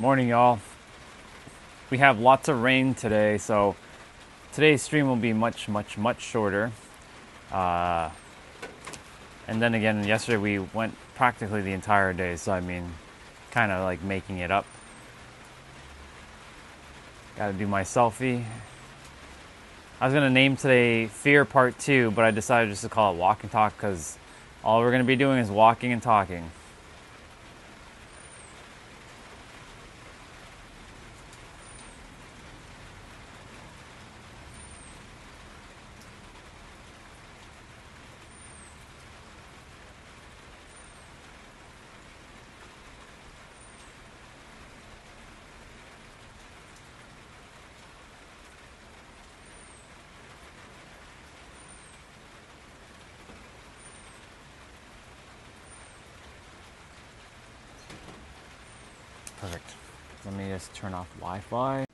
Morning, y'all. We have lots of rain today, so today's stream will be much shorter. And then again, yesterday we went practically the entire day, so I mean, kind of like making it up. Gotta do my selfie. I was gonna name today Fear Part 2, but I decided just to call it Walk and Talk because all we're gonna be doing is walking and talking. Perfect. Let me just turn off Wi-Fi.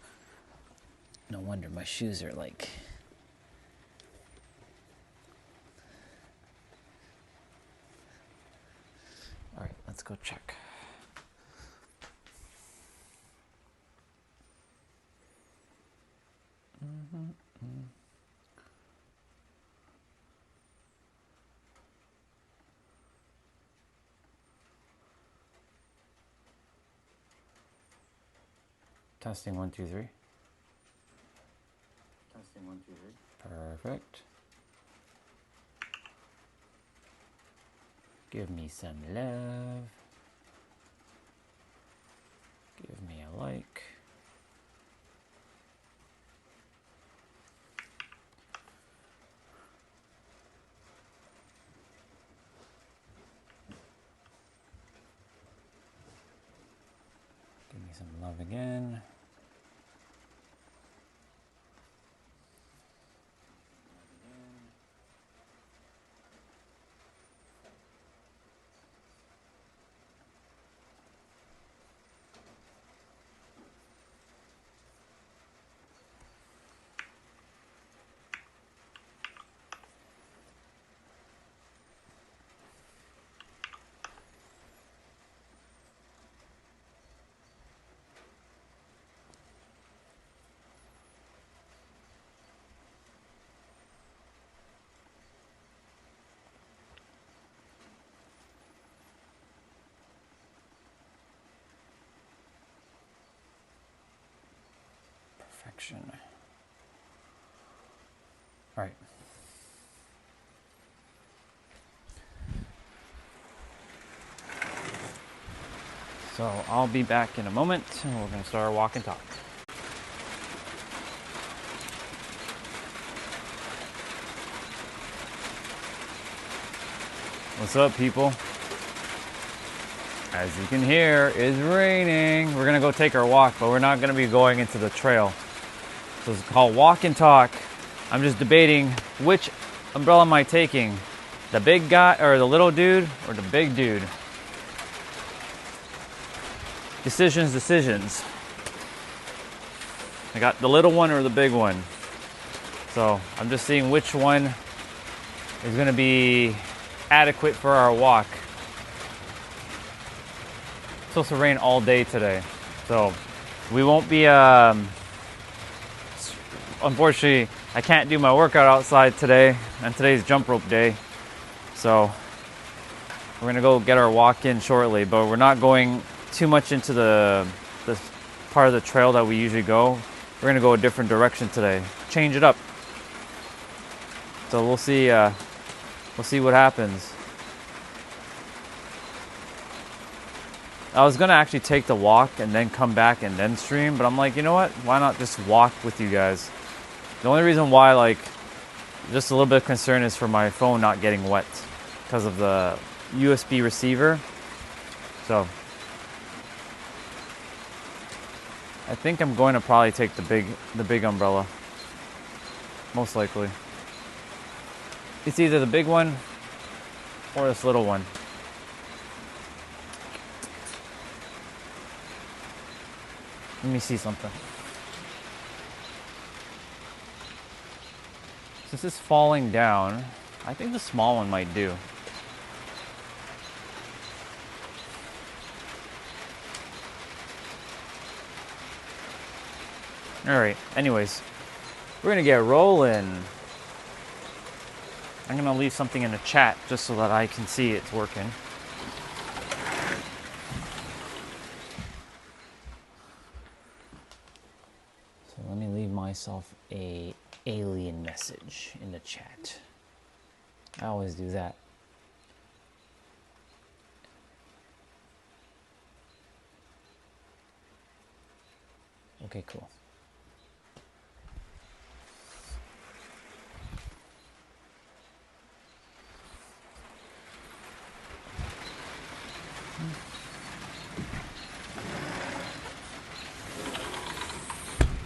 No wonder my shoes are like... All right, let's go check. Testing 1, 2, 3. Testing 1, 2, 3. Perfect. Give me some love. Give me a like. Give me some love again. Perfection. All right. So I'll be back in a moment, and we're going to start our walk and talk. What's up, people? As you can hear, it's raining. We're gonna go take our walk, but we're not gonna be going into the trail. So it's called Walk and Talk. I'm just debating which umbrella am I taking? The big guy, or the little dude, or the big dude? Decisions. I got the little one or the big one. So I'm just seeing which one is gonna be adequate for our walk. It's supposed to rain all day today, so we won't be unfortunately I can't do my workout outside today, and today's jump rope day, so we're gonna go get our walk in shortly, but we're not going too much into the part of the trail that we usually go. We're gonna go a different direction today, change it up, so we'll see what happens. I was gonna actually take the walk and then come back and then stream, but I'm like, you know what? Why not just walk with you guys? The only reason why, like, just a little bit of concern is for my phone not getting wet because of the USB receiver. So I think I'm going to probably take the big umbrella, most likely. It's either the big one or this little one. Let me see something. Since it's falling down, I think the small one might do. Alright, anyways, we're gonna get rolling. I'm gonna leave something in the chat just so that I can see it's working. So let me leave myself a alien message in the chat. I always do that. Okay, cool.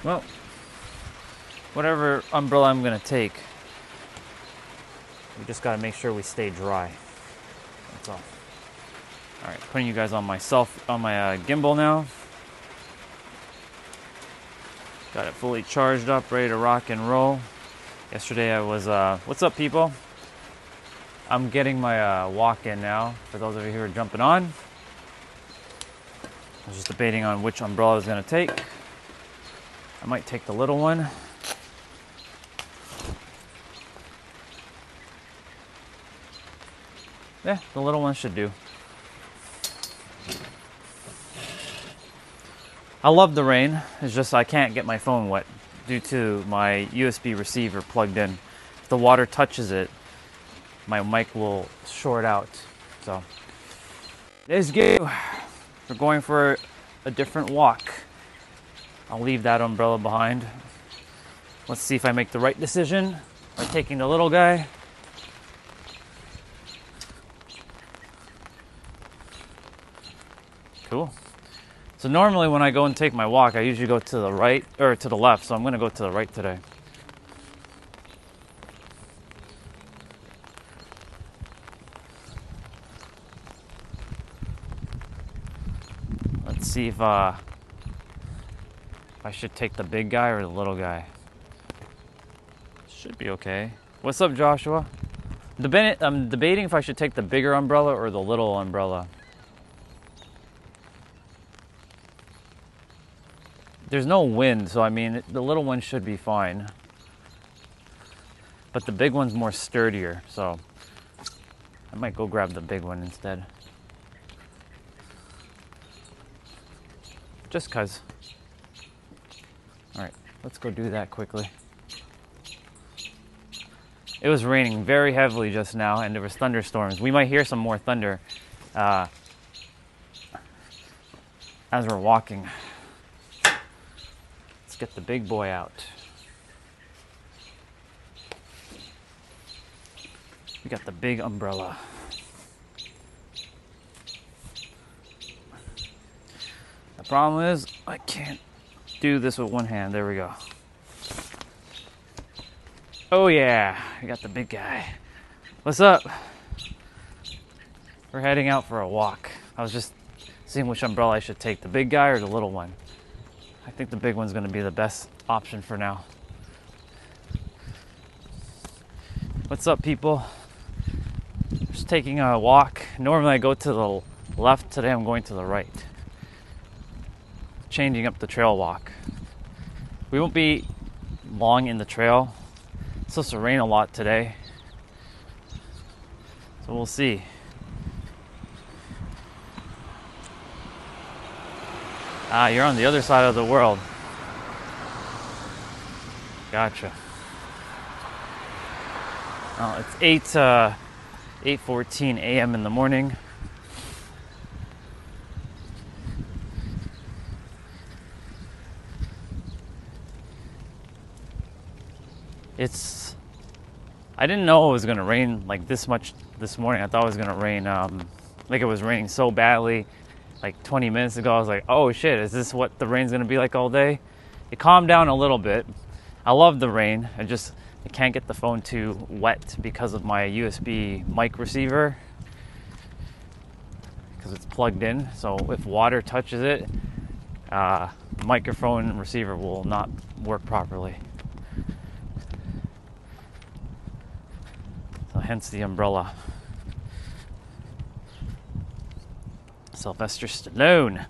Well, whatever umbrella I'm gonna take, we just gotta make sure we stay dry. That's all. All right, putting you guys on my gimbal now. Got it fully charged up, ready to rock and roll. Yesterday I was, what's up people? I'm getting my walk in now, for those of you who are jumping on. I was just debating on which umbrella I was gonna take. I might take the little one. Yeah, the little one should do. I love the rain. It's just I can't get my phone wet due to my USB receiver plugged in. If the water touches it, my mic will short out. So, let's go. We're going for a different walk. I'll leave that umbrella behind. Let's see if I make the right decision by taking the little guy. Cool. So normally when I go and take my walk, I usually go to the right or to the left. So I'm going to go to the right today. Let's see if I should take the big guy or the little guy. Should be okay. What's up, Joshua? I'm debating if I should take the bigger umbrella or the little umbrella. There's no wind, so I mean, the little one should be fine. But the big one's more sturdier, so I might go grab the big one instead. Just 'cause. Alright, let's go do that quickly. It was raining very heavily just now, and there was thunderstorms. We might hear some more thunder as we're walking. Let's get the big boy out. We got the big umbrella. The problem is, I can't do this with one hand. There we go. Oh yeah, we got the big guy. What's up? We're heading out for a walk. I was just seeing which umbrella I should take, the big guy or the little one. I think the big one's gonna be the best option for now. What's up, people? Just taking a walk. Normally I go to the left. Today I'm going to the right. Changing up the trail walk. We won't be long in the trail. It's supposed to rain a lot today, so we'll see. Ah, you're on the other side of the world. Gotcha. Oh, it's 8:14 a.m. in the morning. I didn't know it was gonna rain like this much this morning. I thought it was gonna rain like it was raining so badly like 20 minutes ago. I was like, oh shit, is this what the rain's gonna be like all day? It calmed down a little bit. I love the rain. I can't get the phone too wet because of my USB mic receiver, because it's plugged in. So if water touches it, the microphone receiver will not work properly. So hence the umbrella. Sylvester Stallone.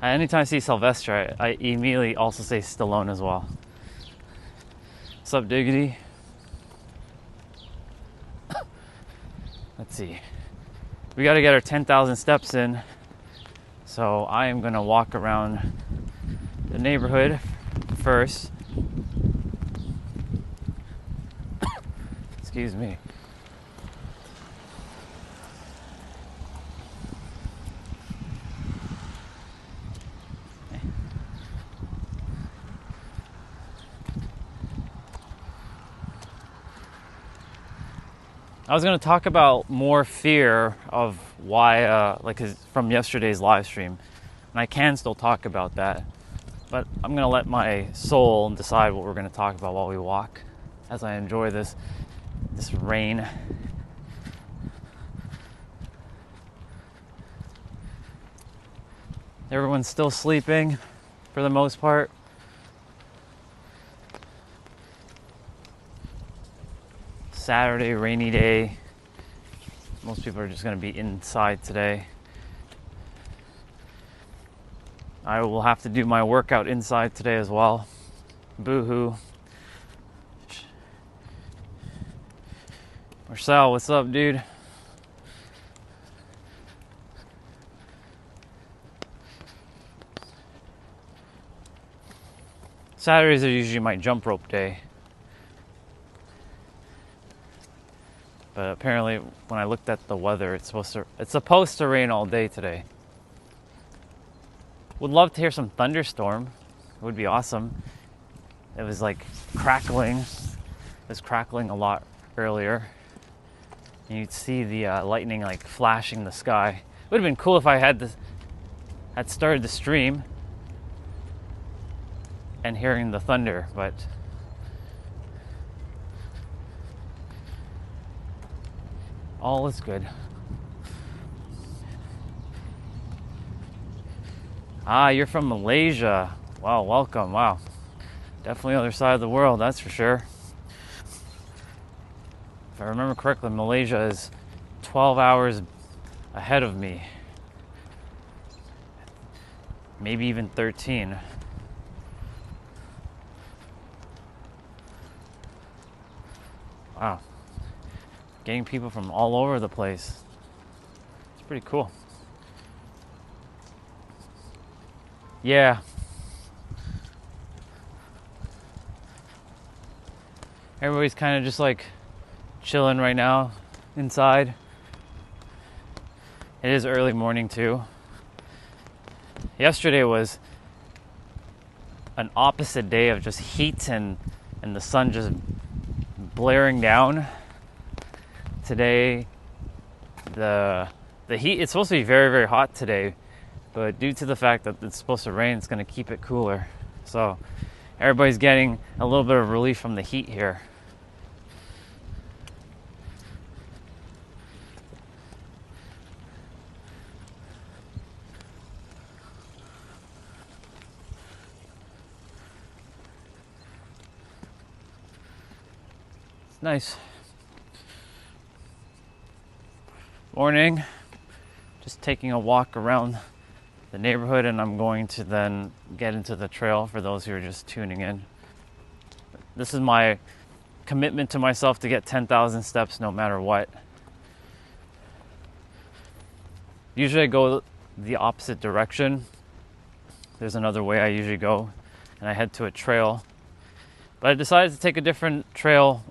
Anytime I see Sylvester, I immediately also say Stallone as well. What's up, Diggity? Let's see. We got to get our 10,000 steps in. So I am going to walk around the neighborhood first. Excuse me. I was going to talk about more fear of why, from yesterday's live stream. And I can still talk about that. But I'm going to let my soul decide what we're going to talk about while we walk as I enjoy this rain. Everyone's still sleeping for the most part. Saturday, rainy day. Most people are just going to be inside today. I will have to do my workout inside today as well. Boo-hoo. Marcel, what's up, dude? Saturdays are usually my jump rope day. But apparently, when I looked at the weather, it's supposed to rain all day today. Would love to hear some thunderstorm. It would be awesome. It was like crackling. It was crackling a lot earlier. And you'd see the lightning like flashing the sky. It would have been cool if I had started the stream and hearing the thunder, but all is good. You're from Malaysia. Wow, welcome. Wow. Definitely other side of the world, that's for sure. If I remember correctly, Malaysia is 12 hours ahead of me. Maybe even 13. Wow. Getting people from all over the place. It's pretty cool. Yeah. Everybody's kind of just like chilling right now inside. It is early morning too. Yesterday was an opposite day of just heat and the sun just blaring down. Today, the heat, it's supposed to be very, very hot today, but due to the fact that it's supposed to rain, it's going to keep it cooler. So everybody's getting a little bit of relief from the heat here. It's nice. Morning. Just taking a walk around the neighborhood, and I'm going to then get into the trail for those who are just tuning in. This is my commitment to myself to get 10,000 steps no matter what. Usually I go the opposite direction. There's another way I usually go, and I head to a trail. But I decided to take a different trail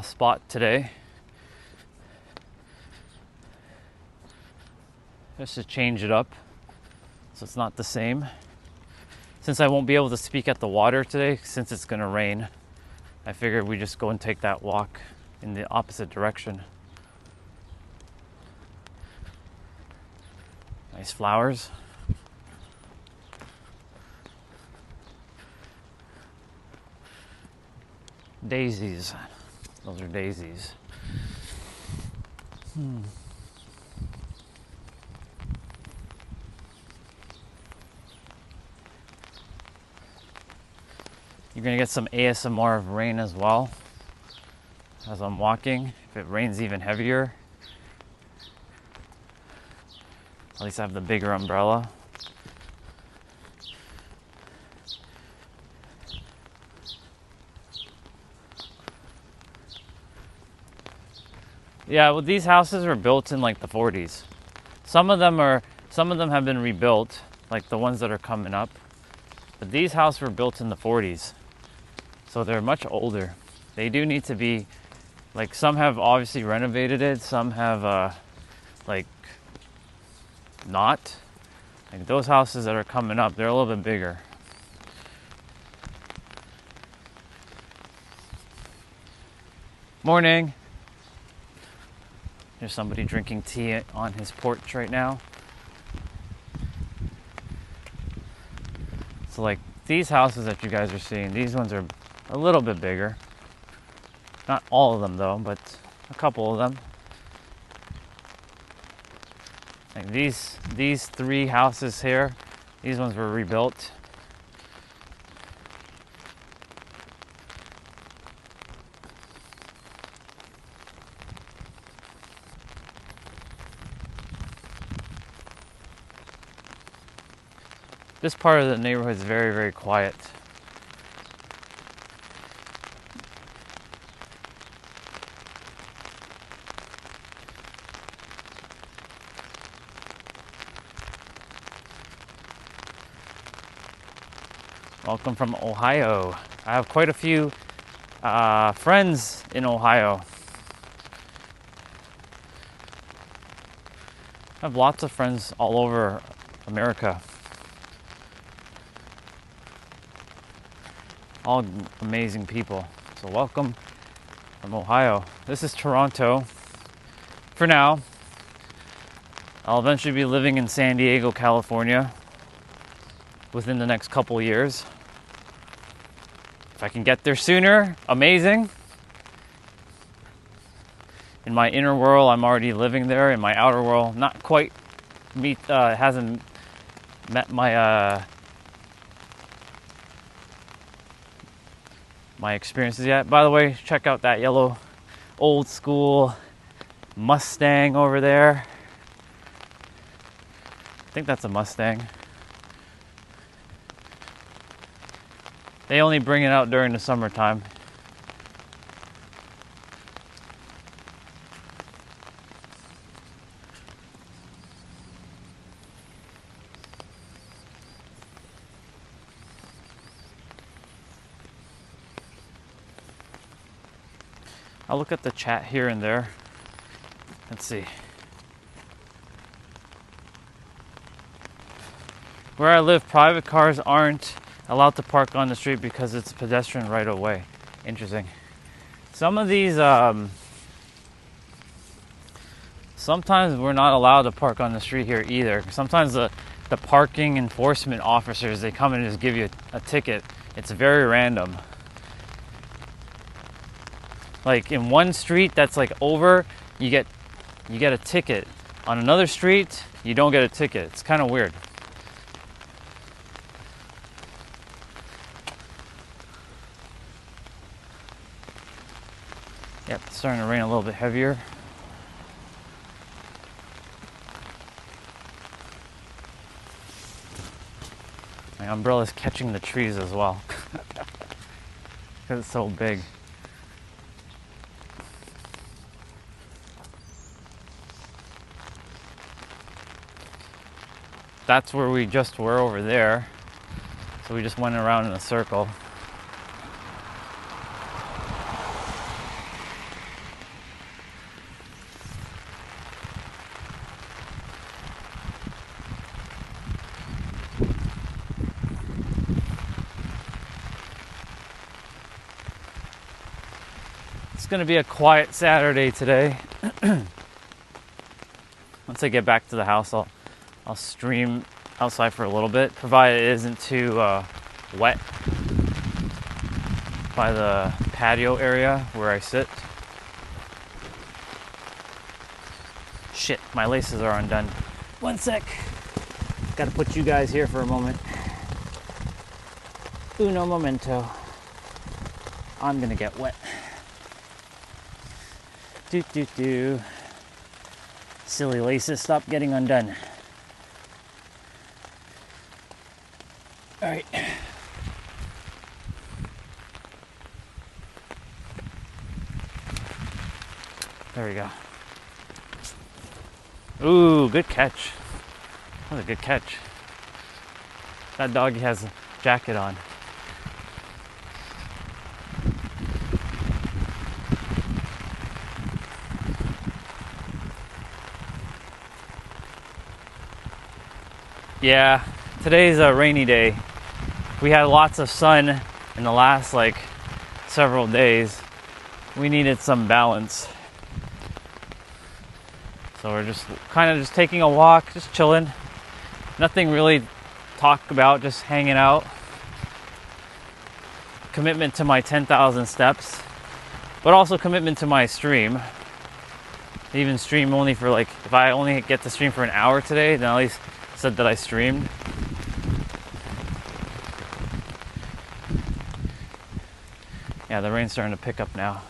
spot today. Just to change it up so it's not the same. Since I won't be able to speak at the water today, since it's going to rain, I figured we just go and take that walk in the opposite direction. Nice flowers. Daisies. Those are daisies. You're going to get some ASMR of rain as well as I'm walking. If it rains even heavier, at least I have the bigger umbrella. Yeah, well, these houses were built in like the 40s. Some of them have been rebuilt, like the ones that are coming up. But these houses were built in the 40s, so they're much older. They do need to be, like, some have obviously renovated it, some have like not. Like those houses that are coming up, they're a little bit bigger. Morning. There's somebody drinking tea on his porch right now. So like these houses that you guys are seeing, these ones are a little bit bigger. Not all of them though, but a couple of them. Like these 3 houses here, these ones were rebuilt. This part of the neighborhood is very, very quiet. Welcome from Ohio. I have quite a few friends in Ohio. I have lots of friends all over America. All amazing people. So welcome from Ohio. This is Toronto. For now, I'll eventually be living in San Diego, California within the next couple years. If I can get there sooner, amazing. In my inner world, I'm already living there. In my outer world, not quite hasn't met my my experiences yet. By the way, check out that yellow old school Mustang over there. I think that's a Mustang. They only bring it out during the summertime. I'll look at the chat here and there. Let's see. Where I live, private cars aren't allowed to park on the street because it's pedestrian right of way. Interesting. Some of these, sometimes we're not allowed to park on the street here either. Sometimes the parking enforcement officers, they come and just give you a ticket. It's very random. Like in one street that's like over, you get a ticket. On another street, you don't get a ticket. It's kind of weird. Yep, it's starting to rain a little bit heavier. My umbrella's catching the trees as well. Because it's so big. That's where we just were over there. So we just went around in a circle. It's gonna be a quiet Saturday today. Once I get back to the house, I'll stream outside for a little bit, provided it isn't too wet by the patio area where I sit. Shit, my laces are undone. One sec. Gotta put you guys here for a moment. Uno momento. I'm gonna get wet. Do. Silly laces, stop getting undone. All right. There we go. Ooh, good catch. That was a good catch. That doggy has a jacket on. Yeah, today's a rainy day. We had lots of sun in the last several days. We needed some balance. So we're just kind of just taking a walk, just chilling. Nothing really to talk about, just hanging out. Commitment to my 10,000 steps, but also commitment to my stream. Even stream only for if I only get to stream for an hour today, then at least said that I streamed. Yeah, the rain's starting to pick up now.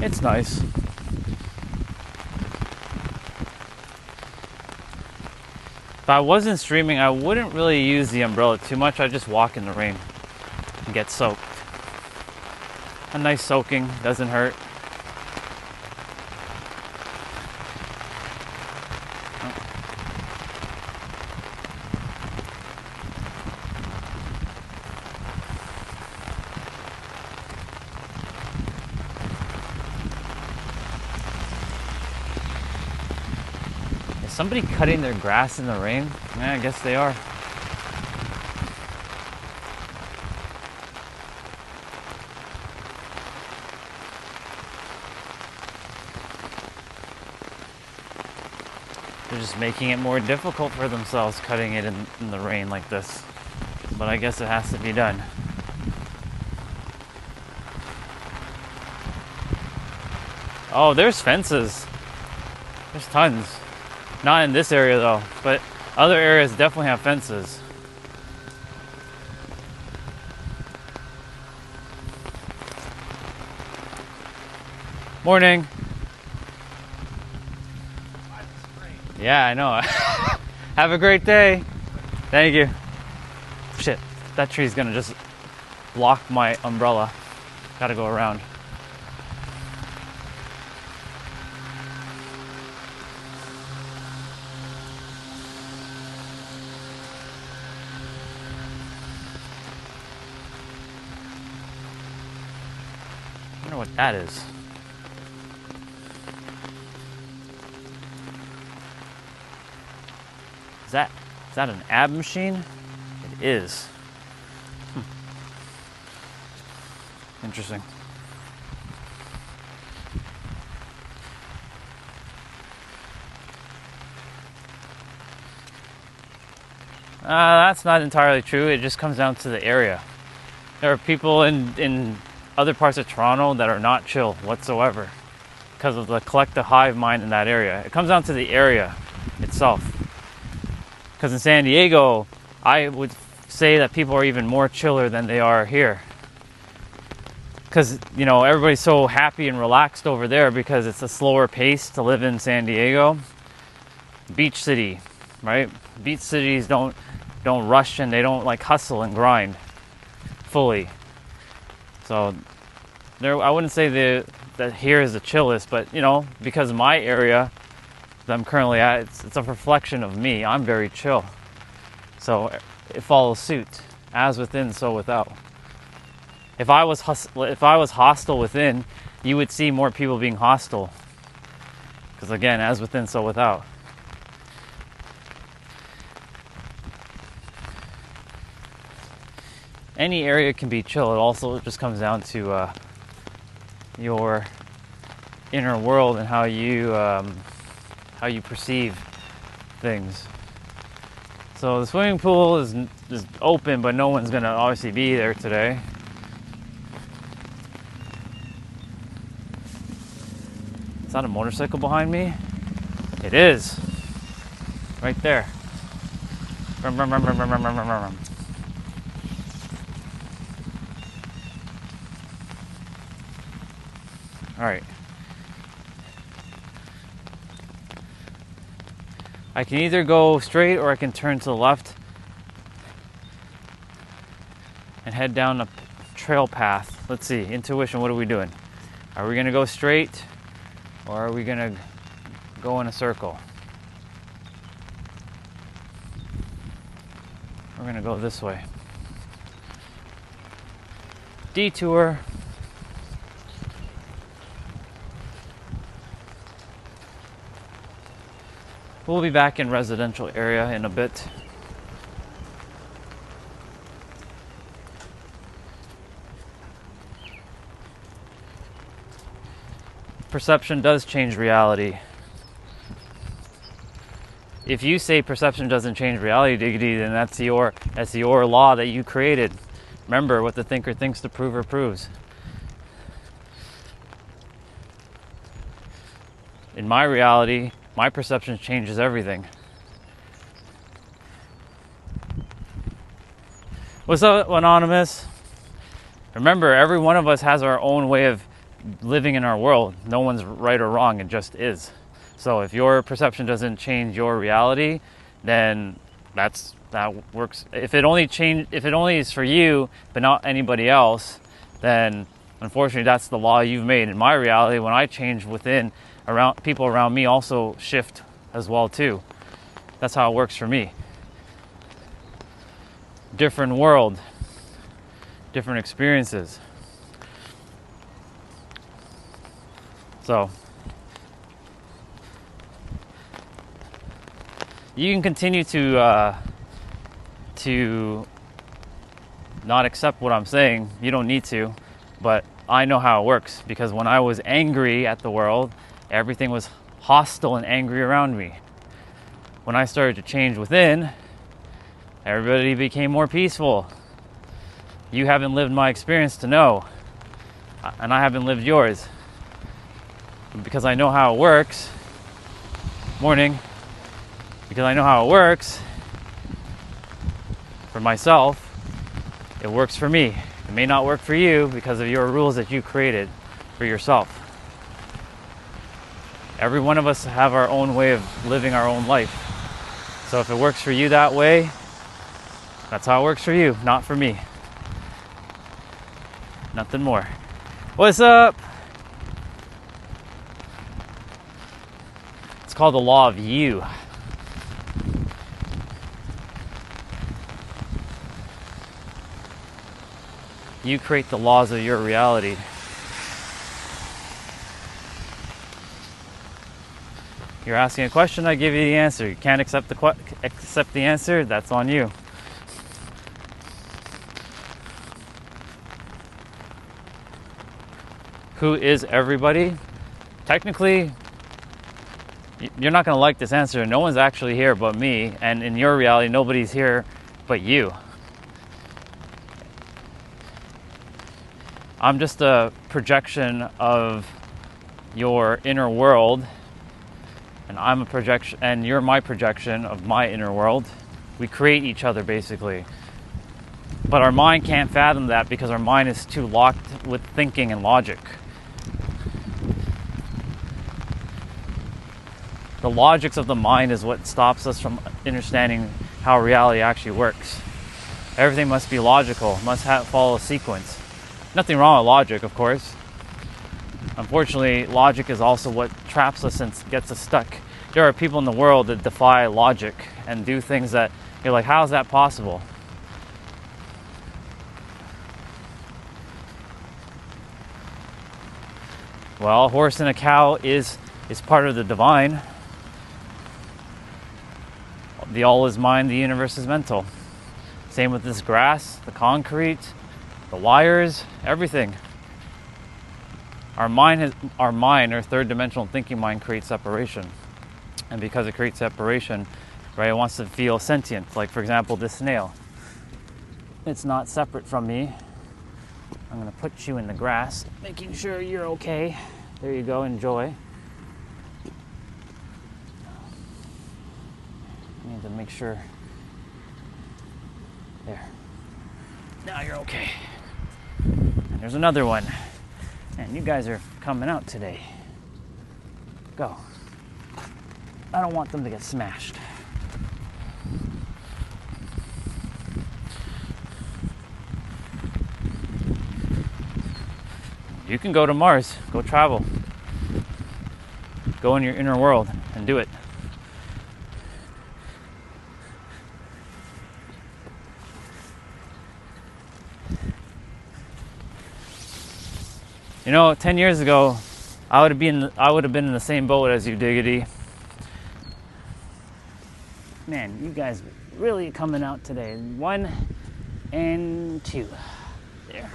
It's nice. If I wasn't streaming, I wouldn't really use the umbrella too much. I'd just walk in the rain and get soaked. A nice soaking, doesn't hurt. Is somebody cutting their grass in the rain? Yeah, I guess they are. They're just making it more difficult for themselves cutting it in the rain like this. But I guess it has to be done. Oh, there's fences. There's tons. Not in this area though, but other areas definitely have fences. Morning. Yeah, I know. Have a great day. Thank you. Shit, that tree's gonna just block my umbrella. Gotta go around. I wonder what that is. Is that an ab machine? It is. Interesting. That's not entirely true. It just comes down to the area. There are people in other parts of Toronto that are not chill whatsoever because of the collective hive mind in that area. It comes down to the area itself. Because in San Diego, I would say that people are even more chiller than they are here. Because, everybody's so happy and relaxed over there because it's a slower pace to live in San Diego. Beach city, right? Beach cities don't rush and they don't hustle and grind fully. So I wouldn't say that here is the chillest, but because of my area that I'm currently at, it's a reflection of me. I'm very chill. So it follows suit. As within, so without. If I was hostile within, you would see more people being hostile. Because again, as within, so without. Any area can be chill. It also just comes down to your inner world and how you perceive things. So the swimming pool is open, but no one's gonna obviously be there today. Is that a motorcycle behind me? It is. Right there. Vroom, vroom, vroom, vroom, vroom, vroom, vroom, vroom. All right. I can either go straight or I can turn to the left and head down a trail path. Let's see, intuition, what are we doing? Are we gonna go straight or are we gonna go in a circle? We're gonna go this way. Detour. We'll be back in residential area in a bit. Perception does change reality. If you say perception doesn't change reality, Diggity, then that's your law that you created. Remember, what the thinker thinks, the prover proves. In my reality, my perception changes everything. What's up, Anonymous? Remember, every one of us has our own way of living in our world. No one's right or wrong, it just is. So if your perception doesn't change your reality, then that works. If it only is for you but not anybody else, then unfortunately that's the law you've made. In my reality, when I change within, around people around me also shift as well too. That's how it works for me. Different world, different experiences. So you can continue to not accept what I'm saying. You don't need to, but I know how it works, because when I was angry at the world, everything was hostile and angry around me. When I started to change within, everybody became more peaceful. You haven't lived my experience to know, and I haven't lived yours. Because I know how it works. Morning. Because I know how it works for myself, it works for me. It may not work for you because of your rules that you created for yourself. Every one of us have our own way of living our own life. So if it works for you that way, that's how it works for you, not for me. Nothing more. What's up? It's called the law of you. You create the laws of your reality. You're asking a question, I give you the answer. You can't accept the answer, that's on you. Who is everybody? Technically, you're not going to like this answer. No one's actually here but me, and in your reality, nobody's here but you. I'm just a projection of your inner world, and I'm a projection, and you're my projection of my inner world. We create each other, basically. But our mind can't fathom that because our mind is too locked with thinking and logic. The logics of the mind is what stops us from understanding how reality actually works. Everything must be logical, must follow a sequence. Nothing wrong with logic, of course. Unfortunately, logic is also what traps us and gets us stuck. There are people in the world that defy logic and do things that you're like, how is that possible? Well, a horse and a cow is part of the divine. The all is mind, the universe is mental. Same with this grass, the concrete, the wires, everything. Our mind, our third dimensional thinking mind, creates separation. And because it creates separation, right, it wants to feel sentient. Like, for example, this snail. It's not separate from me. I'm going to put you in the grass, making sure you're okay. There you go, enjoy. I need to make sure. There. Now you're okay. And there's another one. And you guys are coming out today. Go. I don't want them to get smashed. You can go to Mars, go travel. Go in your inner world and do it. You know, 10 years ago, I would have been in the same boat as you, Diggity. Man, you guys really coming out today. 1 and 2. There.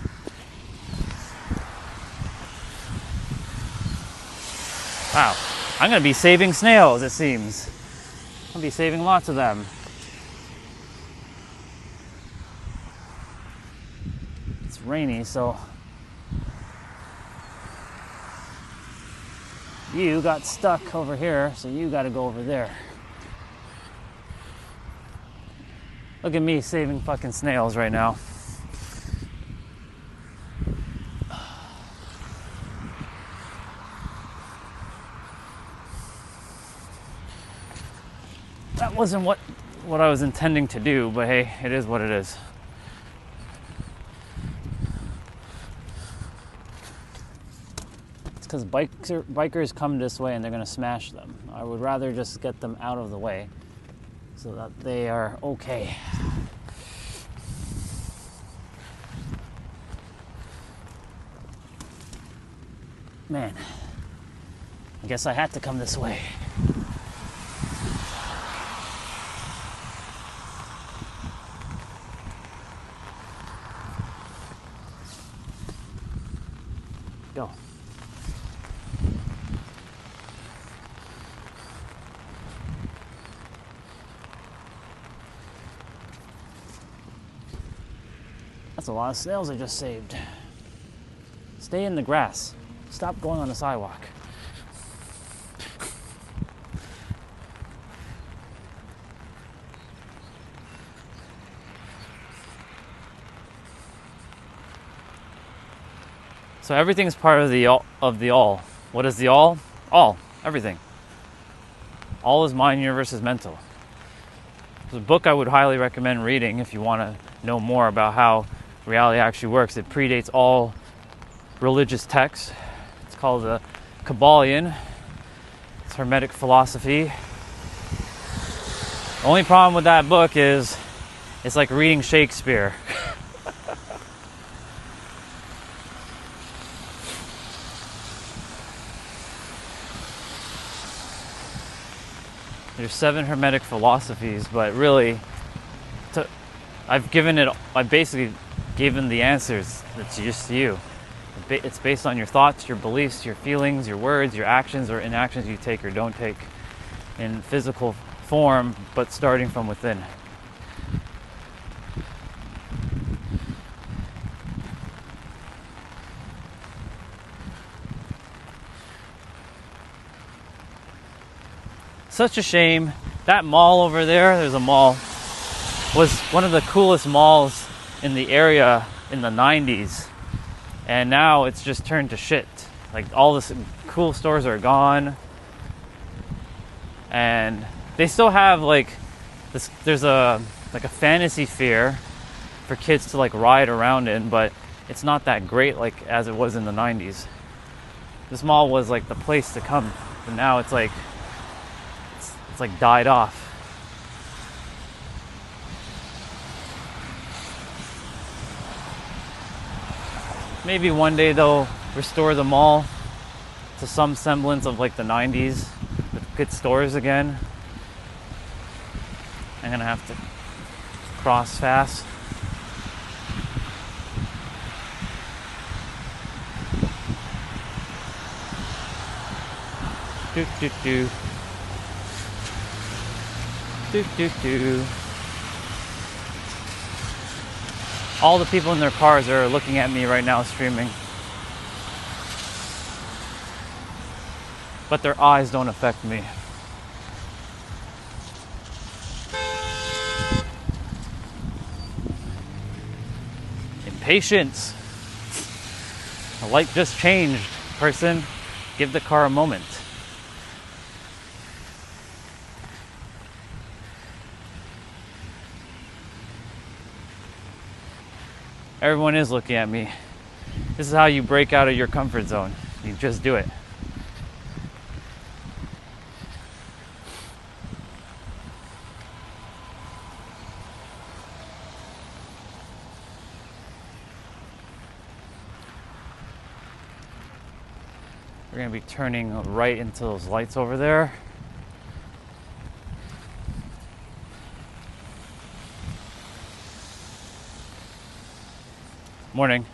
Wow. I'm going to be saving snails, it seems. I'll be saving lots of them. It's rainy, so you got stuck over here, so you got to go over there. Look at me saving fucking snails right now. That wasn't what I was intending to do, but hey, it is what it is. It's because bikers come this way and they're going to smash them. I would rather just get them out of the way so that they are okay. Man, I guess I had to come this way. Go. That's a lot of snails I just saved. Stay in the grass. Stop going on the sidewalk. So everything's part of the all. What is the all? All. Everything. All is mind, universe is mental. It's a book I would highly recommend reading if you want to know more about how reality actually works. It predates all religious texts. It's called the Kabbalion. It's Hermetic philosophy. The only problem with that book is it's like reading Shakespeare. There's 7 Hermetic philosophies, but really, I've basically given the answers. It's just you. It's based on your thoughts, your beliefs, your feelings, your words, your actions or inactions you take or don't take in physical form, but starting from within. Such a shame. That mall over there's a mall, was one of the coolest malls in the area in the 90s. And now it's just turned to shit. Like all the cool stores are gone. And they still have like this, there's a fantasy fair for kids to like ride around in, but it's not that great like as it was in the 90s. This mall was like the place to come, but now it's like died off. Maybe one day they'll restore the mall to some semblance of like the 90s with good stores again. I'm gonna have to cross fast. Do do do. Do, do, do. All the people in their cars are looking at me right now streaming. But their eyes don't affect me. Impatience. The light just changed, person. Give the car a moment. Everyone is looking at me. This is how you break out of your comfort zone. You just do it. We're gonna be turning right into those lights over there. Morning.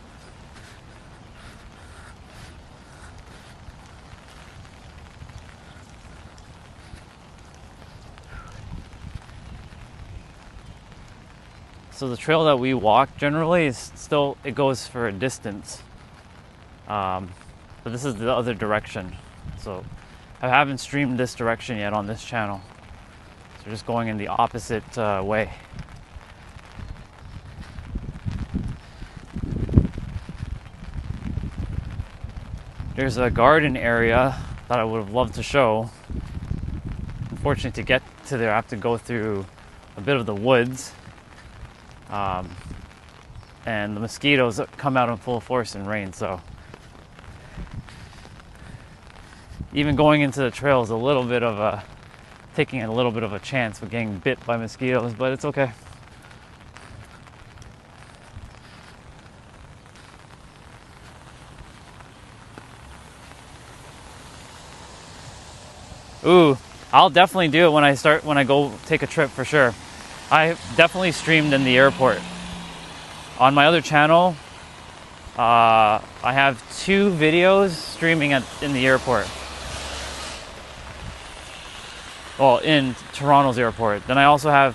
So the trail that we walk generally is still, it goes for a distance. But this is the other direction. So I haven't streamed this direction yet on this channel. So we're just going in the opposite way. There's a garden area that I would have loved to show. Unfortunately, to get to there, I have to go through a bit of the woods. And the mosquitoes come out in full force in rain, so even going into the trail is a little bit of a, taking a little bit of a chance with getting bit by mosquitoes, but it's okay. Ooh, I'll definitely do it when I go take a trip for sure. I definitely streamed in the airport. On my other channel, I have 2 videos streaming in the airport. Well, in Toronto's airport. Then I also have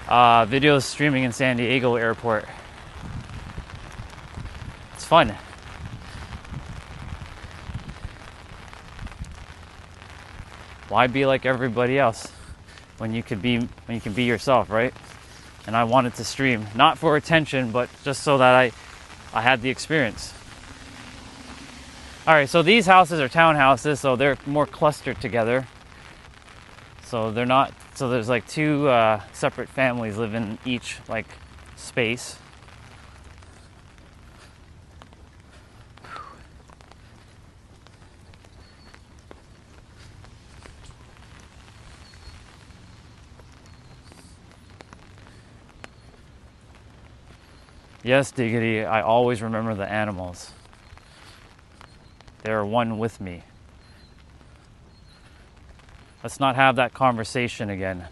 videos streaming in San Diego airport. It's fun. Why be like everybody else when you can be yourself, right? And I wanted to stream, not for attention, but just so that I had the experience. All right, so these houses are townhouses, so they're more clustered together. So they're not, so there's like 2 separate families live in each like space. Yes, Diggity, I always remember the animals. They're one with me. Let's not have that conversation again.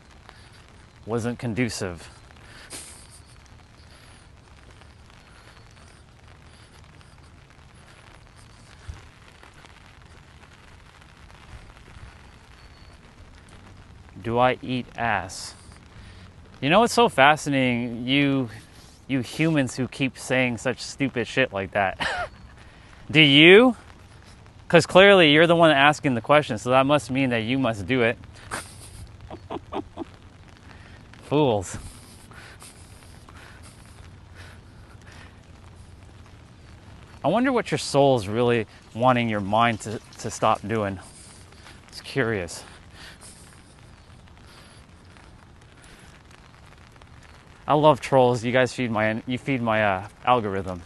Wasn't conducive. Do I eat ass? You know what's so fascinating? You humans who keep saying such stupid shit like that. Do you? Because clearly you're the one asking the question, so that must mean that you must do it. Fools. I wonder what your soul's really wanting your mind to stop doing. It's curious. I love trolls. You guys feed my algorithm.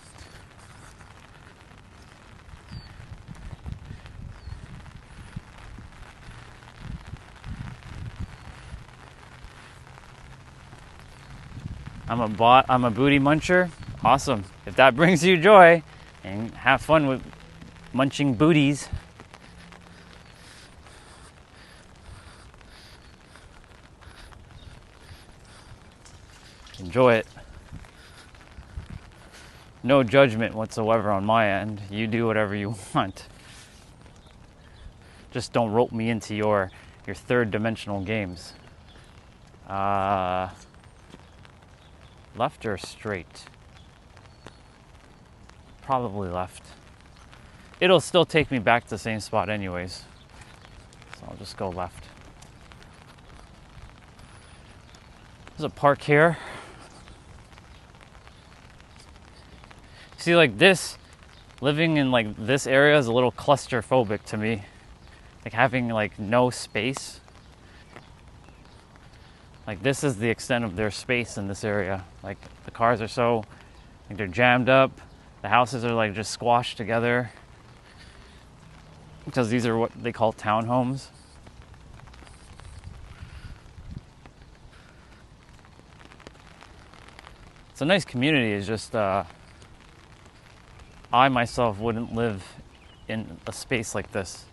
I'm a bot. I'm a booty muncher. Awesome. If that brings you joy, and have fun with munching booties. Enjoy it. No judgment whatsoever on my end. You do whatever you want. Just don't rope me into your third dimensional games. Left or straight? Probably left. It'll still take me back to the same spot anyways. So I'll just go left. There's a park here. See, like this, living in like this area is a little claustrophobic to me. Like having like no space. Like this is the extent of their space in this area. Like the cars are so Like they're jammed up. The houses are like just squashed together because these are what they call townhomes. It's a nice community. It's just I myself wouldn't live in a space like this.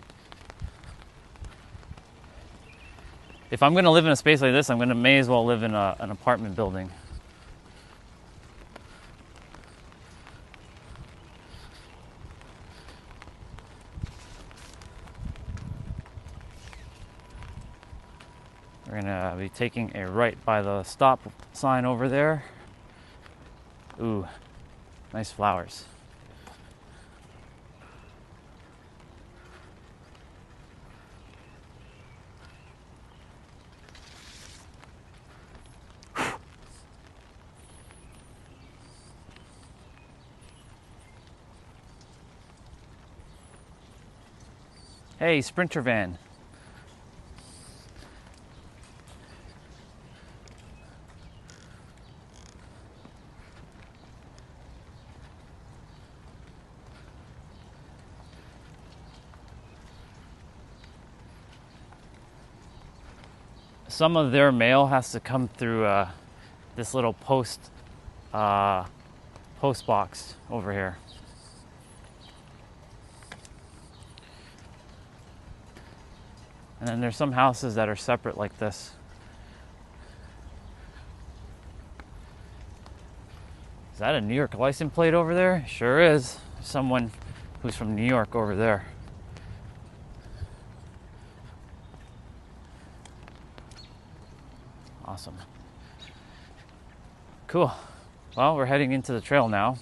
If I'm going to live in a space like this, I'm going to may as well live in an apartment building. We're going to be taking a right by the stop sign over there. Ooh, nice flowers. Hey, Sprinter van. Some of their mail has to come through this little post box over here. And then there's some houses that are separate like this. Is that a New York license plate over there? Sure is. Someone who's from New York over there. Awesome. Cool. Well, we're heading into the trail now.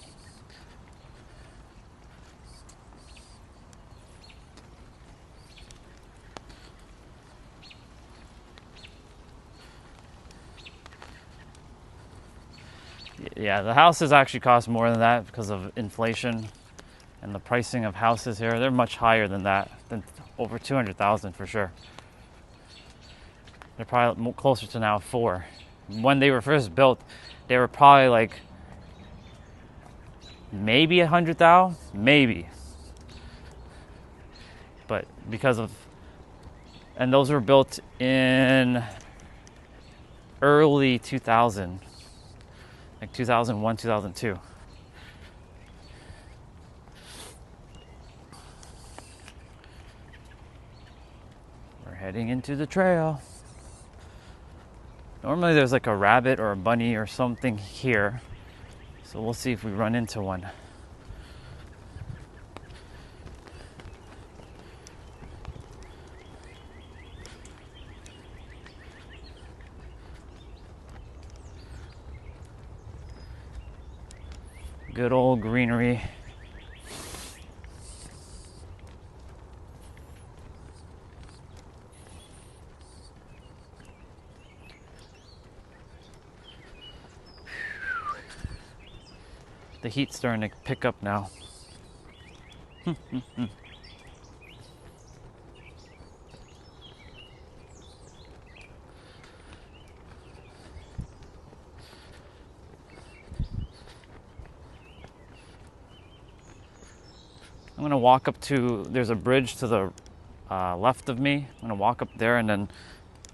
Yeah, the houses actually cost more than that because of inflation and the pricing of houses here. They're much higher than that, than over 200,000 for sure. They're probably closer to now 4. When they were first built, they were probably like maybe 100,000, maybe. But because of, and those were built in early 2000. Like 2001, 2002. We're heading into the trail. Normally there's like a rabbit or a bunny or something here. So we'll see if we run into one. Good old greenery. The heat's starting to pick up now. I'm gonna walk up to, there's a bridge to the left of me. I'm gonna walk up there and then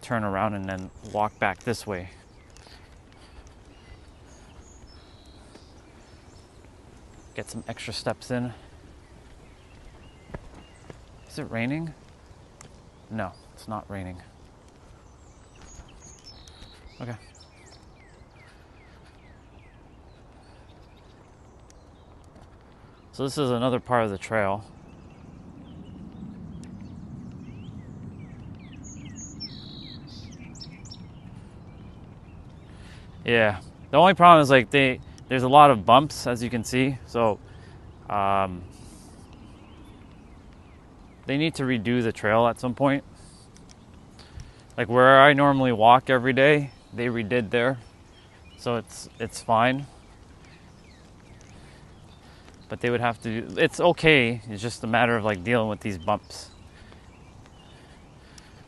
turn around and then walk back this way. Get some extra steps in. Is it raining? No, it's not raining. Okay. So this is another part of the trail. Yeah, the only problem is like there's a lot of bumps, as you can see. So they need to redo the trail at some point. Like where I normally walk every day, they redid there, so it's fine. But they would have to, it's okay, it's just a matter of like dealing with these bumps.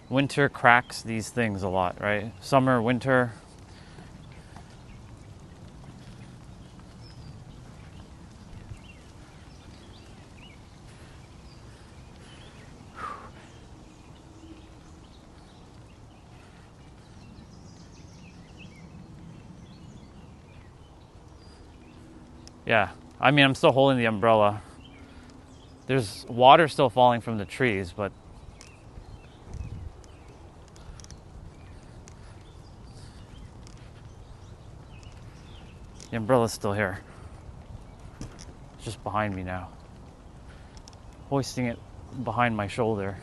Winter cracks these things a lot, right? Summer, winter. Yeah, I mean, I'm still holding the umbrella. There's water still falling from the trees, but the umbrella's still here. It's just behind me now. Hoisting it behind my shoulder.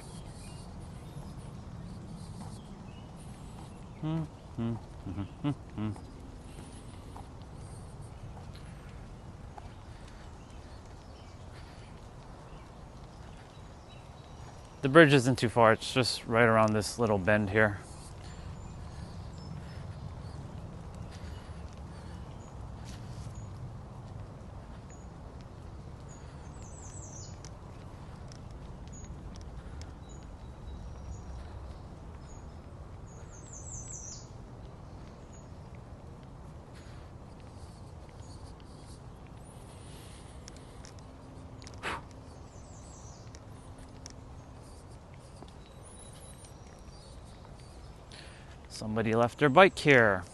The bridge isn't too far, it's just right around this little bend here. Somebody left their bike here.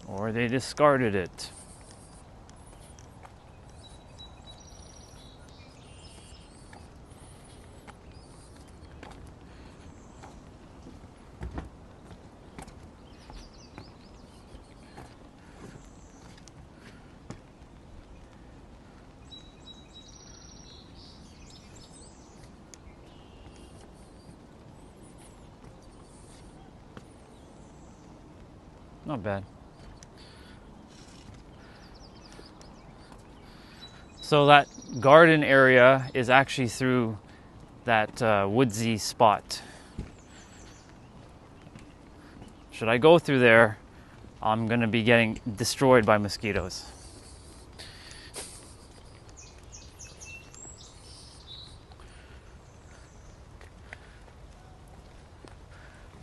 Or they discarded it. Not bad. So that garden area is actually through that woodsy spot. Should I go through there, I'm gonna be getting destroyed by mosquitoes.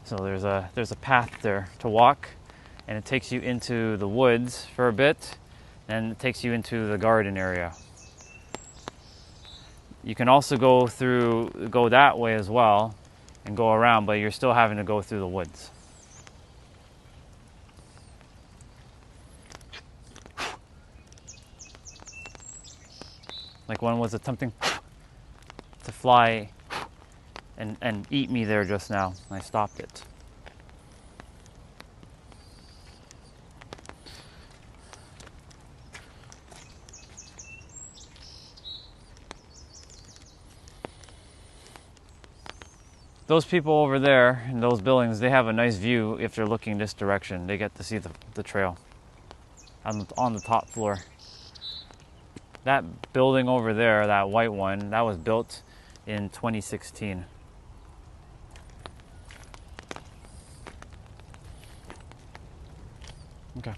So there's a path there to walk, and it takes you into the woods for a bit, and it takes you into the garden area. You can also go that way as well and go around, but you're still having to go through the woods. Like one was attempting to fly and eat me there just now. I stopped it. Those people over there in those buildings, they have a nice view if they're looking this direction. They get to see the trail on the top floor. That building over there, that white one, that was built in 2016. Okay.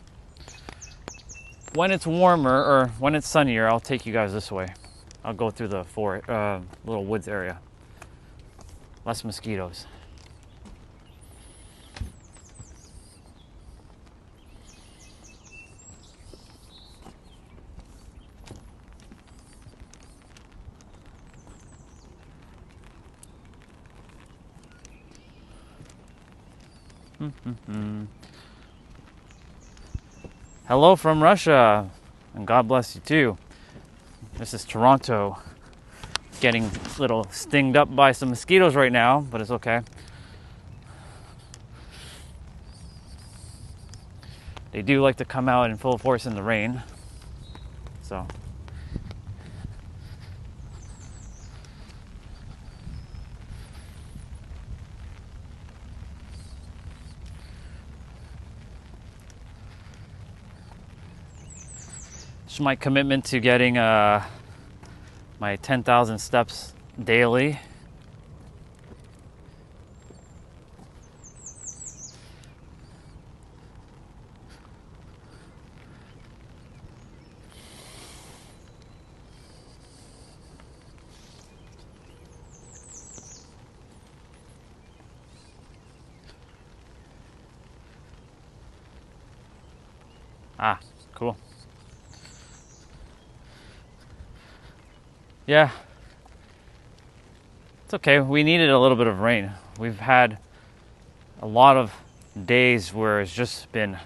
When it's warmer or when it's sunnier, I'll take you guys this way. I'll go through the little woods area. Less mosquitoes. Hello from Russia, and God bless you too. This is Toronto. Getting a little stinged up by some mosquitoes right now, but it's okay. They do like to come out in full force in the rain. So it's my commitment to getting my 10,000 steps daily. Ah, cool. Yeah, it's okay. We needed a little bit of rain. We've had a lot of days where it's just been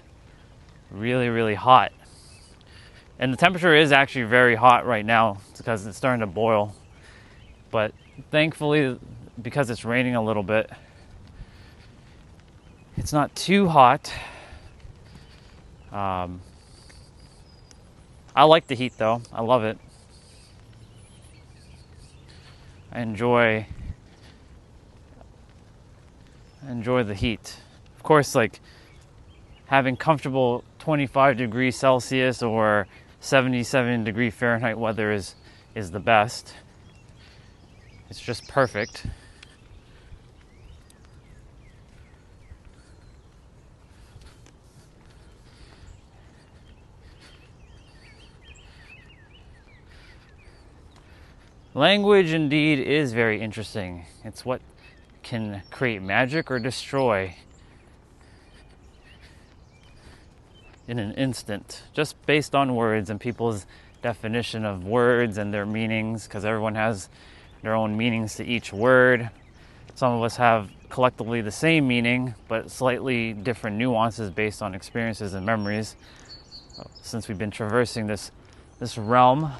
really, really hot. And the temperature is actually very hot right now because it's starting to boil. But thankfully, because it's raining a little bit, it's not too hot. I like the heat though. I love it. I enjoy the heat. Of course, like having comfortable 25 degrees Celsius or 77 degree Fahrenheit weather is the best. It's just perfect. Language indeed is very interesting. It's what can create magic or destroy in an instant, just based on words and people's definition of words and their meanings, because everyone has their own meanings to each word. Some of us have collectively the same meaning, but slightly different nuances based on experiences and memories. Since we've been traversing this realm,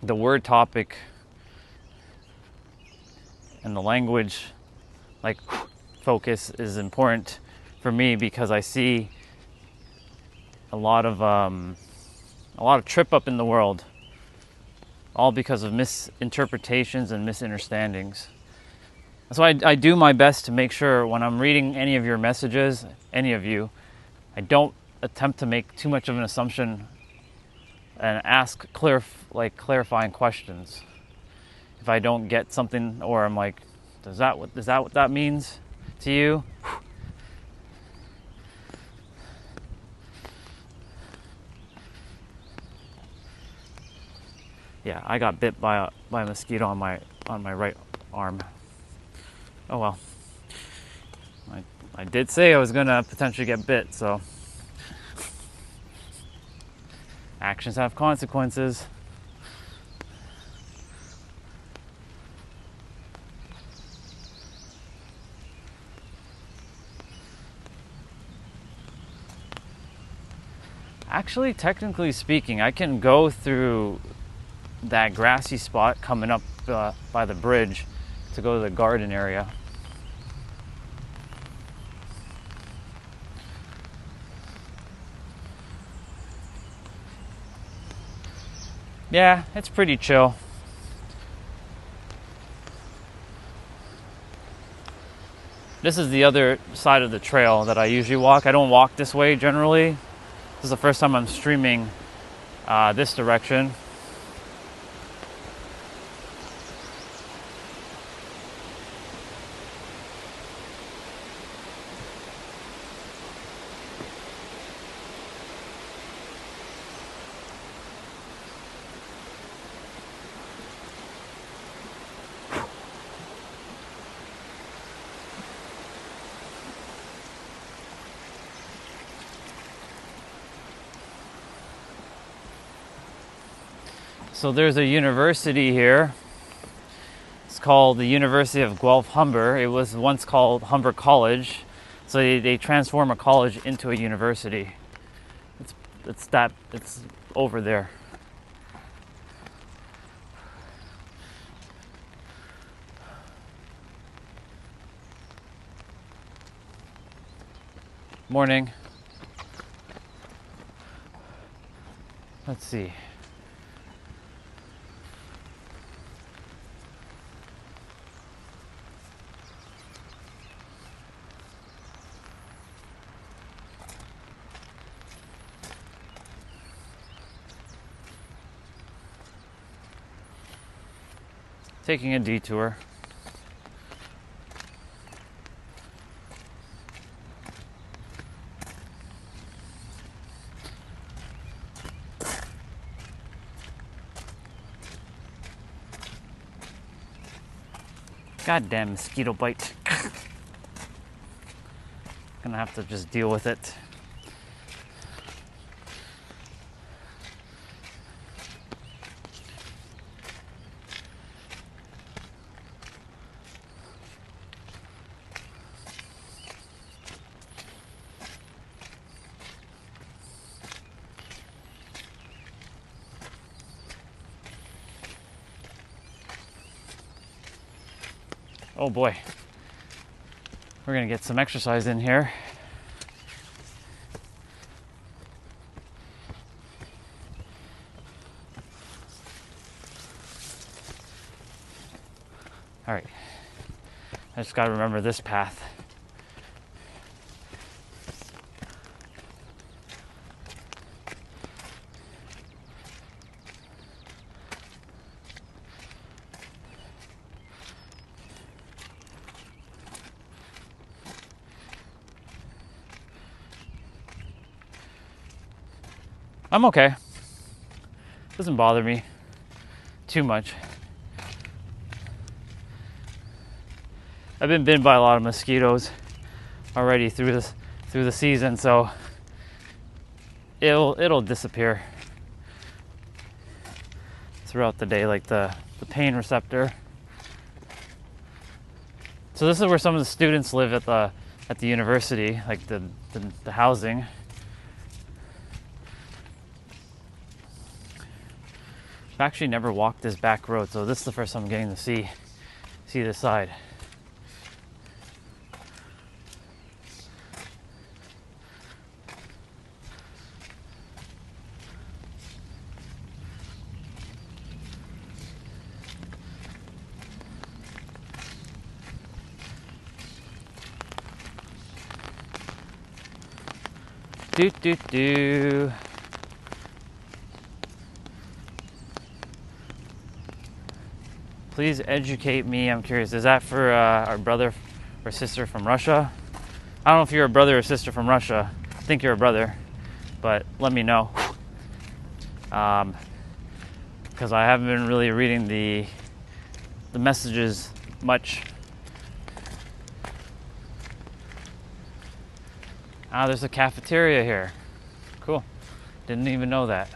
the word topic and the language like focus is important for me because I see a lot of trip up in the world, all because of misinterpretations and misunderstandings. So I do my best to make sure when I'm reading any of your messages, any of you, I don't attempt to make too much of an assumption and ask clarifying questions. If I don't get something, or I'm like, is that what that means to you? Yeah, I got bit by a mosquito on my right arm. Oh well. I did say I was gonna potentially get bit, so actions have consequences. Actually, technically speaking, I can go through that grassy spot coming up by the bridge to go to the garden area. Yeah, it's pretty chill. This is the other side of the trail that I usually walk. I don't walk this way generally. This is the first time I'm streaming this direction. So there's a university here. It's called the University of Guelph Humber. It was once called Humber College. So they transform a college into a university. It's over there. Morning. Let's see. Taking a detour. Goddamn mosquito bite. Gonna have to just deal with it. Oh boy. We're gonna get some exercise in here. All right, I just gotta remember this path. I'm okay. Doesn't bother me too much. I've been bitten by a lot of mosquitoes already through the season, so it'll disappear throughout the day, like the pain receptor. So this is where some of the students live at the university, like the housing. I've actually never walked this back road, so this is the first time I'm getting to see this side. Do. Please educate me. I'm curious. Is that for our brother or sister from Russia? I don't know if you're a brother or sister from Russia. I think you're a brother, but let me know. Because I haven't been really reading the messages much. Ah, there's a cafeteria here. Cool. Didn't even know that.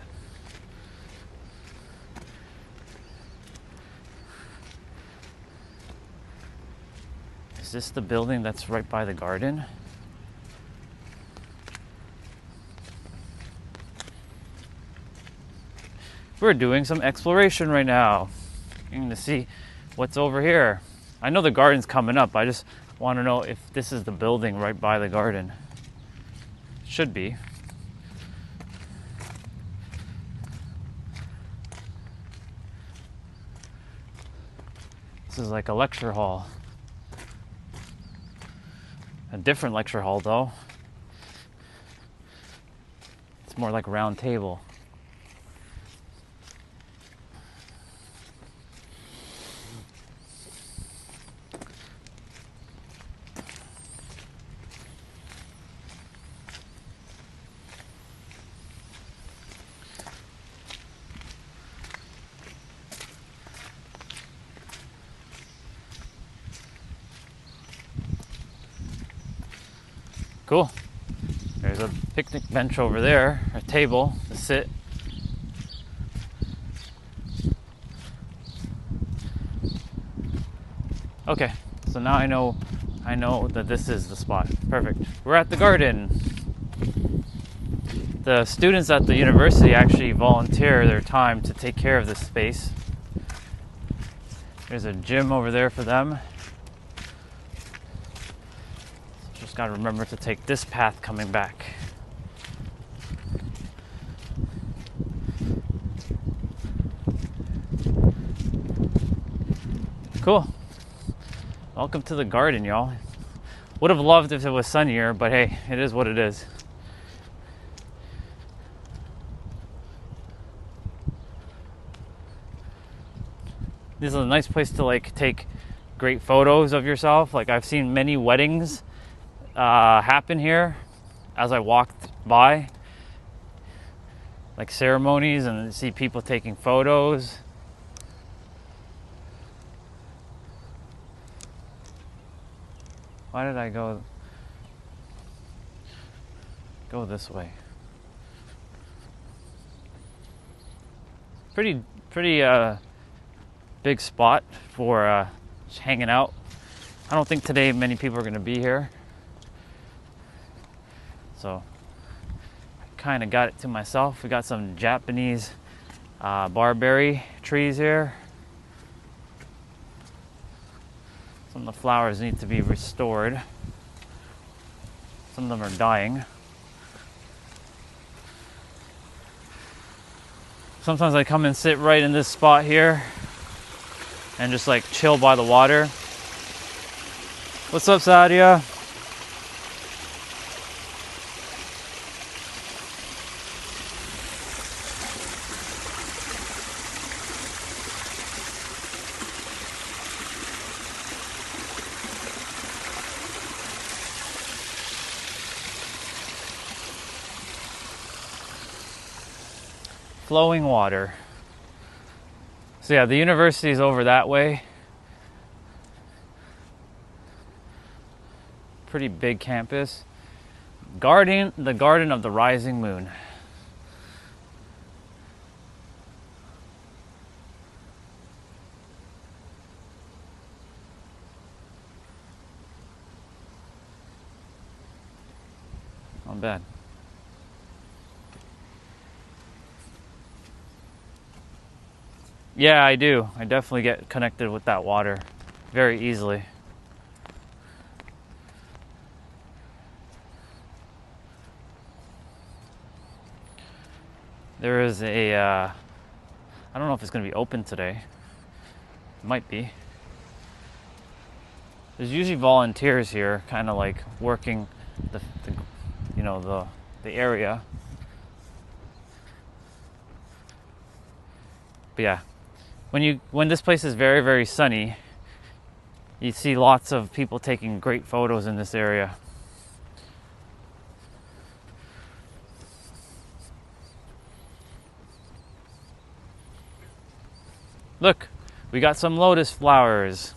Is this the building that's right by the garden? We're doing some exploration right now. Getting to see what's over here. I know the garden's coming up. I just want to know if this is the building right by the garden. Should be. This is like a lecture hall. A different lecture hall though. It's more like a round table. Cool. There's a picnic bench over there, a table to sit. Okay, so now I know that this is the spot. Perfect. We're at the garden. The students at the university actually volunteer their time to take care of this space. There's a gym over there for them. Just got to remember to take this path coming back. Cool. Welcome to the garden, y'all. Would have loved if it was sunnier, but hey, it is what it is. This is a nice place to like take great photos of yourself. Like I've seen many weddings happen here as I walked by, like ceremonies, and see people taking photos. Why did I go this way? Pretty big spot for just hanging out. I don't think today many people are going to be here, so I kind of got it to myself. We got some Japanese barberry trees here, some Some of the flowers need to be restored. Some of them are dying. Sometimes I come and sit right in this spot here and just like chill by the water. What's up, Sadia? Flowing water. So yeah, the university is over that way. Pretty big campus. The Garden of the Rising Moon. Not bad. Yeah, I do. I definitely get connected with that water very easily. There is a, I don't know if it's going to be open today. It might be. There's usually volunteers here, kind of like working the area. But yeah, when this place is very, very sunny, you see lots of people taking great photos in this area. Look, we got some lotus flowers.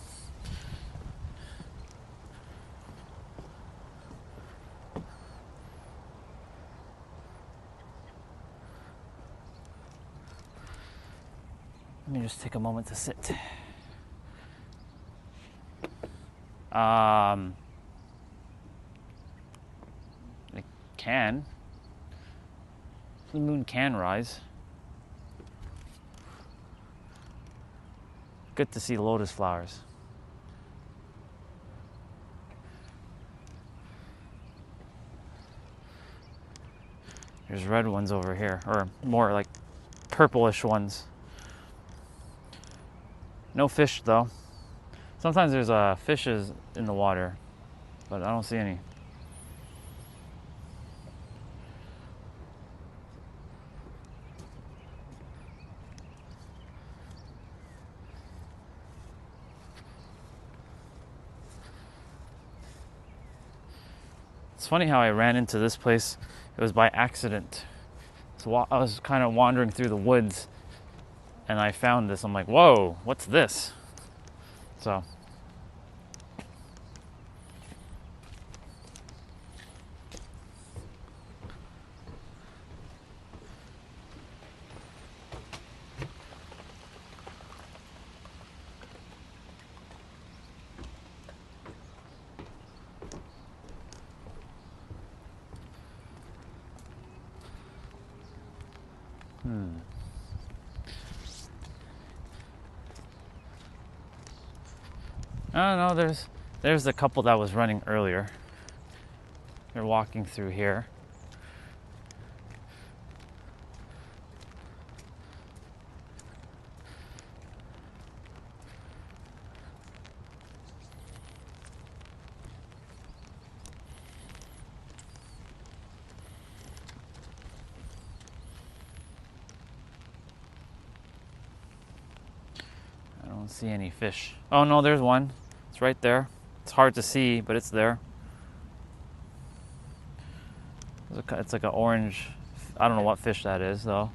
Let me just take a moment to sit. It can. The moon can rise. Good to see lotus flowers. There's red ones over here, or more like purplish ones. No fish though. Sometimes there's fishes in the water, but I don't see any. It's funny how I ran into this place. It was by accident. So I was kind of wandering through the woods and I found this. I'm like, whoa, what's this? So. Oh no, there's a couple that was running earlier. They're walking through here. I don't see any fish. Oh no, there's one. It's right there. It's hard to see, but it's there. It's like an orange. I don't know what fish that is, though.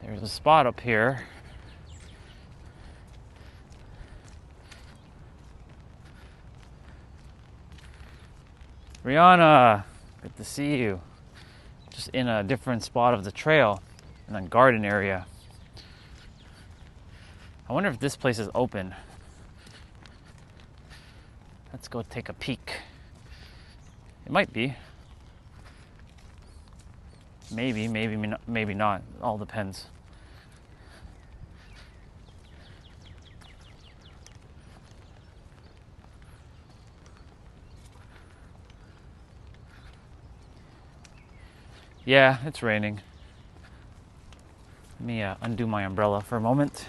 There's a spot up here. Rihanna, good to see you. Just in a different spot of the trail, in a garden area. I wonder if this place is open. Let's go take a peek. It might be. Maybe, maybe not. All depends. Yeah, it's raining. Let me undo my umbrella for a moment.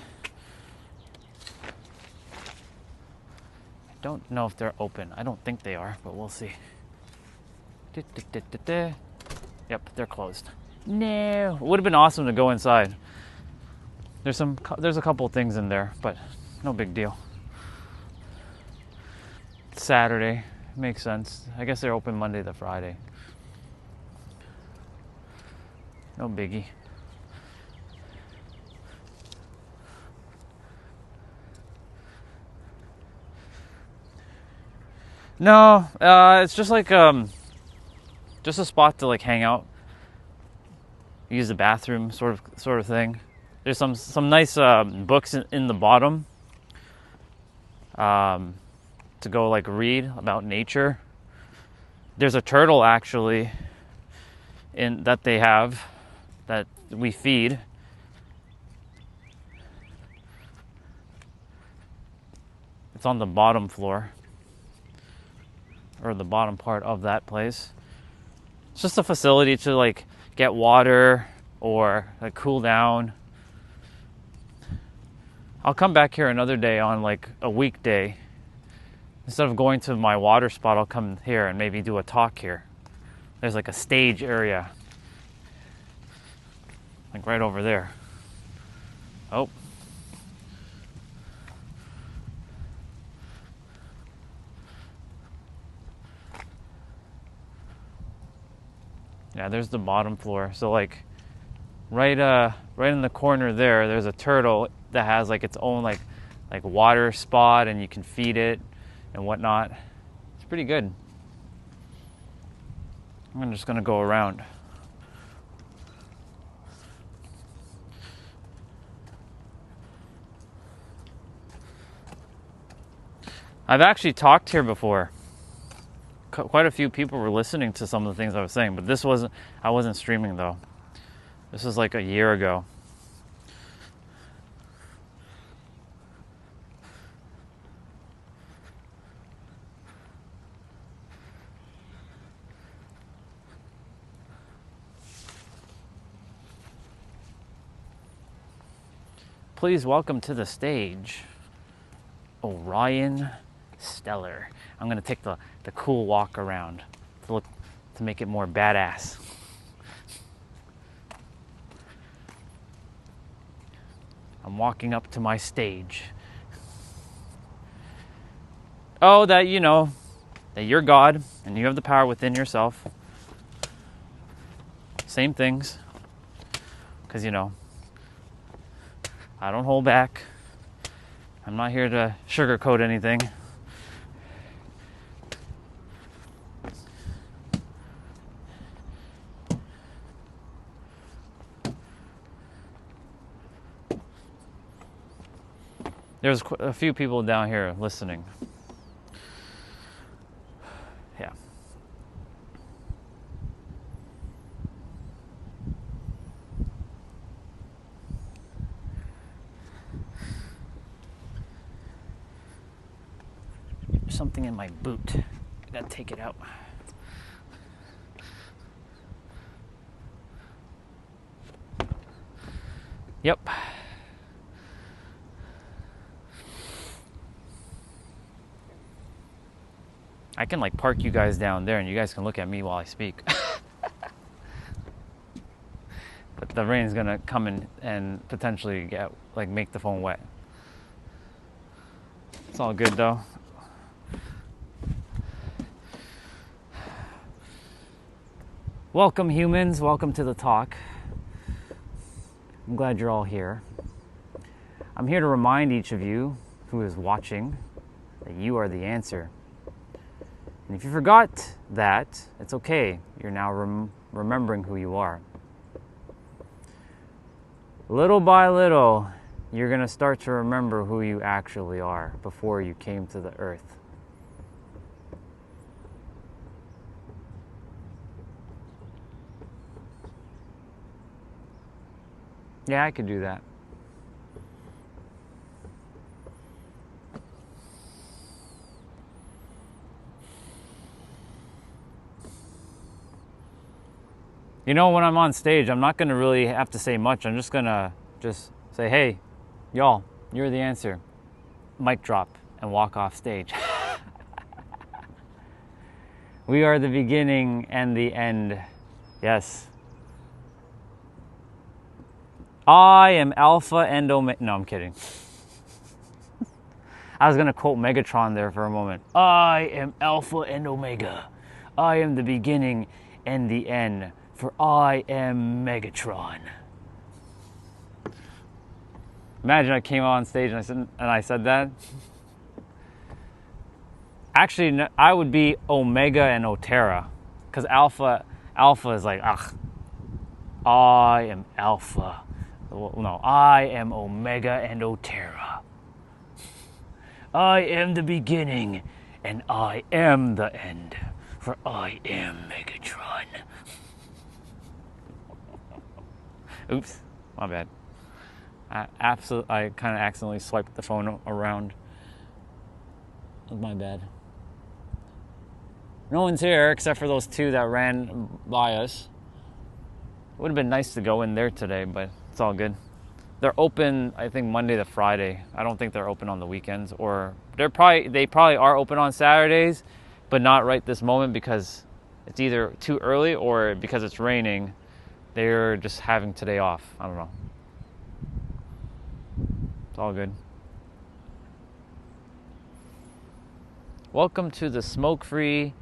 I don't know if they're open. I don't think they are, but we'll see. Yep, they're closed. No, it would have been awesome to go inside. There's a couple of things in there, but no big deal. It's Saturday, makes sense. I guess they're open Monday to Friday. No biggie. No, it's just like just a spot to like hang out, use the bathroom, sort of thing. There's some nice books in the bottom to go like read about nature. There's a turtle actually that they have that we feed. It's on the bottom floor, or the bottom part of that place. It's just a facility to like get water or like cool down. I'll come back here another day on like a weekday. Instead of going to my water spot, I'll come here and maybe do a talk here. There's like a stage area, like right over there. Oh. Yeah, there's the bottom floor. So like right in the corner there's a turtle that has like its own like water spot, and you can feed it and whatnot. It's pretty good. I'm just gonna go around. I've actually talked here before. Quite a few people were listening to some of the things I was saying, but I wasn't streaming though. This was like a year ago. Please welcome to the stage, Orion Stellar. I'm gonna take the cool walk around to make it more badass. I'm walking up to my stage. Oh, that you know that you're God and you have the power within yourself. Same things, because you know I don't hold back. I'm not here to sugarcoat anything. There's a few people down here listening. Yeah. There's something in my boot. I gotta take it out. Yep. I can like park you guys down there and you guys can look at me while I speak. But the rain's gonna come in and potentially make the phone wet. It's all good though. Welcome humans, welcome to the talk. I'm glad you're all here. I'm here to remind each of you who is watching that you are the answer. And if you forgot that, it's okay. You're now remembering who you are. Little by little, you're going to start to remember who you actually are before you came to the earth. Yeah, I could do that. You know, when I'm on stage, I'm not gonna really have to say much. I'm just gonna just say, hey, y'all, you're the answer. Mic drop and walk off stage. We are the beginning and the end. Yes. I am Alpha and Omega. No, I'm kidding. I was gonna quote Megatron there for a moment. I am Alpha and Omega. I am the beginning and the end. For I am Megatron. Imagine I came on stage and I said that. Actually, I would be Omega and Otera, because Alpha is like, ugh. I am Alpha. No, I am Omega and Otera. I am the beginning, and I am the end, for I am Megatron. Oops, my bad. I kind of accidentally swiped the phone around. That was my bad. No one's here except for those two that ran by us. It would have been nice to go in there today, but it's all good. They're open, I think, Monday to Friday. I don't think they're open on the weekends, or they probably are open on Saturdays, but not right this moment because it's either too early or because it's raining. They're just having today off. I don't know. It's all good. Welcome to the smoke-free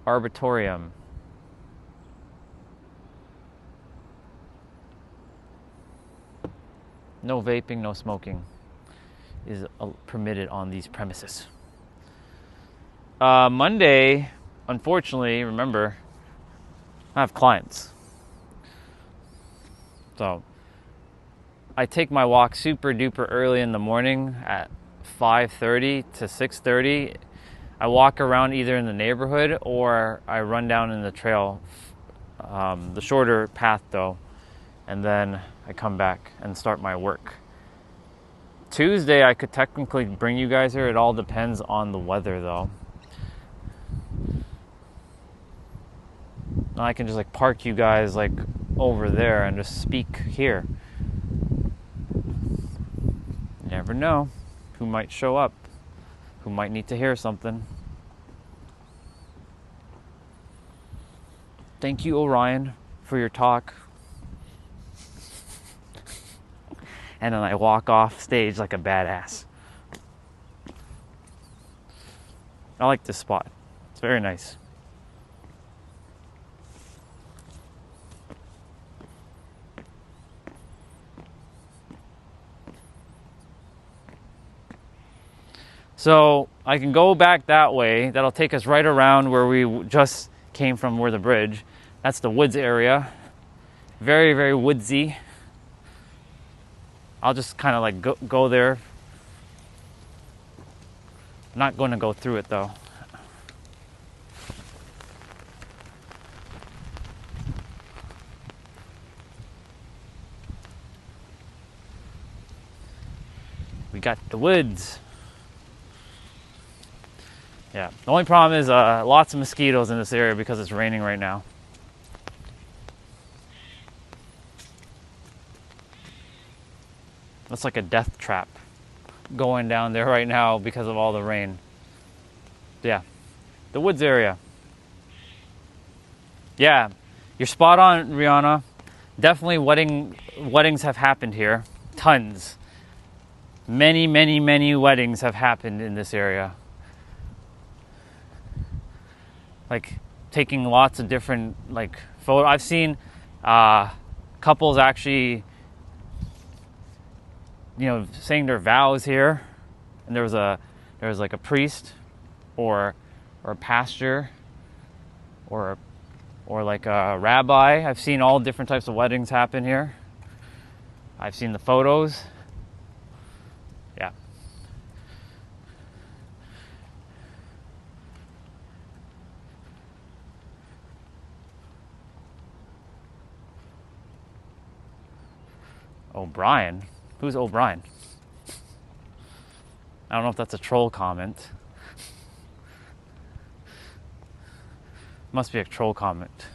Arbitorium. No vaping, no smoking is permitted on these premises. Monday, unfortunately, remember, I have clients. So I take my walk super duper early in the morning at 5:30 to 6:30. I walk around either in the neighborhood or I run down in the trail, the shorter path though, and then I come back and start my work. Tuesday I could technically bring you guys here. It all depends on the weather though. I can just like park you guys like over there and just speak here. You never know who might show up, who might need to hear something. Thank you, Orion, for your talk. And then I walk off stage like a badass. I like this spot. It's very nice. So I can go back that way. That'll take us right around where we just came from, where the bridge. That's the woods area. Very, very woodsy. I'll just kind of like go there. I'm not going to go through it though. We got the woods. Yeah, the only problem is lots of mosquitoes in this area because it's raining right now. That's like a death trap going down there right now because of all the rain. Yeah, the woods area. Yeah, you're spot on, Rihanna. Definitely weddings have happened here. Tons. Many, many, many weddings have happened in this area. Like taking lots of different like photos. I've seen couples actually, saying their vows here, and there was like a priest, or a pastor, or like a rabbi. I've seen all different types of weddings happen here. I've seen the photos. Yeah. O'Brien? Who's O'Brien? I don't know if that's a troll comment. Must be a troll comment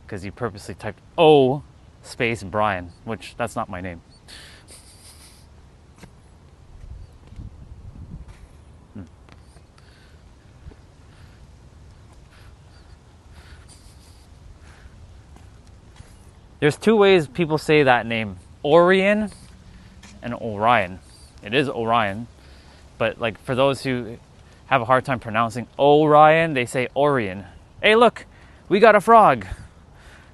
because you purposely typed O space Brian, which that's not my name. There's two ways people say that name, Orion and Orion. It is Orion, but like for those who have a hard time pronouncing Orion, they say Orion. Hey look, we got a frog.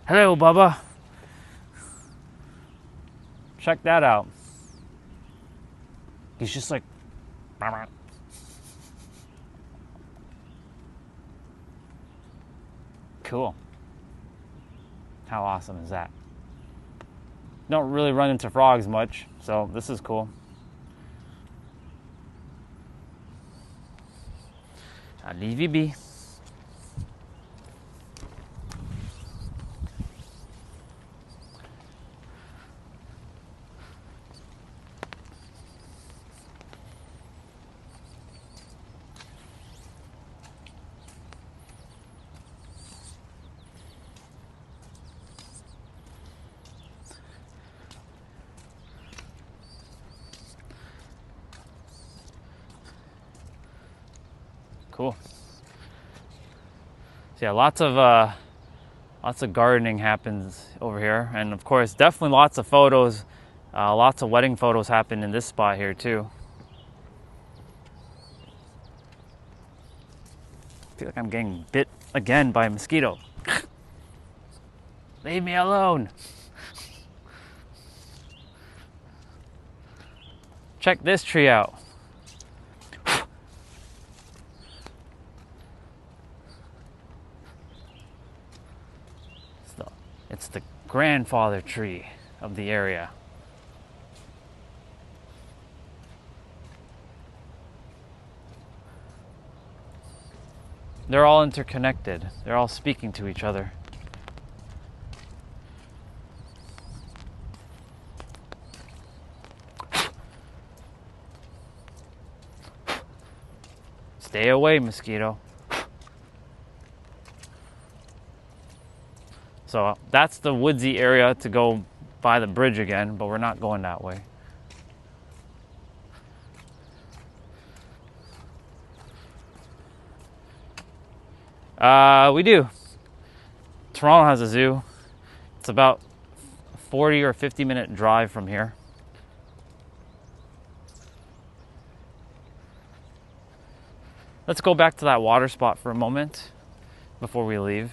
Hello, Bubba. Check that out. He's just like, cool. How awesome is that? Don't really run into frogs much, so this is cool. I'll leave you be. Cool. So yeah, lots of gardening happens over here, and of course, definitely lots of photos. Lots of wedding photos happen in this spot here too. I feel like I'm getting bit again by a mosquito. Leave me alone. Check this tree out. It's the grandfather tree of the area. They're all interconnected. They're all speaking to each other. Stay away, mosquito. So that's the woodsy area to go by the bridge again, but we're not going that way. We do. Toronto has a zoo. It's about a 40 or 50-minute drive from here. Let's go back to that water spot for a moment before we leave.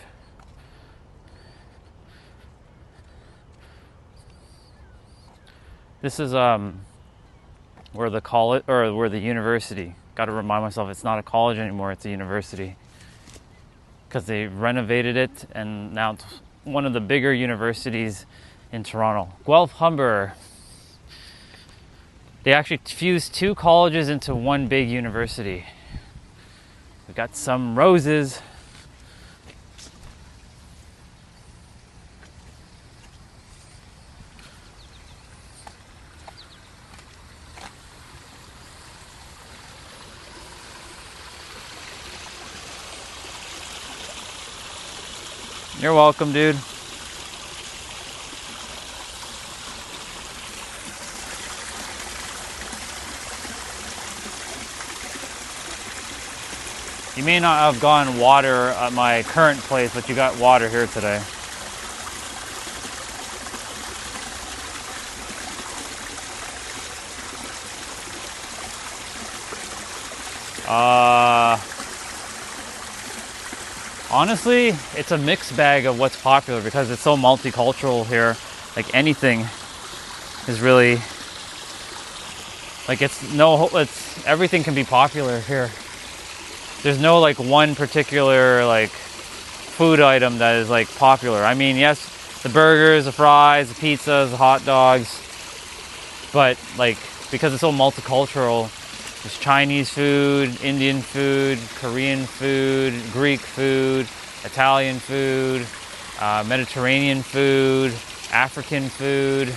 This is where the college, or where the university. Got to remind myself it's not a college anymore, it's a university. Because they renovated it, and now it's one of the bigger universities in Toronto. Guelph Humber. They actually fused two colleges into one big university. We got some roses. You're welcome, dude. You may not have gotten water at my current place, but you got water here today. Honestly, it's a mixed bag of what's popular because it's so multicultural here. Like anything is really, like it's everything can be popular here. There's no like one particular like food item that is like popular. I mean, yes, the burgers, the fries, the pizzas, the hot dogs, but like because it's so multicultural, there's Chinese food, Indian food, Korean food, Greek food, Italian food, Mediterranean food, African food.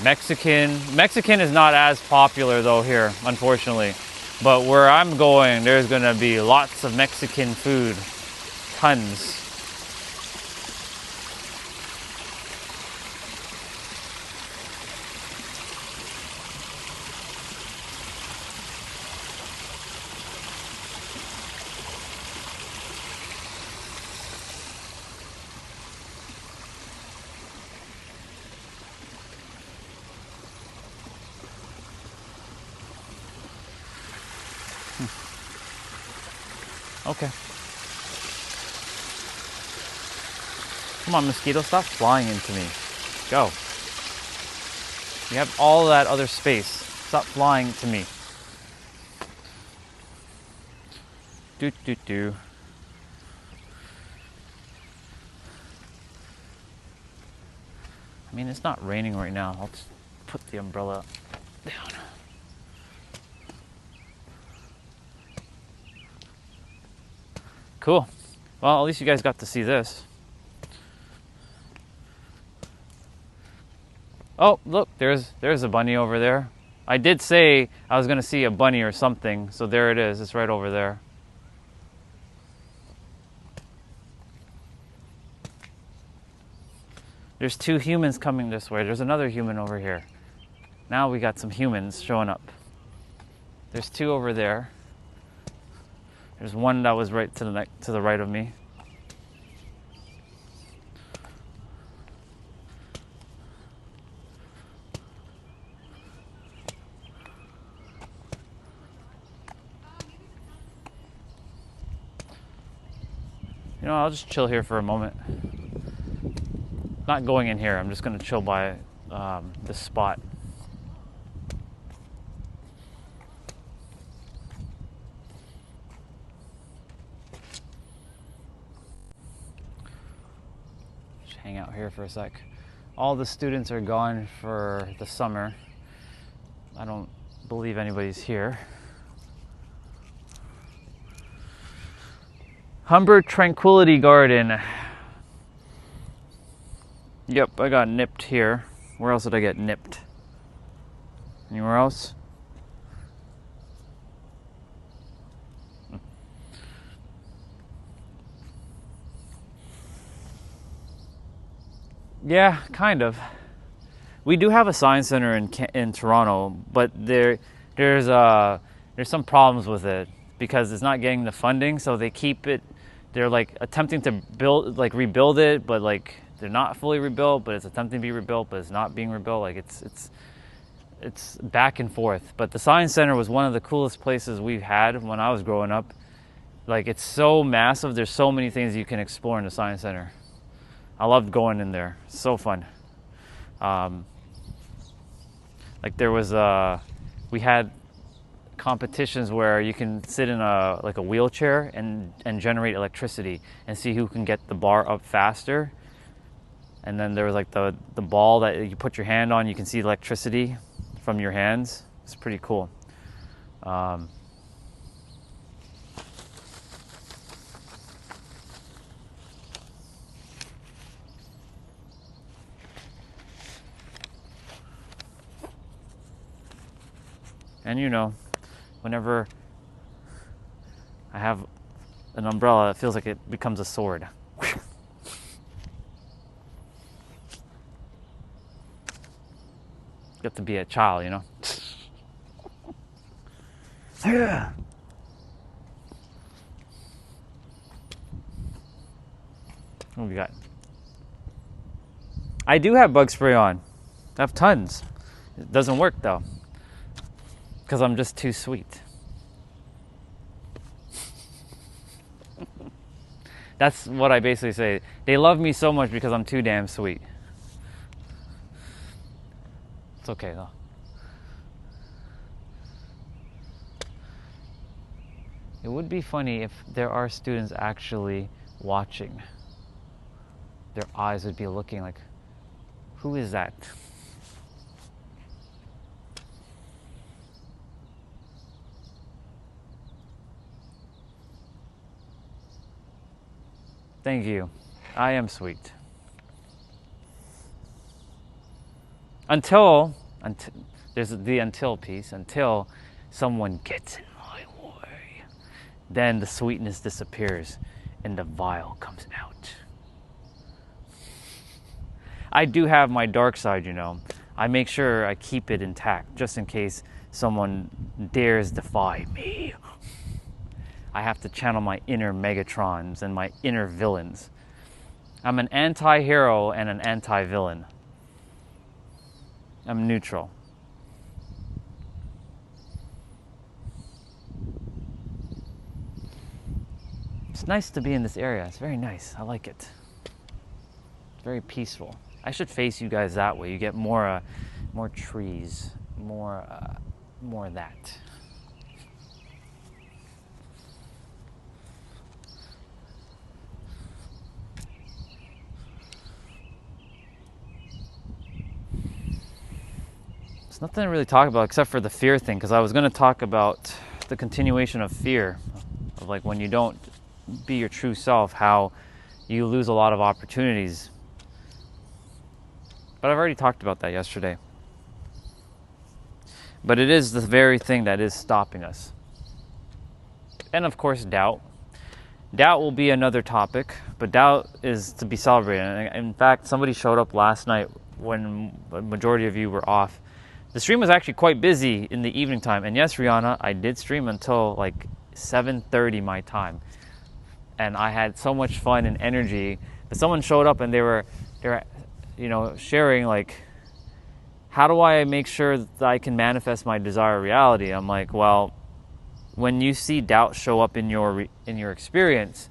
Mexican is not as popular though here, unfortunately. But where I'm going, there's gonna be lots of Mexican food, tons. Okay. Come on, mosquito, stop flying into me. Go. You have all that other space. Stop flying to me. Doot doot doo. I mean, it's not raining right now. I'll just put the umbrella down. Cool. Well, at least you guys got to see this. Oh, look, there's a bunny over there. I did say I was gonna see a bunny or something, so there it is. It's right over there. There's 2 humans coming this way. There's another human over here. Now we got some humans showing up. There's 2 over there. There's one that was right to the right of me. You know, I'll just chill here for a moment. Not going in here. I'm just gonna chill by this spot. Hang out here for a sec. All the students are gone for the summer. I don't believe anybody's here. Humber Tranquility Garden. Yep, I got nipped here. Where else did I get nipped? Anywhere else? Yeah, kind of. We do have a science center in Toronto, but there's some problems with it because it's not getting the funding, so they keep it. They're like attempting to rebuild it, but like they're not fully rebuilt, but it's attempting to be rebuilt, but it's not being rebuilt. Like it's back and forth. But the science center was one of the coolest places we've had when I was growing up. Like it's so massive. There's so many things you can explore in the science center. I loved going in there. It's so fun. Like there was we had competitions where you can sit in a wheelchair and generate electricity and see who can get the bar up faster. And then there was like the ball that you put your hand on. You can see electricity from your hands. It's pretty cool. And you know, whenever I have an umbrella, it feels like it becomes a sword. You have to be a child, you know? Yeah. What we got? I do have bug spray on. I have tons. It doesn't work though. Because I'm just too sweet. That's what I basically say. They love me so much because I'm too damn sweet. It's okay though. It would be funny if there are students actually watching. Their eyes would be looking like, who is that? Thank you. I am sweet. Until there's the until piece, until someone gets in my way. Then the sweetness disappears and the vial comes out. I do have my dark side, you know. I make sure I keep it intact just in case someone dares defy me. I have to channel my inner Megatrons and my inner villains. I'm an anti-hero and an anti-villain. I'm neutral. It's nice to be in this area. It's very nice. I like it. It's very peaceful. I should face you guys that way. You get more trees, more of that. There's nothing to really talk about except for the fear thing, because I was going to talk about the continuation of fear, of like when you don't be your true self, how you lose a lot of opportunities. But I've already talked about that yesterday. But it is the very thing that is stopping us. And of course, doubt. Doubt will be another topic, but doubt is to be celebrated. In fact, somebody showed up last night when the majority of you were off. The stream was actually quite busy in the evening time. And yes, Rihanna, I did stream until like 7:30 my time. And I had so much fun and energy. But someone showed up and they were sharing like, how do I make sure that I can manifest my desired reality? I'm like, well, when you see doubt show up in your experience,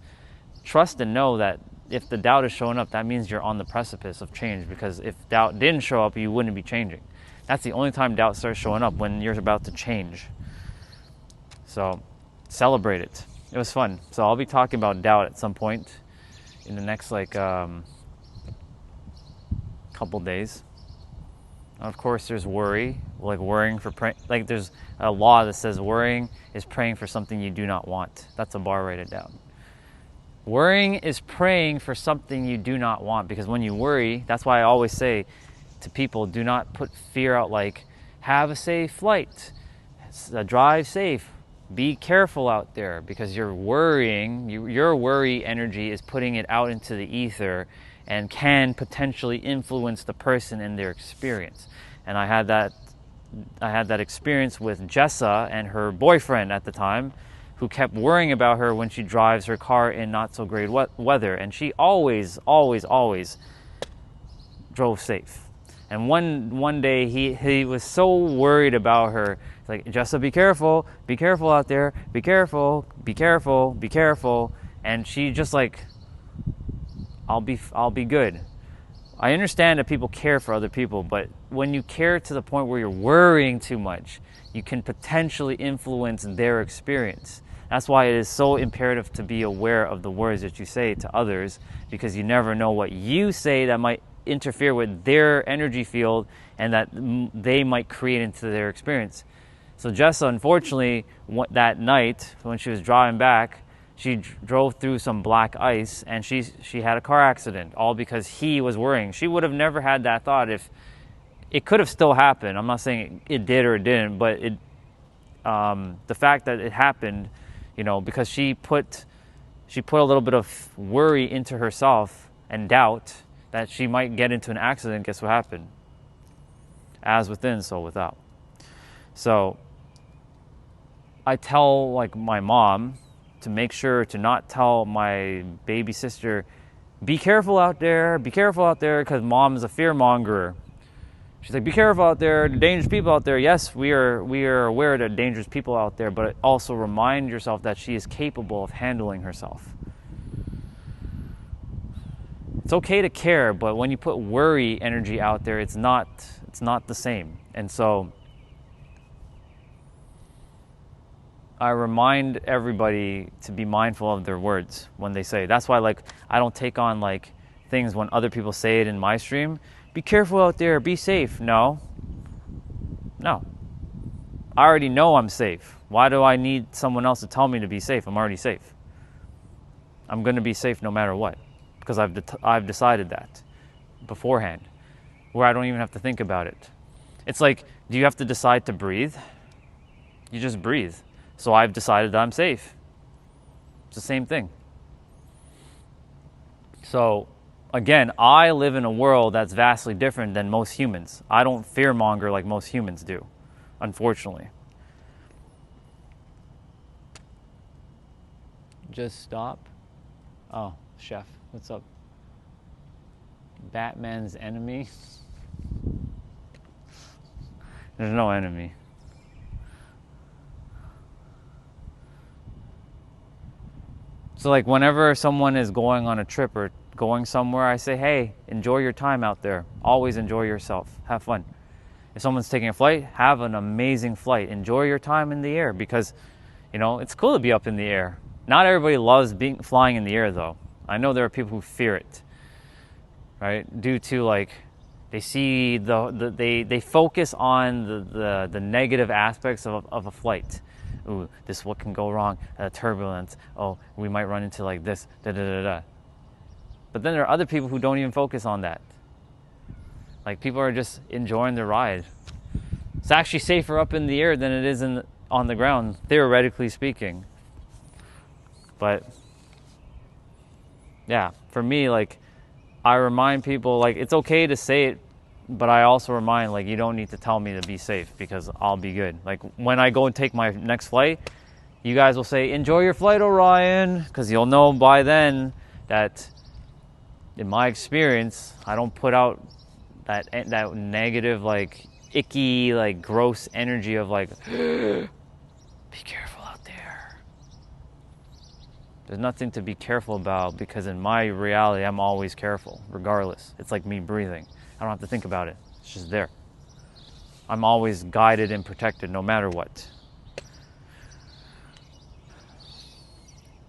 trust and know that if the doubt is showing up, that means you're on the precipice of change. Because if doubt didn't show up, you wouldn't be changing. That's the only time doubt starts showing up, when you're about to change. So celebrate it. It was fun. So I'll be talking about doubt at some point in the next couple days. Of course, there's worry, like worrying for like there's a law that says worrying is praying for something you do not want. That's a bar. Write it down. Worrying is praying for something you do not want, because when you worry, that's why I always say to people, do not put fear out like, have a safe flight, drive safe, be careful out there, because you're worrying, your worry energy is putting it out into the ether and can potentially influence the person and their experience. And I had that experience with Jessa and her boyfriend at the time, who kept worrying about her when she drives her car in not so great weather, and she always drove safe. And one day he was so worried about her. It's like, Jessa, be careful out there, be careful. And she just like, I'll be good. I understand that people care for other people, but when you care to the point where you're worrying too much, you can potentially influence their experience. That's why it is so imperative to be aware of the words that you say to others, because you never know what you say that might interfere with their energy field and that they might create into their experience. So Jessa, unfortunately, that night when she was driving back, she drove through some black ice and she had a car accident, all because he was worrying. She would have never had that thought if it could have still happened. I'm not saying it did or it didn't, but the fact that it happened, because she put a little bit of worry into herself and doubt that she might get into an accident. Guess what happened? As within, so without. So I tell my mom to make sure to not tell my baby sister, be careful out there, because mom is a fear mongerer. She's like, be careful out there, the dangerous people out there. Yes, we are aware that dangerous people out there, but also remind yourself that she is capable of handling herself. It's okay to care, but when you put worry energy out there, it's not the same. And so I remind everybody to be mindful of their words when they say. That's why I don't take on things when other people say it in my stream. Be careful out there, be safe. No. I already know I'm safe. Why do I need someone else to tell me to be safe? I'm already safe. I'm going to be safe no matter what, because I've decided that beforehand. where I don't even have to think about it. It's like, do you have to decide to breathe? You just breathe. So I've decided that I'm safe. It's the same thing. So again, I live in a world that's vastly different than most humans. I don't fearmonger like most humans do, unfortunately. Just stop. Oh, chef, what's up? Batman's enemy? There's no enemy. So like whenever someone is going on a trip or going somewhere, I say, hey, enjoy your time out there. Always enjoy yourself. Have fun. If someone's taking a flight, have an amazing flight. Enjoy your time in the air because, you know, it's cool to be up in the air. Not everybody loves flying in the air though. I know there are people who fear it, right? Due to like, they see they focus on the negative aspects of a flight. Ooh, this what can go wrong? Turbulence. Oh, we might run into like this. Da da da da. But then there are other people who don't even focus on that. Like people are just enjoying the ride. It's actually safer up in the air than it is on the ground, theoretically speaking. But yeah, for me, like I remind people, like it's okay to say it, but I also remind, like, you don't need to tell me to be safe because I'll be good. Like when I go and take my next flight, you guys will say, enjoy your flight, Orion, because you'll know by then that in my experience, I don't put out that negative, like icky, like gross energy of like, be careful out there. There's nothing to be careful about because in my reality, I'm always careful, regardless. It's like me breathing. I don't have to think about it. It's just there. I'm always guided and protected no matter what.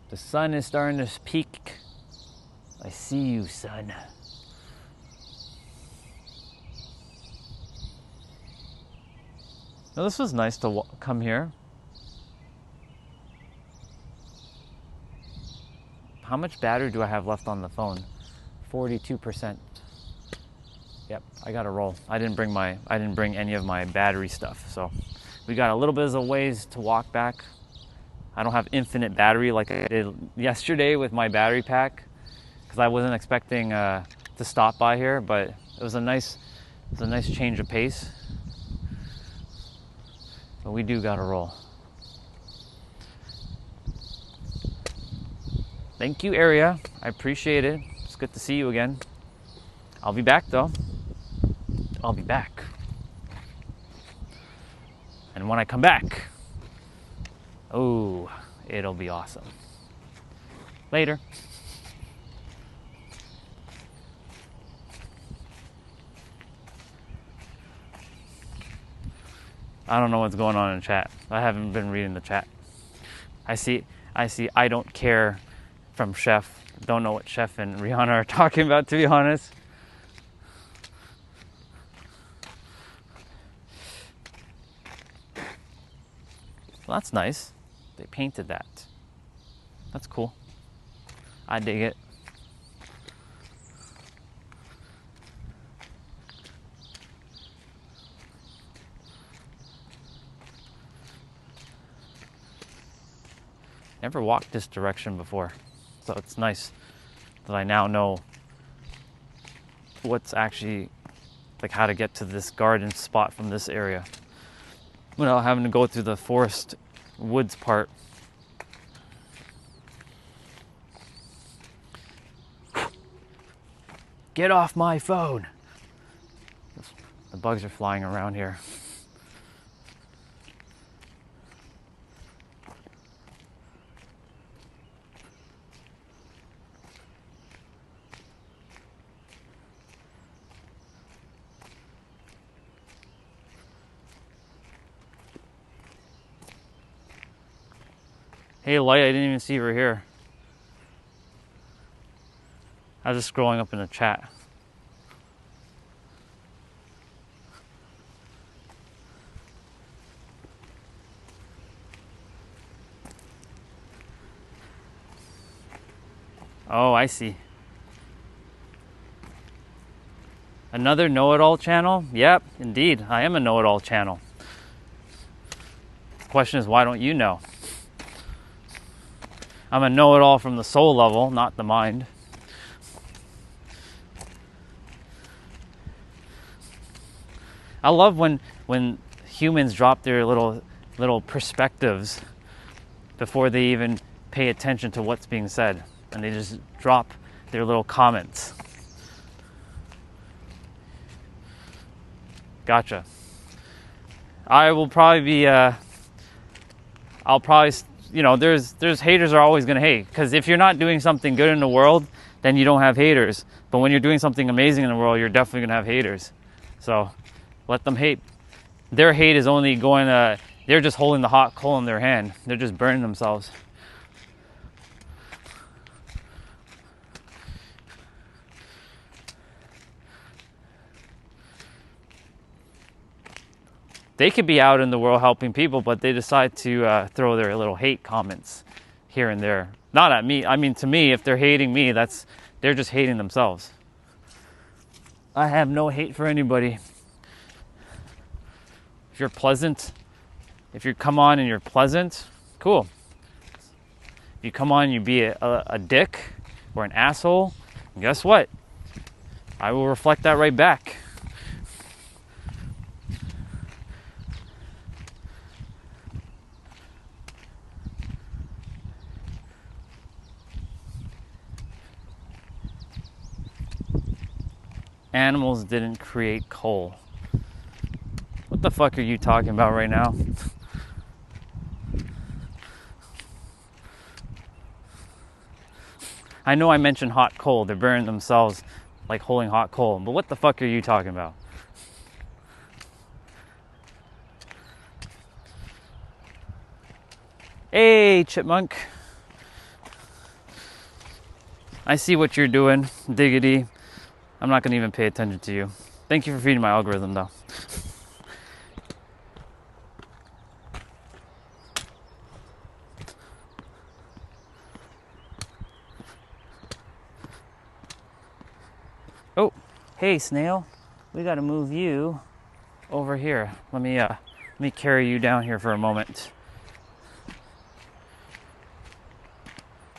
The sun is starting to peak. I see you, sun. Now, this was nice to come here. How much battery do I have left on the phone? 42%. Yep, I gotta roll. I didn't bring any of my battery stuff, so we got a little bit of a ways to walk back. I don't have infinite battery like I did yesterday with my battery pack because I wasn't expecting to stop by here, but it was a nice change of pace. But we do gotta roll. Thank you, Area. I appreciate it. It's good to see you again. I'll be back though. I'll be back. And when I come back, oh, it'll be awesome. Later. I don't know what's going on in chat. I haven't been reading the chat. I see I don't care from Chef. Don't know what Chef and Rihanna are talking about, to be honest. Well, that's nice. They painted that. That's cool. I dig it. Never walked this direction before, so it's nice that I now know what's actually, like, how to get to this garden spot from this area without having to go through the forest woods part. Get off my phone! The bugs are flying around here. Hey, Light, I didn't even see you were here. I was just scrolling up in the chat. Oh, I see. Another know-it-all channel? Yep, indeed, I am a know-it-all channel. The question is, why don't you know? I'm a know-it-all from the soul level, not the mind. I love when humans drop their little perspectives before they even pay attention to what's being said, and they just drop their little comments. Gotcha. I will probably be I'll probably, you know, there's haters are always going to hate, because if you're not doing something good in the world, then you don't have haters. But when you're doing something amazing in the world, you're definitely going to have haters. So let them hate. Their hate is only going to, they're just holding the hot coal in their hand. They're just burning themselves. They could be out in the world helping people, but they decide to throw their little hate comments here and there. Not at me. I mean, to me, if they're hating me, they're just hating themselves. I have no hate for anybody. If you're pleasant, if you come on and you're pleasant, cool. If you come on and you be a dick or an asshole, guess what? I will reflect that right back. Animals didn't create coal. What the fuck are you talking about right now? I know I mentioned hot coal. They're burning themselves like holding hot coal. But what the fuck are you talking about? Hey, chipmunk. I see what you're doing, diggity. I'm not going to even pay attention to you. Thank you for feeding my algorithm, though. Oh, hey, snail. We got to move you over here. Let me carry you down here for a moment.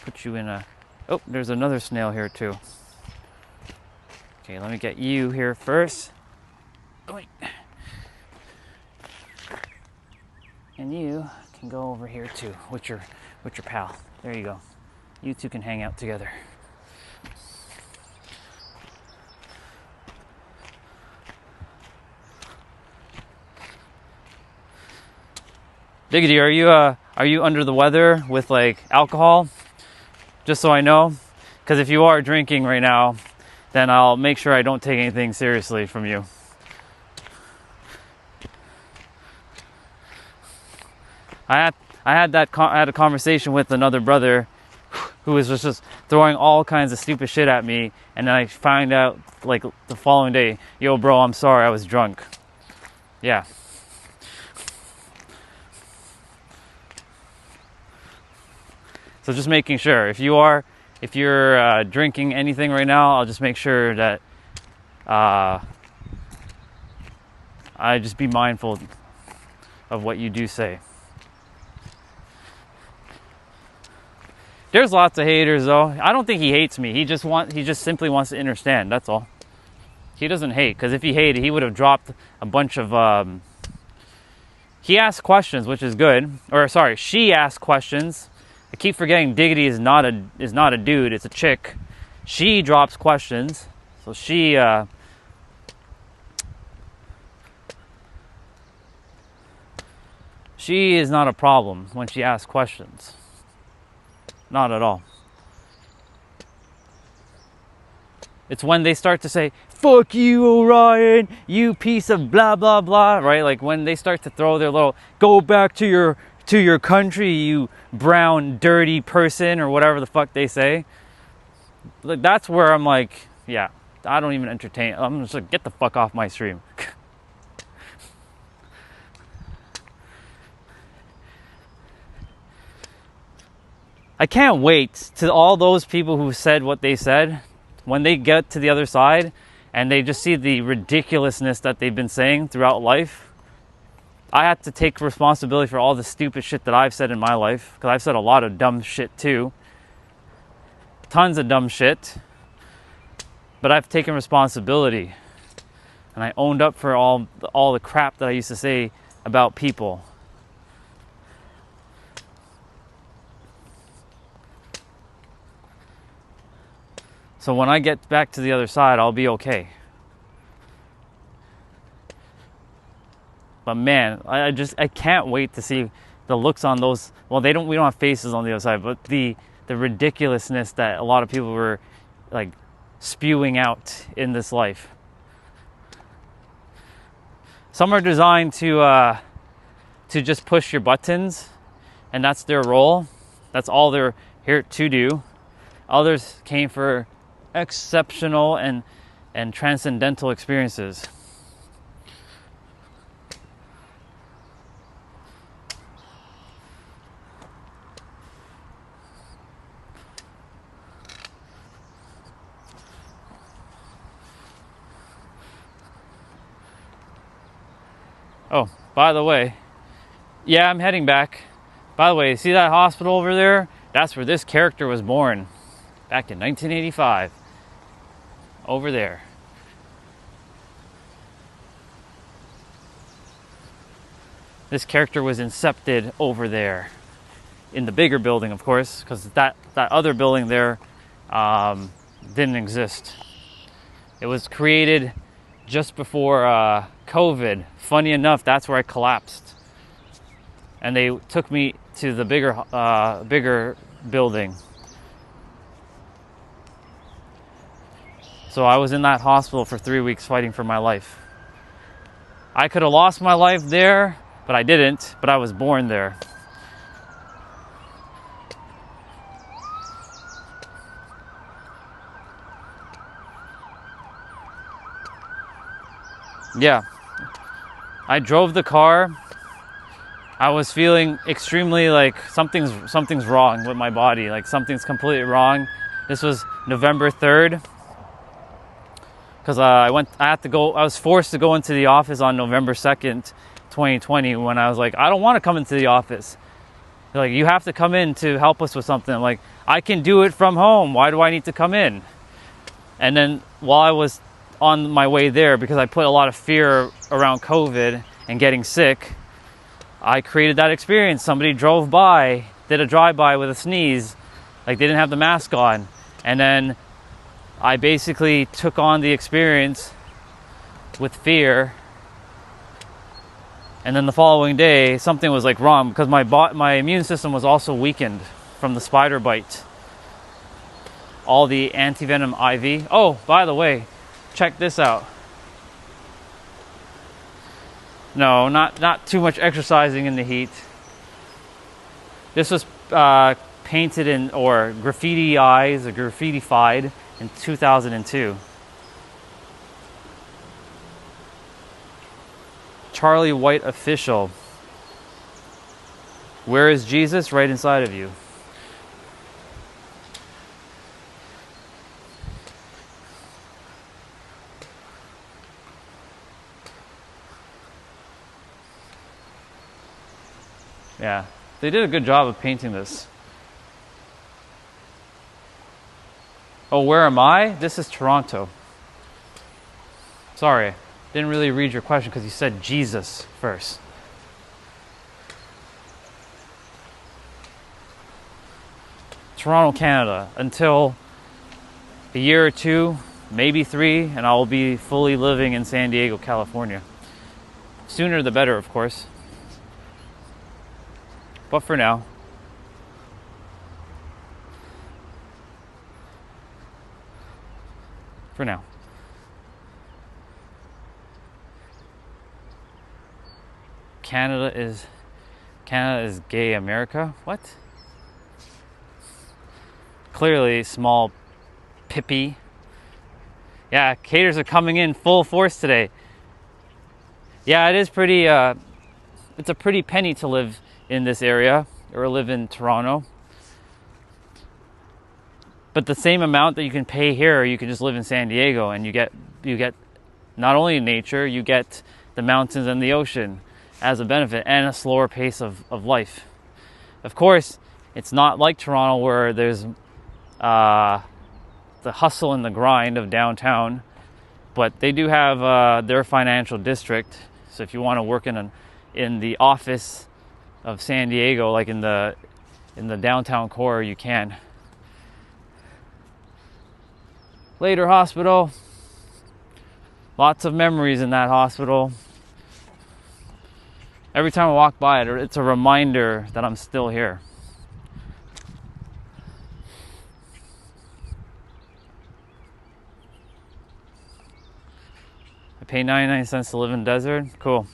Put you in a... Oh, there's another snail here, too. Okay, let me get you here first. Wait. And you can go over here too with your pal. There you go. You two can hang out together. Diggity, are you under the weather with like alcohol? Just so I know, because if you are drinking right now, then I'll make sure I don't take anything seriously from you. I had a conversation with another brother who was just throwing all kinds of stupid shit at me, and then I find out like the following day, yo bro, I'm sorry, I was drunk. Yeah. So just making sure, if you're drinking anything right now, I'll just make sure that I just be mindful of what you do say. There's lots of haters though. I don't think he hates me. He just simply wants to understand. That's all. He doesn't hate, because if he hated, he would have dropped a bunch of. He asked questions, which is good. Or sorry, she asked questions. I keep forgetting Diggity is not a dude, it's a chick. She drops questions. So she is not a problem when she asks questions. Not at all. It's when they start to say, fuck you, Orion, you piece of blah, blah, blah, right? Like when they start to throw their little, go back to your country, you brown, dirty person, or whatever the fuck they say. Like, that's where I'm like, yeah, I don't even entertain. I'm just like, get the fuck off my stream. I can't wait till all those people who said what they said, when they get to the other side and they just see the ridiculousness that they've been saying throughout life. I have to take responsibility for all the stupid shit that I've said in my life, because I've said a lot of dumb shit too. Tons of dumb shit. But I've taken responsibility. And I owned up for all the crap that I used to say about people. So when I get back to the other side, I'll be okay. But man, I can't wait to see the looks on those. Well, we don't have faces on the other side, but the ridiculousness that a lot of people were like spewing out in this life. Some are designed to just push your buttons, and that's their role. That's all they're here to do. Others came for exceptional and transcendental experiences. Oh, by the way, yeah, I'm heading back. By the way, see that hospital over there? That's where this character was born back in 1985. Over there. This character was incepted over there. In the bigger building, of course, because that other building there didn't exist. It was created just before COVID. Funny enough, that's where I collapsed. And they took me to the bigger building. So I was in that hospital for 3 weeks fighting for my life. I could have lost my life there, but I didn't. But I was born there. Yeah. I drove the car. I was feeling extremely like something's wrong with my body. Like something's completely wrong. This was November 3rd. Because I was forced to go into the office on November 2nd, 2020, when I was like, I don't want to come into the office. They're like, you have to come in to help us with something. I'm like, I can do it from home. Why do I need to come in? And then while I was on my way there, because I put a lot of fear around COVID and getting sick, I created that experience. Somebody drove by, did a drive-by with a sneeze, like they didn't have the mask on. And then I basically took on the experience with fear. And then the following day, something was like wrong because my immune system was also weakened from the spider bite. All the antivenom IV. Oh, by the way, check this out. No, not too much exercising in the heat. This was painted in, or graffitified in 2002. Charlie White official. Where is Jesus? Right inside of you. Yeah, they did a good job of painting this. Oh, where am I? This is Toronto. Sorry, didn't really read your question because you said Jesus first. Toronto, Canada, until a year or two, maybe 3, and I will be fully living in San Diego, California. Sooner the better, of course. But for now, Canada is gay America. What? Clearly small pippy. Yeah, caters are coming in full force today. Yeah, it is pretty it's a pretty penny to live in this area or live in Toronto. But the same amount that you can pay here, you can just live in San Diego and you get get not only nature, you get the mountains and the ocean as a benefit, and a slower pace of life. Of course, it's not like Toronto where there's the hustle and the grind of downtown, but they do have their financial district. So if you want to work in the office of San Diego, like in the downtown core, you can. Later hospital. Lots of memories in that hospital. Every time I walk by it, it's a reminder that I'm still here. I pay 99 cents to live in the desert. Cool.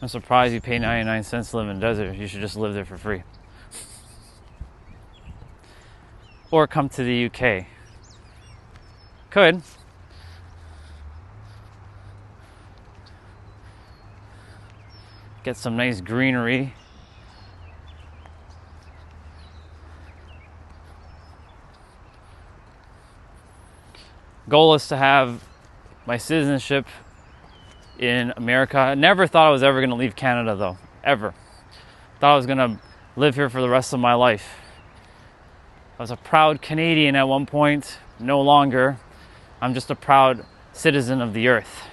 I'm surprised you pay 99 cents to live in the desert. You should just live there for free. Or come to the UK. Could. Get some nice greenery. Goal is to have my citizenship in America. I never thought I was ever going to leave Canada though. Ever. Thought I was going to live here for the rest of my life. I was a proud Canadian at one point. No longer. I'm just a proud citizen of the earth.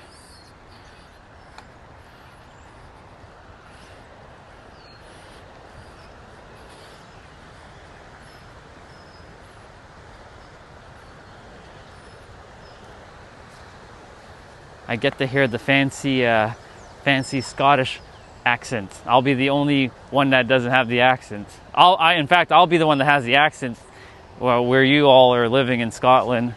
I get to hear the fancy Scottish accent. I'll be the only one that doesn't have the accent. In fact, I'll be the one that has the accent. Well, where you all are living in Scotland,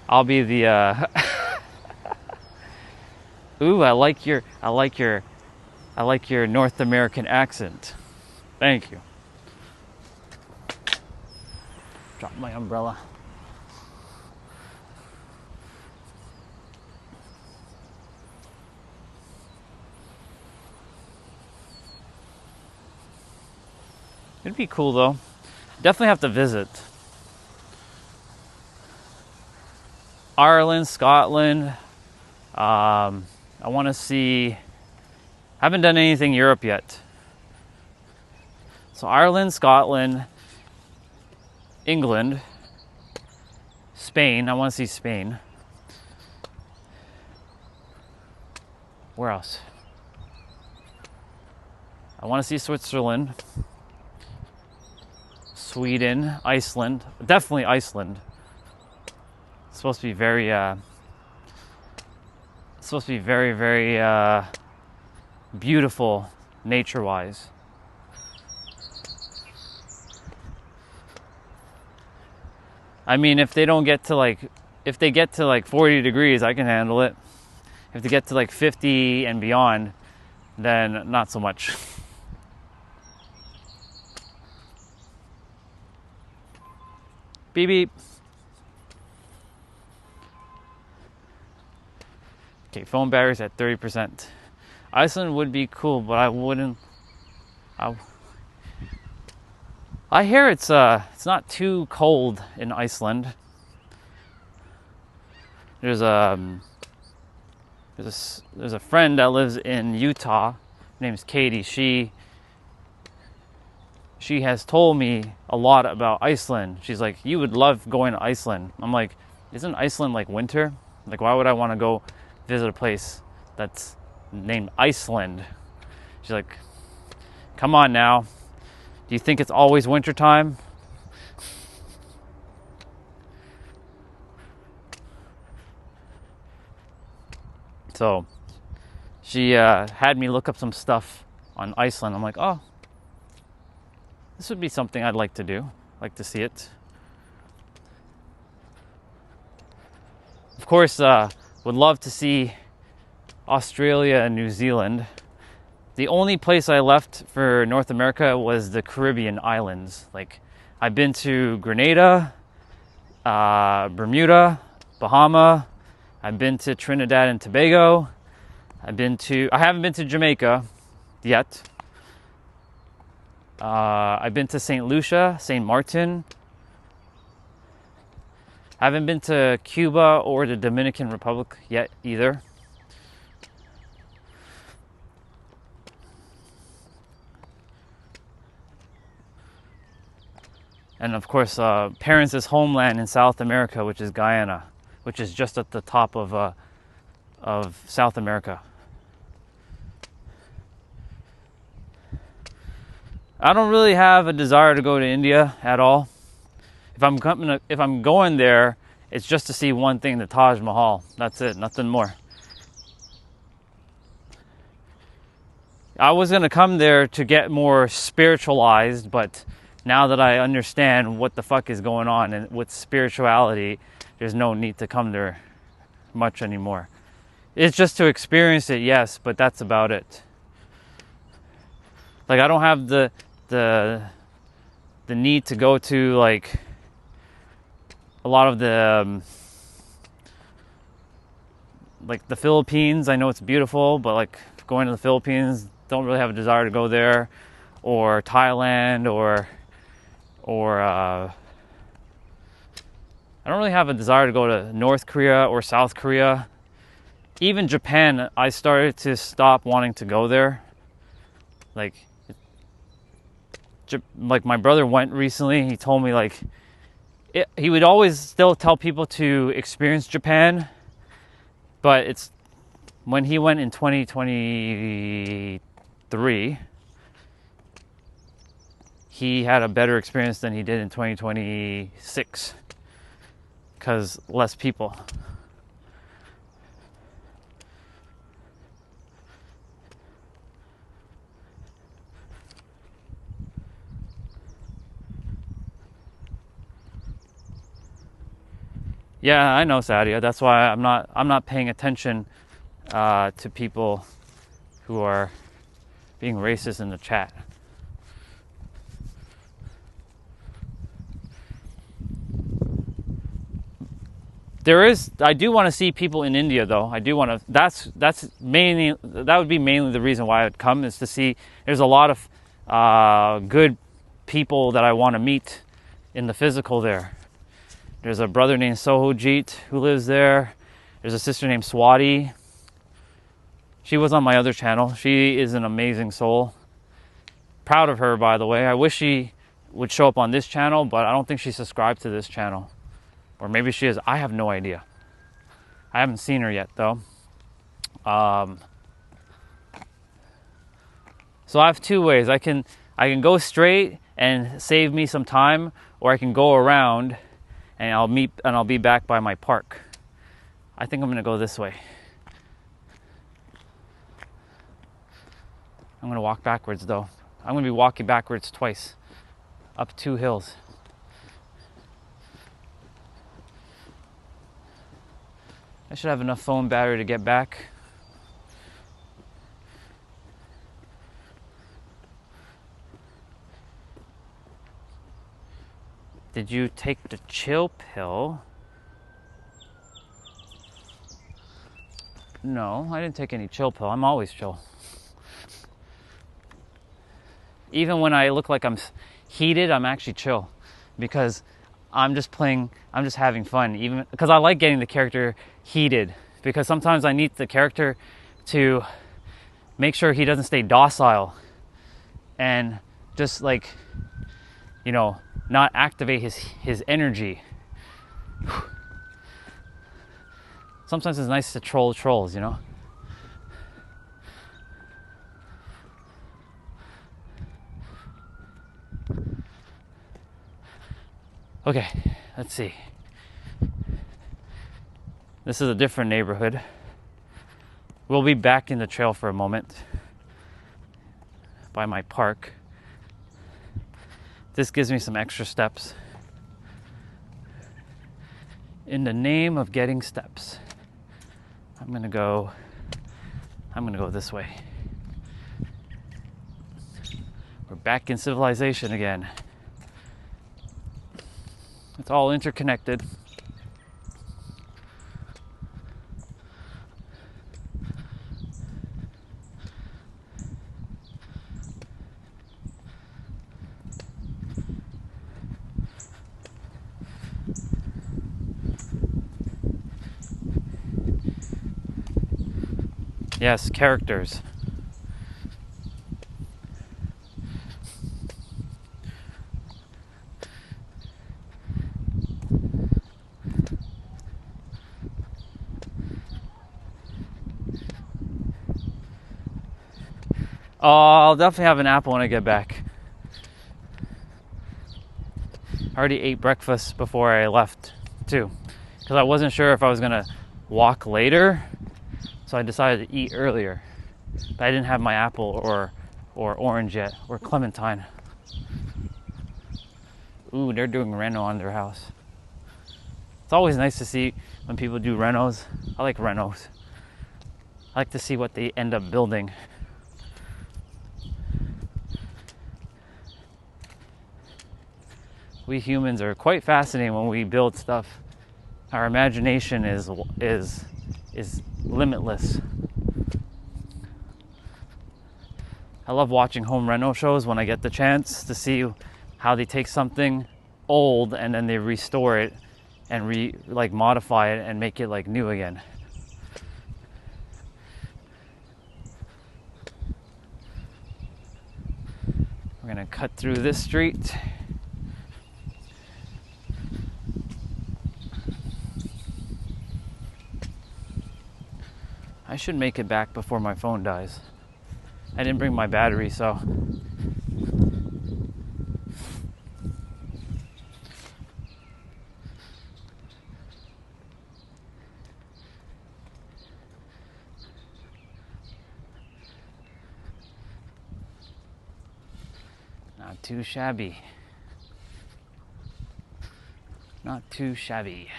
I'll be the. Ooh, I like your North American accent. Thank you. Drop my umbrella. It'd be cool though. Definitely have to visit. Ireland, Scotland. I want to see. Haven't done anything Europe yet. So Ireland, Scotland, England, Spain. I want to see Spain. Where else? I want to see Switzerland. Sweden, Iceland, definitely Iceland. It's supposed to be very, very beautiful nature-wise. I mean, if they get to like 40 degrees, I can handle it. If they get to like 50 and beyond, then not so much. Beep beep. Okay, phone battery's at 30%. Iceland would be cool, but I wouldn't. I hear it's not too cold in Iceland. There's a friend that lives in Utah. Her name's Katie. She has told me a lot about Iceland. She's like, you would love going to Iceland. I'm like, isn't Iceland like winter? Like, why would I want to go visit a place that's named Iceland? She's like, come on now. Do you think it's always wintertime? So she had me look up some stuff on Iceland. I'm like, oh, this would be something I'd like to do. Like to see it. Of course, would love to see Australia and New Zealand. The only place I left for North America was the Caribbean islands. Like, I've been to Grenada, Bermuda, Bahama. I've been to Trinidad and Tobago. I haven't been to Jamaica yet. I've been to St. Lucia, St. Martin. I haven't been to Cuba or the Dominican Republic yet either. And of course, parents' homeland in South America, which is Guyana, which is just at the top of South America. I don't really have a desire to go to India at all. If I'm going there, it's just to see one thing, the Taj Mahal. That's it, nothing more. I was gonna come there to get more spiritualized, but now that I understand what the fuck is going on and with spirituality, there's no need to come there much anymore. It's just to experience it, yes, but that's about it. Like, I don't have the need to go to like a lot of the like the Philippines. I know it's beautiful, but like going to the Philippines, don't really have a desire to go there, or Thailand, or I don't really have a desire to go to North Korea or South Korea. Even Japan, I started to stop wanting to go there. Like my brother went recently. He told me he would always still tell people to experience Japan, but it's when he went in 2023, he had a better experience than he did in 2026 because less people. Yeah, I know, Sadia. That's why I'm not paying attention to people who are being racist in the chat. I do want to see people in India, though. I do want to. That would be mainly the reason why I'd come, is to see. There's a lot of good people that I want to meet in the physical there. There's a brother named Sohojit who lives there. There's a sister named Swati. She was on my other channel. She is an amazing soul. Proud of her, by the way. I wish she would show up on this channel, but I don't think she's subscribed to this channel. Or maybe she is. I have no idea. I haven't seen her yet, though. So I have two ways. I can go straight and save me some time, or I can go around and I'll be back by my park. I think I'm gonna go this way. I'm gonna walk backwards, though. I'm gonna be walking backwards twice, up 2 hills. I should have enough phone battery to get back. Did you take the chill pill? No, I didn't take any chill pill. I'm always chill. Even when I look like I'm heated, I'm actually chill, because I'm just having fun. Even because I like getting the character heated, because sometimes I need the character to make sure he doesn't stay docile and just not activate his energy. Sometimes it's nice to troll trolls, Okay, let's see. This is a different neighborhood. We'll be back in the trail for a moment by my park. This gives me some extra steps. In the name of getting steps, I'm gonna go this way. We're back in civilization again. It's all interconnected. Yes, characters. Oh, I'll definitely have an apple when I get back. I already ate breakfast before I left too, because I wasn't sure if I was gonna walk later, so I decided to eat earlier. But I didn't have my apple or orange yet, or clementine. Ooh, they're doing reno on their house. It's always nice to see when people do renos. I like renos. I like to see what they end up building. We humans are quite fascinating when we build stuff. Our imagination is limitless. I love watching home reno shows when I get the chance to see how they take something old and then they restore it and modify it and make it like new again. We're gonna cut through this street. I should make it back before my phone dies. I didn't bring my battery, so. Not too shabby. Not too shabby.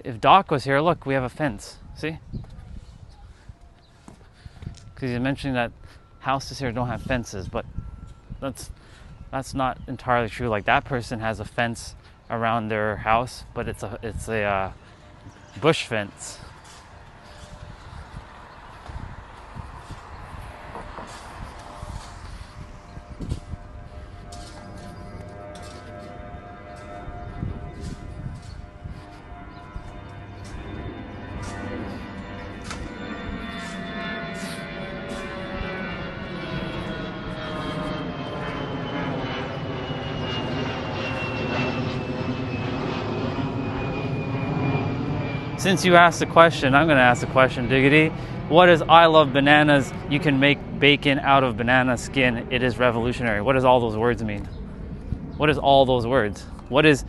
If Doc was here, look, we have a fence. See? Because he's mentioning that houses here don't have fences, but that's not entirely true. Like, that person has a fence around their house, but it's a bush fence. Since you asked the question, I'm going to ask the question, Diggity. What is I love bananas? You can make bacon out of banana skin. It is revolutionary. What does all those words mean? What is all those words? What is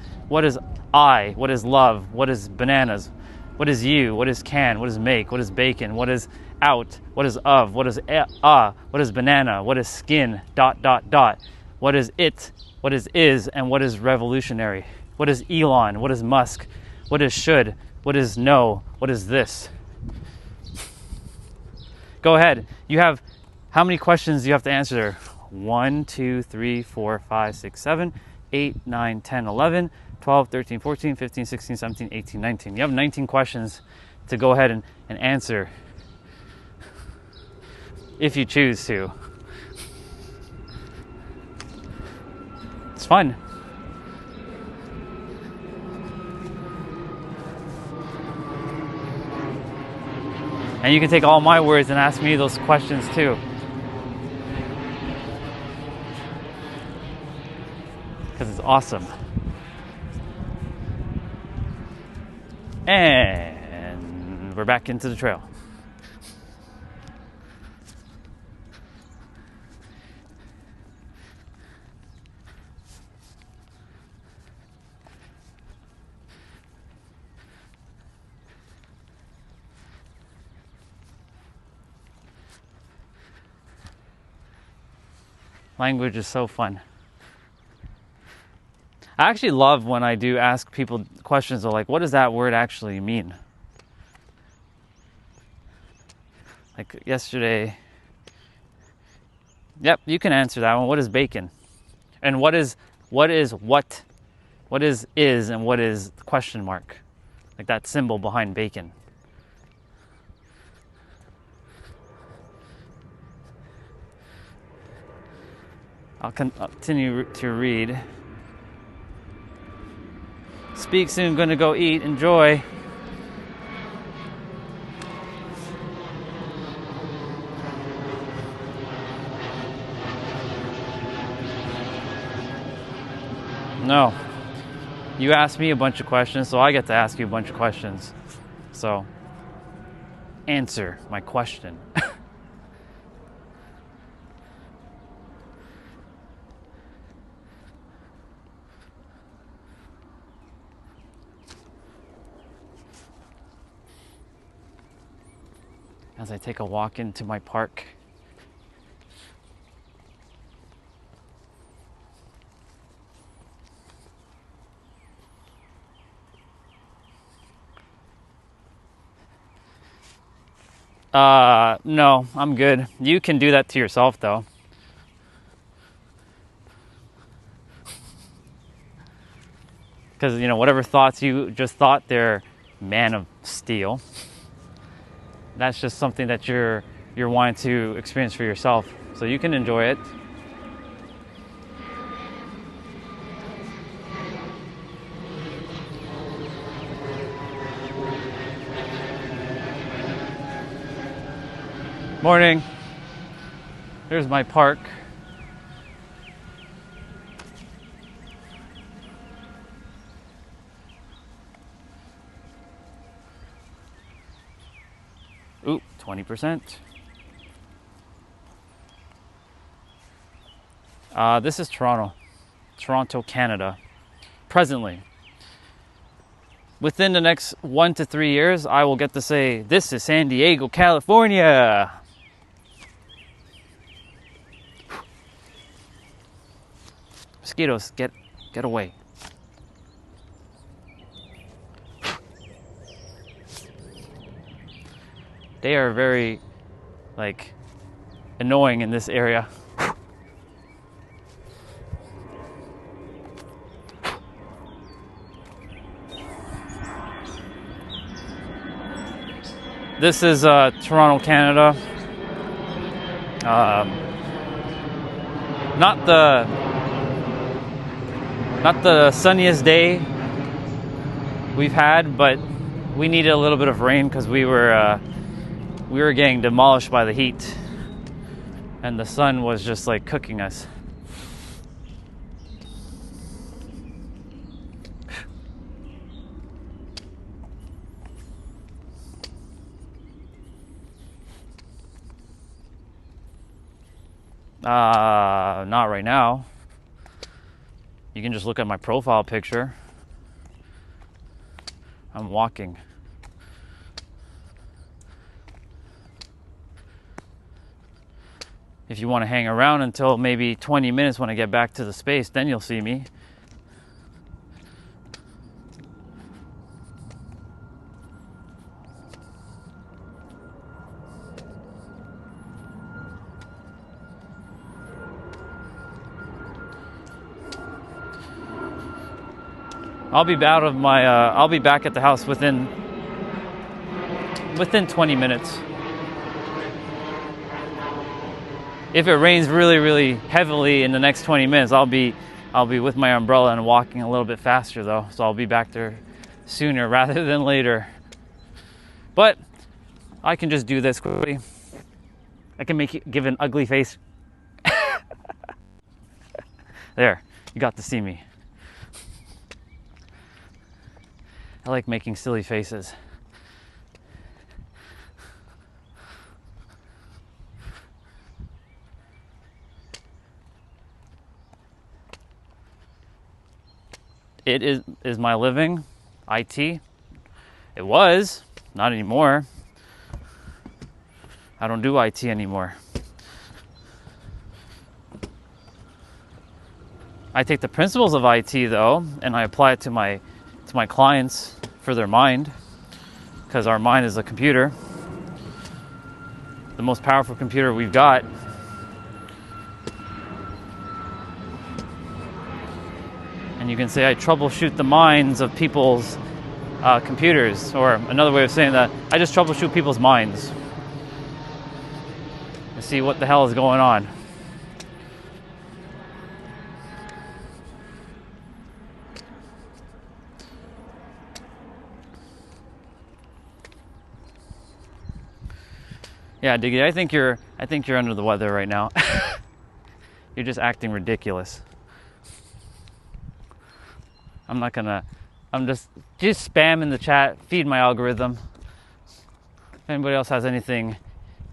I? What is love? What is bananas? What is you? What is can? What is make? What is bacon? What is out? What is of? What is what is banana? What is skin? ... What is it? What is? And what is revolutionary? What is Elon? What is Musk? What is should? What is no? What is this? Go ahead. You have, how many questions do you have to answer there? 1, 2, 3, 4, 5, 6, 7, 8, 9, 10, 11, 12, 13, 14, 15, 16, 17, 18, 19. You have 19 questions to go ahead and answer if you choose to. It's fun. And you can take all my words and ask me those questions too. Because it's awesome. And we're back into the trail. Language is so fun. I actually love when I do ask people questions of like, what does that word actually mean? Like yesterday. Yep, you can answer that one. What is bacon? And what is and what is the question mark? Like that symbol behind bacon. I'll continue to read. Speak soon, gonna go eat. Enjoy. No. You asked me a bunch of questions, so I get to ask you a bunch of questions. So, answer my question. As I take a walk into my park. No, I'm good. You can do that to yourself, though. Because, you know, whatever thoughts you just thought, they're man of steel. That's just something that you're wanting to experience for yourself. So you can enjoy it. Morning. There's my park. Ooh, 20%. This is Toronto, Canada. Presently. Within the next 1 to 3 years, I will get to say, this is San Diego, California. Mosquitoes, get away. They are very, like, annoying in this area. This is Toronto, Canada. Not the sunniest day we've had, but we needed a little bit of rain because we were getting demolished by the heat, and the sun was just like cooking us. Not right now. You can just look at my profile picture. I'm walking. If you want to hang around until maybe 20 minutes when I get back to the space, then you'll see me. I'll be back at the house within 20 minutes. If it rains really, really heavily in the next 20 minutes, I'll be with my umbrella and walking a little bit faster though. So I'll be back there sooner rather than later. But I can just do this quickly. I can give an ugly face. There, you got to see me. I like making silly faces. It is my living, IT. It was, not anymore. I don't do IT anymore. I take the principles of IT though, and I apply it to my clients for their mind, because our mind is a computer, the most powerful computer we've got. And you can say I troubleshoot the minds of people's computers, or another way of saying that, I just troubleshoot people's minds to see what the hell is going on. Yeah, Diggy, I think you're under the weather right now. You're just acting ridiculous. I'm not gonna, I'm just spam in the chat, feed my algorithm. If anybody else has anything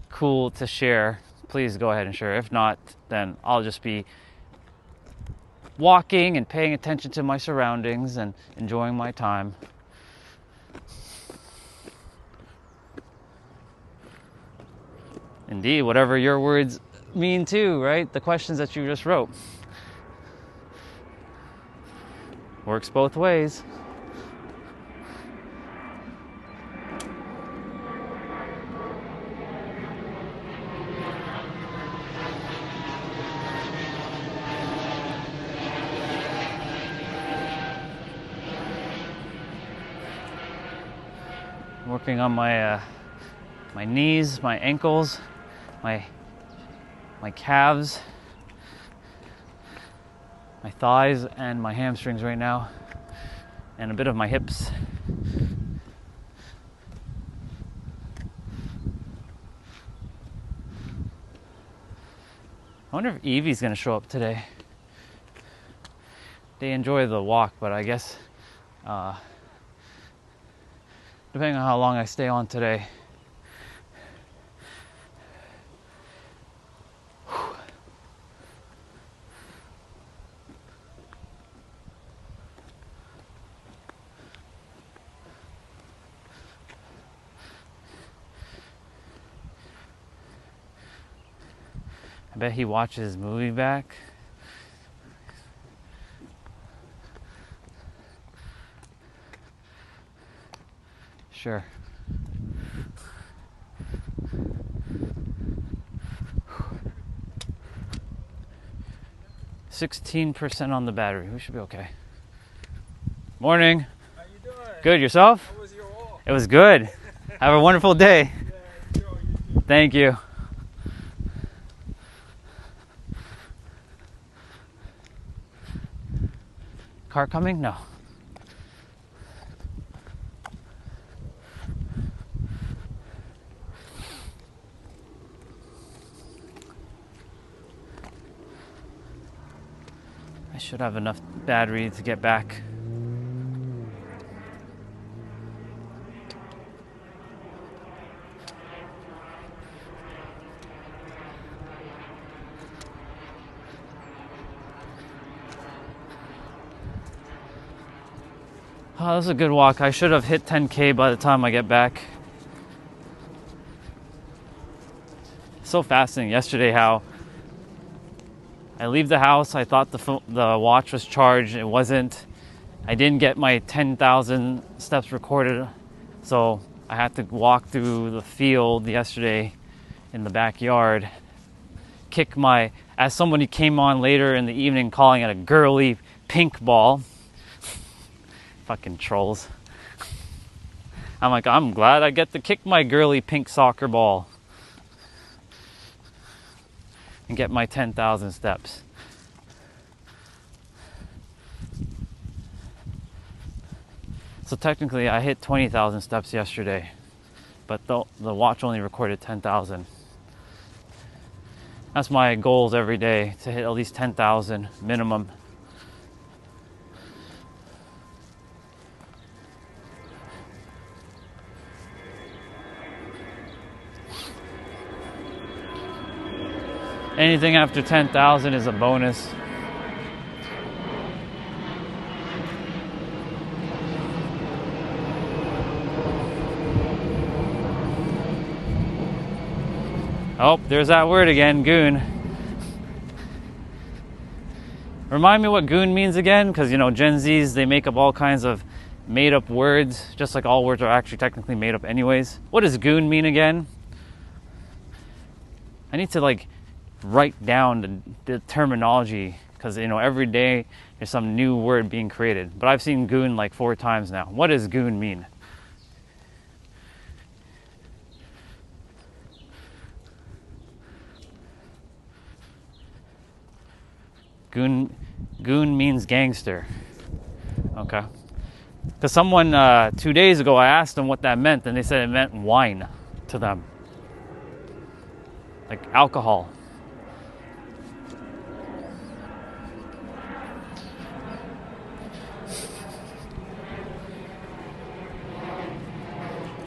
cool to share, please go ahead and share. If not, then I'll just be walking and paying attention to my surroundings and enjoying my time. Indeed, whatever your words mean too, right? The questions that you just wrote. Works both ways. Working on my my knees, my ankles, my calves, my thighs, and my hamstrings right now, and a bit of my hips. I wonder if Evie's gonna show up today. They enjoy the walk, but I guess depending on how long I stay on today. I bet he watches movie back. Sure. %16 on the battery. We should be okay. Morning. How you doing? Good. Yourself? How was your walk? It was good. Have a wonderful day. Yeah, enjoy. You too. Thank you. Car coming? No. I should have enough battery to get back. Oh, that was a good walk. I should have hit 10K by the time I get back. So fascinating yesterday how I leave the house, I thought the watch was charged, it wasn't. I didn't get my 10,000 steps recorded, so I had to walk through the field yesterday in the backyard, as somebody came on later in the evening calling it a girly pink ball. Fucking trolls. I'm like, I'm glad I get to kick my girly pink soccer ball and get my 10,000 steps. So technically I hit 20,000 steps yesterday, but the watch only recorded 10,000. That's my goals every day, to hit at least 10,000 minimum. Anything after 10,000 is a bonus. Oh, there's that word again, goon. Remind me what goon means again, because you know, Gen Zs, they make up all kinds of made up words, just like all words are actually technically made up anyways. What does goon mean again? I need to write down the terminology, because you know, every day there's some new word being created, but I've seen goon like 4 times now. What does goon mean? Goon means gangster. Okay. Because someone 2 days ago, I asked them what that meant, and they said it meant wine to them, like alcohol.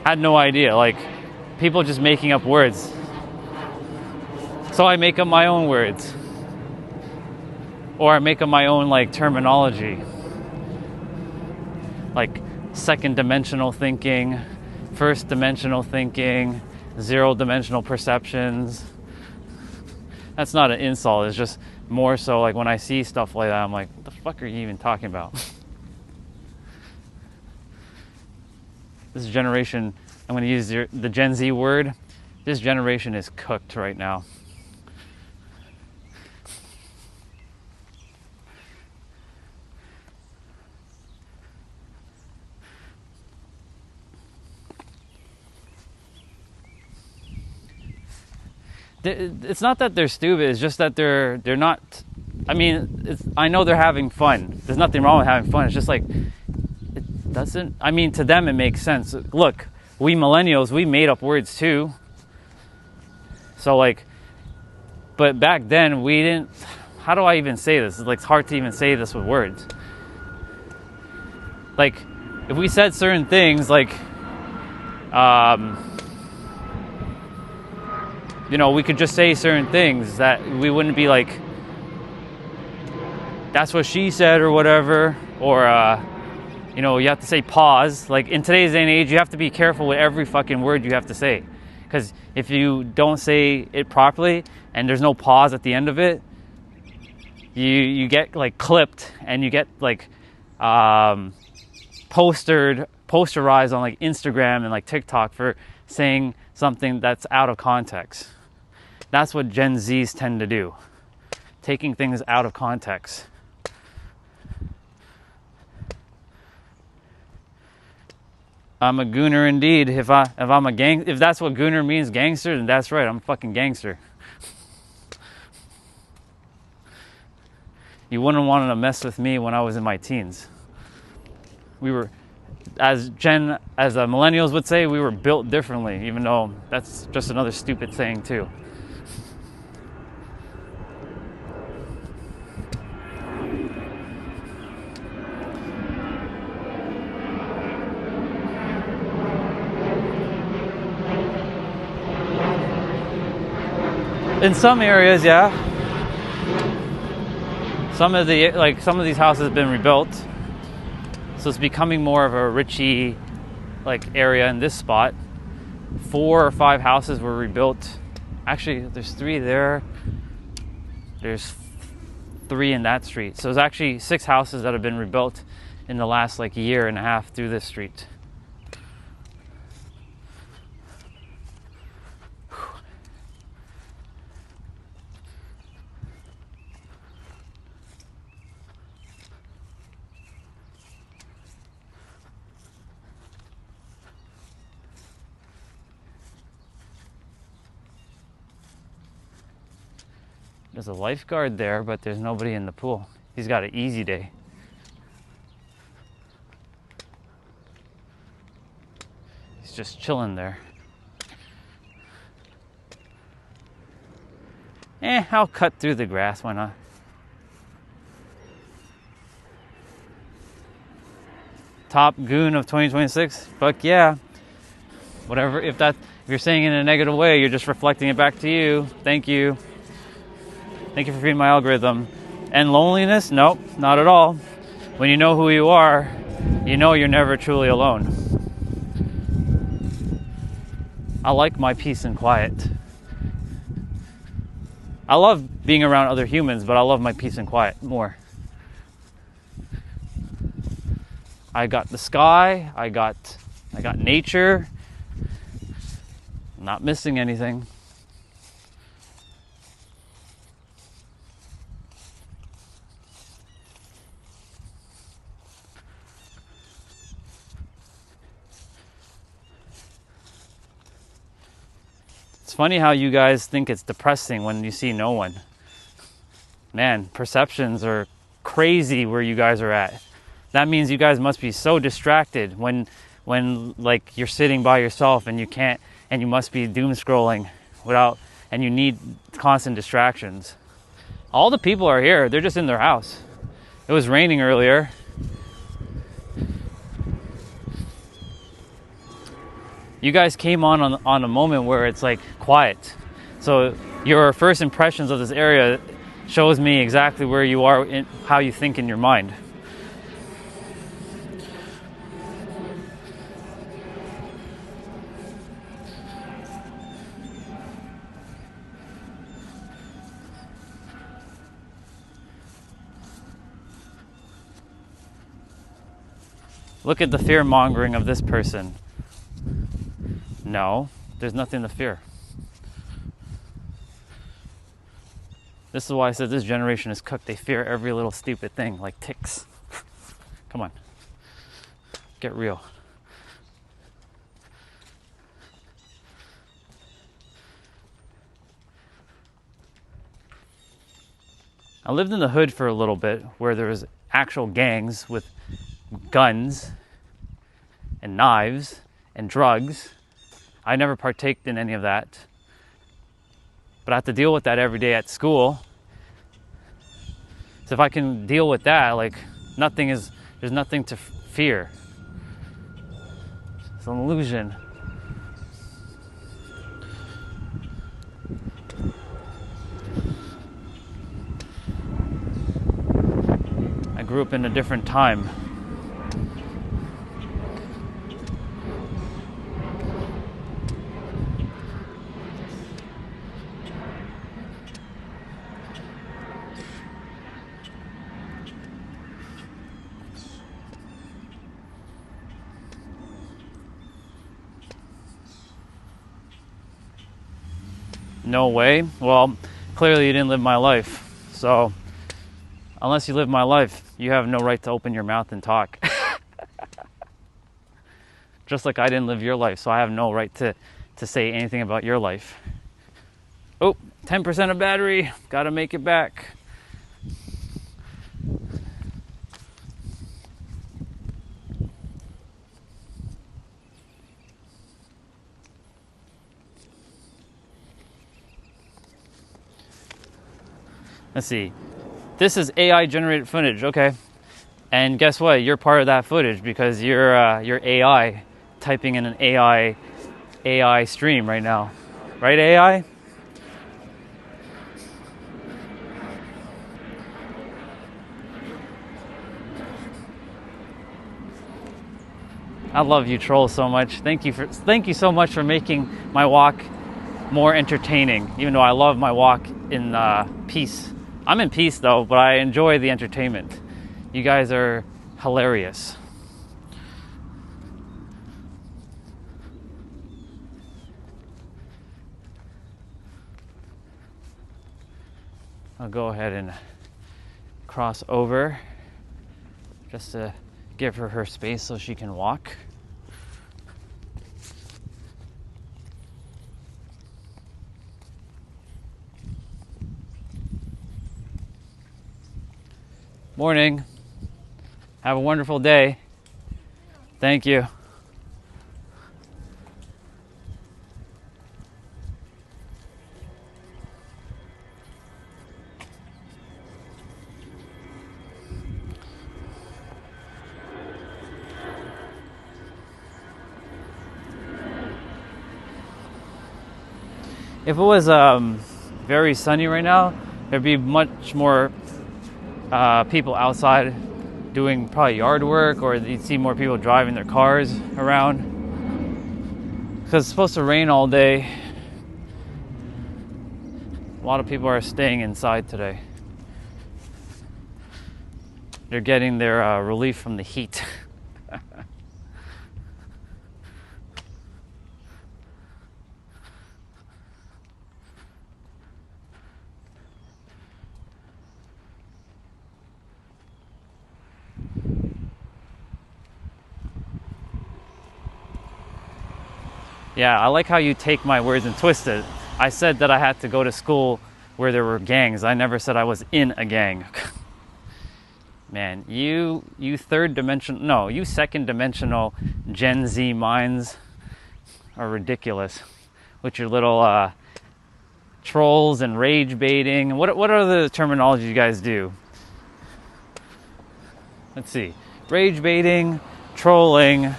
Had no idea. Like, people just making up words. So I make up my own words. Or I make up my own, like, terminology. Like, second dimensional thinking, first dimensional thinking, zero dimensional perceptions. That's not an insult. It's just more so like when I see stuff like that, I'm like, what the fuck are you even talking about? This generation, I'm going to use the Gen Z word. This generation is cooked right now. It's not that they're stupid. It's just that they're not. I mean, I know they're having fun. There's nothing wrong with having fun. It's just like it doesn't. I mean, to them it makes sense. Look, we millennials, we made up words too. So like, but back then we didn't. How do I even say this? It's like, it's hard to even say this with words. Like, if we said certain things, like, you know, we could just say certain things that we wouldn't be like, that's what she said or whatever. Or, you know, you have to say pause. Like, in today's day and age, you have to be careful with every fucking word you have to say. Because if you don't say it properly and there's no pause at the end of it, you get, like, clipped and you get, like, posterized on, like, Instagram and, like, TikTok for saying something that's out of context. That's what Gen Zs tend to do. Taking things out of context. I'm a gooner indeed. If I'm a gang, if that's what gooner means, gangster, then that's right. I'm a fucking gangster. You wouldn't want to mess with me when I was in my teens. We were, as millennials would say, we were built differently, even though that's just another stupid saying too. In some areas, yeah. Some of these houses have been rebuilt. So it's becoming more of a richy, like, area in this spot. 4 or 5 houses were rebuilt. Actually, there's 3 there. There's 3 in that street. So there's actually 6 houses that have been rebuilt in the last, like, year and a half through this street. There's a lifeguard there, but there's nobody in the pool. He's got an easy day. He's just chilling there. I'll cut through the grass, why not? Top goon of 2026? Fuck yeah. Whatever, if you're saying it in a negative way, you're just reflecting it back to you. Thank you. Thank you for feeding my algorithm. And loneliness? Nope, not at all. When you know who you are, you know you're never truly alone. I like my peace and quiet. I love being around other humans, but I love my peace and quiet more. I got the sky, I got nature. I'm not missing anything. It's funny how you guys think it's depressing when you see no one. Man, perceptions are crazy where you guys are at. That means you guys must be so distracted when like you're sitting by yourself and you must be doom scrolling and you need constant distractions. All the people are here, they're just in their house. It was raining earlier. You guys came on a moment where it's like quiet. So your first impressions of this area shows me exactly where you are in how you think in your mind. Look at the fear mongering of this person. No, there's nothing to fear. This is why I said this generation is cooked. They fear every little stupid thing, like ticks. Come on, get real. I lived in the hood for a little bit where there was actual gangs with guns and knives and drugs. I never partaked in any of that. But I have to deal with that every day at school. So if I can deal with that, like there's nothing to fear. It's an illusion. I grew up in a different time. No way. Well, clearly you didn't live my life. So, unless you live my life, you have no right to open your mouth and talk. Just like I didn't live your life, so I have no right to say anything about your life. Oh, 10% of battery. Gotta make it back. Let's see. This is AI generated footage, okay. And guess what? You're part of that footage because you're AI typing in an AI stream right now. Right, AI? I love you trolls so much. Thank you so much for making my walk more entertaining, even though I love my walk in peace. I'm in peace though, but I enjoy the entertainment. You guys are hilarious. I'll go ahead and cross over just to give her space so she can walk. Morning. Have a wonderful day. Thank you. If it was very sunny right now, there'd be much more people outside doing probably yard work, or you'd see more people driving their cars around because it's supposed to rain all day. A lot of people are staying inside today. They're getting their relief from the heat. Yeah, I like how you take my words and twist it. I said that I had to go to school where there were gangs. I never said I was in a gang. Man, you second dimensional Gen Z minds are ridiculous with your little trolls and rage baiting. What other terminology you guys do? Let's see. Rage baiting, trolling,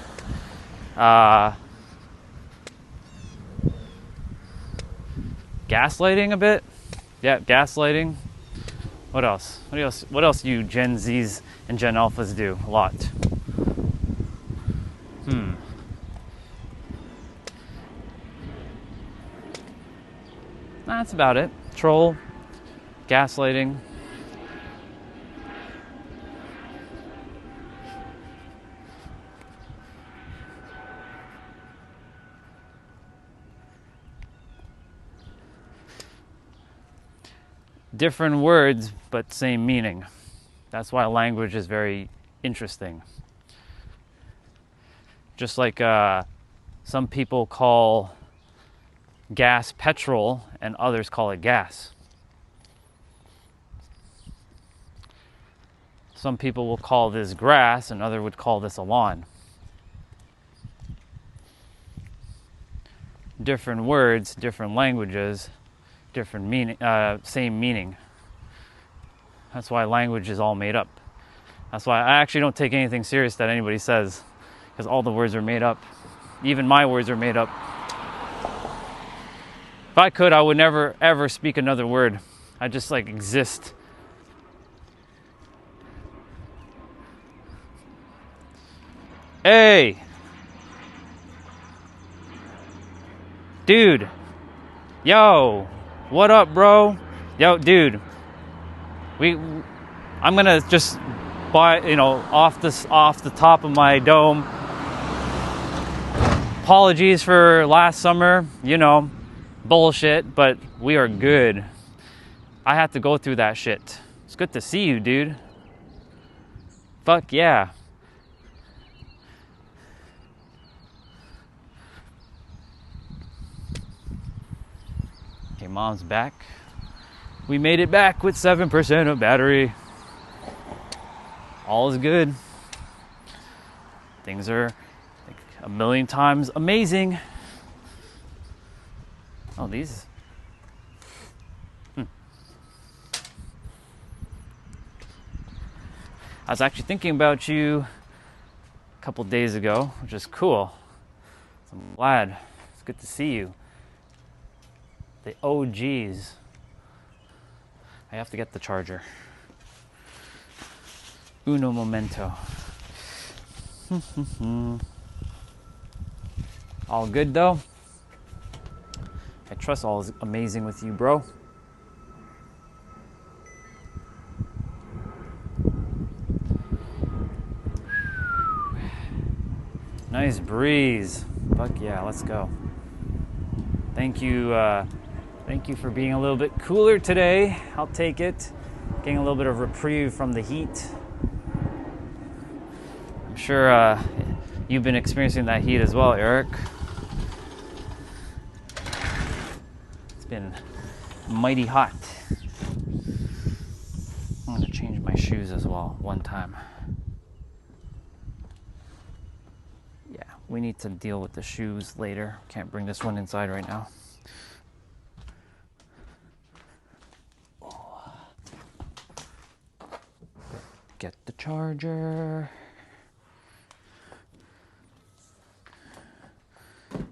Gaslighting a bit. Yeah, gaslighting. What else? What else do you Gen Zs and Gen Alphas do? A lot. That's about it. Troll, gaslighting. Different words, but same meaning. That's why language is very interesting. Just like some people call gas petrol and others call it gas. Some people will call this grass and others would call this a lawn. Different words, different languages, different meaning, same meaning. That's why language is all made up. That's why I actually don't take anything serious that anybody says, because all the words are made up. Even my words are made up. If I could, I would never ever speak another word. I just like exist. Hey! Dude! Yo! What up, bro? Yo, dude. I'm gonna just buy, off the top of my dome. Apologies for last summer, bullshit, but we are good. I had to go through that shit. It's good to see you, dude. Fuck yeah. Okay, mom's back. We made it back with 7% of battery. All is good. Things are like a million times amazing. Oh, these. I was actually thinking about you a couple days ago, which is cool. So I'm glad. It's good to see you. The OGs. I have to get the charger. Uno momento. All good though? I trust all is amazing with you, bro. Nice breeze. Fuck yeah, let's go. Thank you for being a little bit cooler today. I'll take it. Getting a little bit of reprieve from the heat. I'm sure you've been experiencing that heat as well, Eric. It's been mighty hot. I'm gonna change my shoes as well one time. Yeah, we need to deal with the shoes later. Can't bring this one inside right now. Get the charger.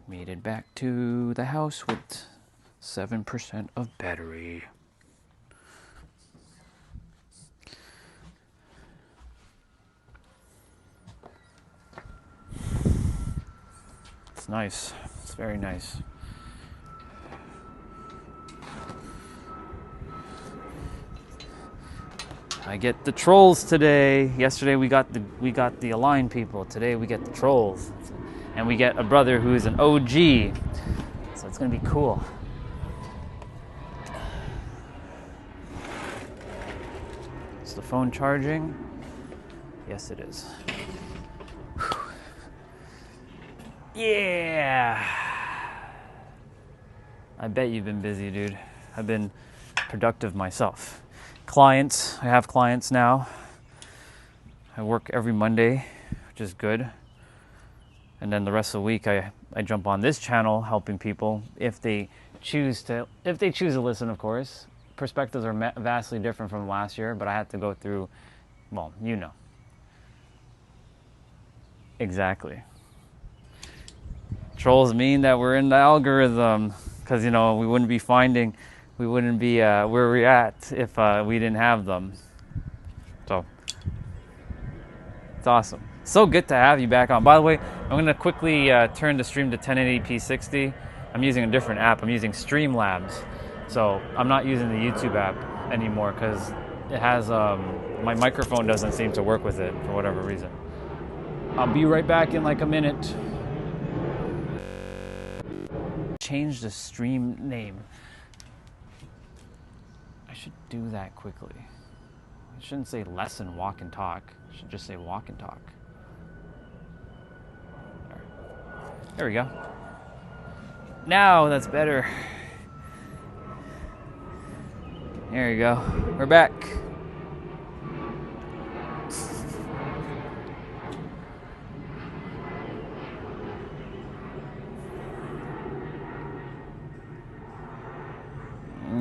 Made it back to the house with 7% of battery. It's nice. It's very nice. I get the trolls today. Yesterday we got the Align people. Today we get the trolls. And we get a brother who's an OG. So it's gonna be cool. Is the phone charging? Yes, it is. Whew. Yeah. I bet you've been busy, dude. I've been productive myself. Clients, I have clients now. I work every Monday, which is good. And then the rest of the week I jump on this channel helping people if they choose to listen, of course. Perspectives are vastly different from last year, but I had to go through, well, you know. Exactly. Trolls mean that we're in the algorithm. because you know we wouldn't be where we're at if we didn't have them. So it's awesome. So good to have you back on. By the way, I'm going to quickly turn the stream to 1080p 60. I'm using a different app. I'm using Streamlabs. So I'm not using the YouTube app anymore because it has my microphone doesn't seem to work with it for whatever reason. I'll be right back in like a minute. Change the stream name. I should do that quickly. I shouldn't say lesson walk and talk. I should just say walk and talk. There we go. Now that's better. There you go. We're back.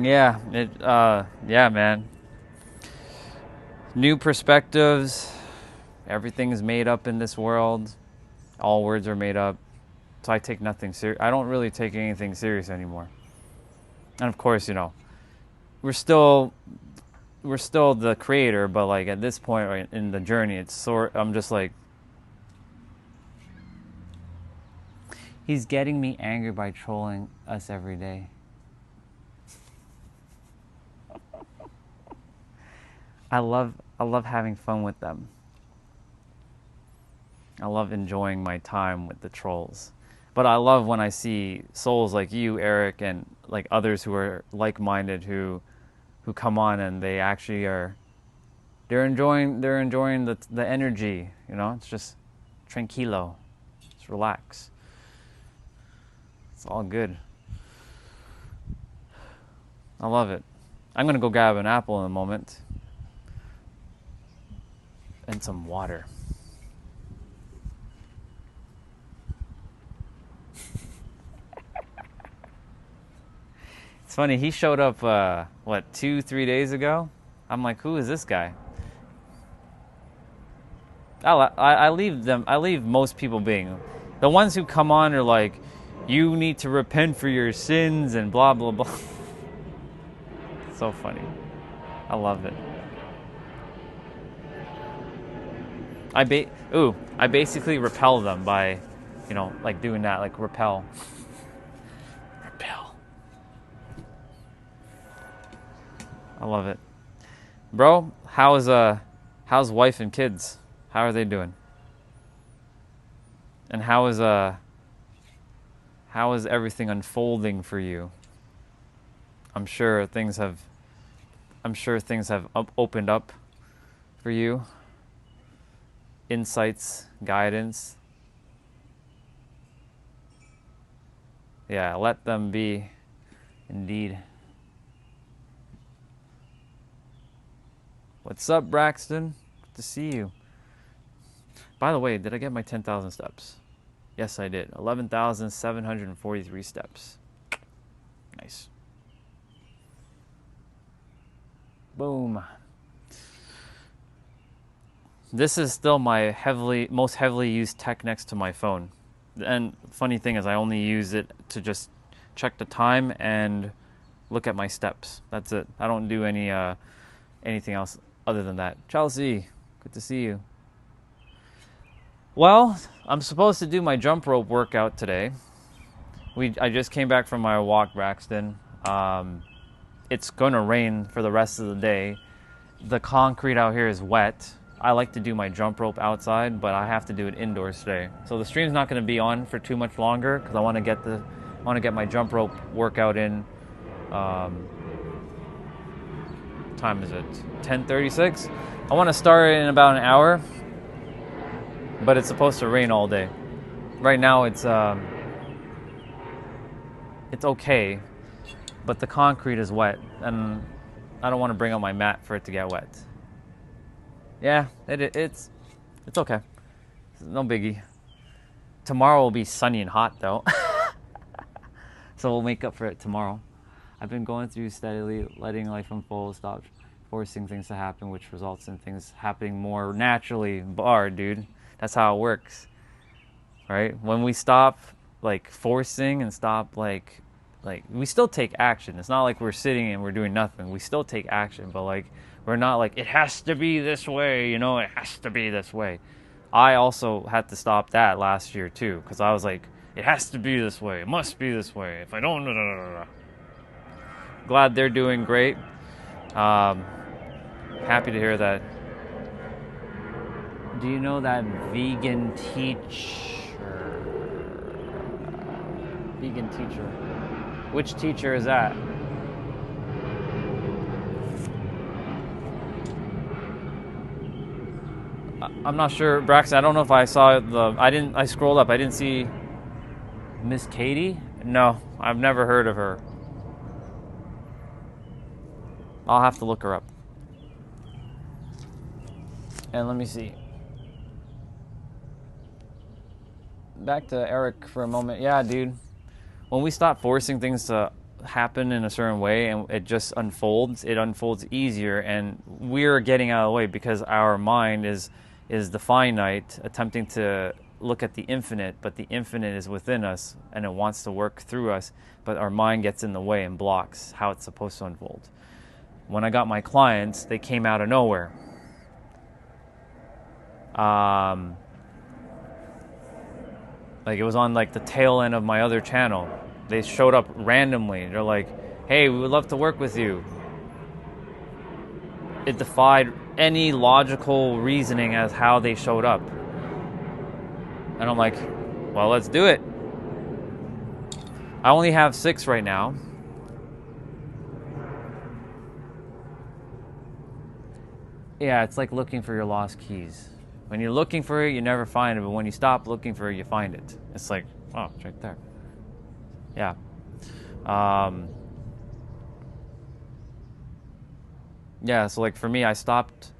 Yeah, yeah, man. New perspectives. Everything's made up in this world. All words are made up. So I take nothing serious. I don't really take anything serious anymore. And of course, you know, we're still the creator, but like at this point right, in the journey, I'm just like, he's getting me angry by trolling us every day. I love having fun with them. I love enjoying my time with the trolls. But I love when I see souls like you, Eric, and like others who are like-minded who come on and they actually they're enjoying the energy, you know? It's just tranquilo. Just relax. It's all good. I love it. I'm going to go grab an apple in a moment. And some water. It's funny, he showed up, 2-3 days ago? I'm like, who is this guy? I leave most people being. The ones who come on are like, you need to repent for your sins and blah, blah, blah. So funny. I love it. I basically repel them by, you know, like doing that, like repel. Repel. I love it. Bro, how's wife and kids? How are they doing? And how is everything unfolding for you? I'm sure things have opened up for you. Insights, guidance. Yeah, let them be, indeed. What's up, Braxton? Good to see you. By the way, did I get my 10,000 steps? Yes, I did. 11,743 steps. Nice. Boom. This is still my most heavily used tech next to my phone. And funny thing is I only use it to just check the time and look at my steps. That's it. I don't do anything else other than that. Chelsea, good to see you. Well, I'm supposed to do my jump rope workout today. I just came back from my walk, Braxton. It's gonna rain for the rest of the day. The concrete out here is wet. I like to do my jump rope outside, but I have to do it indoors today. So the stream's not going to be on for too much longer because I want to get my jump rope workout in. Time is it? 10:36. I want to start in about an hour, but it's supposed to rain all day. Right now it's okay, but the concrete is wet, and I don't want to bring out my mat for it to get wet. Yeah, it's okay. No biggie. Tomorrow will be sunny and hot though. So we'll make up for it tomorrow. I've been going through steadily, letting life unfold, stop forcing things to happen, which results in things happening more naturally. Dude. That's how it works. Right? When we stop like forcing and stop like like we still take action. It's not like we're sitting and we're doing nothing. We still take action, but like we're not like it has to be this way, you know, it has to be this way. I also had to stop that last year too, because I was like, it has to be this way, it must be this way. If I don't, glad they're doing great. Happy to hear that. Do you know that vegan teacher? Vegan teacher. Which teacher is that? I'm not sure, Braxton. I don't know if I saw I scrolled up. I didn't see Miss Katie. No, I've never heard of her. I'll have to look her up. And let me see. Back to Eric for a moment. Yeah, dude. When we stop forcing things to happen in a certain way and it just unfolds, it unfolds easier, and we're getting out of the way because our mind is the finite attempting to look at the infinite, but the infinite is within us and it wants to work through us, but our mind gets in the way and blocks how it's supposed to unfold. When I got my clients, they came out of nowhere. Like it was on like the tail end of my other channel. They showed up randomly. They're like, hey, we would love to work with you. It defied any logical reasoning as how they showed up. And I'm like, well, let's do it. I only have 6 right now. Yeah, it's like looking for your lost keys. When you're looking for it, you never find it. But when you stop looking for it, you find it. It's like, oh, it's right there. Yeah. Yeah, so like for me, I stopped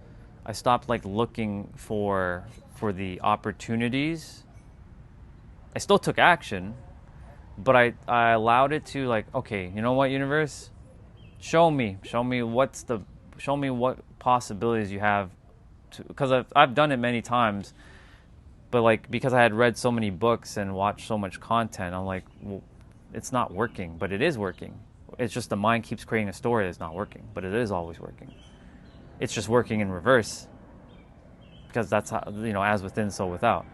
like looking for the opportunities. I still took action, but I allowed it to like, okay, you know what, universe? Show me what possibilities you have. Because I've done it many times, but like because I had read so many books and watched so much content, I'm like, well, it's not working, but it is working. It's just the mind keeps creating a story that's not working, but it is always working. It's just working in reverse, because that's how, you know, as within, so without.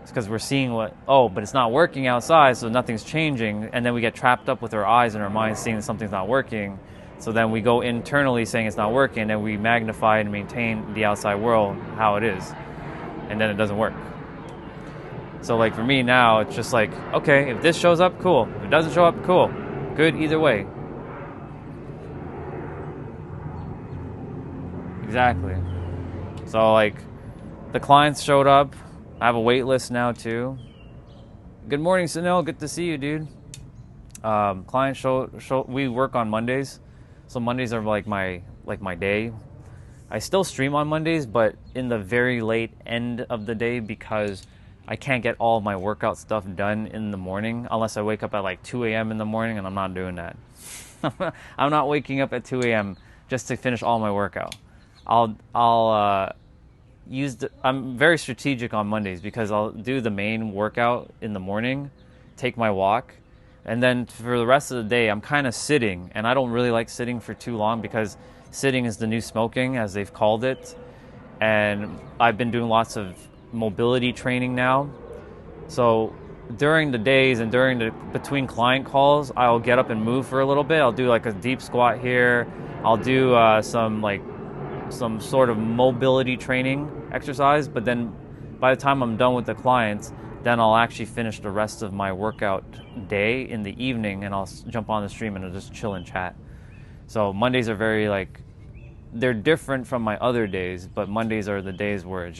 It's because we're seeing but it's not working outside, so nothing's changing, and then we get trapped up with our eyes and our minds seeing that something's not working. So then we go internally saying it's not working, and we magnify and maintain the outside world how it is, and then it doesn't work. So like for me now, it's just like, okay, if this shows up, cool. If it doesn't show up, cool. Good either way. Exactly. So like the clients showed up. I have a wait list now too. Good morning, Sunil. Good to see you, dude. Clients show. We work on Mondays. So Mondays are like my day. I still stream on Mondays, but in the very late end of the day, because I can't get all of my workout stuff done in the morning unless I wake up at like 2 a.m. in the morning, and I'm not doing that. I'm not waking up at 2 a.m. just to finish all my workout. I'm very strategic on Mondays because I'll do the main workout in the morning, take my walk, and then for the rest of the day, I'm kind of sitting, and I don't really like sitting for too long because sitting is the new smoking, as they've called it. And I've been doing lots of mobility training now. So during the days and between client calls, I'll get up and move for a little bit. I'll do like a deep squat here. I'll do some sort of mobility training exercise. But then by the time I'm done with the clients, then I'll actually finish the rest of my workout day in the evening, and I'll jump on the stream and I'll just chill and chat. So Mondays are very like, they're different from my other days, but Mondays are the days where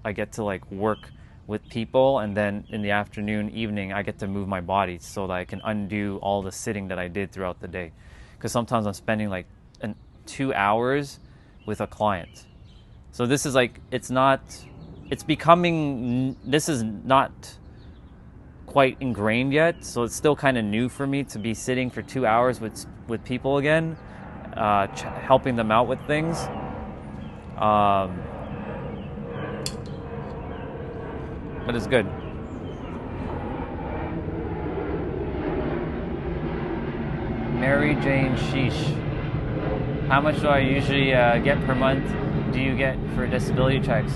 I get to like work with people, and then in the afternoon, evening, I get to move my body so that I can undo all the sitting that I did throughout the day. Because sometimes I'm spending like 2 hours with a client. So this is like, this is not quite ingrained yet, so it's still kind of new for me to be sitting for 2 hours with people again, helping them out with things. But it's good. Mary Jane Sheesh. How much do I usually get per month? Do you get for disability checks?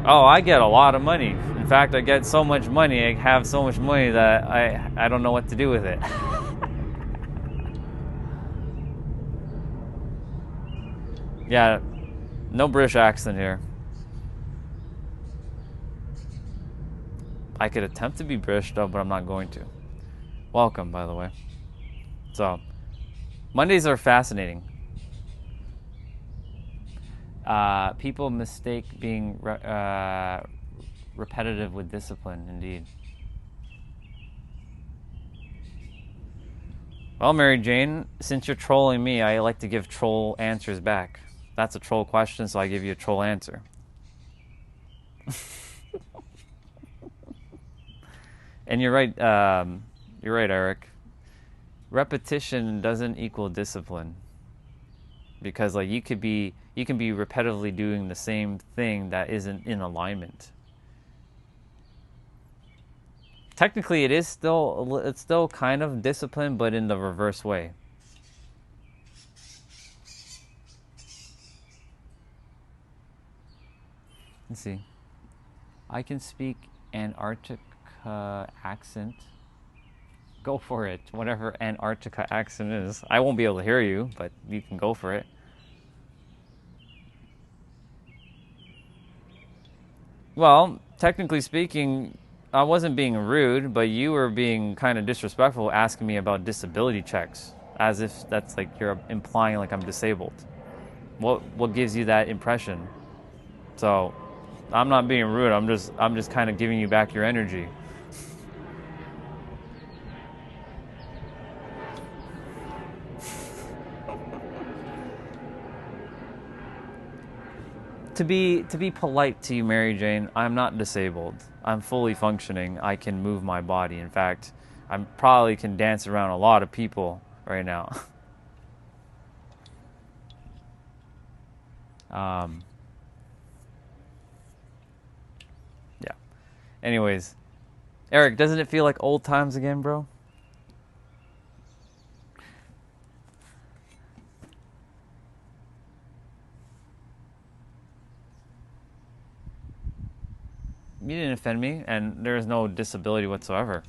Oh, I get a lot of money. In fact, I get so much money, I have so much money that I don't know what to do with it. Yeah, no British accent here. I could attempt to be British though, but I'm not going to. Welcome, by the way. So, Mondays are fascinating. People mistake being repetitive with discipline, indeed. Well, Mary Jane, since you're trolling me, I like to give troll answers back. That's a troll question, so I give you a troll answer. And you're right, Eric. Repetition doesn't equal discipline. Because like you can be repetitively doing the same thing that isn't in alignment. Technically, it's still kind of discipline, but in the reverse way. Let's see. I can speak Antarctica accent. Go for it. Whatever Antarctica accent is. I won't be able to hear you, but you can go for it. Well, technically speaking, I wasn't being rude, but you were being kind of disrespectful asking me about disability checks, as if that's like you're implying like I'm disabled. What gives you that impression? So, I'm not being rude. I'm just kind of giving you back your energy. To be polite to you, Mary Jane, I'm not disabled. I'm fully functioning. I can move my body. In fact, I probably can dance around a lot of people right now. Yeah. Anyways, Eric, doesn't it feel like old times again, bro? You didn't offend me, and there is no disability whatsoever.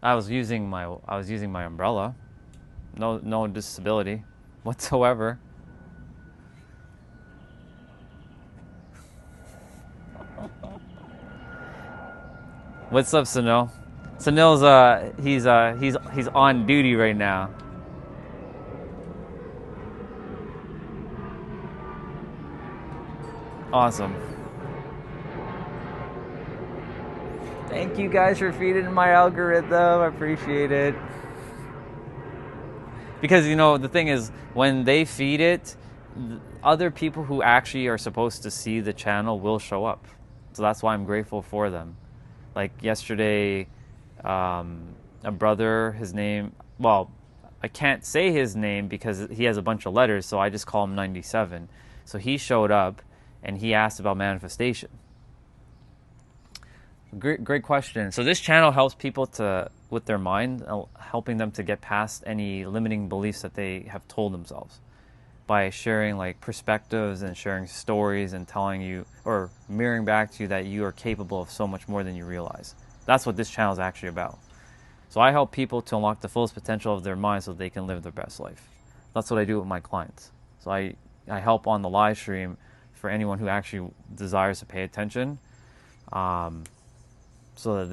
I was using my umbrella. No disability whatsoever. What's up, Sunil? Sunil's he's on duty right now. Awesome. Thank you guys for feeding my algorithm. I appreciate it. Because the thing is, when they feed it, other people who actually are supposed to see the channel will show up. So that's why I'm grateful for them. Like yesterday, a brother, his name, well, I can't say his name because he has a bunch of letters, so I just call him 97. So he showed up and he asked about manifestation. Great question. So this channel helps people with their mind, helping them to get past any limiting beliefs that they have told themselves by sharing like perspectives and sharing stories and telling you or mirroring back to you that you are capable of so much more than you realize. That's what this channel is actually about. So I help people to unlock the fullest potential of their mind so they can live their best life. That's what I do with my clients. So I help on the live stream for anyone who actually desires to pay attention. So that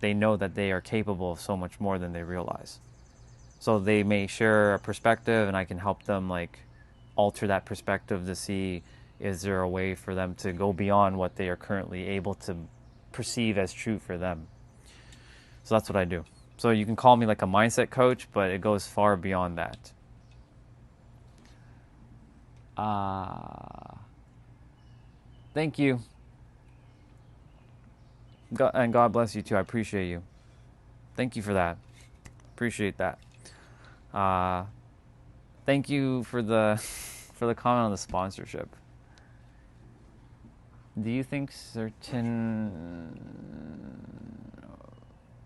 they know that they are capable of so much more than they realize. So they may share a perspective and I can help them like alter that perspective to see is there a way for them to go beyond what they are currently able to perceive as true for them. So that's what I do. So you can call me like a mindset coach, but it goes far beyond that. Thank you. And God bless you too. I appreciate you. Thank you for that. Appreciate that. Thank you for the comment on the sponsorship. Do you think certain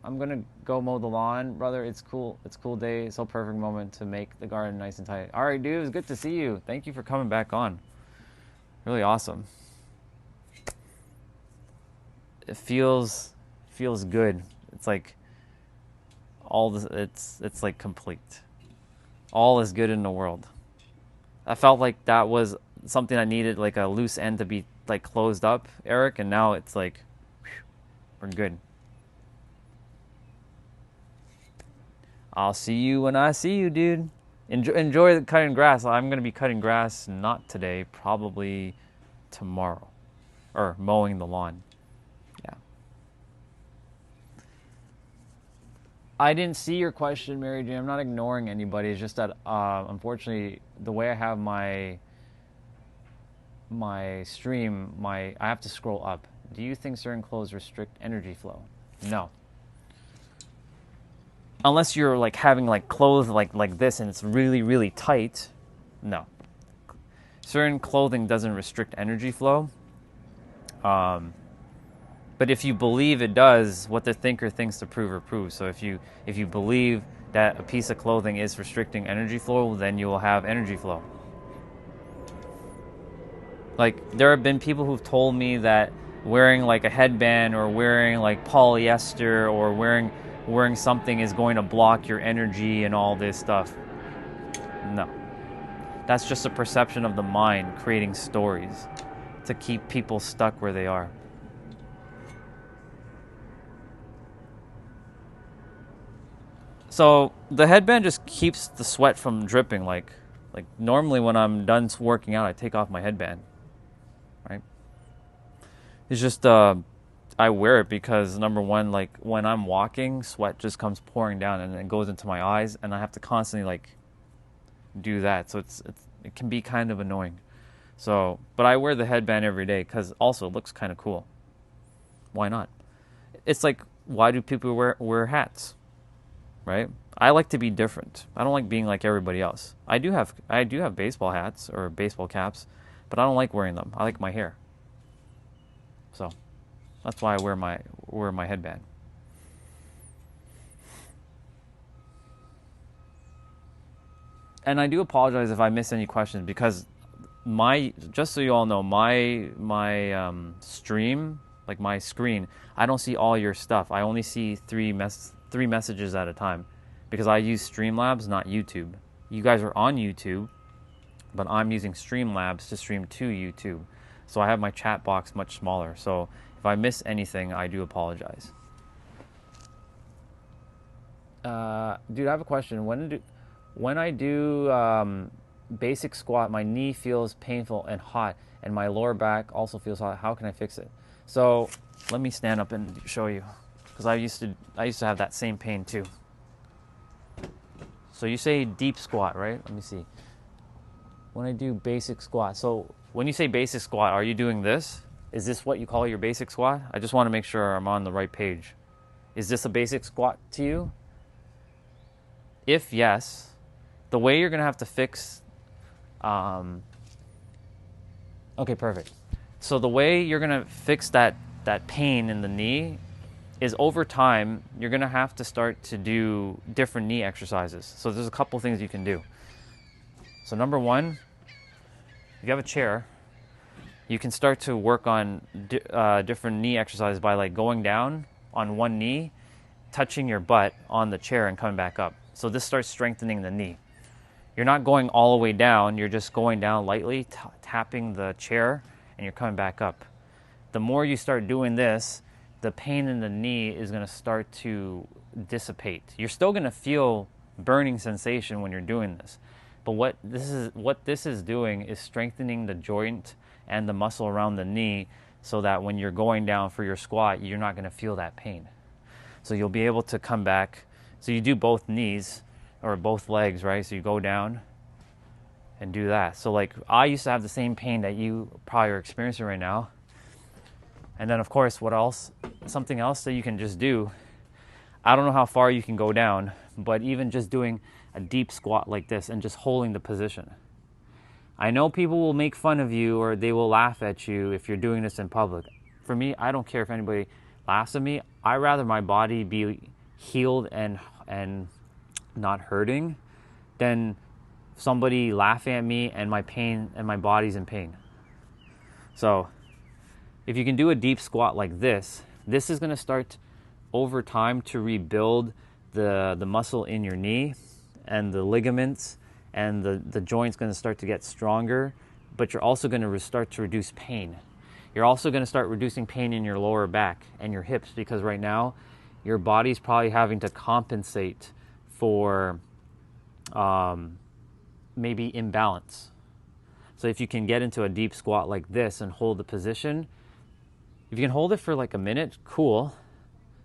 I'm gonna go mow the lawn, brother. It's cool. It's a cool day. It's a perfect moment to make the garden nice and tight. All right, dude. It was good to see you. Thank you for coming back on. Really awesome. It feels good. It's like all this. It's like complete. All is good in the world. I felt like that was something I needed, like a loose end to be like closed up, Eric, and now it's like, whew, we're good. I'll see you when I see you, dude. Enjoy cutting grass. I'm gonna be cutting grass not today, probably tomorrow, or mowing the lawn. Yeah. I didn't see your question, Mary Jane. I'm not ignoring anybody. It's just that unfortunately, the way I have my stream, I have to scroll up. Do you think certain clothes restrict energy flow? No. Unless you're like having like clothes like this and it's really, really tight, no. Certain clothing doesn't restrict energy flow. But if you believe it does, what the thinker thinks, the prover proves. So if you believe that a piece of clothing is restricting energy flow, then you will have energy flow. Like, there have been people who've told me that wearing like a headband or wearing like polyester or wearing something is going to block your energy and all this stuff. No. That's just a perception of the mind creating stories to keep people stuck where they are. So the headband just keeps the sweat from dripping. Like normally when I'm done working out, I take off my headband. Right? It's just I wear it because number one, like when I'm walking, sweat just comes pouring down and it goes into my eyes, and I have to constantly like do that. So it can be kind of annoying. So, but I wear the headband every day because also it looks kind of cool. Why not? It's like, why do people wear hats? Right? I like to be different. I don't like being like everybody else. I do have baseball hats or baseball caps, but I don't like wearing them. I like my hair. So that's why I wear my headband. And I do apologize if I miss any questions because just so you all know, my stream, like my screen, I don't see all your stuff. I only see three messages at a time because I use Streamlabs, not YouTube. You guys are on YouTube, but I'm using Streamlabs to stream to YouTube. So I have my chat box much smaller. So if I miss anything, I do apologize. Dude, I have a question. When I do basic squat, my knee feels painful and hot, and my lower back also feels hot. How can I fix it? So let me stand up and show you, because I used to have that same pain too. So you say deep squat, right? Let me see. When I do basic squat, so when you say basic squat, are you doing this? Is this what you call your basic squat? I just want to make sure I'm on the right page. Is this a basic squat to you? If yes, the way you're going to have to fix... okay, perfect. So the way you're going to fix that pain in the knee is over time, you're going to have to start to do different knee exercises. So there's a couple things you can do. So number one, if you have a chair, you can start to work on different knee exercises by like going down on one knee, touching your butt on the chair and coming back up. So this starts strengthening the knee. You're not going all the way down, you're just going down lightly, tapping the chair, and you're coming back up. The more you start doing this, the pain in the knee is going to start to dissipate. You're still going to feel burning sensation when you're doing this. But what this is doing is strengthening the joint and the muscle around the knee so that when you're going down for your squat, you're not going to feel that pain. So you'll be able to come back. So you do both knees or both legs, right? So you go down and do that. So like I used to have the same pain that you probably are experiencing right now. And then of course, what else? Something else that you can just do. I don't know how far you can go down, but even just doing a deep squat like this and just holding the position. I know people will make fun of you or they will laugh at you if you're doing this in public. For me, I don't care if anybody laughs at me, I rather my body be healed and not hurting than somebody laughing at me and my body's in pain. So if you can do a deep squat like this is going to start over time to rebuild the muscle in your knee and the ligaments, and the joint's going to start to get stronger, but you're also going to start to reduce pain. You're also going to start reducing pain in your lower back and your hips, because right now your body's probably having to compensate for maybe imbalance. So if you can get into a deep squat like this and hold the position, if you can hold it for like a minute, cool.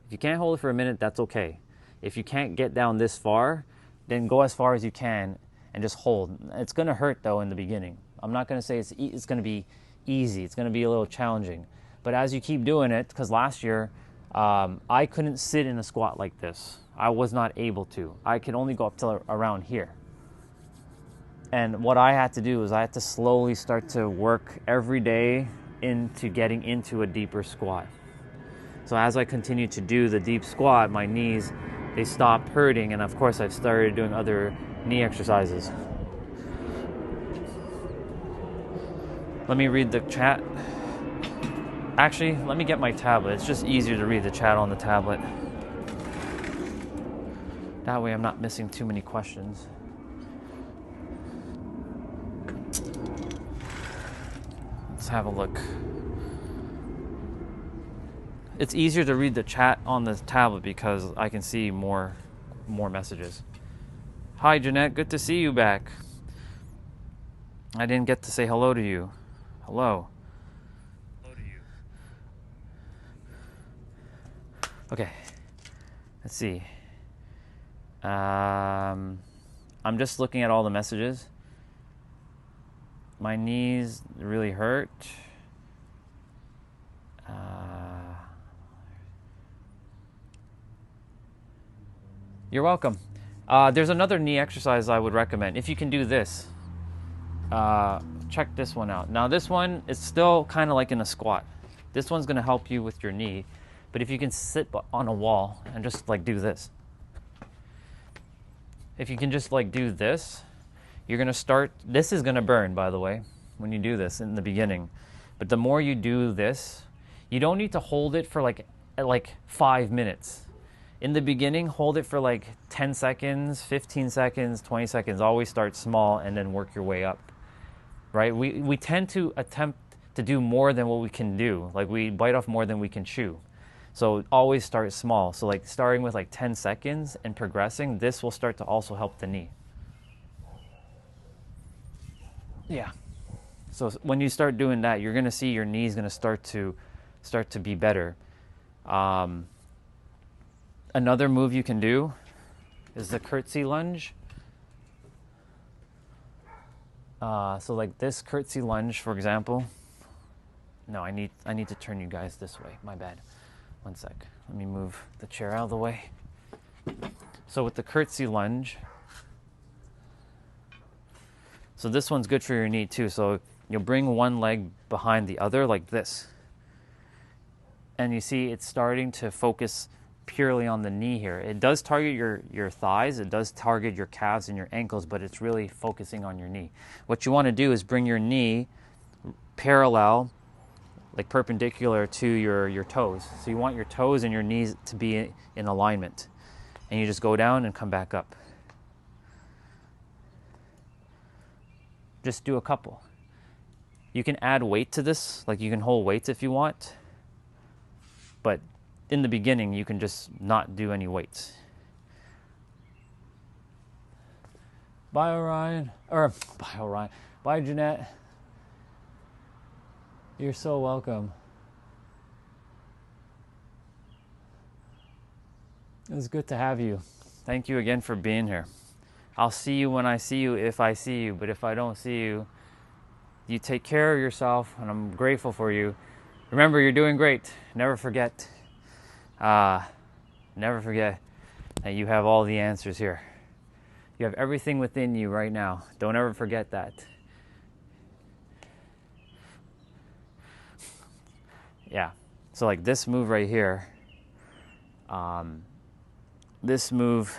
If you can't hold it for a minute, that's okay. If you can't get down this far, then go as far as you can and just hold. It's going to hurt though in the beginning. I'm not going to say it's going to be easy. It's going to be a little challenging. But as you keep doing it, because last year I couldn't sit in a squat like this. I was not able to. I could only go up to around here. And what I had to do is I had to slowly start to work every day into getting into a deeper squat. So as I continued to do the deep squat, my knees, they stopped hurting, and of course I've started doing other knee exercises. Let me read the chat. Actually, let me get my tablet. It's just easier to read the chat on the tablet. That way I'm not missing too many questions. Let's have a look. It's easier to read the chat on the tablet because I can see more messages. Hi Jeanette, good to see you back. I didn't get to say hello to you. Hello. Hello to you. Okay. Let's see. I'm just looking at all the messages. My knees really hurt. You're welcome. There's another knee exercise I would recommend. If you can do this, check this one out. Now this one is still kind of like in a squat. This one's going to help you with your knee. But if you can sit on a wall and just like do this. If you can just like do this, you're going to start, this is going to burn, by the way, when you do this in the beginning. But the more you do this, you don't need to hold it for like 5 minutes. In the beginning, hold it for like 10 seconds, 15 seconds, 20 seconds. Always start small and then work your way up, right? We tend to attempt to do more than what we can do. Like we bite off more than we can chew. So always start small. So like starting with like 10 seconds and progressing, this will start to also help the knee. Yeah. So when you start doing that, you're going to see your knee's going to start to be better. Another move you can do is the curtsy lunge. So like this curtsy lunge, for example. No, I need to turn you guys this way. My bad. One sec. Let me move the chair out of the way. So with the curtsy lunge, so this one's good for your knee too. So you'll bring one leg behind the other like this. And you see it's starting to focus purely on the knee here. It does target your thighs, it does target your calves and your ankles, but it's really focusing on your knee. What you want to do is bring your knee parallel, like perpendicular to your toes. So you want your toes and your knees to be in alignment. And you just go down and come back up. Just do a couple. You can add weight to this, like you can hold weights if you want, but in the beginning, you can just not do any weights. Bye, Orion. Bye, Orion. Bye, Jeanette. You're so welcome. It was good to have you. Thank you again for being here. I'll see you when I see you, if I see you. But if I don't see you, you take care of yourself, and I'm grateful for you. Remember, you're doing great. Never forget. Never forget that you have all the answers here. You have everything within you right now. Don't ever forget that. Yeah. So like this move right here, this move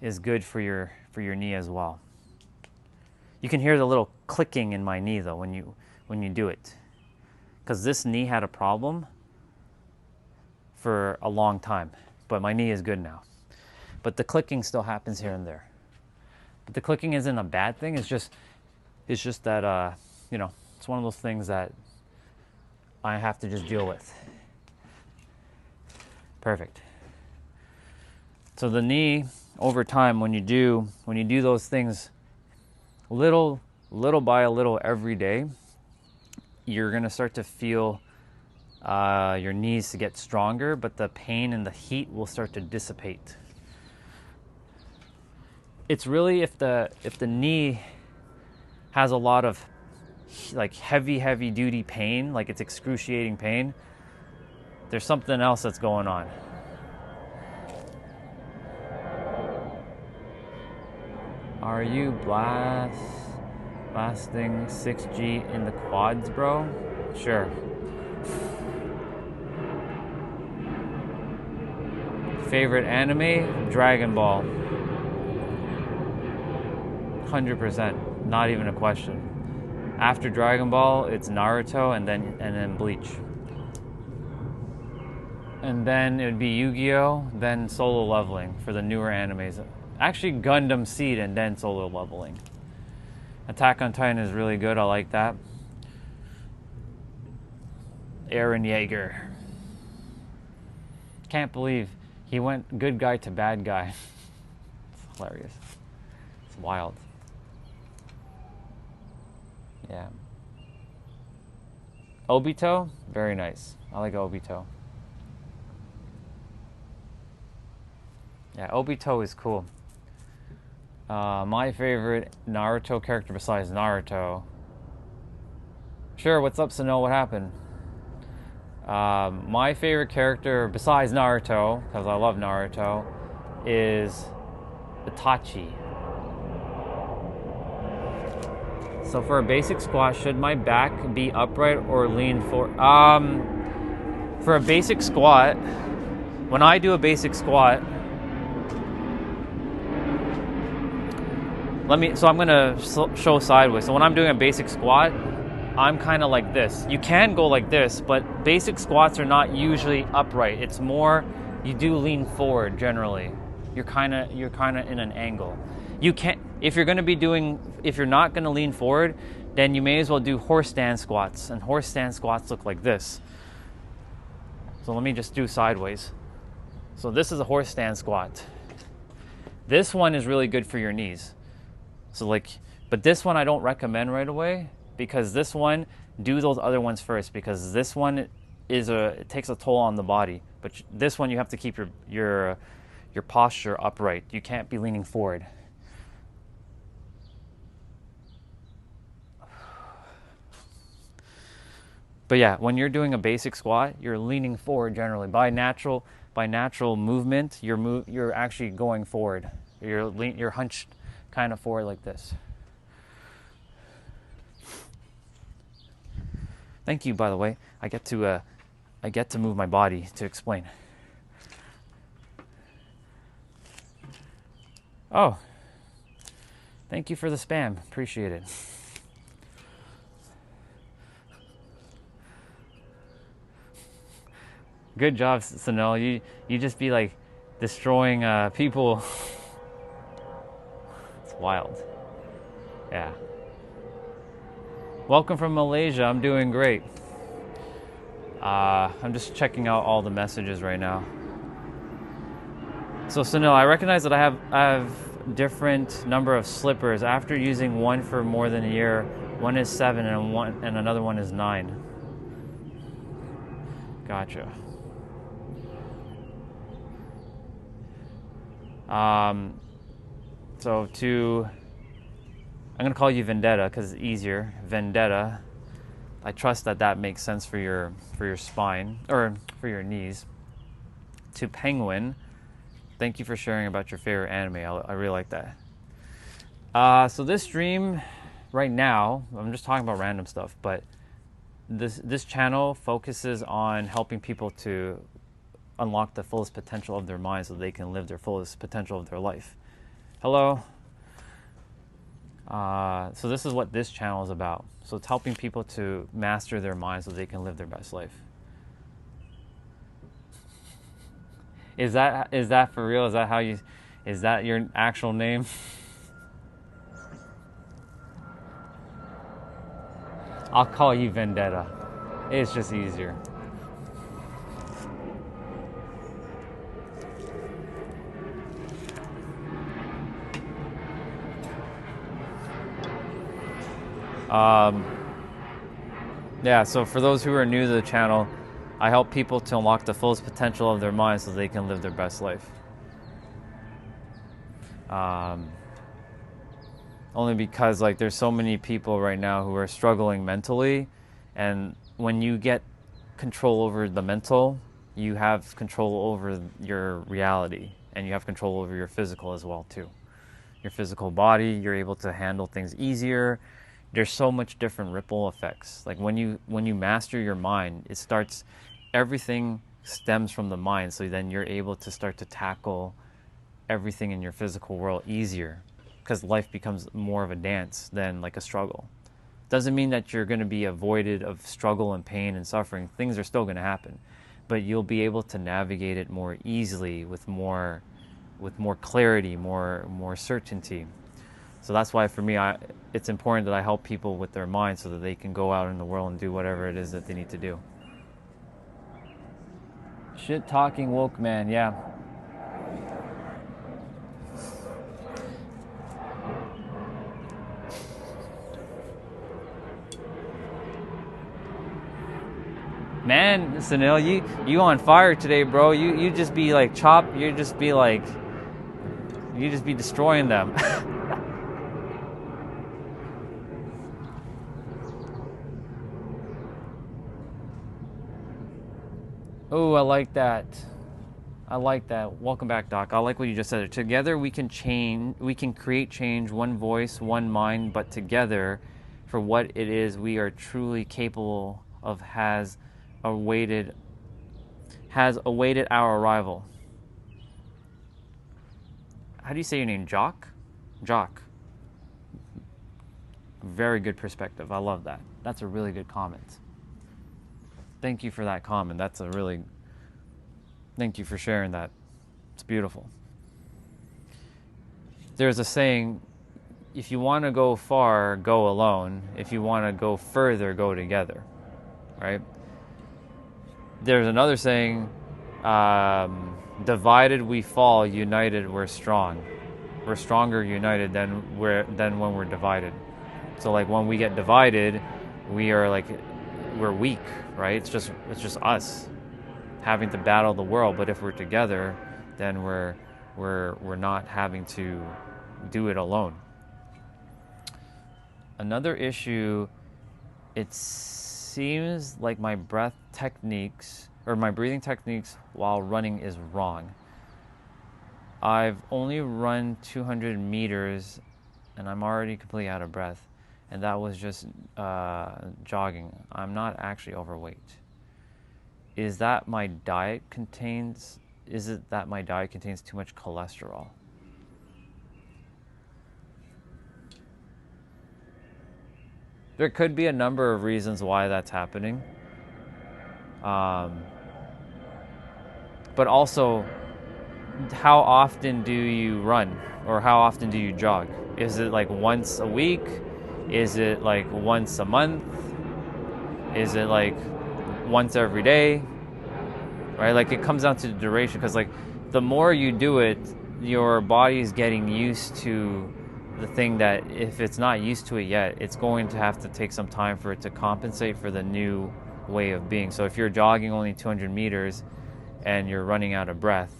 is good for your knee as well. You can hear the little clicking in my knee though when you do it, because this knee had a problem for a long time, but my knee is good now. But the clicking still happens here and there. But the clicking isn't a bad thing. It's just that you know, it's one of those things that I have to just deal with. Perfect. So the knee, over time, when you do those things, little by little every day, you're gonna start to feel your knees to get stronger, but the pain and the heat will start to dissipate. It's really if the knee has a lot of like heavy duty pain, like it's excruciating pain, there's something else that's going on. Are you blasting 6G in the quads, bro? Sure. Favorite anime? Dragon Ball. 100%. Not even a question. After Dragon Ball, it's Naruto and then Bleach. And then it would be Yu-Gi-Oh!, then Solo Leveling for the newer animes. Actually, Gundam Seed and then Solo Leveling. Attack on Titan is really good. I like that. Eren Yeager. Can't believe he went good guy to bad guy. It's hilarious. It's wild. Yeah. Obito, very nice. I like Obito. Yeah, Obito is cool. My favorite Naruto character besides Naruto. Sure, what's up, Sano? What happened? My favorite character besides Naruto, because I love Naruto, is Itachi. So for a basic squat, should my back be upright or lean forward? For a basic squat, when I do a basic squat, so I'm gonna show sideways. So when I'm doing a basic squat, I'm kind of like this. You can go like this, but basic squats are not usually upright. It's more, you do lean forward generally. You're kind of in an angle. You can't, if you're not gonna lean forward, then you may as well do horse stand squats. And horse stand squats look like this. So let me just do sideways. So this is a horse stand squat. This one is really good for your knees. So but this one I don't recommend right away, because this one, do those other ones first, because this one it takes a toll on the body. But this one you have to keep your posture upright. You can't be leaning forward. But yeah, when you're doing a basic squat, you're leaning forward generally. By natural movement, you're actually going forward. You're hunched kind of forward like this. Thank you, by the way. I get to move my body to explain. Oh, thank you for the spam. Appreciate it. Good job, Sanel. You just be like destroying people. It's wild. Yeah. Welcome from Malaysia. I'm doing great. I'm just checking out all the messages right now. So Sanel, I recognize that I have different number of slippers. After using one for more than a year, one is 7 and another one is 9. Gotcha. I'm gonna call you Vendetta because it's easier. Vendetta. I trust that makes sense for your spine or for your knees. To Penguin, thank you for sharing about your favorite anime. I really like that. So this stream right now, I'm just talking about random stuff, but this channel focuses on helping people to unlock the fullest potential of their mind so they can live their fullest potential of their life. Hello. So this is what this channel is about. So it's helping people to master their mind so they can live their best life. Is that for real? Is that your actual name? I'll call you Vendetta. It's just easier. Yeah, so for those who are new to the channel, I help people to unlock the fullest potential of their mind so they can live their best life. Only because like there's so many people right now who are struggling mentally, and when you get control over the mental, you have control over your reality, and you have control over your physical as well too. Your physical body, you're able to handle things easier. There's so much different ripple effects. Like when you master your mind, everything stems from the mind, so then you're able to start to tackle everything in your physical world easier, because life becomes more of a dance than like a struggle. Doesn't mean that you're going to be avoided of struggle and pain and suffering. Things are still going to happen, but you'll be able to navigate it more easily with more clarity, more certainty. So that's why for me, it's important that I help people with their mind so that they can go out in the world and do whatever it is that they need to do. Shit talking woke man, yeah. Man, Sunil, you on fire today, bro. You just be like you just be destroying them. Oh, I like that. I like that. Welcome back, Doc. I like what you just said. Together we can create change, one voice, one mind, but together for what it is we are truly capable of has awaited our arrival. How do you say your name? Jock? Jock. Very good perspective. I love that. That's a really good comment. Thank you for that comment. Thank you for sharing that. It's beautiful. There's a saying, if you want to go far, go alone. If you want to go further, go together. Right? There's another saying, divided we fall, united we're strong. We're stronger united than when we're divided. So like when we get divided, we're weak, right? It's just us having to battle the world. But if we're together, then we're not having to do it alone. Another issue, it seems like my breathing techniques while running is wrong. I've only run 200 meters and I'm already completely out of breath. And that was just jogging. I'm not actually overweight. Is it that my diet contains too much cholesterol? There could be a number of reasons why that's happening. But also, how often do you run? Or how often do you jog? Is it like once a week? Is it like once a month? Is it like once every day? Right? Like it comes down to the duration, because like the more you do it, your body is getting used to the thing that if it's not used to it yet, it's going to have to take some time for it to compensate for the new way of being. So if you're jogging only 200 meters and you're running out of breath,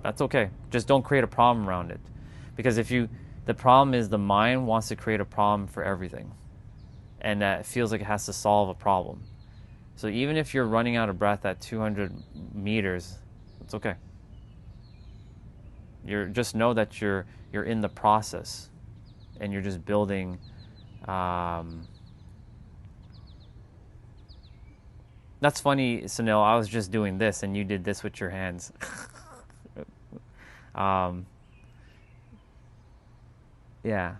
that's okay. Just don't create a problem around it. Because the problem is the mind wants to create a problem for everything. And that it feels like it has to solve a problem. So even if you're running out of breath at 200 meters, it's okay. Just know that you're in the process, and you're just building. No, That's funny, Sunil. I was just doing this, and you did this with your hands. um, yeah.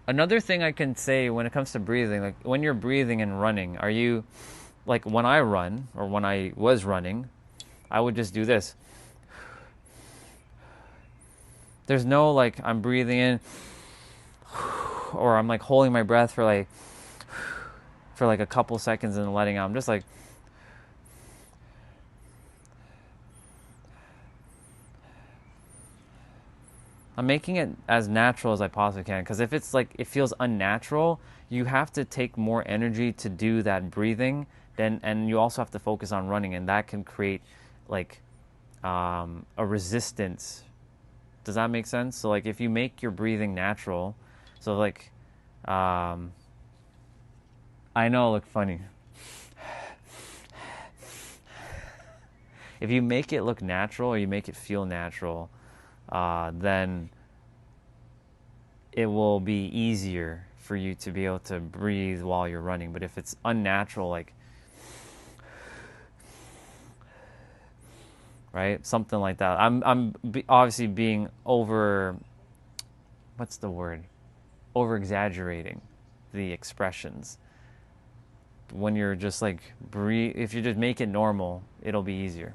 Another thing I can say when it comes to breathing, like when you're breathing and running, are you, like when I run or when I was running, I would just do this. There's no like I'm breathing in or I'm like holding my breath for like a couple seconds and letting out. I'm just like I'm making it as natural as I possibly can, because if it's like it feels unnatural, you have to take more energy to do that breathing. Then and you also have to focus on running, and that can create like a resistance. Does that make sense? So like if you make your breathing natural, so like I know, look funny. If you make it look natural or you make it feel natural, then it will be easier for you to be able to breathe while you're running. But if it's unnatural, like, right, something like that. Obviously being what's the word? Over exaggerating the expressions. When you're just like breathe, if you just make it normal, it'll be easier.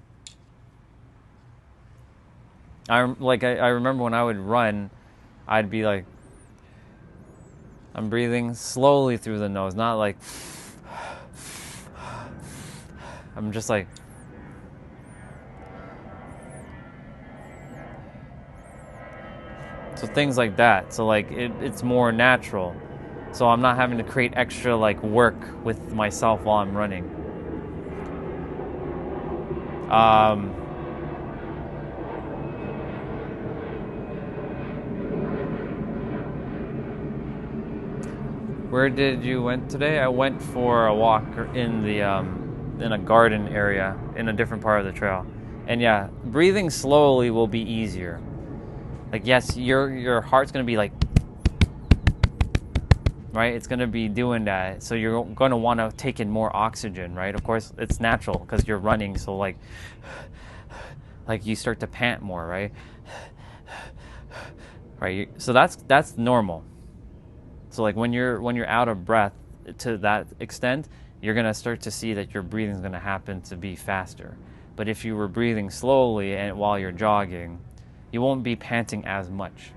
I remember when I would run, I'd be like, I'm breathing slowly through the nose, not like, I'm just like, so things like that. So like it's more natural. So I'm not having to create extra like work with myself while I'm running. Where did you went today? I went for a walk in the in a garden area in a different part of the trail. And yeah, breathing slowly will be easier. Like yes, your heart's gonna be like, right? It's gonna be doing that. So you're gonna want to take in more oxygen, right? Of course, it's natural because you're running. So like you start to pant more, right? Right. So that's normal. So like when you're out of breath to that extent, you're gonna start to see that your breathing is gonna happen to be faster. But if you were breathing slowly and while you're jogging, you won't be panting as much.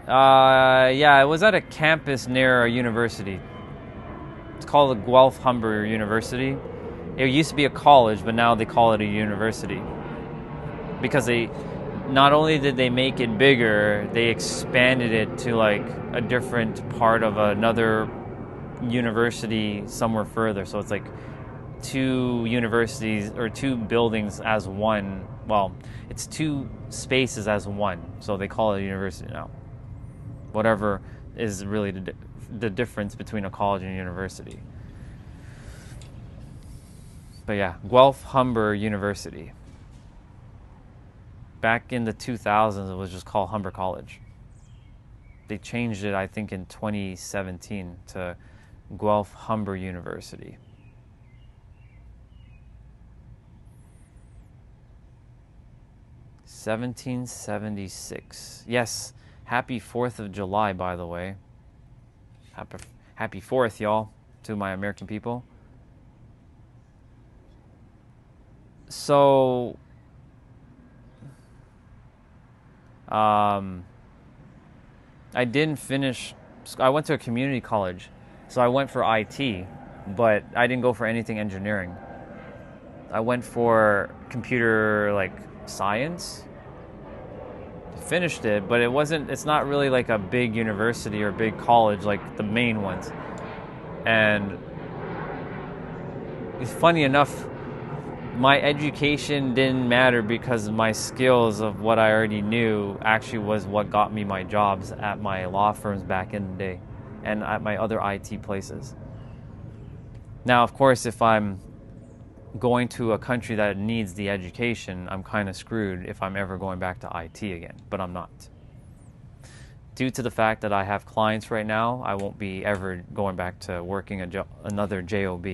Yeah, it was at a campus near a university. It's called the Guelph Humber University. It used to be a college, but now they call it a university because they not only did they make it bigger, they expanded it to like a different part of another university somewhere further. So it's like two universities or two buildings as one. Well, it's two spaces as one. So they call it a university now. Whatever is really the difference between a college and a university. But yeah, Guelph Humber University. Back in the 2000s, it was just called Humber College. They changed it, I think, in 2017 to Guelph Humber University. $1776. Yes, happy 4th of July, by the way. Happy 4th, y'all, to my American people. So I didn't finish. I went to a community college, so I went for IT, but I didn't go for anything engineering. I went for computer like science. Finished it, but it's not really like a big university or big college like the main ones. And it's funny enough, my education didn't matter because my skills of what I already knew actually was what got me my jobs at my law firms back in the day and at my other IT places. Now, of course, if I'm going to a country that needs the education, I'm kind of screwed if I'm ever going back to IT again, but I'm not. Due to the fact that I have clients right now, I won't be ever going back to working another job.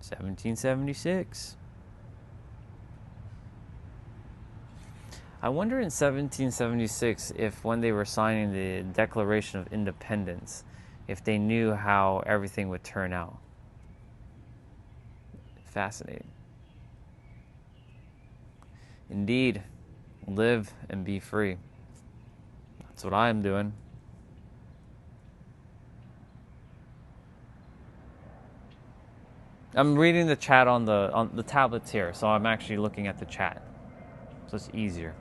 1776. I wonder in 1776 if when they were signing the Declaration of Independence, if they knew how everything would turn out. Fascinating. Indeed, live and be free. That's what I am doing. I'm reading the chat on the tablets here, so I'm actually looking at the chat. So it's easier.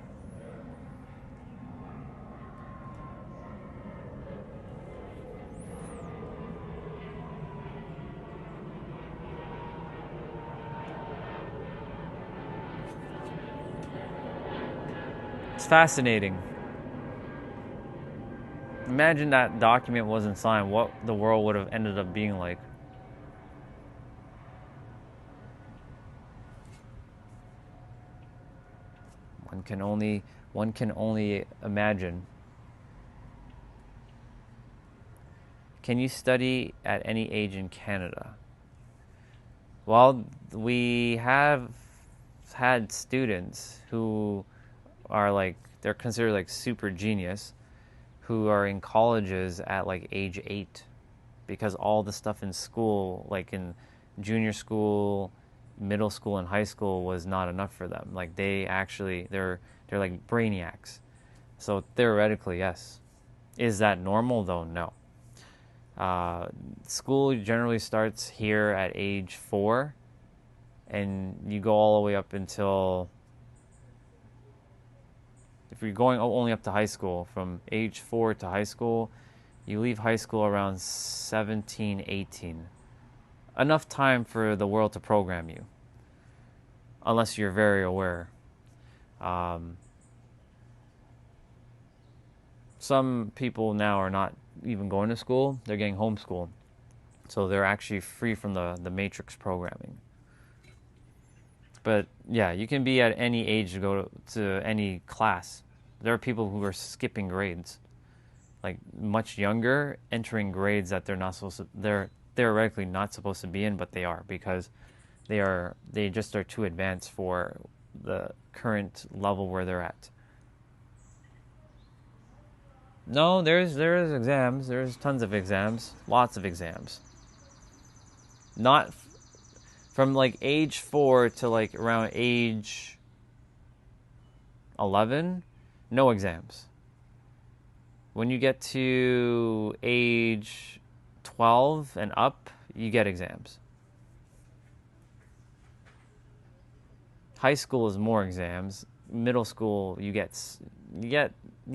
It's fascinating. Imagine that document wasn't signed, what the world would have ended up being like. One can only imagine. Can you study at any age in Canada? Well, we have had students who are like, they're considered like super genius, who are in colleges at like age 8, because all the stuff in school, like in junior school, middle school, and high school, was not enough for them. Like they're like brainiacs. So theoretically, yes. Is that normal though? No. School generally starts here at age 4, and you go all the way up until, if you're going only up to high school, from age 4 to high school, you leave high school around 17, 18. Enough time for the world to program you, unless you're very aware. Some people now are not even going to school, they're getting homeschooled. So they're actually free from the matrix programming. But yeah, you can be at any age to go to any class. There are people who are skipping grades, like much younger, entering grades that they're theoretically not supposed to be in, but they are, because they just are too advanced for the current level where they're at. No, there's exams. There's tons of exams, lots of exams. Not from like age 4 to like around age 11, no exams. When you get to age 12 and up, you get exams. High school is more exams. Middle school, you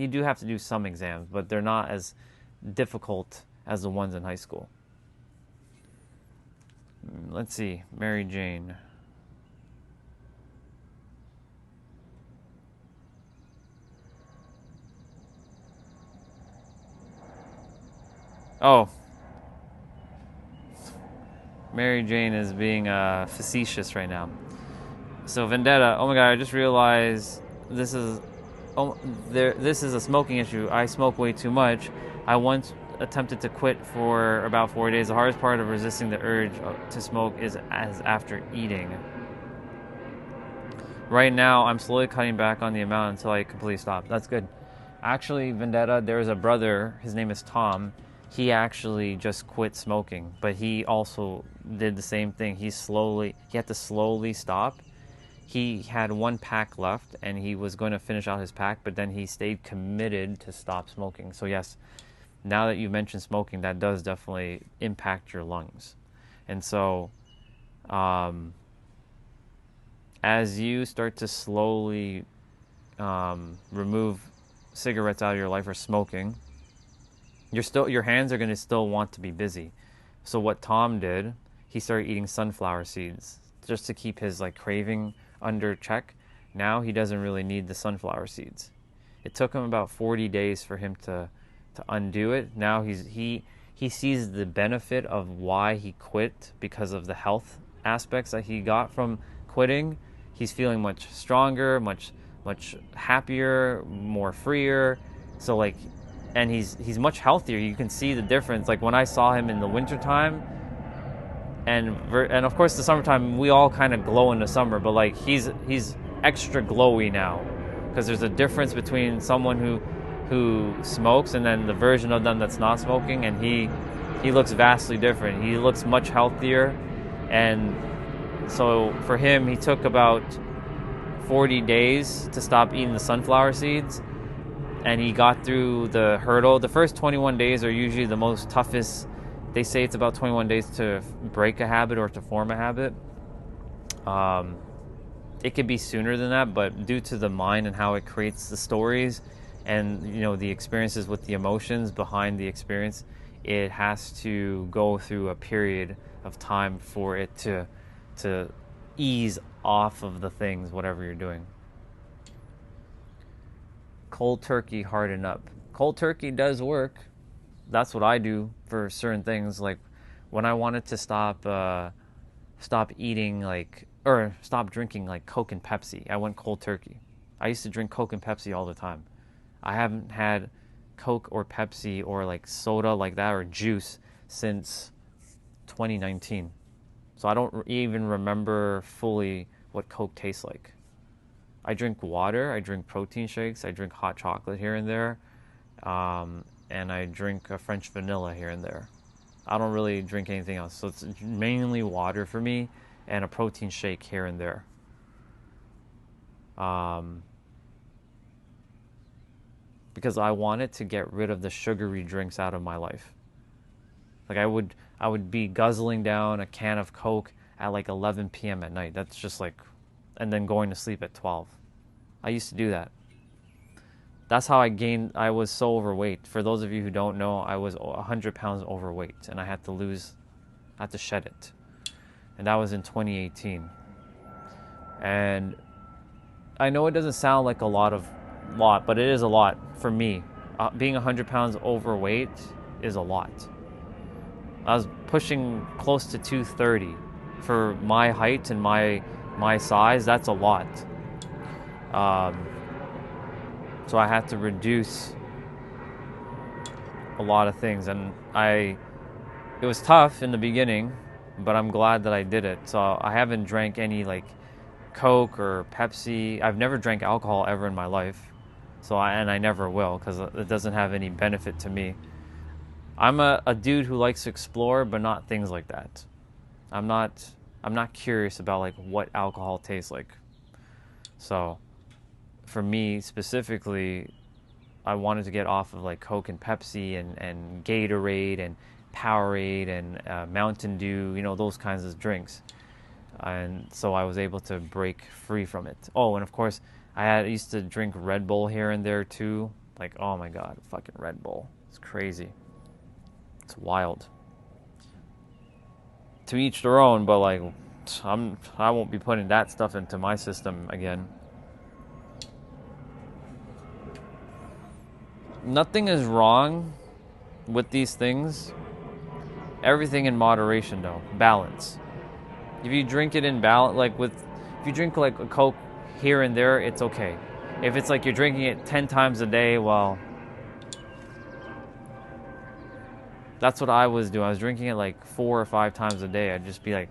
do have to do some exams, but they're not as difficult as the ones in high school. Let's see, Mary Jane. Oh, Mary Jane is being facetious right now. So Vendetta, oh my god, I just realized this is a smoking issue. I smoke way too much. I once attempted to quit for about 4 days. The hardest part of resisting the urge to smoke is as after eating. Right now, I'm slowly cutting back on the amount until I completely stop. That's good. Actually, Vendetta, there's a brother, his name is Tom. He actually just quit smoking, but he also did the same thing. He had to slowly stop. He had 1 pack left, and he was going to finish out his pack, but then he stayed committed to stop smoking. So yes, now that you mentioned smoking, that does definitely impact your lungs. And so as you start to slowly remove cigarettes out of your life, or smoking, your hands are going to still want to be busy. So what Tom did, he started eating sunflower seeds just to keep his like craving under check. Now he doesn't really need the sunflower seeds. It took him about 40 days for him to undo it. Now he he sees the benefit of why he quit because of the health aspects that he got from quitting. He's feeling much stronger, much happier, more freer. So like, and he's much healthier. You can see the difference. Like when I saw him in the wintertime, and of course the summertime, we all kind of glow in the summer, but like he's extra glowy now, because there's a difference between someone who smokes and then the version of them that's not smoking, and he looks vastly different. He looks much healthier. And so for him, he took about 40 days to stop eating the sunflower seeds, and he got through the hurdle. The first 21 days are usually the most toughest. They say it's about 21 days to break a habit or to form a habit. It could be sooner than that, but due to the mind and how it creates the stories and, you know, the experiences with the emotions behind the experience, it has to go through a period of time for it to ease off of the things, whatever you're doing. Cold turkey, harden up. Cold turkey does work. That's what I do for certain things. Like when I wanted to stop eating or stop drinking like Coke and Pepsi, I went cold turkey. I used to drink Coke and Pepsi all the time. I haven't had Coke or Pepsi or like soda like that or juice since 2019. So I don't even remember fully what Coke tastes like. I drink water, I drink protein shakes, I drink hot chocolate here and there, and I drink a French vanilla here and there. I don't really drink anything else. So it's mainly water for me and a protein shake here and there. Because I wanted to get rid of the sugary drinks out of my life. Like I would be guzzling down a can of Coke at like 11 p.m. at night. That's just like, and then going to sleep at 12. I used to do that. That's how I was so overweight. For those of you who don't know, I was 100 pounds overweight, and I had to shed it. And that was in 2018. And I know it doesn't sound like a lot, but it is a lot for me. Being 100 pounds overweight is a lot. I was pushing close to 230 for my height and my size. That's a lot. So I had to reduce a lot of things, and it was tough in the beginning, but I'm glad that I did it. So I haven't drank any like Coke or Pepsi. I've never drank alcohol ever in my life. And I never will, because it doesn't have any benefit to me. I'm a dude who likes to explore, but not things like that. I'm not curious about like what alcohol tastes like. So for me specifically, I wanted to get off of like Coke and Pepsi and Gatorade and Powerade and Mountain Dew, you know, those kinds of drinks. And so I was able to break free from it. Oh, and of course, I used to drink Red Bull here and there too. Like, oh my God, fucking Red Bull. It's crazy. It's wild. To each their own, but like, I won't be putting that stuff into my system again. Nothing is wrong with these things. Everything in moderation, though. Balance. If you drink it in balance, if you drink like a Coke here and there, it's okay. If it's like you're drinking it 10 times a day, well, that's what I was doing. I was drinking it like 4 or 5 times a day. I'd just be like,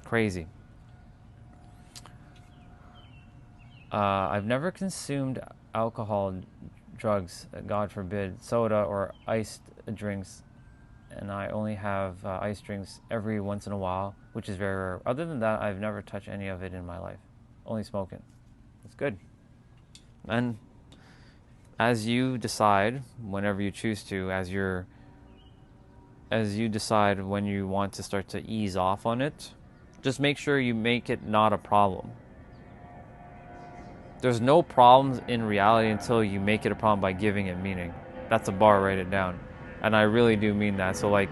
crazy. I've never consumed alcohol, drugs, God forbid, soda or iced drinks, and I only have iced drinks every once in a while, which is very rare. Other than that, I've never touched any of it in my life. Only smoking. It's good. And as you decide, whenever you choose to, as you decide when you want to start to ease off on it, just make sure you make it not a problem. There's no problems in reality until you make it a problem by giving it meaning. That's a bar, write it down. And I really do mean that. So like,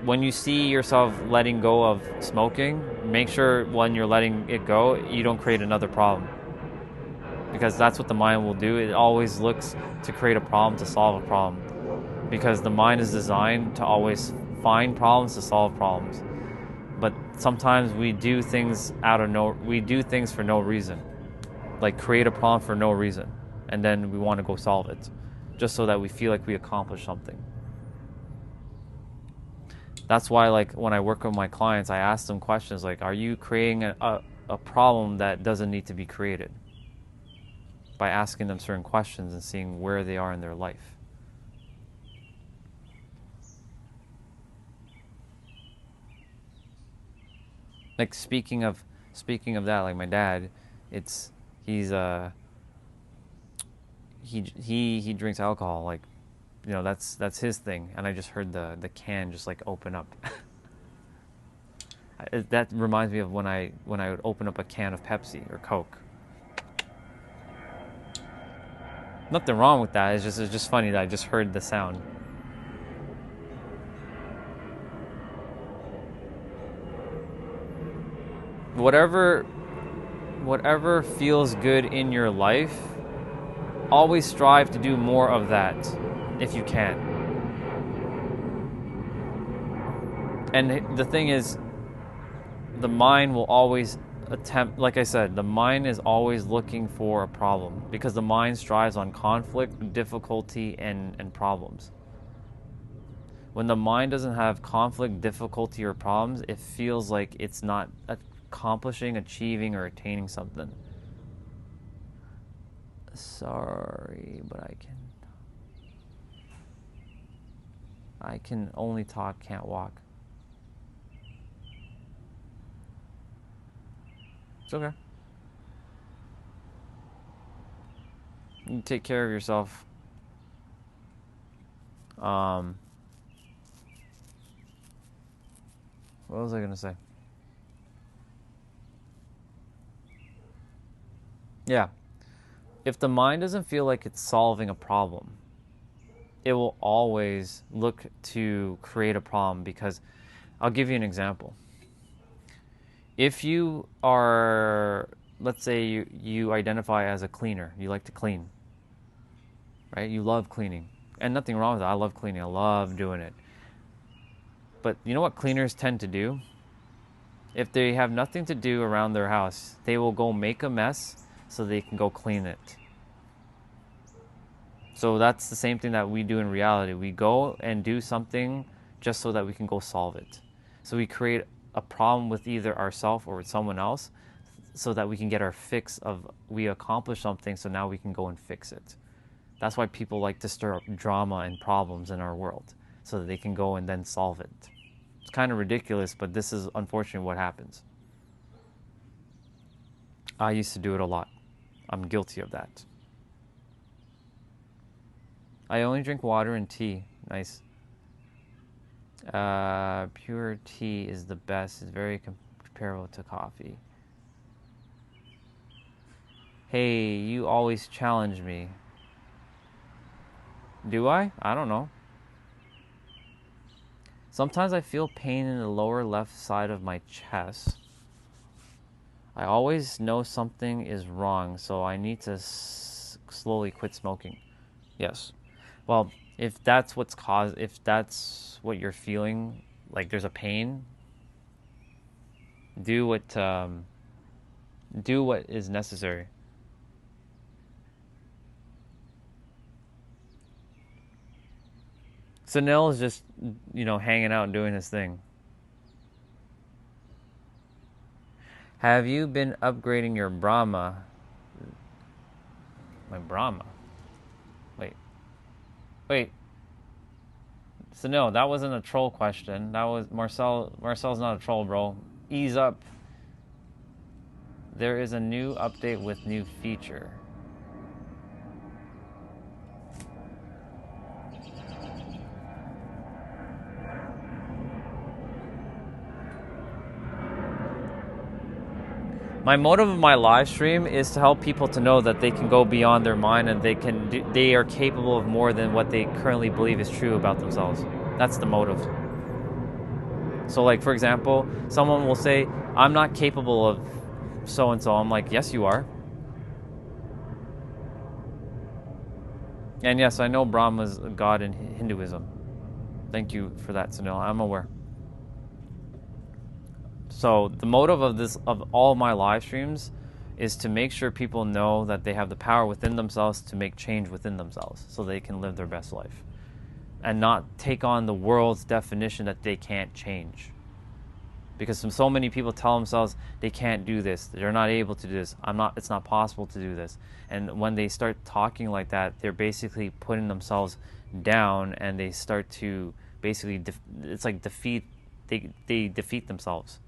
when you see yourself letting go of smoking, make sure when you're letting it go, you don't create another problem. because that's what the mind will do. It always looks to create a problem, to solve a problem, because the mind is designed to always find problems, to solve problems. But sometimes we do things for no reason, like create a problem for no reason, and then we want to go solve it just so that we feel like we accomplished something. That's why, like, when I work with my clients, I ask them questions like, are you creating a problem that doesn't need to be created? By asking them certain questions and seeing where they are in their life. Like, speaking of that, like my dad, he drinks alcohol, like, you know, that's his thing, and I just heard the can just like open up. That reminds me of when I would open up a can of Pepsi or Coke. Nothing wrong with that. It's just funny that I just heard the sound. Whatever feels good in your life, always strive to do more of that if you can. And the thing is, the mind will always attempt, like I said, the mind is always looking for a problem, because the mind strives on conflict, difficulty, and problems. When the mind doesn't have conflict, difficulty, or problems, it feels like it's not accomplishing, achieving, or attaining something. Sorry, but I can only talk, can't walk. It's okay. You take care of yourself. What was I gonna say? Yeah. If the mind doesn't feel like it's solving a problem, it will always look to create a problem, because I'll give you an example. If you are, let's say you identify as a cleaner, you like to clean, right? You love cleaning, and nothing wrong with that. I love cleaning. I love doing it. But you know what cleaners tend to do? If they have nothing to do around their house, they will go make a mess so they can go clean it. So that's the same thing that we do in reality. We go and do something just so that we can go solve it. So we create a problem with either ourselves or with someone else so that we can get our fix of, we accomplish something, so now we can go and fix it. That's why people like to stir up drama and problems in our world, so that they can go and then solve it. It's kind of ridiculous, but this is unfortunately what happens. I used to do it a lot. I'm guilty of that. I only drink water and tea. Nice. Pure tea is the best. It's very comparable to coffee. Hey, you always challenge me. Do I? I don't know. Sometimes I feel pain in the lower left side of my chest. I always know something is wrong, so I need to slowly quit smoking. Yes. Well, if that's what you're feeling, like there's a pain, do what is necessary. So Nell is just, hanging out and doing his thing. Have you been upgrading your Brahma? My Brahma? Wait. So no, that wasn't a troll question. That was Marcel. Marcel's not a troll, bro. Ease up. There is a new update with new feature. My motive of my live stream is to help people to know that they can go beyond their mind, and they are capable of more than what they currently believe is true about themselves. That's the motive. So, like, for example, someone will say, I'm not capable of so-and-so. I'm like, yes, you are. And yes, I know Brahma's a god in Hinduism. Thank you for that, Sunil. I'm aware. So the motive of all my live streams is to make sure people know that they have the power within themselves to make change within themselves so they can live their best life and not take on the world's definition that they can't change. Because so many people tell themselves they can't do this, they're not able to do this, it's not possible to do this. And when they start talking like that, they're basically putting themselves down, and they start to basically it's like they defeat themselves.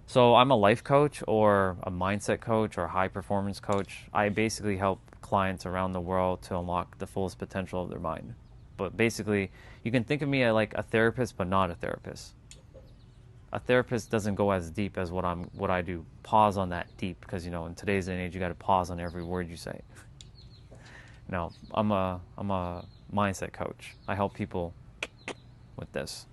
So I'm a life coach or a mindset coach or a high performance coach. I basically help clients around the world to unlock the fullest potential of their mind. But basically, you can think of me like a therapist, but not a therapist. A therapist doesn't go as deep as what I do. Pause on that deep, because in today's day and age, you got to pause on every word you say. No, I'm a mindset coach. I help people with this.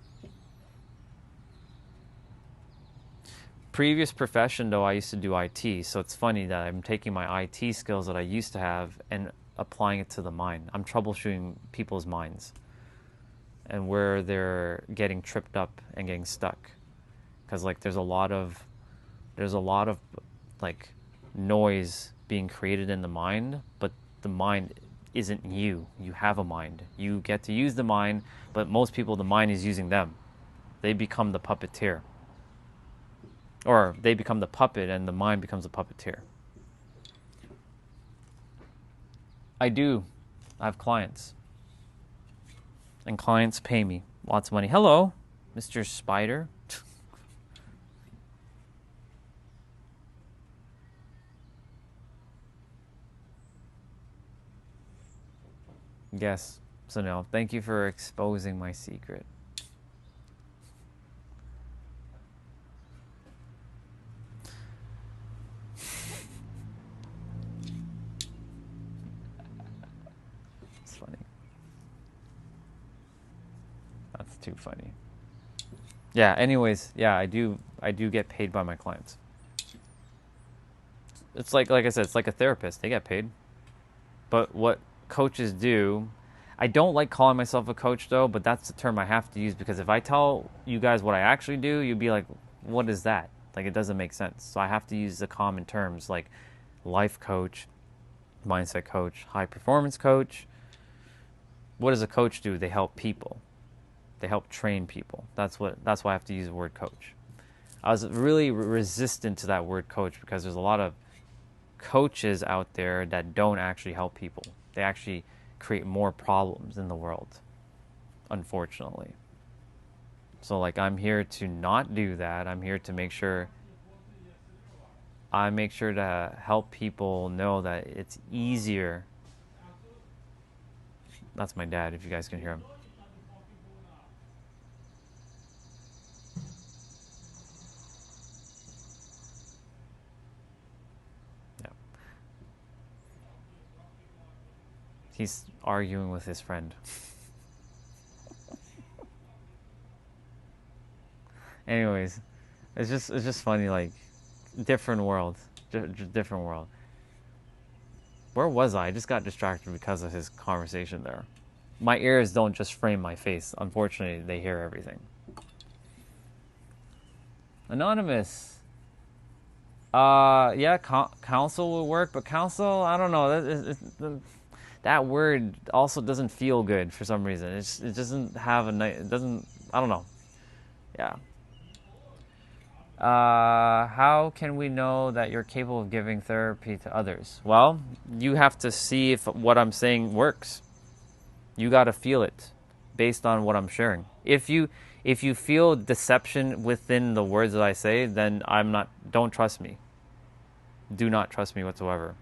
Previous profession though, I used to do IT, so it's funny that I'm taking my IT skills that I used to have and applying it to the mind. I'm troubleshooting people's minds and where they're getting tripped up and getting stuck. Because there's a lot of like noise being created in the mind, but the mind isn't you. You have a mind. You get to use the mind, but most people, the mind is using them. They become the puppeteer. Or they become the puppet and the mind becomes a puppeteer. I have clients. And clients pay me lots of money. Hello, Mr. Spider. Yes, so no, thank you for exposing my secret. It's funny. That's too funny. Yeah, anyways, yeah, I do get paid by my clients. It's like I said, it's like a therapist. They get paid. But what coaches do, I don't like calling myself a coach though, but that's the term I have to use, because if I tell you guys what I actually do, you'd be like, what is that? Like, it doesn't make sense. So I have to use the common terms like life coach, mindset coach, high performance coach. What does a coach do? They help people. They help train people. That's why I have to use the word coach. I was really resistant to that word coach because there's a lot of coaches out there that don't actually help people. They actually create more problems in the world, unfortunately. So I'm here to not do that. I'm here to make sure to help people know that it's easier. That's my dad, if you guys can hear him. Yeah. He's arguing with his friend. Anyways, it's just funny, different world. Different world. Where was I? I just got distracted because of his conversation there. My ears don't just frame my face. Unfortunately, they hear everything. Anonymous. Yeah, counsel will work, but counsel, I don't know. That word also doesn't feel good for some reason. It doesn't have a nice. It doesn't. I don't know. Yeah. How can we know that you're capable of giving therapy to others? Well, you have to see if what I'm saying works. You got to feel it based on what I'm sharing. If you feel deception within the words that I say, then don't trust me. Do not trust me whatsoever.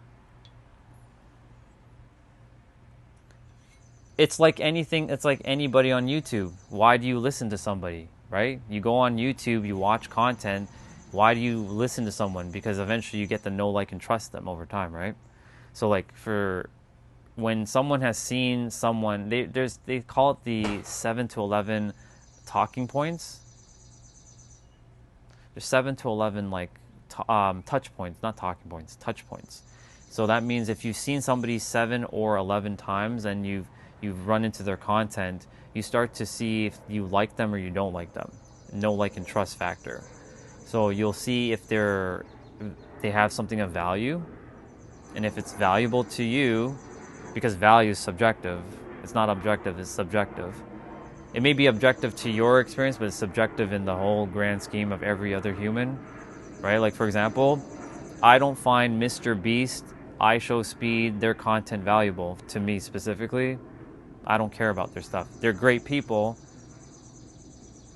It's like anything, it's like anybody on YouTube. Why do you listen to somebody, right? You go on YouTube, you watch content. Why do you listen to someone? Because eventually you get to know, like, and trust them over time, right? So for when someone has seen someone, they call it the 7 to 11 talking points. There's 7 to 11 touch points, not talking points, touch points. So that means if you've seen somebody 7 or 11 times and you've run into their content, you start to see if you like them or you don't like them. No like and trust factor. So you'll see if they have something of value, and if it's valuable to you, because value is subjective. It's not objective, it's subjective. It may be objective to your experience, but it's subjective in the whole grand scheme of every other human, right? Like, for example, I don't find Mr. Beast, iShowSpeed, their content valuable to me specifically. I don't care about their stuff. They're great people.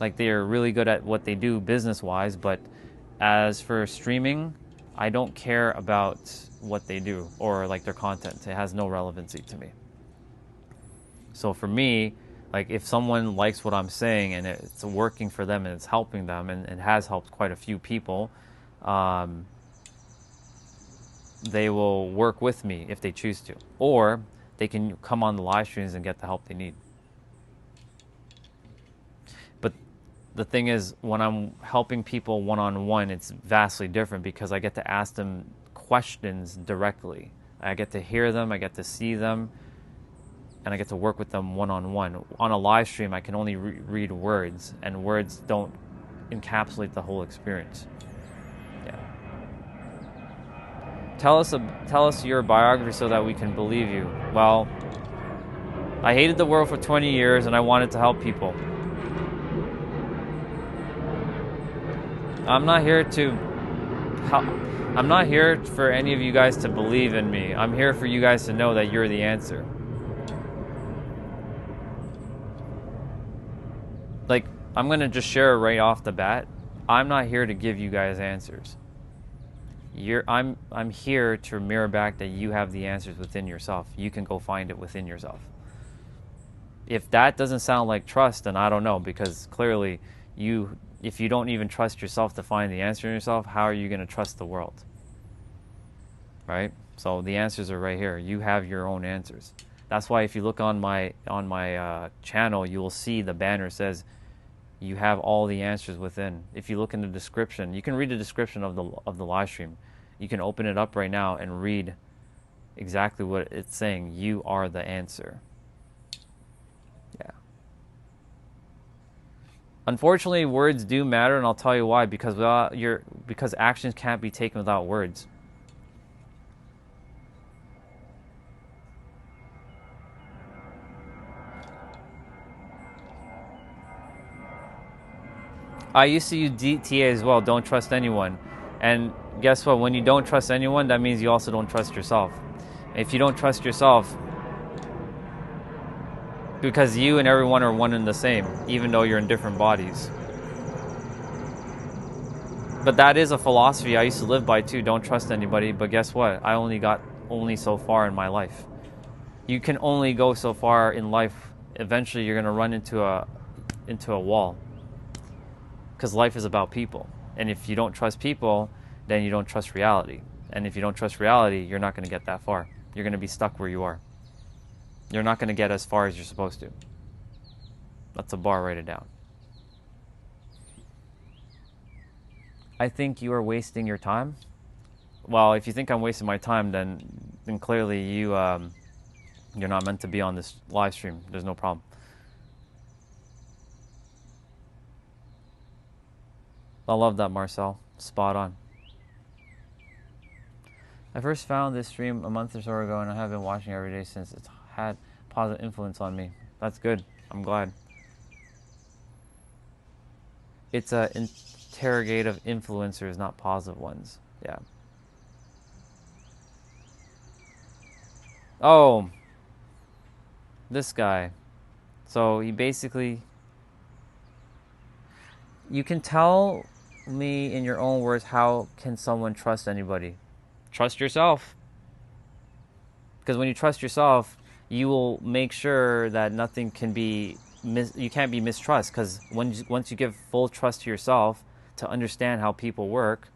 Like, they're really good at what they do business-wise, but as for streaming, I don't care about what they do or like their content. It has no relevancy to me. So for me, like, if someone likes what I'm saying and it's working for them and it's helping them, and it has helped quite a few people, they will work with me if they choose to, or they can come on the live streams and get the help they need. But the thing is, when I'm helping people one-on-one, it's vastly different because I get to ask them questions directly. I get to hear them, I get to see them, and I get to work with them one-on-one. On a live stream, I can only read words, and words don't encapsulate the whole experience. Yeah. Tell us your biography so that we can believe you. Well, I hated the world for 20 years and I wanted to help people. I'm not here for any of you guys to believe in me. I'm here for you guys to know that you're the answer. Like, I'm going to just share right off the bat. I'm not here to give you guys answers. I'm here to mirror back that you have the answers within yourself. You can go find it within yourself. If that doesn't sound like trust, then I don't know, because clearly if you don't even trust yourself to find the answer in yourself, how are you going to trust the world? Right? So the answers are right here. You have your own answers. That's why if you look on my channel, you will see the banner says you have all the answers within. If you look in the description, you can read the description of the live stream. You can open it up right now and read exactly what it's saying. You are the answer. Yeah. Unfortunately, words do matter, and I'll tell you why. Because because actions can't be taken without words. I used to use DTA as well. Don't trust anyone. And guess what? When you don't trust anyone, that means you also don't trust yourself. If you don't trust yourself, because you and everyone are one and the same, even though you're in different bodies. But that is a philosophy I used to live by too. Don't trust anybody. But guess what? I only got so far in my life. You can only go so far in life. Eventually, you're going to run into a wall. Because life is about people. And if you don't trust people, then you don't trust reality. And if you don't trust reality, you're not going to get that far. You're going to be stuck where you are. You're not going to get as far as you're supposed to. That's a bar, write it down. I think you are wasting your time. Well, if you think I'm wasting my time, then clearly you're not meant to be on this live stream. There's no problem. I love that, Marcel. Spot on. I first found this stream a month or so ago, and I have been watching every day since. It's had positive influence on me. That's good. I'm glad. It's interrogative influencers, not positive ones. Yeah. Oh, this guy. So he basically... You can tell me in your own words, how can someone trust anybody? Trust yourself. Because when you trust yourself, you will make sure that nothing can be you can't be mistrust. Because once you give full trust to yourself to understand how people work,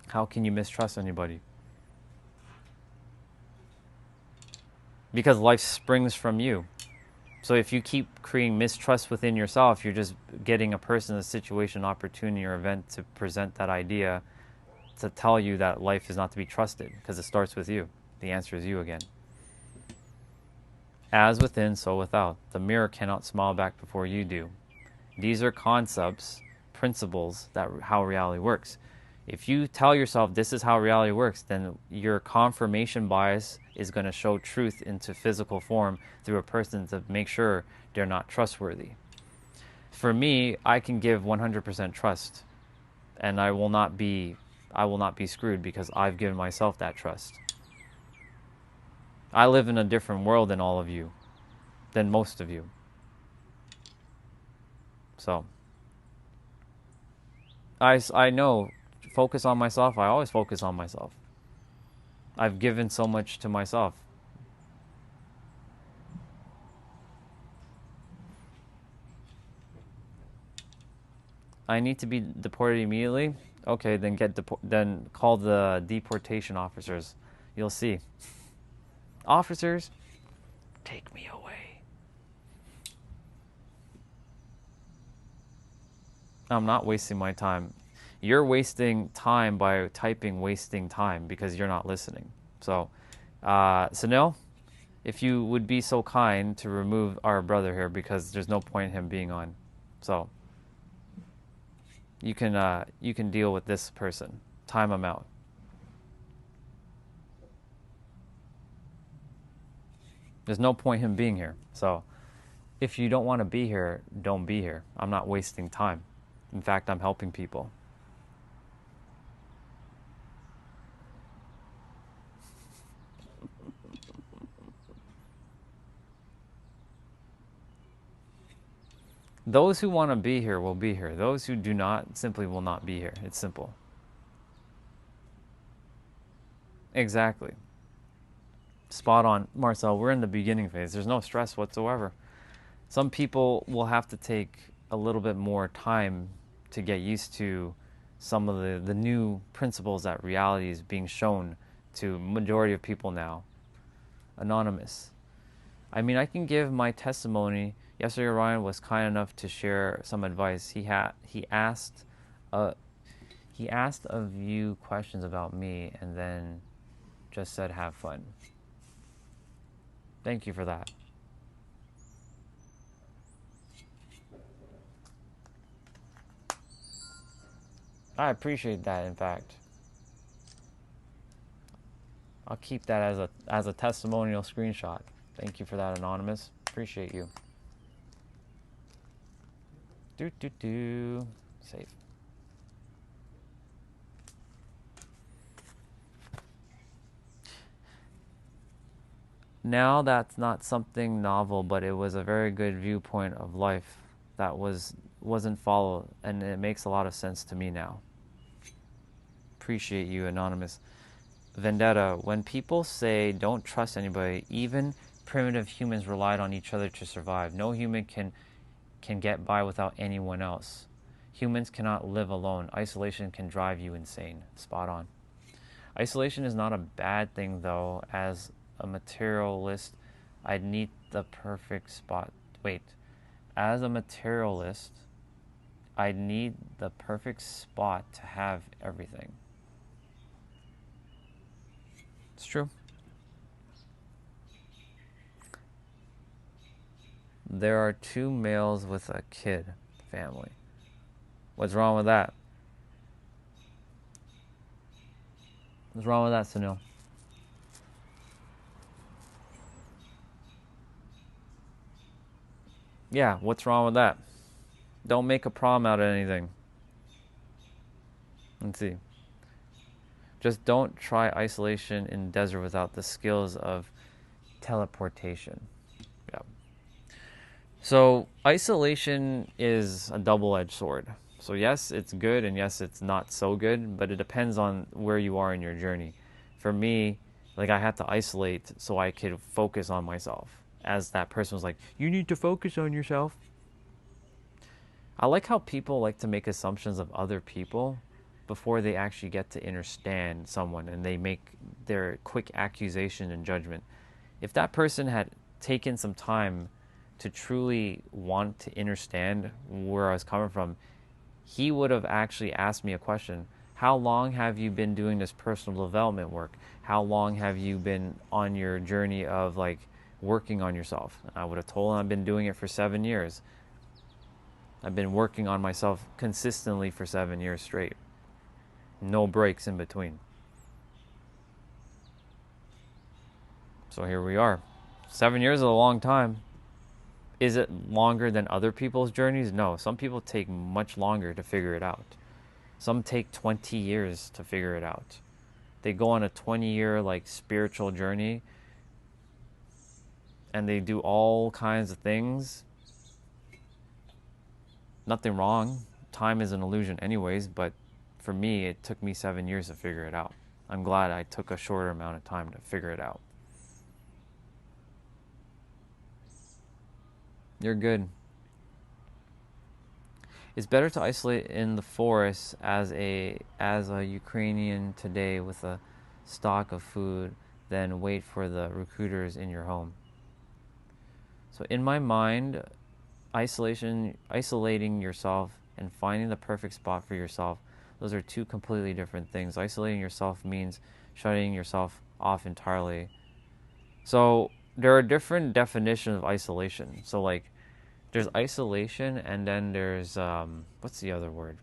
how can you mistrust anybody? Because life springs from you. So if you keep creating mistrust within yourself, you're just getting a person, a situation, opportunity, or event to present that idea to tell you that life is not to be trusted, because it starts with you. The answer is you again. As within, so without. The mirror cannot smile back before you do. These are concepts, principles, that how reality works. If you tell yourself this is how reality works, then your confirmation bias is going to show truth into physical form through a person to make sure they're not trustworthy. For me, I can give 100% trust, and I will not be screwed because I've given myself that trust. I live in a different world than all of you, than most of you. So, I know, focus on myself. I always focus on myself. I've given so much to myself. I need to be deported immediately. Okay, then then call the deportation officers. You'll see. Officers, take me away. I'm not wasting my time. You're wasting time by typing wasting time because you're not listening. So, Sunil, if you would be so kind to remove our brother here because there's no point in him being on. So, you can deal with this person. Time him out. There's no point him being here. So, if you don't want to be here, don't be here. I'm not wasting time. In fact, I'm helping people. Those who want to be here will be here. Those who do not simply will not be here. It's simple. Exactly. Spot on, Marcel. We're in the beginning phase. There's no stress whatsoever. Some people will have to take a little bit more time to get used to some of the new principles that reality is being shown to majority of people now. Anonymous. I mean, I can give my testimony. Yesterday, Ryan was kind enough to share some advice. He asked of you questions about me, and then just said, "Have fun." Thank you for that. I appreciate that. In fact, I'll keep that as a testimonial screenshot. Thank you for that, Anonymous. Appreciate you. Save. Now that's not something novel, but it was a very good viewpoint of life that wasn't followed, and it makes a lot of sense to me now. Appreciate you, Anonymous. Vendetta, when people say don't trust anybody, even primitive humans relied on each other to survive. No human can get by without anyone else. Humans cannot live alone. Isolation can drive you insane. Spot on. Isolation is not a bad thing, though. As a materialist, I'd need the perfect spot. Wait. As a materialist, I'd need the perfect spot to have everything. It's true. There are 2 males with a kid family. What's wrong with that? What's wrong with that, Sunil? Yeah, what's wrong with that? Don't make a problem out of anything. Let's see. Just don't try isolation in the desert without the skills of teleportation. Yeah. So isolation is a double-edged sword. So yes, it's good, and yes, it's not so good, but it depends on where you are in your journey. For me, like, I had to isolate so I could focus on myself. As that person was like, you need to focus on yourself. I like how people like to make assumptions of other people before they actually get to understand someone, and they make their quick accusation and judgment. If that person had taken some time to truly want to understand where I was coming from, he would have actually asked me a question. How long have you been doing this personal development work? How long have you been on your journey of like working on yourself? I would have told him I've been doing it for 7 years. I've been working on myself consistently for 7 years straight. No breaks in between. So here we are. 7 years is a long time. Is it longer than other people's journeys? No. Some people take much longer to figure it out. Some take 20 years to figure it out. They go on a 20-year like spiritual journey and they do all kinds of things. Nothing wrong. Time is an illusion anyways, but for me, it took me 7 years to figure it out. I'm glad I took a shorter amount of time to figure it out. You're good. It's better to isolate in the forest as a Ukrainian today with a stock of food than wait for the recruiters in your home. So in my mind, isolating yourself and finding the perfect spot for yourself, those are two completely different things. Isolating yourself means shutting yourself off entirely. So there are different definitions of isolation. So like there's isolation and then there's what's the other word?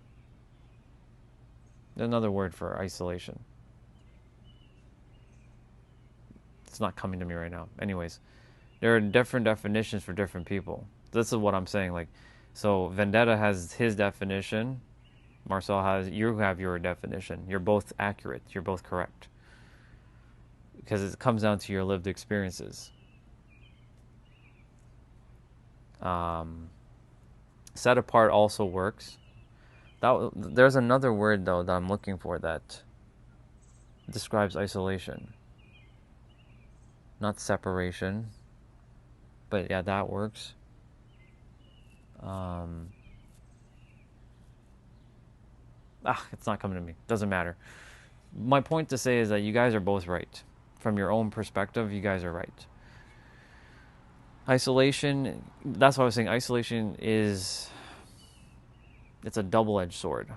There's another word for isolation. It's not coming to me right now. Anyways, there are different definitions for different people. This is what I'm saying. Like, so Vendetta has his definition. Marcel you have your definition. You're both accurate. You're both correct. Because it comes down to your lived experiences. Set apart also works. There's another word though that I'm looking for that describes isolation. Not separation. But yeah, that works. It's not coming to me. Doesn't matter. My point to say is that you guys are both right. From your own perspective, you guys are right. Isolation, that's what I was saying. Isolation it's a double-edged sword.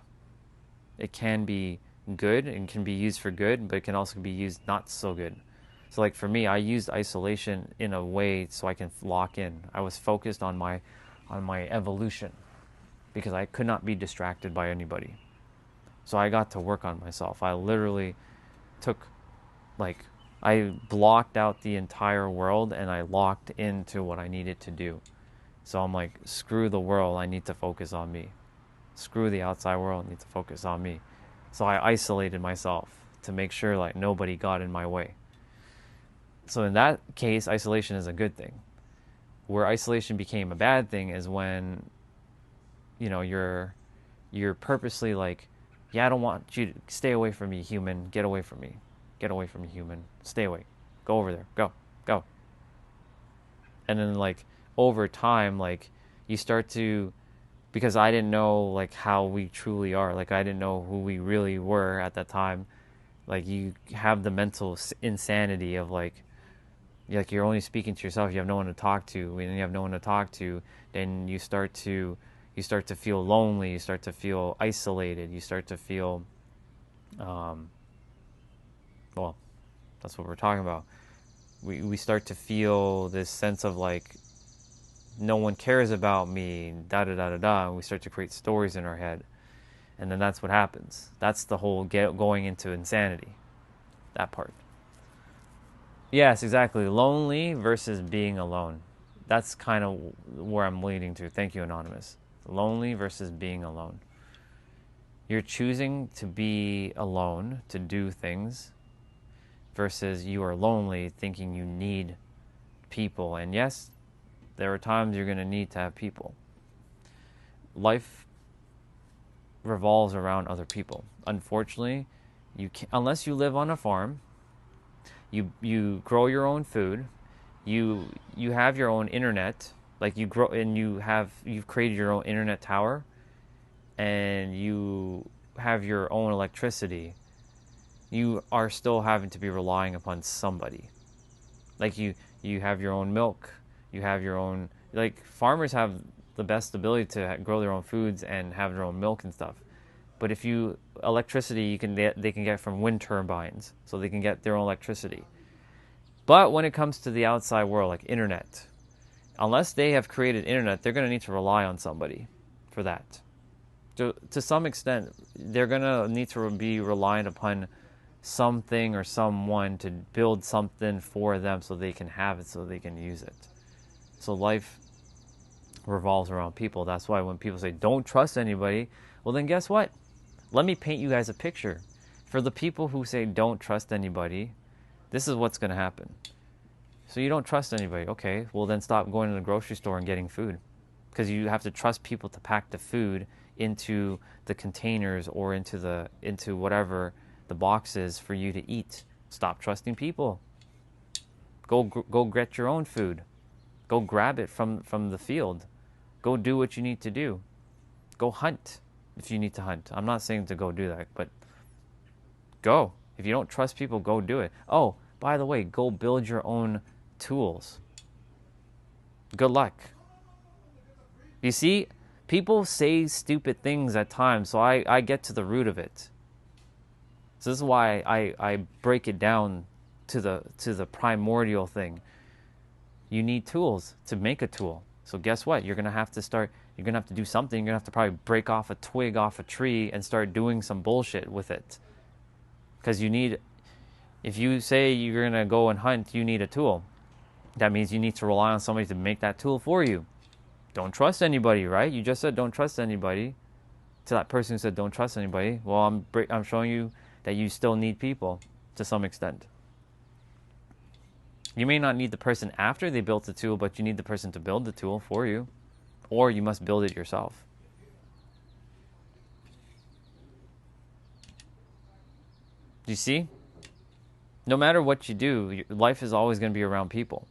It can be good and can be used for good, but it can also be used not so good. So like for me, I used isolation in a way so I can lock in. I was focused on my evolution because I could not be distracted by anybody. So I got to work on myself. I literally I blocked out the entire world and I locked into what I needed to do. So I'm like, screw the world, I need to focus on me. Screw the outside world, I need to focus on me. So I isolated myself to make sure like nobody got in my way. So in that case, isolation is a good thing. Where isolation became a bad thing is when, you're purposely like, yeah, I don't want you to stay away from me, human. Get away from me. Get away from me, human. Stay away. Go over there. Go. And then like over time, like you start to, because I didn't know like how we truly are. Like I didn't know who we really were at that time. Like you have the mental insanity of like you're only speaking to yourself. You have no one to talk to. When you have no one to talk to, then you start to feel lonely. You start to feel isolated. You start to feel, well, that's what we're talking about. We start to feel this sense of like, no one cares about me, da-da-da-da-da, and we start to create stories in our head. And then that's what happens. That's the whole going into insanity, that part. Yes, exactly. Lonely versus being alone. That's kind of where I'm leading to. Thank you, Anonymous. Lonely versus being alone. You're choosing to be alone to do things versus you are lonely thinking you need people. And yes, there are times you're going to need to have people. Life revolves around other people. Unfortunately, unless you live on a farm, you grow your own food, you have your own internet, like you grow and you've created your own internet tower, and you have your own electricity. You are still having to be relying upon somebody. Like you have your own milk, you have your own, like farmers have the best ability to grow their own foods and have their own milk and stuff. But if you electricity, they can get from wind turbines, so they can get their own electricity. But when it comes to the outside world, like internet, unless they have created internet, they're going to need to rely on somebody for that. To some extent, they're going to need to be reliant upon something or someone to build something for them so they can have it, so they can use it. So life revolves around people. That's why when people say don't trust anybody, well then guess what? Let me paint you guys a picture. For the people who say don't trust anybody, this is what's going to happen. So you don't trust anybody. Okay, well then stop going to the grocery store and getting food, because you have to trust people to pack the food into the containers or into whatever the boxes for you to eat. Stop trusting people. Go get your own food. Go grab it from the field. Go do what you need to do. Go hunt if you need to hunt. I'm not saying to go do that, but go. If you don't trust people, go do it. Oh, by the way, go build your own tools. Good luck. You see, people say stupid things at times, so I get to the root of it. So this is why I break it down to the primordial thing. You need tools to make a tool. So guess what? You're gonna have to do something. You're gonna have to probably break off a twig off a tree and start doing some bullshit with it. Because if you say you're gonna go and hunt, you need a tool. That means you need to rely on somebody to make that tool for you. Don't trust anybody, right? You just said don't trust anybody. To that person who said don't trust anybody, well, I'm showing you that you still need people to some extent. You may not need the person after they built the tool, but you need the person to build the tool for you, or you must build it yourself. Do you see? No matter what you do, life is always going to be around people.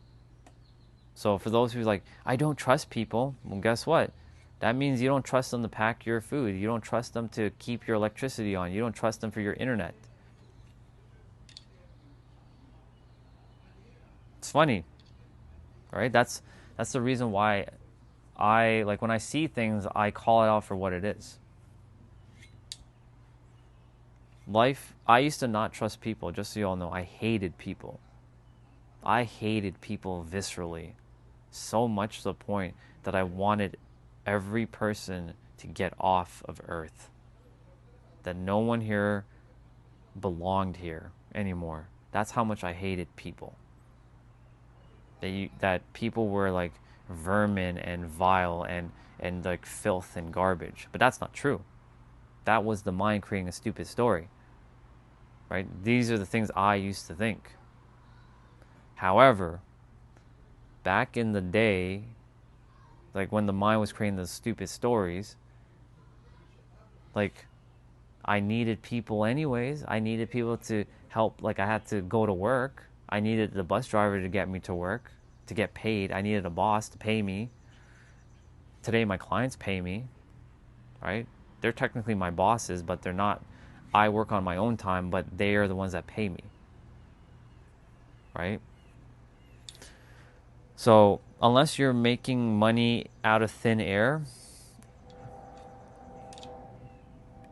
So for those who are like, I don't trust people, well, guess what? That means you don't trust them to pack your food. You don't trust them to keep your electricity on. You don't trust them for your internet. It's funny, right? That's the reason why when I see things, I call it out for what it is. Life, I used to not trust people, just so you all know. I hated people. I hated people viscerally. So much to the point that I wanted every person to get off of Earth. That no one here belonged here anymore. That's how much I hated people. That people were like vermin and vile and like filth and garbage. But that's not true. That was the mind creating a stupid story. Right? These are the things I used to think. However, back in the day, like when the mind was creating those stupid stories, like I needed people anyways. I needed people to help. Like I had to go to work. I needed the bus driver to get me to work, to get paid. I needed a boss to pay me. Today my clients pay me, right? They're technically my bosses, but they're not. I work on my own time, but they are the ones that pay me, right? So unless you're making money out of thin air,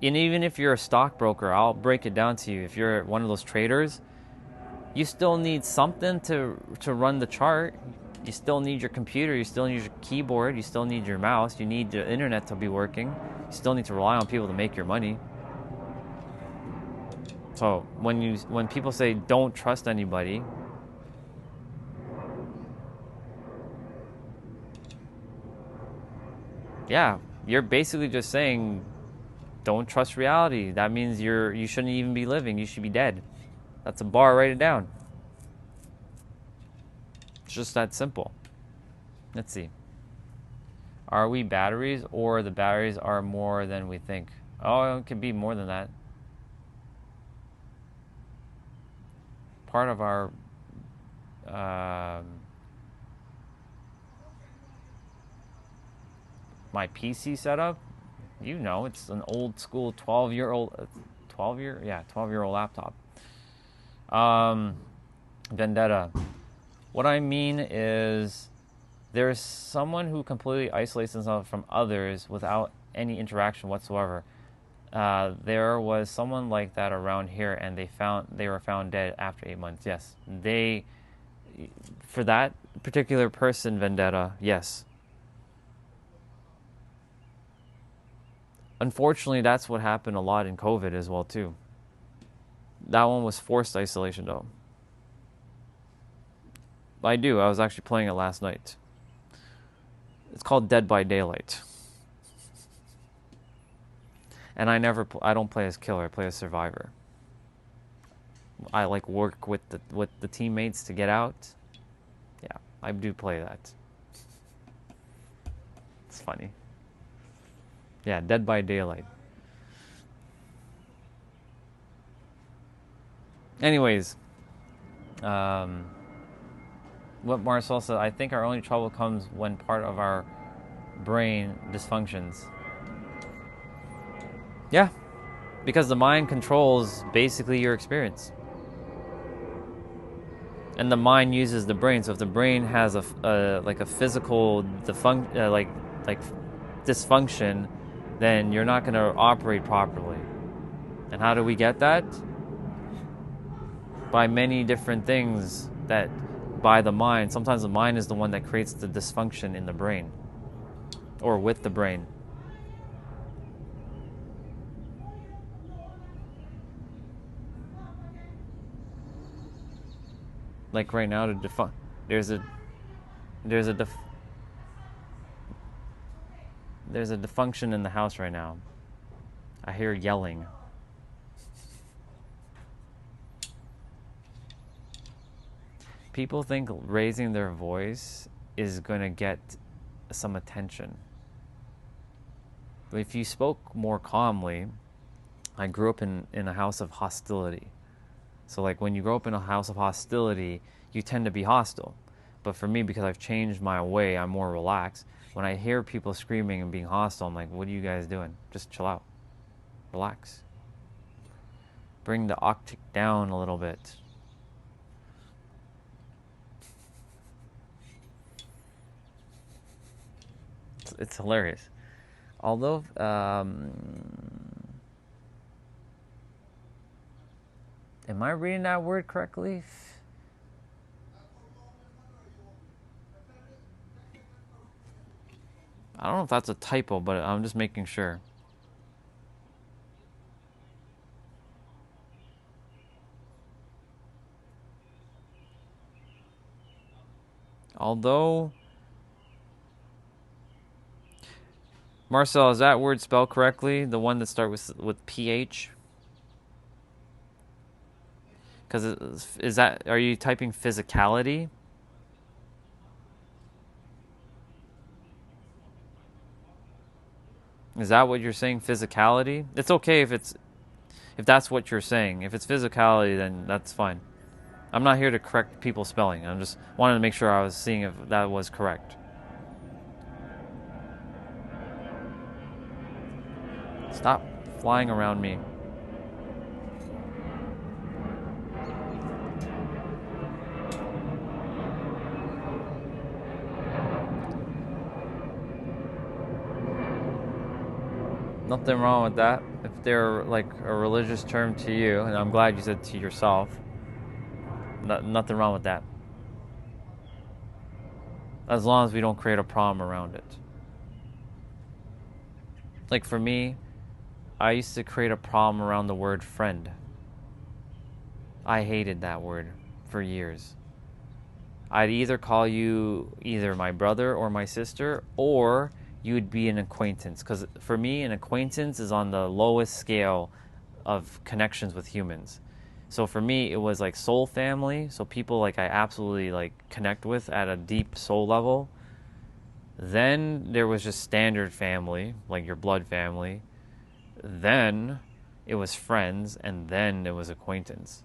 and even if you're a stockbroker, I'll break it down to you. If you're one of those traders, you still need something to run the chart. You still need your computer. You still need your keyboard. You still need your mouse. You need the internet to be working. You still need to rely on people to make your money. So when people say don't trust anybody, yeah, you're basically just saying don't trust reality. That means you shouldn't even be living. You should be dead. That's a bar. Write it down. It's just that simple. Let's see. Are we batteries, or the batteries are more than we think? Oh, it could be more than that. Part of our my PC setup, it's an old school 12-year-old laptop. Vendetta. What I mean is there's someone who completely isolates themselves from others without any interaction whatsoever. There was someone like that around here, and they were found dead after 8 months. Yes, for that particular person, vendetta. Yes, unfortunately, that's what happened a lot in COVID as well too. That one was forced isolation though. I do. I was actually playing it last night. It's called Dead by Daylight. And I don't play as killer. I play as survivor. I like work with the teammates to get out. Yeah, I do play that. It's funny. Yeah, Dead by Daylight. Anyways, what Marcel said, I think our only trouble comes when part of our brain dysfunctions. Yeah, because the mind controls basically your experience. And the mind uses the brain. So if the brain has like a physical like dysfunction, then you're not going to operate properly. And how do we get that? By many different things that by the mind. Sometimes the mind is the one that creates the dysfunction in the brain or with the brain. Like right now, there's a dysfunction in the house right now. I hear yelling. People think raising their voice is going to get some attention. But if you spoke more calmly, I grew up in a house of hostility. So like when you grow up in a house of hostility, you tend to be hostile. But for me, because I've changed my way, I'm more relaxed. When I hear people screaming and being hostile, I'm like, what are you guys doing? Just chill out. Relax. Bring the octave down a little bit. It's hilarious. Although, am I reading that word correctly? I don't know if that's a typo, but I'm just making sure. Although, Marcel, is that word spelled correctly? The one that starts with PH? Because are you typing physicality? Is that what you're saying, physicality? It's okay if that's what you're saying. If it's physicality, then that's fine. I'm not here to correct people's spelling. I'm just wanted to make sure I was seeing if that was correct. Stop flying around me. Nothing wrong with that. If they're like a religious term to you, and I'm glad you said to yourself, nothing wrong with that. As long as we don't create a problem around it. Like for me, I used to create a problem around the word friend. I hated that word for years. I'd either call you either my brother or my sister, or you'd be an acquaintance. Because for me, an acquaintance is on the lowest scale of connections with humans. So for me, it was like soul family. So people like I absolutely like connect with at a deep soul level. Then there was just standard family, like your blood family. Then it was friends, and then it was acquaintance.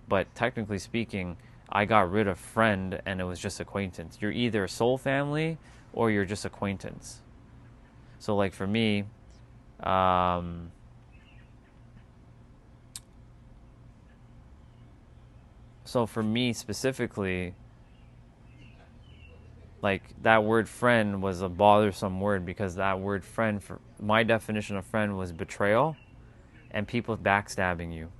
But technically speaking, I got rid of friend and it was just acquaintance. You're either soul family or you're just acquaintance. So like for me, specifically, like that word friend was a bothersome word because that word friend, for my definition of friend was betrayal. and people backstabbing you,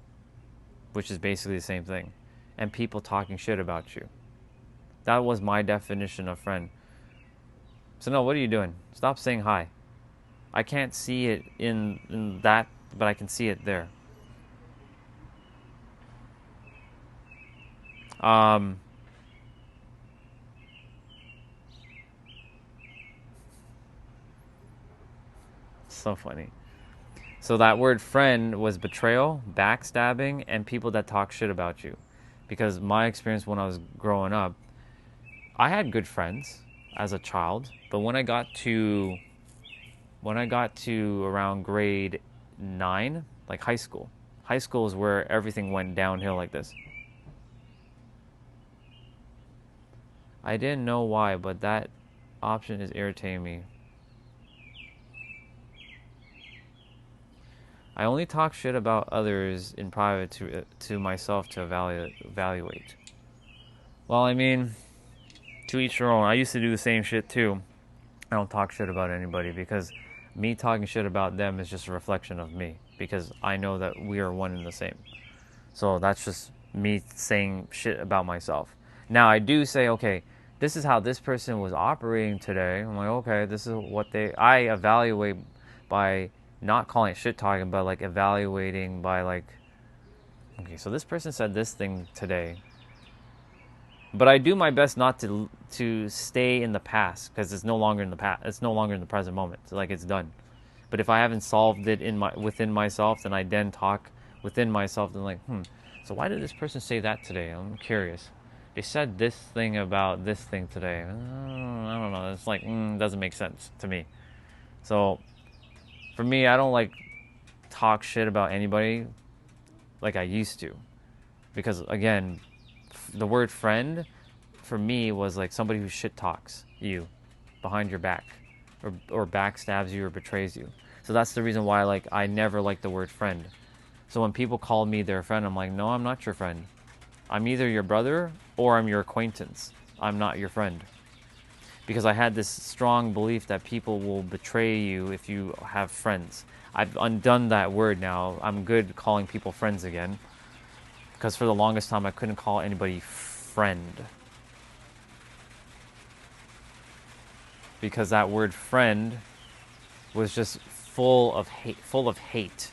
which is basically the same thing, and people talking shit about you. That was my definition of friend. So no, what are you doing? Stop saying hi. I can't see it in that, but I can see it there. So funny. So that word friend was betrayal, backstabbing, and people that talk shit about you. Because my experience when I was growing up, I had good friends as a child, but when I got to around grade 9, like high school. High school is where everything went downhill like this. I didn't know why, but that option is irritating me. I only talk shit about others in private to myself to evaluate. Well, I mean, to each their own. I used to do the same shit too. I don't talk shit about anybody because me talking shit about them is just a reflection of me because I know that we are one and the same. So that's just me saying shit about myself. Now I do say, okay, this is how this person was operating today. I'm like, okay, this is what I evaluate by not calling it shit talking, but like evaluating by like, okay, so this person said this thing today. But I do my best not to stay in the past because it's no longer in the past. It's no longer in the present moment. So like it's done. But if I haven't solved it within myself, then I then talk within myself. Then like, so why did this person say that today? I'm curious. They said this thing about this thing today. I don't know. It's like doesn't make sense to me. So for me, I don't like talk shit about anybody like I used to, because again, the word friend for me was like somebody who shit talks you behind your back or backstabs you or betrays you. So that's the reason why like I never liked the word friend. So when people call me their friend, I'm like, no, I'm not your friend. I'm either your brother or I'm your acquaintance. I'm not your friend. Because I had this strong belief that people will betray you if you have friends. I've undone that word now. I'm good calling people friends again. Because for the longest time, I couldn't call anybody friend. Because that word friend was just full of hate.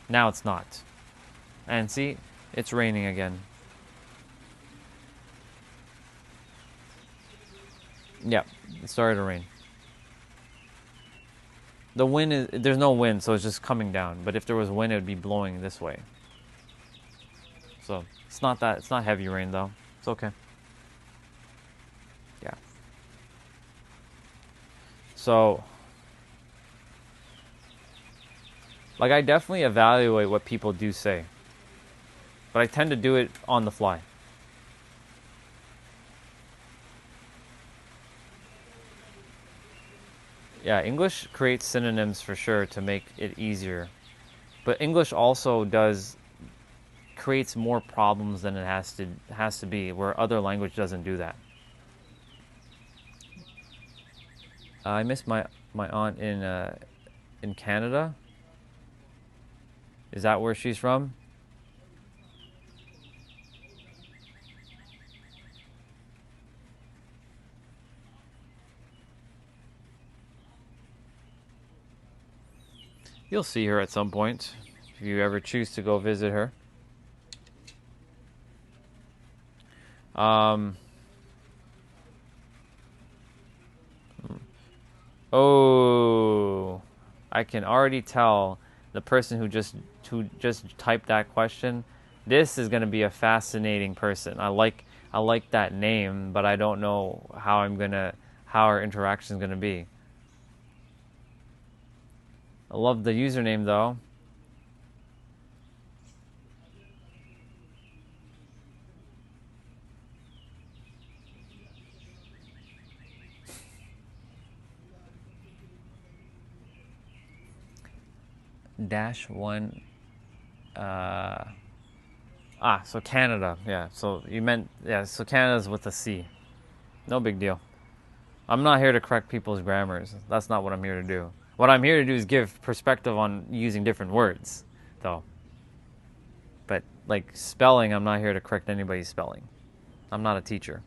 Now it's not. And see, it's raining again. Yeah, it started to rain. The wind there's no wind, so it's just coming down. But if there was wind, it would be blowing this way. So it's not heavy rain though. It's okay. Yeah. So, like, I definitely evaluate what people do say, but I tend to do it on the fly. Yeah, English creates synonyms for sure to make it easier. But English also creates more problems than it has to be, where other language doesn't do that. I miss my aunt in Canada. Is that where she's from? You'll see her at some point if you ever choose to go visit her. Oh, I can already tell the person who just typed that question. This is going to be a fascinating person. I like that name, but I don't know how our interaction is going to be. I love the username though. -1. So Canada. Yeah. So you meant, yeah. So Canada's with a C. No big deal. I'm not here to correct people's grammars. That's not what I'm here to do. What I'm here to do is give perspective on using different words, though. But like spelling, I'm not here to correct anybody's spelling. I'm not a teacher.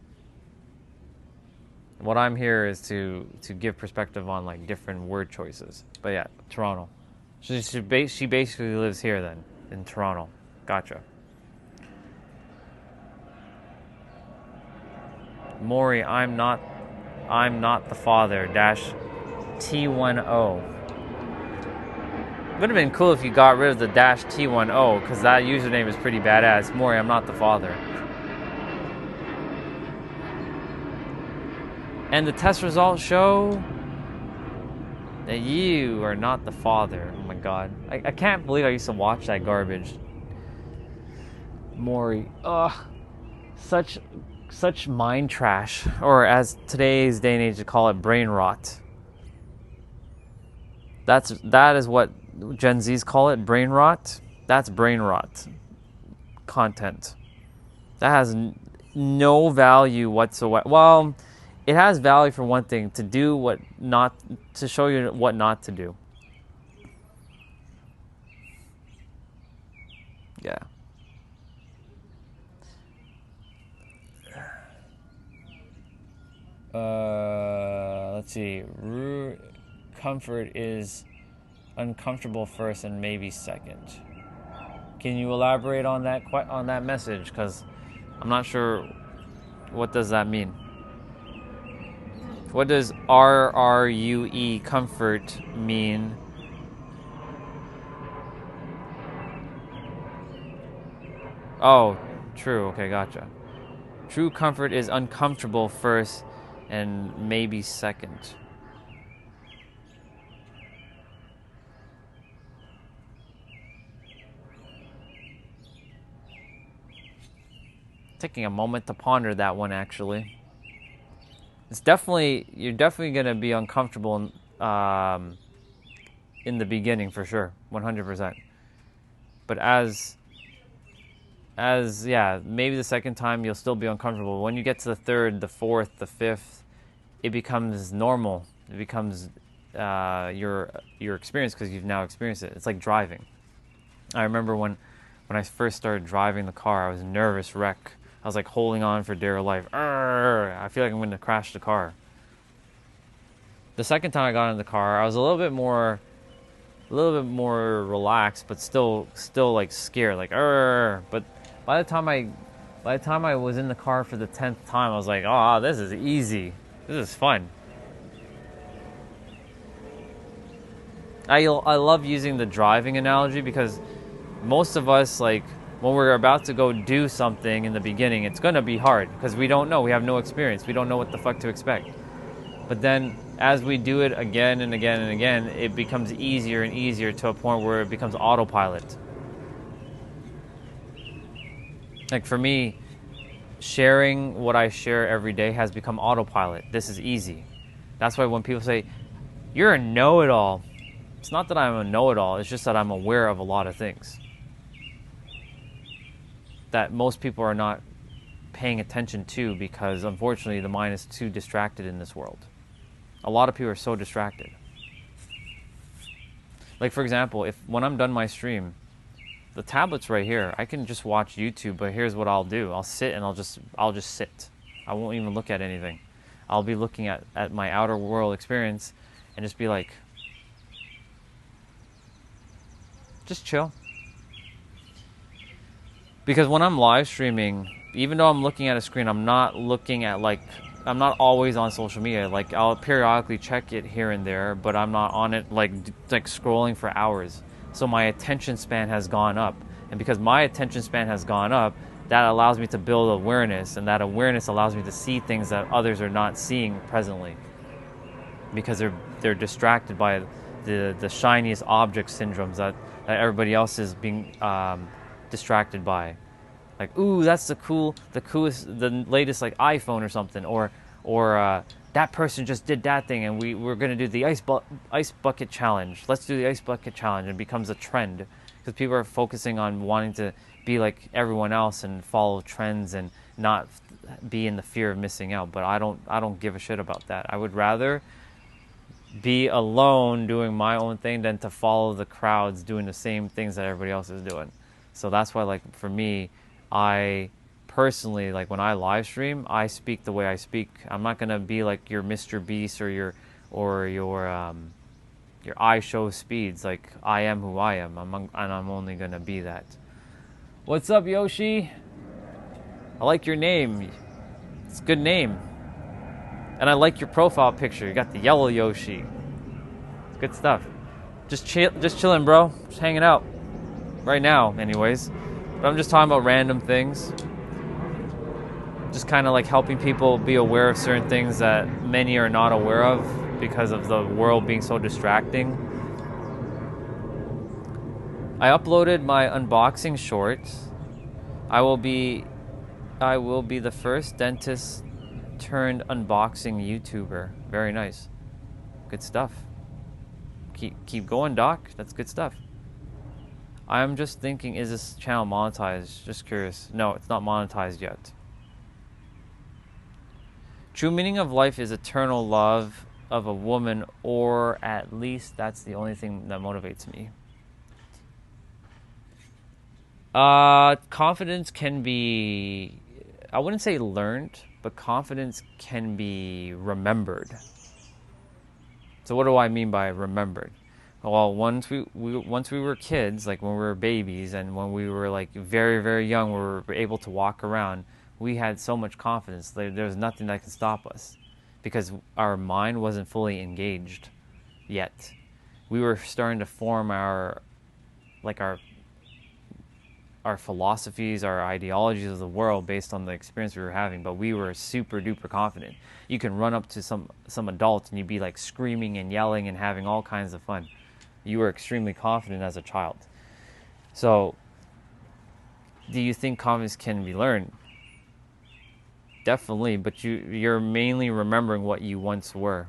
What I'm here is to give perspective on like different word choices. But yeah, Toronto. She basically lives here then, in Toronto. Gotcha. Maury, I'm not the father. -T10. Would have been cool if you got rid of the -T10 because that username is pretty badass. Maury, I'm not the father. And the test results show that you are not the father. Oh my god. I can't believe I used to watch that garbage. Maury. Ugh. Such mind trash. Or as today's day and age to call it, brain rot. That is what Gen Zs call it, brain rot. That's brain rot content. That has no value whatsoever. Well, it has value for one thing, to show you what not to do. Yeah. Let's see. Comfort is uncomfortable first and maybe second. Can you elaborate on that message? Because I'm not sure. What does that mean? What does RRUE comfort mean? Oh, true. Okay, gotcha. True comfort is uncomfortable first and maybe second. Taking a moment to ponder that one, actually. You're definitely going to be uncomfortable in the beginning for sure, 100%. But yeah, maybe the second time you'll still be uncomfortable. When you get to the third, the fourth, the fifth, it becomes normal. It becomes your experience because you've now experienced it. It's like driving. I remember when I first started driving the car, I was a nervous wreck. I was like holding on for dear life. I feel like I'm going to crash the car. The second time I got in the car, I was a little bit more relaxed, but still like scared, like But by the time I was in the car for the 10th time, I was like, oh, this is easy. This is fun. I love using the driving analogy because most of us, like, when we're about to go do something in the beginning, it's going to be hard because we don't know. We have no experience. We don't know what the fuck to expect. But then as we do it again and again and again, it becomes easier and easier to a point where it becomes autopilot. Like for me, sharing what I share every day has become autopilot. This is easy. That's why when people say, you're a know-it-all, it's not that I'm a know-it-all. It's just that I'm aware of a lot of things that most people are not paying attention to because, unfortunately, the mind is too distracted in this world. A lot of people are so distracted. Like, for example, when I'm done my stream, the tablet's right here. I can just watch YouTube, but here's what I'll do. I'll sit and I'll just sit. I won't even look at anything. I'll be looking at my outer world experience and just be like, just chill. Because when I'm live streaming, even though I'm looking at a screen, I'm not looking at I'm not always on social media. Like I'll periodically check it here and there, but I'm not on it like scrolling for hours. So my attention span has gone up. And because my attention span has gone up, that allows me to build awareness, and that awareness allows me to see things that others are not seeing presently. Because they're distracted by the shiniest object syndromes that everybody else is being distracted by. Like, ooh, that's the coolest, the latest like iPhone or something, or that person just did that thing, and we're gonna do the ice bucket challenge. Let's do the ice bucket challenge. It becomes a trend because people are focusing on wanting to be like everyone else and follow trends and not be in the fear of missing out. But I don't give a shit about that. I would rather be alone doing my own thing than to follow the crowds doing the same things that everybody else is doing. So that's why, like, for me, I personally, like, when I live stream, I speak the way I speak. I'm not gonna be like your Mr. Beast or your I show speeds. Like, I am who I am. And I'm only gonna be that. What's up, Yoshi? I like your name. It's a good name. And I like your profile picture. You got the yellow Yoshi. It's good stuff. Just chilling, bro. Just hanging out. Right now, anyways. But I'm just talking about random things. Just kind of like helping people be aware of certain things that many are not aware of because of the world being so distracting. I uploaded my unboxing short. I will be the first dentist turned unboxing YouTuber. Very nice. Good stuff. Keep going, Doc. That's good stuff. I'm just thinking, is this channel monetized? Just curious. No, it's not monetized yet. True meaning of life is eternal love of a woman, or at least that's the only thing that motivates me. Confidence can be, I wouldn't say learned, but confidence can be remembered. So what do I mean by remembered? Well, once we were kids, like when we were babies, and when we were like very, very young, we were able to walk around, we had so much confidence. There was nothing that could stop us because our mind wasn't fully engaged yet. We were starting to form our philosophies, our ideologies of the world based on the experience we were having, but we were super duper confident. You can run up to some adult and you'd be like screaming and yelling and having all kinds of fun. You were extremely confident as a child. So, do you think confidence can be learned? Definitely, but you're mainly remembering what you once were.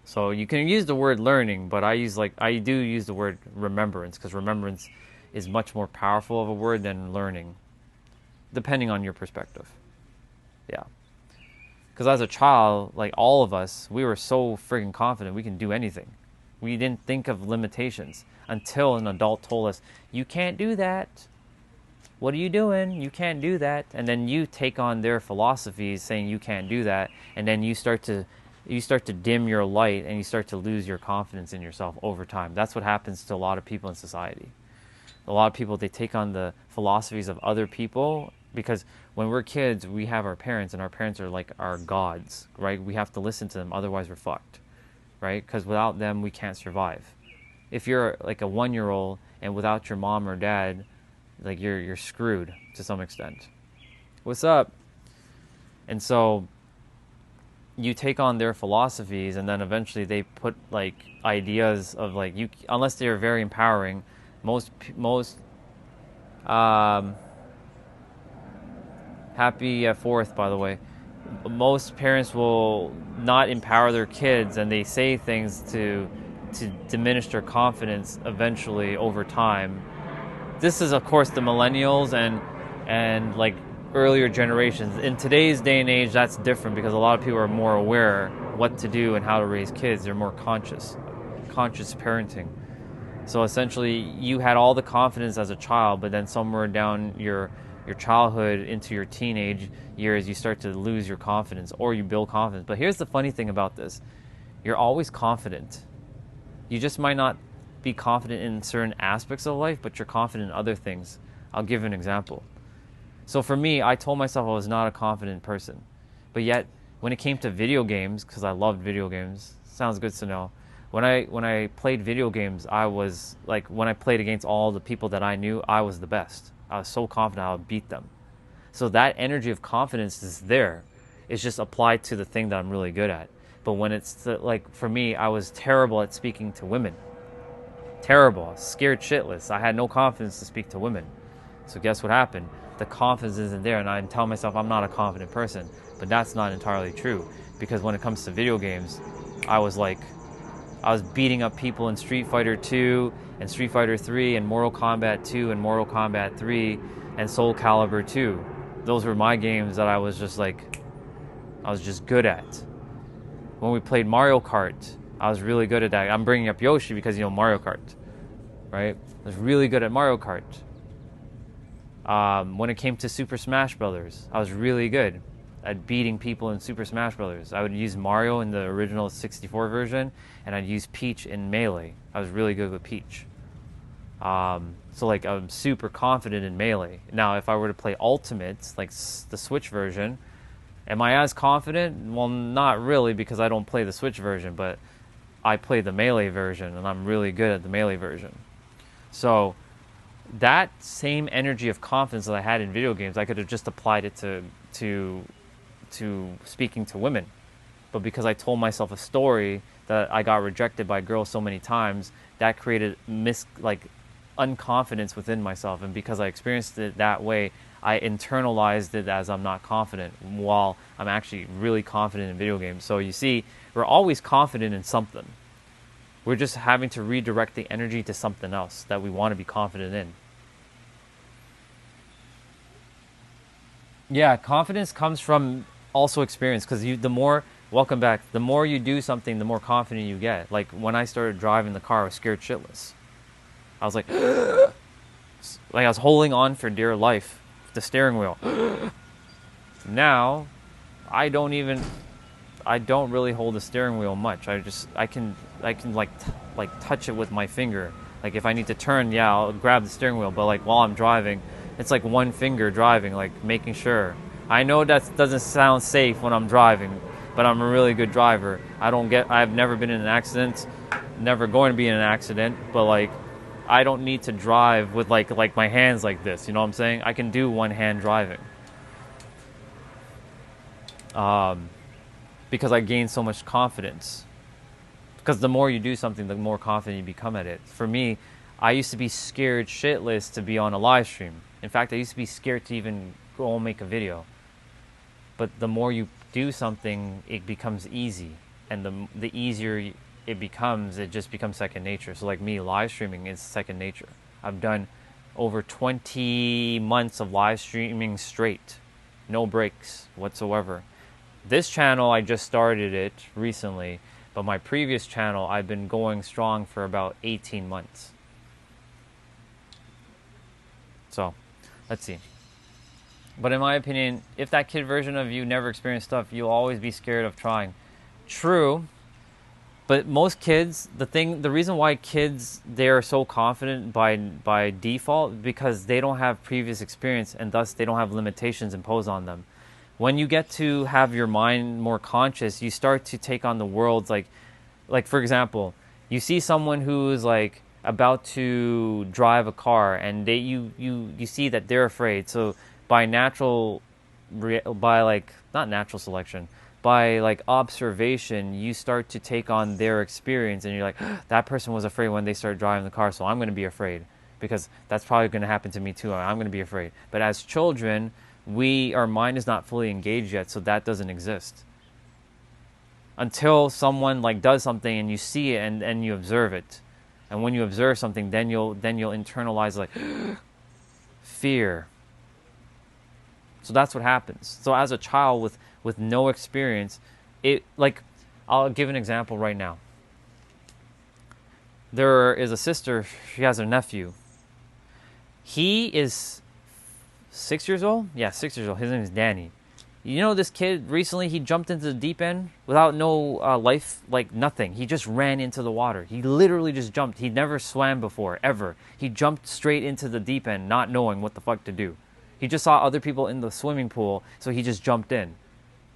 So you can use the word learning, but I do use the word remembrance, because remembrance is much more powerful of a word than learning, depending on your perspective. Yeah. Because as a child, like all of us, we were so friggin' confident we can do anything. We didn't think of limitations until an adult told us, you can't do that. What are you doing? You can't do that. And then you take on their philosophies saying you can't do that, and then you start to dim your light and you start to lose your confidence in yourself over time. That's what happens to a lot of people in society. A lot of people, they take on the philosophies of other people, because when we're kids, we have our parents, and our parents are like our gods, right? We have to listen to them, otherwise we're fucked, right? Because without them, we can't survive. If you're like a 1-year-old and without your mom or dad, like you're screwed to some extent. What's up? And so you take on their philosophies, and then eventually they put like ideas of like you, unless they're very empowering. Most happy 4th, by the way. Most parents will not empower their kids, and they say things to diminish their confidence eventually over time. This is, of course, the millennials and like earlier generations. In today's day and age, that's different, because a lot of people are more aware what to do and how to raise kids. They're more conscious parenting. So essentially, you had all the confidence as a child, but then somewhere down your childhood into your teenage years, you start to lose your confidence, or you build confidence. But here's the funny thing about this. You're always confident. You just might not be confident in certain aspects of life, but you're confident in other things. I'll give an example. So for me, I told myself I was not a confident person. But yet, when it came to video games, because I loved video games, sounds good to know. When I played video games, I was like, when I played against all the people that I knew, I was the best. I was so confident I would beat them. So that energy of confidence is there. It's just applied to the thing that I'm really good at. But when it's like, for me, I was terrible at speaking to women. Terrible. Scared shitless. I had no confidence to speak to women. So guess what happened? The confidence isn't there, and I tell myself I'm not a confident person. But that's not entirely true, because when it comes to video games, I was beating up people in Street Fighter 2 and Street Fighter 3 and Mortal Kombat 2 and Mortal Kombat 3 and Soul Calibur 2. Those were my games that I was just good at. When we played Mario Kart, I was really good at that. I'm bringing up Yoshi because, Mario Kart, right? I was really good at Mario Kart. When it came to Super Smash Brothers, I was really good at beating people in Super Smash Brothers. I would use Mario in the original 64 version, and I'd use Peach in Melee. I was really good with Peach. So like I'm super confident in Melee. Now, if I were to play Ultimate, like the Switch version, am I as confident? Well, not really, because I don't play the Switch version, but I play the Melee version, and I'm really good at the Melee version. So that same energy of confidence that I had in video games, I could have just applied it to speaking to women. But because I told myself a story that I got rejected by girls so many times, that created unconfidence within myself. And because I experienced it that way, I internalized it as I'm not confident, while I'm actually really confident in video games. So you see, we're always confident in something. We're just having to redirect the energy to something else that we want to be confident in. Yeah, confidence comes from also experience, because welcome back, the more you do something, the more confident you get. Like when I started driving the car, I was scared shitless. I was like, like I was holding on for dear life, the steering wheel. Now, I don't really hold the steering wheel much. I can touch it with my finger. Like if I need to turn, yeah, I'll grab the steering wheel. But like while I'm driving, it's like one finger driving, like making sure. I know that doesn't sound safe when I'm driving, but I'm a really good driver. I've never been in an accident, never going to be in an accident, but like I don't need to drive with like my hands like this. You know what I'm saying? I can do one hand driving. Because I gain so much confidence. Because the more you do something, the more confident you become at it. For me, I used to be scared shitless to be on a live stream. In fact, I used to be scared to even go and make a video. But the more you do something, it becomes easy. And the easier it becomes, it just becomes second nature. So like me, live streaming is second nature. I've done over 20 months of live streaming straight. No breaks whatsoever. This channel, I just started it recently, but my previous channel, I've been going strong for about 18 months. So, let's see. But in my opinion, if that kid version of you never experienced stuff, you'll always be scared of trying. True, but most kids, the reason why kids, they are so confident by default, because they don't have previous experience, and thus they don't have limitations imposed on them. When you get to have your mind more conscious, you start to take on the world's like for example, you see someone who's like about to drive a car, and you see that they're afraid. So by not natural selection, by like observation, you start to take on their experience, and you're like, that person was afraid when they started driving the car, so I'm going to be afraid, because that's probably going to happen to me too. I'm going to be afraid. But as children, our mind is not fully engaged yet, so that doesn't exist. Until someone like does something and you see it and you observe it. And when you observe something, then you'll internalize like fear. So that's what happens. So as a child with no experience, I'll give an example right now. There is a sister, she has a nephew. He is 6 years old? Yeah, 6 years old. His name is Danny. You know, this kid, recently he jumped into the deep end without no life, like nothing. He just ran into the water. He literally just jumped. He never swam before, ever. He jumped straight into the deep end, not knowing what the fuck to do. He just saw other people in the swimming pool, so he just jumped in,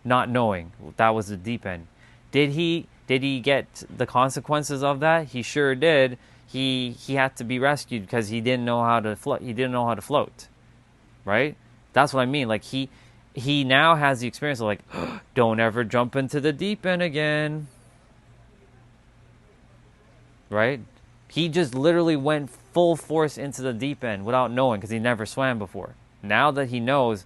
not knowing that was the deep end. Did he get the consequences of that? He sure did. He had to be rescued because he didn't know how to float. He didn't know how to float. Right? That's what I mean. Like he now has the experience of like, don't ever jump into the deep end again. Right? He just literally went full force into the deep end without knowing, because he never swam before. Now that he knows,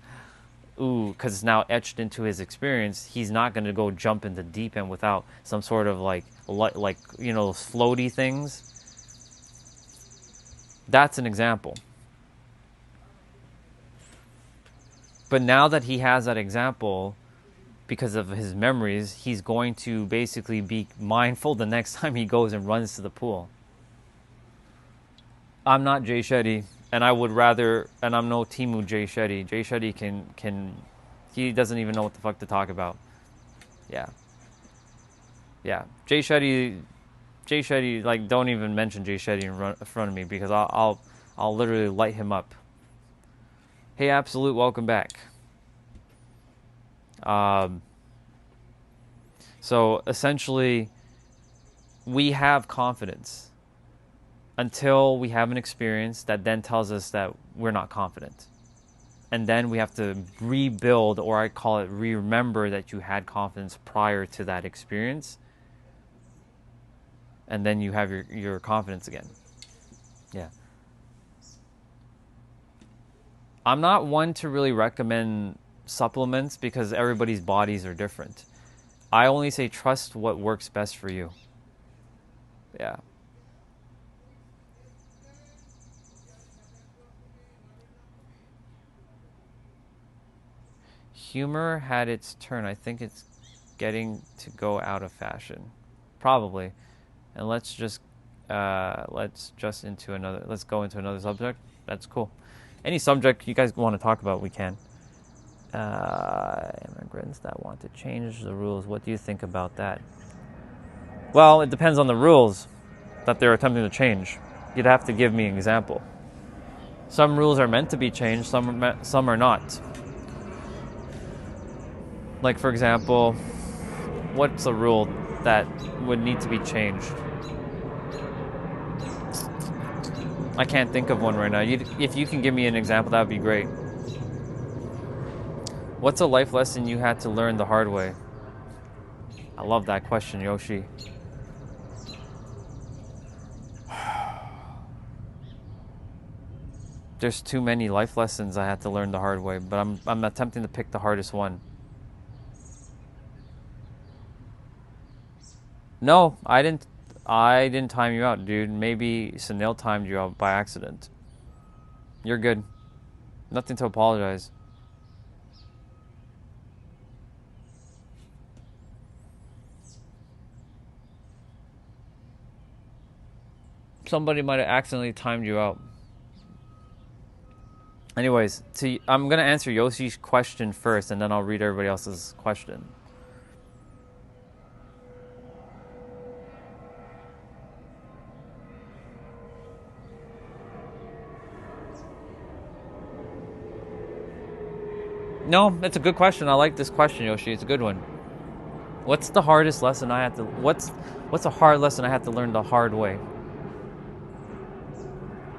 because it's now etched into his experience, he's not going to go jump in the deep end without some sort of like floaty things. That's an example. But now that he has that example, because of his memories, he's going to basically be mindful the next time he goes and runs to the pool. I'm not Jay Shetty, and I would rather, and I'm no Timu Jay Shetty. Jay Shetty he doesn't even know what the fuck to talk about. Yeah. Jay Shetty, like, don't even mention Jay Shetty in front of me, because I'll literally light him up. Hey, Absolute, welcome back. So essentially, we have confidence until we have an experience that then tells us that we're not confident. And then we have to rebuild, or I call it remember, that you had confidence prior to that experience. And then you have your confidence again. Yeah. I'm not one to really recommend supplements because everybody's bodies are different. I only say trust what works best for you. Yeah. Humor had its turn. I think it's getting to go out of fashion. Probably. And let's go into another subject. That's cool. Any subject you guys want to talk about, we can. Immigrants that want to change the rules. What do you think about that? Well, it depends on the rules that they're attempting to change. You'd have to give me an example. Some rules are meant to be changed, some are not. Like, for example, what's a rule that would need to be changed? I can't think of one right now. If you can give me an example, that would be great. What's a life lesson you had to learn the hard way? I love that question, Yoshi. There's too many life lessons I had to learn the hard way, but I'm attempting to pick the hardest one. No, I didn't time you out, dude. Maybe Sunil timed you out by accident. You're good. Nothing to apologize. Somebody might have accidentally timed you out. Anyways, I'm going to answer Yoshi's question first, and then I'll read everybody else's question. No, it's a good question. I like this question, Yoshi. It's a good one. What's the hardest lesson I had to... What's a hard lesson I had to learn the hard way?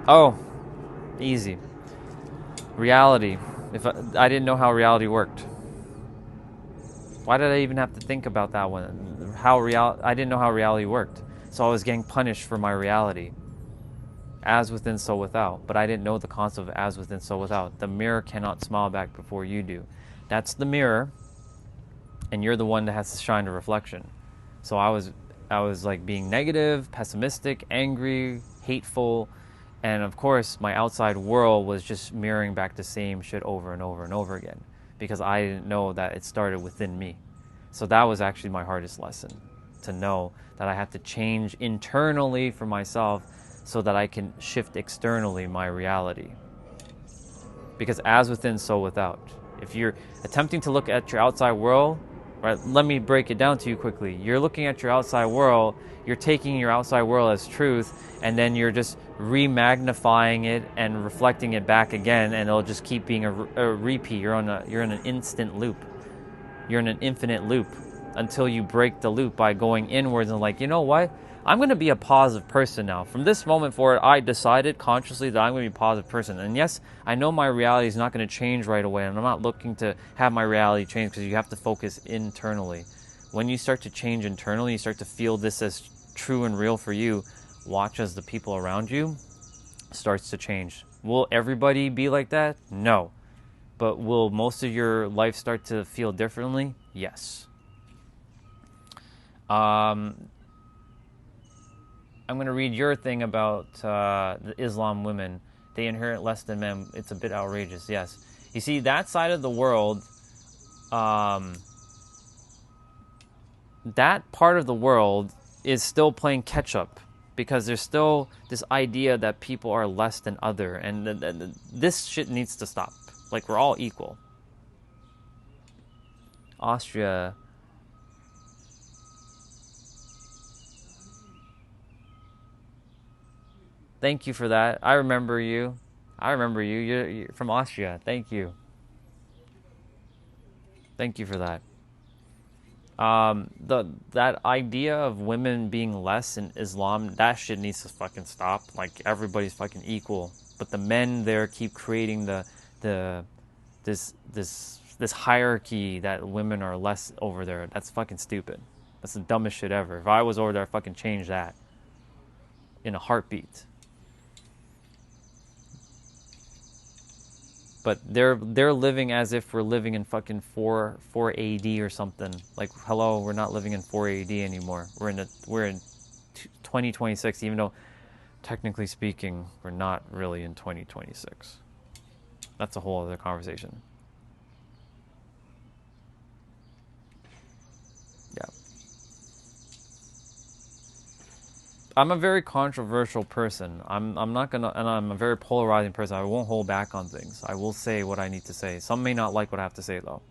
Oh, easy. Reality. If I didn't know how reality worked. Why did I even have to think about that one? I didn't know how reality worked. So I was getting punished for my reality. As within, so without. But I didn't know the concept of as within, so without. The mirror cannot smile back before you do. That's the mirror, and you're the one that has to shine the reflection. So I was like being negative, pessimistic, angry, hateful, and of course my outside world was just mirroring back the same shit over and over and over again, because I didn't know that it started within me. So that was actually my hardest lesson, to know that I had to change internally for myself so that I can shift externally my reality. Because as within, so without. If you're attempting to look at your outside world, right, let me break it down to you quickly. You're looking at your outside world, you're taking your outside world as truth, and then you're just re-magnifying it and reflecting it back again, and it'll just keep being a repeat. You're in an instant loop. You're in an infinite loop until you break the loop by going inwards and like, you know what? I'm going to be a positive person now. From this moment forward, I decided consciously that I'm going to be a positive person. And yes, I know my reality is not going to change right away, and I'm not looking to have my reality change, because you have to focus internally. When you start to change internally, you start to feel this as true and real for you. Watch as the people around you starts to change. Will everybody be like that? No. But will most of your life start to feel differently? Yes. I'm going to read your thing about the Islam women. They inherit less than men. It's a bit outrageous, yes. You see, that side of the world, that part of the world is still playing catch up because there's still this idea that people are less than other, and this shit needs to stop. Like, we're all equal. Austria. Thank you for that. I remember you. You're from Austria. Thank you. Thank you for that. That idea of women being less in Islam, that shit needs to fucking stop. Like, everybody's fucking equal, but the men there keep creating the this hierarchy that women are less over there. That's fucking stupid. That's the dumbest shit ever. If I was over there, I'd fucking change that in a heartbeat. But they're living as if we're living in fucking 4 AD or something. Like, hello, we're not living in 4 AD anymore. We're in 2026, even though technically speaking, we're not really in 2026. That's a whole other conversation. Yeah. I'm a very controversial person. I'm not gonna, and I'm a very polarizing person. I won't hold back on things. I will say what I need to say. Some may not like what I have to say, though.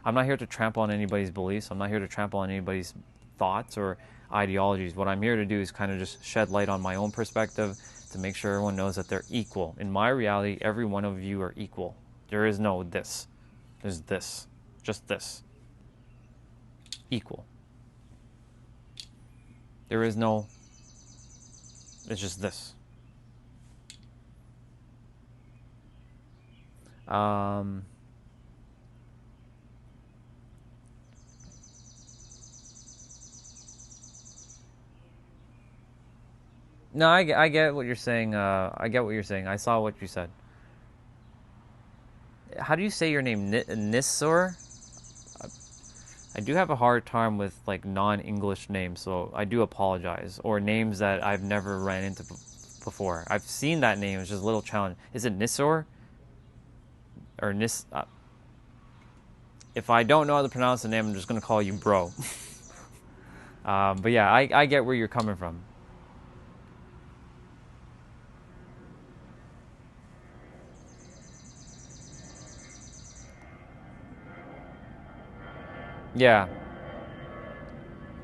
I'm not here to trample on anybody's beliefs. I'm not here to trample on anybody's thoughts or ideologies. What I'm here to do is kind of just shed light on my own perspective to make sure everyone knows that they're equal. In my reality, every one of you are equal. There is no this. There's this. Just this. Equal. There is no... It's just this. No, I get what you're saying. I get what you're saying. I saw what you said. How do you say your name? Nisor? I do have a hard time with like non-English names, so I do apologize. Or names that I've never ran into before. I've seen that name. It's just a little challenge. Is it Nisor? Or Nis... if I don't know how to pronounce the name, I'm just going to call you bro. But yeah, I get where you're coming from. Yeah.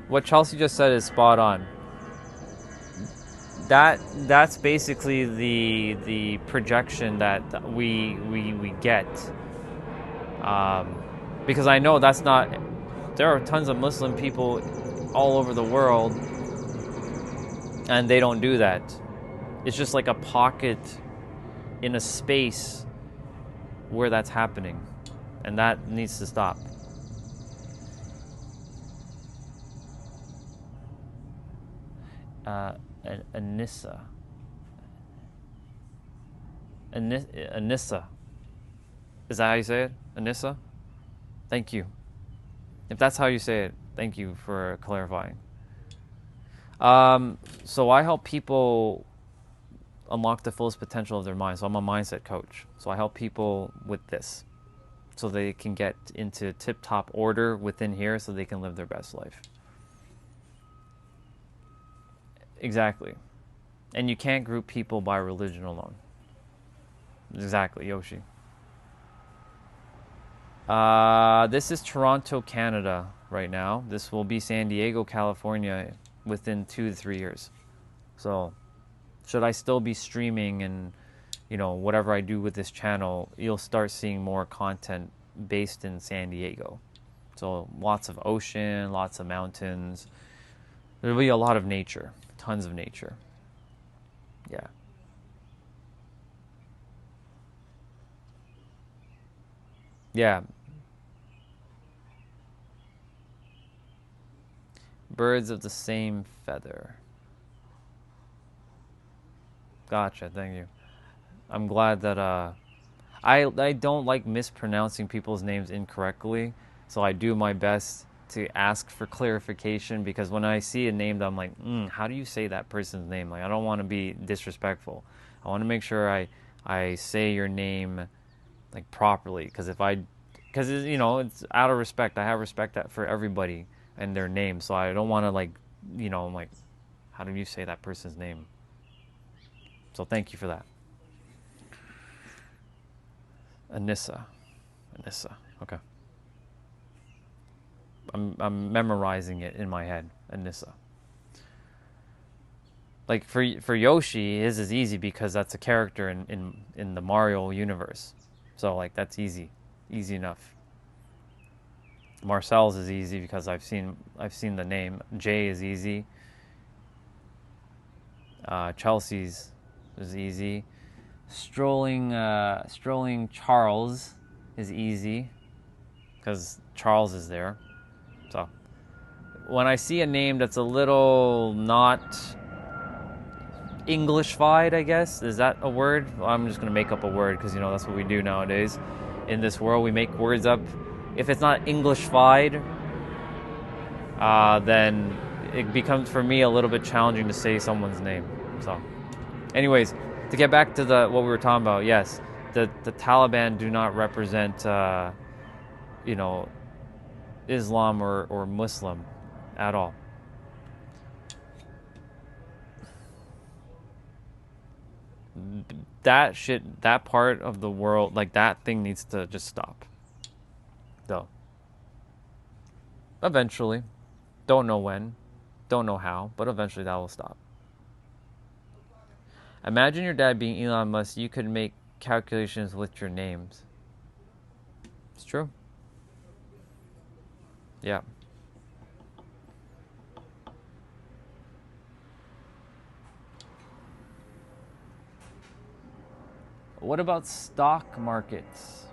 What Chelsea just said is spot on. That's basically the projection that we get. Because I know that's not... There are tons of Muslim people all over the world, and they don't do that. It's just like a pocket in a space where that's happening, and that needs to stop. Anissa. Anissa. Is that how you say it? Anissa? Thank you. If that's how you say it, thank you for clarifying. So I help people unlock the fullest potential of their mind. So I'm a mindset coach. So I help people with this, so they can get into tip-top order within here so they can live their best life. Exactly. And you can't group people by religion alone. Exactly, Yoshi. This is Toronto, Canada right now. This will be San Diego, California within 2 to 3 years. So, should I still be streaming and, whatever I do with this channel, you'll start seeing more content based in San Diego. So, lots of ocean, lots of mountains. There'll be a lot of nature, tons of nature. Yeah. Yeah. Birds of the same feather. Gotcha, thank you. I'm glad that I don't like mispronouncing people's names incorrectly, so I do my best to ask for clarification, because when I see a name that I'm like, how do you say that person's name? Like, I don't want to be disrespectful. I want to make sure I say your name like properly, because it's out of respect. I have respect for everybody. and their name, so I don't want to like, like, how do you say that person's name? So thank you for that. Anissa. Okay. I'm memorizing it in my head. Anissa. Like for Yoshi, his is easy because that's a character in the Mario universe. So like that's easy enough. Marcel's is easy because I've seen the name. Jay is easy. Chelsea's is easy. Strolling Charles is easy because Charles is there. So when I see a name that's a little not English-fied, I guess, is that a word? Well, I'm just gonna make up a word because that's what we do nowadays. In this world, we make words up. If it's not English-fied, then it becomes for me a little bit challenging to say someone's name. So, anyways, to get back to what we were talking about, yes, the Taliban do not represent Islam or Muslim at all. That part of the world, like that thing needs to just stop. Though. Eventually. Don't know when. Don't know how, but eventually that will stop. Imagine your dad being Elon Musk. You could make calculations with your names. It's true. Yeah. What about stock markets?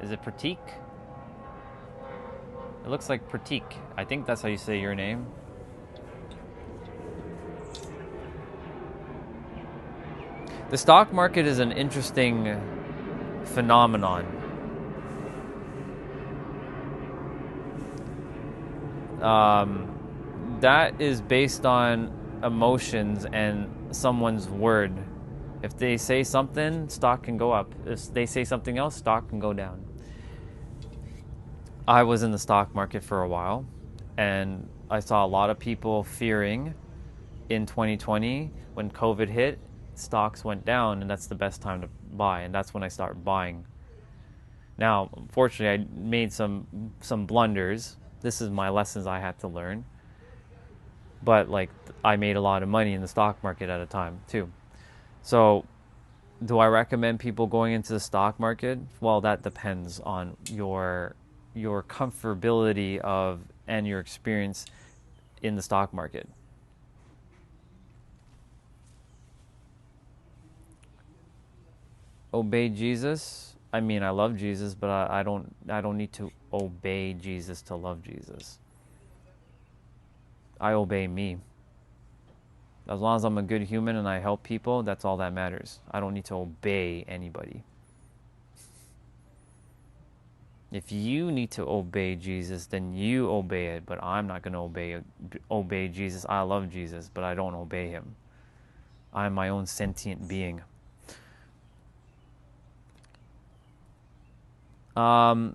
Is it Pratik? It looks like Pratik. I think that's how you say your name. The stock market is an interesting phenomenon. That is based on emotions and someone's word. If they say something, stock can go up. If they say something else, stock can go down. I was in the stock market for a while, and I saw a lot of people fearing in 2020 when COVID hit, stocks went down, and that's the best time to buy, and that's when I started buying. Now, unfortunately, I made some blunders. This is my lessons I had to learn. But like, I made a lot of money in the stock market at a time too. So, do I recommend people going into the stock market? Well, that depends on your comfortability of and your experience in the stock market. Obey Jesus. I mean, I love Jesus, but I don't need to obey Jesus to love Jesus. I obey me. As long as I'm a good human and I help people, that's all that matters. I don't need to obey anybody. If you need to obey Jesus, then you obey it, but I'm not going to obey Jesus. I love Jesus, but I don't obey him. I'm my own sentient being.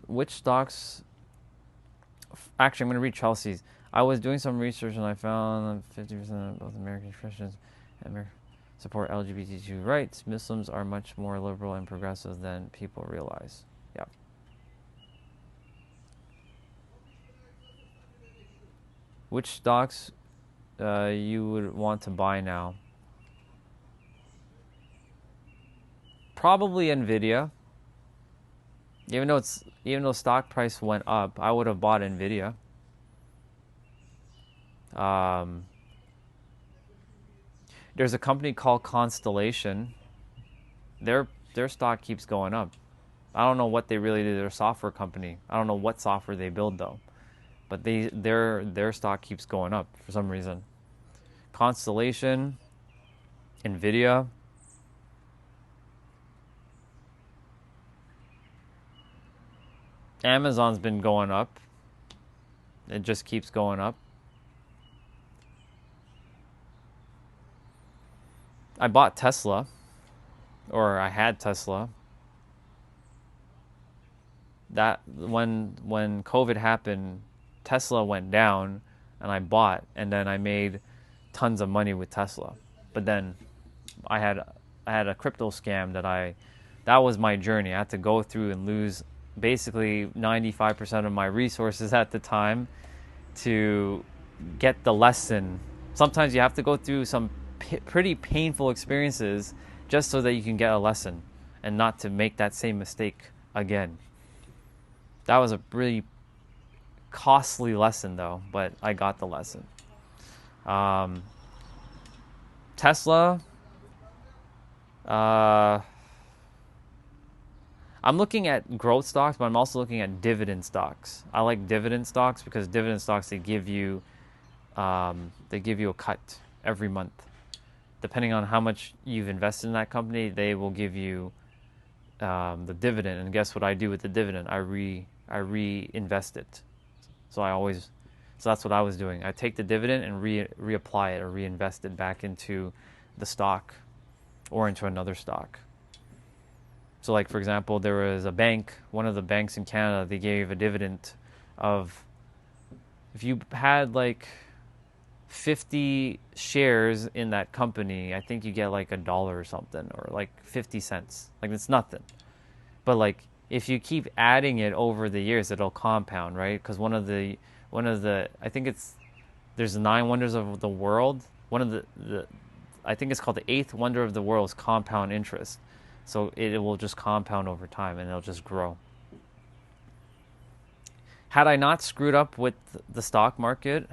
Which stocks? Actually, I'm going to read Chelsea's. I was doing some research and I found 50% of both American Christians support LGBTQ rights. Muslims are much more liberal and progressive than people realize. Yeah. Which stocks you would want to buy now? Probably Nvidia. Even though stock price went up, I would have bought Nvidia. There's a company called Constellation. Their stock keeps going up. I don't know what they really do. They're a software company. I don't know what software they build though, but their stock keeps going up for some reason. Constellation, Nvidia. Amazon's been going up. It just keeps going up. I bought Tesla, or I had Tesla. That when COVID happened, Tesla went down and I bought, and then I made tons of money with Tesla. But then I had a crypto scam that was my journey. I had to go through and lose basically 95% of my resources at the time to get the lesson. Sometimes you have to go through some pretty painful experiences just so that you can get a lesson and not to make that same mistake again. That was a really costly lesson though, but I got the lesson. Tesla, I'm looking at growth stocks, but I'm also looking at dividend stocks. I like dividend stocks because dividend stocks, they give you a cut every month. Depending on how much you've invested in that company, they will give you the dividend. And guess what I do with the dividend? I reinvest it. So that's what I was doing. I take the dividend and reapply it or reinvest it back into the stock or into another stock. So like, for example, there was a bank, one of the banks in Canada, they gave a dividend of, if you had like 50 shares in that company, I think you get like $1 or something, or like 50 cents. Like, it's nothing. But like, if you keep adding it over the years, it'll compound, right? Because one of the I think there's the 9 wonders of the world. One of the I think it's called the 8th wonder of the world is compound interest. So it will just compound over time and it'll just grow. Had I not screwed up with the stock market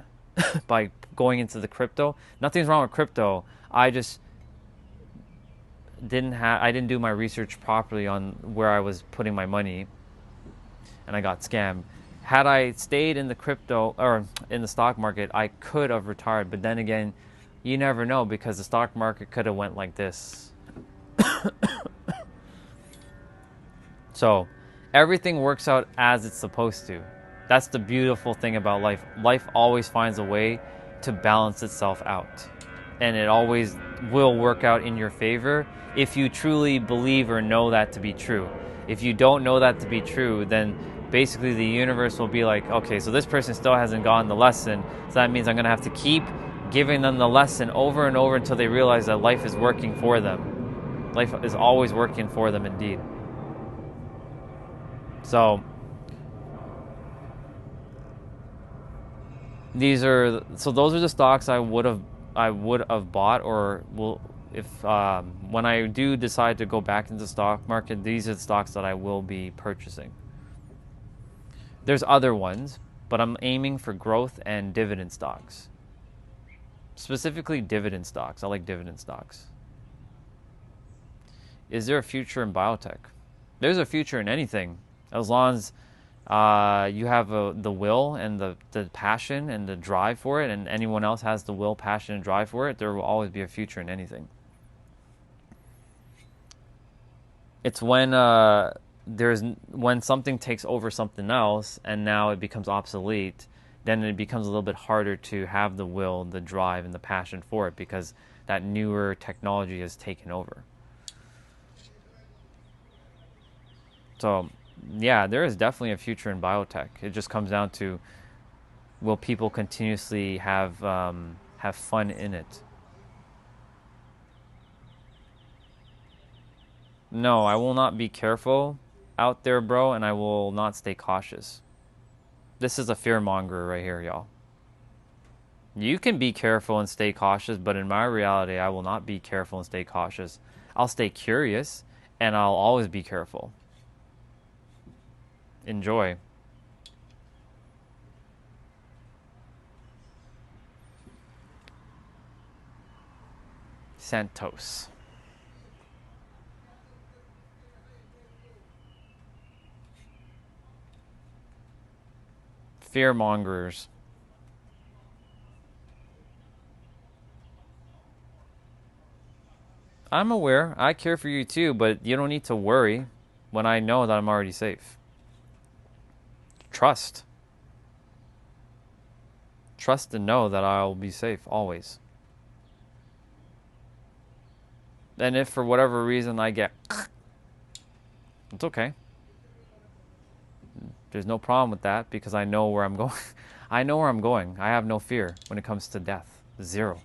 by going into the crypto, nothing's wrong with crypto. I just didn't do my research properly on where I was putting my money, and I got scammed. Had I stayed in the crypto or in the stock market, I could have retired. But then again, you never know, because the stock market could have went like this. So everything works out as it's supposed to. That's the beautiful thing about life. Life always finds a way to balance itself out. And it always will work out in your favor if you truly believe or know that to be true. If you don't know that to be true, then basically the universe will be like, okay, so this person still hasn't gotten the lesson, so that means I'm going to have to keep giving them the lesson over and over until they realize that life is working for them. Life is always working for them indeed. So those are the stocks I would have bought, or will, if when I do decide to go back into the stock market, these are the stocks that I will be purchasing. There's other ones, but I'm aiming for growth and dividend stocks. Specifically dividend stocks. I like dividend stocks. Is there a future in biotech? There's a future in anything, as long as you have the will and the passion and the drive for it, and anyone else has the will, passion, and drive for it, there will always be a future in anything. It's when something takes over something else and now it becomes obsolete, then it becomes a little bit harder to have the will, the drive, and the passion for it, because that newer technology has taken over. So yeah, there is definitely a future in biotech. It just comes down to, will people continuously have fun in it? No, I will not be careful out there, bro, and I will not stay cautious. This is a fear monger right here, y'all. You can be careful and stay cautious, but in my reality, I will not be careful and stay cautious. I'll stay curious, and I'll always be careful. Enjoy. Santos. Fearmongers. I'm aware. I care for you too, but you don't need to worry when I know that I'm already safe. Trust. Trust and know that I'll be safe always. And if for whatever reason I get, it's okay. There's no problem with that, because I know where I'm going. I know where I'm going. I have no fear when it comes to death. Zero.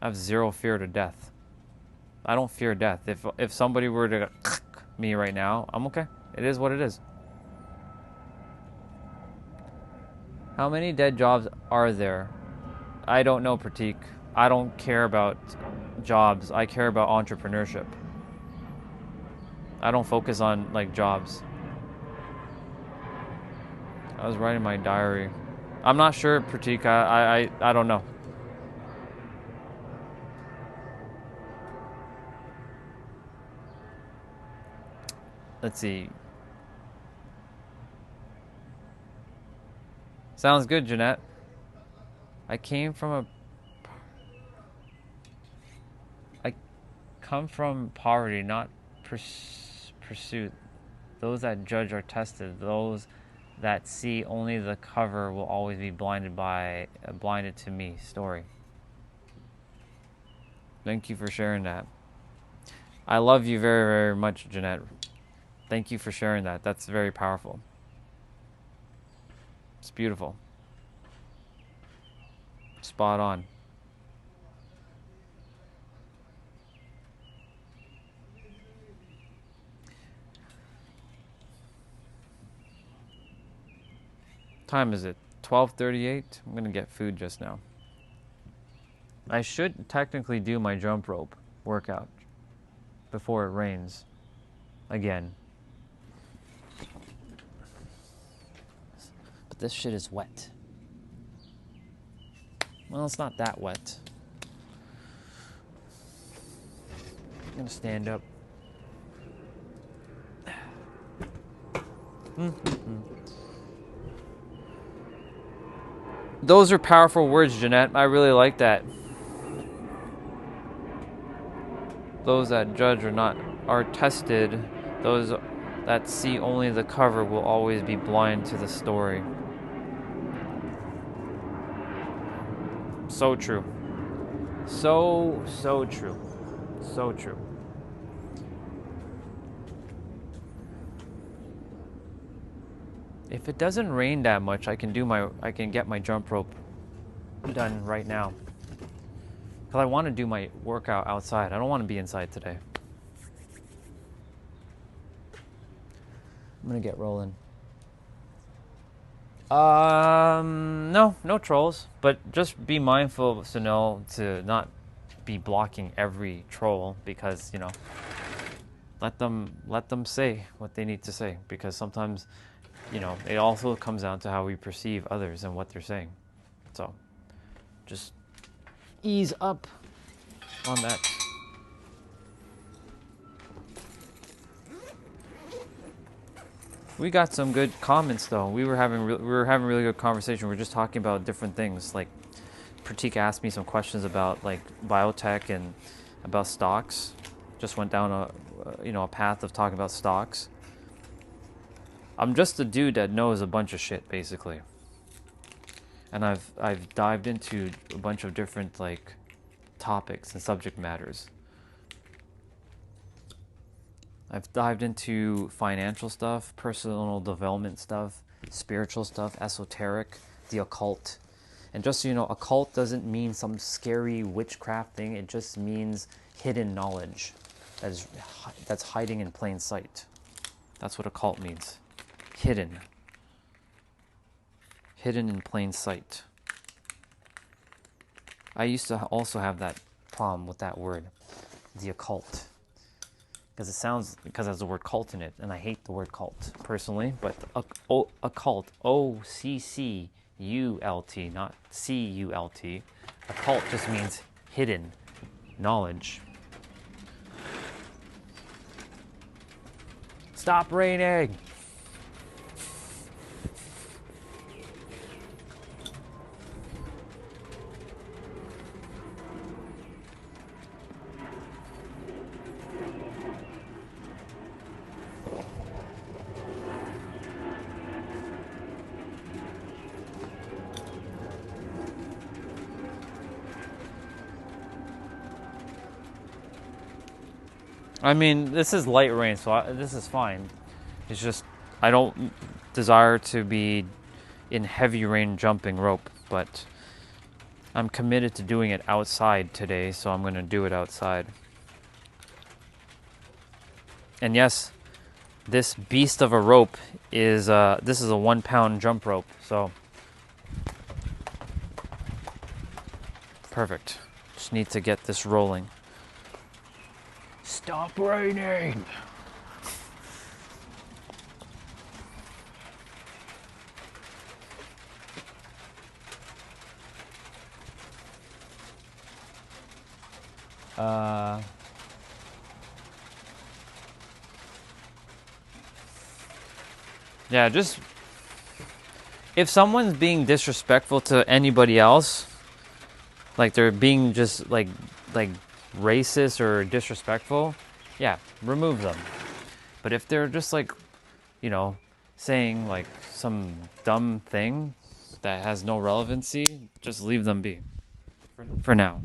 I have zero fear to death. I don't fear death. If somebody were to me right now, I'm okay. It is what it is. How many dead jobs are there? I don't know, Pratik. I don't care about jobs. I care about entrepreneurship. I don't focus on like jobs. I was writing my diary. I'm not sure, Pratik. I don't know. Let's see. Sounds good, Jeanette. I come from poverty, not pursuit. Those that judge are tested. Those that see only the cover will always be blinded to me. Story. Thank you for sharing that. I love you very, very much, Jeanette. Thank you for sharing that. That's very powerful. It's beautiful. Spot on. Time is it? 12:38. I'm gonna get food just now. I should technically do my jump rope workout before it rains again. But this shit is wet. Well, it's not that wet. I'm gonna stand up. Those are powerful words, Jeanette. I really like that. Those that judge are tested. Those that see only the cover will always be blind to the story. So true. So true. So true. If it doesn't rain that much, I can get my jump rope done right now. Because I want to do my workout outside. I don't want to be inside today. I'm going to get rolling. No trolls. But just be mindful, Sunil, to not be blocking every troll because, let them say what they need to say. Because sometimes, it also comes down to how we perceive others and what they're saying. So, just ease up on that. We got some good comments though. We were having really good conversation. We were just talking about different things. Like Pratik asked me some questions about like biotech and about stocks. Just went down a path of talking about stocks. I'm just a dude that knows a bunch of shit basically. And I've dived into a bunch of different like topics and subject matters. I've dived into financial stuff, personal development stuff, spiritual stuff, esoteric, the occult. And just so you know, occult doesn't mean some scary witchcraft thing. It just means hidden knowledge that's hiding in plain sight. That's what occult means. Hidden. Hidden in plain sight. I used to also have that problem with that word, the occult. Because it has the word cult in it, and I hate the word cult personally, but occult, O-C-C-U-L-T, not C-U-L-T. Occult just means hidden knowledge. Stop raining! I mean, this is light rain, so this is fine. It's just, I don't desire to be in heavy rain jumping rope, but I'm committed to doing it outside today, so I'm going to do it outside. And yes, this beast of a rope is this is a 1 pound jump rope, so perfect. Just need to get this rolling. Stop raining. Yeah, just if someone's being disrespectful to anybody else, like they're being just like racist or disrespectful, yeah, remove them. But if they're just like, you know, saying like some dumb thing that has no relevancy, just leave them be for now.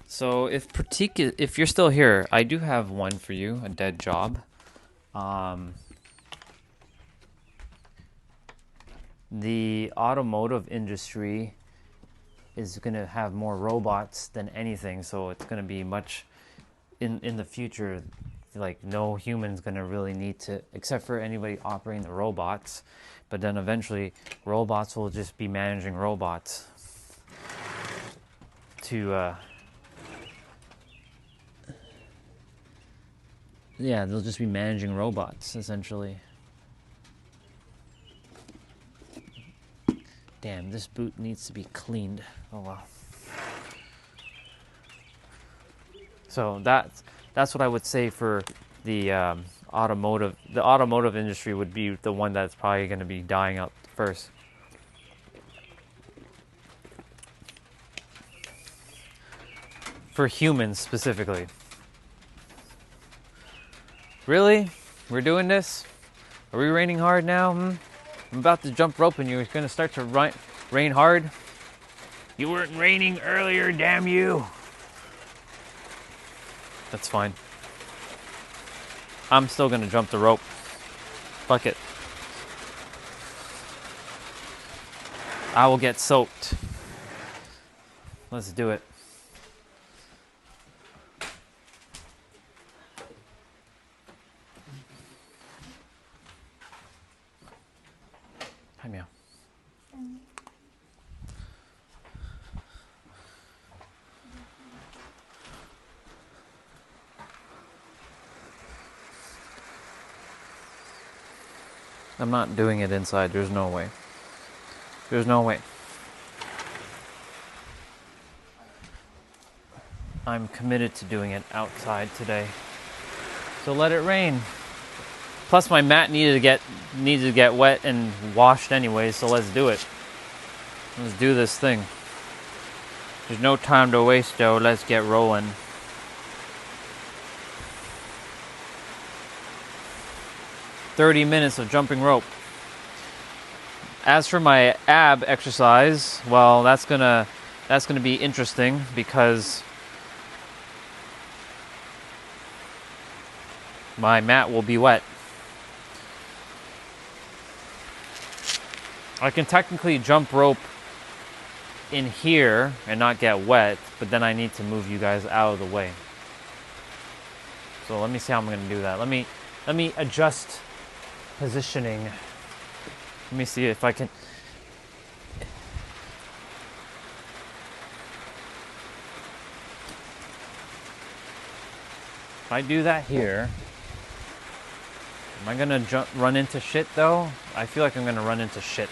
So if you're still here, I do have one for you, a dead job. The automotive industry is going to have more robots than anything, so it's going to be much in the future, like no human's going to really need to, except for anybody operating the robots, but then eventually robots will just be managing robots to yeah, they'll just be managing robots essentially. Damn, this boot needs to be cleaned. Oh well. So that's what I would say for the automotive. The automotive industry would be the one that's probably going to be dying out first. For humans specifically. Really? We're doing this? Are we raining hard now? I'm about to jump rope and you're going to start to rain hard? You weren't raining earlier, damn you. That's fine. I'm still going to jump the rope. Fuck it. I will get soaked. Let's do it. Hi, meow. I'm not doing it inside. There's no way. There's no way. I'm committed to doing it outside today. So let it rain. Plus my mat needed to get wet and washed anyway, so let's do it. Let's do this thing. There's no time to waste though. Let's get rolling. "30 minutes of jumping rope." As for my ab exercise, well, that's gonna be interesting because my mat will be wet. I can technically jump rope in here and not get wet, but then I need to move you guys out of the way. So let me see how I'm gonna do that. Let me adjust positioning. Let me see if I can. If I do that here, am I gonna run into shit though? I feel like I'm gonna run into shit.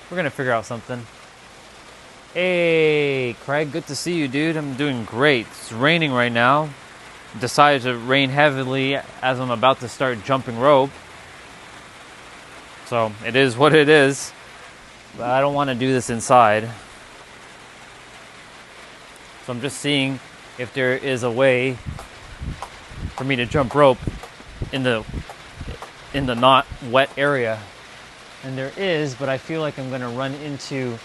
We're gonna figure out something. Hey, Craig, good to see you, dude. I'm doing great. It's raining right now. Decided to rain heavily as I'm about to start jumping rope. So it is what it is. But I don't want to do this inside. So I'm just seeing if there is a way for me to jump rope in the not wet area. And there is, but I feel like I'm going to run into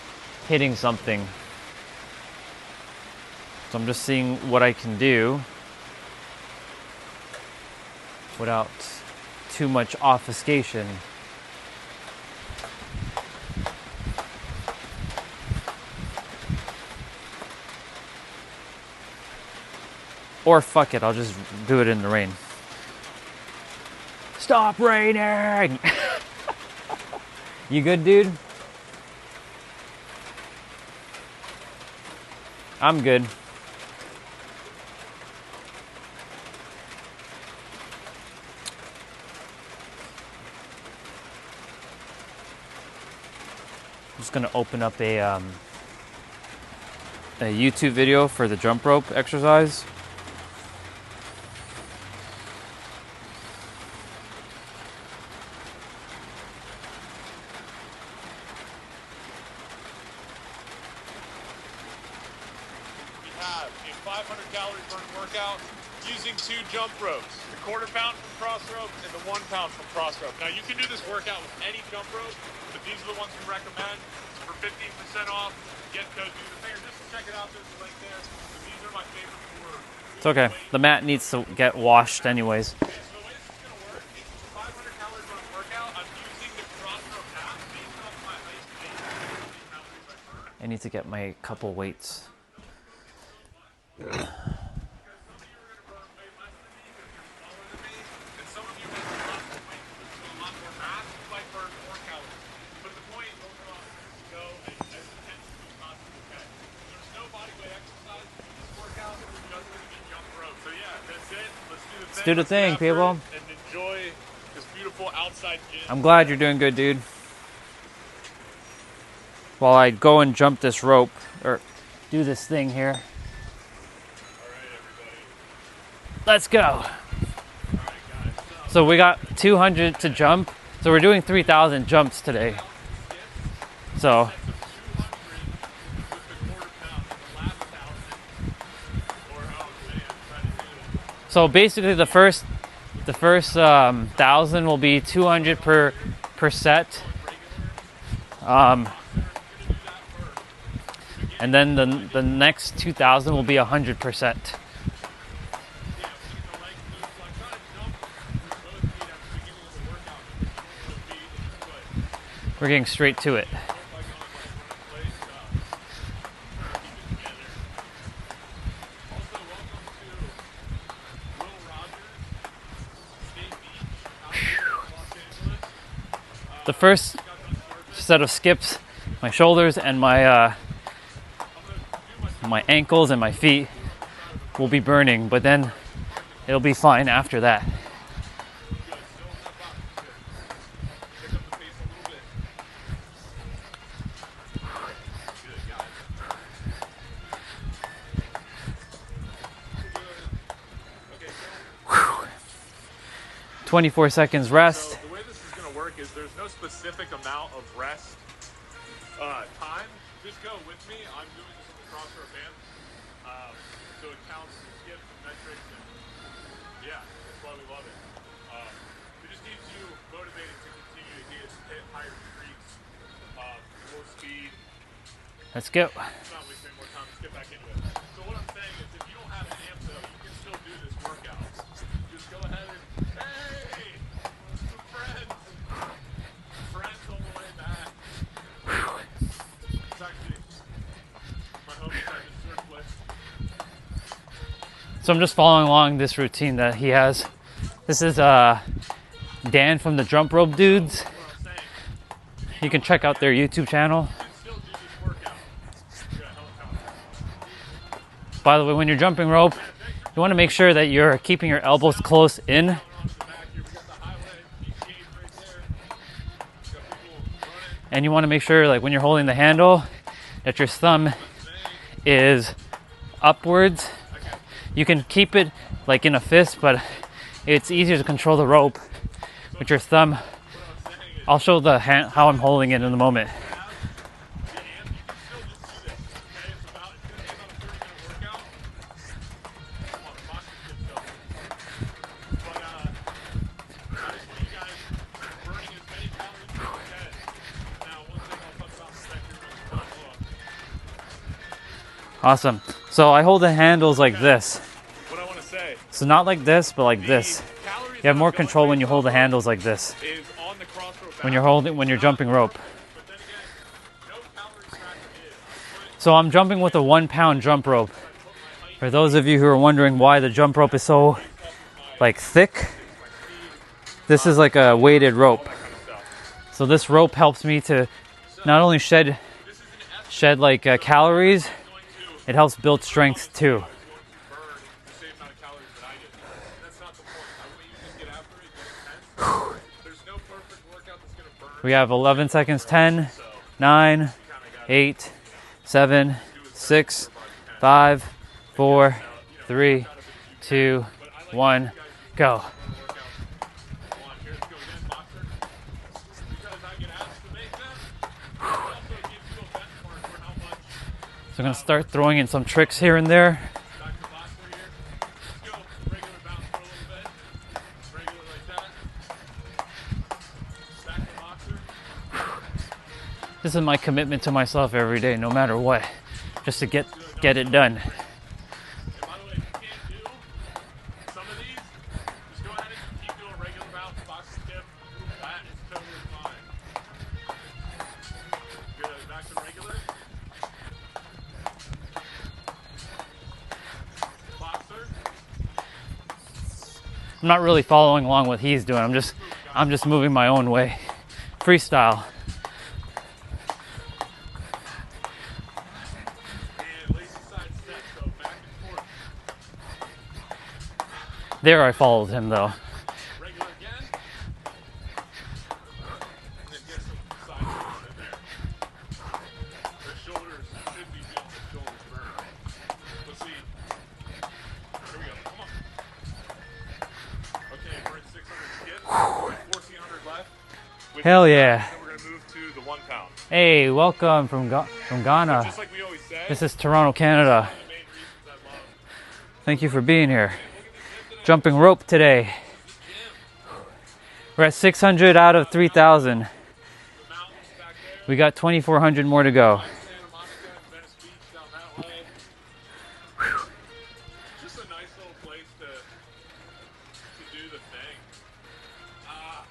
hitting something. So I'm just seeing what I can do without too much obfuscation. Or fuck it, I'll just do it in the rain. Stop raining! You good, dude? I'm good. I'm just gonna open up a YouTube video for the jump rope exercise. A 500 calorie burn workout using 2 jump ropes, the 1/4 pound from cross rope and the 1 pound from cross rope. Now you can do this workout with any jump rope, but these are the ones we recommend for 15% off. Get those, do the finger, just check it out. There's a link there. But these are my favorite for. It's okay. The mat needs to get washed anyways. Okay, so the way this is going to work is 500 calorie burn workout. I'm using the cross rope half based off my height and how many calories I burn. I need to get my couple weights. Let's do the thing, people. And enjoy this beautiful outside gym. I'm glad you're doing good, dude. While I go and jump this rope, or do this thing here. Let's go. So we got 200 to jump. So we're doing 3,000 jumps today. So basically the first 1,000 will be 200 per set. And then the next 2,000 will be 100%. We're getting straight to it. The first set of skips, my shoulders and my ankles and my feet will be burning, but then it'll be fine after that. Whew. 24 seconds rest. So the way this is going to work is there's no specific amount of rest time. Just go with me. I'm doing this with the cross rope band. So it counts skips and metrics, and yeah, that's why we love it. It just keeps you motivated to continue you to hit higher streaks, more speed. Let's go. Let's not waste any more time. Let's get back into it. So what I'm saying is, if you don't have an amp though, you can still do this workout. Just go ahead and hey, some friends on the way back. It's actually my home side is surplus. So I'm just following along this routine that he has. This is Dan from the Jump Rope Dudes. You can check out their YouTube channel. By the way, when you're jumping rope, you want to make sure that you're keeping your elbows close in. And you want to make sure, like when you're holding the handle, that your thumb is upwards. You can keep it like in a fist, but it's easier to control the rope with your thumb. I'll show the how I'm holding it in a moment. Awesome. So I hold the handles like this. What I want to say. So not like this, but like this. You have more control when you hold the handles like this. When you're jumping rope. So I'm jumping with a 1 pound jump rope. For those of you who are wondering why the jump rope is so like thick, this is like a weighted rope. So this rope helps me to not only shed like calories, it helps build strength too. We have 11 seconds, 10, 9, 8, 7, 6, 5, 4, 3, 2, 1, go. So I'm going to start throwing in some tricks here and there. This is my commitment to myself every day, no matter what, just to get it done. I'm not really following along what he's doing. I'm just moving my own way. Freestyle. There I followed him though. Hell yeah. We're going to move to the 1 pound. Hey, welcome from Ghana. Just like we always say, This is Toronto, Canada. Thank you for being here. Jumping rope today. We're at 600 out of 3,000. We got 2,400 more to go. Just a nice little place to do the thing. All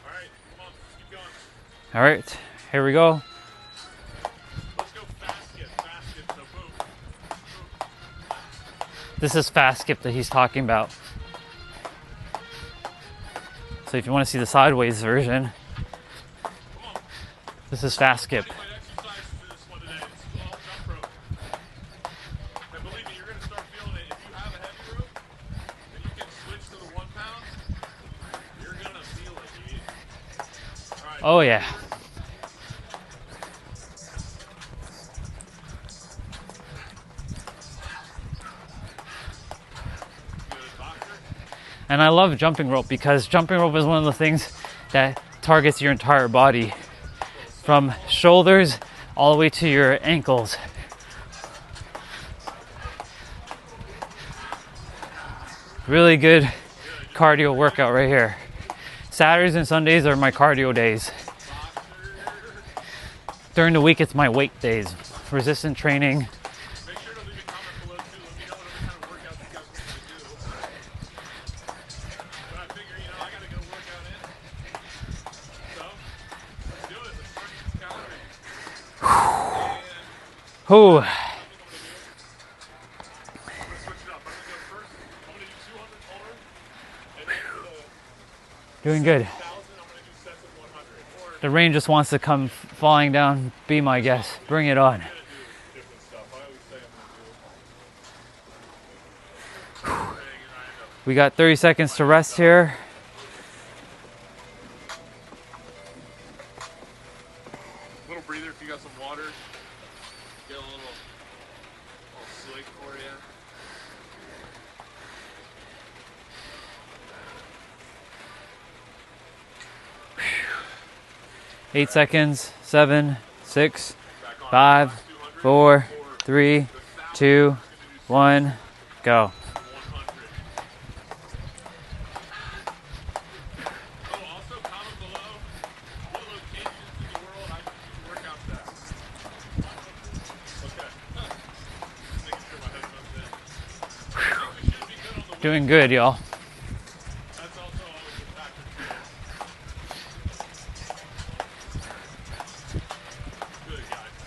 right, come on, keep going. All right, here we go. Let's go fast skip, so boom. This is fast skip that he's talking about. So if you want to see the sideways version, this is fast skip. Oh yeah. And I love jumping rope because jumping rope is one of the things that targets your entire body, from shoulders all the way to your ankles. Really good cardio workout right here. Saturdays and Sundays are my cardio days. During the week, it's my weight days. Resistance training. Make sure to leave a comment below too. Let me know what kind of workouts you guys want me to do. But I figure, you know, I gotta go work out in. So, let's do it. Let's burn some calories. And Ooh. I'm gonna switch it up. I'm gonna go first. I'm gonna do 200 core, and then for the Doing good. 1,000, I'm gonna do sets of 100. Or The rain just wants to come falling down. Be my guest. Bring it on. I'm gonna do different stuff. I always say I'm gonna do it. We got 30 seconds to rest here. Little breather if you got some water. Get a little swig for you. Whew. 8 seconds. 7, 6, 5, 4, 3, 2, 1, go. 100. Oh, also comment below what locations in the world I can do workouts at. Okay. Just making sure my headphones in. I think we should be good on the way. Doing good, y'all. That's also always a factor too. Good, guys.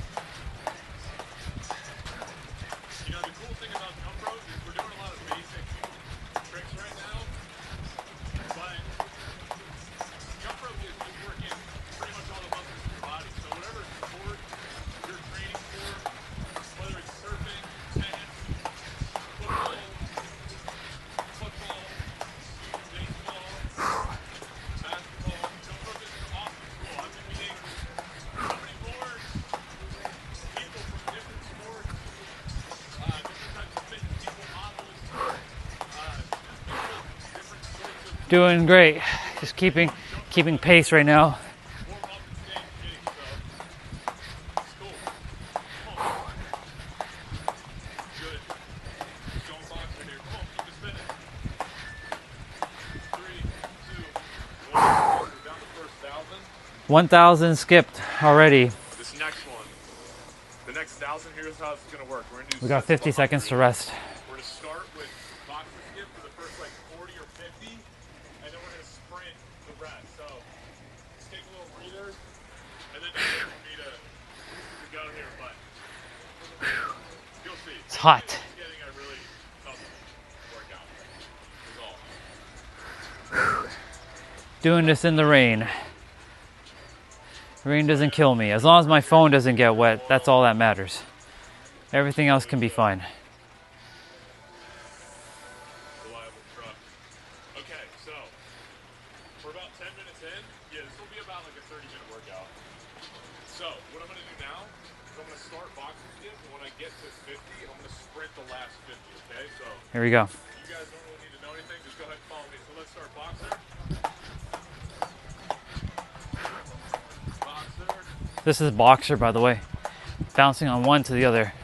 You know, the cool thing about jump rope is we're doing a lot of basic tricks right now, but jump rope is working pretty much all the muscles in your body. So whatever sport you're training for, whether it's surfing, tennis, football, baseball, basketball, jump rope is an awesome tool. I've been meeting so many more people from different sports, different types of fitness people, models, different sorts of Doing great. Just keeping pace right now. warm up and stay in shape. So it's cool. Come on. Good. Just going boxer here. Come on, keep it spinning. 3, 2, 1. We're down to first 1,000. 1,000 skipped already. This next one, the next 1,000, here's how it's gonna work. We're gonna do. We got sets of 50 seconds to 100. rest. We're gonna start with boxer skip for the first like 40 or 50, and then we're gonna sprint the rest. So let's take a little breather, and then just wait for me to go here. But you'll see. It's hot. It's getting a really tough workout. Is all. Doing this in the rain. Rain doesn't kill me. As long as my phone doesn't get wet, that's all that matters. Everything else can be fine. Reliable truck. Okay, so we're about 10 minutes in. Yeah, this will be about like a 30-minute workout. So what I'm gonna do now is I'm gonna start boxing skip, and when I get to 50, I'm gonna sprint the last 50. Okay, so Here we go. you guys don't really need to know anything. Just go ahead and follow me. So let's start boxer. Boxer. This is boxer, by the way. Bouncing on one to the other.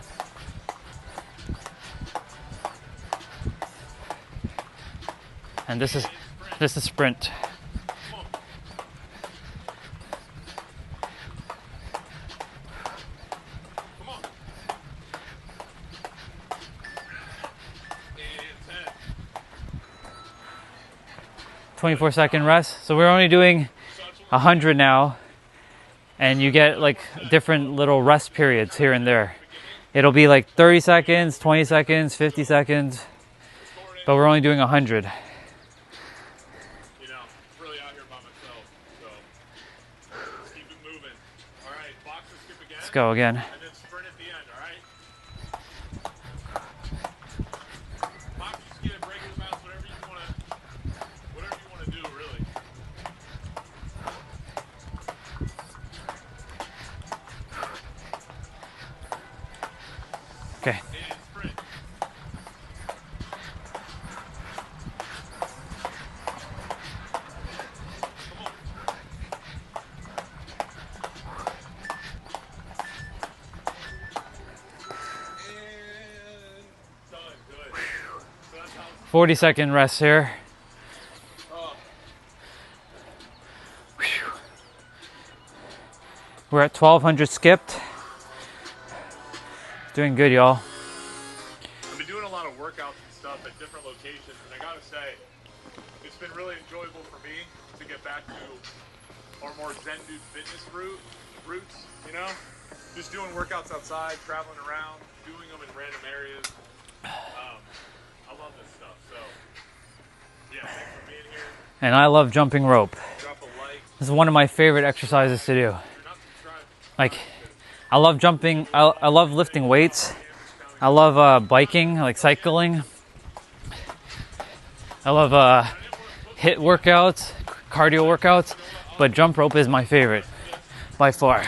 And this is sprint. Come on. Come on. And 10. 24-second rest. So we're only doing 100 now. And you get like different little rest periods here and there. It'll be like 30 seconds, 20 seconds, 50 seconds. But we're only doing 100. You know, really out here by myself. So let's keep it moving. All right, boxer skip again. Let's go again. And then sprint at the end, all right? Boxer skip, regular bounce, whatever you want to do, really. Okay. And sprint. Come on. And done. Good. So that's how 40-second rest here. We're at 1,200 skipped. Doing good, y'all. I've been doing a lot of workouts and stuff at different locations, and I gotta say, it's been really enjoyable for me to get back to our more Zen dude fitness roots, you know? Just doing workouts outside, traveling around, doing them in random areas. I love this stuff, so yeah, thanks for being here. And I love jumping rope. Drop a like. This is one of my favorite exercises to do. Like, I love jumping, I love lifting weights. I love biking, like cycling. I love HIIT workouts, cardio workouts, but jump rope is my favorite by far.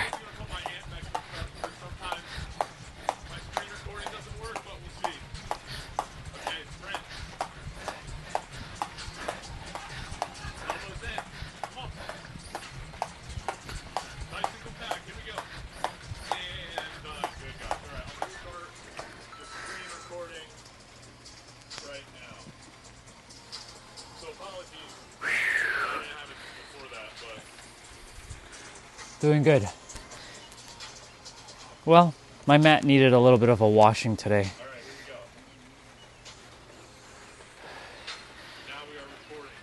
Doing good. Well, my mat needed a little bit of a washing today. All right, here we go. Now we are recording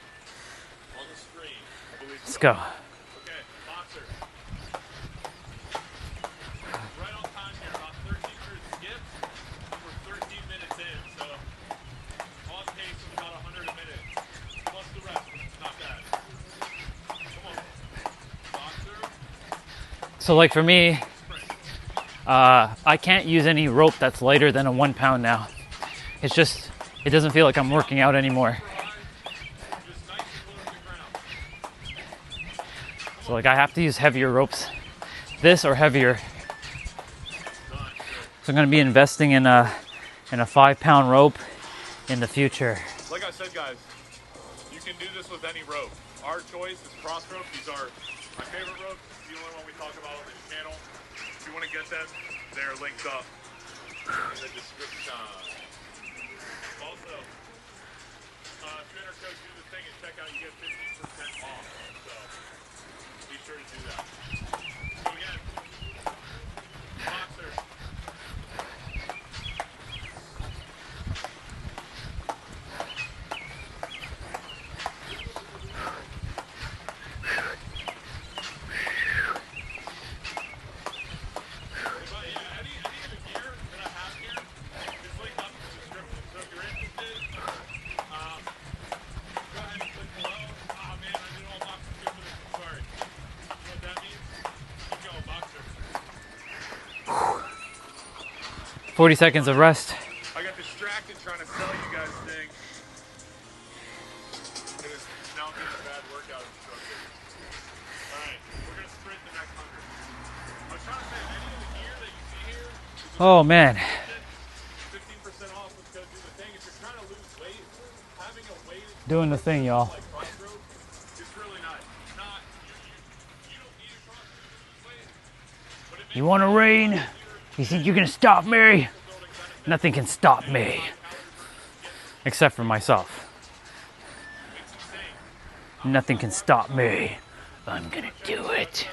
on the screen. I believe Let's so. go. Okay, boxer. Right on time here, about 1,300 skips. We're 13 minutes in, so on pace of about 100 a minute. Plus the rest, not bad. Come on. Boxer. So like for me, I can't use any rope that's lighter than a 1 pound now. It's just, it doesn't feel like I'm working out anymore. So like I have to use heavier ropes, this or heavier. So I'm gonna be investing in a 5 pound rope in the future. Like I said, guys, you can do this with any rope. Our choice is cross rope. These are my favorite ropes. It's the only one we talk about on this channel. If you want to get them, they're linked up in the description. Also, if you enter code do the thing and check out, you get 15% off. So be sure to do that. So again, boxer. 40 seconds of rest. I got distracted trying to sell you guys things. It was now being a bad workout instructor. Alright, we're going to sprint the next 100. I was trying to say, any of the gear that you see here, Oh man. 15% off with go do the thing. If you're trying to lose weight, having a weighted Doing the thing, y'all. like cross rope is really nice. Not, you don't need a cross rope to lose weight, but it makes You want to reign? You think you can stop me? Nothing can stop me. Except for myself. Nothing can stop me. I'm gonna do it.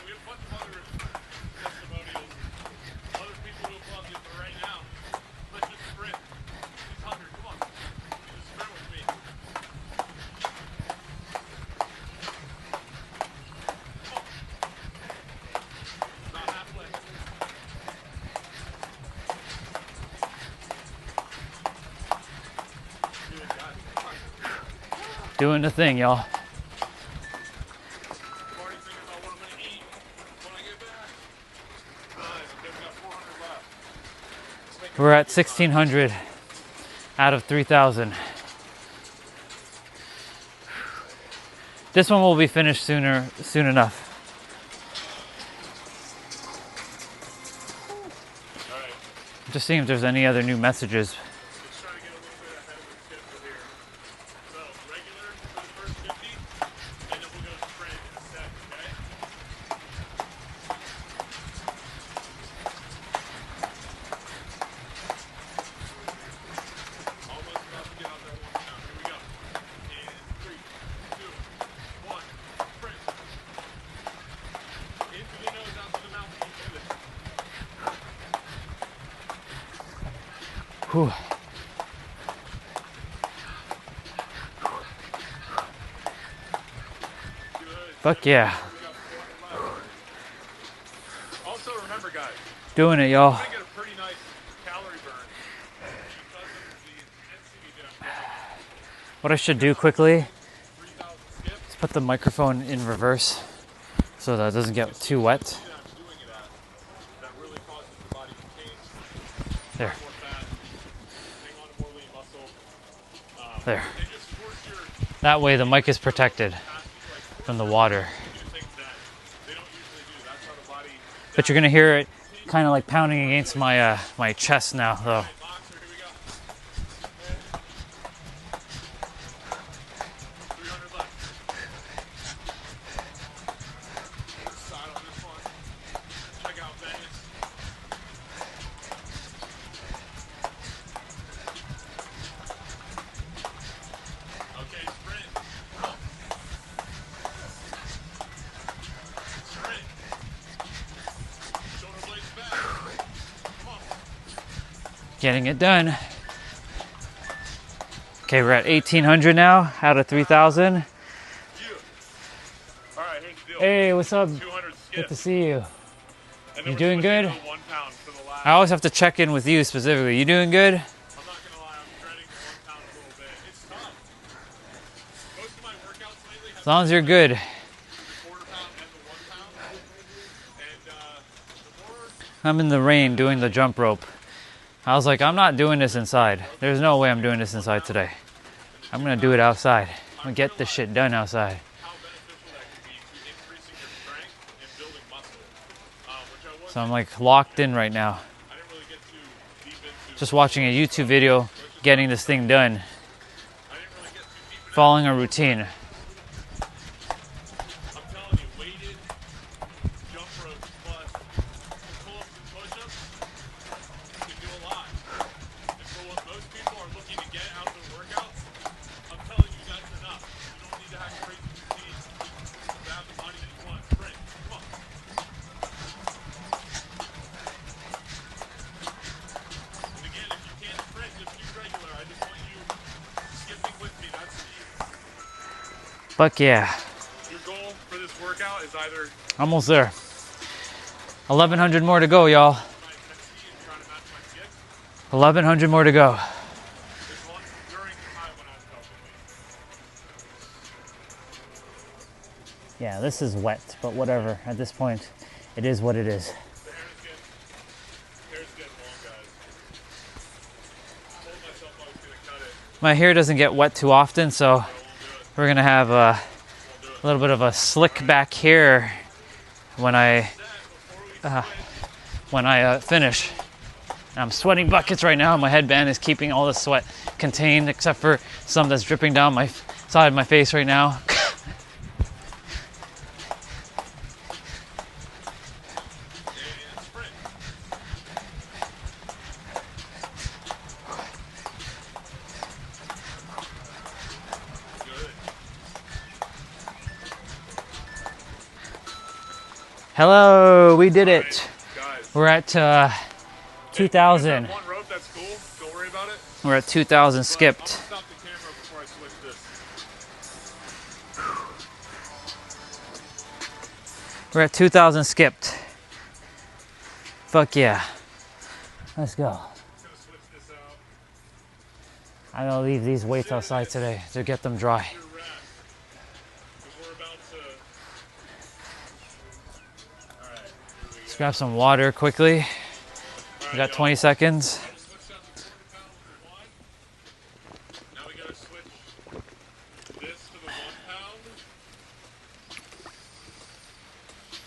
Doing the thing, y'all. We're at 1,600 out of 3,000. This one will be finished soon enough. Just seeing if there's any other new messages. Whew. Fuck yeah. Also, remember, guys, Doing it, y'all. you're gonna get a pretty nice calorie burn because of the intensity that I'm doing. What I should do quickly 3,000 skips. is put the microphone in reverse so that it doesn't get too wet. That I'm doing it at that really causes the body to change. There. More fat, hang on to more lean muscle. There. And just force your That way the mic is protected from the water. things that they don't usually do. That's how the body. But you're gonna hear it kind of like pounding against my my chest now, though. Boxer, here we go. 300 left. Side on this one. Check out Venice. Okay, sprint. Come on. Sprint. Shoulder blades back. Come on. Getting it done. Okay, we're at 1,800 now out of 3,000. You. All right, here's the deal. Hey, what's up? 200 skips. Good to see you. And then You we're doing switching good? to 1 pound for the last. I always have to check in with you specifically. You doing good? I'm not gonna lie, I'm dreading the 1 pound a little bit. It's tough. Most of my workouts lately have As long as you're good. the 1/4 pound and the 1 pound. And the more I'm in the rain doing the jump rope. I was like, I'm not doing this inside. There's no way I'm doing this inside today. I'm gonna do it outside. I'm gonna get this shit done outside. how beneficial that can be to increasing your strength and building muscle. Which I wasn't, So I'm like locked in right now. I didn't really get too deep into. Just watching a YouTube video, getting this thing done, I didn't really get too deep into. following a routine. I'm telling you, weighted jump ropes plus pull-ups and push-ups can do a lot. And for what most people are looking to get out of their workouts, I'm telling you that's enough. You don't need to have crazy routines to have the body that you want. Sprint. Come on. And again, if you can't sprint, just do regular. I just want you skipping with me. That's the Fuck yeah. Your goal for this workout is either Almost there. 1,100 more to go, y'all. my intensity and trying to match my skips. 1,100 more to go. This one during the time when I was helping me. Yeah, this is wet, but whatever. At this point, it is what it is. The hair's getting long, guys. I told myself I was gonna cut it. My hair doesn't get wet too often, so I won't do it. we're gonna have a little bit of a slick back here when I finish. I'm sweating buckets right now. My headband is keeping all the sweat contained, except for some that's dripping down my side of my face right now. And sprint. Good. Hello, we did it. Guys. We're at 2,000. One rope, that's cool. Don't worry about it. We're at 2,000 I'm skipped. gonna stop the camera before I switch this. We're at 2,000 skipped. Fuck yeah. Let's go. I'm gonna switch this out. I'm gonna leave these weights outside today to get them dry. Your rest. Because we're about to. Alright, here we go. Let's grab some water quickly. We got 20 seconds. Switch out the 1/4 pound for 1. Now we gotta switch this to the 1 pound.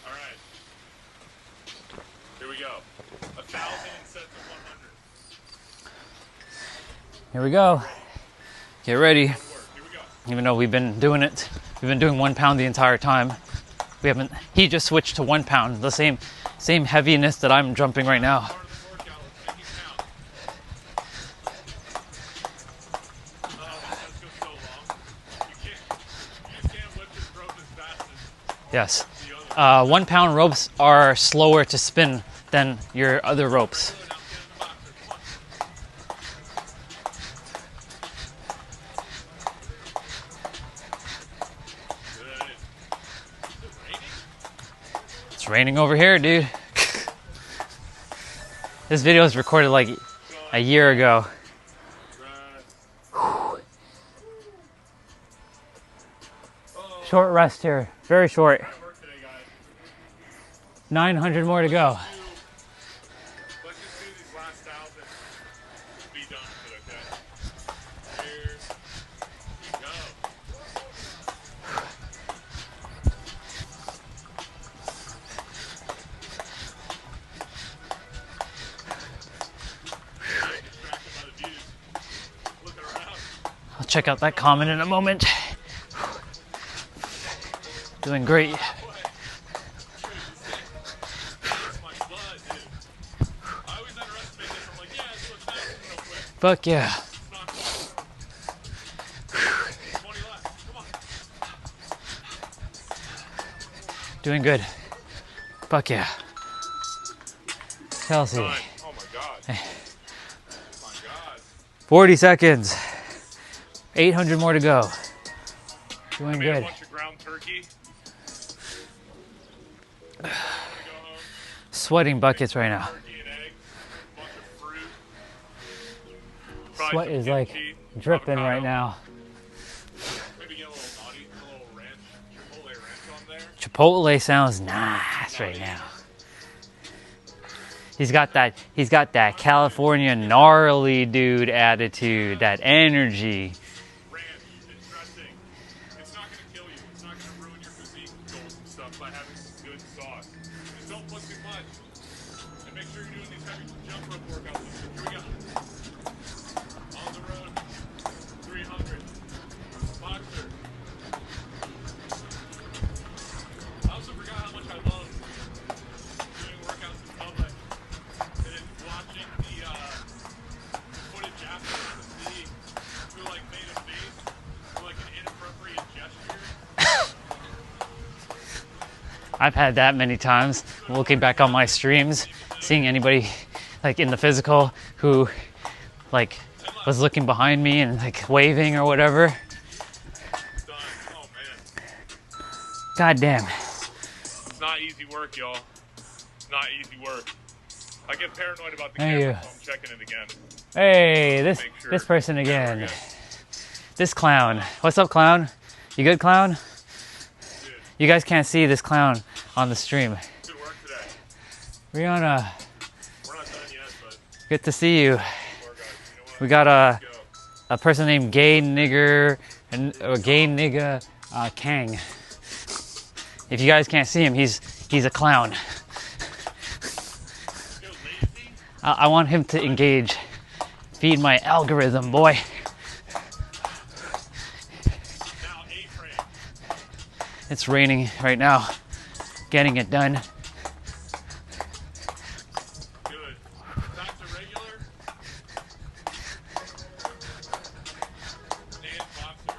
Alright. Here we go. 1,000 instead of 100. Here we go. Get ready. Here we go. Even though we've been doing it, we've been doing 1 pound the entire time. We haven't. He just switched to 1 pound, the same heaviness that I'm jumping right now. Part of the workout, let's make it count. Oh, this has to go so long. You just can't lift this rope as fast as Yes. the other. 1 pound ropes are slower to spin than your other ropes. Now get in the boxer. Come on. raining over here, dude. This video was recorded like a year ago. Short rest here, very short. 900 more to go. Let's just do these last 1,000. Be done with it, okay? Here we go. Distracted by the views. Looking around. I'll check out that comment in a moment. Doing great. Fuck yeah. 20 left. Come on. Doing good. Fuck yeah. Kelsey. Done. Oh my god. Oh my god. 40 seconds. 800 more to go. Doing I made good. a bunch of ground turkey. Go home. Sweating buckets right now. Turkey and eggs. A bunch of fruit. Probably Sweat some is like kimchi, dripping avocado. right now. Maybe get a little naughty, a little ranch, chipotle ranch on there. Chipotle sounds nice right now. He's got that California gnarly dude attitude, that energy. Ranch and dressing. It's not going to kill you. It's not going to ruin your physique goals and stuff by having some good sauce. Just don't put too much. And make sure you're doing these heavy jump rope workouts. Here we go. On the road. 300. Boxer. I also forgot how much I love doing workouts in public. And then watching the footage after to see who like made a face or like an inappropriate gesture. I've had that many times. Looking back on my streams, seeing anybody like in the physical who like was looking behind me and like waving or whatever. Done. Oh man. God damn. It's not easy work, y'all. It's not easy work. I get paranoid about the Thank camera, you. so I'm checking it again. Hey, this Make sure. this person Yeah, again. we're good. This clown. What's up, clown? You good, clown? Dude, You guys can't see this clown on the stream. good work today. Rihanna, We're not done yet, but good to see you. more guys. You know what? We got a Let's go. a person named Gay Nigger or Gay Nigga Kang. If you guys can't see him, he's a clown. Yo, lazy? I want him to engage. Feed my algorithm, boy. Now A-frame. It's raining right now. Getting it done. Good. Back to regular. And boxer.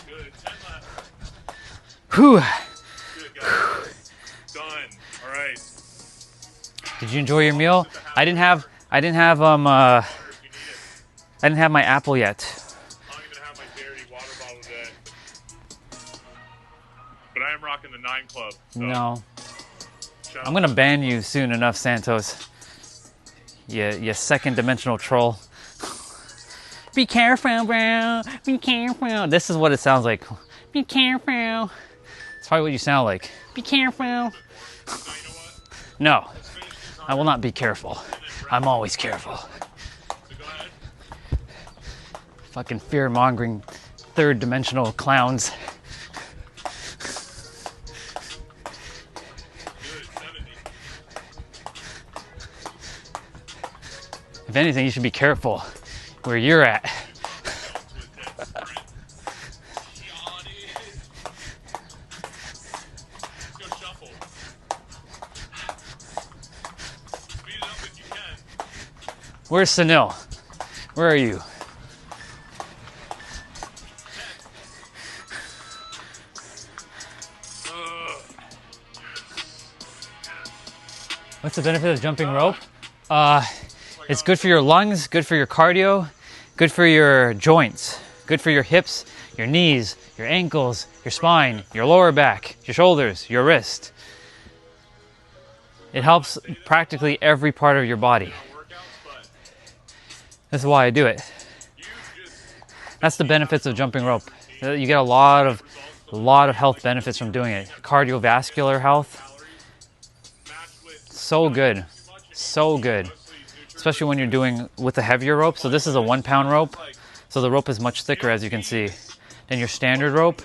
Good. 10 left. Whew. Good, guys. Done. All right. Did you enjoy your meal? I didn't have If you need it. I didn't have my apple yet. I don't even have my dirty water bottle today. But I am rocking the 9 Club. So No. shout I'm out. gonna ban you soon enough, Santos. You second dimensional troll. Be careful, bro. Be careful. This is what it sounds like. Be careful. It's probably what you sound like. Be careful. So you know what? No, Let's finish this I will not be careful. I'm always careful. So go ahead. Fucking fear-mongering third dimensional clowns. Good. 70. If anything, you should be careful where you're at. To a dead sprint. Johnny. Let's go shuffle. Speed it up if you can. Where's Sunil? Where are you? Ugh. What's the benefit of jumping rope? It's good for your lungs, good for your cardio, good for your joints, good for your hips, your knees, your ankles, your spine, your lower back, your shoulders, your wrist. It helps practically every part of your body. That's why I do it. That's the benefits of jumping rope. You get a lot of health benefits from doing it. Cardiovascular health. So good. So good. Especially when you're doing with a heavier rope. So this is a 1 pound rope. So the rope is much thicker, as you can see, than your standard rope.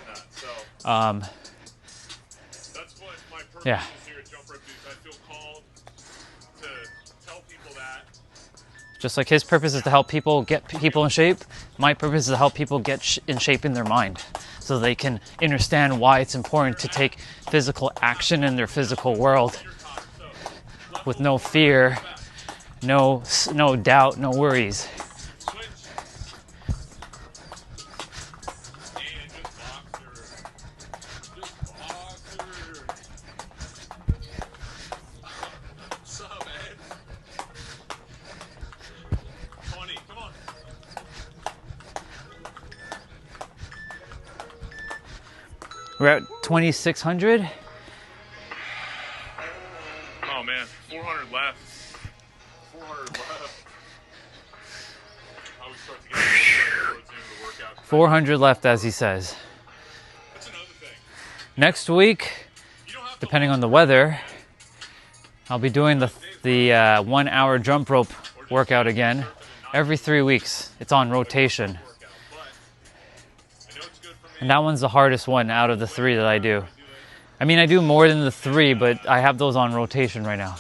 Yeah. Just like his purpose is to help people get people in shape, my purpose is to help people get in shape in their mind, so they can understand why it's important to take physical action in their physical world with no fear, no doubt, no worries. We're at 2,600. Oh man, 400 left. 400 left. How we start to get towards the end of the workout. 400 left, as he says. That's another thing. Next week, depending on the weather, I'll be doing the 1 hour jump rope workout again every 3 weeks. It's on rotation. And that one's the hardest one out of the 3 that I do. I mean, I do more than the 3, but I have those on rotation right now.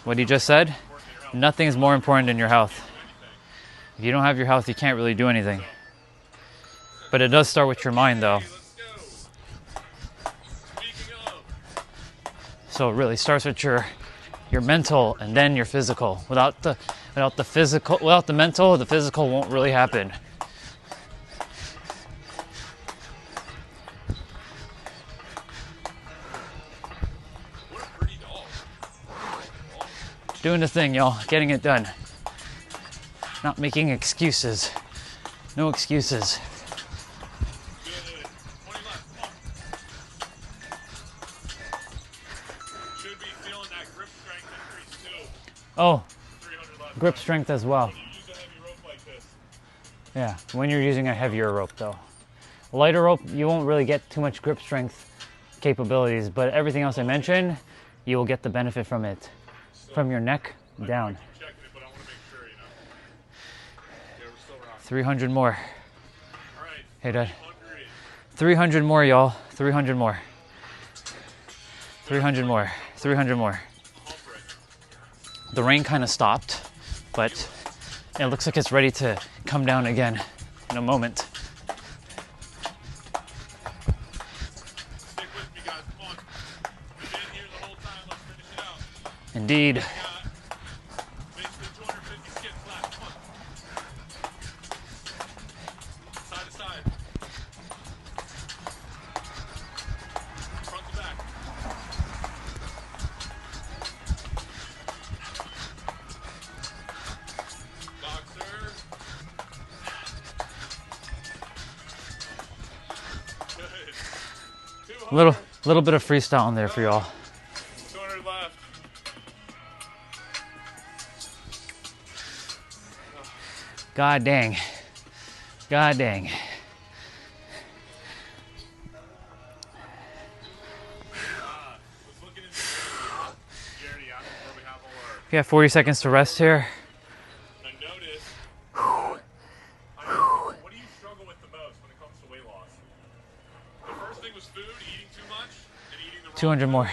What he just said? Nothing is more important than your health. If you don't have your health, you can't really do anything. But it does start with your mind, though. So it really starts with your mental and then your physical. Without the mental, the physical won't really happen. Doing the thing, y'all. Getting it done. Not making excuses. No excuses. Oh, grip strength as well. Yeah, when you're using a heavier rope though. A lighter rope, you won't really get too much grip strength capabilities, but everything else I mentioned, you will get the benefit from it. From your neck down. 300 more. Hey, Dad. 300 more, y'all. 300 more. 300 more. 300 more. The rain kind of stopped, but it looks like it's ready to come down again in a moment. Stick with me, guys. Come on. We've been here the whole time. Let's finish it out. Indeed. Basically 250 skip flat. Come on. Side to side. Front to back. Boxer. Good. Little bit of freestyle in there for y'all. 200 left. God dang. God dang. We have 40 seconds to rest here. I noticed. What do you struggle with the most when it comes to weight loss? The first thing was food, eating too much, and eating the wrong 200 food. more.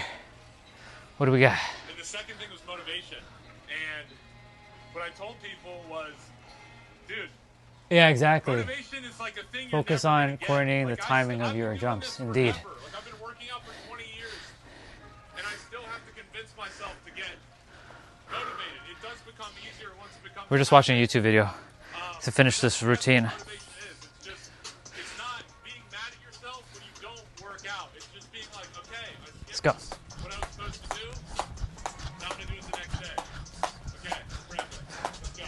What do we got? And the second thing was motivation. And what I told people was, dude, Yeah, exactly. motivation is like a thing. Focus you're never on gonna get. coordinating Like, the timing of I've your been doing jumps. this Indeed. forever. Like, I've been working out for 20 years, and I still have to convince myself to get motivated. It does become easier once it becomes. We're just watching a YouTube video to finish this routine. Motivation is. It's not being mad at yourself when you don't work out. It's just being like, okay, Let's go. what I was supposed to do. Now I'm gonna do it the next day. Okay, let's go.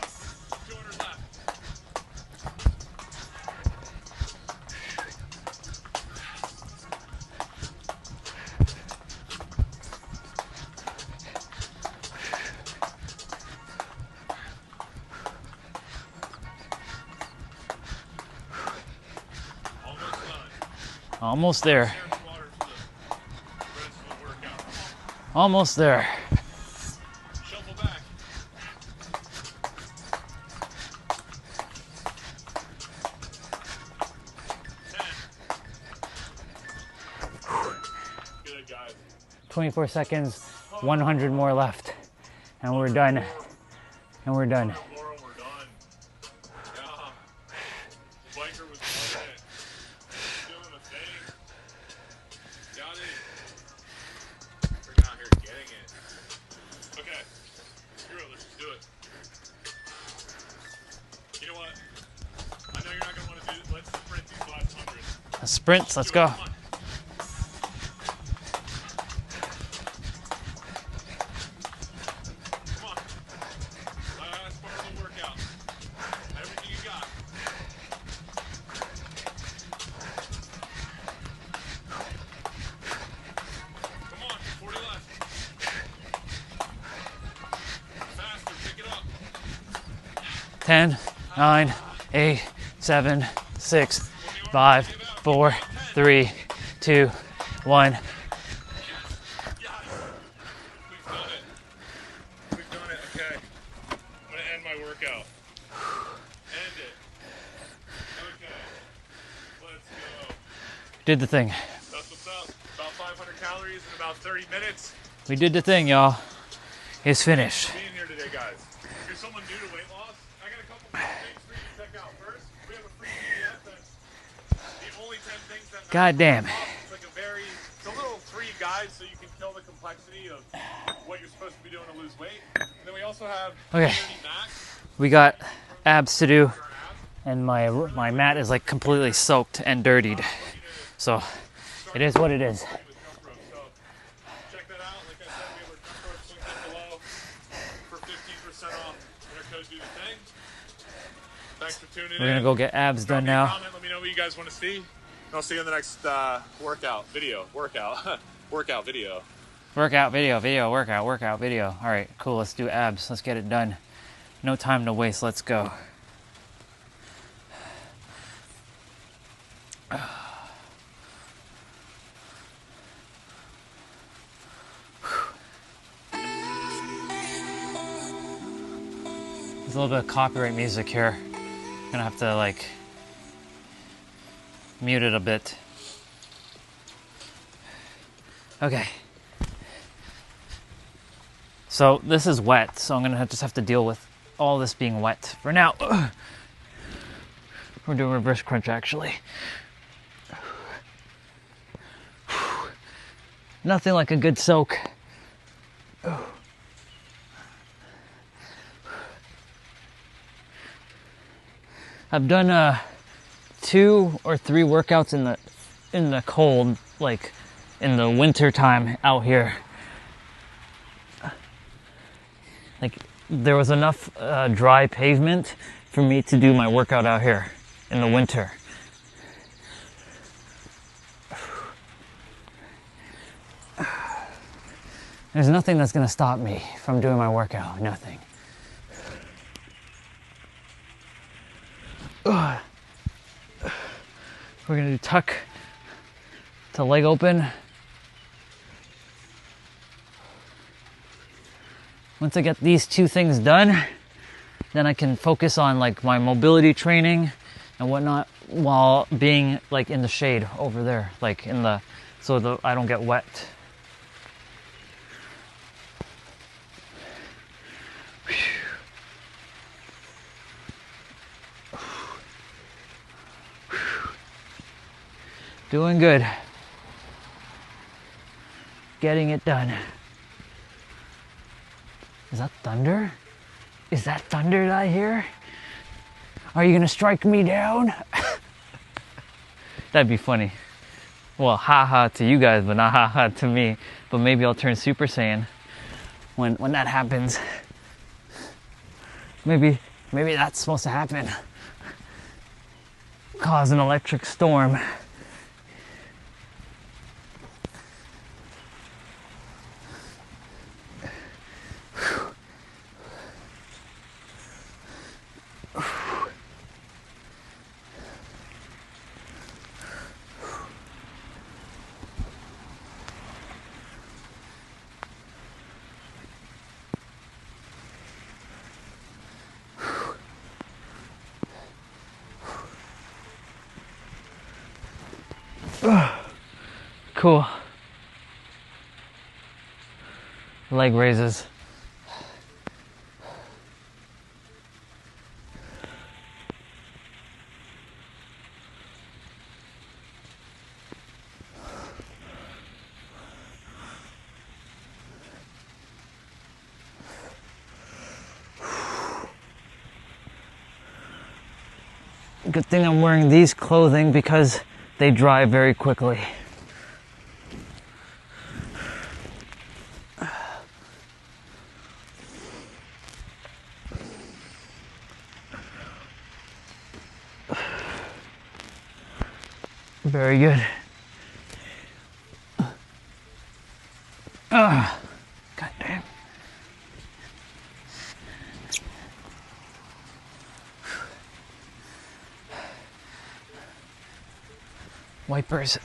200 left. Almost there. Share some water for the rest of the workout. Almost there. Shuffle back. 10. Good, guys. 24 seconds, 100 more left. And we're done. And we're done. Laura, we're done. Yeah. The biker was loving it. Doing the thing. Got it. We're out here getting it. Okay. Screw it, let's just do it. You know what? I know you're not going to want to do it. Let's sprint these last 100. Sprints, let's go. Come on. Come on. Last part of the workout. Everything you got. Come on, 40 left. Faster, pick it up. 10, 9, 8, 7, 6, 5, 4, 3, 2, 1. Yes. We've done it. We've done it. Okay. I'm going to end my workout. End it. Okay. Let's go. Did the thing. That's what's up. About 500 calories in about 30 minutes. We did the thing, y'all. It's finished. Being here today, guys. If you're someone new to weight loss, I got a couple more things for you to check out. First, we have a free PDF that's the only 10 things that matter. God damn. It's like it's a little free guide so you can kill the complexity of what you're supposed to be doing to lose weight. And then we also have Okay. Community Max. We got abs to do, for our abs. and my mat is like completely soaked and dirtied. So it is what it is. With jump rope. So check that out. Like I said, we have our jump ropes linked down below for 15% off. Our code do the thing. Thanks for tuning in. We're gonna go get abs Drop done me a now. comment, let me know what you guys want to see. And I'll see you in the next workout video. Workout video. Workout video, workout video. All right, cool. Let's do abs. Let's get it done. No time to waste. Let's go. There's a little bit of copyright music here. Gonna have to like mute it a bit. Okay. So this is wet, so I'm gonna just have to deal with all this being wet for now. We're doing reverse crunch actually. Nothing like a good soak. I've done 2 or 3 workouts in the cold, like in the winter time out here. Like there was enough dry pavement for me to do my workout out here in the winter. There's nothing that's gonna stop me from doing my workout, nothing. We're gonna do tuck to leg open. Once I get these 2 things done, then I can focus on like my mobility training and whatnot while being like in the shade over there, like in the, so I don't get wet. Doing good. Getting it done. Is that thunder? Is that thunder that I hear? Are you gonna strike me down? That'd be funny. Well, haha to you guys, but not haha to me. But maybe I'll turn Super Saiyan when that happens. Maybe that's supposed to happen. Cause an electric storm. Cool. Leg raises. Good thing I'm wearing these clothing because they dry very quickly. Very good. God damn. Wipers.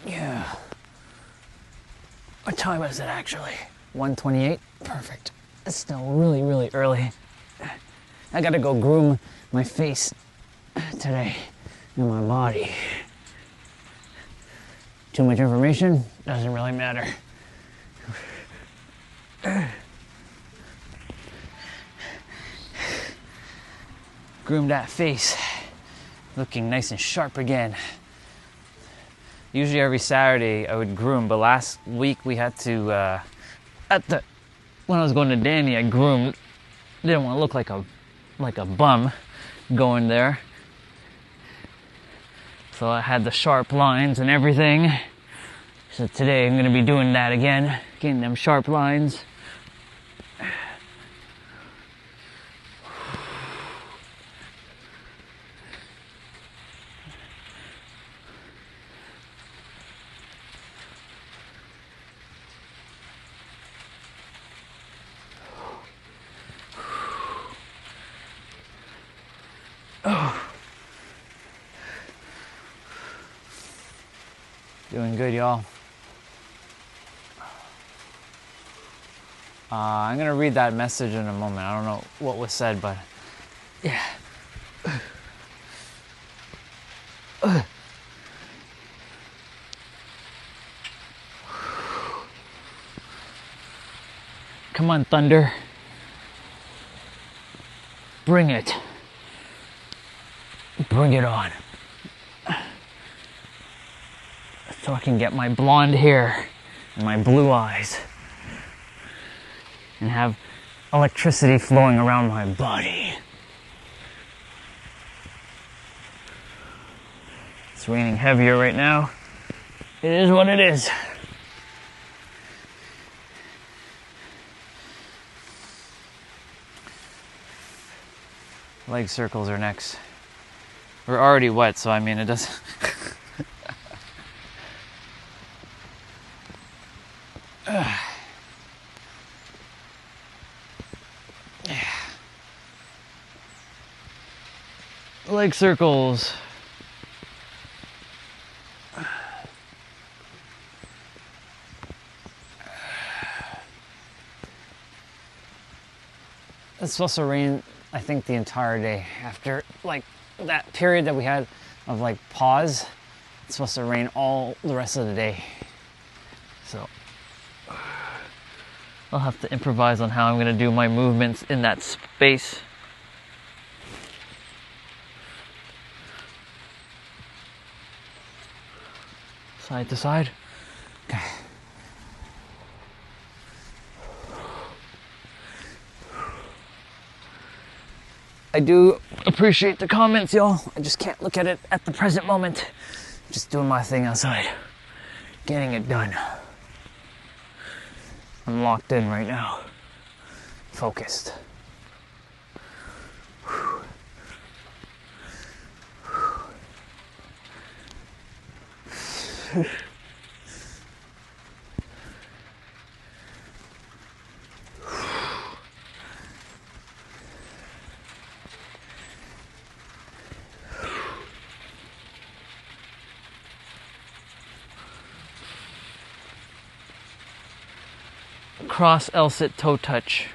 Yeah. What time is it actually? 1:28? Perfect. It's still really, really early. I gotta go groom my face today and my body. Too much information? Doesn't really matter. Groom that face. Looking nice and sharp again. Usually every Saturday I would groom, but last week we had to, when I was going to Danny, I groomed. Didn't want to look like a bum going there. So I had the sharp lines and everything. So today I'm going to be doing that again, getting them sharp lines. Doing good, y'all. I'm gonna read that message in a moment. I don't know what was said, but yeah. Come on, Thunder. Bring it. Bring it on. So I can get my blonde hair and my blue eyes and have electricity flowing around my body. It's raining heavier right now. It is what it is. Leg circles are next. We're already wet, so I mean, it doesn't... Leg circles. It's supposed to rain, I think, the entire day. After like that period that we had of like pause, it's supposed to rain all the rest of the day. So I'll have to improvise on how I'm gonna do my movements in that space. Side to side. Okay. I do appreciate the comments, y'all. I just can't look at it at the present moment. Just doing my thing outside. Getting it done. I'm locked in right now. Focused. cross L-sit toe touch.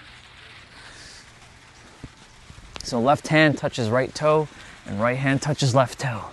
So left hand touches right toe and right hand touches left toe.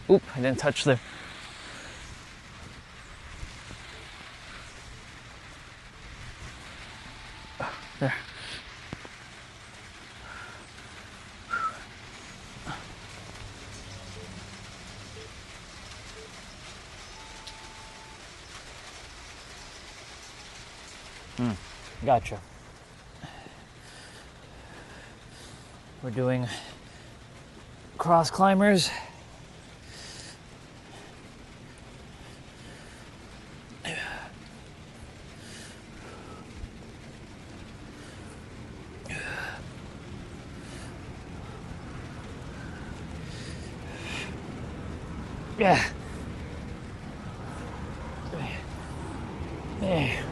Oop, I didn't touch the... There. Gotcha. We're doing cross climbers. Yeah. Yeah.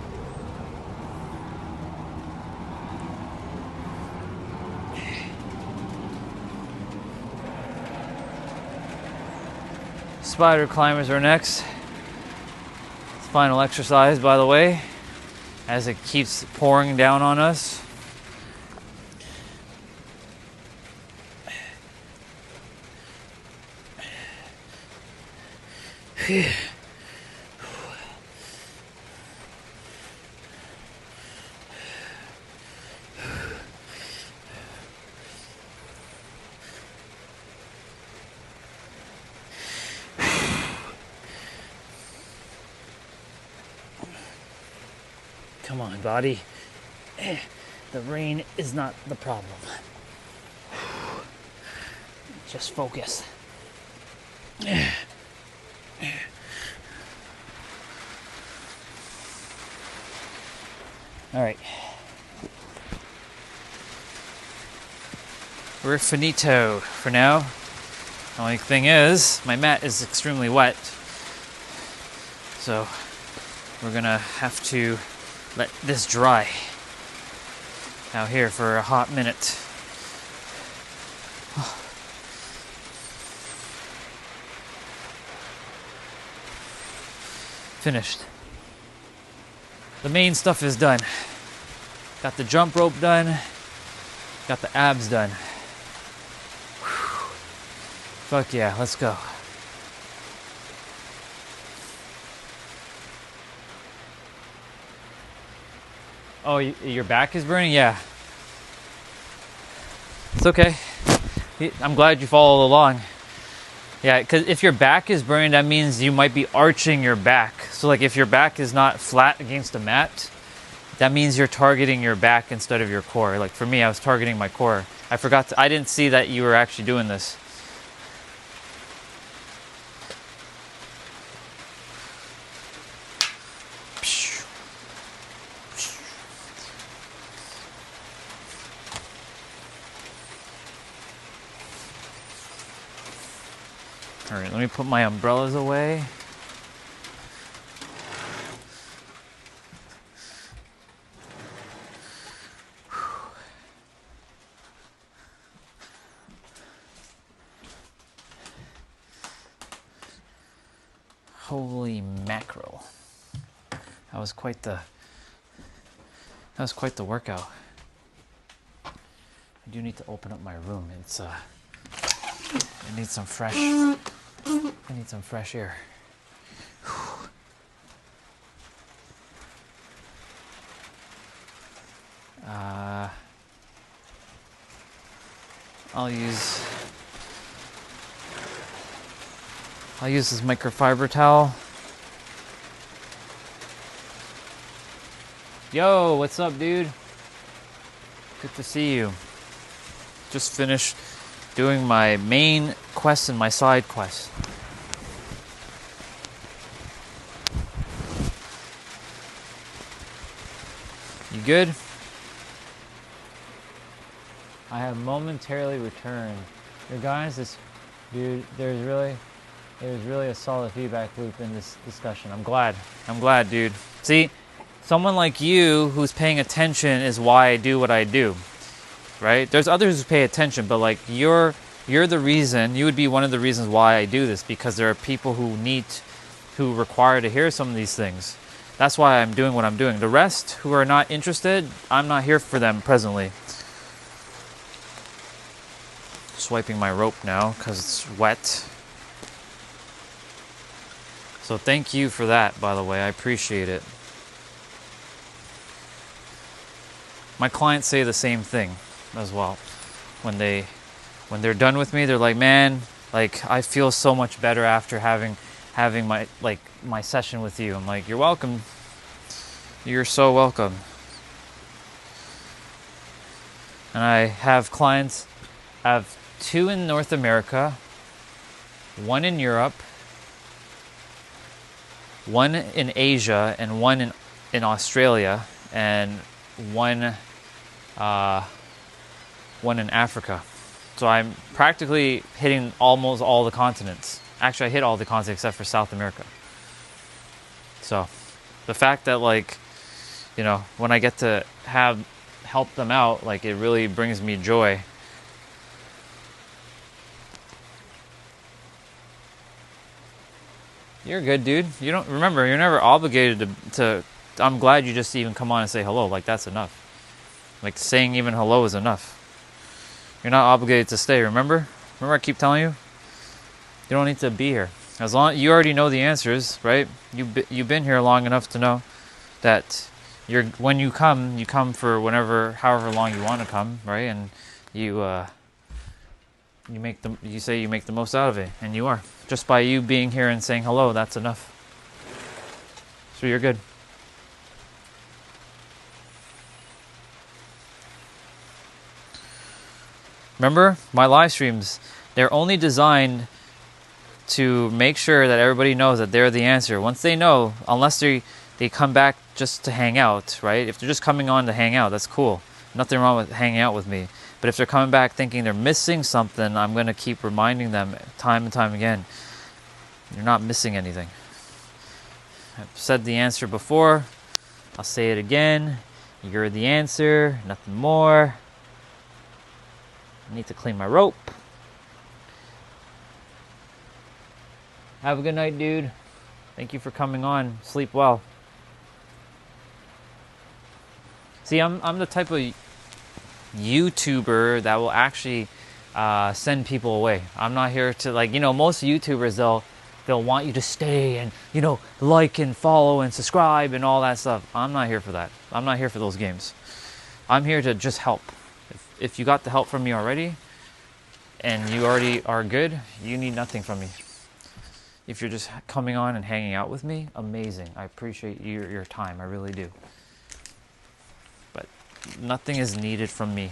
Spider climbers are next. Final exercise, by the way, as it keeps pouring down on us. Come on, body. The rain is not the problem. Just focus. All right. We're finito for now. The only thing is, my mat is extremely wet. So we're gonna have to let this dry out here for a hot minute. Finished. The main stuff is done. Got the jump rope done. Got the abs done. Whew. Fuck yeah, let's go. Oh, your back is burning? Yeah. It's okay. I'm glad you followed along. Yeah, because if your back is burning, that means you might be arching your back. So like if your back is not flat against a mat, that means you're targeting your back instead of your core. Like for me, I was targeting my core. I didn't see that you were actually doing this. All right, let me put my umbrellas away. Holy mackerel. That was quite the workout. I do need to open up my room. I need some fresh air. I'll use this microfiber towel. Yo, what's up, dude? Good to see you. Just finished doing my main quest and my side quest. You good? I have momentarily returned. You guys, dude, there's really a solid feedback loop in this discussion. I'm glad, dude. See, someone like you who's paying attention is why I do what I do, right? There's others who pay attention, but like you're the reason. You would be one of the reasons why I do this, because there are people who require to hear some of these things. That's why I'm doing what I'm doing. The rest who are not interested, I'm not here for them presently. Swiping my rope now because it's wet. So thank you for that, by the way. I appreciate it. My clients say the same thing as well. When they're done with me, they're like, man, like I feel so much better after having my session with you. I'm like, you're welcome. You're so welcome. And I have clients, I have 2 in North America, 1 in Europe, 1 in Asia, and 1 in Australia, and 1 in Africa. So I'm practically hitting almost all the continents. Actually, I hit all the continents except for South America. So the fact that, like, you know, when I get to help them out, like, it really brings me joy. You're good, dude. You don't remember. You're never obligated to. I'm glad you just even come on and say hello. Like, that's enough. Like, saying even hello is enough. You're not obligated to stay. Remember? I keep telling you. You don't need to be here. As long you already know the answers, right? You've been here long enough to know that when you come for however long you want to come, right? And you say you make the most out of it, and you are. Just by you being here and saying hello, that's enough. So you're good. Remember, my live streams, they're only designed to make sure that everybody knows that they're the answer. Once they know, unless they come back just to hang out, right? If they're just coming on to hang out, that's cool. Nothing wrong with hanging out with me. But if they're coming back thinking they're missing something, I'm going to keep reminding them time and time again. You're not missing anything. I've said the answer before. I'll say it again. You're the answer, nothing more. I need to clean my rope. Have a good night, dude. Thank you for coming on. Sleep well. See, I'm the type of YouTuber that will actually send people away. I'm not here to, like, you know, most YouTubers, they'll want you to stay and, you know, like and follow and subscribe and all that stuff. I'm not here for that. I'm not here for those games. I'm here to just help. If you got the help from me already and you already are good, you need nothing from me. If you're just coming on and hanging out with me, amazing. I appreciate your time. I really do. But nothing is needed from me,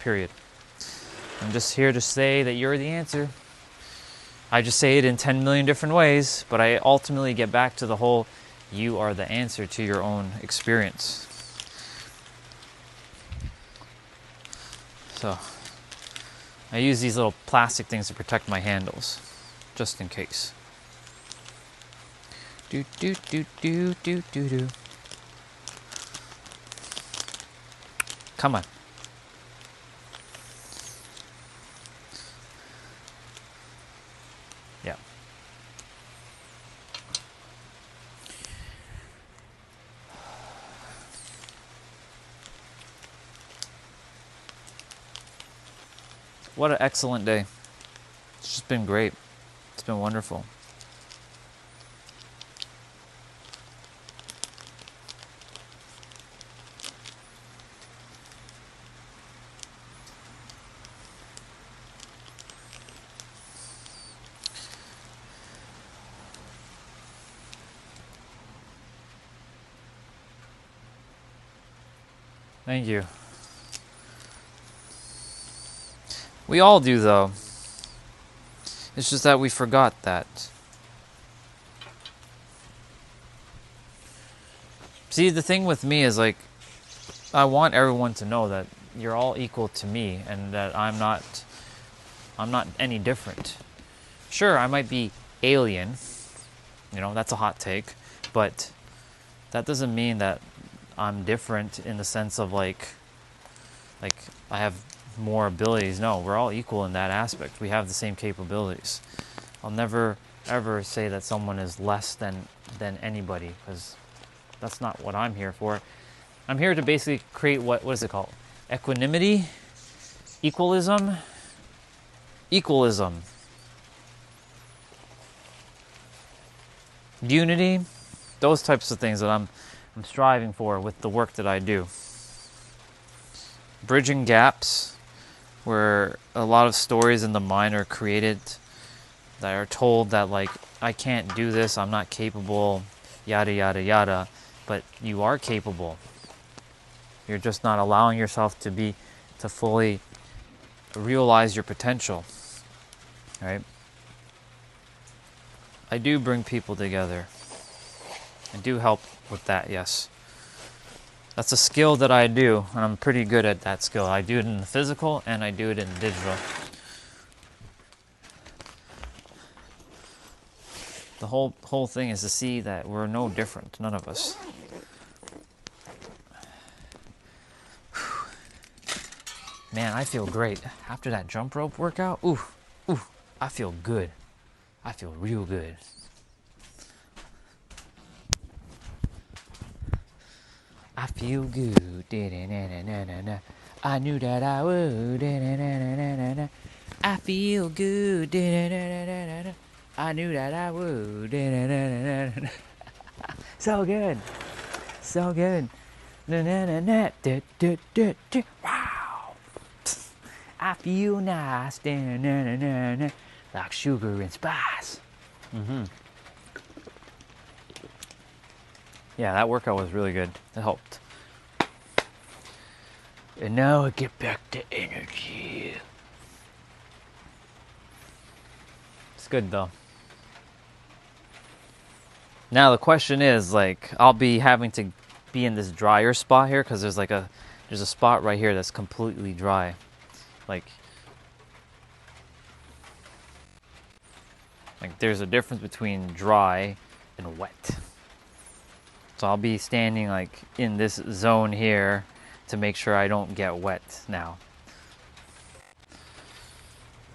period. I'm just here to say that you're the answer. I just say it in 10 million different ways, but I ultimately get back to the whole, you are the answer to your own experience. So, I use these little plastic things to protect my handles, just in case. Do do do do do do do. Come on. Yeah. What an excellent day. It's just been great. It's been wonderful. Thank you. We all do, though. It's just that we forgot that. See, the thing with me is, like, I want everyone to know that, you're all equal to me, and that I'm not any different. Sure, I might be alien, you know, that's a hot take, but that doesn't mean that I'm different in the sense of like I have more abilities. No, we're all equal in that aspect. We have the same capabilities. I'll never ever say that someone is less than anybody, because that's not what I'm here for. I'm here to basically create what is it called? Equanimity? Equalism? Equalism. Unity? Those types of things that I'm striving for with the work that I do. Bridging gaps, where a lot of stories in the mind are created that are told that, like, I can't do this, I'm not capable, yada yada yada, but you are capable. You're just not allowing yourself to fully realize your potential, right? I do bring people together. I do help with that, yes. That's a skill that I do, and I'm pretty good at that skill. I do it in the physical, and I do it in the digital. The whole thing is to see that we're no different, none of us. Man, I feel great. After that jump rope workout, ooh, I feel good. I feel real good. I feel good. I knew that I would. I feel good. I knew that I would. So good. So good. Wow. I feel nice. Like sugar and spice. Yeah, that workout was really good. It helped. And now I get back to energy. It's good though. Now the question is, like, I'll be having to be in this drier spot here because there's a spot right here that's completely dry. Like there's a difference between dry and wet. So I'll be standing like in this zone here to make sure I don't get wet now.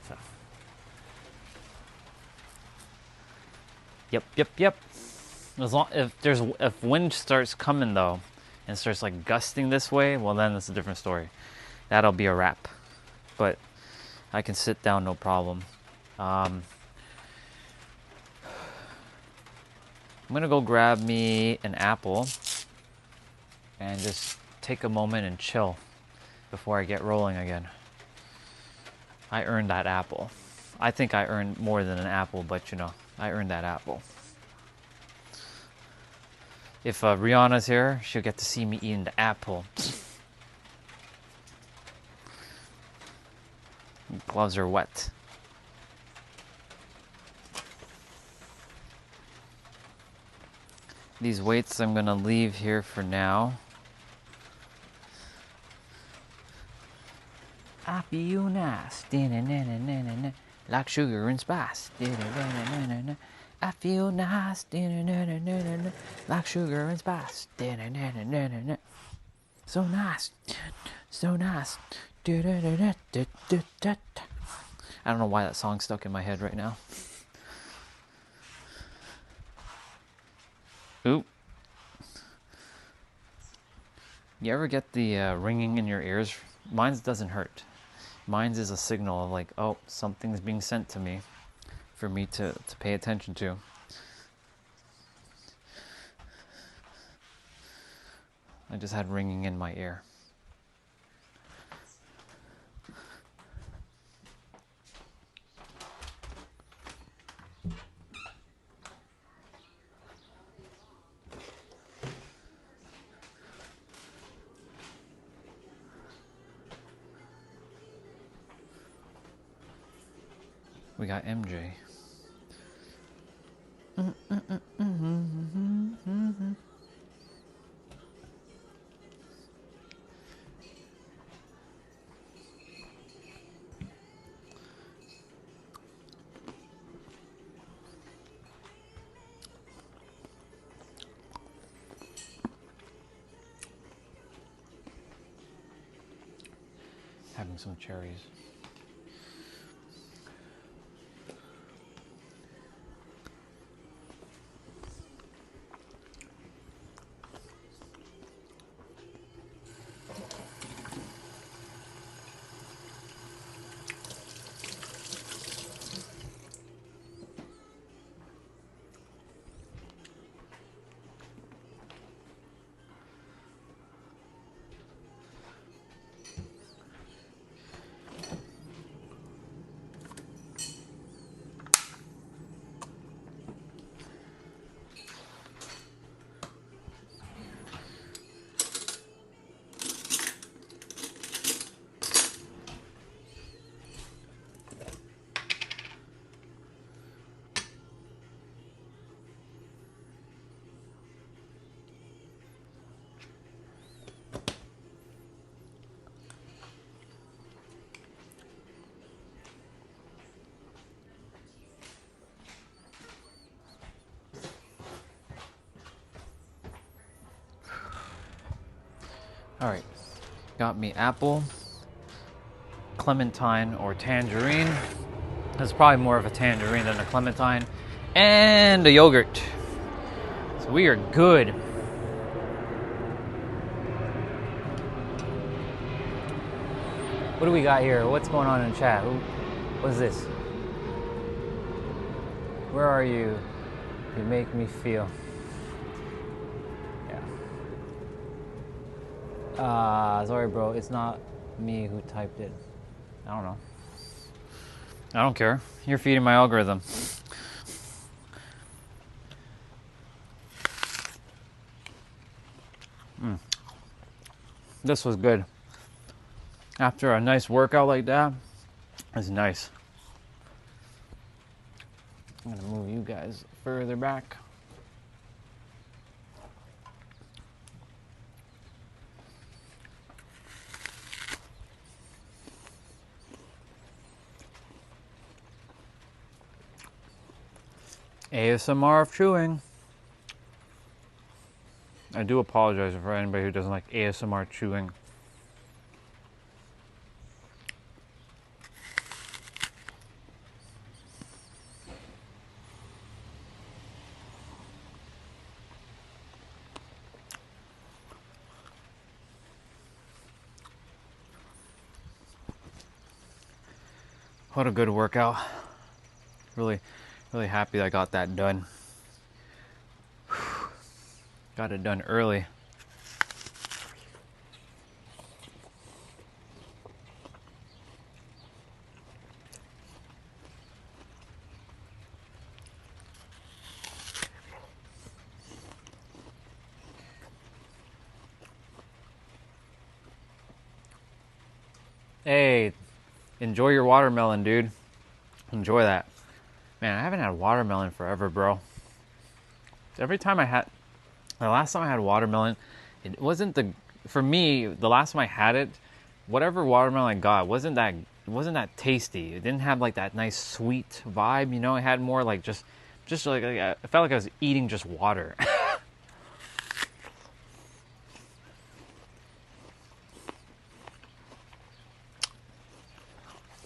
So. Yep. If wind starts coming though, and starts like gusting this way, well then it's a different story. That'll be a wrap. But I can sit down no problem. I'm gonna go grab me an apple and just take a moment and chill before I get rolling again. I earned that apple. I think I earned more than an apple, but you know, I earned that apple. If Rihanna's here, she'll get to see me eating the apple. Gloves are wet. These weights I'm gonna leave here for now. I feel nice, like sugar and spice. I feel nice, like sugar and spice. So nice, so nice. I don't know why that song's stuck in my head right now. Oop. You ever get the ringing in your ears? Mine doesn't hurt. Mine is a signal of like, oh, something's being sent to me for me to pay attention to. I just had ringing in my ear. We got MJ. Having some cherries. All right, got me apple, clementine, or tangerine. That's probably more of a tangerine than a clementine, and a yogurt. So we are good. What do we got here? What's going on in chat? What is this? Where are you? You make me feel. Sorry, bro. It's not me who typed it. I don't know. I don't care. You're feeding my algorithm. This was good. After a nice workout like that, it's nice. I'm gonna move you guys further back. ASMR of chewing. I do apologize for anybody who doesn't like ASMR chewing. What a good workout. Really happy I got that done. Got it done early. Hey, enjoy your watermelon, dude. Enjoy that. Man, I haven't had watermelon forever, bro. The last time I had watermelon, it wasn't for me, the last time I had it, whatever watermelon I got wasn't that tasty. It didn't have like that nice sweet vibe, you know. It had more like just like I felt like I was eating just water.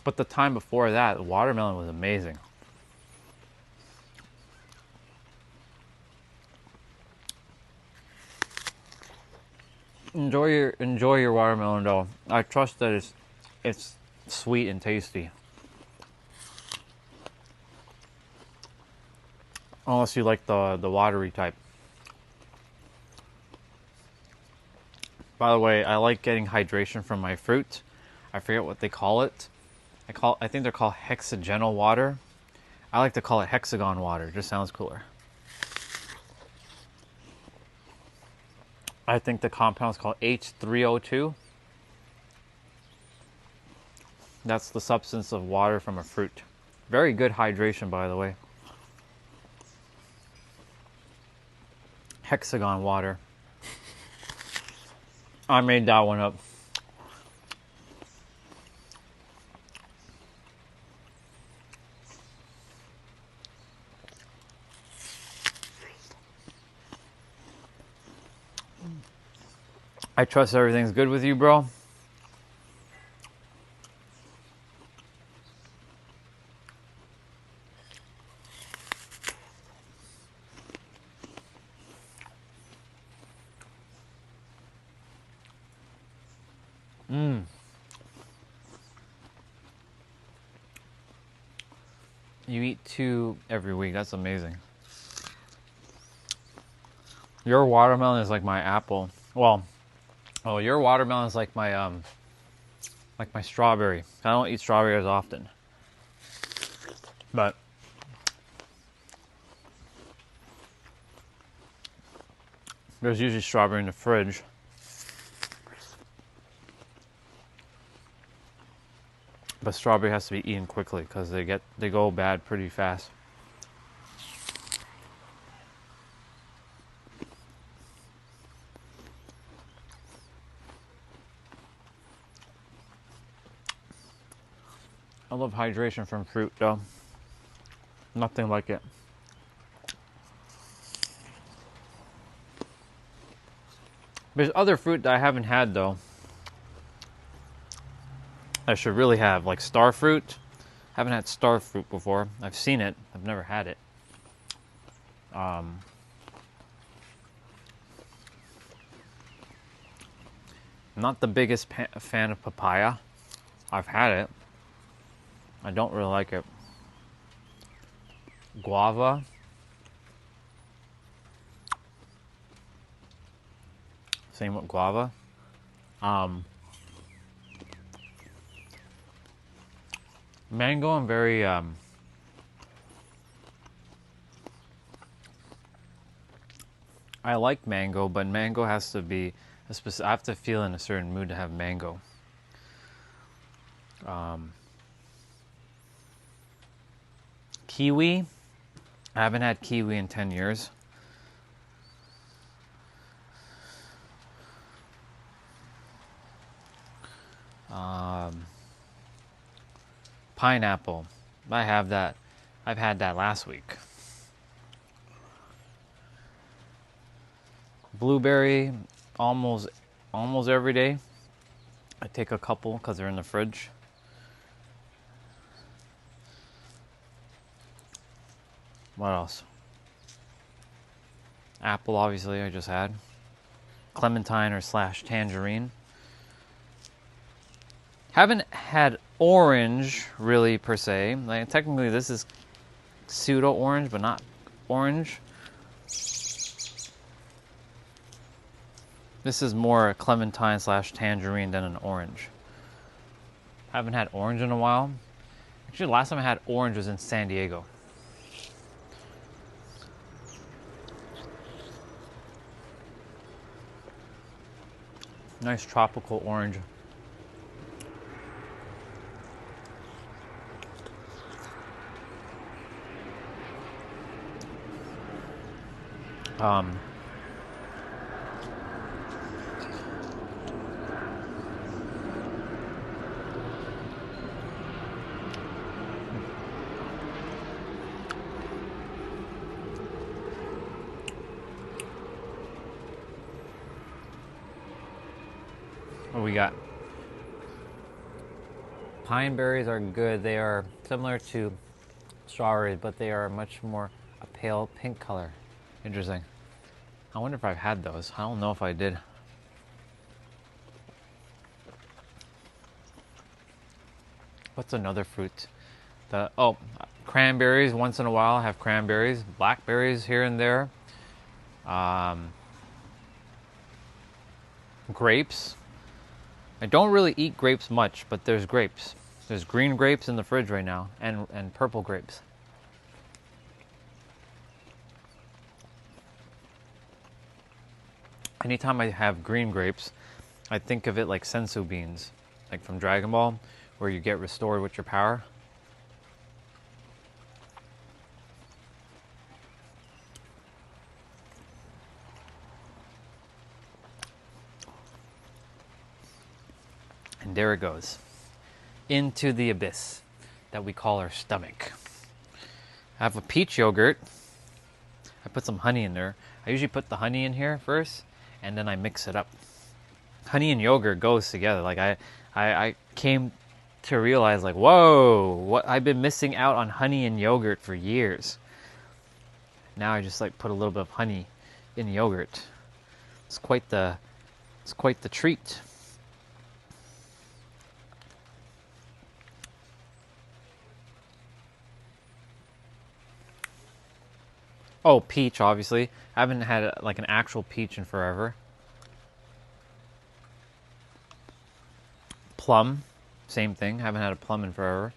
But the time before that, the watermelon was amazing. Enjoy your watermelon though. I trust that it's sweet and tasty. Unless you like the watery type. By the way, I like getting hydration from my fruit. I forget what they call it. I think they're called hexagonal water. I like to call it hexagon water. It just sounds cooler. I think the compound is called H3O2. That's the substance of water from a fruit. Very good hydration, by the way. Hexagon water. I made that one up. I trust everything's good with you, bro. You eat 2 every week. That's amazing. Your watermelon is like my apple. Well, your watermelon is like my strawberry. I don't eat strawberry as often, but there's usually strawberry in the fridge. But strawberry has to be eaten quickly because they go bad pretty fast. I love hydration from fruit though. Nothing like it. There's other fruit that I haven't had though. I should really have, like star fruit. Haven't had star fruit before. I've seen it. I've never had it. Not the biggest fan of papaya. I've had it. I don't really like it. Guava. Same with guava. Mango, I'm very I like mango, but mango has to be I have to feel in a certain mood to have mango. Kiwi. I haven't had kiwi in 10 years. Pineapple. I have that. I've had that last week. Blueberry, almost every day. I take a couple because they're in the fridge. What else? Apple, obviously, I just had. Clementine or / tangerine. Haven't had orange, really, per se. Like, technically, this is pseudo-orange, but not orange. This is more clementine / tangerine than an orange. Haven't had orange in a while. Actually, the last time I had orange was in San Diego. Nice tropical orange. What we got? Pine berries are good. They are similar to strawberries, but they are much more a pale pink color. Interesting. I wonder if I've had those. I don't know if I did. What's another fruit? Cranberries. Once in a while I have cranberries. Blackberries here and there. Grapes. I don't really eat grapes much, but there's grapes. There's green grapes in the fridge right now, and purple grapes. Anytime I have green grapes, I think of it like sensu beans, like from Dragon Ball, where you get restored with your power. And there it goes, into the abyss that we call our stomach. I have a peach yogurt. I put some honey in there. I usually put the honey in here first, and then I mix it up. Honey and yogurt goes together. Like I came to realize, like, whoa, what I've been missing out on honey and yogurt for years. Now I just like put a little bit of honey in yogurt. It's quite the treat. Oh, peach, obviously. I haven't had like an actual peach in forever. Plum, same thing. Haven't had a plum in forever.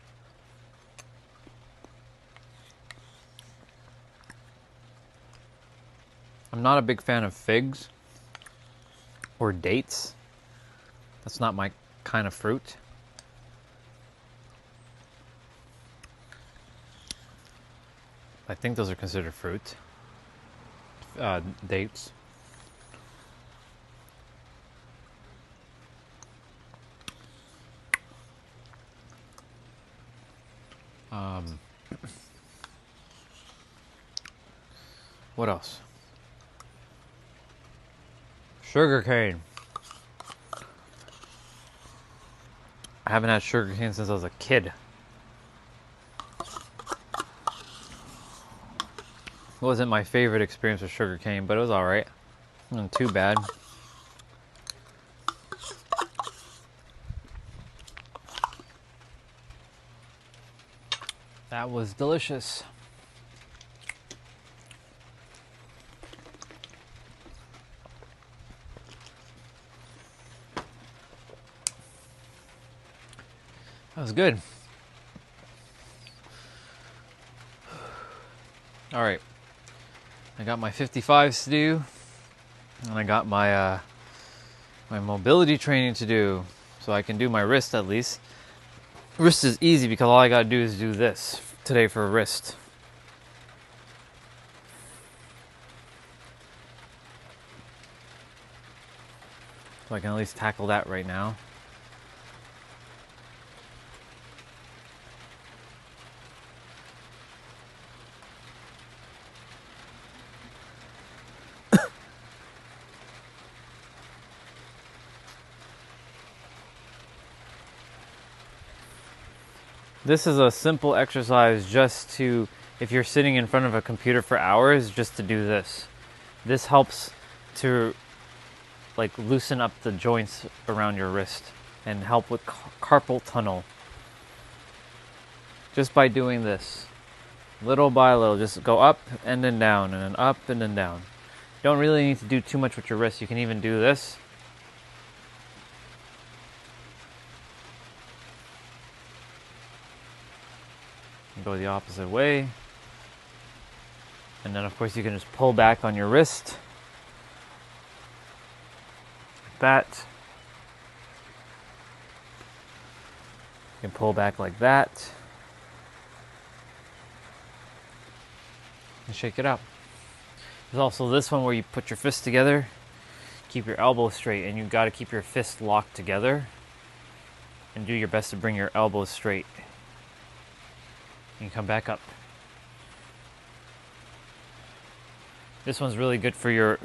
I'm not a big fan of figs or dates. That's not my kind of fruit. I think those are considered fruit. Dates. What else? Sugar cane. I haven't had sugar cane since I was a kid. It wasn't my favorite experience with sugar cane, but it was alright. Wasn't too bad. That was delicious. That was good. All right. I got my 55s to do, and I got my my mobility training to do, so I can do my wrist at least. Wrist is easy because all I gotta do is do this today for wrist. So I can at least tackle that right now. This is a simple exercise just to, if you're sitting in front of a computer for hours, just to do this. This helps to like loosen up the joints around your wrist and help with carpal tunnel. Just by doing this, little by little, just go up and then down and then up and then down. Don't really need to do too much with your wrist. You can even do this. Go the opposite way. And then of course you can just pull back on your wrist. Like that. You can pull back like that. And shake it out. There's also this one where you put your fists together, keep your elbows straight, and you've got to keep your fists locked together and do your best to bring your elbows straight. And come back up. This one's really good for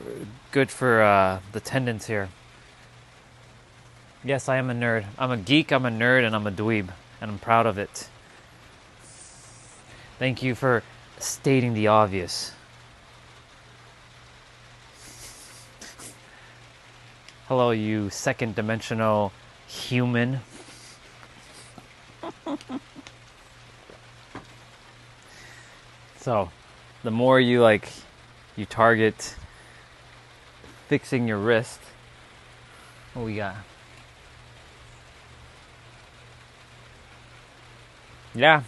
the tendons here. Yes, I am a nerd. I'm a geek, I'm a nerd, and I'm a dweeb, and I'm proud of it. Thank you for stating the obvious. Hello, you second dimensional human. So, the more you target fixing your wrist. What we got? Yeah,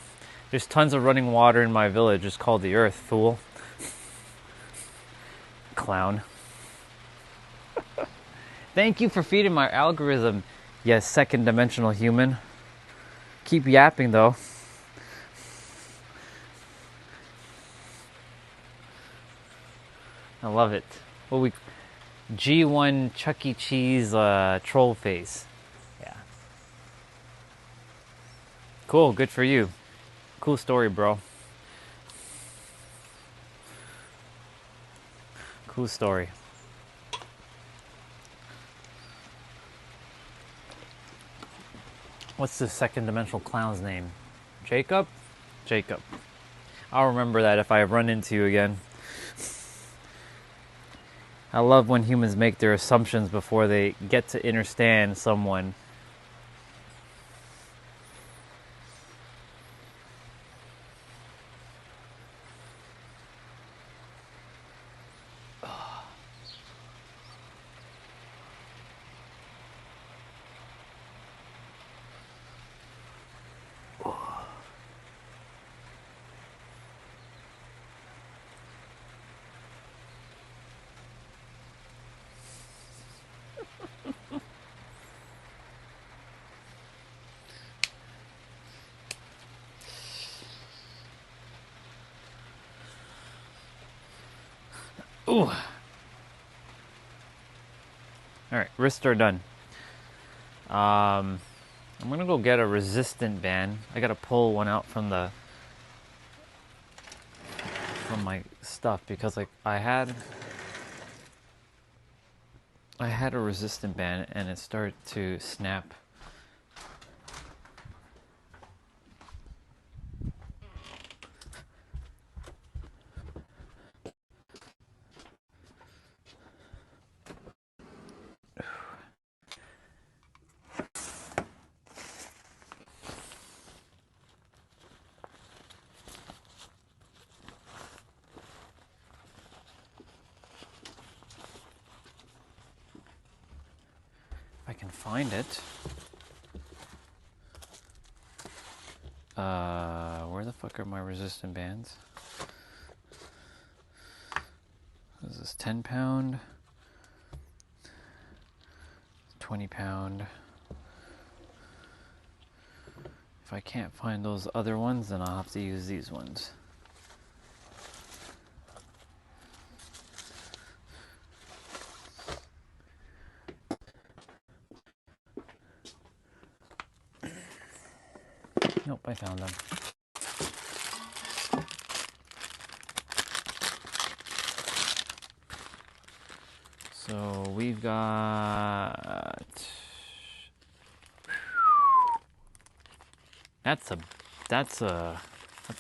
there's tons of running water in my village. It's called the Earth, fool. Clown. Thank you for feeding my algorithm, yes, second dimensional human. Keep yapping though. I love it. G1 Chuck E. Cheese troll face. Yeah. Cool, good for you. Cool story, bro. Cool story. What's the second dimensional clown's name? Jacob? Jacob. I'll remember that if I run into you again. I love when humans make their assumptions before they get to understand someone. Ooh. All right, wrists are done. I'm gonna go get a resistant band. I gotta pull one out from my stuff because like I had a resistant band and it started to snap. If I can find it. Where the fuck are my resistant bands? This is 10 pound, 20 pound. If I can't find those other ones, then I'll have to use these ones. Nope, I found them. So we've got... That's a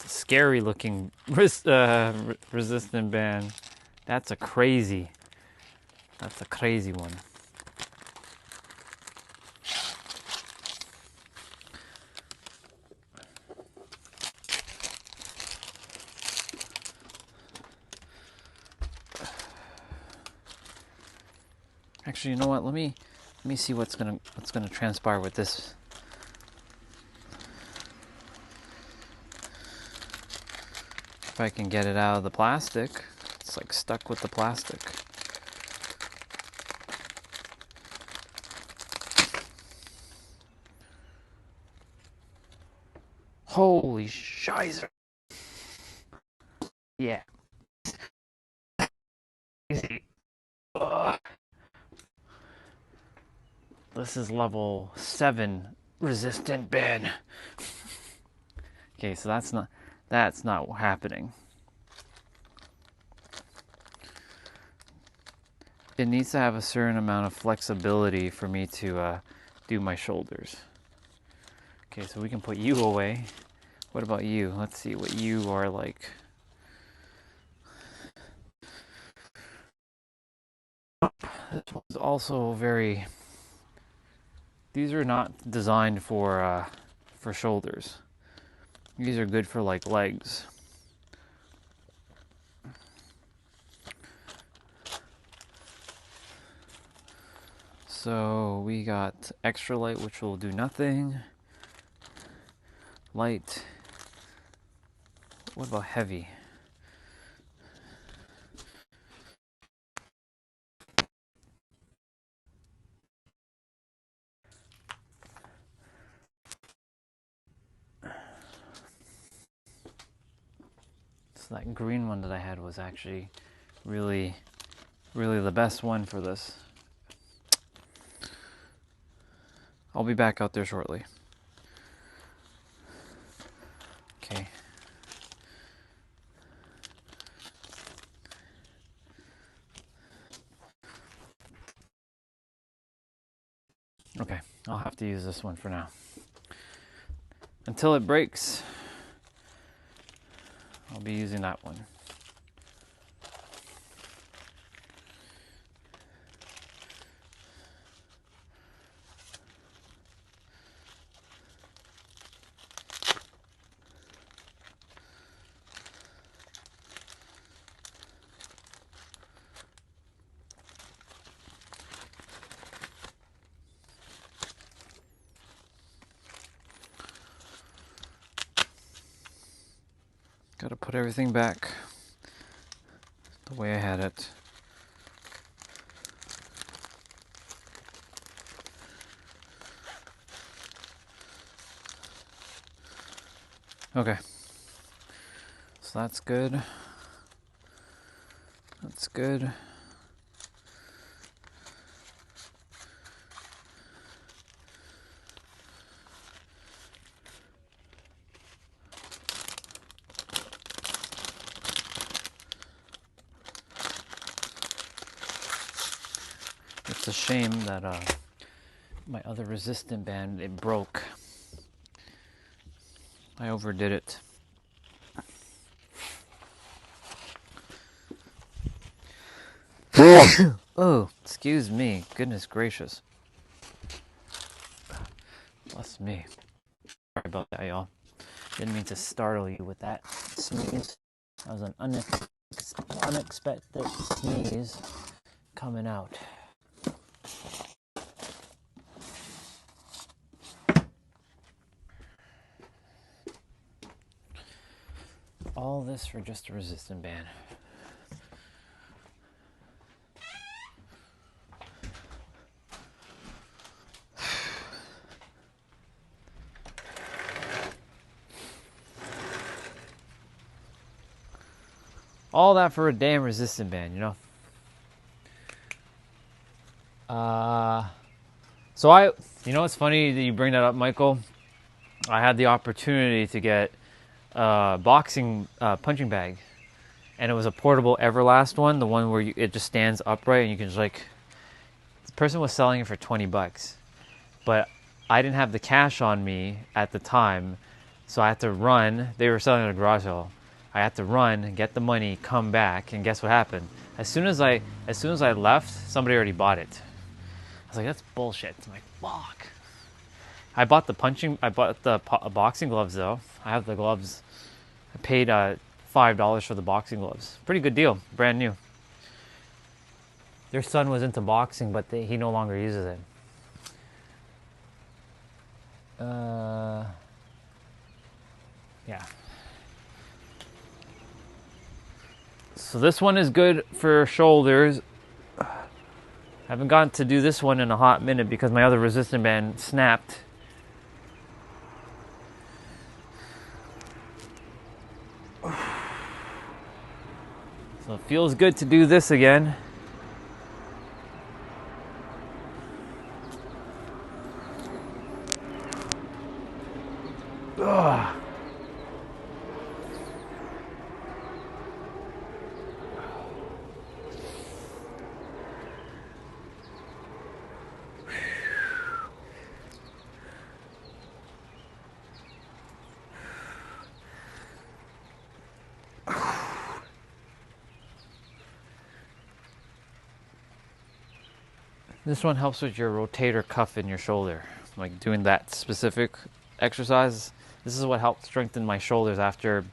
scary looking resistant band. That's a crazy one. Actually, you know what? Let me see what's gonna transpire with this. If I can get it out of the plastic. It's like stuck with the plastic. Holy shizer. Yeah. Easy. Ugh. This is level 7 resistant band. Okay, so that's not happening. It needs to have a certain amount of flexibility for me to do my shoulders. Okay, so we can put you away. What about you? Let's see what you are like. This one's also very... These are not designed for shoulders. These are good for like legs. So we got extra light, which will do nothing. Light. What about heavy? So that green one that I had was actually really the best one for this. I'll be back out there shortly. Okay. Okay, I'll have to use this one for now. Until it breaks, I'll be using that one. Gotta put everything back the way I had it. Okay, so that's good. That's good. It's a shame that my other resistant band, it broke. I overdid it. Oh, excuse me. Goodness gracious. Bless me. Sorry about that, y'all. Didn't mean to startle you with that sneeze. That was an unexpected sneeze coming out. All this for just a resistant band. All that for a damn resistant band, you know? You know what's funny that you bring that up, Michael? I had the opportunity to get a boxing punching bag, and it was a portable Everlast one, the one where it just stands upright and you can just like. The person was selling it for $20, but I didn't have the cash on me at the time, so I had to run. They were selling it at a garage sale. I had to run, get the money, come back, and guess what happened? As soon as I left, somebody already bought it. I was like, that's bullshit. I'm like, fuck. I bought the boxing gloves though. I have the gloves. I paid $5 for the boxing gloves. Pretty good deal, brand new. Their son was into boxing, but he no longer uses it. Yeah. So this one is good for shoulders. Haven't gotten to do this one in a hot minute because my other resistant band snapped. So it feels good to do this again. Ugh. This one helps with your rotator cuff in your shoulder, like doing that specific exercise. This is what helped strengthen my shoulders after.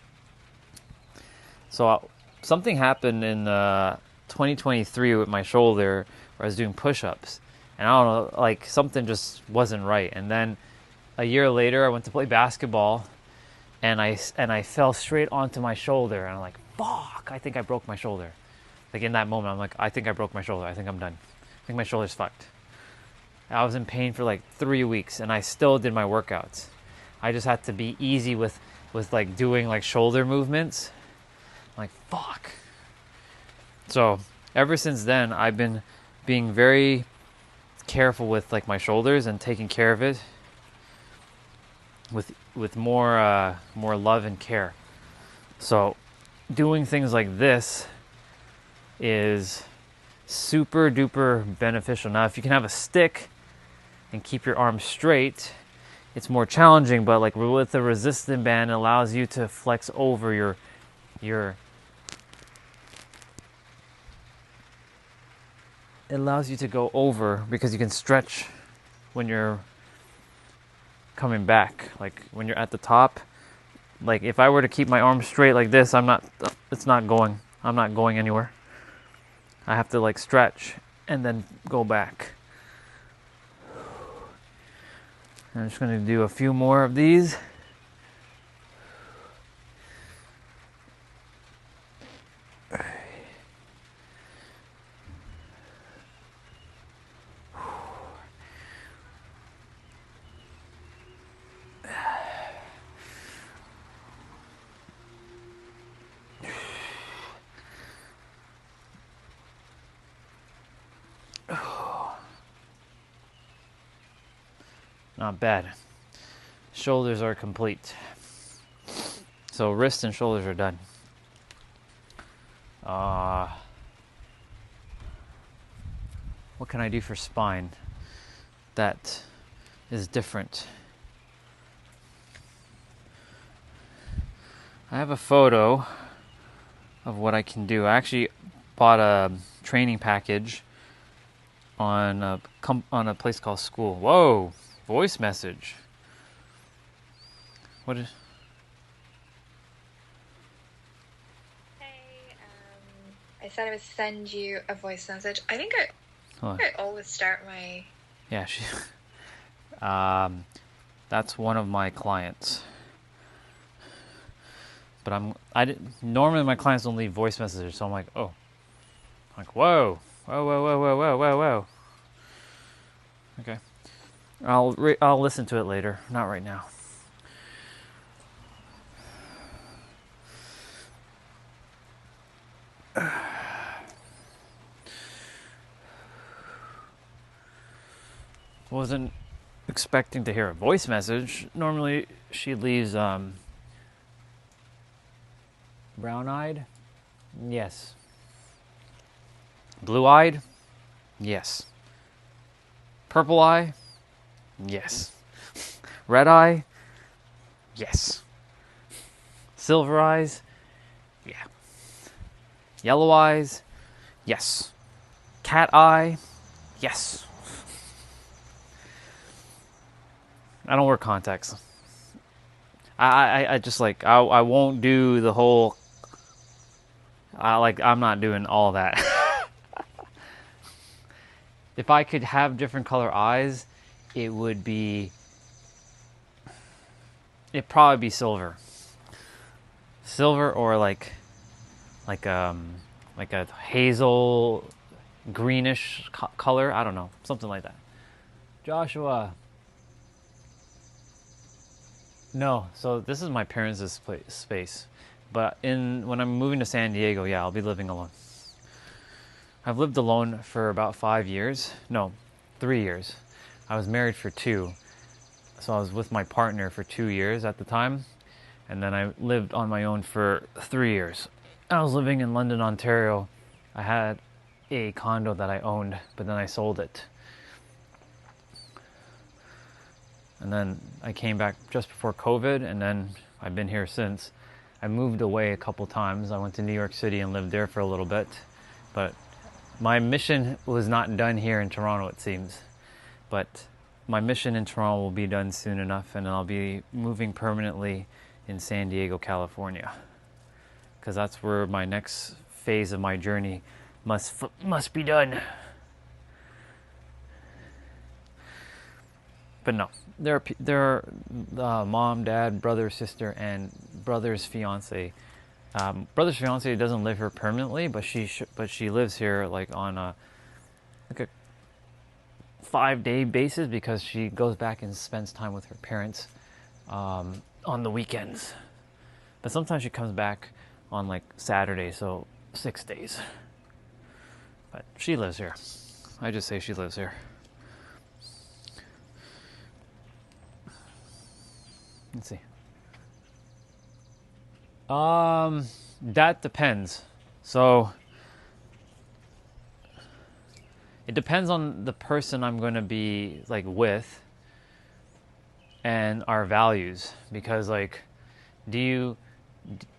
So something happened in 2023 with my shoulder where I was doing push-ups, and I don't know, like something just wasn't right. And then a year later, I went to play basketball, and I fell straight onto my shoulder, and I'm like, fuck! I think I broke my shoulder. Like in that moment, I'm like, I think I broke my shoulder. I think I'm done. I think my shoulder's fucked. I was in pain for like 3 weeks, and I still did my workouts. I just had to be easy with like doing like shoulder movements. I'm like, fuck. So ever since then, I've been being very careful with like my shoulders and taking care of it with more love and care. So doing things like this is super duper beneficial. Now, if you can have a stick and keep your arm straight, it's more challenging, but like with the resistant band, it allows you to flex over your it allows you to go over because you can stretch when you're coming back. Like when you're at the top, like if I were to keep my arm straight like this, I'm not going anywhere. I have to like stretch and then go back. I'm just going to do a few more of these. Not bad. Shoulders are complete. So wrists and shoulders are done. What can I do for spine that is different? I have a photo of what I can do. I actually bought a training package on a place called School. Whoa, voice message. What is? Hey, I said I would send you a voice message. I think Huh. I always start my. Yeah, that's one of my clients. But normally my clients don't leave voice messages, so I'm like, oh, whoa, whoa, whoa, whoa, whoa, whoa, whoa, whoa. Okay, I'll listen to it later, not right now. Wasn't expecting to hear a voice message. Normally she leaves brown-eyed, yes. Blue-eyed, yes. Purple eye, yes. Red eye, yes. Silver eyes, yeah. Yellow eyes, yes. Cat eye, yes. I don't wear contacts. I just like I won't do the whole. I'm not doing all that. If I could have different color eyes, it'd probably be silver. Silver or like a hazel greenish color. I don't know, something like that. Joshua. No, so this is my parents' space, but when I'm moving to San Diego, yeah, I'll be living alone. I've lived alone for about 5 years. No, 3 years. I was married for 2, so I was with my partner for 2 years at the time, and then I lived on my own for 3 years. I was living in London, Ontario. I had a condo that I owned, but then I sold it. And then I came back just before COVID, and then I've been here since. I moved away a couple times. I went to New York City and lived there for a little bit. But my mission was not done here in Toronto, it seems. But my mission in Toronto will be done soon enough, and I'll be moving permanently in San Diego, California. Because that's where my next phase of my journey must be done. But no, there are mom, dad, brother, sister, and brother's fiance. Brother's fiance doesn't live here permanently, but she lives here like on a 5-day basis because she goes back and spends time with her parents on the weekends. But sometimes she comes back on like Saturday, so 6 days. But she lives here. I just say she lives here. Let's see. That depends. So it depends on the person I'm going to be like with and our values, because like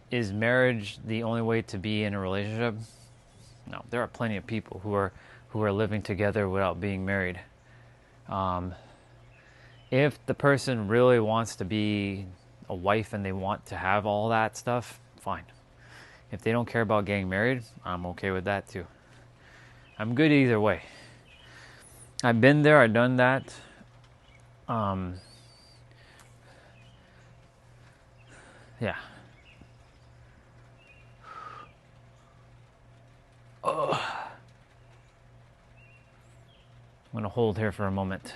is marriage the only way to be in a relationship? No, there are plenty of people who are living together without being married. If the person really wants to be a wife and they want to have all that stuff, fine. If they don't care about getting married, I'm okay with that too. I'm good either way. I've been there, I've done that. Yeah. I'm gonna hold here for a moment.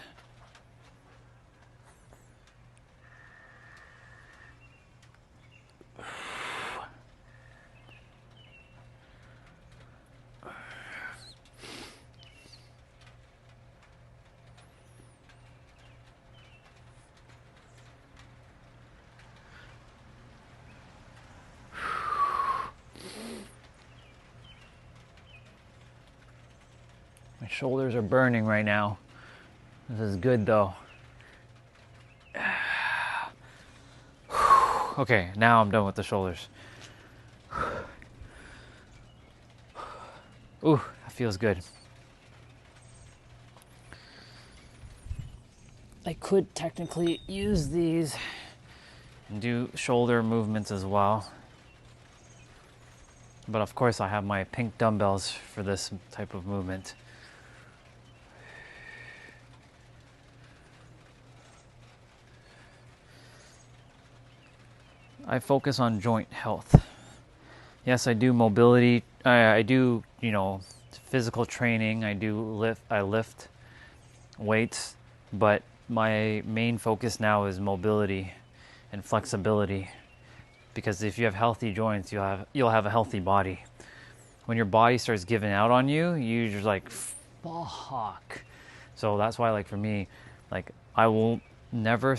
My shoulders are burning right now. This is good though. Okay, now I'm done with the shoulders. Ooh, that feels good. I could technically use these and do shoulder movements as well. But of course I have my pink dumbbells for this type of movement. I focus on joint health. Yes, I do mobility. I do, physical training. I lift weights, but my main focus now is mobility and flexibility. Because if you have healthy joints, you'll have a healthy body. When your body starts giving out on you, you're just like, fuck. So that's why, like for me, like I will never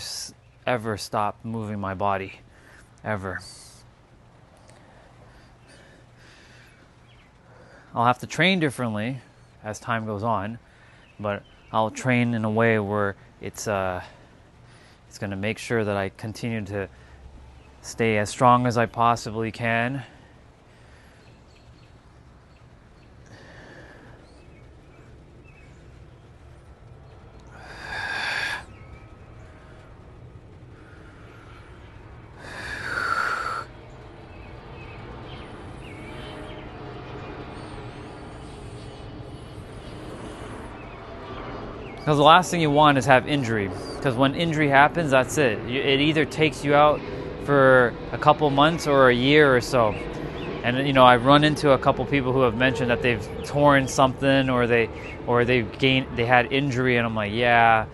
ever stop moving my body, ever. I'll have to train differently as time goes on, but I'll train in a way where it's going to make sure that I continue to stay as strong as I possibly can. Because the last thing you want is have injury. Because when injury happens, that's it. It either takes you out for a couple months or a year or so. And I've run into a couple people who have mentioned that they've torn something or they had injury, and I'm like, yeah,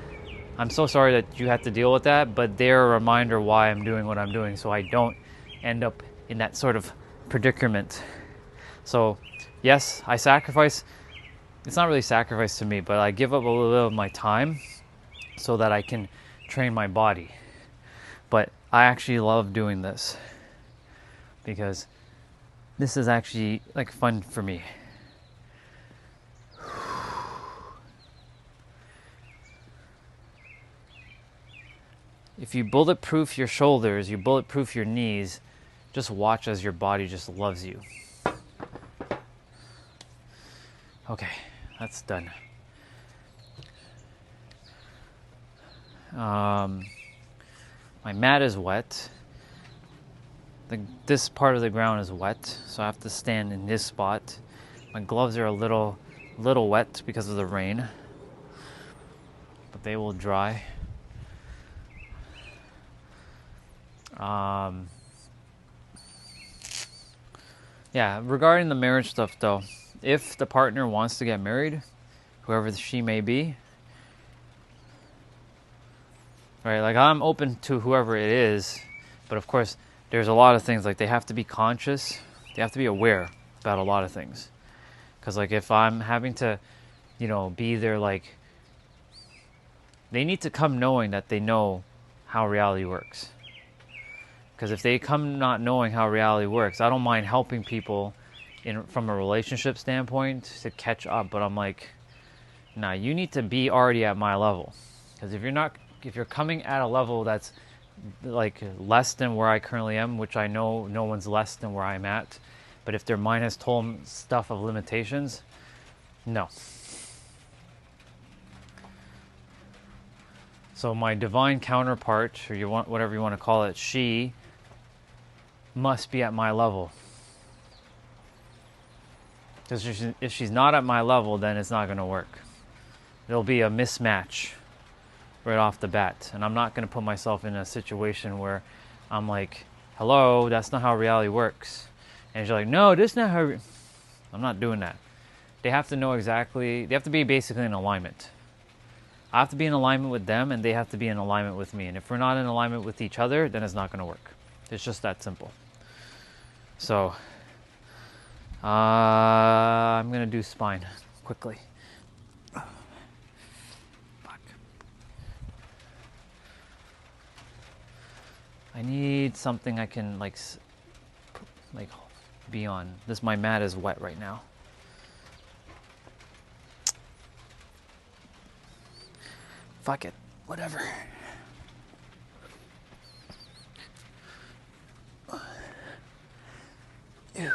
I'm so sorry that you had to deal with that, but they're a reminder why I'm doing what I'm doing, so I don't end up in that sort of predicament. So yes, I sacrifice. It's not really sacrifice to me, but I give up a little bit of my time so that I can train my body. But I actually love doing this because this is actually like fun for me. If you bulletproof your shoulders, you bulletproof your knees, just watch as your body just loves you. Okay, that's done. My mat is wet. This part of the ground is wet, so I have to stand in this spot. My gloves are a little wet because of the rain, but they will dry. Yeah, regarding the marriage stuff though, if the partner wants to get married, whoever she may be, right, like I'm open to whoever it is, but of course there's a lot of things, like they have to be conscious, they have to be aware about a lot of things. Because like if I'm having to, be there, like they need to come knowing that they know how reality works. Because if they come not knowing how reality works, I don't mind helping people from a relationship standpoint to catch up. But I'm like, nah, you need to be already at my level. Because if you're coming at a level that's like less than where I currently am, which I know no one's less than where I'm at, but if their mind has told them stuff of limitations, no. So my divine counterpart, or whatever you want to call it, she must be at my level. Because if she's not at my level, then it's not going to work. There'll be a mismatch right off the bat. And I'm not going to put myself in a situation where I'm like, hello, that's not how reality works. And she's like, no, this is not how... I'm not doing that. They have to know exactly... They have to be basically in alignment. I have to be in alignment with them, and they have to be in alignment with me. And if we're not in alignment with each other, then it's not going to work. It's just that simple. So, I'm going to do spine quickly. Fuck. I need something I can like be on. My mat is wet right now. Fuck it. Whatever. Ew.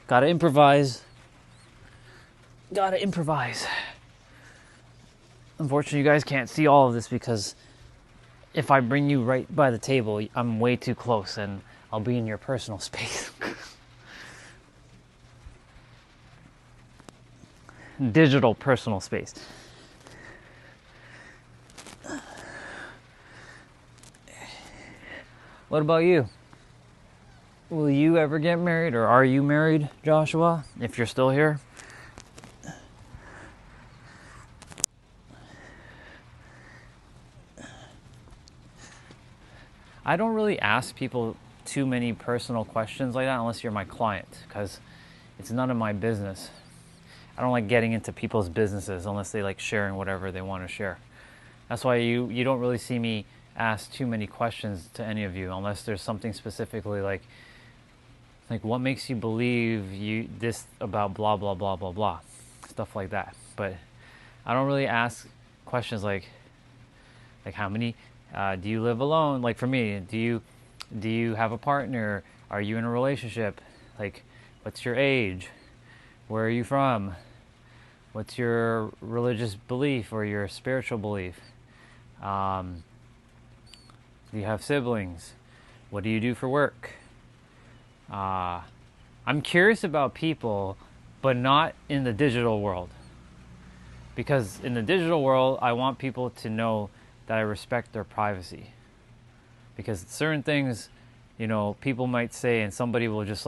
Gotta improvise. Gotta improvise. Unfortunately, you guys can't see all of this because if I bring you right by the table, I'm way too close and I'll be in your personal space. Digital personal space. What about you? Will you ever get married, or are you married, Joshua, if you're still here? I don't really ask people too many personal questions like that unless you're my client, because it's none of my business. I don't like getting into people's businesses unless they like sharing whatever they want to share. That's why you don't really see me ask too many questions to any of you unless there's something specifically like what makes you believe you this about blah blah blah blah blah, stuff like that. But I don't really ask questions like how many do you live alone? Like for me, do you have a partner? Are you in a relationship? Like, what's your age? Where are you from? What's your religious belief or your spiritual belief? Do you have siblings? What do you do for work? I'm curious about people, but not in the digital world. Because in the digital world, I want people to know that I respect their privacy. Because certain things, people might say and somebody will just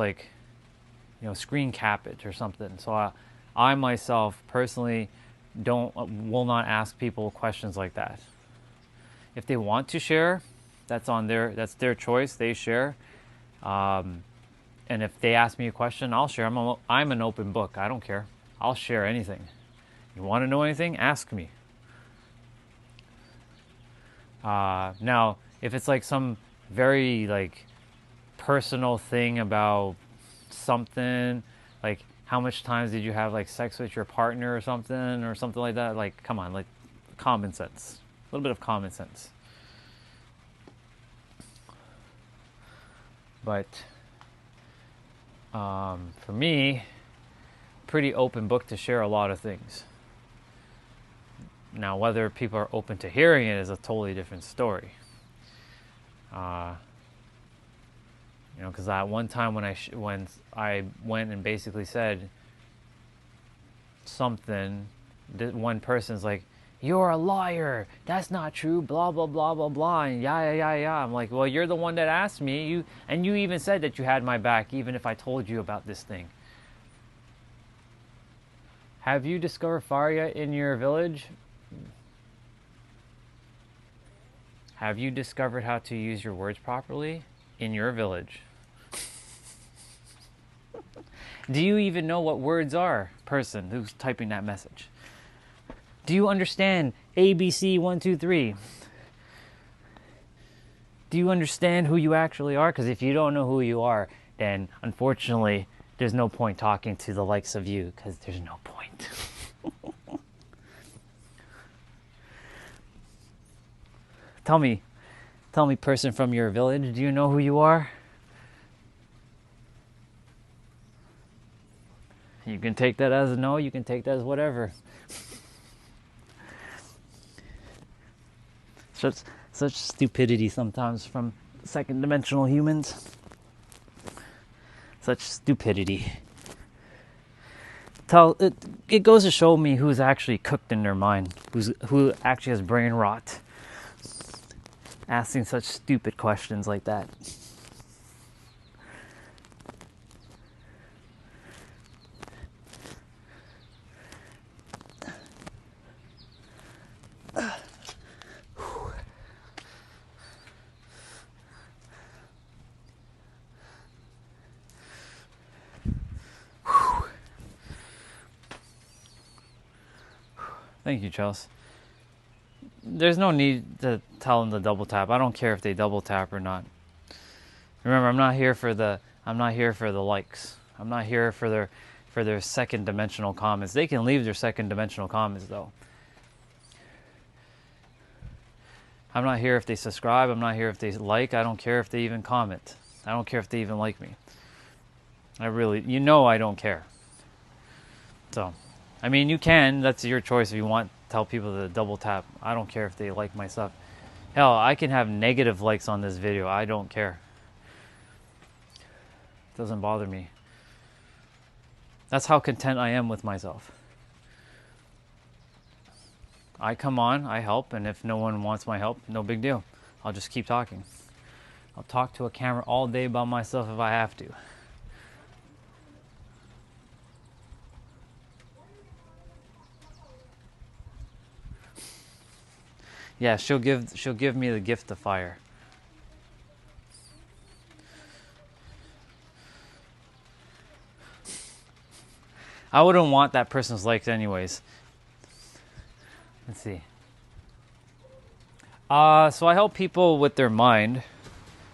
screen cap it or something. So I myself personally will not ask people questions like that. If they want to share, that's their choice. They share. And if they ask me a question, I'll share. I'm an open book. I don't care. I'll share anything. You want to know anything? Ask me. Now, if it's like some very personal thing about something, like how much times did you have sex with your partner or something like that, come on, common sense. A little bit of common sense. But for me, pretty open book to share a lot of things. Now, whether people are open to hearing it is a totally different story. Because at one time when I went and basically said something, one person's like, "You're a liar. That's not true. Blah blah blah blah blah." And yeah. I'm like, well, you're the one that asked me. You even said that you had my back, even if I told you about this thing. Have you discovered fire yet in your village? Have you discovered how to use your words properly in your village? Do you even know what words are, person who's typing that message? Do you understand ABC 1, 2, 3? Do you understand who you actually are? Because if you don't know who you are, then unfortunately, there's no point talking to the likes of you, because there's no point. Tell me, person from your village, do you know who you are? You can take that as a no, you can take that as whatever. Such stupidity sometimes from second dimensional humans. Such stupidity. It goes to show me who's actually cooked in their mind, who actually has brain rot, asking such stupid questions like that. Thank you, Chelsea. There's no need to tell them to double tap. I don't care if they double tap or not. Remember, I'm not here for the likes. I'm not here for for their second dimensional comments. They can leave their second dimensional comments though. I'm not here if they subscribe. I'm not here if they like. I don't care if they even comment. I don't care if they even like me. I really, I don't care. So, I mean, you can. That's your choice if you want to tell people to double tap. I don't care if they like my stuff. Hell, I can have negative likes on this video. I don't care. It doesn't bother me. That's how content I am with myself. I come on, I help, and if no one wants my help, no big deal. I'll just keep talking. I'll talk to a camera all day by myself if I have to. Yeah, she'll give me the gift of fire. I wouldn't want that person's likes anyways. Let's see. So I help people with their mind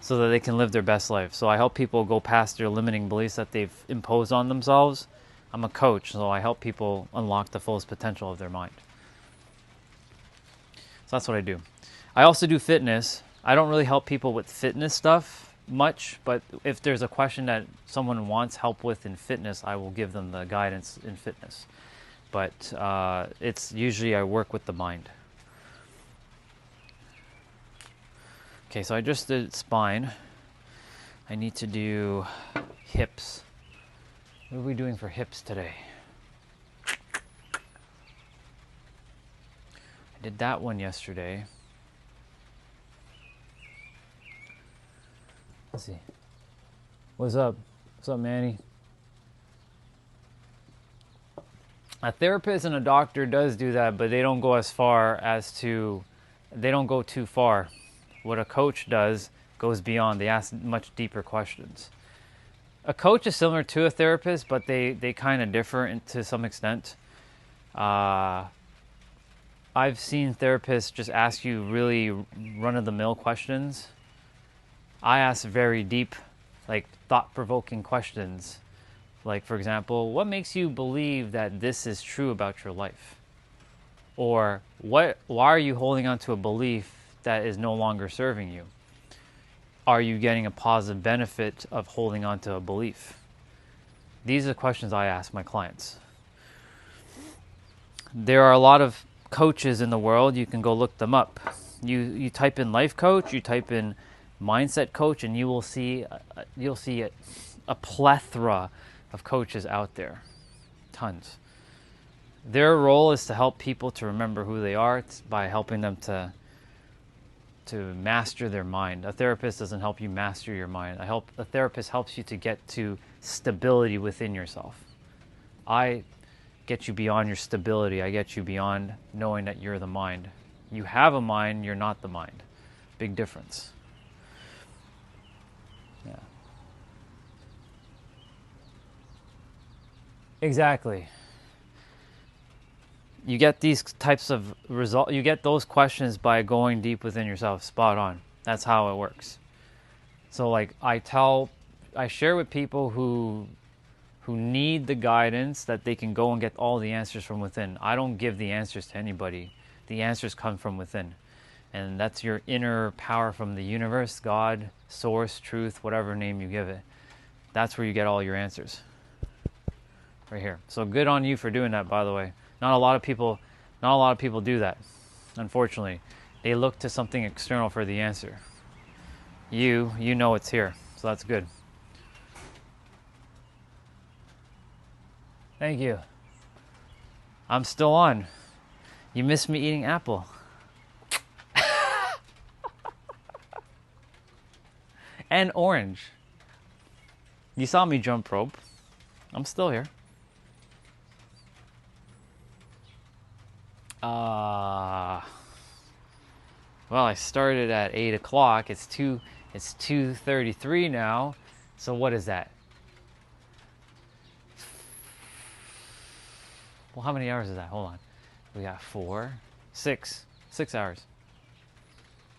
so that they can live their best life. So I help people go past their limiting beliefs that they've imposed on themselves. I'm a coach, so I help people unlock the fullest potential of their mind. So that's what I do. I also do fitness. I don't really help people with fitness stuff much, but if there's a question that someone wants help with in fitness, I will give them the guidance in fitness. But it's usually I work with the mind. Okay, so I just did spine. I need to do hips. What are we doing for hips today? I did that one yesterday. Let's see. What's up? What's up, Manny? A therapist and a doctor does do that, but they don't go as far as to, they don't go too far. What a coach does goes beyond. They ask much deeper questions. A coach is similar to a therapist, but they kind of differ to some extent. I've seen therapists just ask you really run-of-the-mill questions. I ask very deep, like thought-provoking questions. Like, for example, what makes you believe that this is true about your life? Or why are you holding on to a belief that is no longer serving you? Are you getting a positive benefit of holding on to a belief? These are the questions I ask my clients. There are a lot of coaches in the world. You can go look them up. You type in life coach, you type in mindset coach, and you'll see a plethora of coaches out there. Tons. Their role is to help people to remember who they are by helping them to master their mind. A therapist doesn't help you master your mind. A therapist helps you to get to stability within yourself. I get you beyond your stability. I get you beyond knowing that you're the mind. You have a mind, you're not the mind. Big difference. Yeah. Exactly. You get these types of you get those questions by going deep within yourself. Spot on. That's how it works. So like I share with people who need the guidance that they can go and get all the answers from within. I don't give the answers to anybody. The answers come from within. And that's your inner power from the universe, God, source, truth, whatever name you give it. That's where you get all your answers. Right here. So good on you for doing that, by the way. Not a lot of people do that. Unfortunately, they look to something external for the answer. You know it's here. So that's good. Thank you. I'm still on. You missed me eating apple. And orange. You saw me jump rope. I'm still here. Well, I started at 8 o'clock. It's 2:33 now. So what is that? Well, how many hours is that? Hold on. We got 6 hours.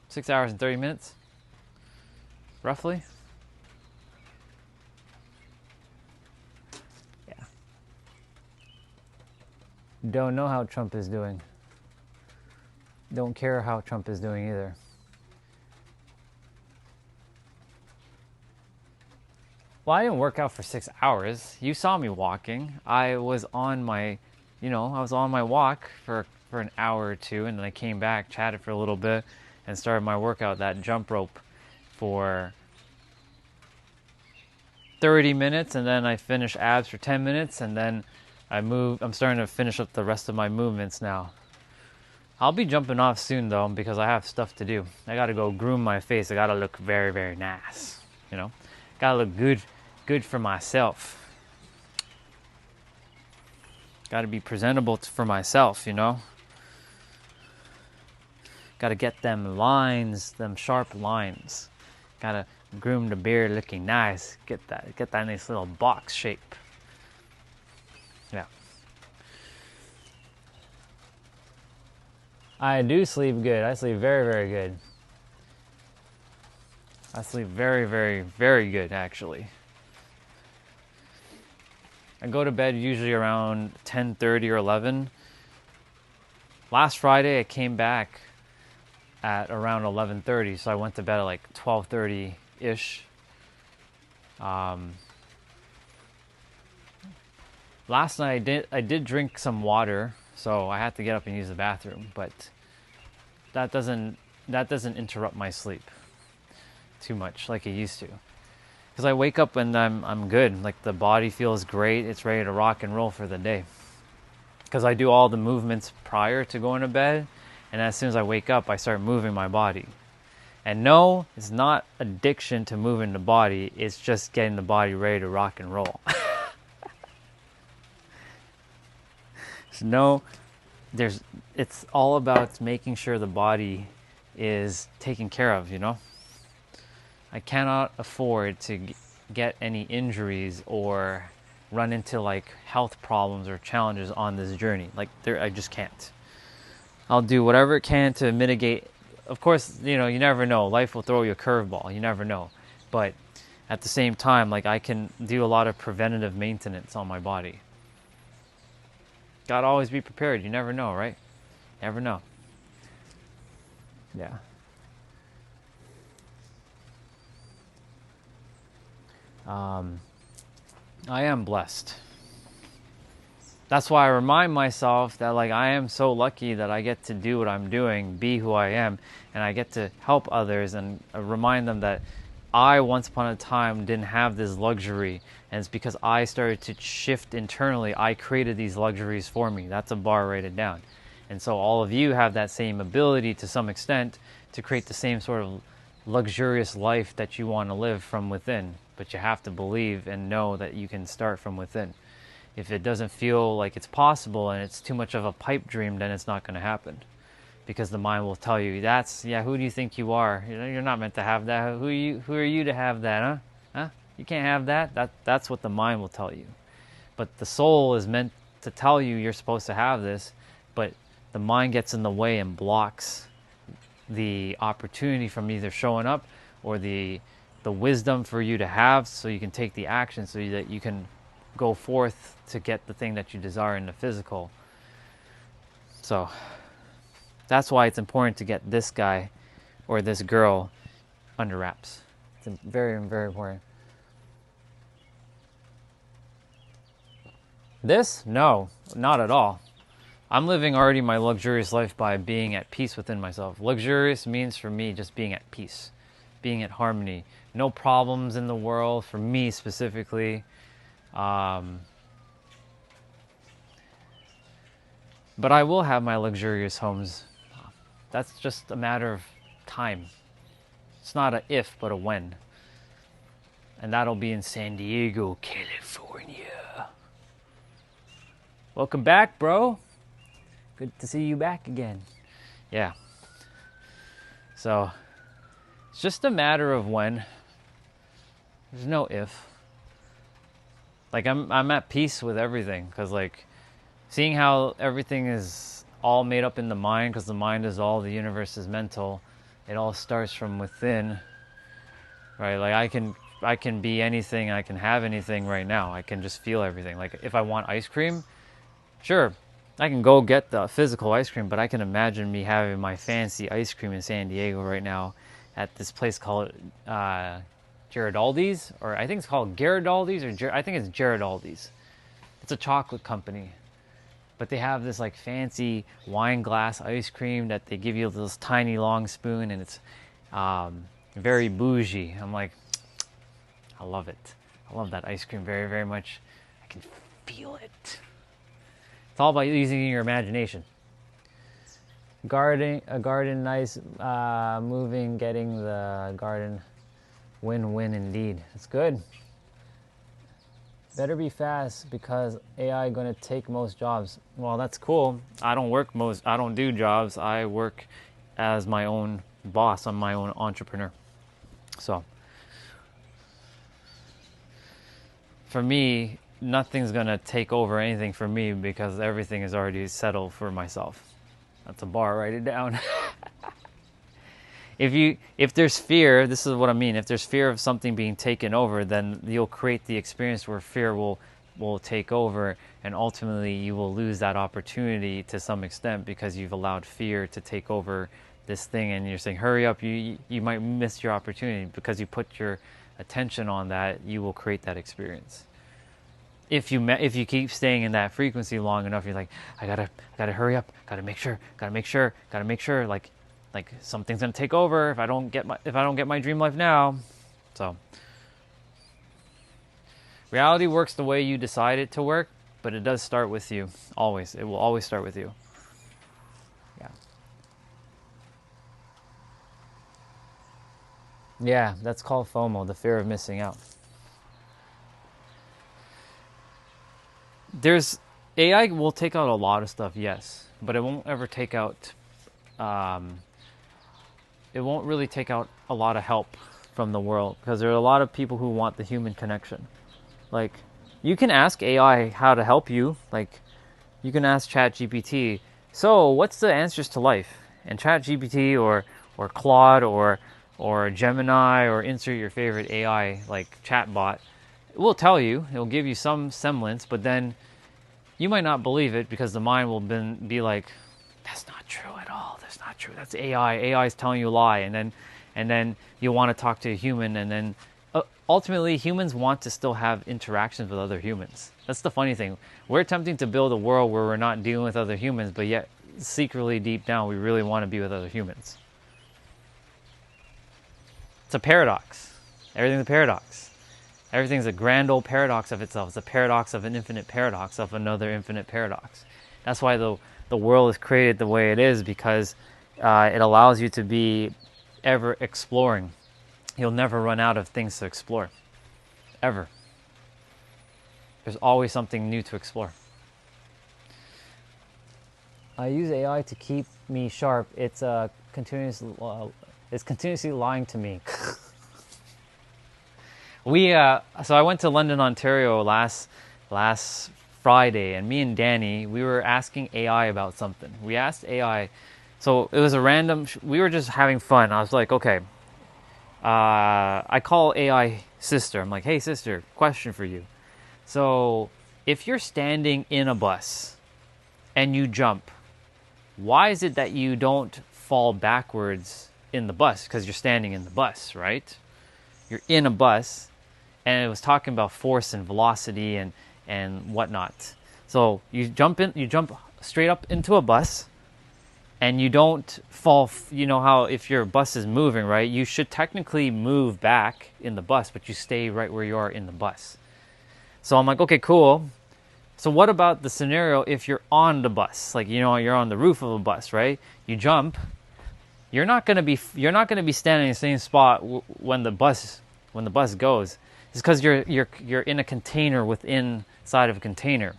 6 hours and 30 minutes, roughly. Yeah. Don't know how Trump is doing. Don't care how Trump is doing either. Well, I didn't work out for 6 hours. You saw me walking. I was on my, I was on my walk for an hour or two, and then I came back, chatted for a little bit, and started my workout, that jump rope, for 30 minutes, and then I finished abs for 10 minutes, and then I'm starting to finish up the rest of my movements now. I'll be jumping off soon, though, because I have stuff to do. I gotta go groom my face. I gotta look very, very nice, Gotta look good for myself. Gotta be presentable for myself, Gotta get them lines, them sharp lines. Gotta groom the beard looking nice. Get that nice little box shape. Yeah. I do sleep good. I sleep very, very good. I sleep very, very, very good, actually. I go to bed usually around 10:30 or 11. Last Friday, I came back at around 11:30, so I went to bed at like 12:30-ish. Last night, I did drink some water, so I had to get up and use the bathroom, but that doesn't interrupt my sleep too much like it used to. Because I wake up and I'm good. Like, the body feels great. It's ready to rock and roll for the day. Because I do all the movements prior to going to bed, and as soon as I wake up, I start moving my body. And no, it's not addiction to moving the body. It's just getting the body ready to rock and roll. It's all about making sure the body is taken care of, I cannot afford to get any injuries or run into like health problems or challenges on this journey. I just can't. I'll do whatever it can to mitigate. Of course, you never know. Life will throw you a curveball. You never know. But at the same time, I can do a lot of preventative maintenance on my body. Gotta always be prepared. You never know, right? Never know. Yeah. I am blessed. That's why I remind myself that I am so lucky that I get to do what I'm doing, be who I am, and I get to help others and remind them that I once upon a time didn't have this luxury, and it's because I started to shift internally. I created these luxuries for me. That's a bar rated down. And so all of you have that same ability to some extent to create the same sort of luxurious life that you want to live from within. But you have to believe and know that you can start from within. If it doesn't feel like it's possible and it's too much of a pipe dream, then it's not going to happen. Because the mind will tell you, who do you think you are? You're not meant to have that. Who are you to have that, huh? You can't have that? That's what the mind will tell you. But the soul is meant to tell you you're supposed to have this, but the mind gets in the way and blocks the opportunity from either showing up or the wisdom for you to have, so you can take the action, so that you can go forth to get the thing that you desire in the physical. So that's why it's important to get this guy or this girl under wraps. It's very, very important. This? No, not at all. I'm living already my luxurious life by being at peace within myself. Luxurious means for me just being at peace, being at harmony. No problems in the world for me specifically. But I will have my luxurious homes. That's just a matter of time. It's not a if, but a when. And that'll be in San Diego, California. Welcome back, bro. Good to see you back again. Yeah. So, it's just a matter of when. There's no if. I'm at peace with everything, because seeing how everything is all made up in the mind, because the mind is all, the universe is mental. It all starts from within, right? I can be anything, I can have anything right now. I can just feel everything. If I want ice cream, sure, I can go get the physical ice cream, but I can imagine me having my fancy ice cream in San Diego right now at this place called Gerardaldi's, or I think it's called Gerardaldi's, or I think it's Gerardaldi's. It's a chocolate company, but they have this like fancy wine glass ice cream that they give you this tiny long spoon, and it's very bougie. I'm like, I love it. I love that ice cream very, very much. I can feel it. It's all about using your imagination. A garden, nice, moving, getting the garden, win-win indeed. It's good. Better be fast because AI gonna take most jobs. Well, that's cool. I don't do jobs. I work as my own boss. I'm my own entrepreneur. So for me, nothing's gonna take over anything for me because everything is already settled for myself. That's a bar, write it down. If there's fear, this is what I mean. If there's fear of something being taken over, then you'll create the experience where fear will take over, and ultimately you will lose that opportunity to some extent because you've allowed fear to take over this thing, and you're saying, hurry up, you might miss your opportunity. Because you put your attention on that, you will create that experience. If you keep staying in that frequency long enough, you're like, I gotta hurry up, gotta make sure, like something's gonna take over if I don't get my dream life now. So reality works the way you decide it to work, but it does start with you. Always. It will always start with you. Yeah. Yeah, that's called FOMO, the fear of missing out. AI will take out a lot of stuff, yes, but it won't ever take out it won't really take out a lot of help from the world, because there are a lot of people who want the human connection. Like, you can ask AI how to help you. Like, you can ask ChatGPT, so what's the answers to life? And ChatGPT or Claude or Gemini, or insert your favorite AI like chatbot, it will tell you. It will give you some semblance, but then you might not believe it because the mind will be like, that's not true at all. That's not true. That's AI. AI is telling you a lie. And then you want to talk to a human, and then ultimately humans want to still have interactions with other humans. That's the funny thing. We're attempting to build a world where we're not dealing with other humans, but yet secretly deep down we really want to be with other humans. It's a paradox. Everything's a paradox. Everything's a grand old paradox of itself. It's a paradox of an infinite paradox of another infinite paradox. That's why the world is created the way it is, because it allows you to be ever exploring. You'll never run out of things to explore. Ever. There's always something new to explore. I use AI to keep me sharp. It's continuously lying to me. So I went to London, Ontario last Friday, and me and Danny, we were asking AI about something. We asked AI, so it was a random, we were just having fun. I was like, okay, I call AI sister. I'm like, hey sister, question for you. So if you're standing in a bus and you jump, why is it that you don't fall backwards in the bus? Because you're standing in the bus, right? You're in a bus, and it was talking about force and velocity and whatnot. So you jump straight up into a bus, and you don't fall. You know how if your bus is moving, right? You should technically move back in the bus, but you stay right where you are in the bus. So I'm like, okay, cool. So what about the scenario if you're on the bus? Like, you're on the roof of a bus, right? You jump. You're not gonna be standing in the same spot when the bus goes. It's because you're in a container inside of a container.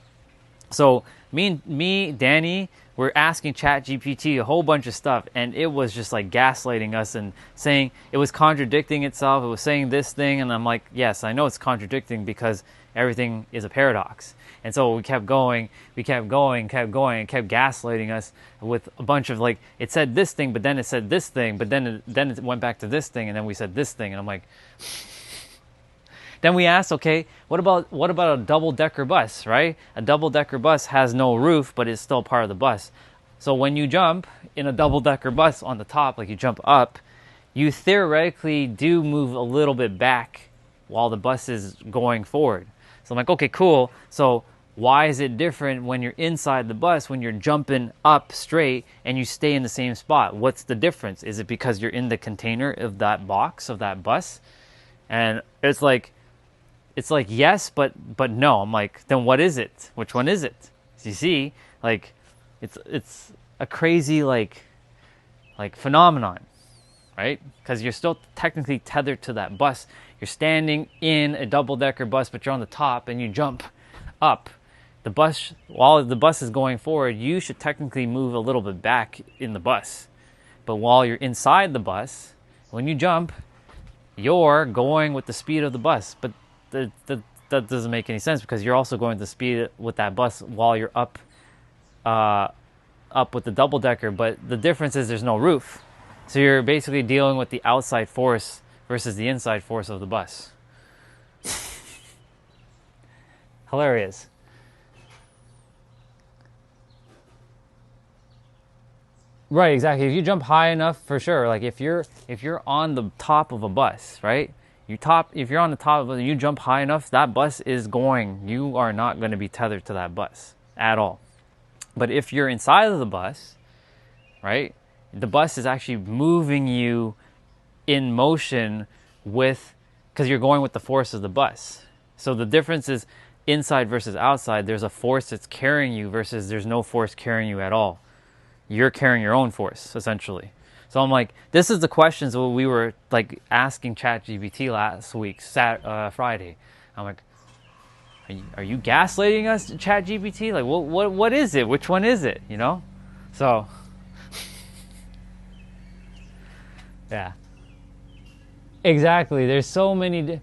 So me, Danny, we're asking ChatGPT a whole bunch of stuff, and it was just like gaslighting us and saying it was contradicting itself. It was saying this thing, and I'm like, yes, I know it's contradicting because everything is a paradox. And so we kept going, and kept gaslighting us with a bunch of like, it said this thing, but then it said this thing, but then it went back to this thing, and then we said this thing, and I'm like, Then we asked, okay, what about a double-decker bus, right? A double-decker bus has no roof, but it's still part of the bus. So when you jump in a double-decker bus on the top, like you jump up, you theoretically do move a little bit back while the bus is going forward. So I'm like, okay, cool. So why is it different when you're inside the bus, when you're jumping up straight and you stay in the same spot? What's the difference? Is it because you're in the container of that box, of that bus? And it's like yes, but no. I'm like, then what is it? Which one is it? So you see, like, it's a crazy like phenomenon, right? Because you're still technically tethered to that bus. You're standing in a double-decker bus, but you're on the top and you jump up. The bus, while the bus is going forward, you should technically move a little bit back in the bus. But while you're inside the bus, when you jump, you're going with the speed of the bus. But that doesn't make any sense because you're also going the speed with that bus while you're up with the double-decker. But the difference is there's no roof. So you're basically dealing with the outside force versus the inside force of the bus. Hilarious. Right, exactly. If you jump high enough, for sure. Like if you're on the top of a bus, right? If you're on the top of it, you jump high enough, that bus is going. You are not going to be tethered to that bus at all. But if you're inside of the bus, right? The bus is actually moving you in motion because you're going with the force of the bus. So the difference is inside versus outside. There's a force that's carrying you versus there's no force carrying you at all. You're carrying your own force, essentially. So I'm like, this is the questions that we were like asking ChatGPT last week, Friday. I'm like, are you gaslighting us, ChatGPT? Like, what is it? Which one is it? You know? So, yeah. Exactly. There's so many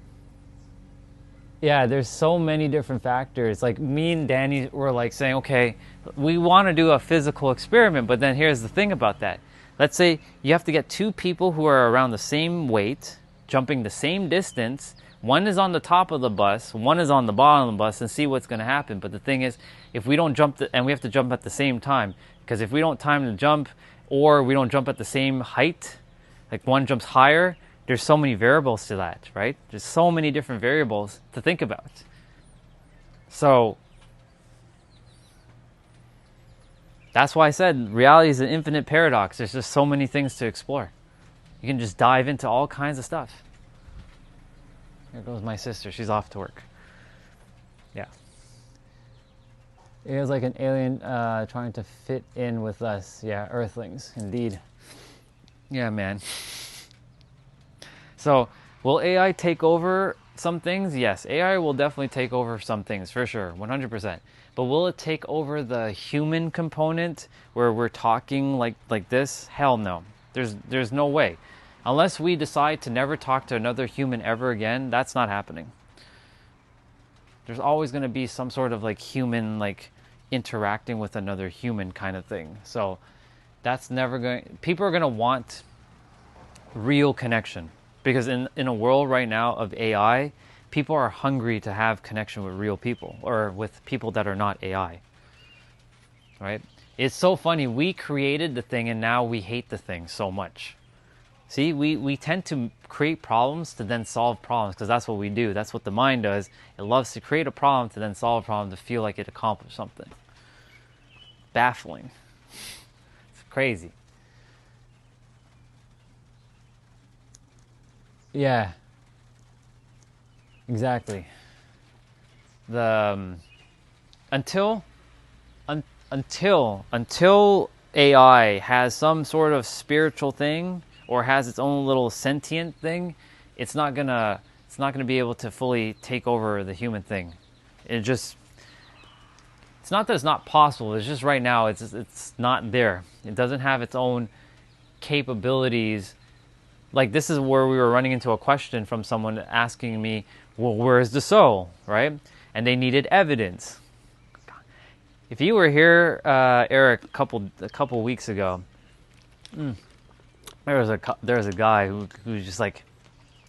different factors. Like me and Danny were like saying, okay, we want to do a physical experiment, but then here's the thing about that. Let's say you have to get two people who are around the same weight, jumping the same distance. One is on the top of the bus, one is on the bottom of the bus, and see what's going to happen. But the thing is, if we don't jump, and we have to jump at the same time, because if we don't time the jump, or we don't jump at the same height, like one jumps higher, there's so many variables to that, right? There's so many different variables to think about. So that's why I said reality is an infinite paradox. There's just so many things to explore. You can just dive into all kinds of stuff. Here goes my sister. She's off to work. Yeah. It was like an alien trying to fit in with us. Yeah, Earthlings, indeed. Yeah, man. So, will AI take over some things? Yes, AI will definitely take over some things, for sure, 100%. But will it take over the human component where we're talking like this? Hell no. There's no way. Unless we decide to never talk to another human ever again, that's not happening. There's always going to be some sort of like human, like interacting with another human kind of thing. So that's never going. People are going to want real connection. Because in a world right now of AI, people are hungry to have connection with real people or with people that are not AI. Right? It's so funny. We created the thing and now we hate the thing so much. See, we tend to create problems to then solve problems because that's what we do. That's what the mind does. It loves to create a problem to then solve a problem to feel like it accomplished something. Baffling. It's crazy. Yeah, exactly. The until AI has some sort of spiritual thing or has its own little sentient thing, it's not gonna be able to fully take over the human thing. It's not that it's not possible. It's just right now it's not there. It doesn't have its own capabilities. Like this is where we were running into a question from someone asking me, well, where's the soul, right? And they needed evidence. If you were here, Eric, a couple weeks ago, there was a guy who was just like,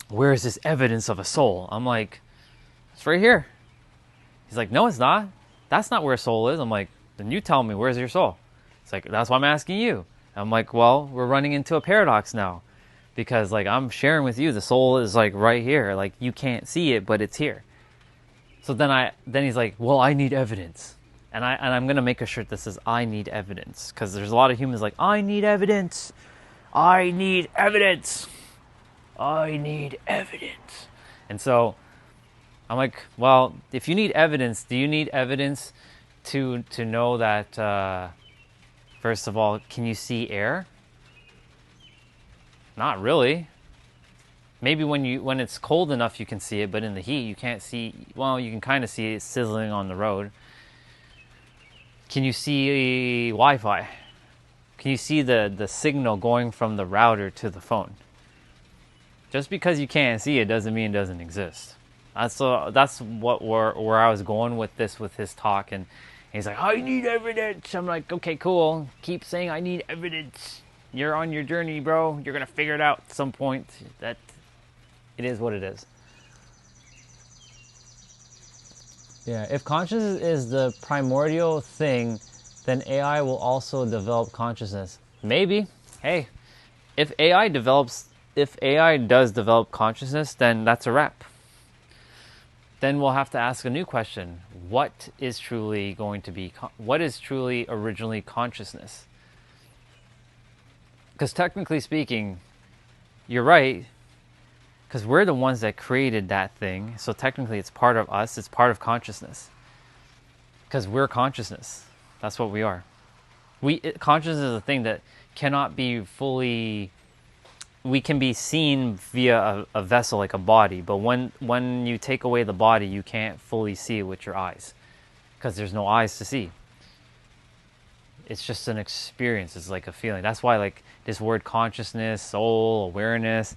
where's this evidence of a soul? I'm like, It's right here. He's like, no, it's not. That's not where soul is. I'm like, then you tell me, where's your soul? It's like, that's why I'm asking you. I'm like, well, we're running into a paradox now. Because like I'm sharing with you, the soul is like right here. Like you can't see it, but it's here. So then he's like, well, I need evidence. And I'm gonna make a shirt that says I need evidence. Because there's a lot of humans like, I need evidence. I need evidence. I need evidence. And so I'm like, well, if you need evidence, do you need evidence to know that first of all, can you see air? Not really. Maybe when it's cold enough you can see it, but in the heat you can't see. Well, you can kind of see it sizzling on the road. Can you see Wi-Fi? Can you see the signal going from the router to the phone? Just because you can't see it doesn't mean it doesn't exist. That's what where I was going with his talk, and he's like, I need evidence. I'm like, okay, cool. Keep saying I need evidence. You're on your journey, bro. You're gonna figure it out at some point. That it is what it is. Yeah, if consciousness is the primordial thing, then AI will also develop consciousness. Maybe. Hey, if AI does develop consciousness, then that's a wrap. Then we'll have to ask a new question. What is truly originally consciousness? Because technically speaking, you're right, because we're the ones that created that thing. So technically it's part of us, it's part of consciousness. Because we're consciousness. That's what we are. Consciousness is a thing that cannot be fully... We can be seen via a vessel, like a body, but when you take away the body, you can't fully see it with your eyes. Because there's no eyes to see. It's just an experience. It's like a feeling. That's why like this word consciousness, soul, awareness,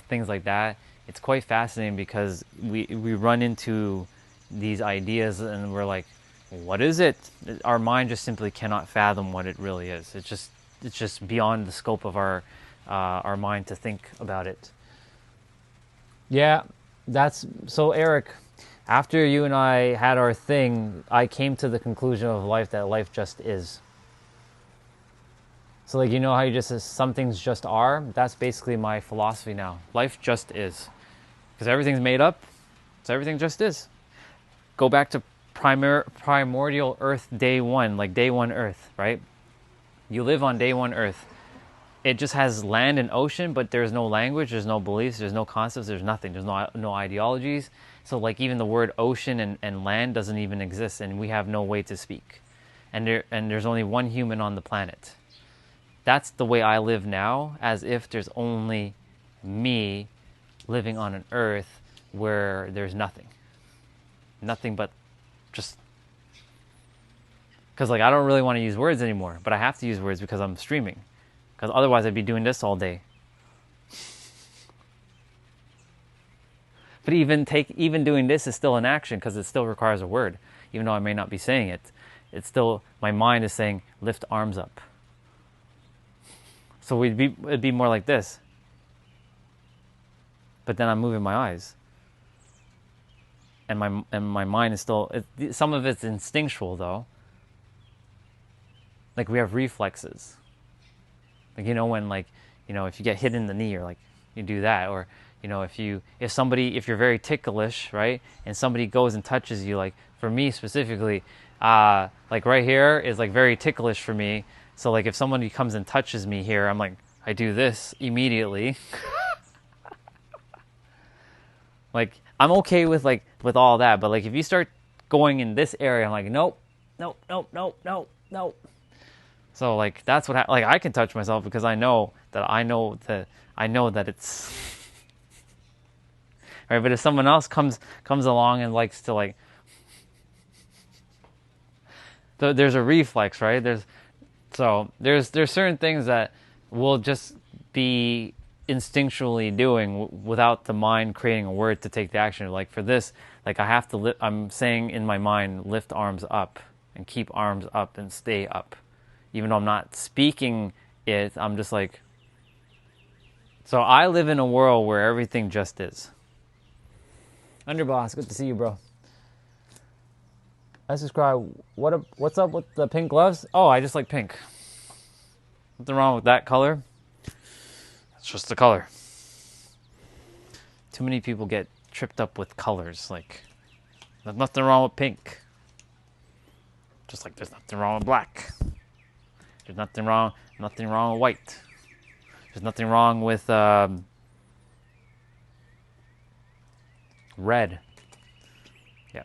things like that, it's quite fascinating because we run into these ideas and we're like, what is it? Our mind just simply cannot fathom what it really is. It's just beyond the scope of our mind to think about it. Yeah, so Eric, after you and I had our thing, I came to the conclusion of life that life just is. So like, how you just says some things just are? That's basically my philosophy now. Life just is. Because everything's made up, so everything just is. Go back to primordial Earth day one, like day one Earth, right? You live on day one Earth. It just has land and ocean, but there's no language, there's no beliefs, there's no concepts, there's nothing. There's no ideologies. So like even the word ocean and land doesn't even exist, and we have no way to speak. And there's only one human on the planet. That's the way I live now, as if there's only me living on an earth where there's nothing. Nothing but just... Because like I don't really want to use words anymore, but I have to use words because I'm streaming. Because otherwise I'd be doing this all day. But even doing this is still an action because it still requires a word. Even though I may not be saying it, it's still, my mind is saying, lift arms up. So it'd be more like this. But then I'm moving my eyes. And my mind is still, some of it's instinctual though. Like we have reflexes. Like, when like, if you get hit in the knee or like you do that, or, if you're very ticklish, right? And somebody goes and touches you, like for me specifically, like right here is like very ticklish for me. So like if somebody comes and touches me here, I'm like, I do this immediately. Like I'm okay with all that, but like if you start going in this area, I'm like, nope. So like that's what like I can touch myself because I know that it's right. But if someone else comes along and likes to like, there's a reflex, right? There's certain things that we'll just be instinctually doing without the mind creating a word to take the action. Like for this, like I have to I'm saying in my mind, lift arms up and keep arms up and stay up. Even though I'm not speaking it, I'm just like... So I live in a world where everything just is. Underboss, good to see you, bro. I subscribe. What's up with the pink gloves? Oh, I just like pink. Nothing wrong with that color. It's just the color. Too many people get tripped up with colors. Like, there's nothing wrong with pink. Just like there's nothing wrong with black. There's nothing wrong with white. There's nothing wrong with red. Yeah.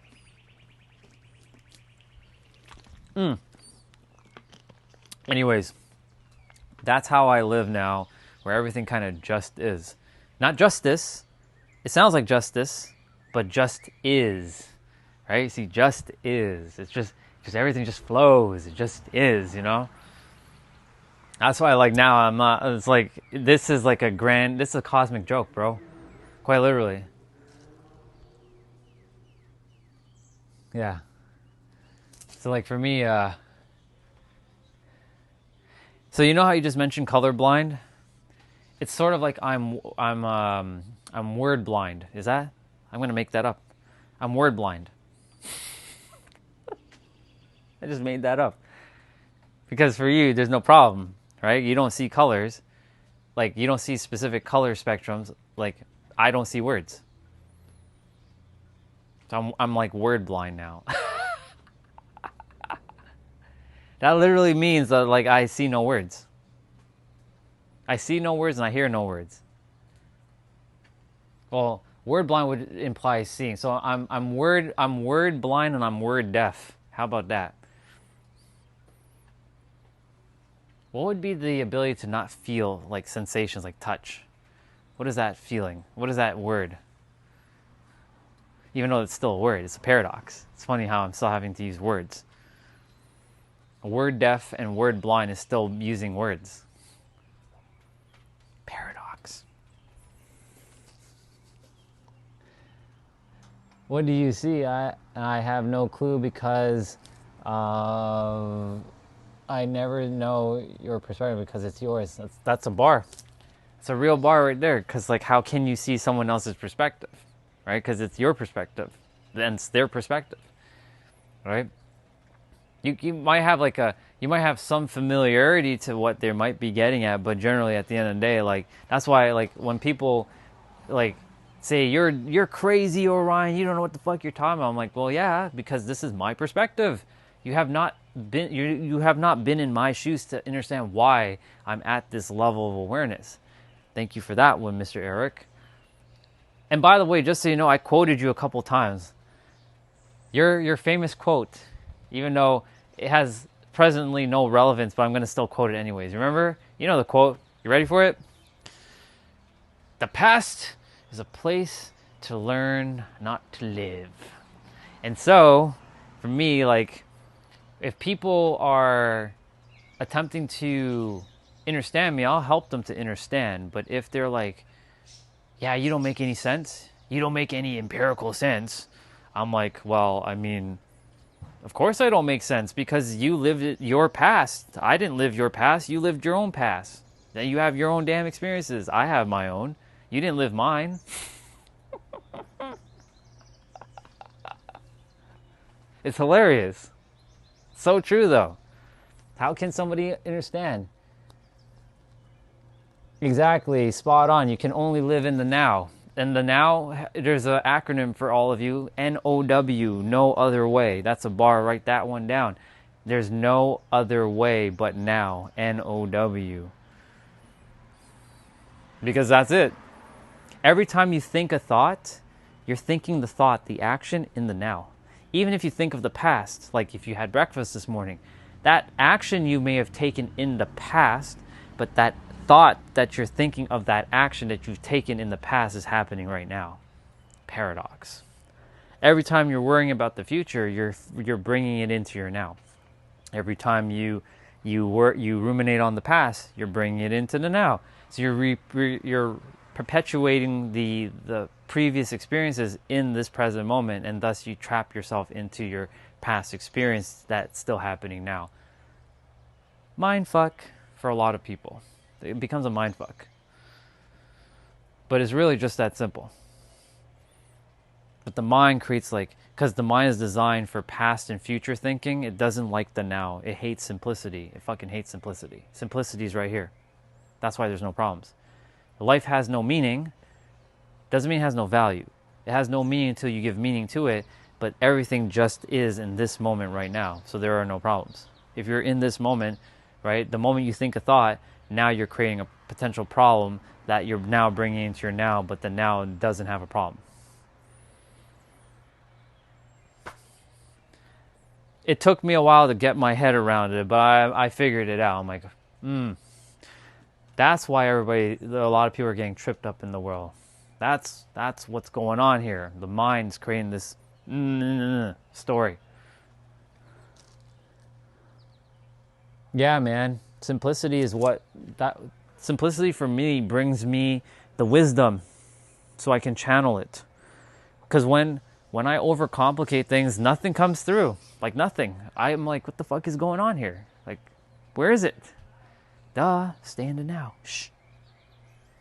Anyways, that's how I live now, where everything kind of just is. Not justice. It sounds like justice, but just is. Right? See, just is. It's just everything just flows. It just is, you know? That's why, like, now I'm not, it's like, this is a cosmic joke, bro. Quite literally. Yeah. So, like, for me, so you know how you just mentioned colorblind? It's sort of like I'm word blind. Is that? I'm gonna make that up. I'm word blind. I just made that up. Because for you, there's no problem, right? You don't see colors. Like, you don't see specific color spectrums. Like, I don't see words. So I'm like word blind now. That literally means that, like, I see no words. I see no words and I hear no words. Well, word blind would imply seeing. So I'm word blind and I'm word deaf. How about that? What would be the ability to not feel like sensations like touch? What is that feeling? What is that word? Even though it's still a word, it's a paradox. It's funny how I'm still having to use words. Word deaf and word blind is still using words. Paradox. What do you see? I have no clue because I never know your perspective because it's yours. That's a bar. It's a real bar right there. Because, like, how can you see someone else's perspective, right? Because it's your perspective, then it's their perspective, right? You might have some familiarity to what they might be getting at, but generally at the end of the day, like, that's why, like, when people like say you're crazy, Orion, you don't know what the fuck you're talking about, I'm like, well, yeah, because this is my perspective. You have not been in my shoes to understand why I'm at this level of awareness. Thank you for that one, Mr. Eric. And by the way, just so you know, I quoted you a couple times. Your famous quote, even though it has presently no relevance, but I'm going to still quote it anyways. Remember? You know the quote. You ready for it? The past is a place to learn not to live. And so, for me, like, if people are attempting to understand me, I'll help them to understand. But if they're like, yeah, you don't make any sense, you don't make any empirical sense, I'm like, well, I mean, of course I don't make sense because you lived your past. I didn't live your past. You lived your own past. Then you have your own damn experiences. I have my own. You didn't live mine. It's hilarious. So true, though. How can somebody understand? Exactly, spot on. You can only live in the now. And the now, there's an acronym for all of you, NOW, no other way. That's a bar, write that one down. There's no other way but now, NOW. Because that's it. Every time you think a thought, you're thinking the thought, the action in the now. Even if you think of the past, like if you had breakfast this morning, that action you may have taken in the past, but that thought that you're thinking of that action that you've taken in the past is happening right now. Paradox. Every time you're worrying about the future, you're bringing it into your now. Every time you ruminate on the past, you're bringing it into the now. So you're perpetuating the previous experiences in this present moment, and thus you trap yourself into your past experience that's still happening now. Mind fuck for a lot of people. It becomes a mind fuck. But it's really just that simple. But the mind creates because the mind is designed for past and future thinking, it doesn't like the now. It hates simplicity. It fucking hates simplicity. Simplicity is right here. That's why there's no problems. Life has no meaning. Doesn't mean it has no value. It has no meaning until you give meaning to it, but everything just is in this moment right now. So there are no problems. If you're in this moment, right, the moment you think a thought, now you're creating a potential problem that you're now bringing into your now, but the now doesn't have a problem. It took me a while to get my head around it, but I figured it out. I'm like, that's why a lot of people are getting tripped up in the world. That's what's going on here. The mind's creating this story. Yeah, man. Simplicity for me brings me the wisdom so I can channel it. Because when I overcomplicate things, nothing comes through. Like nothing. I'm like, what the fuck is going on here? Like, where is it? Duh, stay in the now. Shh.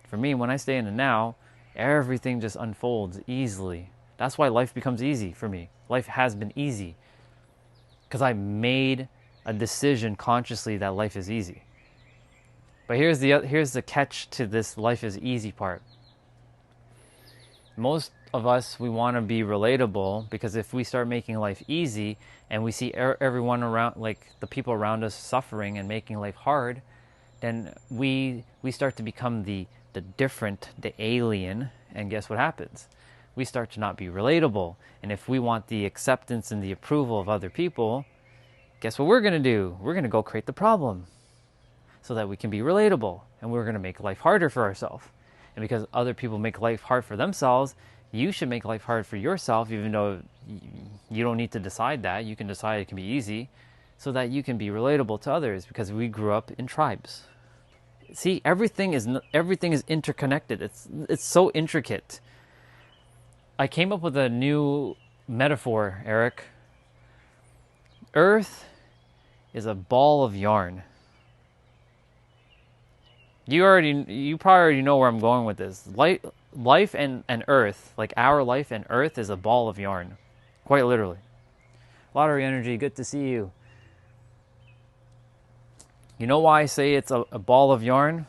For me, when I stay in the now, everything just unfolds easily. That's why life becomes easy for me. Life has been easy. Because I made a decision consciously that life is easy. But here's the catch to this life is easy part. Most of us, we want to be relatable, because if we start making life easy and we see everyone around, like the people around us suffering and making life hard, then we start to become the different, the alien, and guess what happens? We start to not be relatable. And if we want the acceptance and the approval of other people, guess what we're going to do? We're going to go create the problem so that we can be relatable, and we're going to make life harder for ourselves. And because other people make life hard for themselves, you should make life hard for yourself, even though you don't need to decide that. You can decide it can be easy so that you can be relatable to others, because we grew up in tribes. See, everything is interconnected. It's so intricate. I came up with a new metaphor, Eric. Earth is a ball of yarn. You probably already know where I'm going with this. Life and Earth, like our life and Earth, is a ball of yarn. Quite literally. Lottery Energy, good to see you. You know why I say it's a ball of yarn?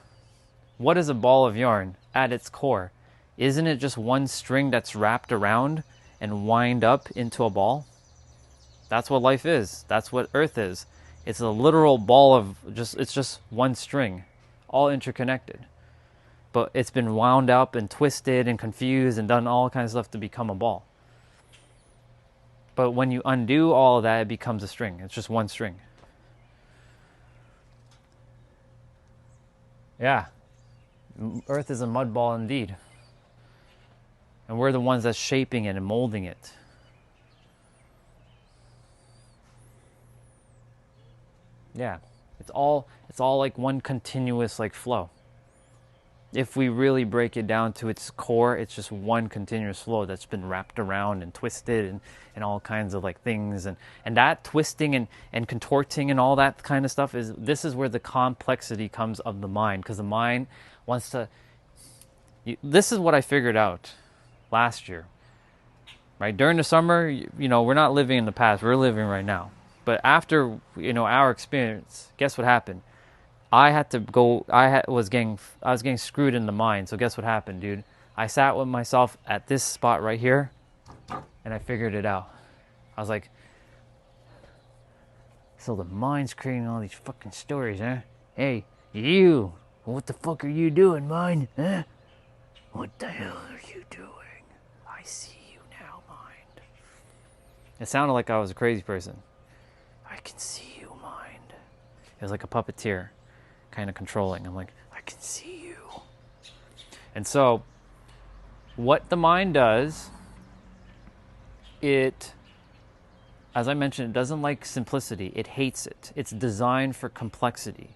What is a ball of yarn at its core? Isn't it just one string that's wrapped around and wind up into a ball? That's what life is. That's what Earth is. It's a literal ball of it's just one string, all interconnected. But it's been wound up and twisted and confused and done all kinds of stuff to become a ball. But when you undo all of that, it becomes a string. It's just one string. Yeah. Earth is a mud ball indeed. And we're the ones that's shaping it and molding it. Yeah. It's all like one continuous flow. If we really break it down to its core, it's just one continuous flow that's been wrapped around and twisted and all kinds of things. And that twisting and contorting and all that kind of stuff this is where the complexity comes of the mind. Because the mind wants to... This is what I figured out last year. Right? During the summer, we're not living in the past. We're living right now. But after, our experience, guess what happened? I was getting screwed in the mind. So guess what happened, dude? I sat with myself at this spot right here, and I figured it out. I was like, so the mind's creating all these fucking stories, huh? Hey, you, what the fuck are you doing, mind? Huh? What the hell are you doing? I see you now, mind. It sounded like I was a crazy person. I can see you, mind. It was like a puppeteer, kind of controlling. I'm like, I can see you. And so, what the mind does, as I mentioned, it doesn't like simplicity. It hates it. It's designed for complexity.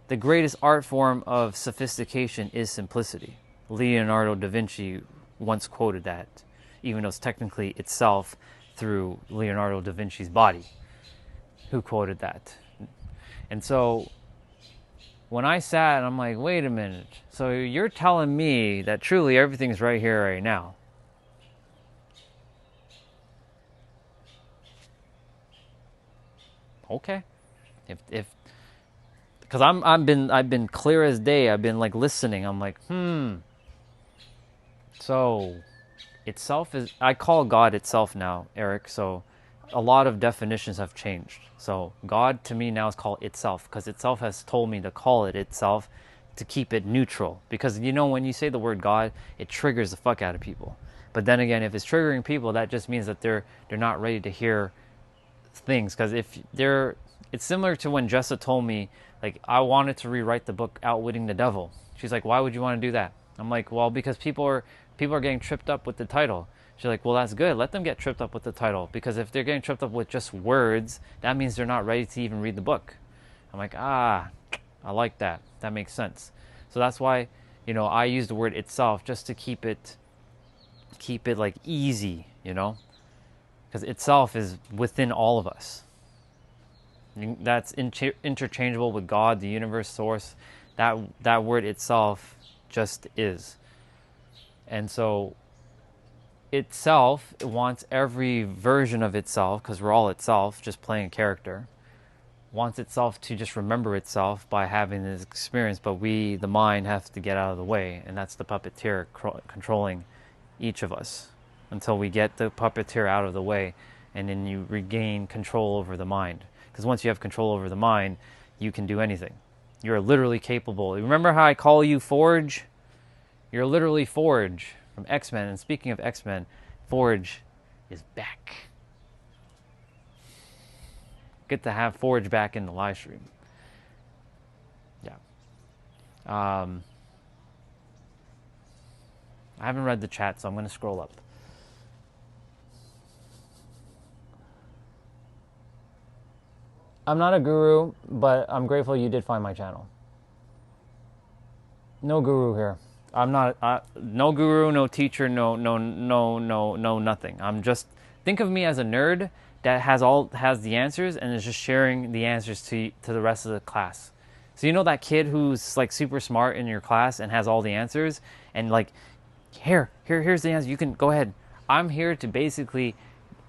The greatest art form of sophistication is simplicity. Leonardo da Vinci once quoted that, even though it's technically itself through Leonardo da Vinci's body. Who quoted that? And so when I sat, I'm like, wait a minute. So you're telling me that truly everything's right here, right now. okay. If because I've been clear as day. I've been like listening. I'm like, so itself is, I call God itself now, Eric. So a lot of definitions have changed. So God to me now is called itself, because itself has told me to call it itself, to keep it neutral. Because you know, when you say the word God, it triggers the fuck out of people. But then again, if it's triggering people, that just means that they're not ready to hear things. Because if they're, it's similar to when Jessa told me, like, I wanted to rewrite the book Outwitting the Devil. She's like, why would you want to do that? I'm like, well, because people are getting tripped up with the title. She's like, well, that's good. Let them get tripped up with the title, because if they're getting tripped up with just words, that means they're not ready to even read the book. I'm like, I like that. That makes sense. So that's why, you know, I use the word itself just to keep it like easy, you know, because itself is within all of us. That's interchangeable with God, the universe, source. That word itself just is. And so itself, it wants every version of itself, because we're all itself, just playing a character, wants itself to just remember itself by having this experience, but we, the mind, have to get out of the way, and that's the puppeteer controlling each of us until we get the puppeteer out of the way, and then you regain control over the mind. Because once you have control over the mind, you can do anything. You're literally capable. Remember how I call you Forge? You're literally Forge from X-Men. And speaking of X-Men, Forge is back. Good to have Forge back in the live stream. Yeah. I haven't read the chat, so I'm going to scroll up. I'm not a guru, but I'm grateful you did find my channel. No guru here. I'm not no guru, no teacher, no nothing. I'm just, think of me as a nerd that has the answers and is just sharing the answers to the rest of the class. So you know that kid who's like super smart in your class and has all the answers, and like, here's the answer. You can go ahead. I'm here to basically,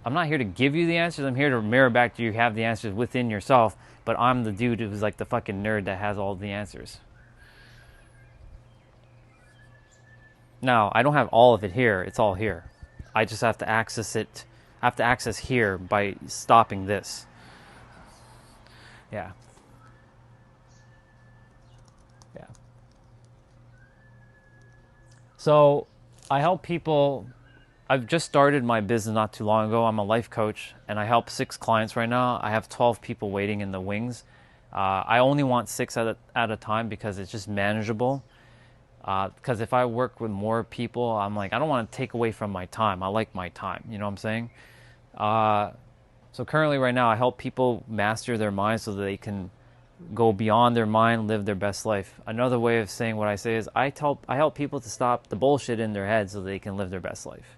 I'm not here to give you the answers. I'm here to mirror back to you have the answers within yourself. But I'm the dude who's like the fucking nerd that has all the answers. Now, I don't have all of it here. It's all here. I just have to access it. I have to access here by stopping this. Yeah. Yeah. So I help people. I've just started my business not too long ago. I'm a life coach, and I help 6 clients right now. I have 12 people waiting in the wings. I only want 6 at a time because it's just manageable. Because if I work with more people, I'm like, I don't want to take away from my time. I like my time. You know what I'm saying? So currently right now, I help people master their mind so that they can go beyond their mind, live their best life. Another way of saying what I say is I help people to stop the bullshit in their head so they can live their best life.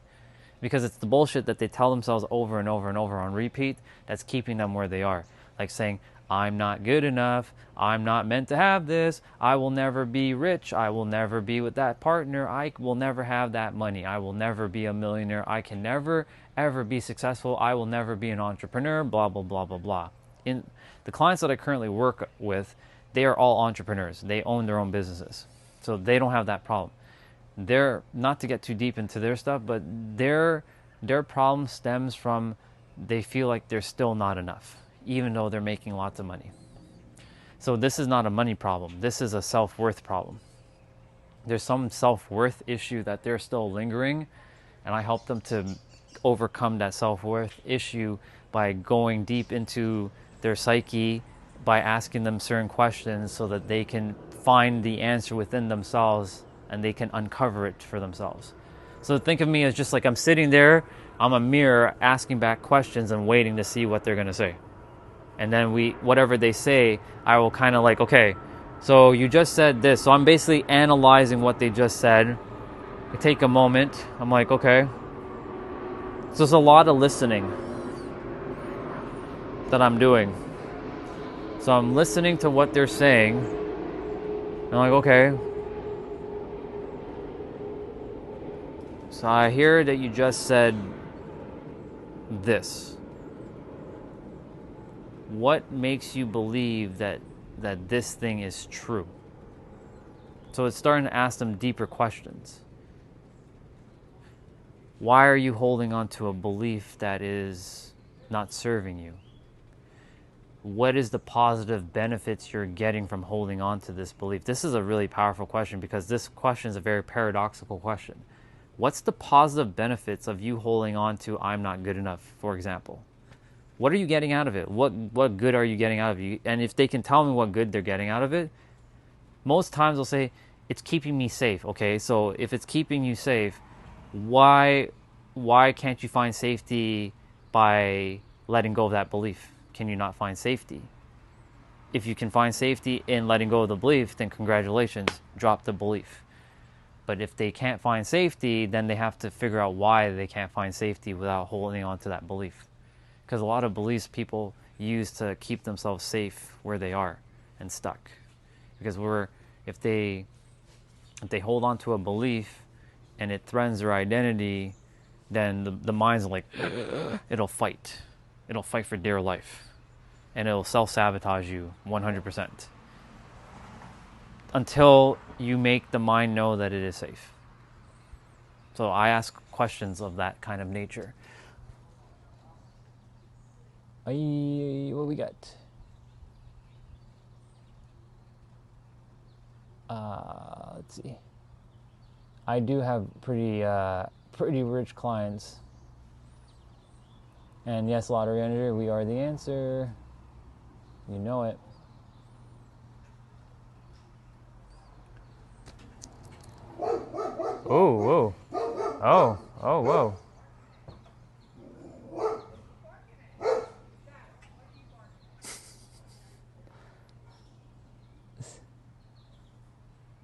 Because it's the bullshit that they tell themselves over and over and over on repeat that's keeping them where they are. Like saying, I'm not good enough, I'm not meant to have this, I will never be rich, I will never be with that partner, I will never have that money, I will never be a millionaire, I can never ever be successful, I will never be an entrepreneur, blah, blah, blah, blah, blah. In the clients that I currently work with, they are all entrepreneurs. They own their own businesses. So they don't have that problem. They're, not to get too deep into their stuff, but their problem stems from they feel like they're still not enough, even though they're making lots of money. So this is not a money problem. This is a self-worth problem. There's some self-worth issue that they're still lingering, and I help them to overcome that self-worth issue by going deep into their psyche, by asking them certain questions so that they can find the answer within themselves and they can uncover it for themselves. So think of me as just like I'm sitting there, I'm a mirror asking back questions and waiting to see what they're going to say. And then whatever they say, I will kind of like, okay, so you just said this. So I'm basically analyzing what they just said. I take a moment. I'm like, okay. So there's a lot of listening that I'm doing. So I'm listening to what they're saying. And I'm like, okay. So I hear that you just said this. what makes you believe that this thing is true? So it's starting to ask them deeper questions. Why are you holding on to a belief that is not serving you? What is the positive benefits you're getting from holding on to this belief? This is a really powerful question because this question is a very paradoxical question. What's the positive benefits of you holding on to I'm not good enough, for example? What are you getting out of it? What good are you getting out of it? And if they can tell me what good they're getting out of it, most times they'll say, it's keeping me safe. Okay, so if it's keeping you safe, why can't you find safety by letting go of that belief? Can you not find safety? If you can find safety in letting go of the belief, then congratulations, drop the belief. But if they can't find safety, then they have to figure out why they can't find safety without holding on to that belief. Because a lot of beliefs people use to keep themselves safe where they are and stuck. Because if they hold on to a belief and it threatens their identity, then the mind's like, it'll fight. It'll fight for dear life. And it'll self-sabotage you 100%. Until you make the mind know that it is safe. So I ask questions of that kind of nature. What we got? Let's see. I do have pretty rich clients. And yes, Lottery Energy, we are the answer. You know it. Oh, whoa. Oh, whoa.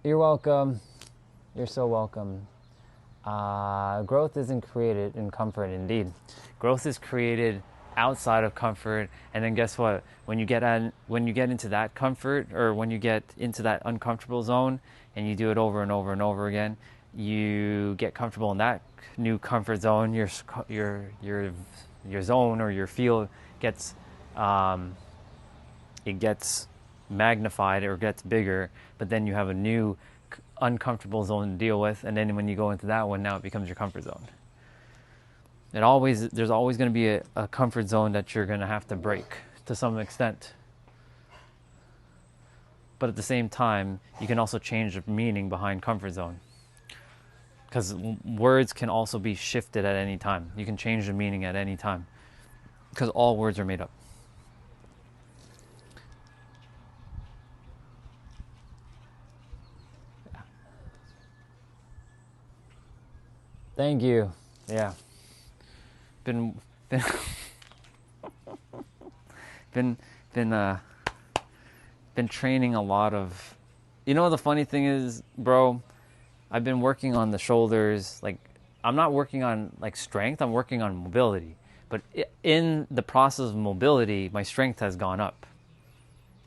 You're welcome. You're so welcome. Growth isn't created in comfort, indeed. Growth is created outside of comfort, and then guess what? When you get into that comfort, or when you get into that uncomfortable zone, and you do it over and over and over again, you get comfortable in that new comfort zone. Your zone or your field gets magnified or gets bigger, but then you have a new uncomfortable zone to deal with, and then when you go into that one, now it becomes your comfort zone. There's always going to be a comfort zone that you're going to have to break to some extent. But at the same time, you can also change the meaning behind comfort zone. Because words can also be shifted at any time. You can change the meaning at any time. Because all words are made up. Thank you. Yeah. Been training a lot of, the funny thing is, bro, I've been working on the shoulders. Like, I'm not working on like strength, I'm working on mobility. But in the process of mobility, my strength has gone up,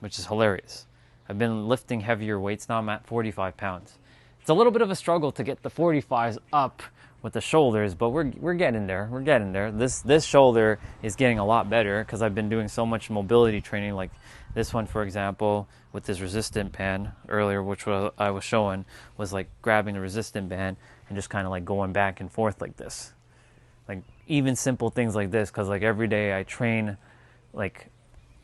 which is hilarious. I've been lifting heavier weights now. I'm at 45 pounds. It's a little bit of a struggle to get the 45s up with the shoulders, but we're getting there. We're getting there. This shoulder is getting a lot better because I've been doing so much mobility training. Like this one, for example, with this resistant band earlier, which I was showing, was like grabbing the resistant band and just kind of like going back and forth like this. Like even simple things like this, because like every day I train like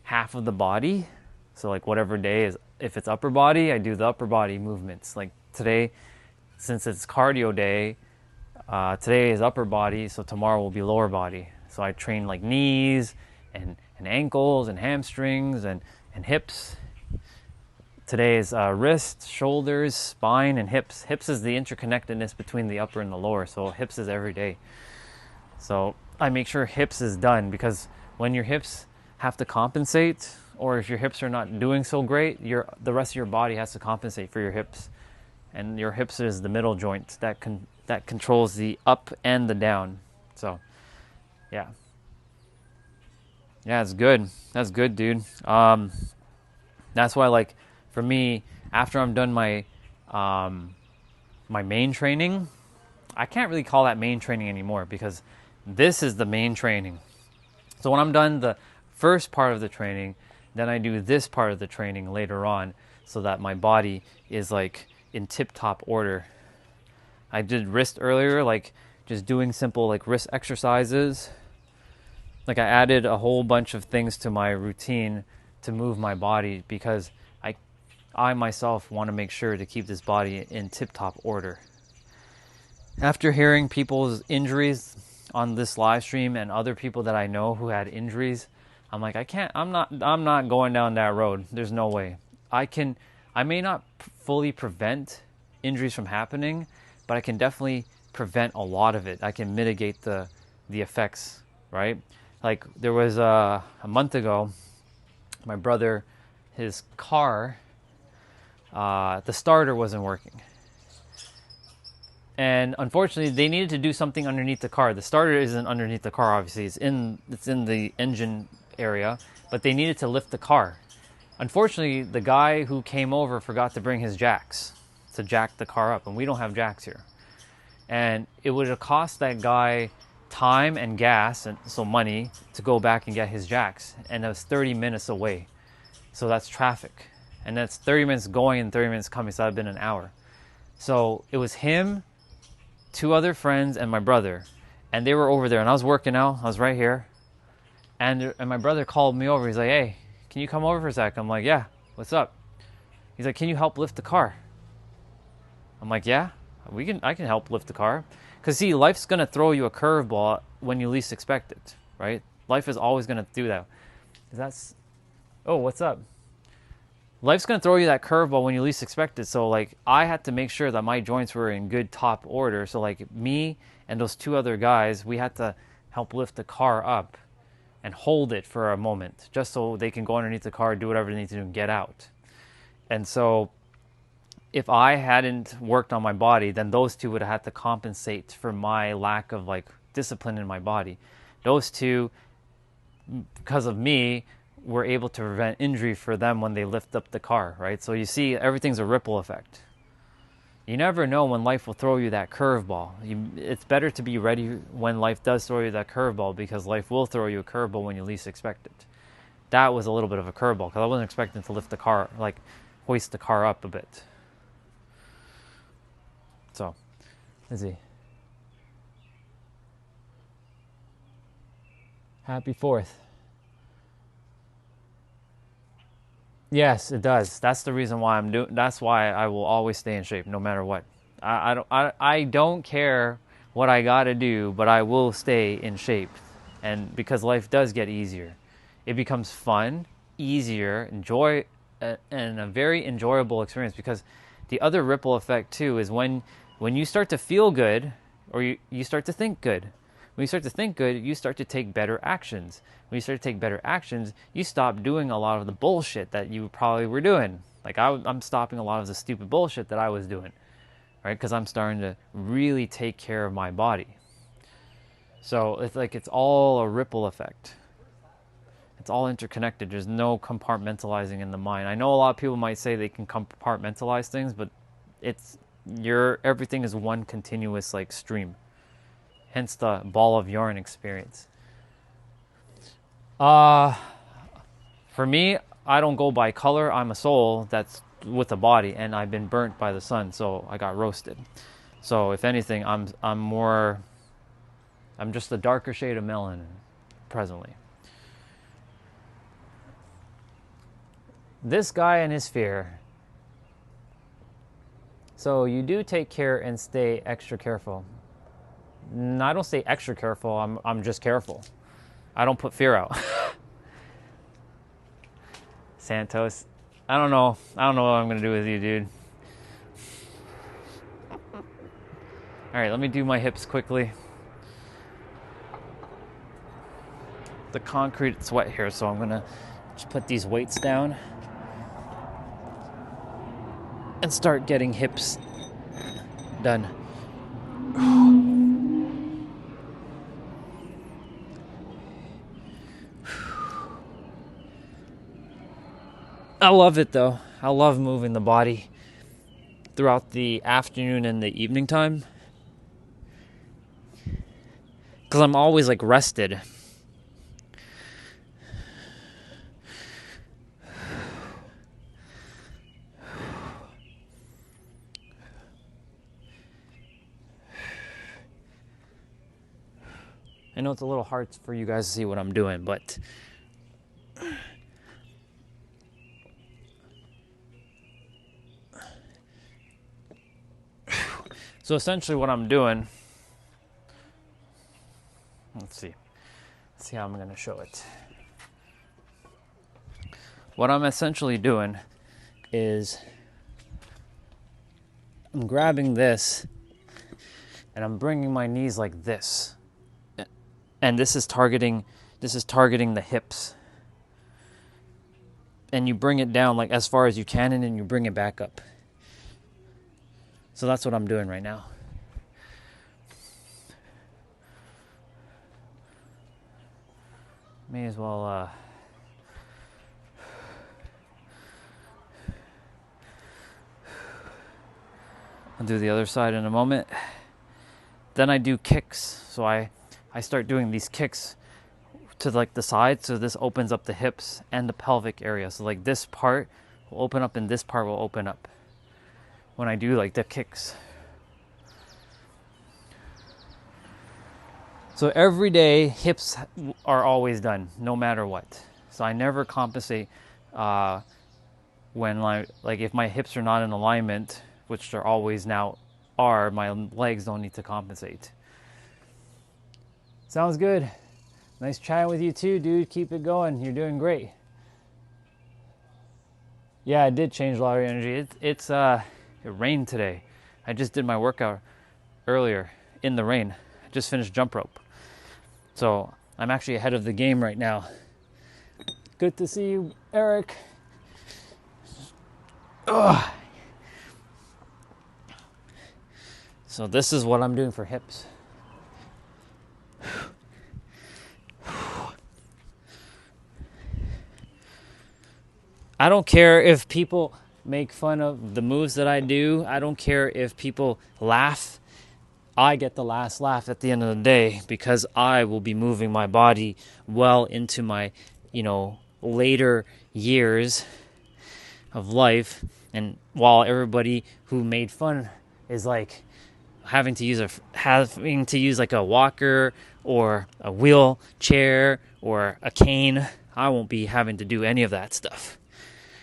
half of the body. So like whatever day is, if it's upper body, I do the upper body movements. Like today, since it's cardio day, today is upper body, so tomorrow will be lower body. So I train like knees and ankles and hamstrings and hips. Today is wrists, shoulders, spine, and hips. Hips is the interconnectedness between the upper and the lower, so hips is every day. So I make sure hips is done, because when your hips have to compensate, or if your hips are not doing so great, the rest of your body has to compensate for your hips. And your hips is the middle joint that controls the up and the down. So, yeah. Yeah, it's good. That's good, dude. That's why, like, for me, after I'm done my main training, I can't really call that main training anymore, because this is the main training. So when I'm done first part of the training, then I do this part of the training later on, so that my body is like in tip-top order. I did wrist earlier, like just doing simple like wrist exercises. Like I added a whole bunch of things to my routine to move my body, because I myself want to make sure to keep this body in tip-top order. After hearing people's injuries on this live stream and other people that I know who had injuries, I'm like, I'm not going down that road. There's no way. I may not fully prevent injuries from happening, but I can definitely prevent a lot of it. I can mitigate the effects, right? Like there was a month ago, my brother, his car, the starter wasn't working. And unfortunately, they needed to do something underneath the car. The starter isn't underneath the car, obviously. It's in the engine area, but they needed to lift the car. Unfortunately, the guy who came over forgot to bring his jacks to jack the car up, and we don't have jacks here. And it would have cost that guy time and gas, and so money, to go back and get his jacks. And it was 30 minutes away. So that's traffic. And that's 30 minutes going and 30 minutes coming, so that would have been an hour. So it was him, 2 other friends, and my brother. And they were over there, and I was working out. I was right here. And my brother called me over. He's like, hey, can you come over for a sec? I'm like, yeah, what's up? He's like, can you help lift the car? I'm like, yeah, I can help lift the car. Because see, life's going to throw you a curveball when you least expect it, right? Life is always going to do that. Oh, what's up? Life's going to throw you that curveball when you least expect it. So like I had to make sure that my joints were in good top order. So like me and those 2 other guys, we had to help lift the car up and hold it for a moment, just so they can go underneath the car, do whatever they need to do, and get out. And so if I hadn't worked on my body, then those 2 would have had to compensate for my lack of like discipline in my body. Those 2, because of me, were able to prevent injury for them when they lift up the car, right? So you see, everything's a ripple effect. You never know when life will throw you that curveball. It's better to be ready when life does throw you that curveball, because life will throw you a curveball when you least expect it. That was a little bit of a curveball, because I wasn't expecting to lift the car, like hoist the car up a bit. So, let's see. Happy 4th. Yes, it does. That's the reason why that's why I will always stay in shape no matter what. I don't care what I got to do, but I will stay in shape. And because life does get easier. It becomes fun, easier, and a very enjoyable experience, because the other ripple effect too is when you start to feel good, or you start to think good. When you start to think good, you start to take better actions. When you start to take better actions, you stop doing a lot of the bullshit that you probably were doing. Like I'm stopping a lot of the stupid bullshit that I was doing, right? Because I'm starting to really take care of my body. So it's all a ripple effect. It's all interconnected. There's no compartmentalizing in the mind. I know a lot of people might say they can compartmentalize things, but everything is one continuous like stream. Hence the ball of yarn experience. For me, I don't go by color. I'm a soul that's with a body, and I've been burnt by the sun, so I got roasted. So if anything, I'm just a darker shade of melanin presently. This guy and his fear. So you do take care and stay extra careful. No, I don't stay extra careful. I'm just careful. I don't put fear out. Santos, I don't know what I'm gonna do with you, dude. All right, let me do my hips quickly. The concrete is wet here, so I'm gonna just put these weights down and start getting hips done. I love it though. I love moving the body throughout the afternoon and the evening time, because I'm always like rested. I know it's a little hard for you guys to see what I'm doing, but so essentially what I'm doing, let's see how I'm going to show it. What I'm essentially doing is I'm grabbing this and I'm bringing my knees like this. And this is targeting the hips. And you bring it down like as far as you can, and then you bring it back up. So that's what I'm doing right now. May as well I'll do the other side in a moment. Then I do kicks. So I start doing these kicks to like the side, so this opens up the hips and the pelvic area. So like this part will open up and this part will open up when I do like the kicks. So every day hips are always done no matter what. So I never compensate when like if my hips are not in alignment, which they're always now are, my legs don't need to compensate. Sounds good. Nice chatting with you too, dude. Keep it going. You're doing great. Yeah, I did change a lot of energy. It rained today. I just did my workout earlier in the rain. I just finished jump rope. So I'm actually ahead of the game right now. Good to see you, Eric. Ugh. So this is what I'm doing for hips. I don't care if people make fun of the moves that I do. I don't care if people laugh. I get the last laugh at the end of the day because I will be moving my body well into my, later years of life. And while everybody who made fun is like having to use like a walker or a wheelchair or a cane, I won't be having to do any of that stuff.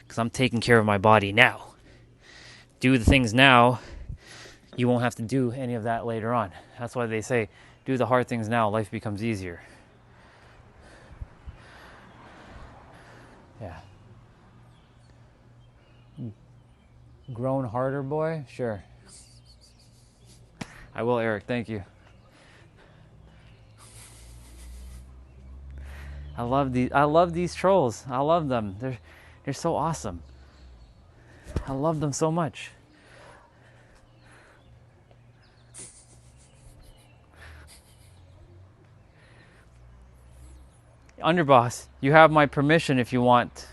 Because I'm taking care of my body now. Do the things now, you won't have to do any of that later on. That's why they say, do the hard things now, life becomes easier. Yeah. Grown harder, boy? Sure. I will, Eric, thank you. I love these trolls. I love them. They're so awesome. I love them so much. Underboss, you have my permission if you want.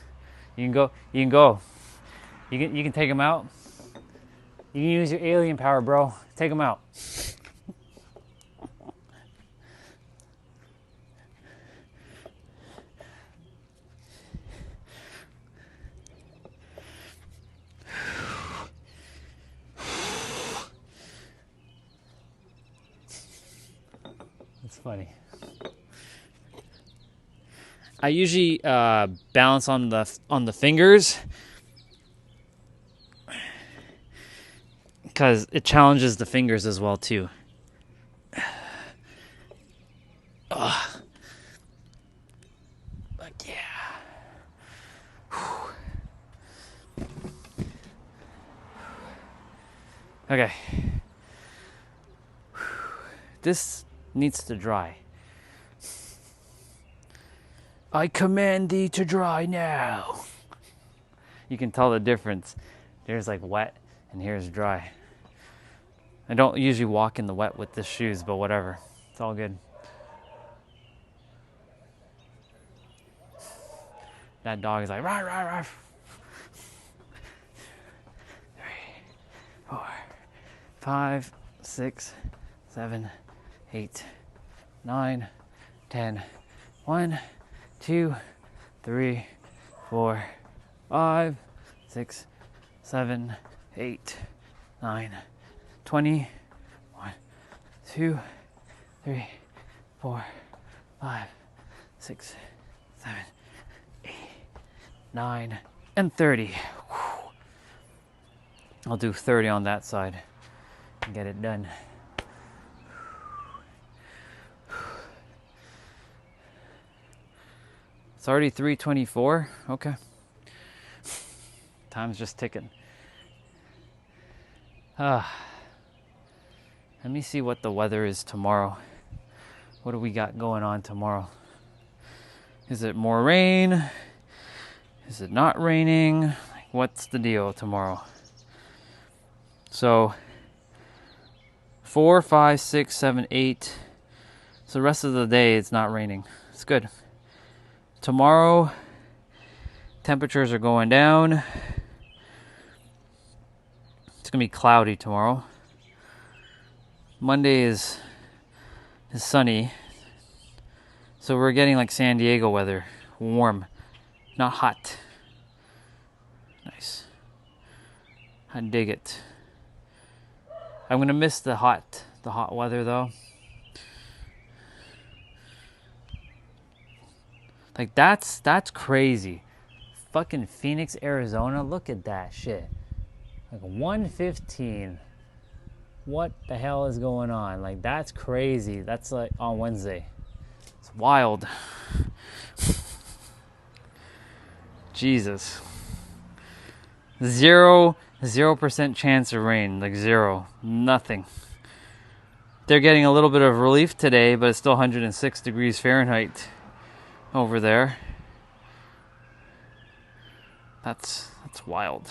You can go. You can take them out. You can use your alien power, bro. Take them out. It's funny. I usually balance on the fingers because it challenges the fingers as well too. Ugh. But yeah. Okay. This needs to dry. I command thee to dry now. You can tell the difference. There's like wet and here's dry. I don't usually walk in the wet with the shoes, but whatever. It's all good. That dog is like, rah, rah, rah. 3, 4, 5, 6, 7, 8, 9, 10. 1, 2, 3, 4, 5, 6, 7, 8, 9, 20. 1, 2, 3, 4, 5, 6, 7, 8, 9, and 30. Whew. I'll do 30 on that side and get it done. It's already 3:24. Okay. Time's just ticking. Let me see what the weather is tomorrow. What do we got going on tomorrow? Is it more rain? Is it not raining? What's the deal tomorrow? So 4, 5, 6, 7, 8. So the rest of the day it's not raining. It's good. Tomorrow temperatures are going down. It's gonna be cloudy tomorrow. Monday is sunny. So we're getting like San Diego weather. Warm, not hot. Nice. I dig it. I'm gonna miss the hot weather though. Like that's crazy. Fucking Phoenix, Arizona. Look at that shit. Like 1:15. What the hell is going on? Like that's crazy. That's like on Wednesday. It's wild. Jesus. 0% chance of rain. Like zero. Nothing. They're getting a little bit of relief today, but it's still 106 degrees Fahrenheit over there. That's wild.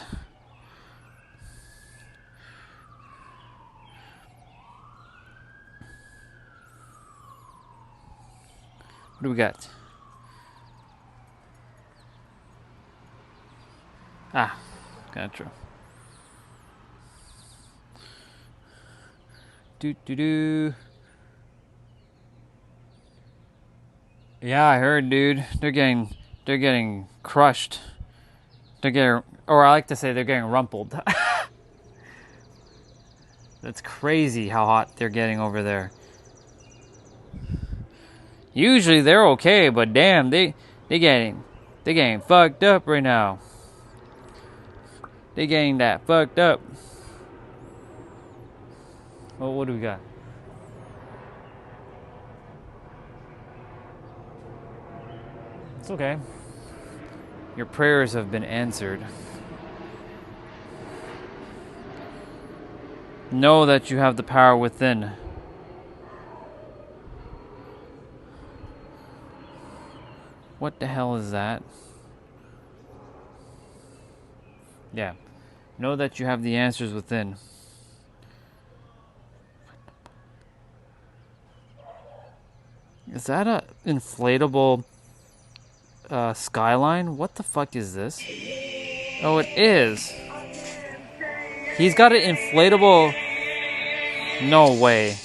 What do we got? Gotcha. Do. Yeah, I heard, dude. They're getting crushed. Or I like to say they're getting rumpled. That's crazy how hot they're getting over there. Usually they're okay, but damn, they getting fucked up right now. They getting that fucked up. Well, what do we got? It's okay. Your prayers have been answered. Know that you have the power within. What the hell is that? Yeah. Know that you have the answers within. Is that a inflatable skyline? What the fuck is this? Oh, it is. He's got an inflatable... No way.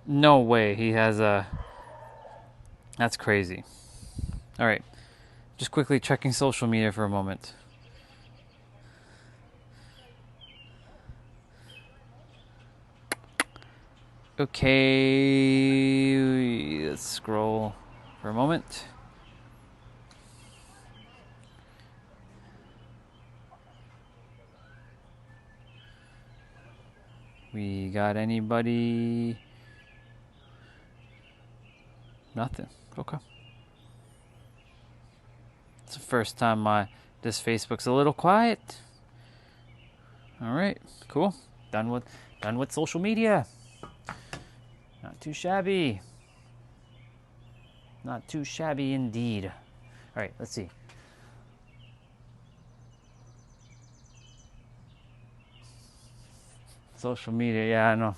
No way he has a... That's crazy. Alright. Just quickly checking social media for a moment. Okay, let's scroll for a moment. We got anybody? Nothing. Okay. It's the first time this Facebook's a little quiet. All right, cool. Done with social media. Not too shabby. Not too shabby indeed. All right, let's see. Social media, yeah, I know.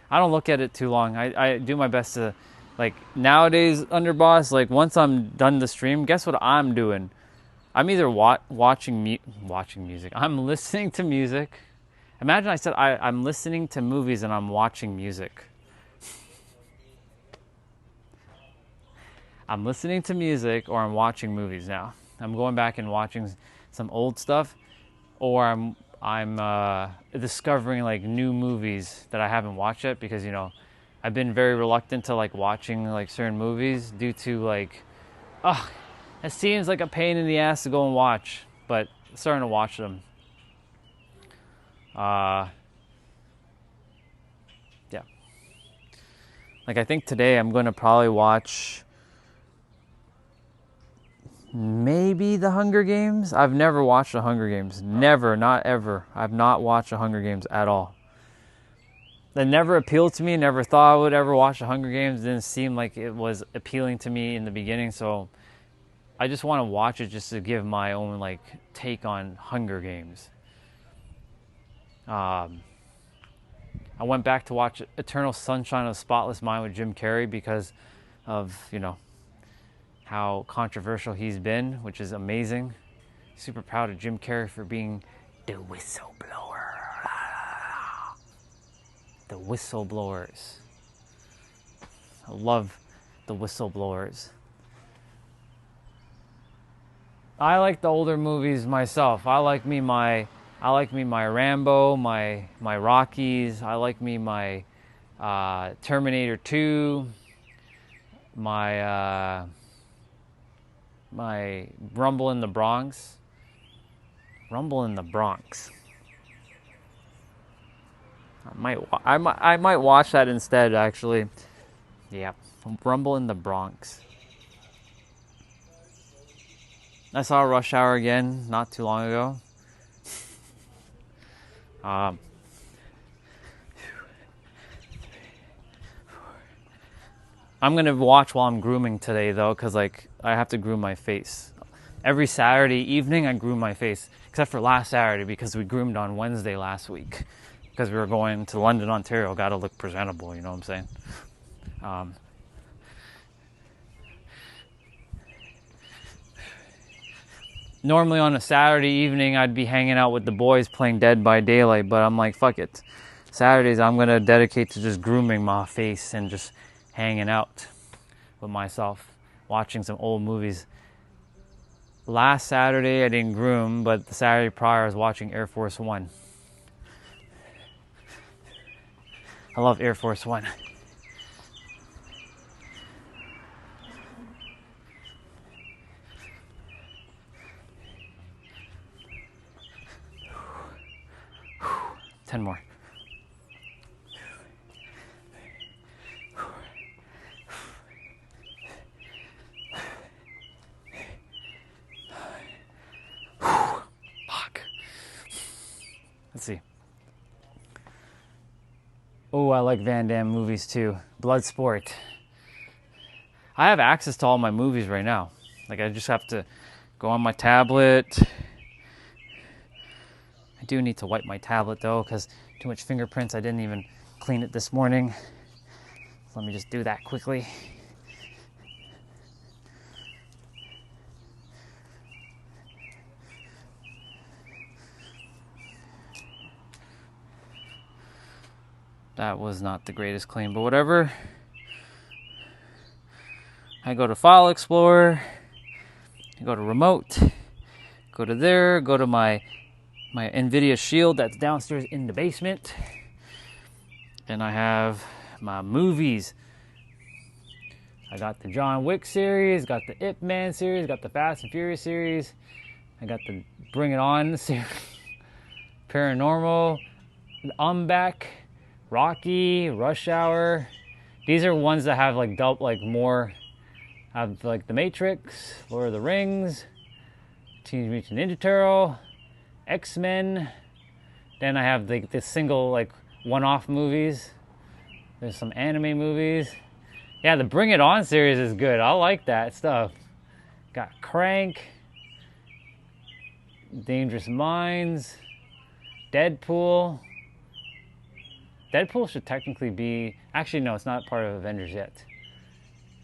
I don't look at it too long. I do my best to, like, nowadays, Underboss, like, once I'm done the stream, guess what I'm doing? I'm either watching music. I'm listening to music. Imagine I said I'm listening to movies and I'm watching music. I'm listening to music or I'm watching movies now. I'm going back and watching some old stuff, or I'm discovering like new movies that I haven't watched yet, because you know I've been very reluctant to like watching like certain movies due to like, oh, it seems like a pain in the ass to go and watch, but starting to watch them. Yeah. Like I think today I'm going to probably watch maybe The Hunger Games. I've never watched The Hunger Games. Never, not ever. I've not watched The Hunger Games at all. That never appealed to me. Never thought I would ever watch The Hunger Games. Didn't seem like it was appealing to me in the beginning. So I just want to watch it just to give my own like take on Hunger Games. I went back to watch Eternal Sunshine of the Spotless Mind with Jim Carrey because of, you know, how controversial he's been, which is amazing. Super proud of Jim Carrey for being the whistleblower. The whistleblowers. I love the whistleblowers. I like the older movies myself. I like me my Rambo, my Rockies. I like me my Terminator 2, my Rumble in the Bronx. Rumble in the Bronx. I might watch that instead, actually. Yeah, Rumble in the Bronx. I saw Rush Hour again not too long ago. I'm going to watch while I'm grooming today, though, because like I have to groom my face. Every Saturday evening, I groom my face, except for last Saturday because we groomed on Wednesday last week because we were going to London, Ontario. Got to look presentable, you know what I'm saying? Normally on a Saturday evening, I'd be hanging out with the boys playing Dead by Daylight, but I'm like, fuck it. Saturdays, I'm going to dedicate to just grooming my face and just hanging out with myself, watching some old movies. Last Saturday, I didn't groom, but the Saturday prior, I was watching Air Force One. I love Air Force One. Ten more. Fuck. Let's see. Oh, I like Van Damme movies too. Bloodsport. I have access to all my movies right now. Like I just have to go on my tablet. I do need to wipe my tablet though, because too much fingerprints. I didn't even clean it this morning. So let me just do that quickly. That was not the greatest clean, but whatever. I go to File Explorer. I go to Remote. Go to there. Go to my NVIDIA Shield that's downstairs in the basement. Then I have my movies. I got the John Wick series, got the Ip Man series, got the Fast and Furious series. I got the Bring It On series. Paranormal. I'm Back. Rocky, Rush Hour. These are ones that have like more. Have like The Matrix, Lord of the Rings, Teenage Mutant Ninja Turtle, X-Men. Then I have like this single like one-off movies. There's some anime movies. Yeah, the Bring It On series is good. I like that stuff. Got Crank, Dangerous Minds, Deadpool. Deadpool should technically be... Actually, no, it's not part of Avengers yet.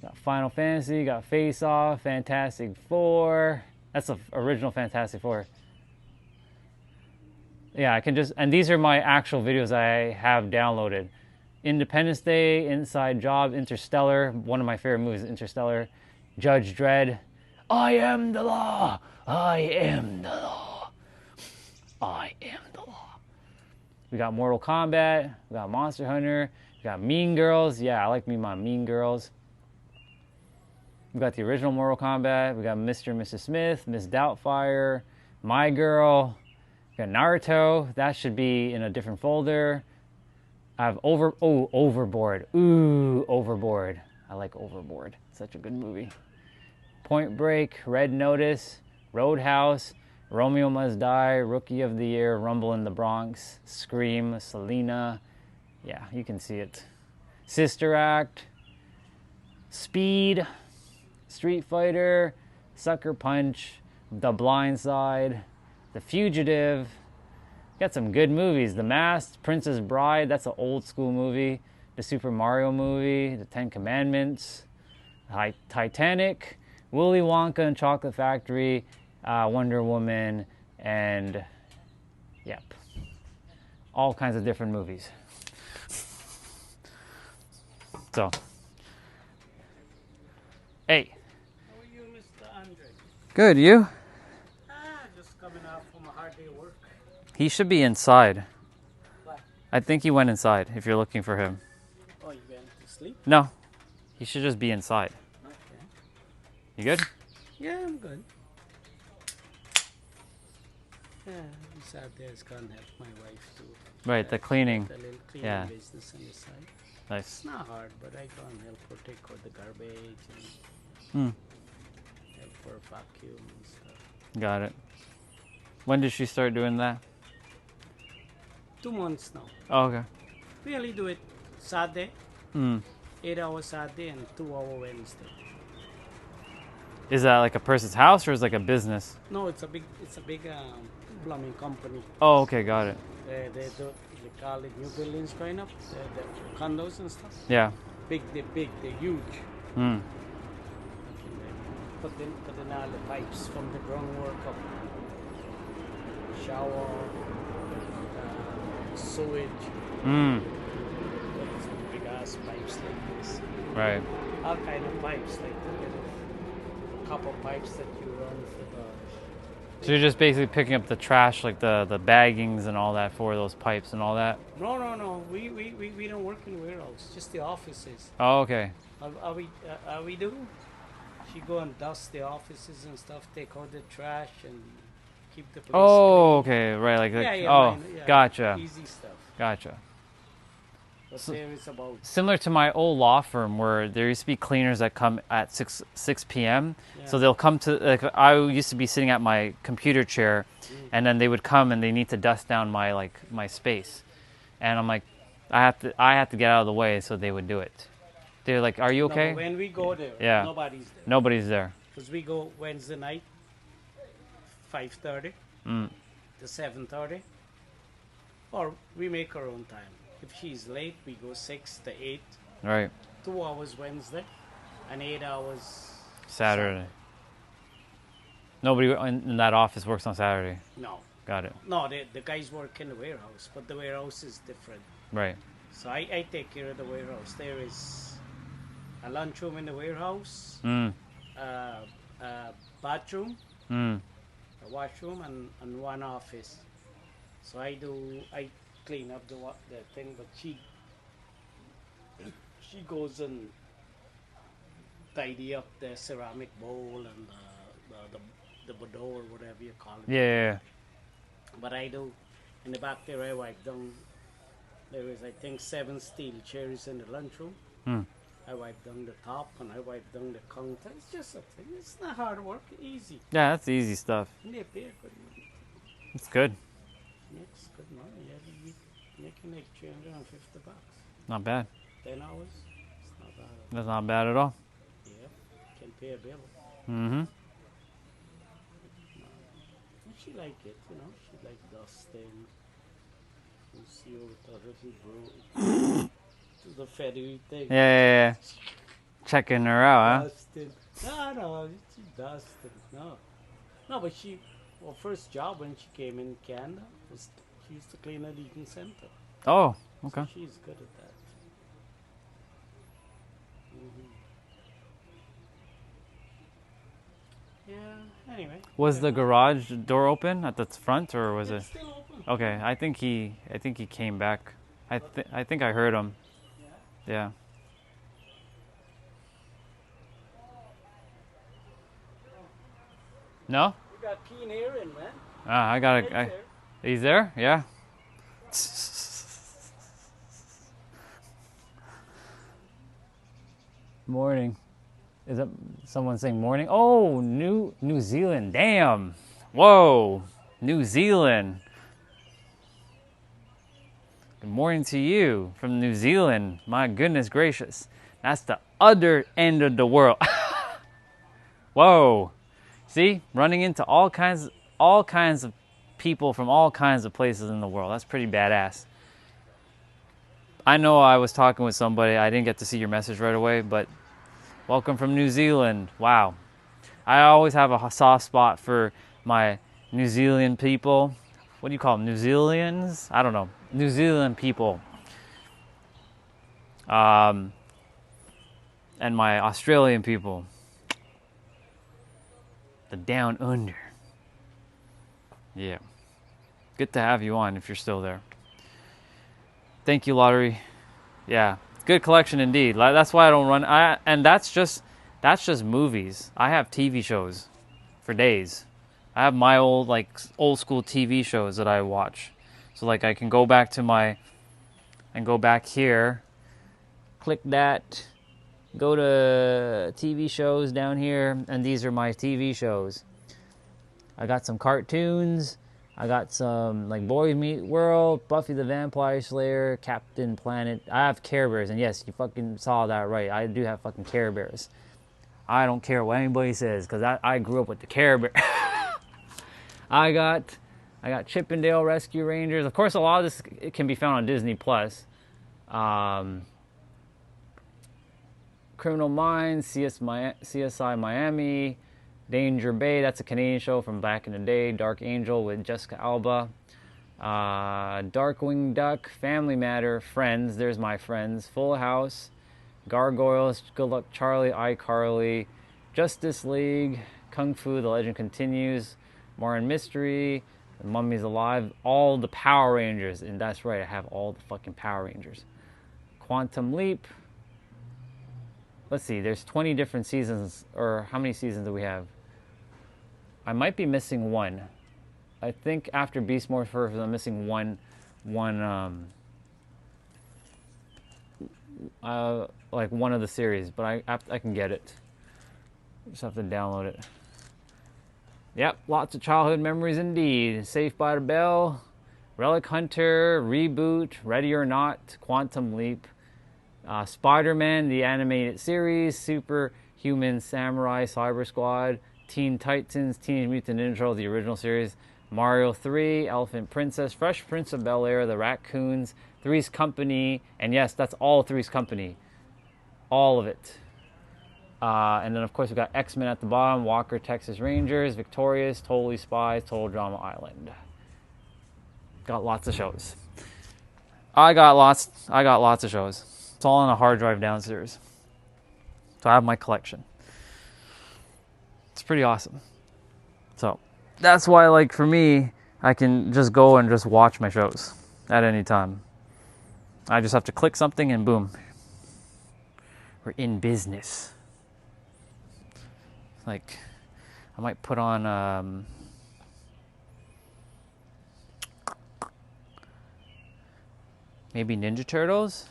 Got Final Fantasy, got Face Off, Fantastic Four. That's the original Fantastic Four. Yeah, I can just... And these are my actual videos I have downloaded. Independence Day, Inside Job, Interstellar. One of my favorite movies, Interstellar. Judge Dredd. I am the law. I am the law. I am the law. We got Mortal Kombat. We got Monster Hunter. We got Mean Girls. Yeah, I like me my Mean Girls. We got the original Mortal Kombat. We got Mr. and Mrs. Smith, Miss Doubtfire, My Girl. We got Naruto. That should be in a different folder. I have Overboard. Ooh, Overboard. I like Overboard. Such a good movie. Point Break, Red Notice, Roadhouse, Romeo Must Die, Rookie of the Year, Rumble in the Bronx, Scream, Selena. Yeah, you can see it. Sister Act, Speed, Street Fighter, Sucker Punch, The Blind Side, The Fugitive. Got some good movies. The Mask, Princess Bride, that's an old school movie. The Super Mario movie, The Ten Commandments, Titanic, Willy Wonka and Chocolate Factory, Wonder Woman, and yep, all kinds of different movies. So, hey. How are you, Mr. Andre? Good, you? Just coming out from a hard day of work. He should be inside. What? I think he went inside if you're looking for him. Oh, you went to sleep? No, he should just be inside. Okay. You good? Yeah, I'm good. Yeah, Saturday I was gonna help my wife too. Right, the cleaning. The little cleaning Yeah. business on the side. Nice. It's not hard, but I can't help her take out the garbage Hmm. and help her vacuum and stuff. Got it. When did she start doing that? 2 months now. Oh, okay. We only do it Saturday, Hmm. 8 hours Saturday and 2 hour Wednesday. Is that like a person's house or is it like a business? No, it's a big plumbing company. Oh, okay, got it. They call it new buildings going up, the condos and stuff. Yeah. They're huge. Hmm. Put in all the pipes from the groundwork up, shower, sewage, Hmm. put some big ass pipes like this. Right. All kind of pipes, like the little copper pipes that you run for the. So you're just basically picking up the trash, like the baggings and all that for those pipes and all that? No. We don't work in warehouse, just the offices. Oh, okay. We do. She go and dust the offices and stuff, take out the trash and keep the place Oh, okay, right. Like, clean. oh, minor, yeah, gotcha. Easy stuff. Gotcha. But So- there is about Similar to my old law firm where there used to be cleaners that come at 6 p.m. So Yeah. they'll come to, like, I used to be sitting at my computer chair and then they would come and they need to dust down my space. And I'm like, I have to get out of the way, so they would do it. They're like, "Are you No, okay?" when we go there, Yeah. nobody's there. Nobody's there. Because we go Wednesday night, 5:30 Mm. to 7:30, or we make our own time. If she's late, we go 6 to 8, Right. 2 hours Wednesday, and 8 hours Saturday. Nobody in that office works on Saturday. No, Got it. no, the guys work in the warehouse, but the warehouse is different. Right. So I take care of the warehouse. There is a lunchroom in the warehouse, Mm. a bathroom, Mm. a washroom, and one office. So I clean up the thing, but she goes and tidy up the ceramic bowl and the boudoir or whatever you call it. Yeah. But I do in the back there. I wipe down. There is, I think, 7 steel chairs in the lunchroom. Mm. I wipe down the top and I wipe down the counter. It's just a thing. It's not hard work. Easy. Yeah, that's easy stuff. And they pay good money. It's good. Makes good money every week. Making like $350. Not bad. 10 hours. It's not bad. That's not bad at all. Yeah. Can pay a bill. Mm-hmm. And she like it, you know. She like dusting. You see her with the little bro. To the feathery thing. Yeah. Checking her out, huh? Dusted. No, she dusted. No, but her first job when she came in Canada was she used to clean a Deacon Center. Oh, okay. So she's good at that. Yeah. Anyway. Was the garage door open at the front, or was It's it? still open. Okay, I think he came back. I think I heard him. Yeah. No? We got P in here, and man. I Yeah, gotta. he's I, there. he's there? Yeah. Morning. Is that someone saying morning? Oh, New Zealand. Damn. Whoa. New Zealand. Good morning to you from New Zealand. My goodness gracious. That's the other end of the world. Whoa. See? Running into all kinds of people from all kinds of places in the world. That's pretty badass. I know I was talking with somebody. I didn't get to see your message right away, but welcome from New Zealand. Wow. I always have a soft spot for my New Zealand people. What do you call them? New Zealanders? I don't know. New Zealand people. And my Australian people. The down under. Yeah. Good to have you on if you're still there. Thank you, Lottery. Yeah. Good collection indeed. That's why I don't run. And that's just movies. I have TV shows for days. I have my old school TV shows that I watch. So like I can go back here, click that, go to TV shows down here, and these are my TV shows. I got some cartoons. I got some like Boy Meet World, Buffy the Vampire Slayer, Captain Planet. I have Care Bears, and yes, you fucking saw that right. I do have fucking Care Bears. I don't care what anybody says, because I grew up with the Care Bear. I got Chippendale Rescue Rangers. Of course, a lot of this can be found on Disney Plus. Criminal Minds, CSI Miami, Danger Bay. That's a Canadian show from back in the day. Dark Angel with Jessica Alba. Darkwing Duck, Family Matter, Friends. There's my Friends. Full House, Gargoyles, Good Luck Charlie, iCarly, Justice League, Kung Fu, The Legend Continues, Martin Mystery, The Mummy's Alive, all the Power Rangers, and that's right, I have all the fucking Power Rangers. Quantum Leap. Let's see, there's 20 different seasons, or how many seasons do we have? I might be missing one. I think after Beast Morphers, I'm missing one of the series, but I can get it. Just have to download it. Yep, lots of childhood memories indeed. Saved by the Bell, Relic Hunter, Reboot, Ready or Not, Quantum Leap, Spider-Man, the animated series, Superhuman Samurai, Cyber Squad, Teen Titans, Teenage Mutant Ninja Turtles, the original series, Mario 3, Elephant Princess, Fresh Prince of Bel-Air, The Raccoons, Three's Company, and yes, that's all Three's Company. All of it. And then, of course, we've got X-Men at the bottom, Walker, Texas Rangers, Victorious, Totally Spies, Total Drama Island. Got lots of shows. I got lots of shows. It's all on a hard drive downstairs. So I have my collection. It's pretty awesome. So that's why, like, for me, I can just go and just watch my shows at any time. I just have to click something and boom. We're in business. Like, I might put on maybe Ninja Turtles.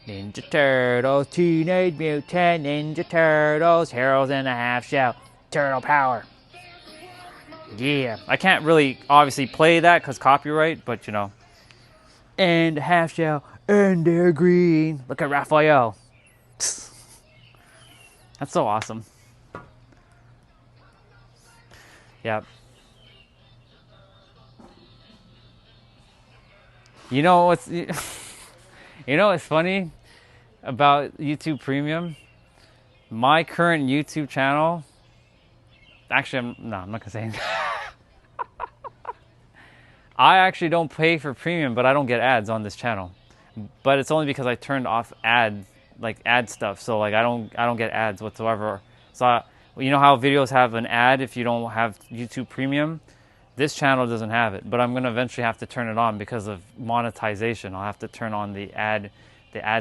Ninja Turtles, Teenage Mutant Ninja Turtles, Heroes in a Half Shell, Turtle Power. Yeah, I can't really obviously play that because copyright, but you know. And a half shell, and they're green. Look at Raphael. That's so awesome. Yeah. You know what's funny about YouTube Premium? My current YouTube channel. Actually, I'm not gonna say anything. I actually don't pay for premium, but I don't get ads on this channel. but it's only because I turned off ad stuff. So like I don't get ads whatsoever. So you know how videos have an ad if you don't have YouTube Premium? This channel doesn't have it, but I'm gonna eventually have to turn it on because of monetization. I'll have to turn on the ad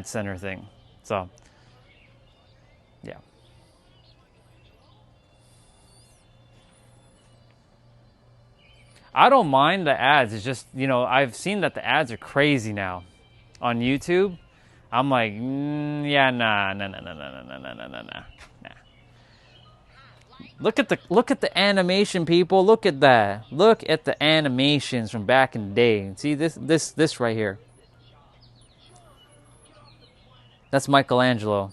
center thing. So yeah. I don't mind the ads. It's just, you know, I've seen that the ads are crazy now on YouTube. I'm like, yeah, nah. Look at the animation, people. Look at that. Look at the animations from back in the day. See this right here. That's Michelangelo.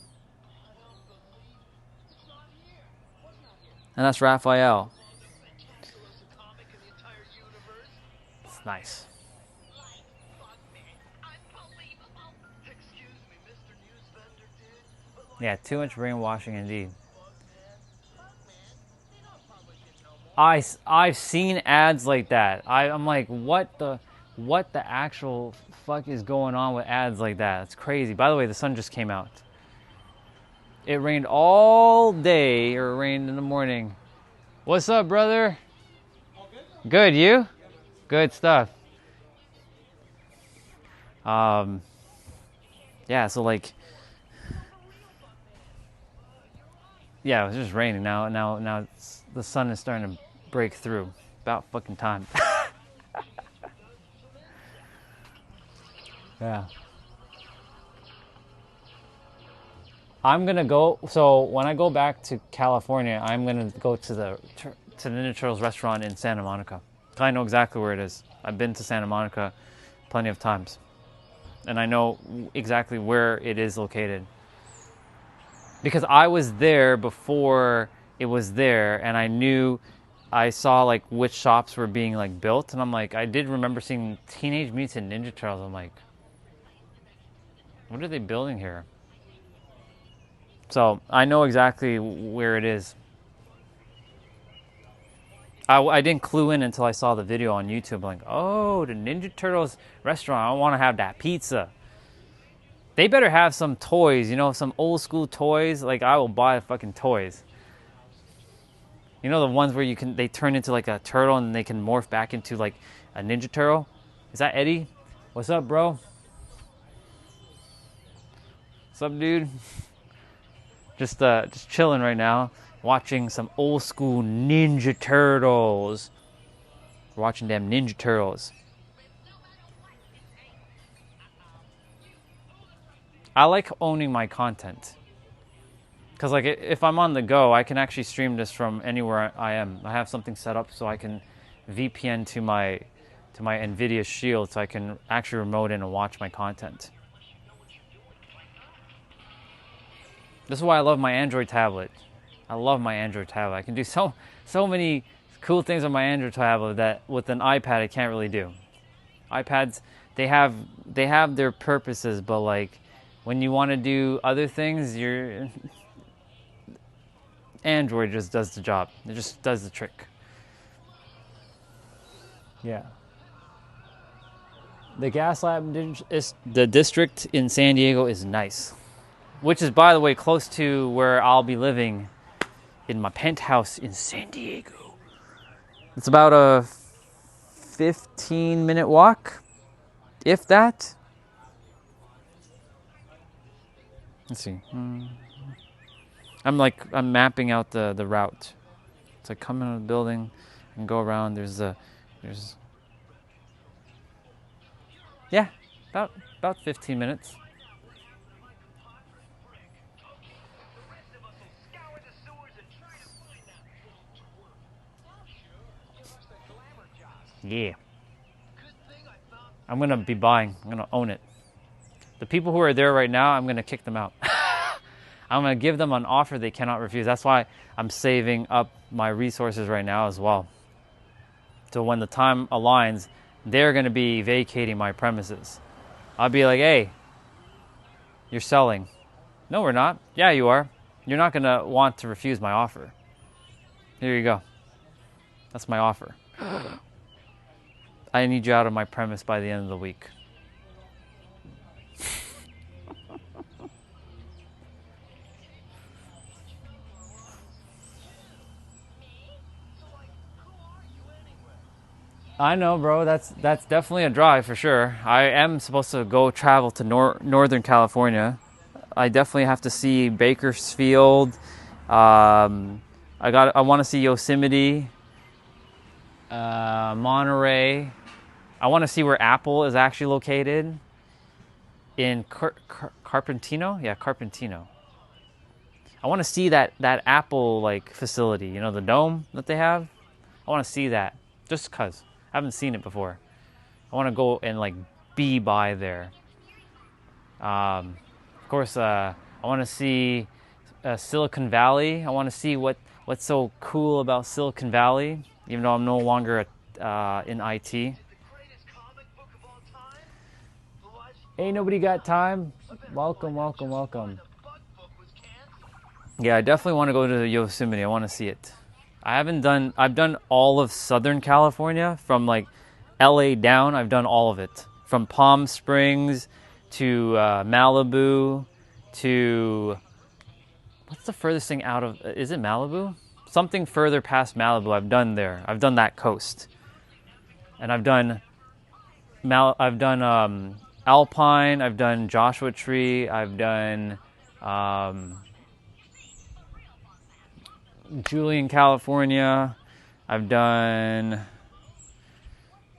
And that's Raphael. It's nice. Yeah, too much brainwashing indeed. I've seen ads like that. I'm like, what the actual fuck is going on with ads like that? It's crazy. By the way, the sun just came out. It rained all day, or it rained in the morning. What's up, brother? Good, you? Good stuff. Yeah, so like, yeah, it was just raining. Now the sun is starting to break through. About fucking time. Yeah. I'm gonna go. So when I go back to California, I'm gonna go to the Ninja Turtles restaurant in Santa Monica. I know exactly where it is. I've been to Santa Monica plenty of times, and I know exactly where it is located because I was there before it was there, and I saw like which shops were being like built, and I'm like, I did remember seeing Teenage Mutant Ninja Turtles. I'm like, what are they building here? So I know exactly where it is. I didn't clue in until I saw the video on YouTube. Like, oh, the Ninja Turtles restaurant. I want to have that pizza. They better have some toys, you know, some old school toys. Like, I will buy fucking toys. You know the ones where they turn into like a turtle and they can morph back into like a Ninja Turtle? Is that Eddie? What's up, bro? What's up, dude? Just chilling right now, watching some old school Ninja Turtles. We're watching them Ninja Turtles. I like owning my content. Because like if I'm on the go, I can actually stream this from anywhere I am. I have something set up so I can VPN to my NVIDIA Shield so I can actually remote in and watch my content. This is why I love my Android tablet. I love my Android tablet. I can do so many cool things on my Android tablet that with an iPad I can't really do. iPads, they have their purposes, but like when you want to do other things, Android just does the job. It just does the trick. Yeah. The the district in San Diego is nice. Which is, by the way, close to where I'll be living in my penthouse in San Diego. It's about a 15-minute walk, if that. Let's see. I'm mapping out the route. It's like come into the building and go around. There's yeah, about 15 minutes. Yeah. I'm gonna be buying. I'm gonna own it. The people who are there right now, I'm gonna kick them out. I'm gonna give them an offer they cannot refuse. That's why I'm saving up my resources right now as well. So when the time aligns, they're gonna be vacating my premises. I'll be like, hey, you're selling. No, we're not. Yeah, you are. You're not gonna want to refuse my offer. Here you go. That's my offer. I need you out of my premise by the end of the week. I know, bro. That's definitely a drive for sure. I am supposed to go travel to Northern California. I definitely have to see Bakersfield. I want to see Yosemite, Monterey. I want to see where Apple is actually located in Carpentino. Yeah, Carpentino. I want to see that Apple like facility. You know, the dome that they have. I want to see that just cause I haven't seen it before. I want to go and like be by there. Of course, I want to see Silicon Valley. I want to see what's so cool about Silicon Valley, even though I'm no longer in IT. Ain't nobody got time. Welcome, welcome, welcome. Yeah, I definitely want to go to the Yosemite. I want to see it. I've done all of Southern California from like LA down. I've done all of it. From Palm Springs to Malibu to, what's the furthest thing out of, is it Malibu? Something further past Malibu I've done there. I've done that coast. And I've done Alpine, I've done Joshua Tree, I've done Julian, California. I've done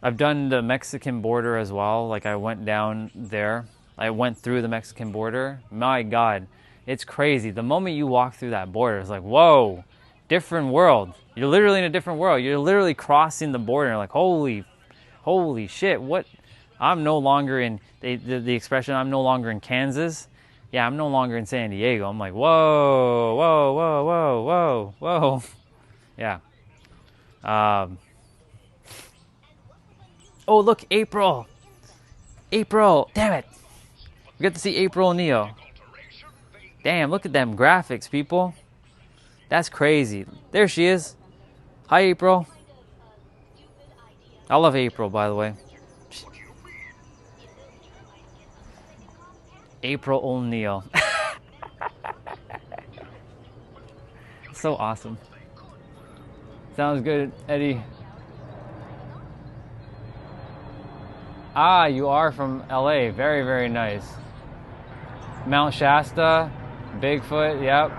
the Mexican border as well. Like I went down there. I went through the Mexican border. My God, it's crazy. The moment you walk through that border, it's like, whoa, different world. You're literally in a different world. You're literally crossing the border. Like, holy shit, what? I'm no longer in, the expression, I'm no longer in Kansas. Yeah, I'm no longer in San Diego. I'm like, whoa, whoa, whoa, whoa, whoa, whoa. Yeah. Oh, look, April. April, damn it. We get to see April and Neo. Damn, look at them graphics, people. That's crazy. There she is. Hi, April. I love April, by the way. April O'Neil. So awesome. Sounds good, Eddie. Ah, you are from LA. Very, very nice. Mount Shasta, Bigfoot, yep.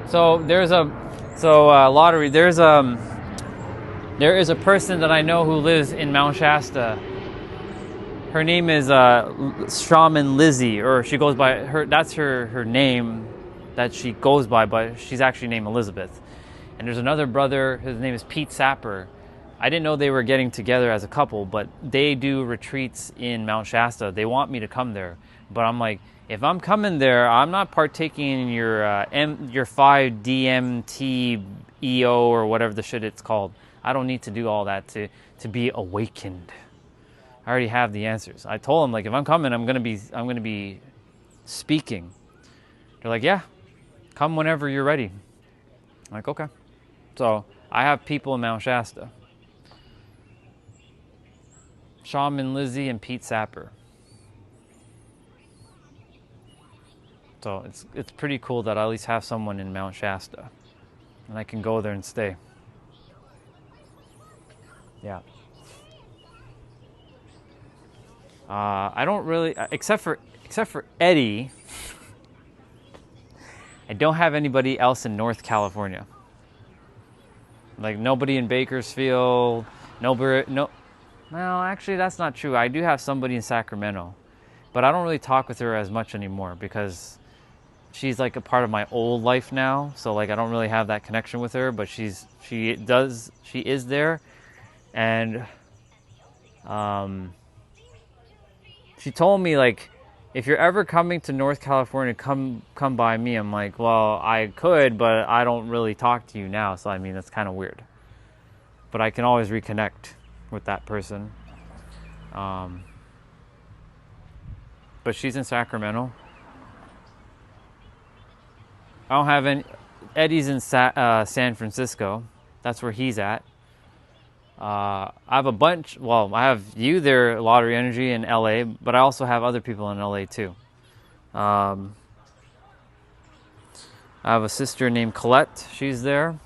So lottery, there is a person that I know who lives in Mount Shasta. Her name is Shaman Lizzie, or she goes by her. That's her name that she goes by, but she's actually named Elizabeth. And there's another brother. His name is Pete Sapper. I didn't know they were getting together as a couple, but they do retreats in Mount Shasta. They want me to come there, but I'm like, if I'm coming there, I'm not partaking in your 5-DMT EO or whatever the shit it's called. I don't need to do all that to be awakened. I already have the answers. I told them, like, if I'm coming, I'm gonna be speaking. They're like, yeah, come whenever you're ready. I'm like, okay. So I have people in Mount Shasta. Shaman Lizzie and Pete Sapper. So it's pretty cool that I at least have someone in Mount Shasta, and I can go there and stay. Yeah. I don't really, except for Eddie. I don't have anybody else in North California. Like nobody in Bakersfield. Nobody. No. Well, actually, that's not true. I do have somebody in Sacramento, but I don't really talk with her as much anymore because she's like a part of my old life now. So like I don't really have that connection with her, but she is there, and she told me, like, if you're ever coming to North California, come by me. I'm like, well, I could, but I don't really talk to you now, so I mean that's kind of weird. But I can always reconnect with that person. But she's in Sacramento. I don't have any. Eddie's in San Francisco. That's where he's at. I have a bunch. Well, I have you there, Lottery Energy in LA, but I also have other people in LA too. I have a sister named Colette. She's there.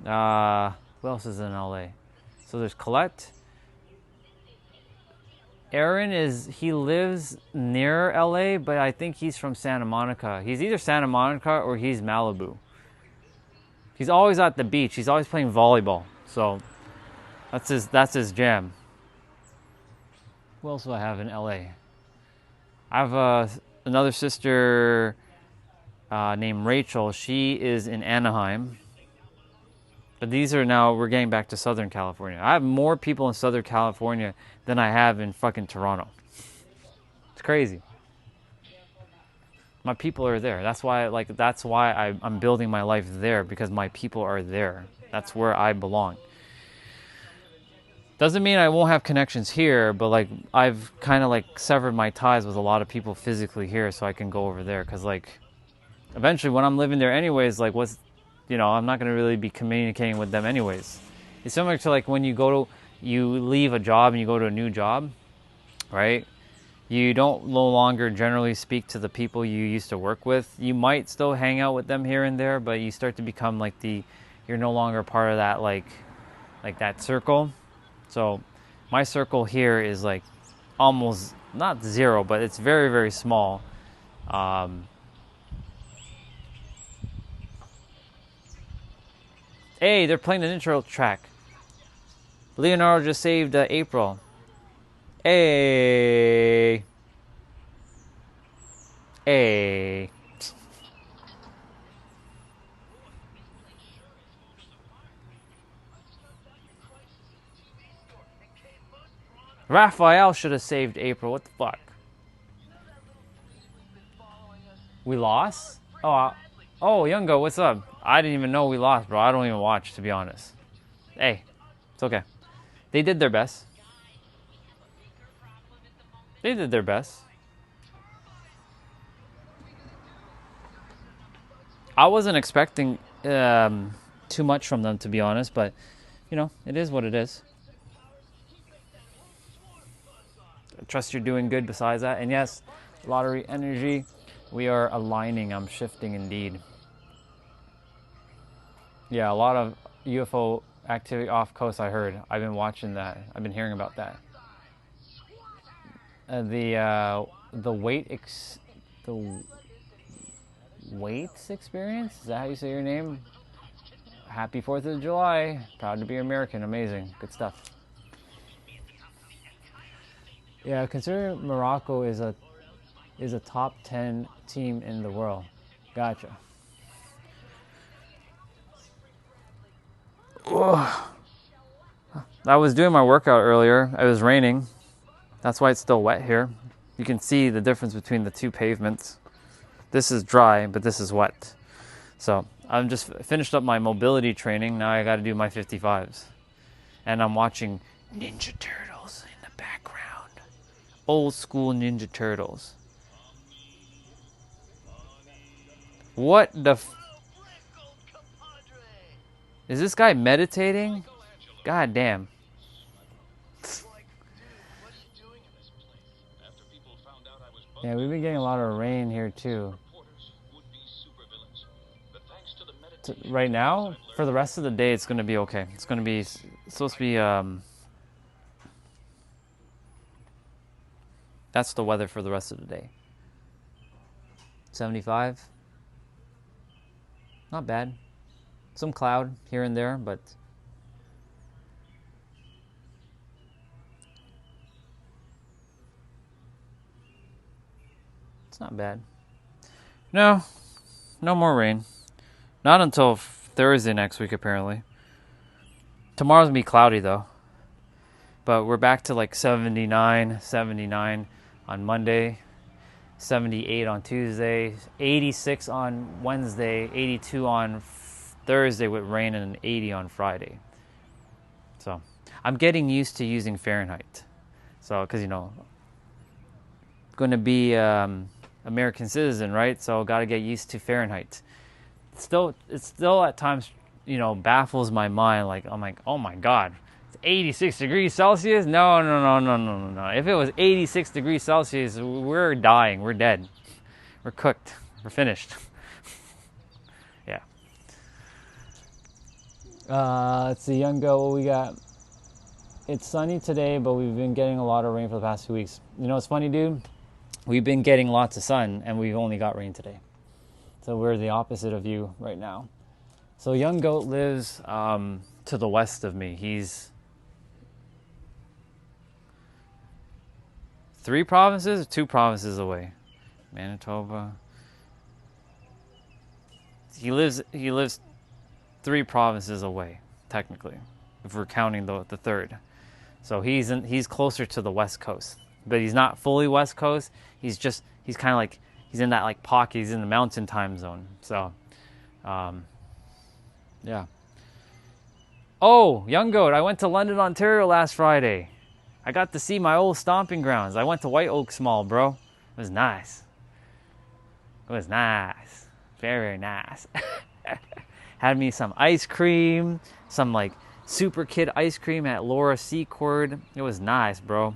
Who else is in LA? So there's Colette. Aaron he lives near LA, but I think he's from Santa Monica. He's either Santa Monica or he's Malibu. He's always at the beach. He's always playing volleyball. So that's his jam. Who else do I have in LA? I have another sister named Rachel. She is in Anaheim. But we're getting back to Southern California. I have more people in Southern California than I have in fucking Toronto. It's crazy. My people are there. That's why I'm building my life there, because my people are there. That's where I belong. Doesn't mean I won't have connections here, but like I've kind of like severed my ties with a lot of people physically here, so I can go over there. Because like eventually when I'm living there anyways, like I'm not going to really be communicating with them anyways. It's similar to like when you leave a job and you go to a new job, right? You don't no longer generally speak to the people you used to work with. You might still hang out with them here and there, but you start to become like you're no longer part of that like that circle. So my circle here is like almost not zero, but it's very, very small. Hey, they're playing an intro track. Leonardo just saved April. Hey. Hey. Raphael should have saved April. What the fuck? We lost? Oh, Youngo, what's up? I didn't even know we lost, bro. I don't even watch, to be honest. Hey, it's okay. They did their best. They did their best. I wasn't expecting too much from them, to be honest, but, it is what it is. I trust you're doing good besides that. And yes, lottery energy, we are aligning. I'm shifting indeed. Yeah, a lot of UFO activity off coast, I heard. I've been watching that. I've been hearing about that. The Waits experience? Is that how you say your name? Happy 4th of July. Proud to be American. Amazing. Good stuff. Yeah, consider Morocco is a top 10 team in the world. Gotcha. Ugh. I was doing my workout earlier. It was raining. That's why it's still wet here. You can see the difference between the two pavements. This is dry, but this is wet. So I'm just finished up my mobility training. Now I got to do my 55s. And I'm watching Ninja Turtles in the background. Old school Ninja Turtles. What the is this guy meditating? God damn. Yeah, we've been getting a lot of rain here too. Right now, for the rest of the day, it's going to be okay. It's going to be supposed to be. That's the weather for the rest of the day. 75. Not bad. Some cloud here and there, but it's not bad. No more rain. Not until Thursday next week, apparently. Tomorrow's gonna be cloudy, though. But we're back to like 79 on Monday, 78 on Tuesday, 86 on Wednesday, 82 on Thursday with rain, and an 80 on Friday. So I'm getting used to using Fahrenheit. So, because, going to be American citizen, right? So got to get used to Fahrenheit. It still at times, baffles my mind. Like, I'm like, oh my God, it's 86 degrees Celsius? No. If it was 86 degrees Celsius, we're dying. We're dead. We're cooked. We're finished. Yeah. Let's see, Young Go, what we got? It's sunny today, but we've been getting a lot of rain for the past 2 weeks. You know, it's funny, dude. We've been getting lots of sun, and we've only got rain today. So we're the opposite of you right now. So young goat lives to the west of me. He's 3 provinces or 2 provinces away. Manitoba. He lives 3 provinces away, technically, if we're counting the third. So he's closer to the west coast, but he's not fully west coast. He's kind of like, he's in that like pocket. He's in the mountain time zone. So, yeah. Oh, young goat, I went to London, Ontario last Friday. I got to see my old stomping grounds. I went to White Oaks Mall, bro. It was nice. It was nice. Very, very nice. Had me some ice cream, some like super kid ice cream at Laura Secord. It was nice, bro.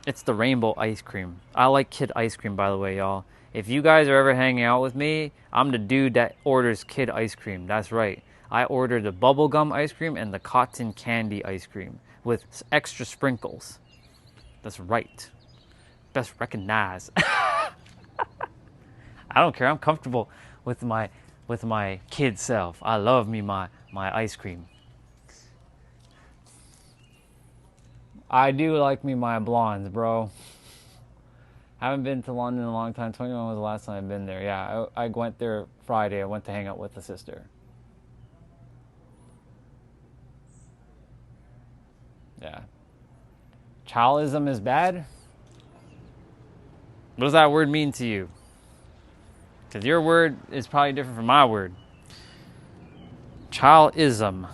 It's the rainbow ice cream. I like kid ice cream, by the way, y'all. If you guys are ever hanging out with me, I'm the dude that orders kid ice cream. That's right. I ordered the bubblegum ice cream and the cotton candy ice cream with extra sprinkles. That's right. Best recognized. I don't care. I'm comfortable with my kid self. I love me my ice cream. I do like me my blondes, bro. Haven't been to London in a long time. 21 was the last time I've been there. Yeah, I went there Friday. I went to hang out with the sister. Yeah. Childism is bad? What does that word mean to you? Because your word is probably different from my word. Childism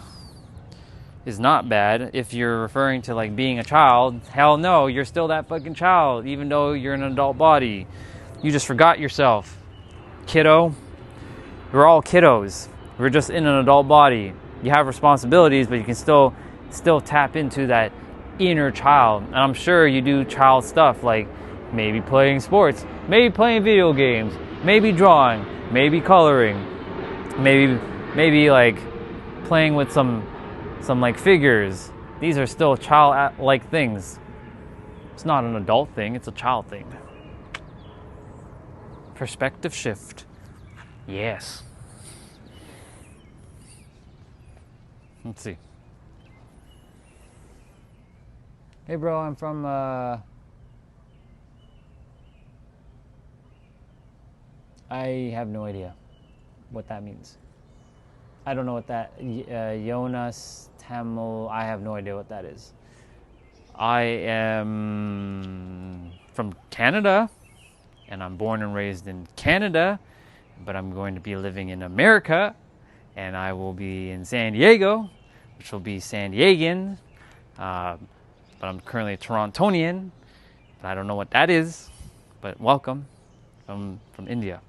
is not bad if you're referring to like being a child. Hell no, you're still that fucking child, even though you're in an adult body. You just forgot yourself. Kiddo. We're all kiddos. We're just in an adult body. You have responsibilities, but you can still tap into that inner child. And I'm sure you do child stuff like maybe playing sports, maybe playing video games, maybe drawing, maybe coloring, maybe like playing with some like figures. These are still child-like things. It's not an adult thing, it's a child thing. Perspective shift. Yes. Let's see. Hey bro, I'm from I have no idea what that means. I don't know what that Jonas Tamil. I have no idea what that is. I am from Canada, and I'm born and raised in Canada, but I'm going to be living in America, and I will be in San Diego, which will be San Diegan. But I'm currently a Torontonian, but I don't know what that is. But welcome from India.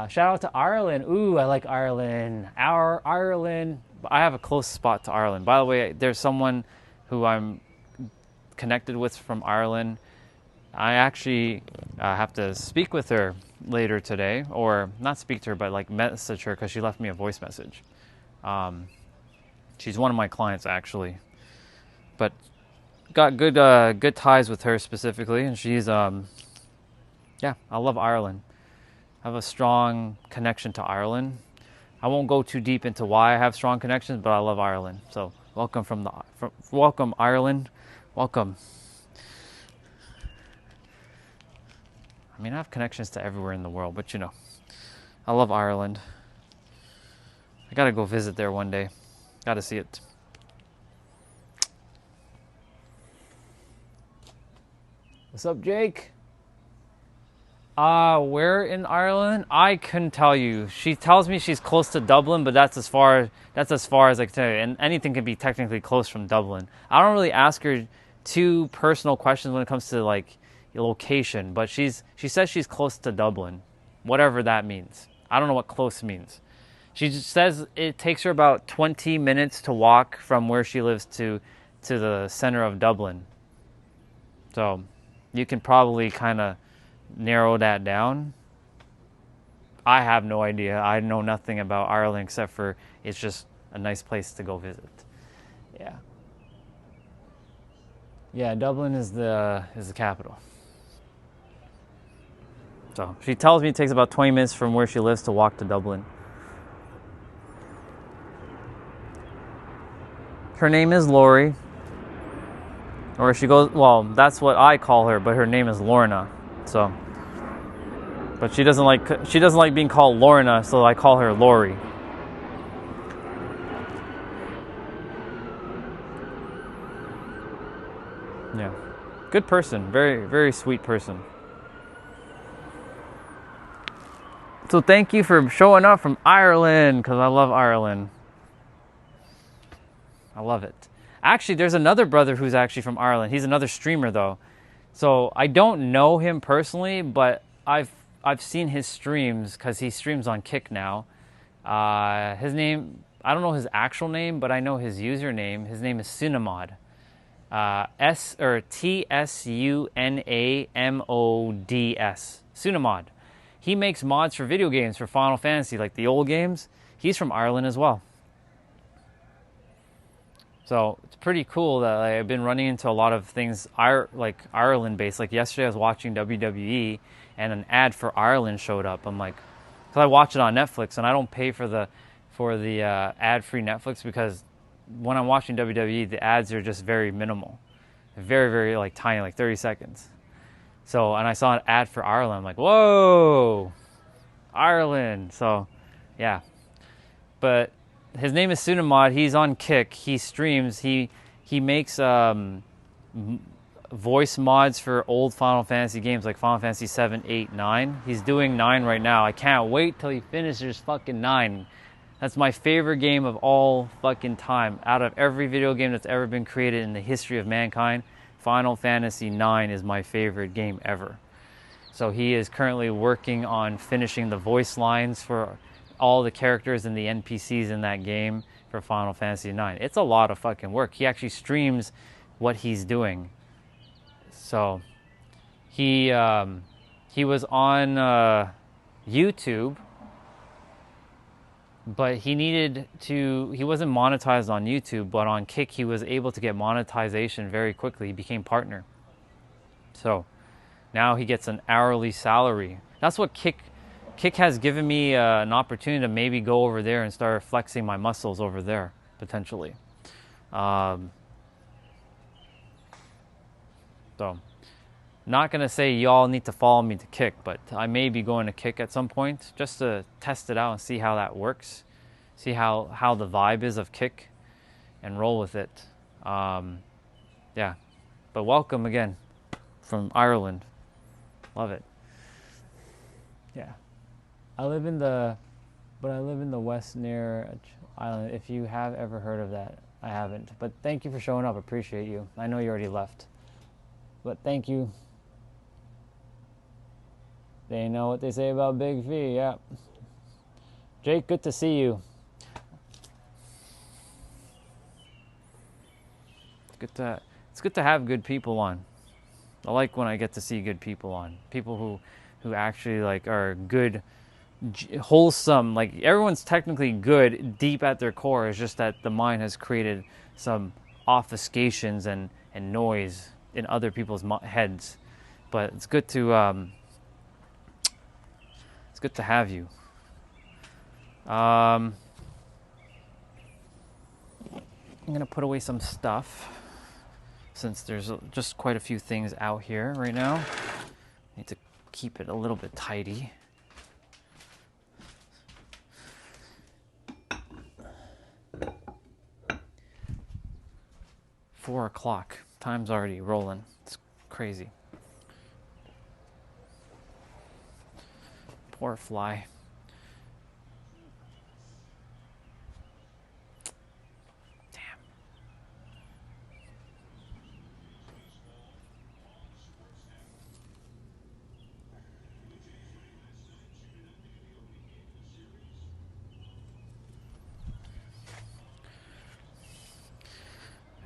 Shout out to Ireland. Ooh, I like Ireland. Ireland. I have a close spot to Ireland. By the way, there's someone who I'm connected with from Ireland. I actually have to speak with her later today, or not speak to her, but like message her because she left me a voice message. She's one of my clients actually, but got good ties with her specifically, and she's yeah, I love Ireland. I have a strong connection to Ireland. I won't go too deep into why I have strong connections, but I love Ireland. So welcome welcome Ireland, welcome. I mean, I have connections to everywhere in the world, but you know, I love Ireland. I gotta go visit there one day. Gotta see it. What's up, Jake? Where in Ireland? I couldn't tell you. She tells me she's close to Dublin, but that's as far as I can tell you. And anything can be technically close from Dublin. I don't really ask her too personal questions when it comes to like your location, but she says she's close to Dublin, whatever that means. I don't know what close means. She just says it takes her about 20 minutes to walk from where she lives to the center of Dublin. So you can probably kind of narrow that down. I have no idea. I know nothing about Ireland except for it's just a nice place to go visit. Yeah. Yeah, Dublin is the capital. So she tells me it takes about 20 minutes from where she lives to walk to Dublin. Her name is Lori. Or she goes, well, that's what I call her, but her name is Lorna. So, but she doesn't like being called Lorna, so I call her Lori. Yeah. Good person. Very, very sweet person. So thank you for showing up from Ireland, because I love Ireland. I love it. Actually, there's another brother who's actually from Ireland. He's another streamer, though. So I don't know him personally, but I've seen his streams because he streams on Kick now. His name, I don't know his actual name, but I know his username. His name is Sunamod. Tsunamods. Sunamod. He makes mods for video games for Final Fantasy, like the old games. He's from Ireland as well. So it's pretty cool that I've been running into a lot of things like Ireland-based. Like yesterday I was watching WWE and an ad for Ireland showed up. I'm like, because I watch it on Netflix and I don't pay for the ad-free Netflix because when I'm watching WWE, the ads are just very minimal. Very, very like tiny, like 30 seconds. So, and I saw an ad for Ireland. I'm like, whoa, Ireland. So, yeah. But his name is Sunamod. He's on Kick. He streams. He makes voice mods for old Final Fantasy games like Final Fantasy 7, 8, 9. He's doing 9 right now. I can't wait till he finishes fucking 9. That's my favorite game of all fucking time. Out of every video game that's ever been created in the history of mankind, Final Fantasy 9 is my favorite game ever. So he is currently working on finishing the voice lines for all the characters and the NPCs in that game for Final Fantasy 9. It's a lot of fucking work. He actually streams what he's doing. So he was on YouTube, but he wasn't monetized on YouTube, but on Kick he was able to get monetization very quickly. He became partner. So now he gets an hourly salary. That's what Kick has given me an opportunity to maybe go over there and start flexing my muscles over there, potentially. So, not going to say y'all need to follow me to Kick, but I may be going to Kick at some point just to test it out and see how that works. See how the vibe is of Kick and roll with it. Yeah. But welcome again from Ireland. Love it. Yeah. I live in the west near Island. If you have ever heard of that, I haven't. But thank you for showing up. Appreciate you. I know you already left. But thank you. They know what they say about Big V, yeah. Jake, good to see you. It's good to have good people on. I like when I get to see good people on. People who actually like are good, wholesome. Like everyone's technically good deep at their core. It's just that the mind has created some obfuscations and noise in other people's heads. But it's good to have you. I'm gonna put away some stuff since there's just quite a few things out here right now. Need to keep it a little bit tidy. Four o'clock. Time's already rolling. It's crazy. Poor fly. Damn.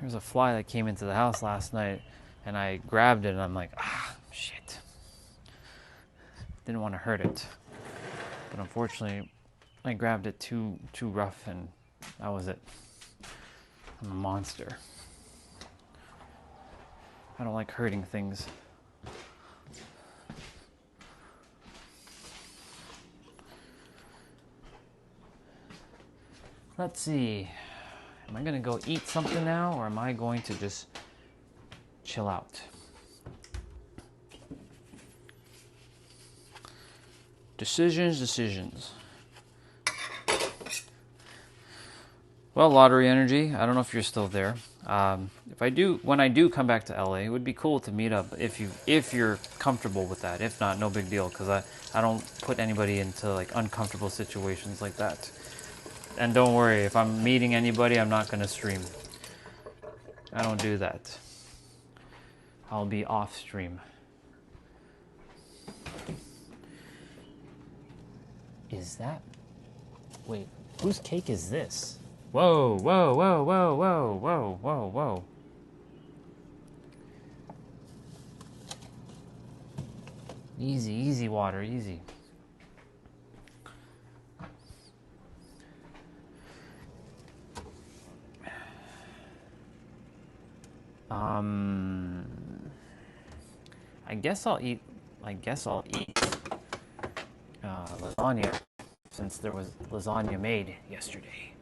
There's a fly that came into the house last night and I grabbed it and I'm like, ah, shit. Didn't want to hurt it. But unfortunately, I grabbed it too rough, and that was it. I'm a monster. I don't like hurting things. Let's see. Am I gonna go eat something now, or am I going to just chill out? Decisions. Well, Lottery Energy, I don't know if you're still there. When I do come back to LA, it would be cool to meet up if you're comfortable with that. If not, no big deal, because I don't put anybody into like uncomfortable situations like that. And don't worry, if I'm meeting anybody, I'm not gonna stream. I don't do that. I'll be off stream. Is that? Wait, whose cake is this? Whoa, whoa, whoa, whoa, whoa, whoa, whoa, whoa. Easy, easy, water, easy. I guess I'll eat lasagna, since there was lasagna made yesterday.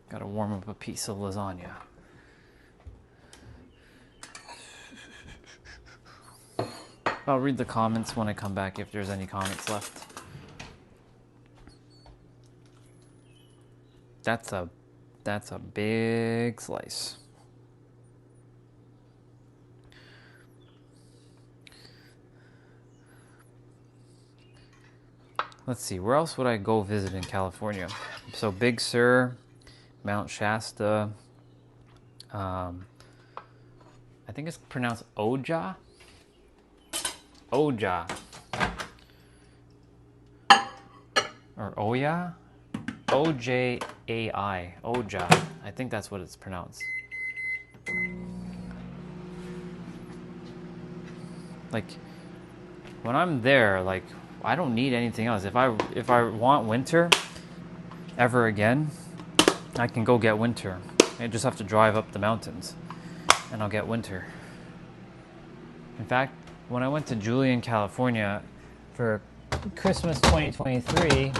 Gotta warm up a piece of lasagna. I'll read the comments when I come back if there's any comments left. That's a big slice. Let's see, where else would I go visit in California? So Big Sur, Mount Shasta. I think it's pronounced Oja. Oja. Or Oya? O-J-A-I. Oja. I think that's what it's pronounced. Like, when I'm there, like, I don't need anything else. If I want winter ever again, I can go get winter. I just have to drive up the mountains and I'll get winter. In fact, when I went to Julian, California for Christmas 2023,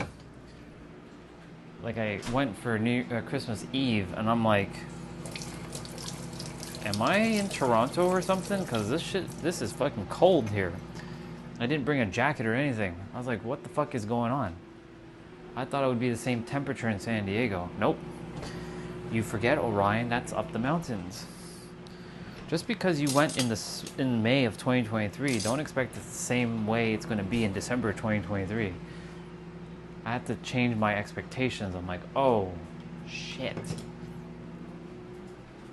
like I went for Christmas Eve, and I'm like, am I in Toronto or something? Because this is fucking cold here. I didn't bring a jacket or anything. I was like, what the fuck is going on? I thought it would be the same temperature in San Diego. Nope. You forget, Orion, that's up the mountains. Just because you went in May of 2023, don't expect it's the same way it's going to be in December 2023. I had to change my expectations. I'm like, oh, shit.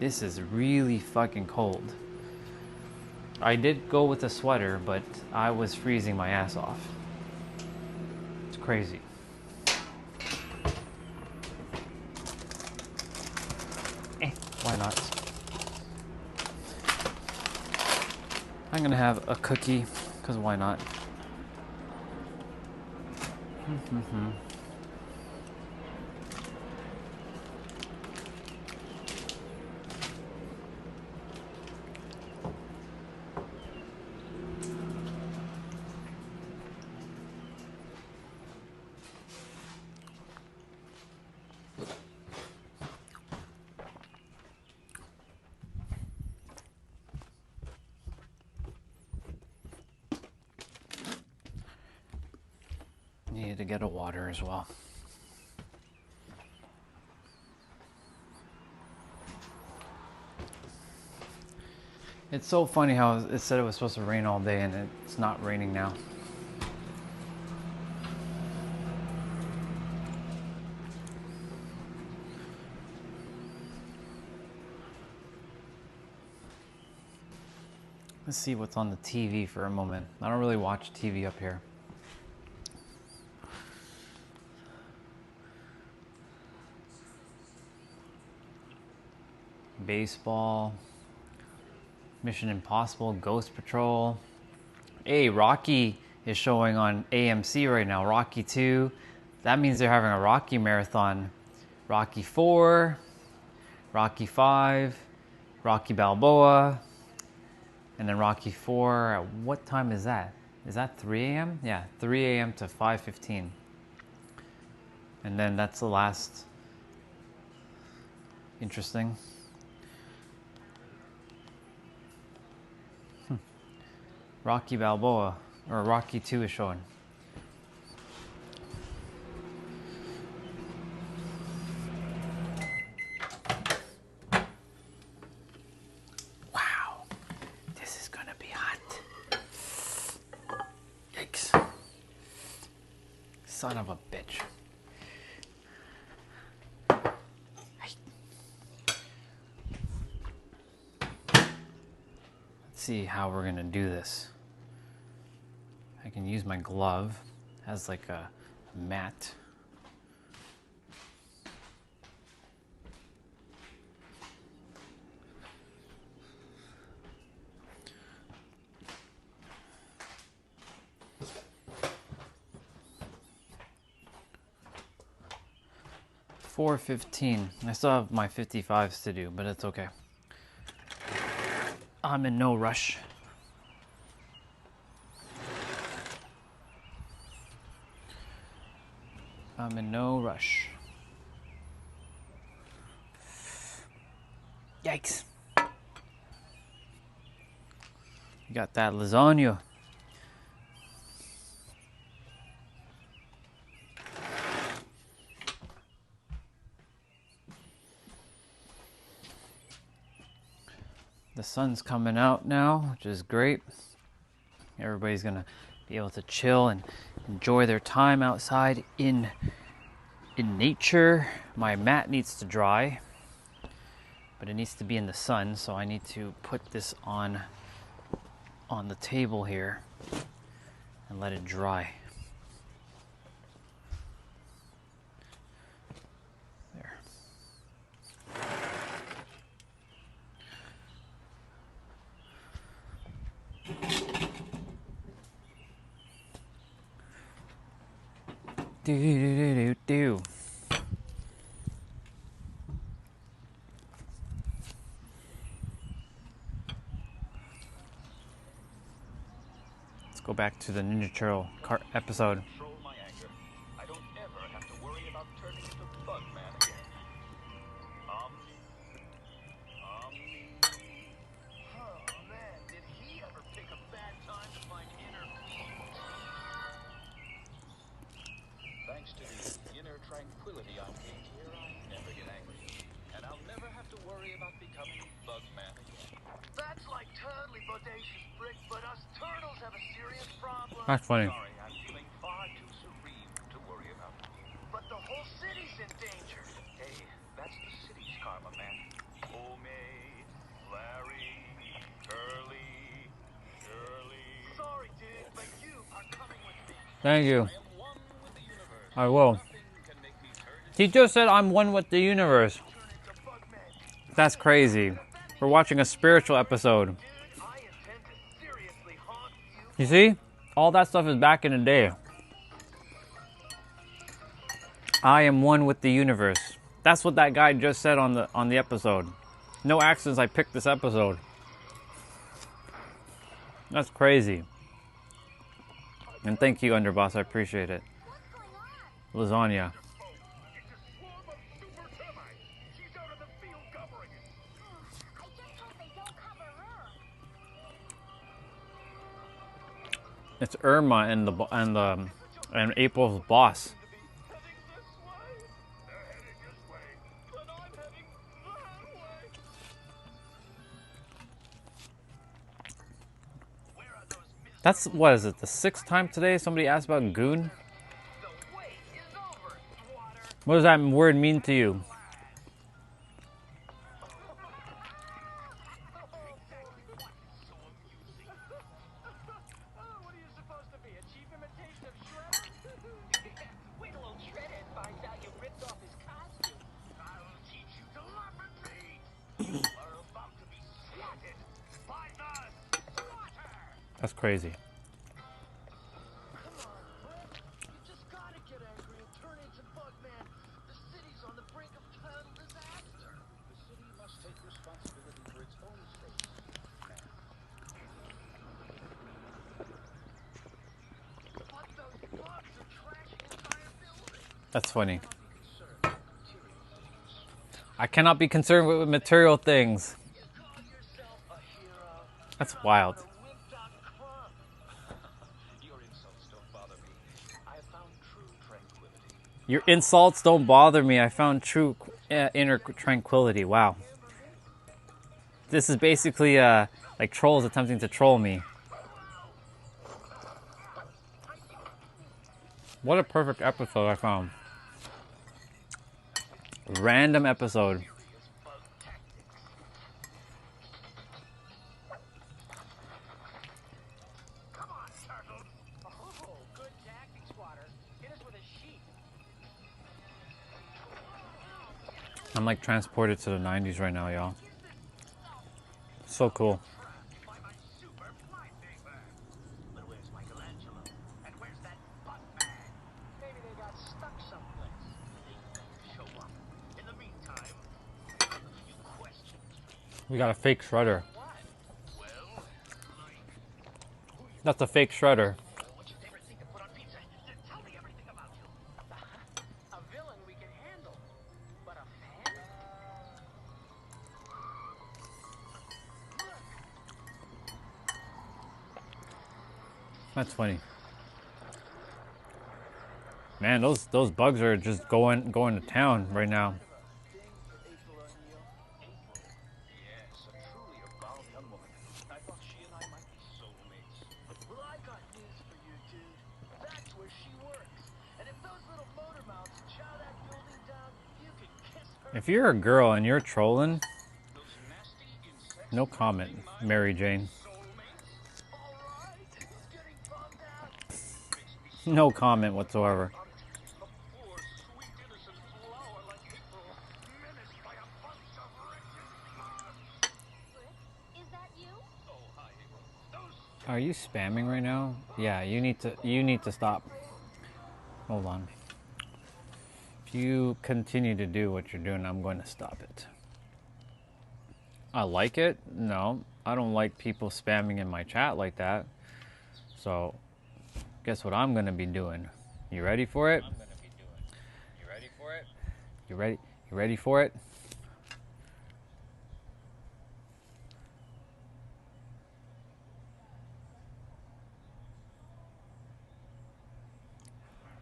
This is really fucking cold. I did go with a sweater, but I was freezing my ass off. It's crazy. Why not? I'm gonna have a cookie, because why not? Needed to get a water as well. It's so funny how it said it was supposed to rain all day and it's not raining now. Let's see what's on the TV for a moment. I don't really watch TV up here. Baseball. Mission Impossible, Ghost Patrol. Hey, Rocky is showing on AMC right now. Rocky 2. That means they're having a Rocky marathon. Rocky 4, Rocky 5, Rocky Balboa, and then Rocky 4. At what time is that? Is that 3 a.m.? Yeah, 3 a.m. to 5:15. And then that's the last. Interesting. Rocky Balboa, or Rocky 2 is showing. Wow, this is gonna be hot. Yikes. Son of a bitch. Let's see how we're gonna do this. I can use my glove as like a mat. $4.15. I still have my 55s to do, but it's okay. I'm in no rush. I'm in no rush. Yikes. You got that lasagna. The sun's coming out now, which is great. Everybody's gonna be able to chill and enjoy their time outside in nature. My mat needs to dry, but it needs to be in the sun, so I need to put this on the table here and let it dry. There. Do. Let's go back to the Ninja Turtle episode. Control my anger. I don't ever have to worry about turning into Bugman again. Oh man, did he ever pick a bad time to find inner peace? Thanks to the inner tranquility I'm gained here, I never get angry. And I'll never have to worry about becoming Bugman again. That's like totally bodacious, Brick, but us turtles have a serious problem. That's funny. Sorry, I'm feeling far too serene to worry about. But the whole city's in danger. Hey, that's the city's karma, man. Homemade, Larry, Curly, Shirley. Sorry, dude, but you are coming with me. Thank you. I am one with the universe. I will. Nothing can make me turn He just said I'm one with the universe. into Bugman. That's crazy. We're watching a spiritual episode. Dude, I intend to seriously haunt you. You see? All that stuff is back in the day. I am one with the universe. That's what that guy just said on the episode. No accidents, I picked this episode. That's crazy. And thank you, Underboss. I appreciate it. Lasagna. It's a swarm of super termites. She's out of the field covering it. I just hope they don't cover her. It's Irma and April's boss. Heading this way. They're heading this way. Then I'm heading that way. Where are those miserable? That's, what is it, the 6th time today somebody asked about goon? The wait is over, water. What does that word mean to you? What are you supposed to be? A cheap imitation of Shredder? Wait till old Shredhead finds out you ripped off his costume. I'll teach you telepathy. That's crazy. Come on, Brett. You just gotta get angry and turn into Bugman. The city's on the brink of total disaster. The city must take responsibility for its own fate, man. But those bugs are trashing entire buildings. That's funny. Not be concerned with material things. I cannot be concerned with material things. You call yourself a hero? That's You're wild. a wimp.crumb. Your insults don't bother me. I have found true tranquility. Your insults don't bother me. I found true inner tranquility. Wow. This is basically like trolls attempting to troll me. What a perfect episode I found. Random episode. Come on, turtle. Oh, good tactics, Squatter. Hit us with a sheep. I'm like transported to the 90s right now, y'all. So cool. By my super fly paper. But where's Michelangelo? And where's that butt bag? Maybe they got stuck someplace. They don't show up. In the meantime, a few questions. We got a fake shredder. Well, like, That's a fake shredder. what's your favorite thing to put on pizza? Tell me everything about you. A villain we can handle. But a fan? That's funny. Man, those bugs are just going to town right now. Yes, a truly evolved young woman. I thought she and I might be soulmates. Well, I got news for you, dude. That's where she works. And if those little motor mounts chow that building down, you can kiss her. If you're a girl and you're trolling, Those nasty insects. no comment, Mary Jane. Soulmates? All right. Who's getting bummed out? No comment whatsoever. A poor, sweet, innocent flower like April, menaced by a bunch of wretched bugs. Brick, is that you? Oh, hi, April. Those Are you spamming right now? Yeah, you need to stop. Hold on. If you continue to do what you're doing, I'm going to stop it. I like it? No, I don't like people spamming in my chat like that. So, guess what I'm going to be doing? You ready for it? You ready for it? You ready for it?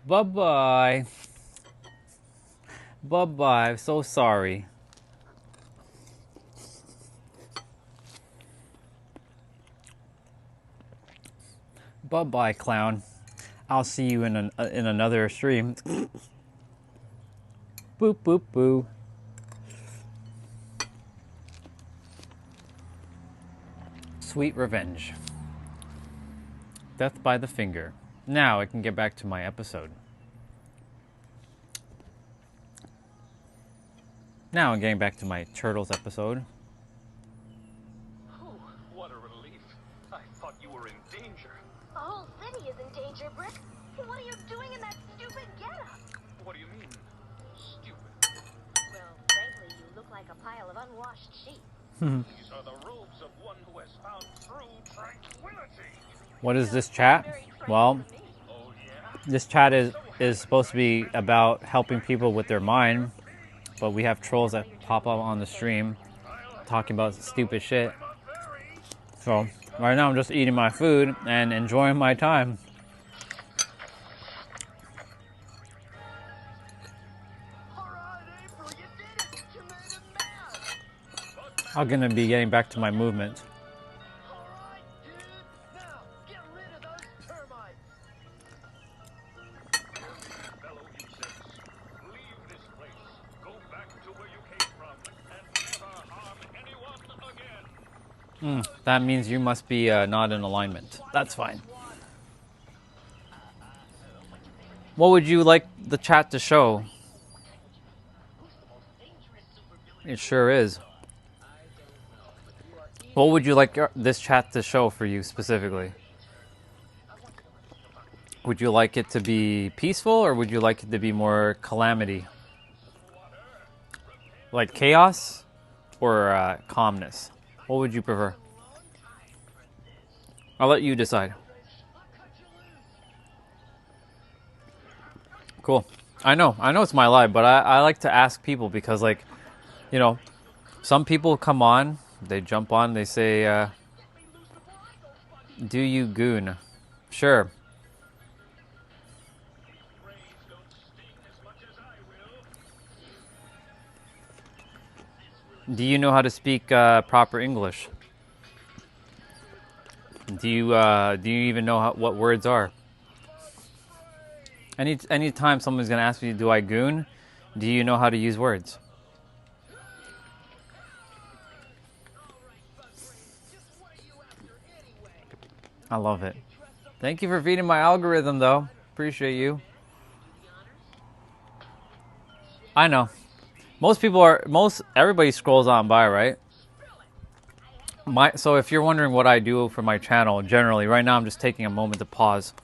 Bye-bye. Bye-bye. So sorry. Bye-bye, clown. I'll see you in another stream. Boop, boop, boo. Sweet revenge. Death by the finger. Now I can get back to my episode. Now I'm getting back to my Turtles episode. Oh, what a relief. I thought you were in danger. The whole city is in danger, Brick. What are you doing in that stupid getup? What do you mean, stupid? Well, frankly, you look like a pile of unwashed sheep. These are the robes of one who has found true tranquility. What is this chat? Well, Oh, yeah? this chat is supposed to be about helping people with their mind, but we have trolls that pop up on the stream talking about stupid shit. So right now I'm just eating my food and enjoying my time. All right, April, you did it. You made him mad. I'm gonna be getting back to my movement. All right, dude. Now, get rid of those termites. Fellow insects, leave this place. Go back to where you came from and never harm anyone again. That means you must be not in alignment. That's fine. What would you like the chat to show? It sure is. What would you like this chat to show for you specifically? Would you like it to be peaceful or would you like it to be more calamity? Like chaos or calmness? What would you prefer? I'll let you decide. Cool. I know it's my live, but I like to ask people because, like, you know, some people come on, they jump on, they say, do you goon? Sure. Do you know how to speak proper English? Do you even know what words are? Anytime someone's gonna ask me, do I goon? Do you know how to use words? I love it. Thank you for feeding my algorithm, though. Appreciate you. I know. Everybody scrolls on by, right? So if you're wondering what I do for my channel, generally, right now I'm just taking a moment to pause.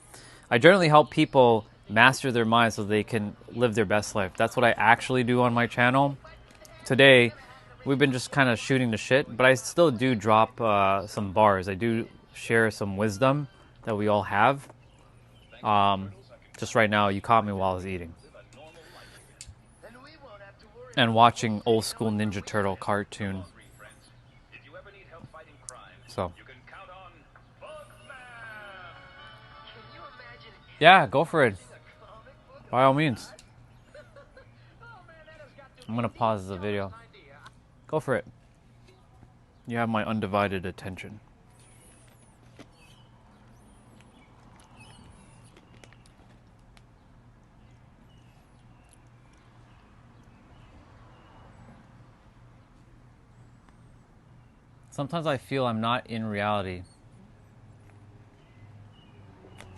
I generally help people master their mind so they can live their best life. That's what I actually do on my channel. Today, we've been just kind of shooting the shit, but I still do drop some bars. I do share some wisdom that we all have. Just right now, you caught me while I was eating. And watching old school Ninja Turtle cartoon. So. Yeah, go for it. By all means. I'm going to pause the video. Go for it. You have my undivided attention. Sometimes I feel I'm not in reality.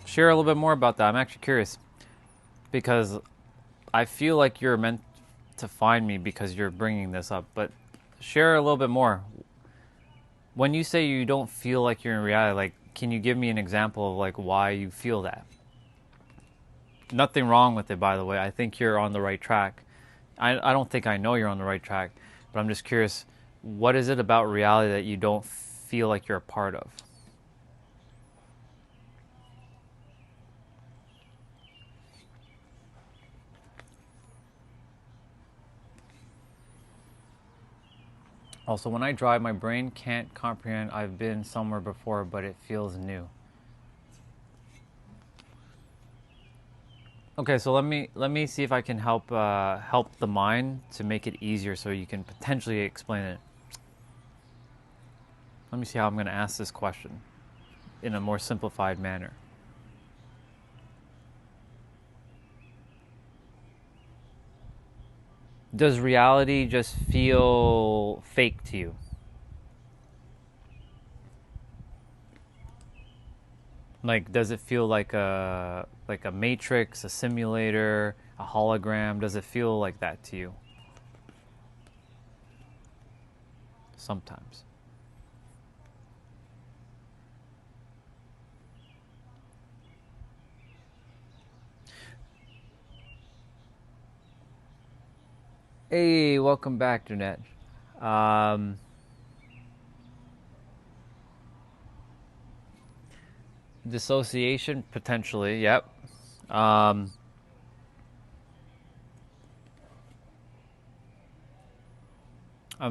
Share a little bit more about that. I'm actually curious. Because I feel like you're meant to find me because you're bringing this up. But share a little bit more. When you say you don't feel like you're in reality, like, can you give me an example of, like, why you feel that? Nothing wrong with it, by the way. I think you're on the right track. I don't think I know you're on the right track. But I'm just curious, what is it about reality that you don't feel like you're a part of? Also, when I drive, my brain can't comprehend I've been somewhere before, but it feels new. Okay, so let me see if I can help the mind to make it easier so you can potentially explain it. Let me see how I'm going to ask this question in a more simplified manner. Does reality just feel fake to you? Like, does it feel like a matrix, a simulator, a hologram? Does it feel like that to you? Sometimes. Hey, welcome back, Jeanette. Dissociation, potentially, yep. I'm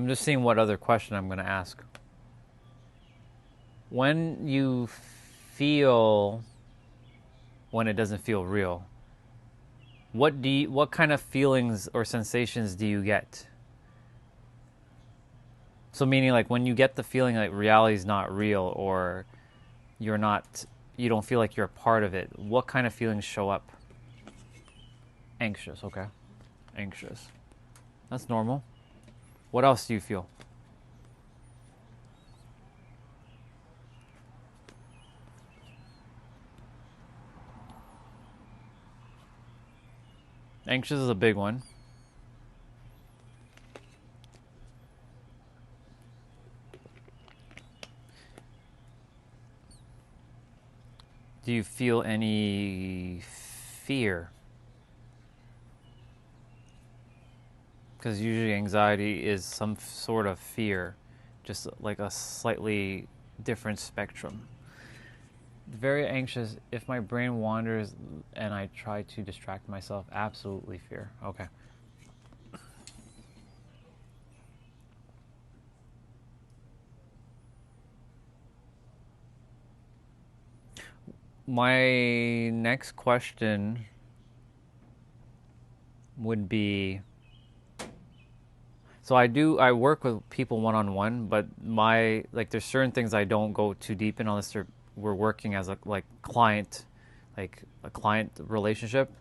just seeing what other question I'm going to ask. When you feel when it doesn't feel real, what kind of feelings or sensations do you get? So meaning, like, when you get the feeling like reality is not real, or you don't feel like you're a part of it, what kind of feelings show up? Anxious, okay. Anxious. That's normal. What else do you feel? Anxious is a big one. Do you feel any fear? Because usually anxiety is some sort of fear, just like a slightly different spectrum. Very anxious. If my brain wanders and I try to distract myself, absolutely fear. Okay. My next question would be, so I work with people one-on-one, but there's certain things I don't go too deep in unless we're working as a client, like a client relationship.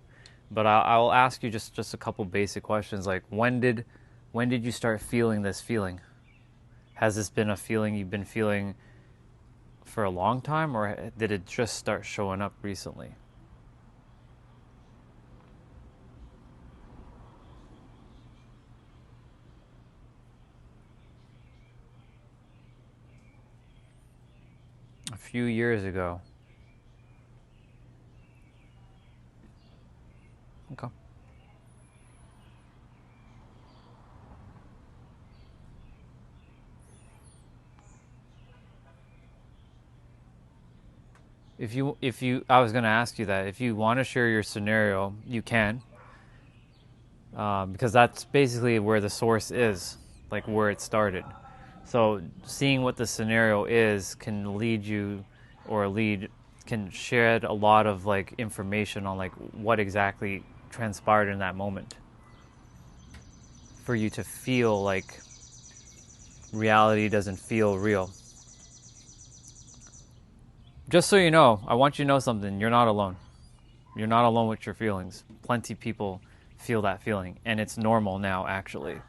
But I'll ask you just a couple basic questions, like when did you start feeling this feeling? Has this been a feeling you've been feeling for a long time, or did it just start showing up recently? A few years ago. Okay. If you, I was going to ask you that. If you want to share your scenario, you can, because that's basically where the source is, like where it started. So seeing what the scenario is can lead you, can shed a lot of like information on like what exactly transpired in that moment, for you to feel like reality doesn't feel real. Just so you know, I want you to know something. You're not alone. You're not alone with your feelings. Plenty of people feel that feeling, and it's normal now, actually.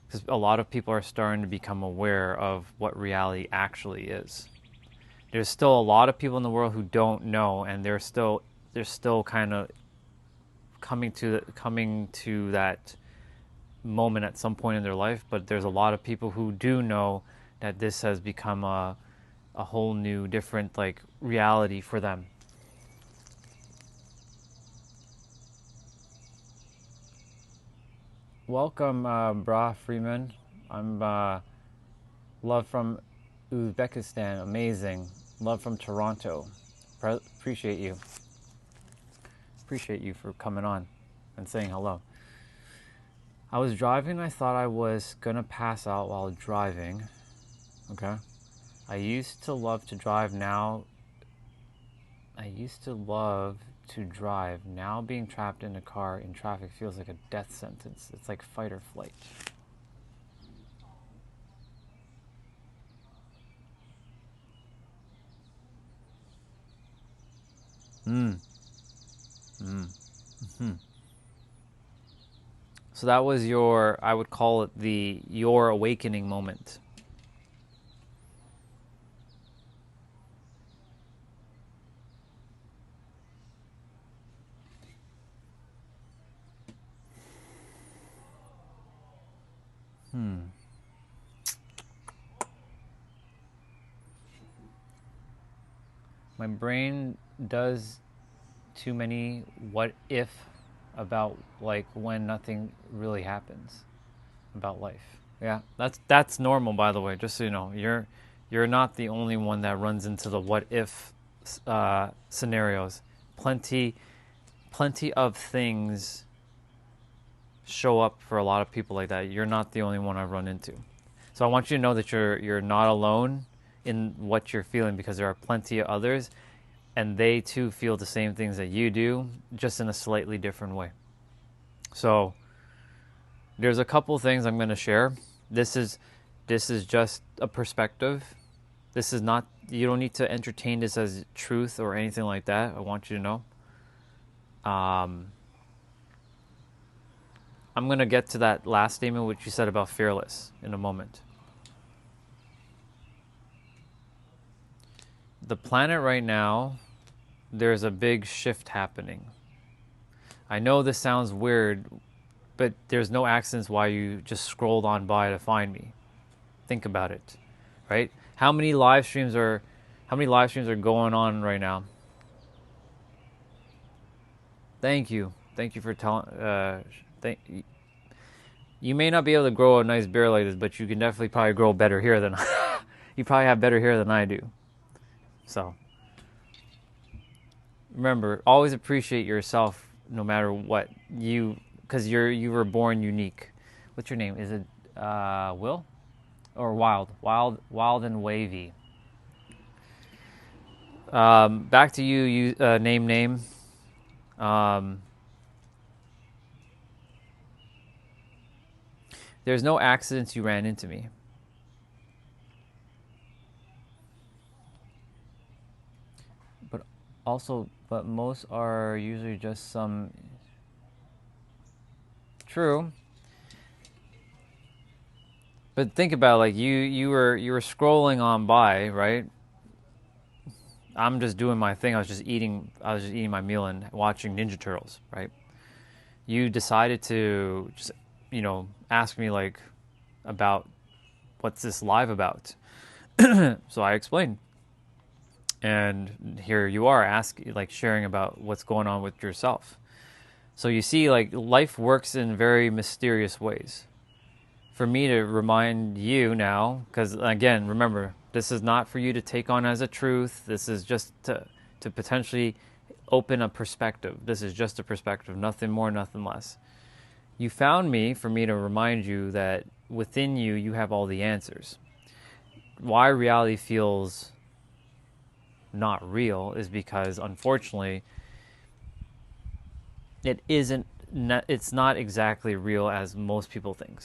Because a lot of people are starting to become aware of what reality actually is. There's still a lot of people in the world who don't know, and they're still kind of coming to that moment at some point in their life. But there's a lot of people who do know that this has become a whole new, different like reality for them. Welcome, Bra Freeman. I'm love from Uzbekistan. Amazing. Love from Toronto. Appreciate you. Appreciate you for coming on and saying hello. I was driving. I thought I was gonna pass out while driving. Okay. I used to love to drive. Now being trapped in a car in traffic feels like a death sentence. It's like fight or flight. So that was I would call it your awakening moment. My brain does too many what if about like when nothing really happens about life. Yeah, that's normal, by the way, just so you know. You're not the only one that runs into the what if scenarios. Plenty of things show up for a lot of people like that. You're not the only one I've run into. So I want you to know that you're not alone in what you're feeling, because there are plenty of others, and they too feel the same things that you do, just in a slightly different way. So there's a couple things I'm going to share. This is just a perspective. This is not, you don't need to entertain this as truth or anything like that. I want you to know. I'm going to get to that last statement which you said about fearless in a moment. The planet right now, there's a big shift happening. I know this sounds weird, but there's no accidents why you just scrolled on by to find me. Think about it, right? How many live streams are going on right now? Thank you. Thank you for telling. You may not be able to grow a nice beard like this, but you can definitely probably grow better hair than you probably have better hair than I do. So remember, always appreciate yourself, no matter what because you were born unique. What's your name? Is it Will or Wild? Wild and wavy. Back to you. Name. There's no accidents you ran into me. But most are usually just some. True. But think about it, like you were scrolling on by, right? I'm just doing my thing. I was just eating my meal and watching Ninja Turtles, right? You decided to just, ask me like about what's this live about. So I explained. And here you are sharing about what's going on with yourself. So you see, like, life works in very mysterious ways. For me to remind you now, because again, remember, this is not for you to take on as a truth. This is just to potentially open a perspective. This is just a perspective, nothing more, nothing less. You found me for me to remind you that within you, you have all the answers. Why reality feels not real is because, unfortunately, it's not exactly real as most people think.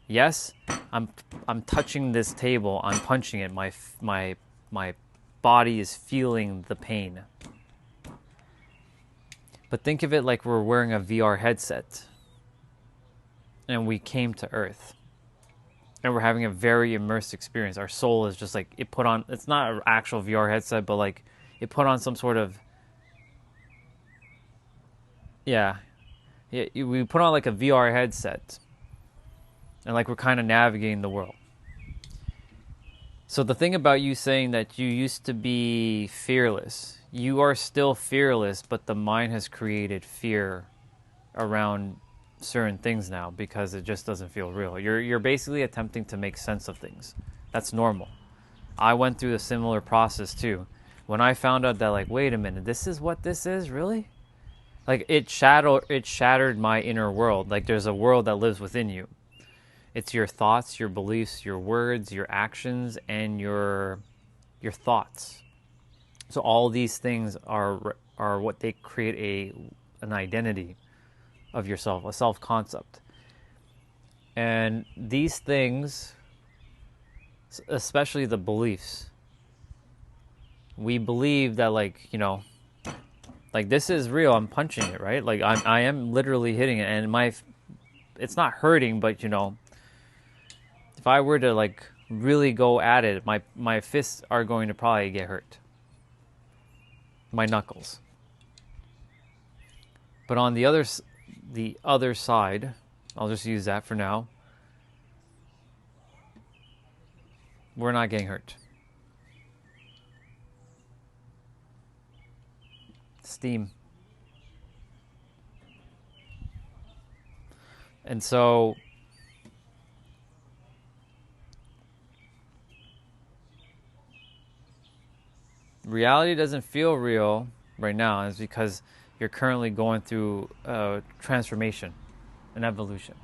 Yes, I'm touching this table, I'm punching it, my body is feeling the pain. But think of it like we're wearing a VR headset and we came to Earth. And we're having a very immersed experience. Our soul is just like, it's not an actual VR headset, but like it put on some sort of, we put on like a VR headset. And like we're kind of navigating the world. So the thing about you saying that you used to be fearless, you are still fearless, but the mind has created fear around certain things now because it just doesn't feel real. You're basically attempting to make sense of things. That's normal. I went through a similar process too. When I found out that, like, wait a minute, this is what this is, really? Like, it shattered my inner world. Like, there's a world that lives within you. It's your thoughts, your beliefs, your words, your actions, and your thoughts. So all these things are what they create an identity of yourself, a self-concept. And these things, especially the beliefs, we believe that, like, like this is real. I'm punching it, right? Like I am literally hitting it, and it's not hurting, but if I were to like really go at it, my fists are going to probably get hurt. My knuckles. But on the other side, I'll just use that for now. We're not getting hurt. Steam. And so reality doesn't feel real right now is because you're currently going through a transformation, an evolution.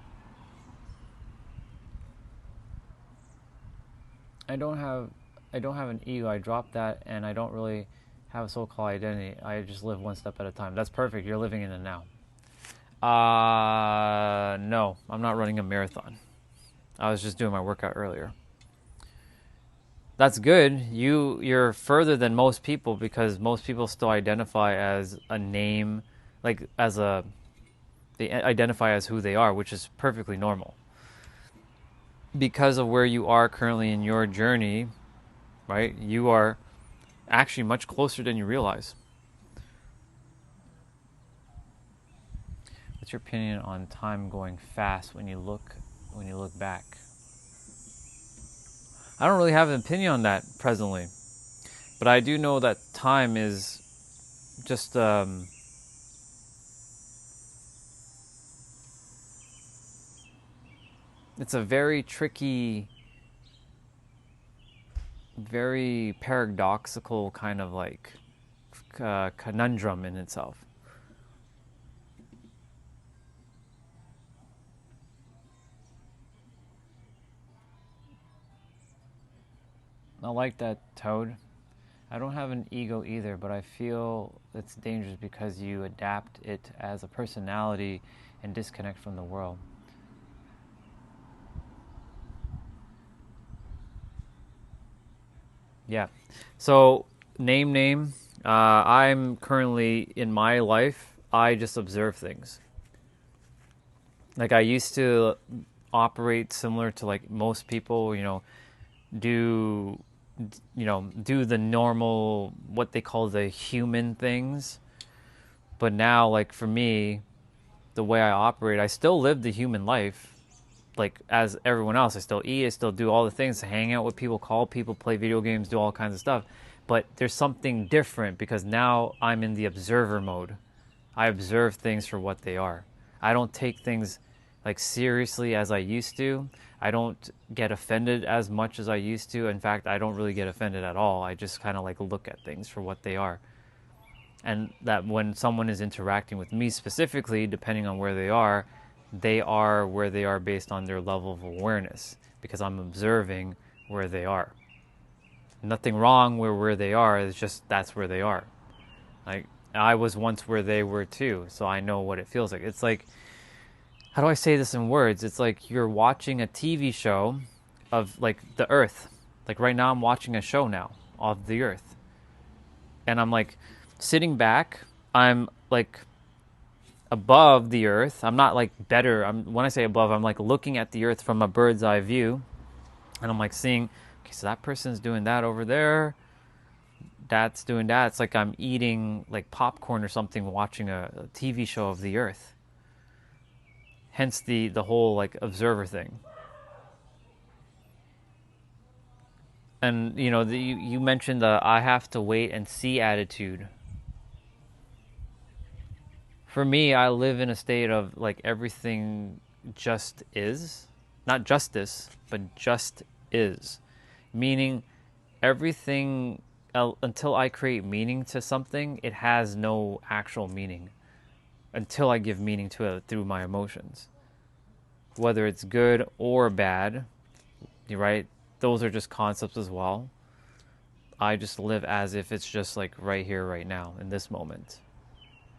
I don't have an ego. I dropped that, and I don't really have a so-called identity. I just live one step at a time. That's perfect. You're living in it now. No, I'm not running a marathon. I was just doing my workout earlier. That's good. You're further than most people because most people still identify as a name, they identify as who they are, which is perfectly normal. Because of where you are currently in your journey, right? You are actually much closer than you realize. What's your opinion on time going fast when you look back? I don't really have an opinion on that presently, but I do know that time is just it's a very tricky, very paradoxical kind of like conundrum in itself. I like that, Toad. I don't have an ego either, but I feel it's dangerous because you adapt it as a personality and disconnect from the world. Yeah. So, name. I'm currently in my life, I just observe things. Like, I used to operate similar to like most people, do do the normal, what they call the human things. But now, like for me, the way I operate, I still live the human life like as everyone else. I still eat, I still do all the things, hang out with people, call people, play video games, do all kinds of stuff. But there's something different because now I'm in the observer mode. I observe things for what they are. I don't take things like seriously as I used to. I don't get offended as much as I used to. In fact, I don't really get offended at all. I just kind of like look at things for what they are. And that when someone is interacting with me specifically, depending on where they are where they are based on their level of awareness, because I'm observing where they are. Nothing wrong where they are, it's just that's where they are. Like, I was once where they were too, so I know what it feels like. It's like, how do I say this in words? It's like you're watching a TV show of like the Earth. Like right now I'm watching a show now of the Earth. And I'm like sitting back, I'm like above the Earth. I'm not like better. When I say above, I'm like looking at the Earth from a bird's eye view. And I'm like seeing, okay, so that person's doing that over there. That's doing that. It's like I'm eating like popcorn or something, watching a TV show of the Earth. Hence the whole like observer thing. And you mentioned the I have to wait and see attitude. For me, I live in a state of like everything just is. Not justice, but just is. Meaning everything, until I create meaning to something, it has no actual meaning. Until I give meaning to it through my emotions. Whether it's good or bad, right? Those are just concepts as well. I just live as if it's just like right here, right now, in this moment.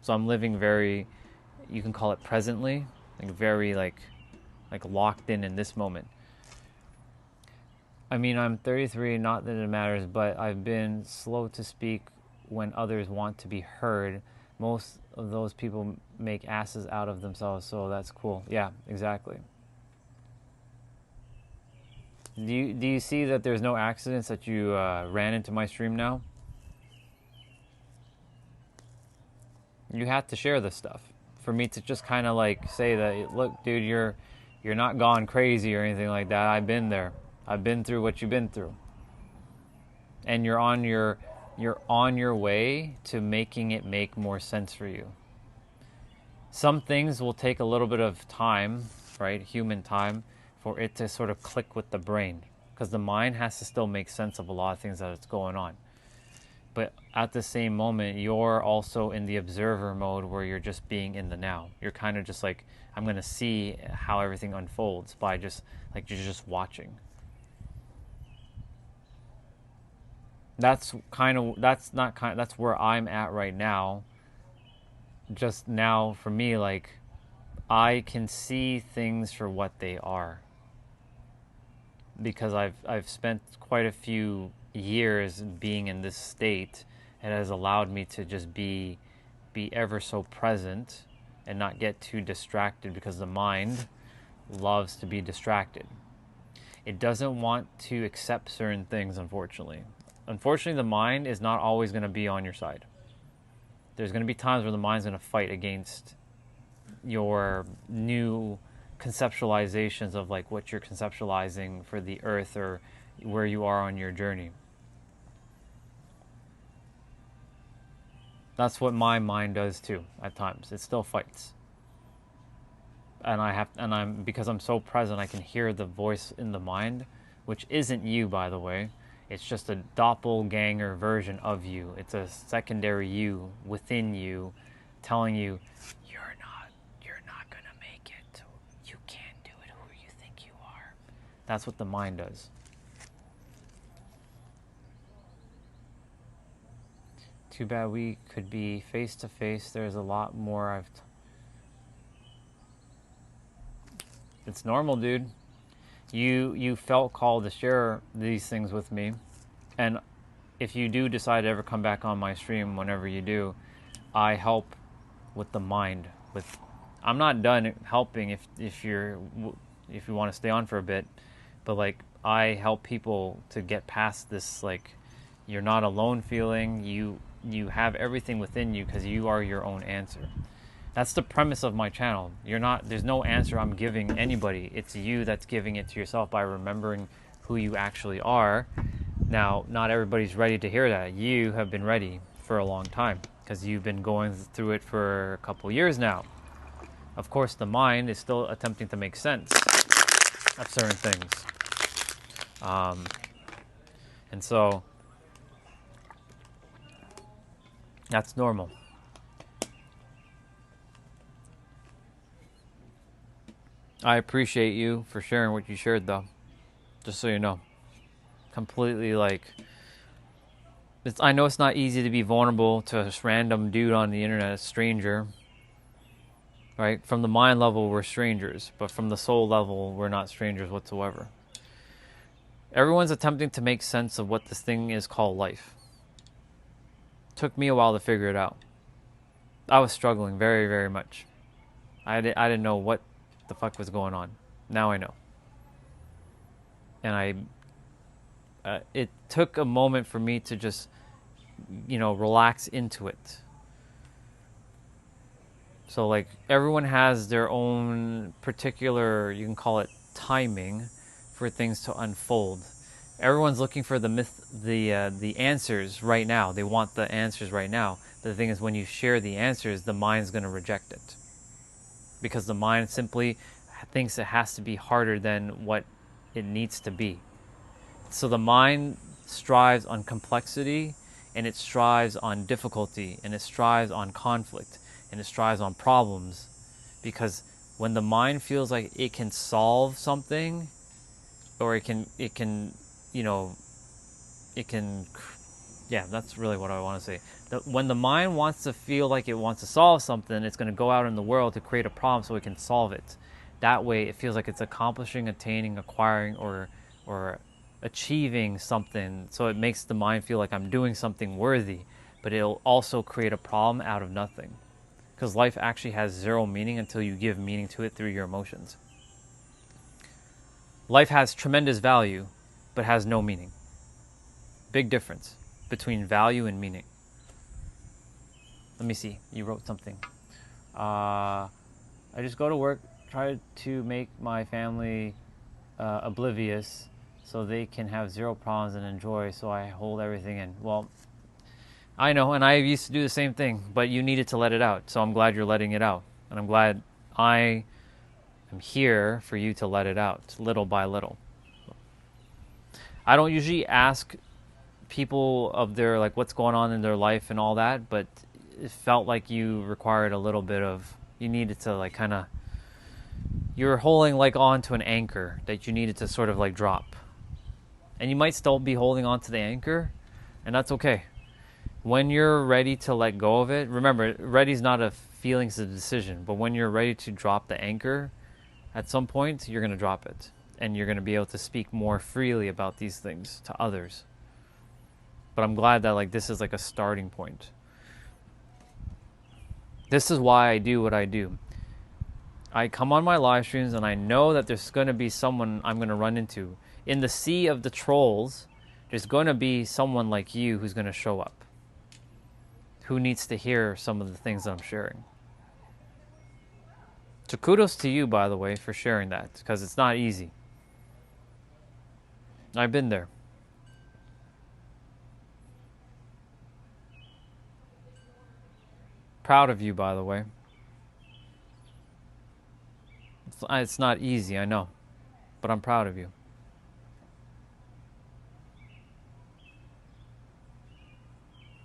So I'm living very, you can call it presently, like very like locked in this moment. I mean, I'm 33, not that it matters, but I've been slow to speak when others want to be heard. Most of those people make asses out of themselves, so that's cool. Yeah, exactly. Do you see that there's no accidents that you ran into my stream now? You had to share this stuff for me to just kind of like say that, look, dude, you're not gone crazy or anything like that. I've been there. I've been through what you've been through, and you're on your way to making it make more sense for you. Some things will take a little bit of time, right? Human time, for it to sort of click with the brain, because the mind has to still make sense of a lot of things that's going on. But at the same moment, you're also in the observer mode where you're just being in the now. You're kind of just like, I'm going to see how everything unfolds by just, like, you're just watching. That's where I'm at right now. Just now, for me, like, I can see things for what they are. Because I've spent quite a few years being in this state. It has allowed me to just be ever so present and not get too distracted, because the mind loves to be distracted. It doesn't want to accept certain things, unfortunately. Unfortunately, the mind is not always going to be on your side. There's going to be times where the mind's going to fight against your new conceptualizations of like what you're conceptualizing for the earth or where you are on your journey. That's what my mind does too at times. It still fights. because I'm so present, I can hear the voice in the mind, which isn't you, by the way. It's just a doppelganger version of you. It's a secondary you within you, telling you, you're not gonna make it. You can't do it who you think you are. That's what the mind does. Too bad we could be face to face. There's a lot more It's normal, dude. You felt called to share these things with me, and if you do decide to ever come back on my stream, whenever you do, I help with the mind. I'm not done helping if you want to stay on for a bit, but like I help people to get past this, like, you're not alone feeling. You have everything within you because you are your own answer. That's the premise of my channel. There's no answer I'm giving anybody. It's you that's giving it to yourself by remembering who you actually are. Now, not everybody's ready to hear that. You have been ready for a long time because you've been going through it for a couple years now. Of course, the mind is still attempting to make sense of certain things. And so, that's normal. I appreciate you for sharing what you shared, though. Just so you know. Completely, like... I know it's not easy to be vulnerable to a random dude on the internet, a stranger. Right? From the mind level, we're strangers. But from the soul level, we're not strangers whatsoever. Everyone's attempting to make sense of what this thing is called life. Took me a while to figure it out. I was struggling very, very much. I didn't know what the fuck was going on. Now I know. And it took a moment for me to just, relax into it. So like everyone has their own particular, you can call it timing, for things to unfold. Everyone's looking for the answers right now. They want the answers right now. But the thing is, when you share the answers, the mind's going to reject it. Because the mind simply thinks it has to be harder than what it needs to be. So the mind strives on complexity, and it strives on difficulty, and it strives on conflict, and it strives on problems. Because when the mind feels like it can solve something, or it can, yeah, that's really what I want to say. When the mind wants to feel like it wants to solve something, it's going to go out in the world to create a problem so it can solve it. That way, it feels like it's accomplishing, attaining, acquiring, or achieving something. So it makes the mind feel like I'm doing something worthy. But it'll also create a problem out of nothing. Because life actually has zero meaning until you give meaning to it through your emotions. Life has tremendous value, but has no meaning. Big difference between value and meaning. Let me see. You wrote something. I just go to work, try to make my family oblivious so they can have zero problems and enjoy, so I hold everything in. Well, I know, and I used to do the same thing, but you needed to let it out, so I'm glad you're letting it out. And I'm glad I am here for you to let it out, little by little. I don't usually ask people of their, like, what's going on in their life and all that, but it felt like you required a little bit of, you needed to, like, kind of, you were holding, like, on to an anchor that you needed to sort of, like, drop. And you might still be holding on to the anchor, and that's okay. When you're ready to let go of it, remember, ready's not a feeling, it's a decision, but when you're ready to drop the anchor, at some point, you're going to drop it. And you're going to be able to speak more freely about these things to others. But I'm glad that, like, this is like a starting point. This is why I do what I do. I come on my live streams and I know that there's going to be someone I'm going to run into. In the sea of the trolls, there's going to be someone like you who's going to show up. Who needs to hear some of the things that I'm sharing. So kudos to you, by the way, for sharing that, because it's not easy. I've been there. Proud of you, by the way. It's not easy, I know, but I'm proud of you.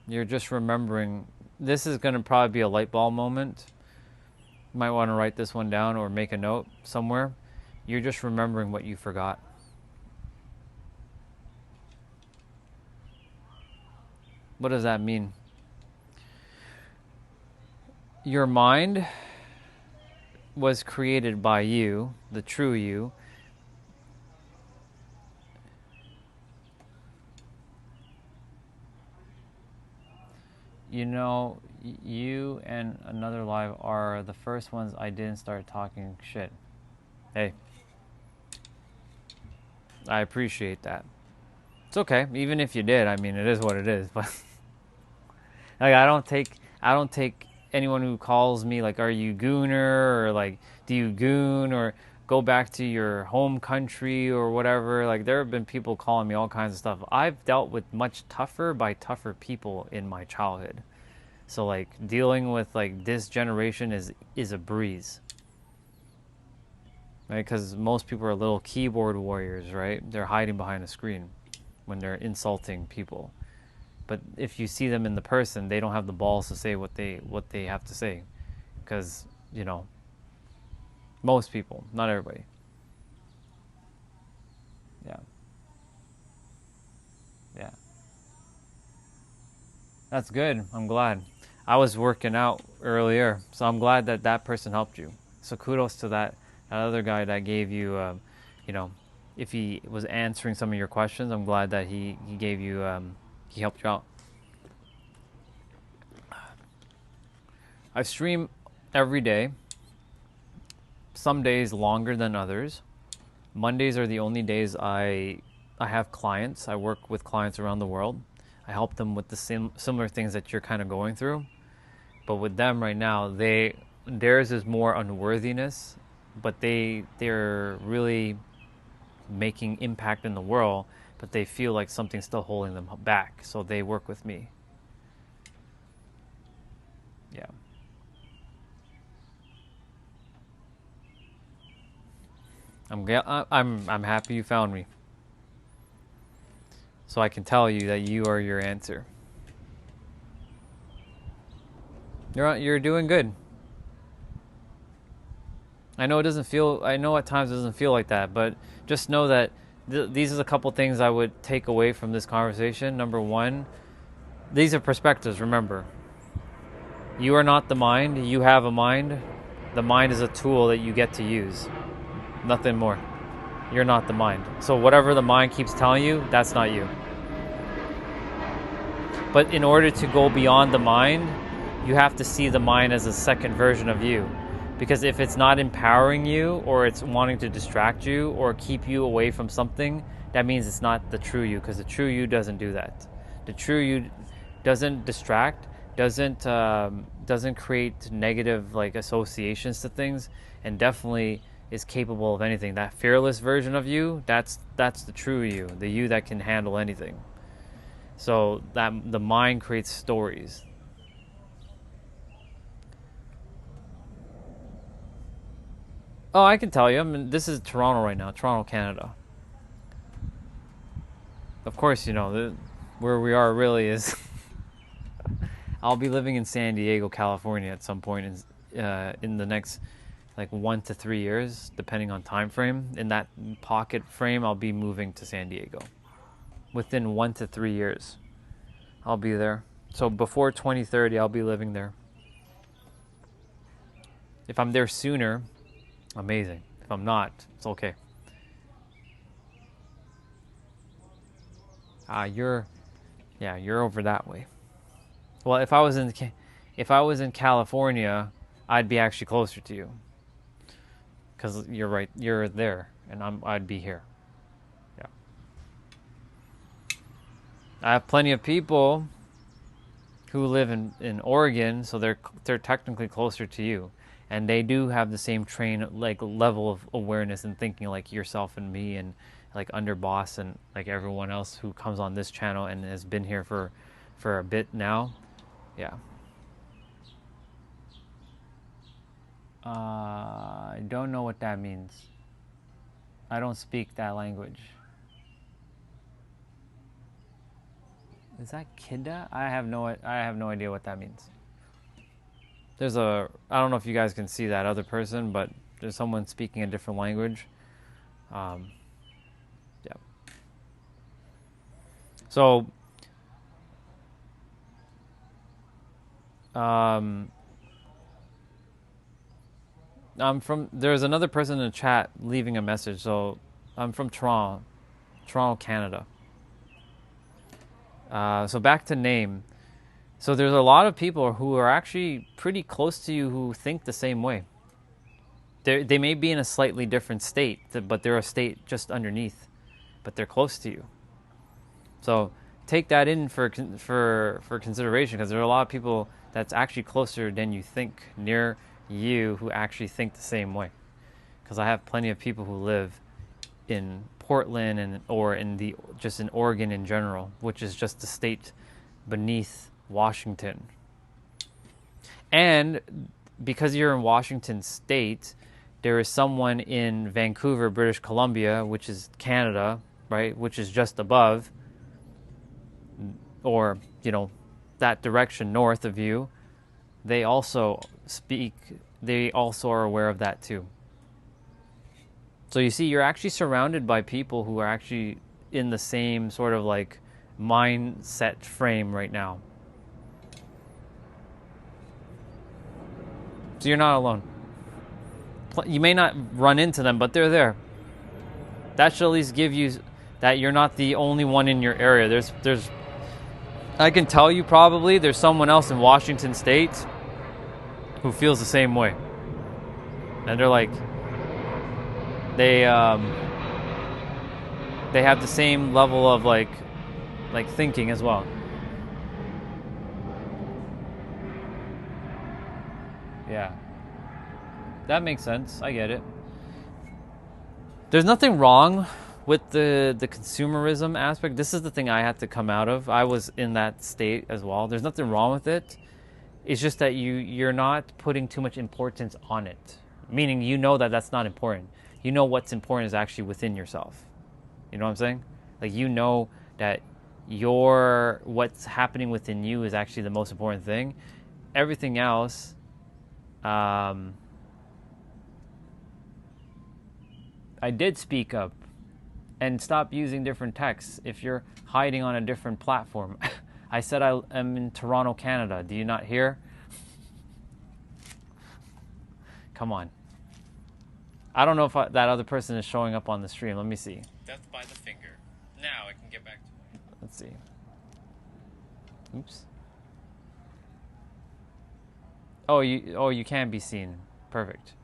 You're just remembering. This is going to probably be a light bulb moment. You might want to write this one down or make a note somewhere. You're just remembering what you forgot. What does that mean? Your mind was created by you, the true you. You know, you and another live are the first ones I didn't start talking shit. Hey, I appreciate that. It's okay, even if you did. I mean, it is what it is. But like, I don't take anyone who calls me like, "Are you gooner?" or like, "Do you goon?" or "Go back to your home country" or whatever. Like, there have been people calling me all kinds of stuff. I've dealt with much tougher by tougher people in my childhood. So like, dealing with like this generation is a breeze. Right? Because most people are little keyboard warriors, right? They're hiding behind a screen when they're insulting people. But if you see them in the person, they don't have the balls to say what they have to say. Because, you know, most people, not everybody. Yeah. Yeah. That's good. I'm glad. I was working out earlier, so I'm glad that that person helped you. So kudos to that other guy that gave you, you know, if he was answering some of your questions, I'm glad that he gave you, he helped you out. I stream every day, some days longer than others. Mondays are the only days I have clients. I work with clients around the world. I help them with the similar things that you're kind of going through. But with them right now, theirs is more unworthiness, but they're really making impact in the world, but they feel like something's still holding them back. So they work with me. Yeah. I'm happy you found me. So I can tell you that you are your answer. You're doing good. I know at times it doesn't feel like that, but just know that these are a couple things I would take away from this conversation. Number one, these are perspectives, remember. You are not the mind, you have a mind. The mind is a tool that you get to use. Nothing more. You're not the mind. So whatever the mind keeps telling you, that's not you. But in order to go beyond the mind, you have to see the mind as a second version of you. Because if it's not empowering you, or it's wanting to distract you or keep you away from something, that means it's not the true you, because the true you doesn't do that. The true you doesn't distract, doesn't create negative like associations to things, and definitely is capable of anything. That fearless version of you, that's the true you, the you that can handle anything. So that the mind creates stories. Oh, I can tell you. I mean, this is Toronto right now, Toronto, Canada. Of course, you know, where we are really is... I'll be living in San Diego, California at some point in the next like 1 to 3 years, depending on time frame. In that pocket frame, I'll be moving to San Diego. Within 1 to 3 years, I'll be there. So before 2030, I'll be living there. If I'm there sooner, amazing. If I'm not, it's okay. You're over that way. Well, if I was in California, I'd be actually closer to you. Because you're right, you're there, and I'd be here. Yeah. I have plenty of people who live in Oregon, so they're technically closer to you, and they do have the same level of awareness and thinking like yourself and me, and like Underboss and like everyone else who comes on this channel and has been here for a bit now. Yeah. I don't know what that means. I don't speak that language. Is that Kida? I have no idea what that means. There's I don't know if you guys can see that other person, but there's someone speaking a different language. Yeah. So, there's another person in the chat leaving a message. So, I'm from Toronto, Canada. So back to name. So there's a lot of people who are actually pretty close to you who think the same way. They may be in a slightly different state, but they're a state just underneath, but they're close to you. So take that in for consideration, because there are a lot of people that's actually closer than you think near you who actually think the same way. Because I have plenty of people who live in Portland or in Oregon in general, which is just the state beneath Washington. And because you're in Washington state, there is someone in Vancouver, British Columbia, which is Canada, right, which is just above, or that direction north of you. They also are aware of that too. So you see, you're actually surrounded by people who are actually in the same sort of like mindset frame right now. So you're not alone. You may not run into them, but they're there. That should at least give you that you're not the only one in your area. There's I can tell you probably there's someone else in Washington State who feels the same way. And they're like, they have the same level of like thinking as well. Yeah. That makes sense. I get it. There's nothing wrong with the consumerism aspect. This is the thing I had to come out of. I was in that state as well. There's nothing wrong with it. It's just that you're not putting too much importance on it. Meaning that that's not important. What's important is actually within yourself. You know what I'm saying? Like that what's happening within you is actually the most important thing. Everything else, I did speak up and stop using different texts if you're hiding on a different platform. I said I am in Toronto, Canada. Do you not hear? Come on. I don't know if that other person is showing up on the stream. Let me see. Death by the finger. Now I can get back to it. Let's see. Oops. Oh, you can be seen. Perfect.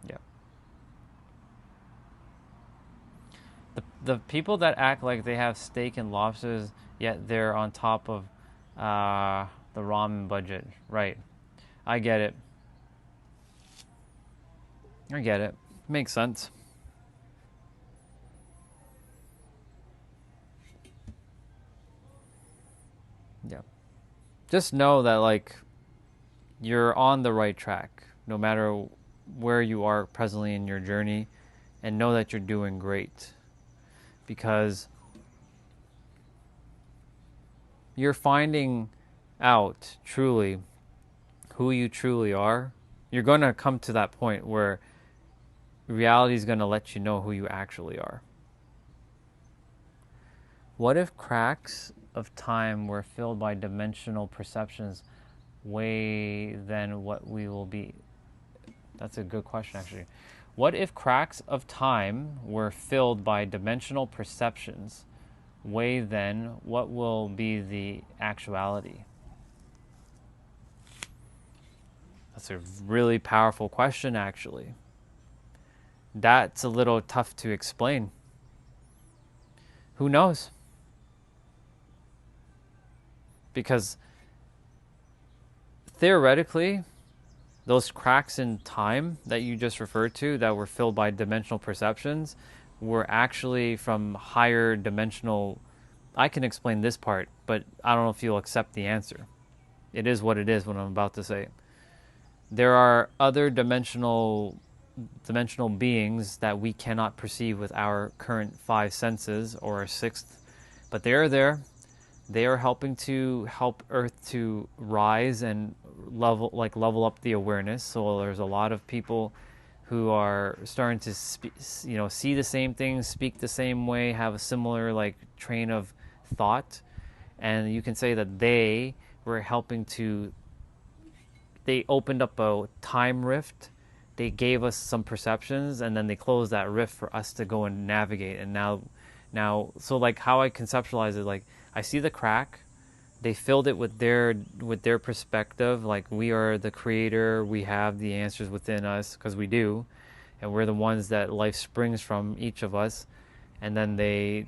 Yeah. The people that act like they have steak and lobsters, yet they're on top of the ramen budget. Right. I get it. Makes sense. Yeah. Just know that you're on the right track, no matter where you are presently in your journey, and know that you're doing great. Because you're finding out truly who you truly are. You're going to come to that point where reality is going to let you know who you actually are. What if cracks of time were filled by dimensional perceptions way than what we will be? That's a good question, actually. What if cracks of time were filled by dimensional perceptions way than what will be the actuality? That's a really powerful question, actually. That's a little tough to explain. Who knows? Because theoretically, those cracks in time that you just referred to that were filled by dimensional perceptions were actually from higher dimensional I can explain this part, but I don't know if you'll accept the answer. It is what it is, what I'm about to say. There are other dimensional beings that we cannot perceive with our current 5 senses or our 6th, but they are there. They are helping to help Earth to rise and level up the awareness. So there's a lot of people who are starting to see the same things, speak the same way, have a similar train of thought, and you can say that they were helping to. They opened up a time rift. They gave us some perceptions, and then they closed that rift for us to go and navigate. And now, so how I conceptualize it, I see the crack. They filled it with their perspective. We are the creator. We have the answers within us because we do, and we're the ones that life springs from, each of us. And then they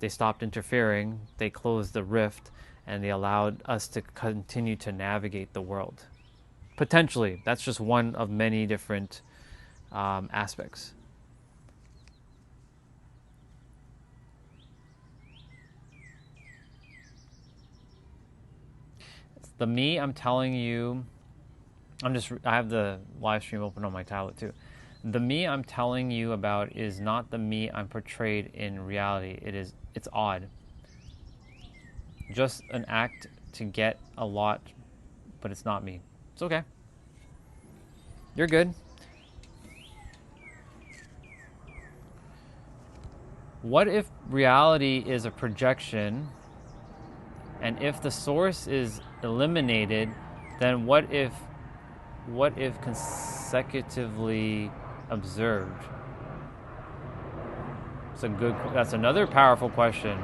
stopped interfering. They closed the rift, and they allowed us to continue to navigate the world. Potentially, that's just one of many different aspects. The me I'm telling you, I have the live stream open on my tablet too. The me I'm telling you about is not the me I'm portrayed in reality. It's odd. Just an act to get a lot, but it's not me. It's okay. You're good. What if reality is a projection, and if the source is eliminated, then what if consecutively observed? That's another powerful question.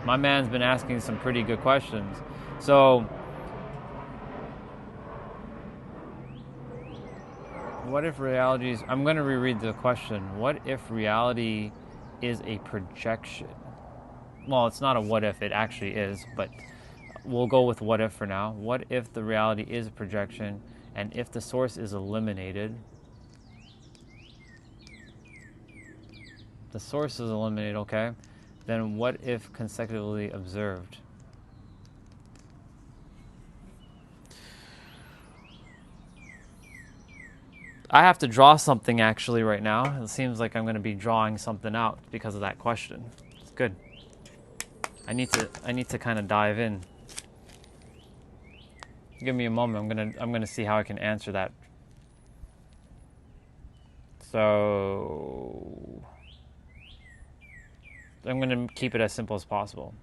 My man's been asking some pretty good questions. So, what if reality is... I'm going to reread the question. What if reality is a projection? Well, it's not a what if, it actually is, but we'll go with what if for now. What if the reality is a projection, and if the source is eliminated? The source is eliminated, okay. Then what if consecutively observed? I have to draw something actually right now. It seems like I'm going to be drawing something out because of that question. It's good. I need to kind of dive in. Give me a moment. I'm gonna see how I can answer that. So I'm gonna keep it as simple as possible.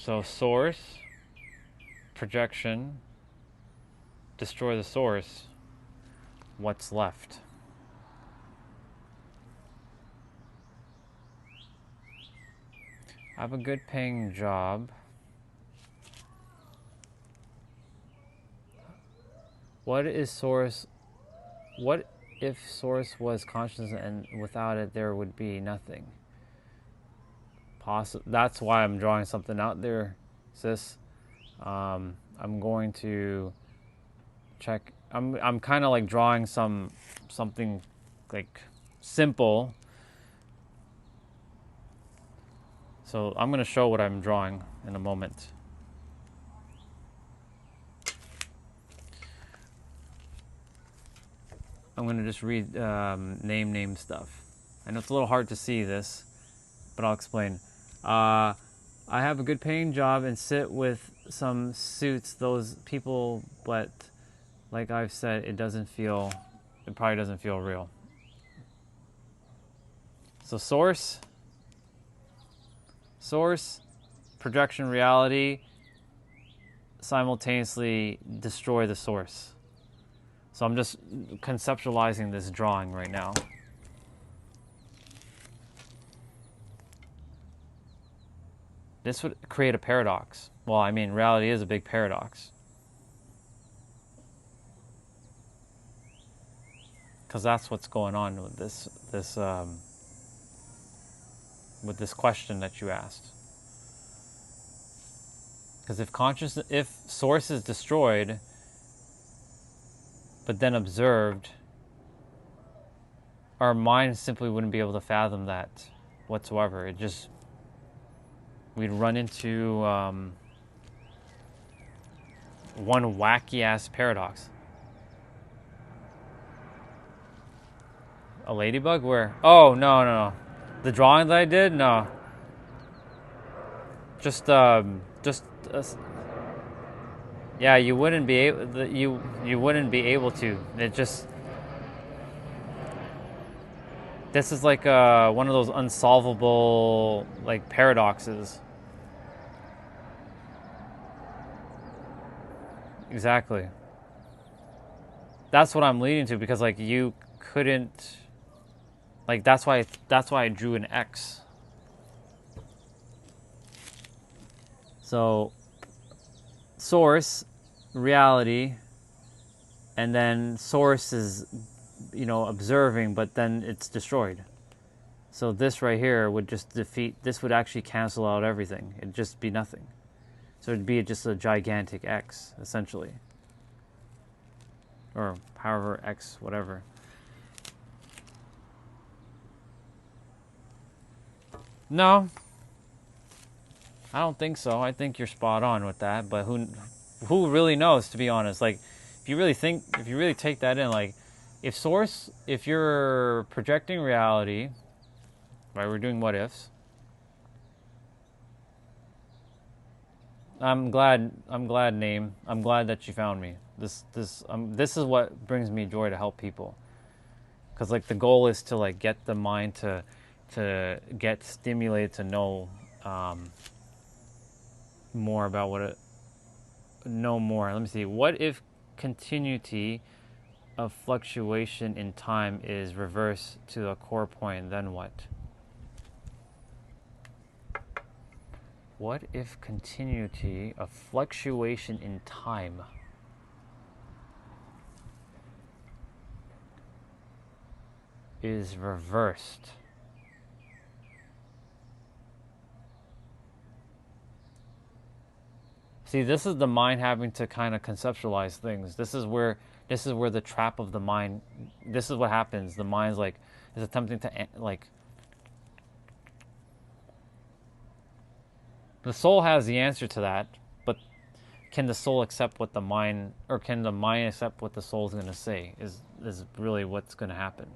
So source, projection, destroy the source. What's left? I have a good paying job. What if source was consciousness and without it there would be nothing? That's why I'm drawing something out there, sis. I'm going to check. I'm kind of drawing something simple. So I'm going to show what I'm drawing in a moment. I'm going to just read name stuff. I know it's a little hard to see this, but I'll explain. I have a good paying job and sit with some suits, those people, but like I've said, it probably doesn't feel real. So source, projection, reality, simultaneously destroy the source. So I'm just conceptualizing this drawing right now. This would create a paradox. Well, I mean, reality is a big paradox. because that's what's going on with this question that you asked. Because if source is destroyed, but then observed, our mind simply wouldn't be able to fathom that whatsoever. We'd run into one wacky ass paradox. A ladybug? Where? Oh, no. The drawing that I did? No. Yeah, you wouldn't be able. You wouldn't be able to. This is like one of those unsolvable like paradoxes. Exactly. That's what I'm leading to, because like you couldn't. Like that's why I drew an X. So source, reality, and then source is, observing, but then it's destroyed. So this right here would just this would actually cancel out everything. It'd just be nothing. So it'd be just a gigantic X, essentially. Or however X, whatever. No, I don't think so. I think you're spot on with that, but who really knows, to be honest? Like, if you really take that in, like, if you're projecting reality, right, we're doing what ifs. I'm glad, Name. I'm glad that you found me. This is what brings me joy, to help people. Because, like, the goal is to, like, get the mind to get stimulated to know more about know more. Let me see. What if continuity of fluctuation in time is reversed to a core point? Then what? What if continuity of fluctuation in time is reversed? See, this is the mind having to kind of conceptualize things. This is where the trap of the mind. This is what happens. The mind's like is attempting to like. The soul has the answer to that, but can the soul accept what the mind, or can the mind accept what the soul is going to say? Is really what's going to happen.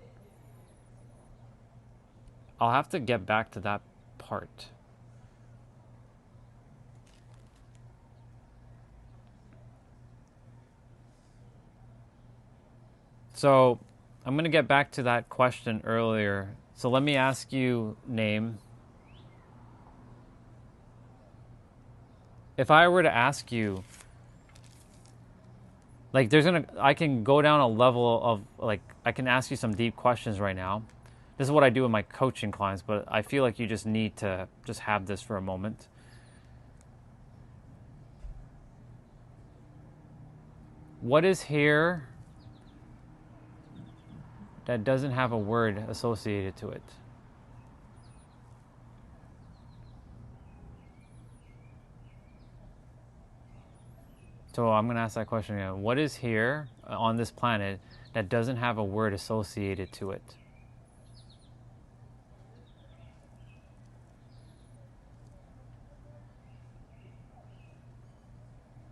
I'll have to get back to that part. So I'm going to get back to that question earlier. So let me ask you, Name. If I were to ask you, like, I can go down a level of, like, I can ask you some deep questions right now. This is what I do with my coaching clients, but I feel like you just need to just have this for a moment. What is here that doesn't have a word associated to it? So I'm going to ask that question again. What is here on this planet that doesn't have a word associated to it?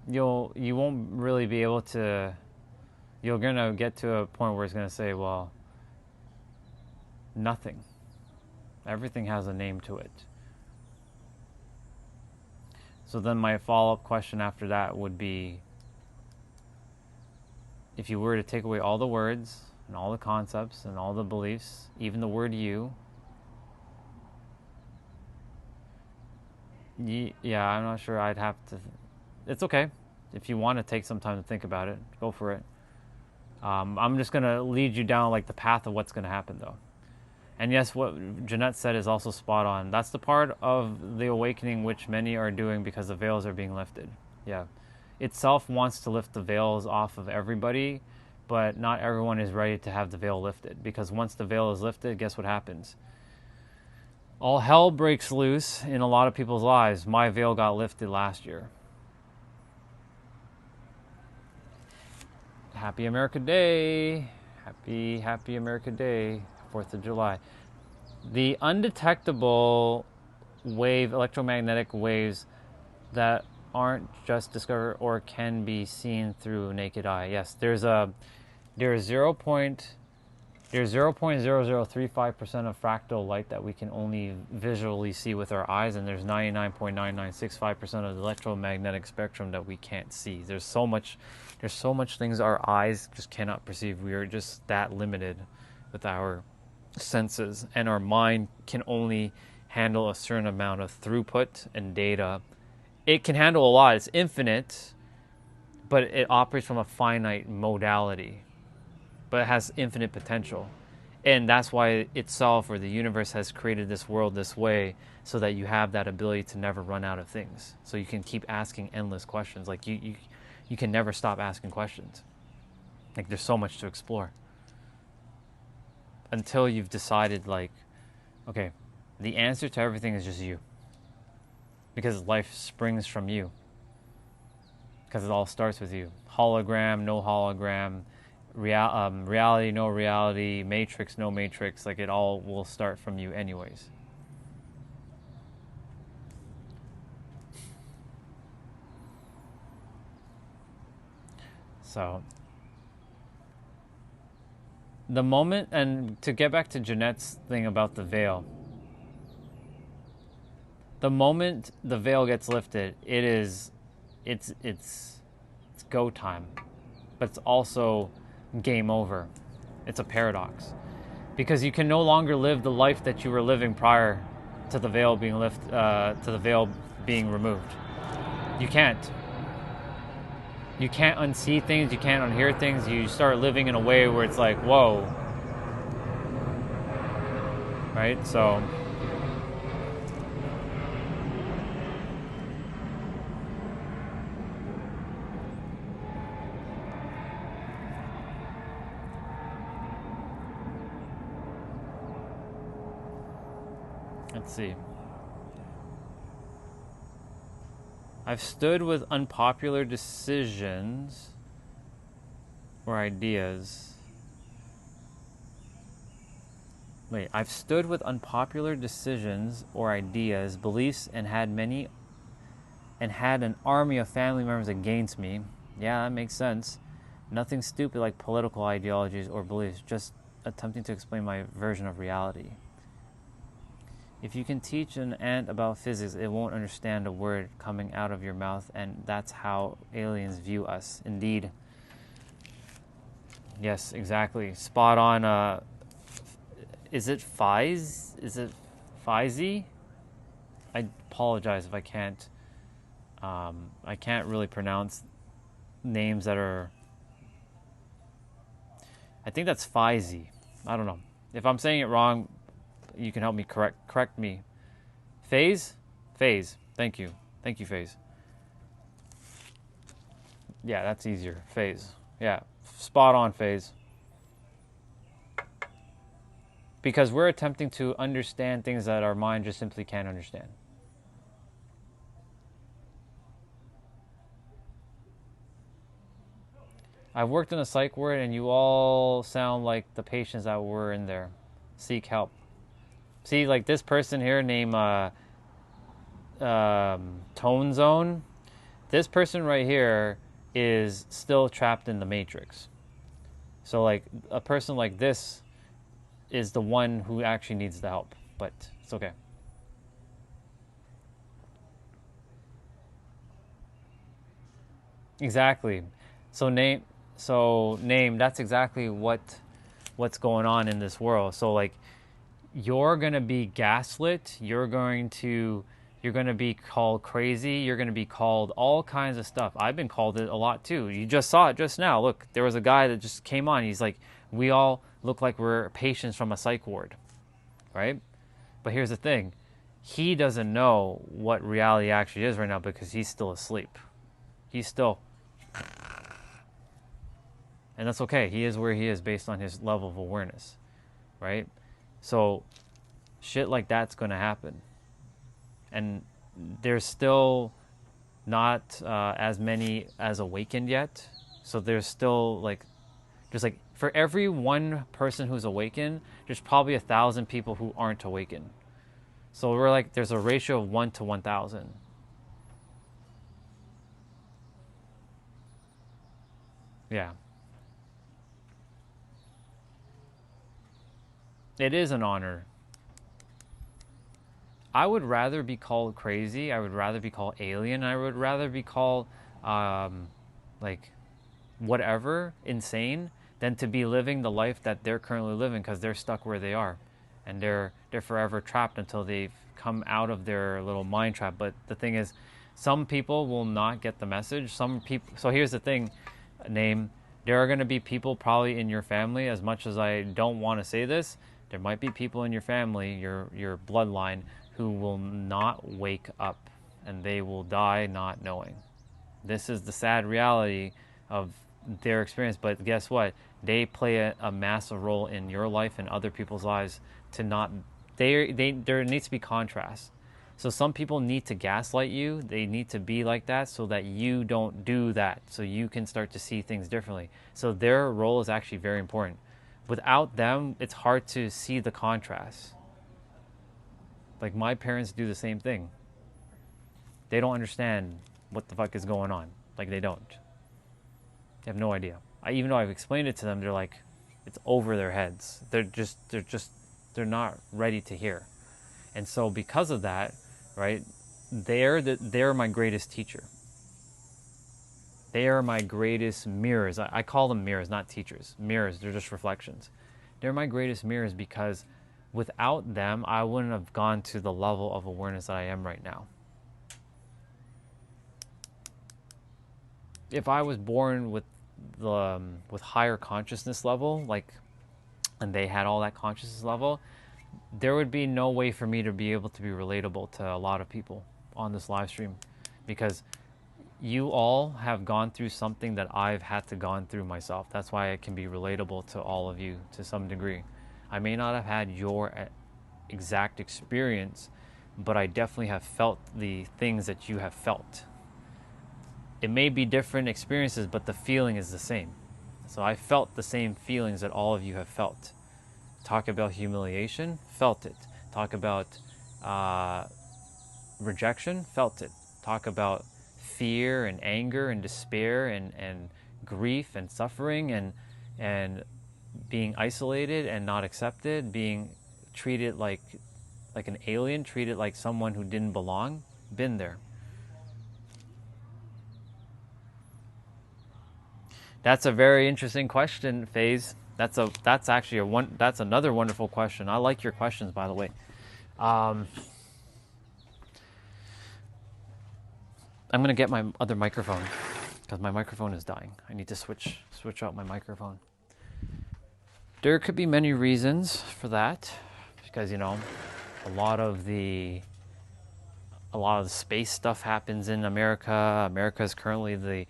You won't really be able to. You're going to get to a point where it's going to say, well, nothing. Everything has a name to it. So then my follow-up question after that would be, if you were to take away all the words and all the concepts and all the beliefs, even the word you, yeah, I'm not sure I'd have to. It's okay. If you want to take some time to think about it, go for it. I'm just going to lead you down like the path of what's going to happen, though. And yes, what Jeanette said is also spot on. That's the part of the awakening which many are doing because the veils are being lifted. Yeah. Itself wants to lift the veils off of everybody, but not everyone is ready to have the veil lifted, because once the veil is lifted, guess what happens? All hell breaks loose in a lot of people's lives. My veil got lifted last year. Happy America Day. Happy America Day, 4th of July. The undetectable electromagnetic waves that aren't just discovered or can be seen through naked eye. Yes, there's 0.0035% of fractal light that we can only visually see with our eyes, and there's 99.9965% of the electromagnetic spectrum that we can't see. There's so much things our eyes just cannot perceive. We are just that limited with our senses, and our mind can only handle a certain amount of throughput and data. It can handle a lot. It's infinite, but it operates from a finite modality. But it has infinite potential. And that's why itself, or the universe, has created this world this way, so that you have that ability to never run out of things. So you can keep asking endless questions. Like you can never stop asking questions. Like there's so much to explore. Until you've decided, like, okay, the answer to everything is just you. Because life springs from you. Because it all starts with you. Hologram, no hologram. Reality, no reality, matrix, no matrix, like it all will start from you anyways. So, the moment, and to get back to Jeanette's thing about the veil, the moment the veil gets lifted, it's go time, but it's also game over. It's a paradox, because you can no longer live the life that you were living prior to the veil being removed. You can't unsee things. You can't unhear things. You start living in a way where it's like, whoa, right? So let's see. I've stood with unpopular decisions or ideas. I've stood with unpopular decisions or ideas, beliefs, and had an army of family members against me. Yeah, that makes sense. Nothing stupid like political ideologies or beliefs, just attempting to explain my version of reality. If you can teach an ant about physics, it won't understand a word coming out of your mouth, and that's how aliens view us. Indeed. Yes, exactly. Spot on. Is it Fize? Is it Fizy? I apologize if I can't. I can't really pronounce names that are. I think that's Fizy. I don't know. If I'm saying it wrong, you can help me correct me. Phase? Thank you, Phase. Yeah, that's easier. Phase. Yeah, spot on, Phase. Because we're attempting to understand things that our mind just simply can't understand. I've worked in a psych ward, and you all sound like the patients that were in there. Seek help. See, like this person here named Tone Zone, this person right here is still trapped in the matrix. So like a person like this is the one who actually needs the help, but it's okay. Exactly. So name, that's exactly what's going on in this world. So like you're going to be gaslit, you're going to be called crazy, you're going to be called all kinds of stuff. I've been called it a lot too. You just saw it just now. Look, there was a guy that just came on. He's like, we all look like we're patients from a psych ward, right? But here's the thing. He doesn't know what reality actually is right now because he's still asleep. And And that's okay. He is where he is based on his level of awareness, right? So shit like that's going to happen. And there's still not as many as awakened yet. So there's still like, just like for every one person who's awakened, there's probably 1,000 people who aren't awakened. So we're like, there's a ratio of 1 to 1,000. Yeah. It is an honor. I would rather be called crazy. I would rather be called alien. I would rather be called like whatever, insane, than to be living the life that they're currently living, because they're stuck where they are, and they're forever trapped until they've come out of their little mind trap. But the thing is, some people will not get the message. Some people. So here's the thing, name. There are going to be people probably in your family. As much as I don't want to say this, there might be people in your family, your bloodline, who will not wake up, and they will die not knowing. This is the sad reality of their experience. But guess what? They play a massive role in your life and other people's lives. To not, there needs to be contrast. So some people need to gaslight you. They need to be like that so that you don't do that. So you can start to see things differently. So their role is actually very important. Without them, it's hard to see the contrast. Like my parents do the same thing. They don't understand what the fuck is going on. Like they don't. They have no idea. Even though I've explained it to them, they're like, it's over their heads. They're not ready to hear. And so because of that, right, they're my greatest teacher. They are my greatest mirrors. I call them mirrors, not teachers. Mirrors, they're just reflections. They're my greatest mirrors because without them, I wouldn't have gone to the level of awareness that I am right now. If I was born with higher consciousness level, like, and they had all that consciousness level, there would be no way for me to be able to be relatable to a lot of people on this live stream, because you all have gone through something that I've had to gone through myself. That's why I can be relatable to all of you to some degree. I may not have had your exact experience, but I definitely have felt the things that you have felt. It may be different experiences, but the feeling is the same. So I felt the same feelings that all of you have felt. Talk about humiliation, felt it. Talk about rejection, felt it. Talk about fear and anger and despair and grief and suffering and being isolated and not accepted, being treated like an alien, treated like someone who didn't belong. Been there. That's a very interesting question, FaZe. That's actually that's another wonderful question. I like your questions, by the way. I'm gonna get my other microphone because my microphone is dying. I need to switch out my microphone. There could be many reasons for that, because a lot of the space stuff happens in America. America is currently the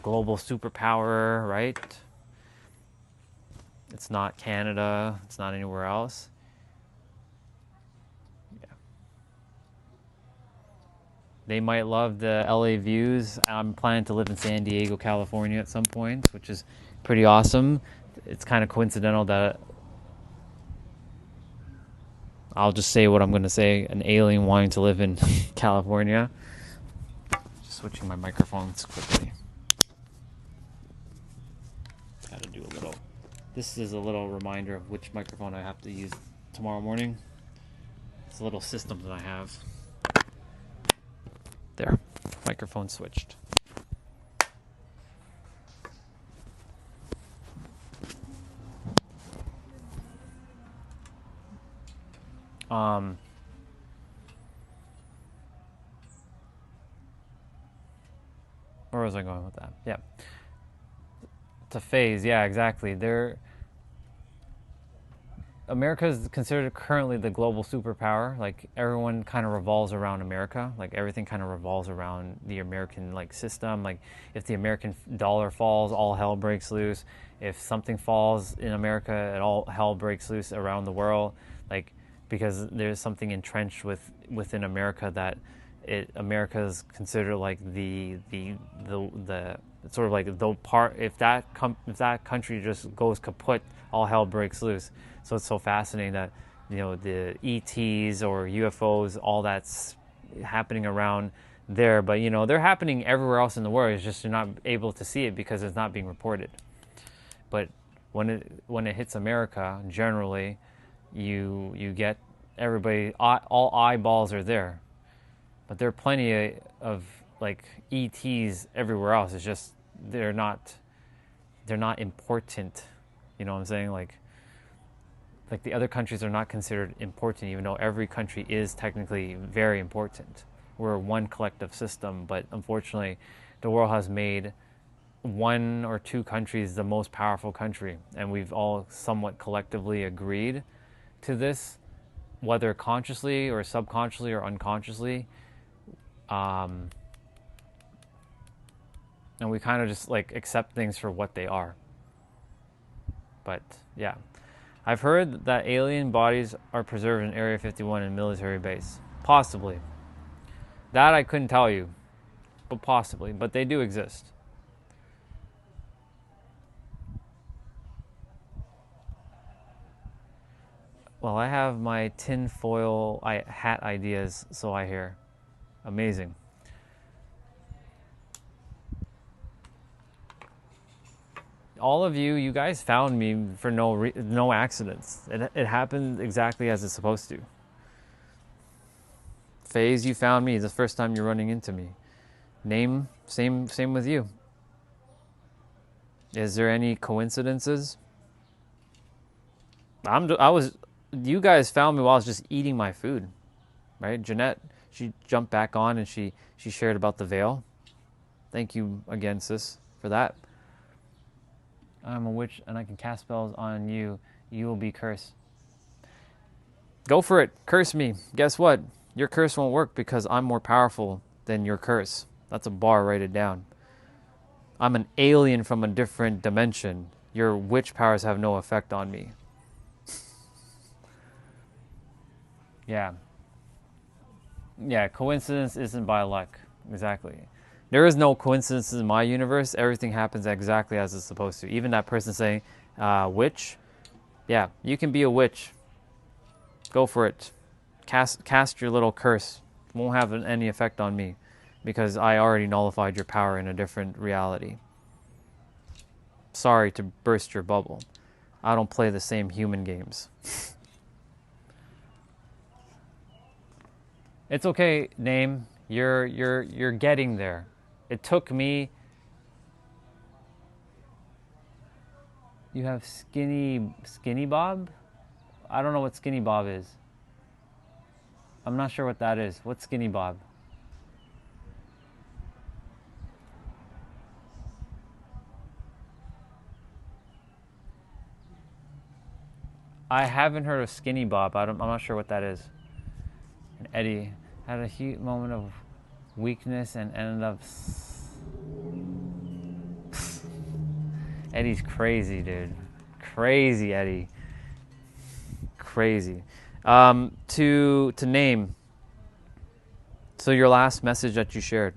global superpower, right? It's not Canada. It's not anywhere else. Yeah. They might love the LA views. I'm planning to live in San Diego, California at some point, which is pretty awesome. It's kind of coincidental that I'll just say what I'm going to say, an alien wanting to live in California. Just switching my microphones quickly. Got to do a little. This is a little reminder of which microphone I have to use tomorrow morning. It's a little system that I have. There, microphone switched. Where was I going with that? Yeah. To FaZe, yeah, exactly. America is considered currently the global superpower. Like everyone kind of revolves around America. Like everything kind of revolves around the American like system. Like if the American dollar falls, all hell breaks loose. If something falls in America, it all hell breaks loose around the world. Like because there's something entrenched within America that America is considered like the sort of like the part. If that country just goes kaput, all hell breaks loose. So it's so fascinating that, you know, the ETs or UFOs, all that's happening around there, but you know, they're happening everywhere else in the world. It's just you're not able to see it because it's not being reported. But when it hits America, generally, you get everybody, all eyeballs are there. But there are plenty of like ETs everywhere else. It's just they're not important. You know what I'm saying? Like the other countries are not considered important, even though every country is technically very important. We're one collective system, but unfortunately, the world has made one or two countries the most powerful country, and we've all somewhat collectively agreed to this, whether consciously or subconsciously or unconsciously. And we kind of just like accept things for what they are. But yeah, I've heard that alien bodies are preserved in Area 51 in military base. Possibly. That I couldn't tell you, but possibly. But they do exist. Well, I have my tinfoil hat ideas, so I hear. Amazing. All of you guys found me for no accidents. It happened exactly as it's supposed to. FaZe, you found me the first time you're running into me. Name, same with you. Is there any coincidences? You guys found me while I was just eating my food, right? Jeanette, she jumped back on and she shared about the veil. Thank you again, sis, for that. I'm a witch and I can cast spells on you. You will be cursed. Go for it. Curse me. Guess what? Your curse won't work because I'm more powerful than your curse. That's a bar. Write it down. I'm an alien from a different dimension. Your witch powers have no effect on me. Yeah. Yeah, coincidence isn't by luck. Exactly. There is no coincidence in my universe. Everything happens exactly as it's supposed to. Even that person saying, witch. Yeah, you can be a witch. Go for it. Cast your little curse. Won't have any effect on me because I already nullified your power in a different reality. Sorry to burst your bubble. I don't play the same human games. It's okay, Name. You're getting there. It took me. You have skinny Bob? I don't know what skinny Bob is. I'm not sure what that is. What's skinny Bob? I haven't heard of skinny Bob. I'm not sure what that is. And Eddie had a huge moment of weakness and ended up. Eddie's crazy, dude. Crazy, Eddie. Crazy. To Name. So your last message that you shared.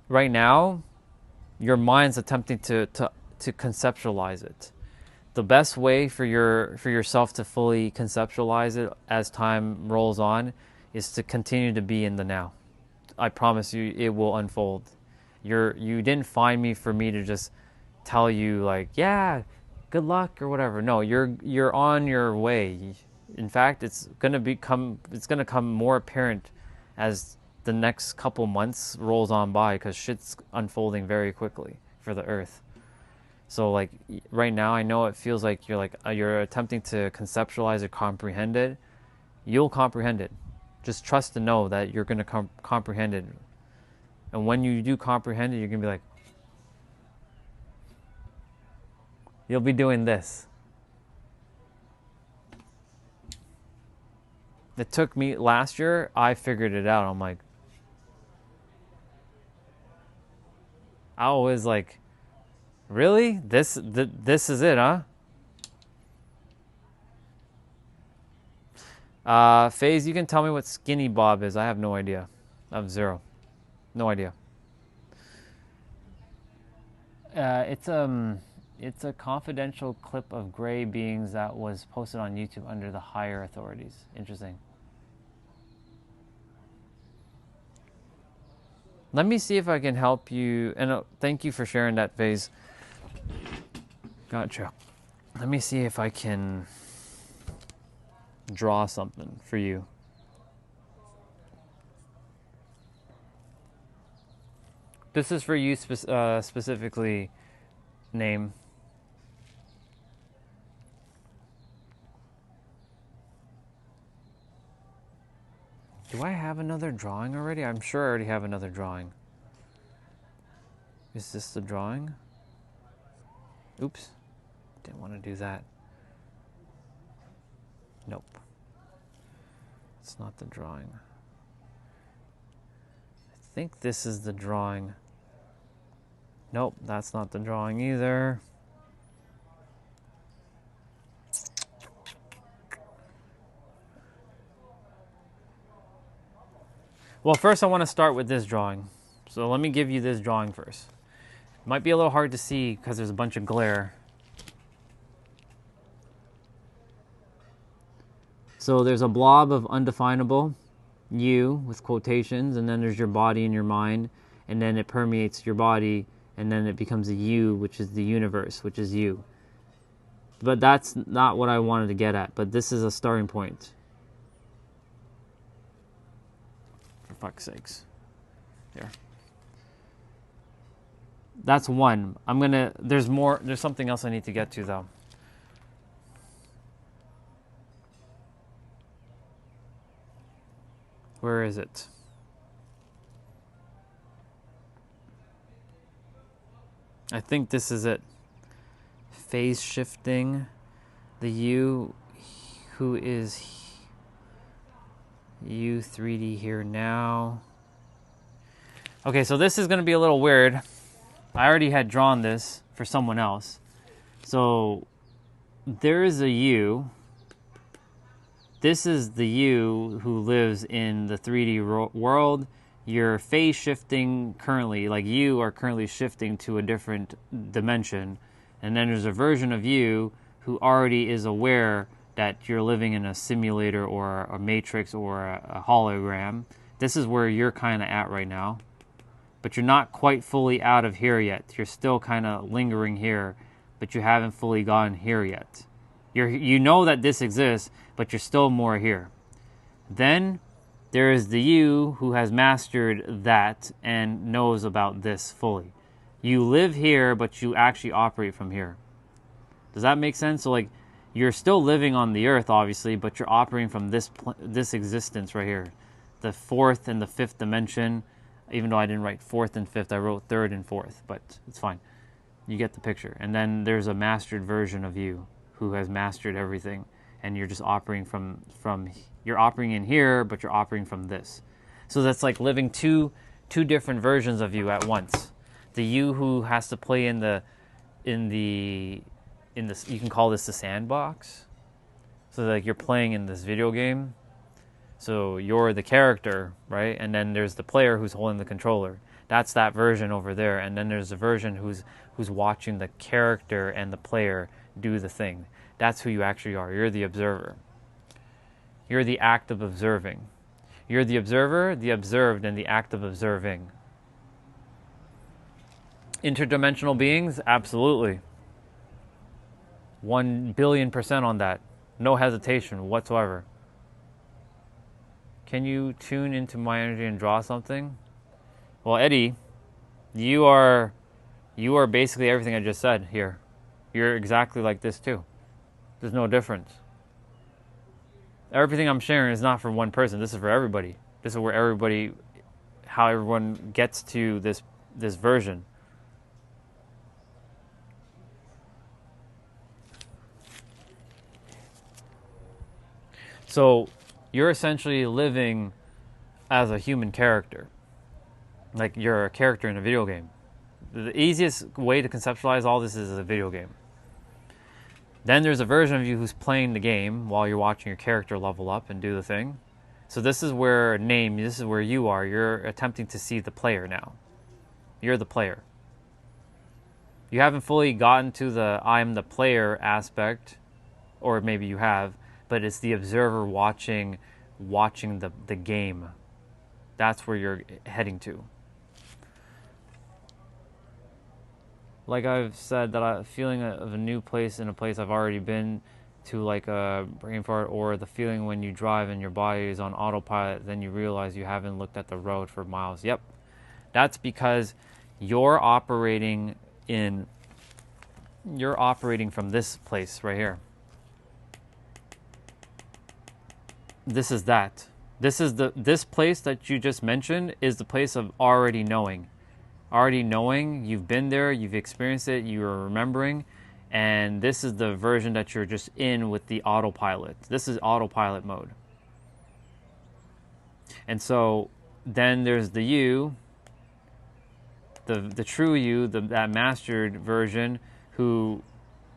Right now, your mind's attempting to conceptualize it. The best way for yourself to fully conceptualize it as time rolls on is to continue to be in the now. I promise you, it will unfold. You didn't find me for me to just tell you like, yeah, good luck or whatever. No, you're on your way. In fact, it's gonna come more apparent as the next couple months rolls on by because shit's unfolding very quickly for the Earth. So like right now, I know it feels like you're attempting to conceptualize or comprehend it. You'll comprehend it. Just trust and know that you're gonna comprehend it. And when you do comprehend it, you're gonna be like, you'll be doing this. It took me last year. I figured it out. I'm like, I was like, really? This is it, huh? FaZe, you can tell me what Skinny Bob is. I have no idea. I have zero. No idea. It's a confidential clip of gray beings that was posted on YouTube under the higher authorities. Interesting. Let me see if I can help you. And thank you for sharing that, FaZe. Gotcha. Let me see if I can draw something for you. This is for you specifically, Name. Do I have another drawing already? I'm sure I already have another drawing. Is this the drawing? Oops. Didn't want to do that. Nope. It's not the drawing. I think this is the drawing. Nope, that's not the drawing either. Well, first I want to start with this drawing. So let me give you this drawing first. It might be a little hard to see because there's a bunch of glare. So there's a blob of undefinable, you, with quotations, and then there's your body and your mind, and then it permeates your body, and then it becomes a you, which is the universe, which is you. But that's not what I wanted to get at, but this is a starting point. For fuck's sakes. There. That's one. There's more, there's something else I need to get to though. Where is it? I think this is it. Phase shifting. The you who is you 3D here now. Okay, so this is going to be a little weird. I already had drawn this for someone else. So there is a you. This is the you who lives in the 3D world. You're phase shifting currently, like you are currently shifting to a different dimension. And then there's a version of you who already is aware that you're living in a simulator or a matrix or a hologram. This is where you're kind of at right now. But you're not quite fully out of here yet. You're still kind of lingering here, but you haven't fully gone here yet. You know that this exists, but you're still more here. Then there is the you who has mastered that and knows about this fully. You live here, but you actually operate from here. Does that make sense? So like, you're still living on the earth, obviously, but you're operating from this existence right here. The fourth and the fifth dimension. Even though I didn't write fourth and fifth, I wrote third and fourth, but it's fine. You get the picture. And then there's a mastered version of you who has mastered everything. And you're just operating from you're operating in here, but you're operating from this. So that's like living two different versions of you at once. The you who has to play in the you can call this the sandbox. So like you're playing in this video game. So you're the character, right? And then there's the player who's holding the controller. That's that version over there. And then there's the version who's watching the character and the player do the thing. That's who you actually are. You're the observer. You're the act of observing. You're the observer, the observed, and the act of observing. Interdimensional beings? Absolutely. 1,000,000,000% on that. No hesitation whatsoever. Can you tune into my energy and draw something? Well, Eddie, you are basically everything I just said here. You're exactly like this too. There's no difference. Everything I'm sharing is not for one person. This is for everybody. This is where how everyone gets to this version. So you're essentially living as a human character. Like you're a character in a video game. The easiest way to conceptualize all this is a video game. Then there's a version of you who's playing the game while you're watching your character level up and do the thing. So this is where this is where you are. You're attempting to see the player now. You're the player. You haven't fully gotten to the I'm the player aspect, or maybe you have, but it's the observer watching the game. That's where you're heading to. Like I've said, that a feeling of a new place in a place I've already been to, like a brain fart, or the feeling when you drive and your body is on autopilot, then you realize you haven't looked at the road for miles. Yep. That's because you're operating from this place right here. This is that. This place that you just mentioned is the place of already knowing. Already knowing, you've been there, you've experienced it, you're remembering, and this is the version that you're just in with the autopilot. This is autopilot mode. And so then there's the you, the true you, that mastered version, who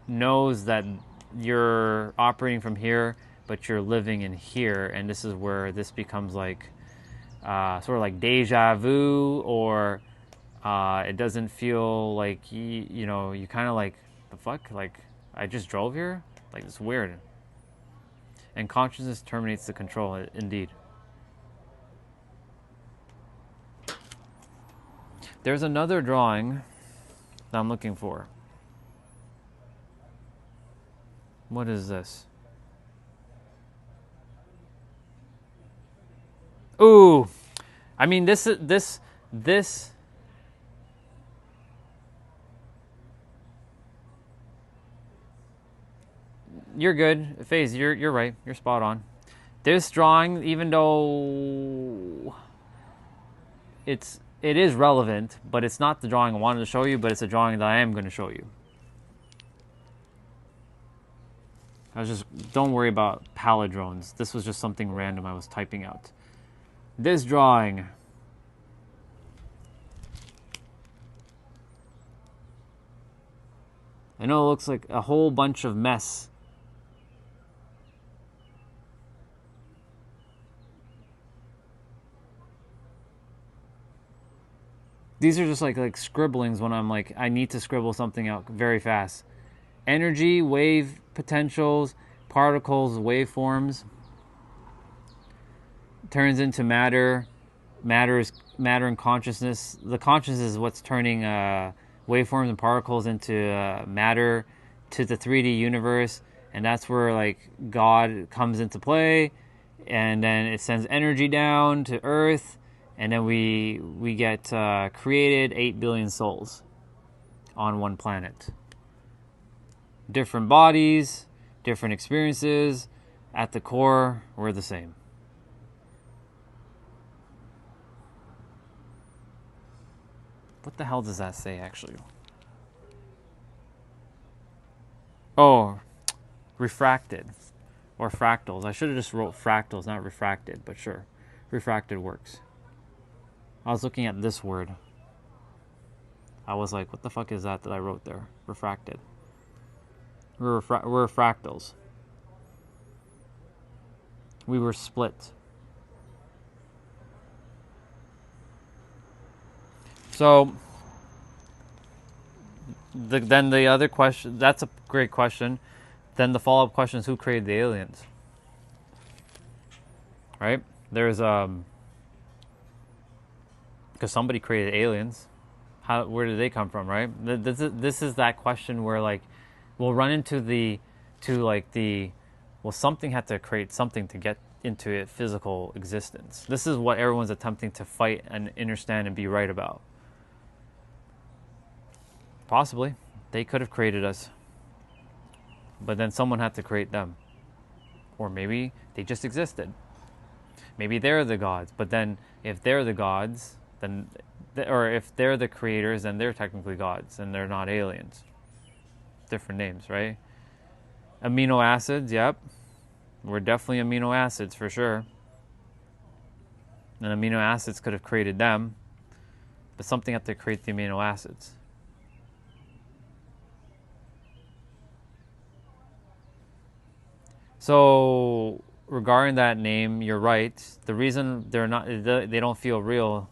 knows that you're operating from here, but you're living in here, and this is where this becomes like sort of like deja vu, or it doesn't feel like you kind of like, the fuck, like I just drove here, like it's weird. And consciousness terminates the control, indeed. There's another drawing that I'm looking for. What is this? Ooh, I mean, this. You're good, FaZe. You're right. You're spot on. This drawing, even though it is relevant, but it's not the drawing I wanted to show you. But it's a drawing that I am going to show you. Don't worry about palindromes. This was just something random I was typing out. This drawing. I know it looks like a whole bunch of mess. These are just like scribblings when I'm like, I need to scribble something out very fast. Energy, wave potentials, particles, waveforms. Turns into matter. Matter and consciousness. The consciousness is what's turning waveforms and particles into matter, to the 3D universe. And that's where like God comes into play. And then it sends energy down to Earth. And then we get created 8 billion souls on one planet. Different bodies, different experiences. At the core, we're the same. What the hell does that say, actually? Oh, refracted. Or fractals. I should have just wrote fractals, not refracted, but sure. Refracted works. I was looking at this word. I was like, what the fuck is that I wrote there? Refracted. We're fractals. We were split. So, then the other question, that's a great question. Then the follow-up question is, who created the aliens? Right? There's, because somebody created aliens. Where did they come from, right? This is that question where, like, we'll run into something had to create something to get into a physical existence. This is what everyone's attempting to fight and understand and be right about. Possibly. They could have created us. But then someone had to create them. Or maybe they just existed. Maybe they're the gods. But then if they're the gods, then, or if they're the creators, then they're technically gods and they're not aliens. Different names, right? Amino acids, yep. We're definitely amino acids for sure. And amino acids could have created them, but something had to create the amino acids. So regarding that name, you're right. The reason they don't feel real,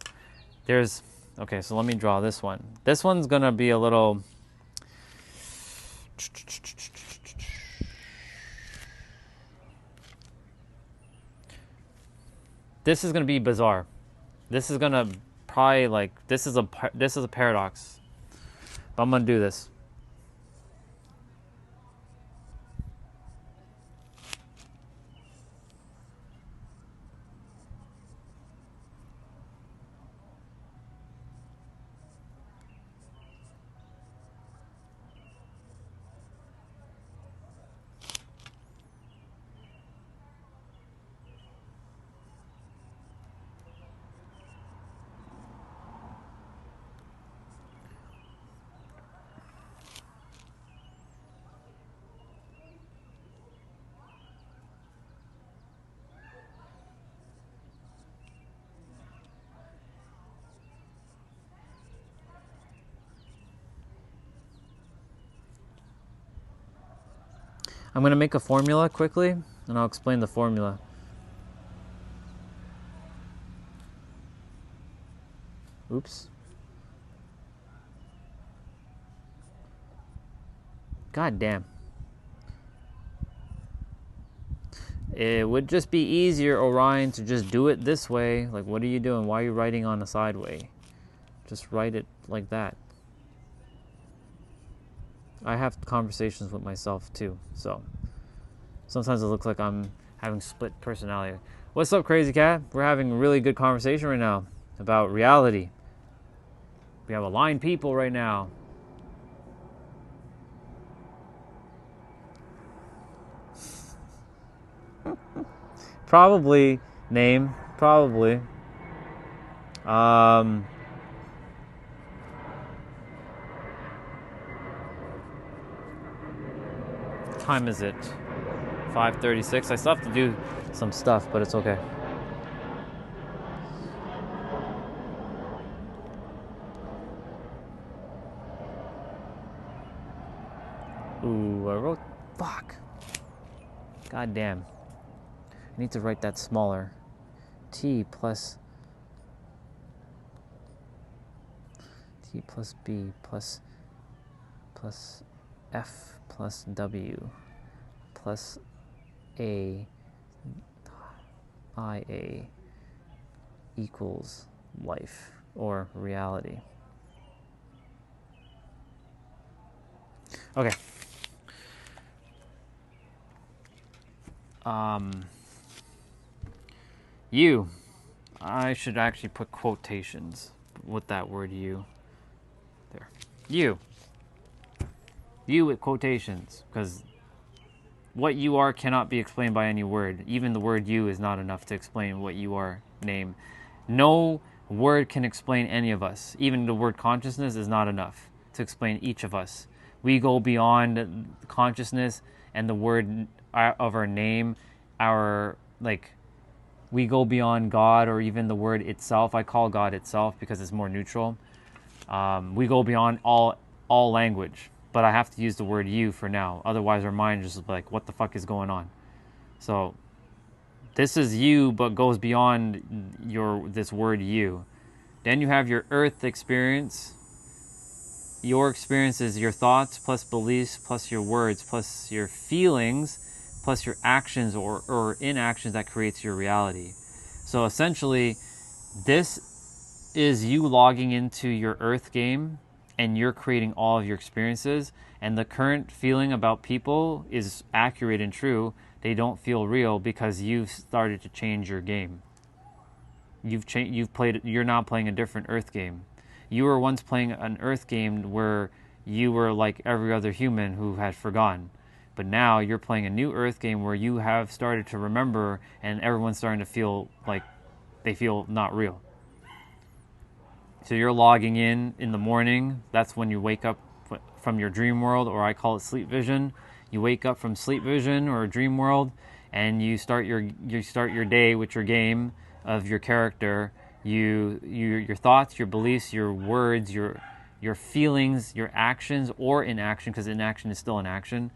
okay, so let me draw this one. This one's gonna be a little, this is gonna be bizarre. This is gonna probably this is a paradox. But I'm gonna do this. I'm going to make a formula quickly, and I'll explain the formula. Oops. God damn. It would just be easier, Orion, to just do it this way. Like, what are you doing? Why are you writing on the side way? Just write it like that. I have conversations with myself too, so sometimes it looks like I'm having split personality. What's up, Crazy Cat? We're having a really good conversation right now about reality. We have aligned people right now. Probably name, probably. Time is it? 5:36. I still have to do some stuff, but it's okay. Ooh, I wrote, fuck. God damn. I need to write that smaller. T plus B plus F plus W plus A IA equals life or reality. Okay. You. I should actually put quotations with that word you. There. You. You with quotations, because what you are cannot be explained by any word. Even the word you is not enough to explain what you are, name. No word can explain any of us. Even the word consciousness is not enough to explain each of us. We go beyond consciousness and the word of our name, we go beyond God or even the word itself. I call God itself because it's more neutral. We go beyond all language. But I have to use the word you for now. Otherwise, our mind just like, what the fuck is going on? So this is you, but goes beyond this word you. Then you have your earth experience. Your experience is your thoughts plus beliefs plus your words plus your feelings plus your actions or inactions that creates your reality. So essentially, this is you logging into your earth game and you're creating all of your experiences, and the current feeling about people is accurate and true. They don't feel real because you've started to change your game. You're now playing a different earth game. You were once playing an earth game where you were like every other human who had forgotten. But now you're playing a new earth game where you have started to remember and everyone's starting to feel like they feel not real. So you're logging in the morning. That's when you wake up from your dream world, or I call it sleep vision. You wake up from sleep vision or dream world, and you start your day with your game of your character. Your thoughts, your beliefs, your words, your feelings, your actions or inaction, because inaction is still inaction,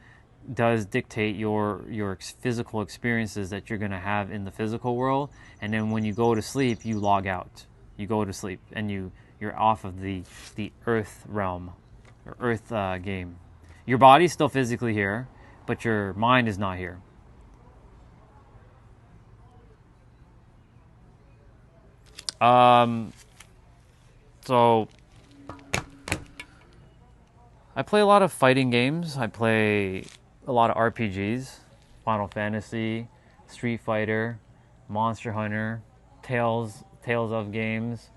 does dictate your physical experiences that you're going to have in the physical world. And then when you go to sleep, you log out. You go to sleep and you're off of the earth realm or earth game. Your body's still physically here, but your mind is not here. So I play a lot of fighting games. I play a lot of RPGs, Final Fantasy, Street Fighter, Monster Hunter, Tales of games,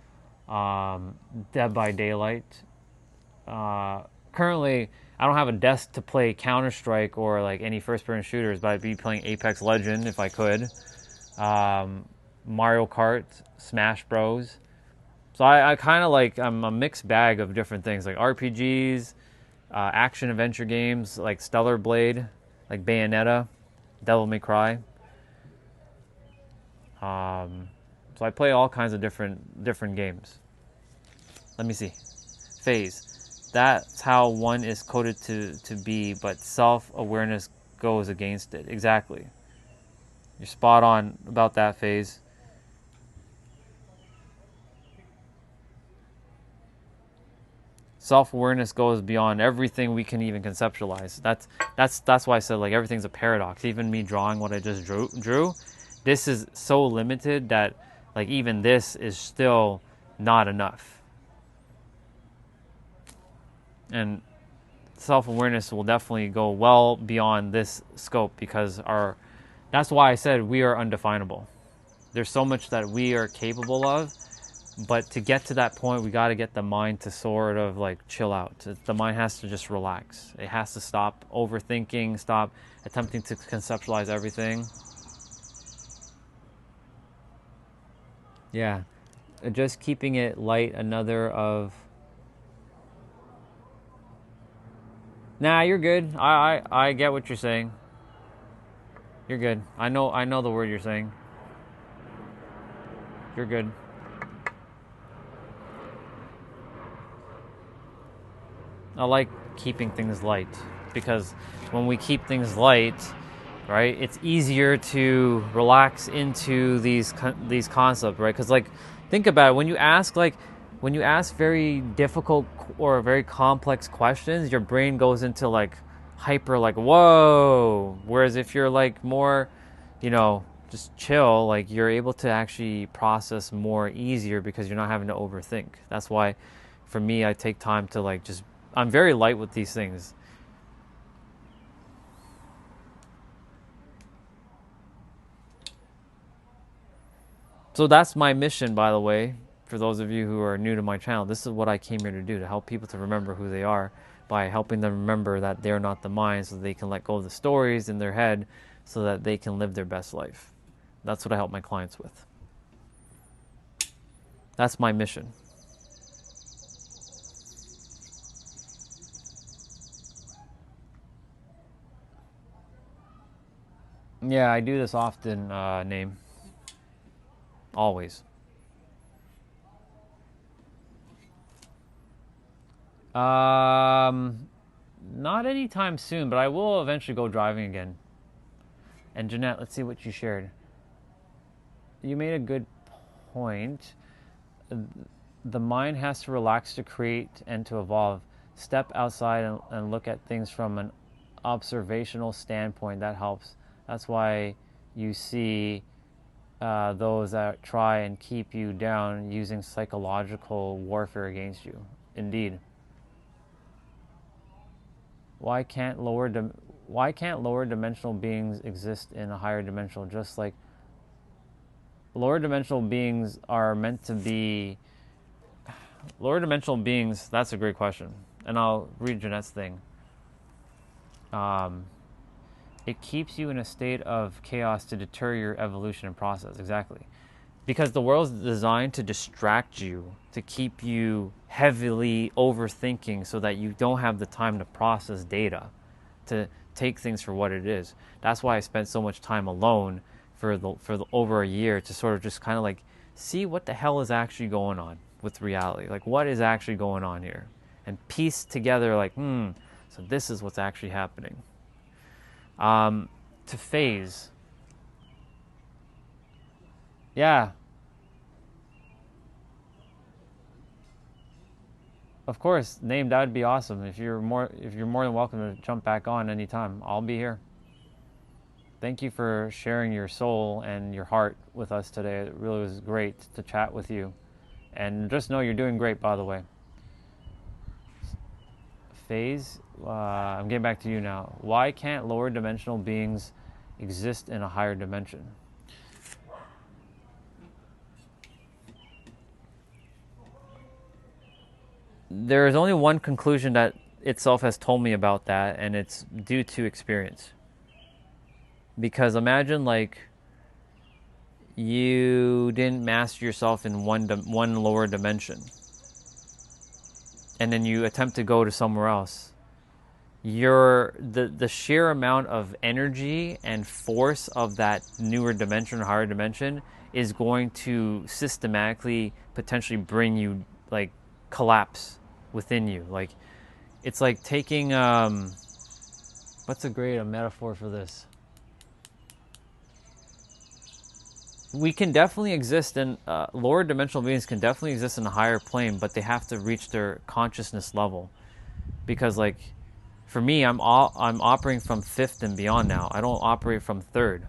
Dead by Daylight. Currently, I don't have a desk to play Counter-Strike or like any first-person shooters, but I'd be playing Apex Legend if I could. Mario Kart, Smash Bros. So I kind of like, I'm a mixed bag of different things, like RPGs, action adventure games like Stellar Blade, like Bayonetta, Devil May Cry. So I play all kinds of different games. Let me see. Phase. That's how one is coded to be, but self-awareness goes against it. Exactly. You're spot on about that, Phase. Self-awareness goes beyond everything we can even conceptualize. That's why I said like everything's a paradox. Even me drawing what I just drew, this is so limited that like even this is still not enough. And self-awareness will definitely go well beyond this scope, because that's why I said we are undefinable. There's so much that we are capable of, but to get to that point, we got to get the mind to sort of like chill out. The mind has to just relax. It has to stop overthinking, stop attempting to conceptualize everything. Yeah, just keeping it light. Another of. Nah, you're good. I get what you're saying. You're good. I know the word you're saying. You're good. I like keeping things light, because when we keep things light, right, it's easier to relax into these concepts, right? Because like, think about it. When you ask very difficult or very complex questions, your brain goes into like hyper, like whoa. Whereas if you're like more, just chill, like you're able to actually process more easier because you're not having to overthink. That's why, for me, I take time to like just. I'm very light with these things. So that's my mission, by the way, for those of you who are new to my channel. This is what I came here to do, to help people to remember who they are by helping them remember that they're not the mind, so they can let go of the stories in their head so that they can live their best life. That's what I help my clients with. That's my mission. Yeah, I do this often, Name. Always. Not anytime soon, but I will eventually go driving again. And Jeanette, let's see what you shared. You made a good point. The mind has to relax to create and to evolve. Step outside and look at things from an observational standpoint. That helps. That's why you see those that try and keep you down using psychological warfare against you. Indeed. Why can't lower dimensional beings exist in a higher dimensional? Just like lower dimensional beings are meant to be. Lower dimensional beings. That's a great question, and I'll read Jeanette's thing. It keeps you in a state of chaos to deter your evolution and process. Exactly. Because the world's designed to distract you, to keep you heavily overthinking so that you don't have the time to process data, to take things for what it is. That's why I spent so much time alone for the over a year, to sort of just kind of like see what the hell is actually going on with reality. Like, what is actually going on here? And piece together, like, so this is what's actually happening. To phase. Yeah. Of course, name, that would be awesome. If you're more than welcome to jump back on anytime. I'll be here. Thank you for sharing your soul and your heart with us today. It really was great to chat with you. And just know you're doing great, by the way. Phase, I'm getting back to you now. Why can't lower dimensional beings exist in a higher dimension? There is only one conclusion that itself has told me about that, and it's due to experience. Because imagine, like, you didn't master yourself in one lower dimension, and then you attempt to go to somewhere else. The sheer amount of energy and force of that newer dimension or higher dimension is going to systematically potentially bring you, like, collapse within you. Like, it's like taking what's a great metaphor for this? We can definitely exist in lower dimensional beings can definitely exist in a higher plane, but they have to reach their consciousness level. Because, like, for me, I'm operating from fifth and beyond now. I don't operate from third,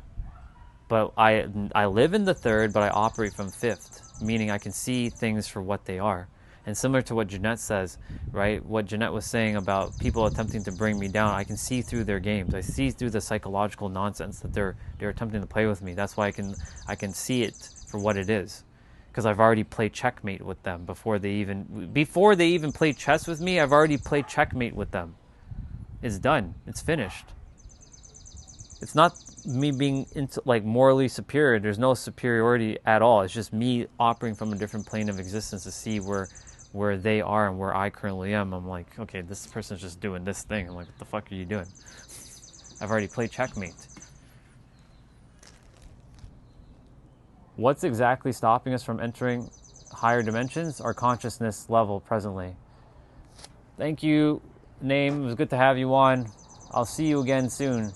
but I live in the third, but I operate from fifth, meaning I can see things for what they are. And similar to what Jeanette says, right? What Jeanette was saying about people attempting to bring me down, I can see through their games. I see through the psychological nonsense that they're attempting to play with me. That's why I can see it for what it is, because I've already played checkmate with them before they even played chess with me. I've already played checkmate with them. It's done. It's finished. It's not me being morally superior. There's no superiority at all. It's just me operating from a different plane of existence to see where they are and where I currently am. I'm like, okay, this person's just doing this thing. I'm like, what the fuck are you doing? I've already played checkmate. What's exactly stopping us from entering higher dimensions? Our consciousness level presently. Thank you, Name. It was good to have you on. I'll see you again soon.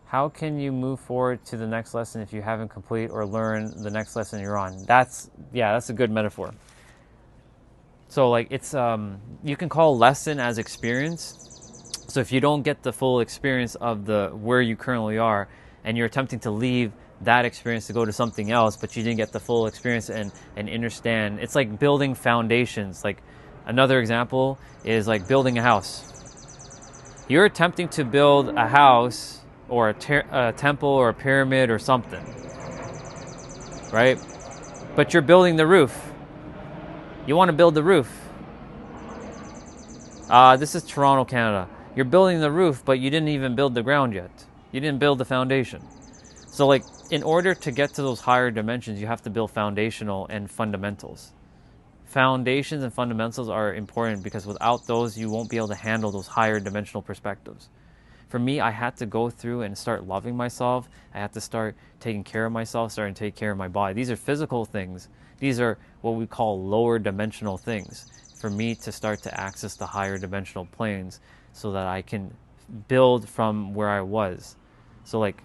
How can you move forward to the next lesson if you haven't complete or learn the next lesson you're on? That's a good metaphor. So, like, it's you can call lesson as experience. So if you don't get the full experience of where you currently are, and you're attempting to leave that experience to go to something else, but you didn't get the full experience and understand, it's like building foundations. Like, another example is like building a house. You're attempting to build a house or a temple or a pyramid or something, right? But you're building the roof. You want to build the roof. This is Toronto, Canada. You're building the roof, but you didn't even build the ground yet. You didn't build the foundation. So, like, in order to get to those higher dimensions, you have to build foundational and fundamentals. Foundations and fundamentals are important because without those, you won't be able to handle those higher dimensional perspectives. For me, I had to go through and start loving myself. I had to start taking care of myself, starting to take care of my body. These are physical things. These are what we call lower dimensional things for me to start to access the higher dimensional planes so that I can build from where I was. So, like,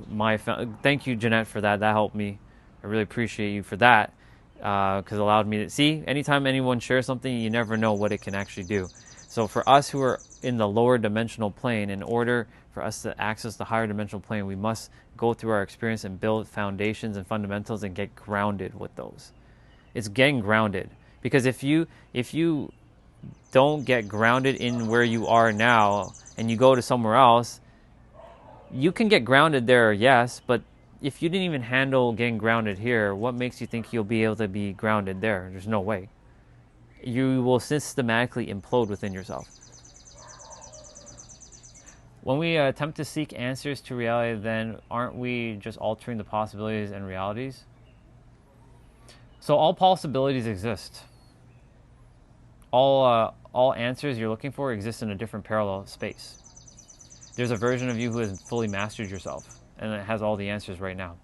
thank you, Jeanette, for that. That helped me. I really appreciate you for that, because it allowed me to see anytime anyone shares something, you never know what it can actually do. So for us who are in the lower dimensional plane, in order for us to access the higher dimensional plane, we must go through our experience and build foundations and fundamentals and get grounded with those. It's getting grounded, because if you don't get grounded in where you are now and you go to somewhere else, you can get grounded there, yes, but if you didn't even handle getting grounded here, what makes you think you'll be able to be grounded there? There's no way. You will systematically implode within yourself. When we attempt to seek answers to reality, then aren't we just altering the possibilities and realities? So all possibilities exist. All answers you're looking for exist in a different parallel space. There's a version of you who has fully mastered yourself and it has all the answers right now.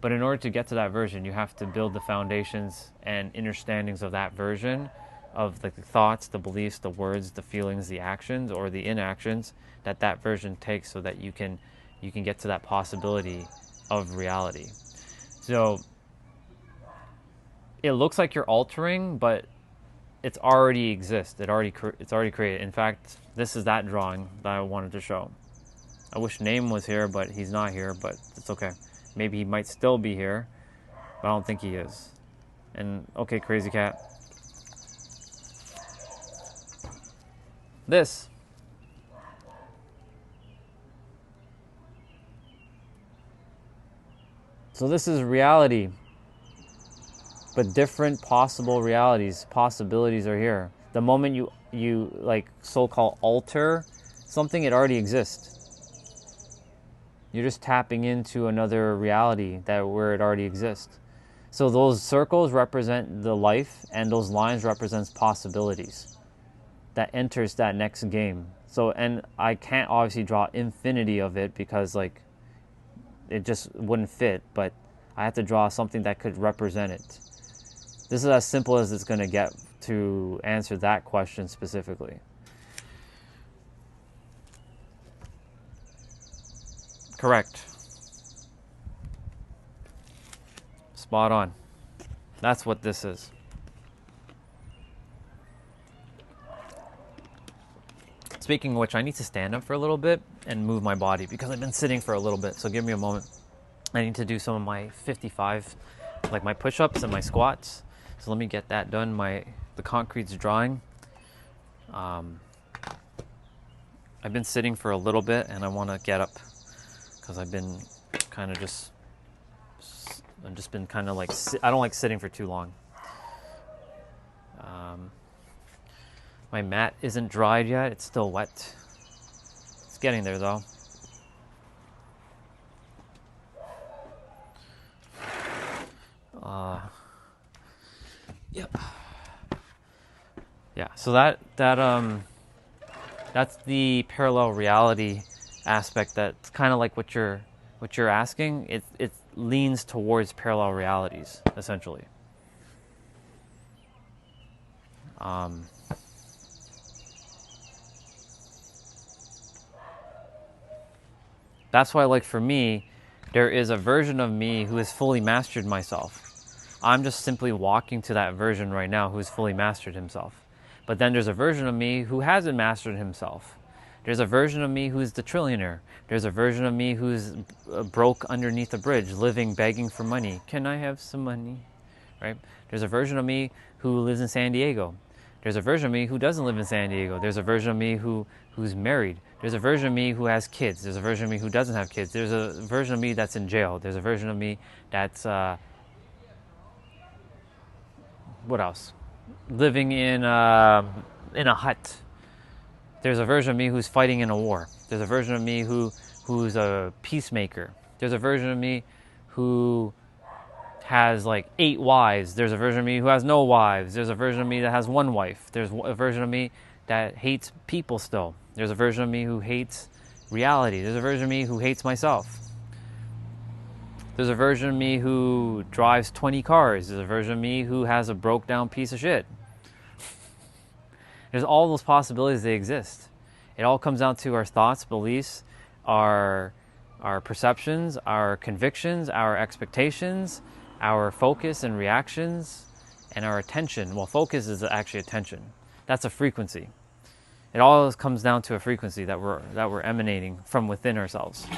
But in order to get to that version, you have to build the foundations and understandings of that version, of the thoughts, the beliefs, the words, the feelings, the actions, or the inactions that version takes, so that you can get to that possibility of reality. So it looks like you're altering, but it's already exists. It's already created. In fact, this is that drawing that I wanted to show. I wish Name was here, but he's not here, but it's okay. Maybe he might still be here, but I don't think he is. And okay, Crazy Cat. This. So this is reality, but different possible realities, possibilities are here. The moment you like so-called alter something, it already exists. You're just tapping into another reality where it already exists. So those circles represent the life, and those lines represents possibilities that enters that next game. So, and I can't obviously draw infinity of it because like it just wouldn't fit, but I have to draw something that could represent it. This is as simple as it's going to get to answer that question specifically. Correct. Spot on. That's what this is. Speaking of which, I need to stand up for a little bit and move my body because I've been sitting for a little bit. So give me a moment. I need to do some of my 55, like my push-ups and my squats. So let me get that done. The concrete's drying. I've been sitting for a little bit and I want to get up because I've been kind of I've just been kind of like, I don't like sitting for too long. My mat isn't dried yet. It's still wet. It's getting there though. Yep. Yeah, so that's the parallel reality aspect. That's kind of like what you're asking. It leans towards parallel realities essentially. That's why, like for me, there is a version of me who has fully mastered myself. I'm just simply walking to that version right now who has fully mastered himself. But then there's a version of me who hasn't mastered himself. There's a version of me who's the trillionaire. There's a version of me who's broke underneath a bridge, living, begging for money. Can I have some money? Right? There's a version of me who lives in San Diego. There's a version of me who doesn't live in San Diego. There's a version of me who's married. There's a version of me who has kids. There's a version of me who doesn't have kids. There's a version of me that's in jail. There's a version of me that's what else? Living in a hut. There's a version of me who's fighting in a war. There's a version of me who's a peacemaker. There's a version of me who has like 8 wives. There's a version of me who has no wives. There's a version of me that has 1 wife. There's a version of me that hates people still. There's a version of me who hates reality. There's a version of me who hates myself. There's a version of me who drives 20 cars. There's a version of me who has a broke down piece of shit. There's all those possibilities that exist. It all comes down to our thoughts, beliefs, our perceptions, our convictions, our expectations, our focus and reactions, and our attention. Well, focus is actually attention. That's a frequency. It all comes down to a frequency that we're emanating from within ourselves.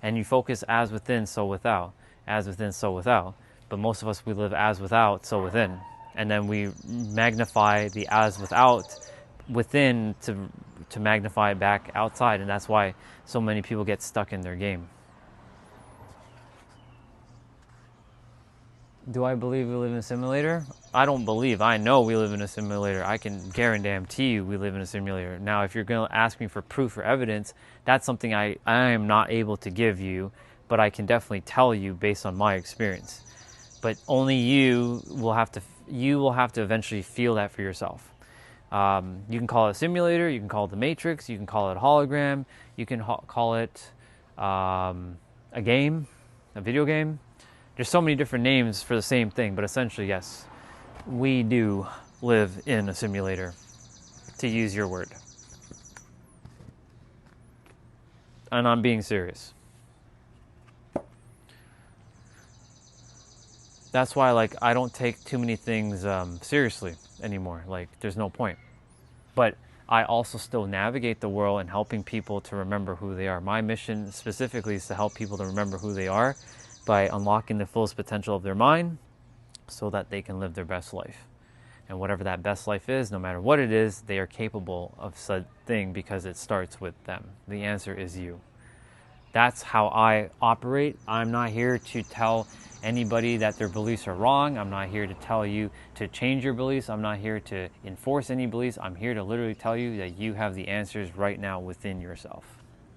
And you focus as within, so without. As within, so without. But most of us, we live as without, so within. And then we magnify the as without within to magnify it back outside. And that's why so many people get stuck in their game. Do I believe we live in a simulator? I don't believe. I know we live in a simulator. I can guarantee you we live in a simulator. Now, if you're going to ask me for proof or evidence, that's something I am not able to give you, but I can definitely tell you based on my experience. But only you will have to eventually feel that for yourself. You can call it a simulator, you can call it the Matrix, you can call it a hologram, you can call it a game, a video game. There's so many different names for the same thing, but essentially, yes, we do live in a simulator, to use your word. And I'm being serious. That's why, like, I don't take too many things seriously anymore. Like, there's no point. But I also still navigate the world and helping people to remember who they are. My mission specifically is to help people to remember who they are by unlocking the fullest potential of their mind so that they can live their best life. And whatever that best life is, no matter what it is, they are capable of said thing because it starts with them. The answer is you. That's how I operate. I'm not here to tell anybody that their beliefs are wrong. I'm not here to tell you to change your beliefs. I'm not here to enforce any beliefs. I'm here to literally tell you that you have the answers right now within yourself.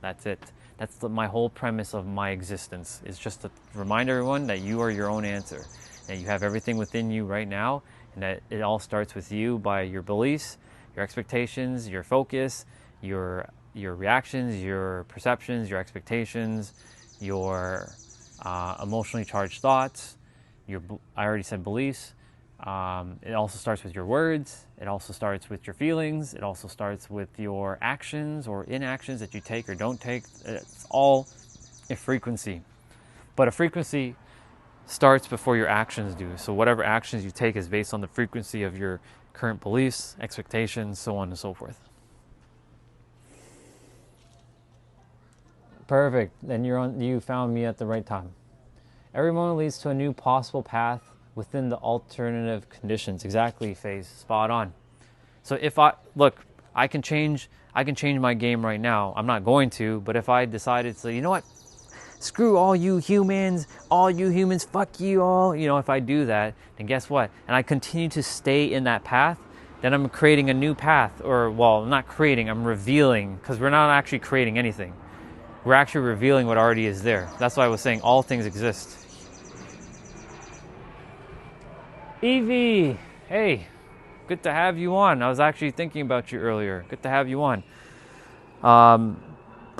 That's it. That's my whole premise of my existence, is just to remind everyone that you are your own answer, that you have everything within you right now, and that it all starts with you by your beliefs, your expectations, your focus, your reactions, your perceptions, your expectations, your emotionally charged thoughts, I already said beliefs. It also starts with your words. It also starts with your feelings. It also starts with your actions or inactions that you take or don't take. It's all a frequency. But a frequency starts before your actions do. So whatever actions you take is based on the frequency of your current beliefs, expectations, so on and so forth. Perfect. Then you found me at the right time. Every moment leads to a new possible path within the alternative conditions. Exactly, Faze. Spot on. So if I can change my game right now. I'm not going to, but if I decided to, you know what? Screw all you humans, fuck you all. You know, if I do that, then guess what? And I continue to stay in that path, then I'm creating a new path. Or, well, not creating, I'm revealing, because we're not actually creating anything. We're actually revealing what already is there. That's why I was saying all things exist. Evie, hey, good to have you on. I was actually thinking about you earlier. Good to have you on.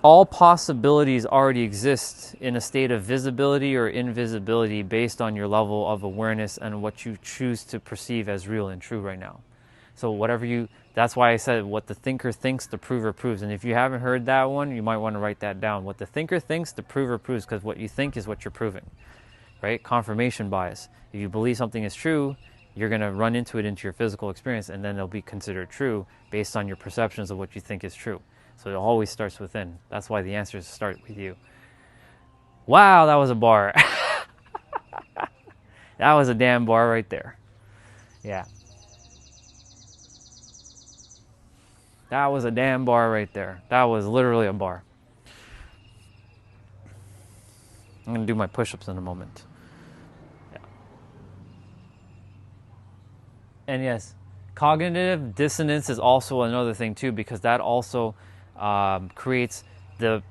All possibilities already exist in a state of visibility or invisibility based on your level of awareness and what you choose to perceive as real and true right now. So that's why I said what the thinker thinks, the prover proves. And if you haven't heard that one, you might want to write that down. What the thinker thinks, the prover proves, because what you think is what you're proving, right? Confirmation bias. If you believe something is true, you're going to run into your physical experience, and then it'll be considered true based on your perceptions of what you think is true. So it always starts within. That's why the answers start with you. Wow, that was a bar. That was a damn bar right there. Yeah. That was a damn bar right there. That was literally a bar. I'm going to do my push-ups in a moment. Yeah. And yes, cognitive dissonance is also another thing too, because that also creates the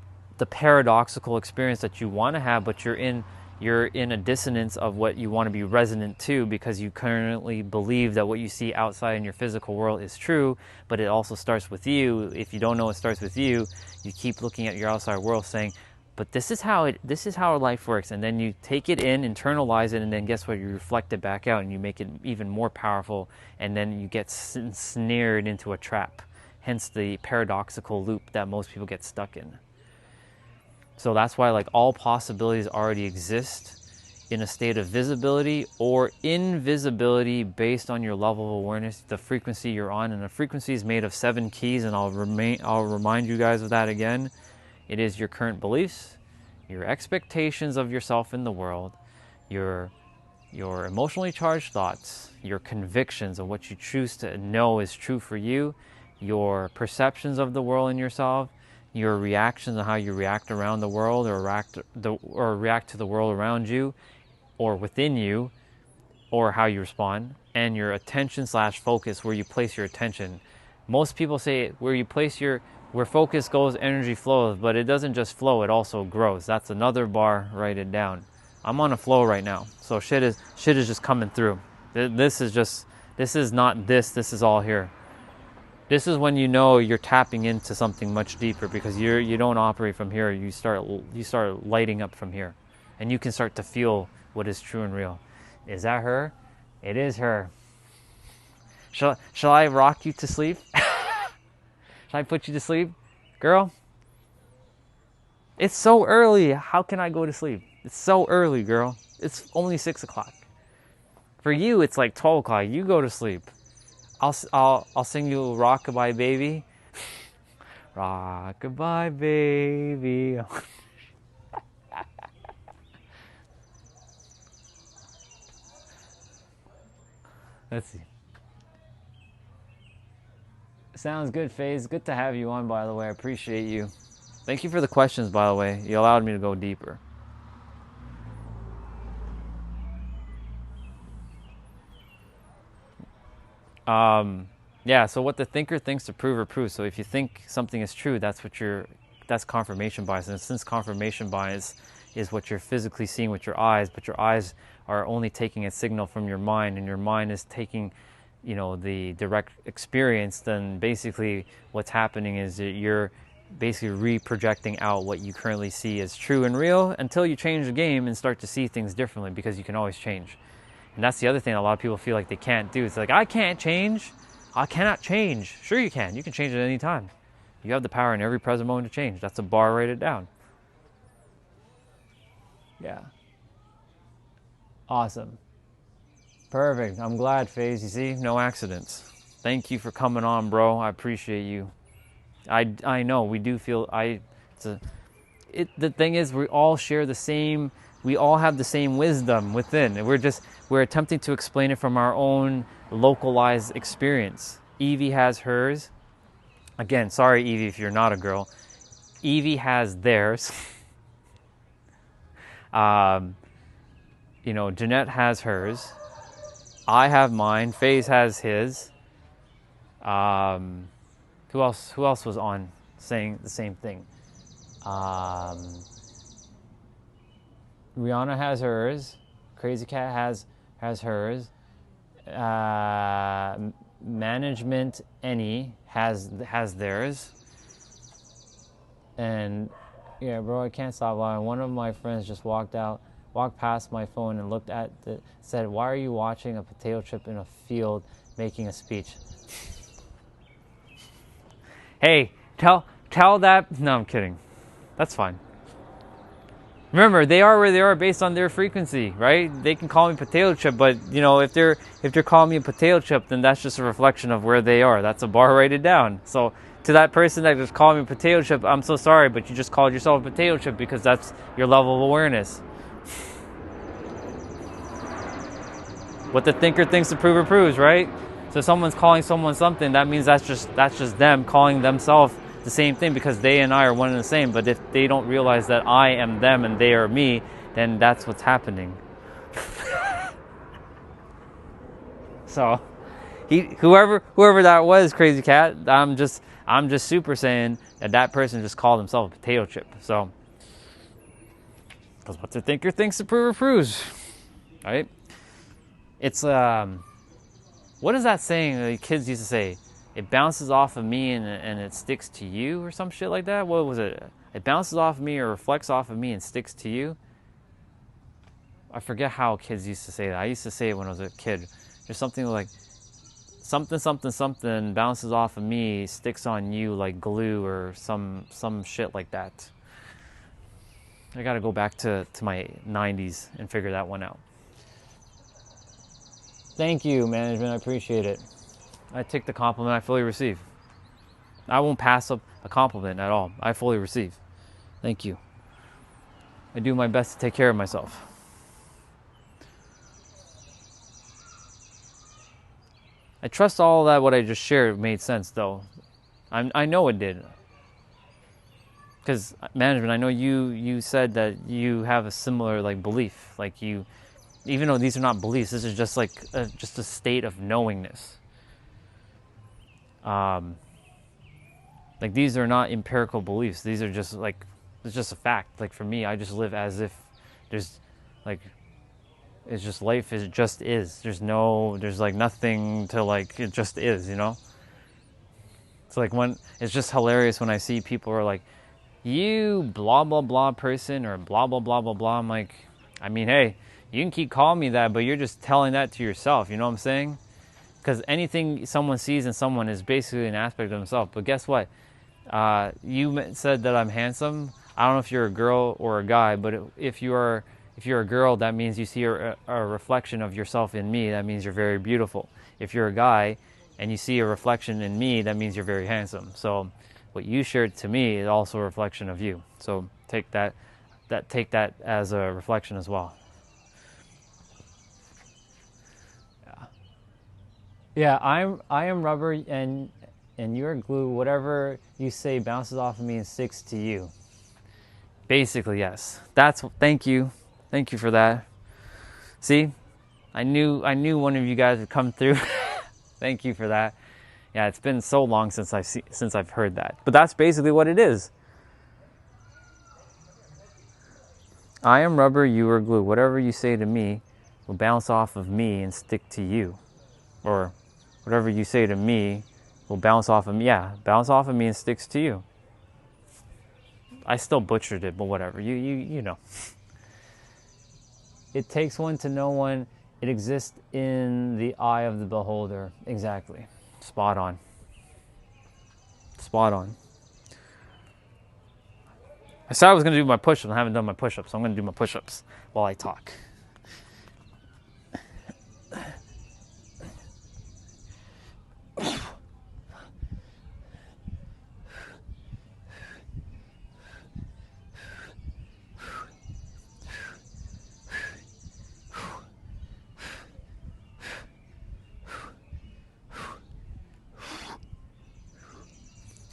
paradoxical experience that you want to have, but you're in a dissonance of what you want to be resonant to, because you currently believe that what you see outside in your physical world is true, but it also starts with you. If you don't know it starts with you, you keep looking at your outside world saying, but this is how life works, and then you take it in, internalize it, and then guess what? You reflect it back out, and you make it even more powerful, and then you get snared into a trap. Hence the paradoxical loop that most people get stuck in. So that's why, like, all possibilities already exist in a state of visibility or invisibility based on your level of awareness, the frequency you're on. And the frequency is made of 7 keys, and I'll remind you guys of that again. It is your current beliefs, your expectations of yourself in the world, your emotionally charged thoughts, your convictions of what you choose to know is true for you, your perceptions of the world and yourself, your reactions on how you react around the world or react to the world around you or within you, or how you respond, and your attention / focus, where you place your attention. Most people say where focus goes, energy flows, but it doesn't just flow, it also grows. That's another bar, write it down. I'm on a flow right now, so shit is just coming through. This is all here. This is when you know you're tapping into something much deeper, because you don't operate from here. You start lighting up from here, and you can start to feel what is true and real. Is that her? It is her. Shall I rock you to sleep? Shall I put you to sleep, girl? It's so early. How can I go to sleep? It's so early, girl. It's only 6 o'clock. For you, it's like 12 o'clock. You go to sleep. I'll sing you Rockabye Baby. Rockabye Baby. Let's see. Sounds good, FaZe. Good to have you on, by the way. I appreciate you. Thank you for the questions, by the way. You allowed me to go deeper. Yeah, so what the thinker thinks to prove or prove. So if you think something is true, that's confirmation bias. And since confirmation bias is what you're physically seeing with your eyes, but your eyes are only taking a signal from your mind, and your mind is taking, the direct experience, then basically what's happening is that you're basically re-projecting out what you currently see as true and real, until you change the game and start to see things differently, because you can always change. And that's the other thing a lot of people feel like they can't do. It's like, I can't change. I cannot change. Sure you can. You can change at any time. You have the power in every present moment to change. That's a bar rated down. Yeah. Awesome. Perfect. I'm glad, FaZe. You see, no accidents. Thank you for coming on, bro. I appreciate you. I know we do feel the thing is, we all share the same. We all have the same wisdom within, and we're attempting to explain it from our own localized experience. Evie has hers. Again, sorry, Evie, if you're not a girl. Evie has theirs. Jeanette has hers. I have mine. FaZe has his. Who else was on saying the same thing? Rihanna has hers. Crazy Cat has hers. Management Any has theirs. And yeah, bro, I can't stop lying. One of my friends just walked past my phone and looked at said, "Why are you watching a potato chip in a field making a speech?" Hey, tell that. No, I'm kidding. That's fine. Remember, they are where they are based on their frequency, right? They can call me potato chip, but if they're calling me a potato chip, then that's just a reflection of where they are. That's a bar rated down. So to that person that just called me a potato chip, I'm so sorry, but you just called yourself a potato chip because that's your level of awareness. What the thinker thinks the prover proves, right? So if someone's calling someone something, that means that's just them calling themselves the same thing, because they and I are one and the same. But if they don't realize that I am them and they are me, then that's what's happening. So whoever that was, Crazy Cat, I'm just super saying that person just called himself a potato chip. So because what the thinker thinks the prover proves, right? It's what is that saying that kids used to say? It bounces off of me and it sticks to you, or some shit like that. What was it? It bounces off of me or reflects off of me and sticks to you. I forget how kids used to say that. I used to say it when I was a kid. There's something like something bounces off of me, sticks on you like glue, or some shit like that. I gotta go back to my 90s and figure that one out. Thank you, management. I appreciate it. I take the compliment I fully receive. I won't pass up a compliment at all. I fully receive. Thank you. I do my best to take care of myself. I trust all that what I just shared made sense, though. I know it did. Because management, I know you said that you have a similar belief. Even though these are not beliefs, this is just just a state of knowingness. These are not empirical beliefs. These are just it's just a fact. For me, I just live as if there's it's just life is just is. There's nothing to it just is, It's like when it's just hilarious when I see people are like, you blah blah blah person or blah blah blah blah blah. I'm like, I mean, hey, you can keep calling me that, but you're just telling that to yourself. You know what I'm saying? Because anything someone sees in someone is basically an aspect of themselves. But guess what? You said that I'm handsome. I don't know if you're a girl or a guy, but if you're a girl, that means you see a reflection of yourself in me. That means you're very beautiful. If you're a guy and you see a reflection in me, that means you're very handsome. So what you shared to me is also a reflection of you. So take that as a reflection as well. Yeah, I am rubber and you're glue. Whatever you say bounces off of me and sticks to you. Basically, yes. Thank you for that. See, I knew one of you guys would come through. Thank you for that. Yeah, it's been so long since I've heard that. But that's basically what it is. I am rubber, you are glue. Whatever you say to me will bounce off of me and stick to you. Or whatever you say to me will bounce off of me. Yeah, bounce off of me and sticks to you. I still butchered it, but whatever. You know. It takes one to know one. It exists in the eye of the beholder. Exactly. Spot on. Spot on. I said I was going to do my push-ups. I haven't done my push-ups, so I'm going to do my push-ups while I talk.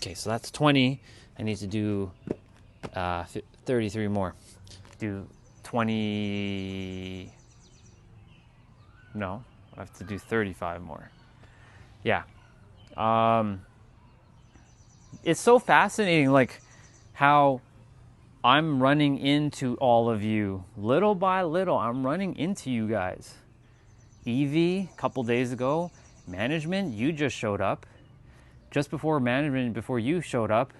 Okay, so that's 20. I need to do 33 more. Do 20. No, I have to do 35 more. Yeah. It's so fascinating, like how I'm running into all of you little by little. I'm running into you guys. Evie, a couple days ago. Management, you just showed up. Just before management, before you showed up,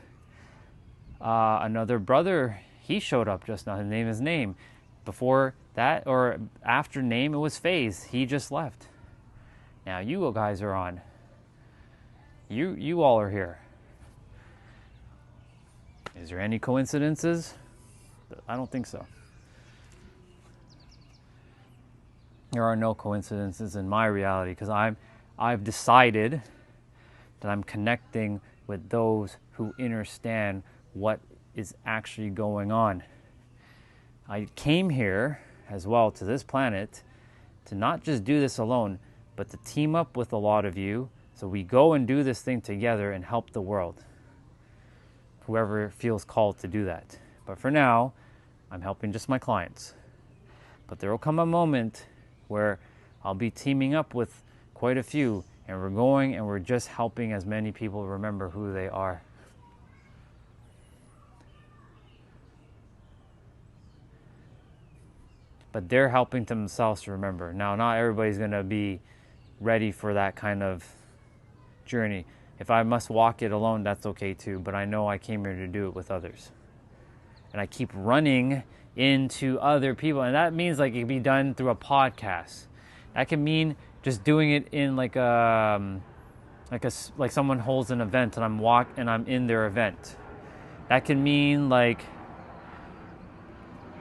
another brother, he showed up just now. His name. Before that, or after name, it was FaZe. He just left. Now you guys are on. You all are here. Is there any coincidences? I don't think so. There are no coincidences in my reality because I've decided that I'm connecting with those who understand what is actually going on. I came here as well to this planet to not just do this alone, but to team up with a lot of you so we go and do this thing together and help the world. Whoever feels called to do that. But for now, I'm helping just my clients. But there will come a moment where I'll be teaming up with quite a few, and we're going and we're just helping as many people remember who they are. But they're helping themselves to remember. Now, not everybody's going to be ready for that kind of journey. If I must walk it alone, that's okay too. But I know I came here to do it with others. And I keep running into other people. And that means like it can be done through a podcast. That can mean just doing it in like someone holds an event and I'm in their event. That can mean like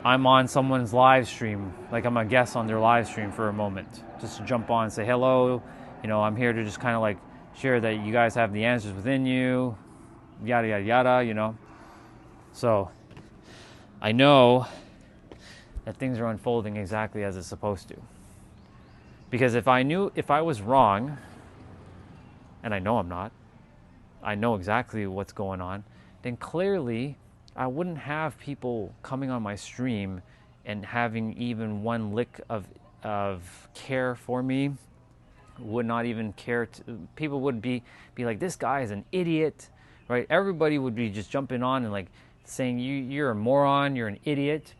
I'm on someone's live stream, like I'm a guest on their live stream for a moment, just to jump on and say hello. You know, I'm here to just kind of like share that you guys have the answers within you, yada yada yada. You know, so I know that things are unfolding exactly as it's supposed to. Because if I was wrong, and I know I'm not, I know exactly what's going on, then clearly I wouldn't have people coming on my stream and having even one lick of care for me. Would not even care. People would be like, this guy is an idiot, right? Everybody would be just jumping on and like saying you're a moron, you're an idiot.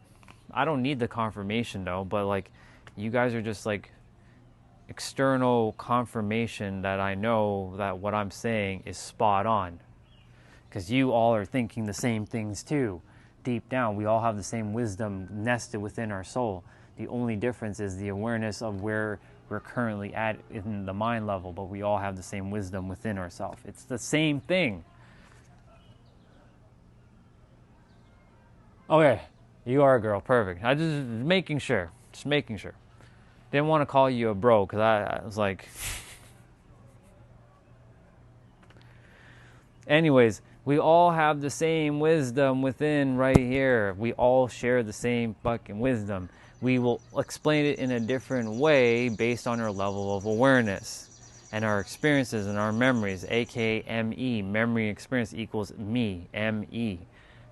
I don't need the confirmation though, but like you guys are just like external confirmation that I know that what I'm saying is spot on. Because you all are thinking the same things too. Deep down, we all have the same wisdom nested within our soul. The only difference is the awareness of where we're currently at in the mind level, but we all have the same wisdom within ourselves. It's the same thing. Okay, you are a girl, perfect. I just making sure, Didn't want to call you a bro because I was like, anyways, we all have the same wisdom within right here. We all share the same fucking wisdom. We will explain it in a different way based on our level of awareness and our experiences and our memories, aka ME. Memory experience equals me, ME.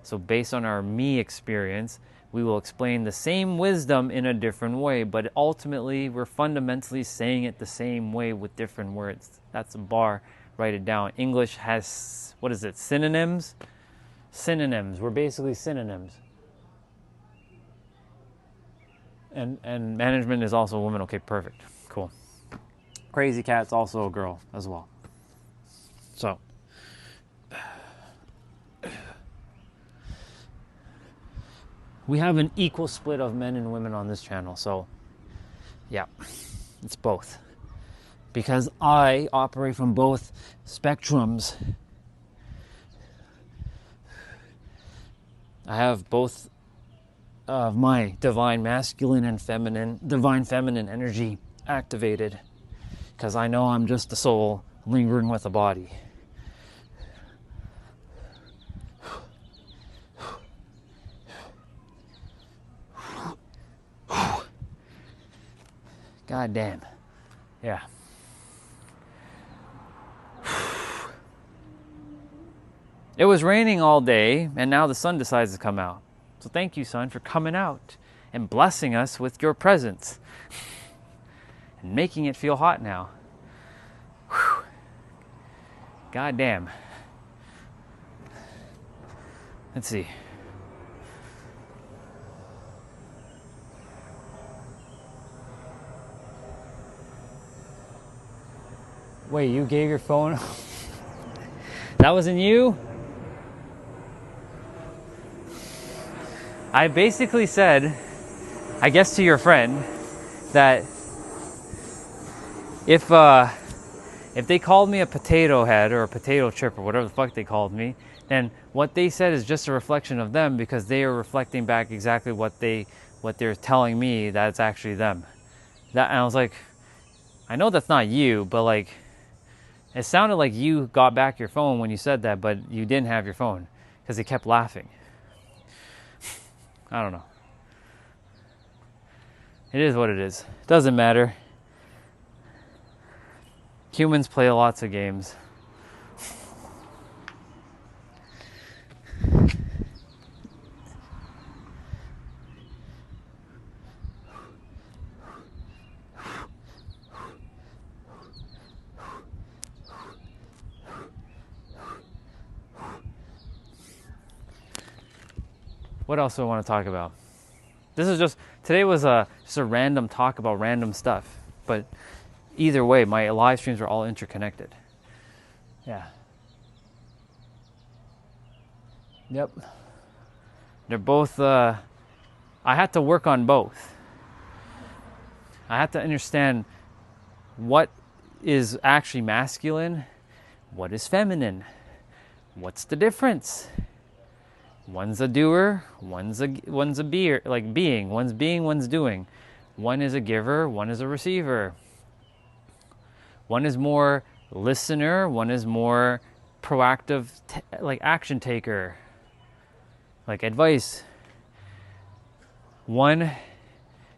So based on our me experience, we will explain the same wisdom in a different way, but ultimately we're fundamentally saying it the same way with different words. That's a bar. Write it down. English has, what is it, synonyms? Synonyms. We're basically synonyms. And management is also a woman. Okay, perfect. Cool. Crazy Cat's also a girl as well. So. We have an equal split of men and women on this channel. So, yeah, it's both. Because I operate from both spectrums. I have both of my divine masculine and divine feminine energy activated. Because I know I'm just a soul lingering with a body. God damn. Yeah. It was raining all day, and now the sun decides to come out. So thank you, sun, for coming out and blessing us with your presence and making it feel hot now. Whew. God damn. Let's see. Wait, you gave your phone? That wasn't you? I basically said, I guess to your friend, that if they called me a potato head or a potato chip or whatever the fuck they called me, then what they said is just a reflection of them because they are reflecting back exactly what they're telling me that's actually them. And I was like, I know that's not you, but like, it sounded like you got back your phone when you said that, but you didn't have your phone because they kept laughing. I don't know. It is what it is. Doesn't matter. Humans play lots of games. What else do I want to talk about? Today was just a random talk about random stuff. But either way, my live streams are all interconnected. Yeah. Yep. They're both, I had to work on both. I had to understand what is actually masculine, what is feminine, what's the difference? One's a doer, one's a being. One's being, one's doing. One is a giver, one is a receiver. One is more listener, one is more proactive, action taker, like advice. One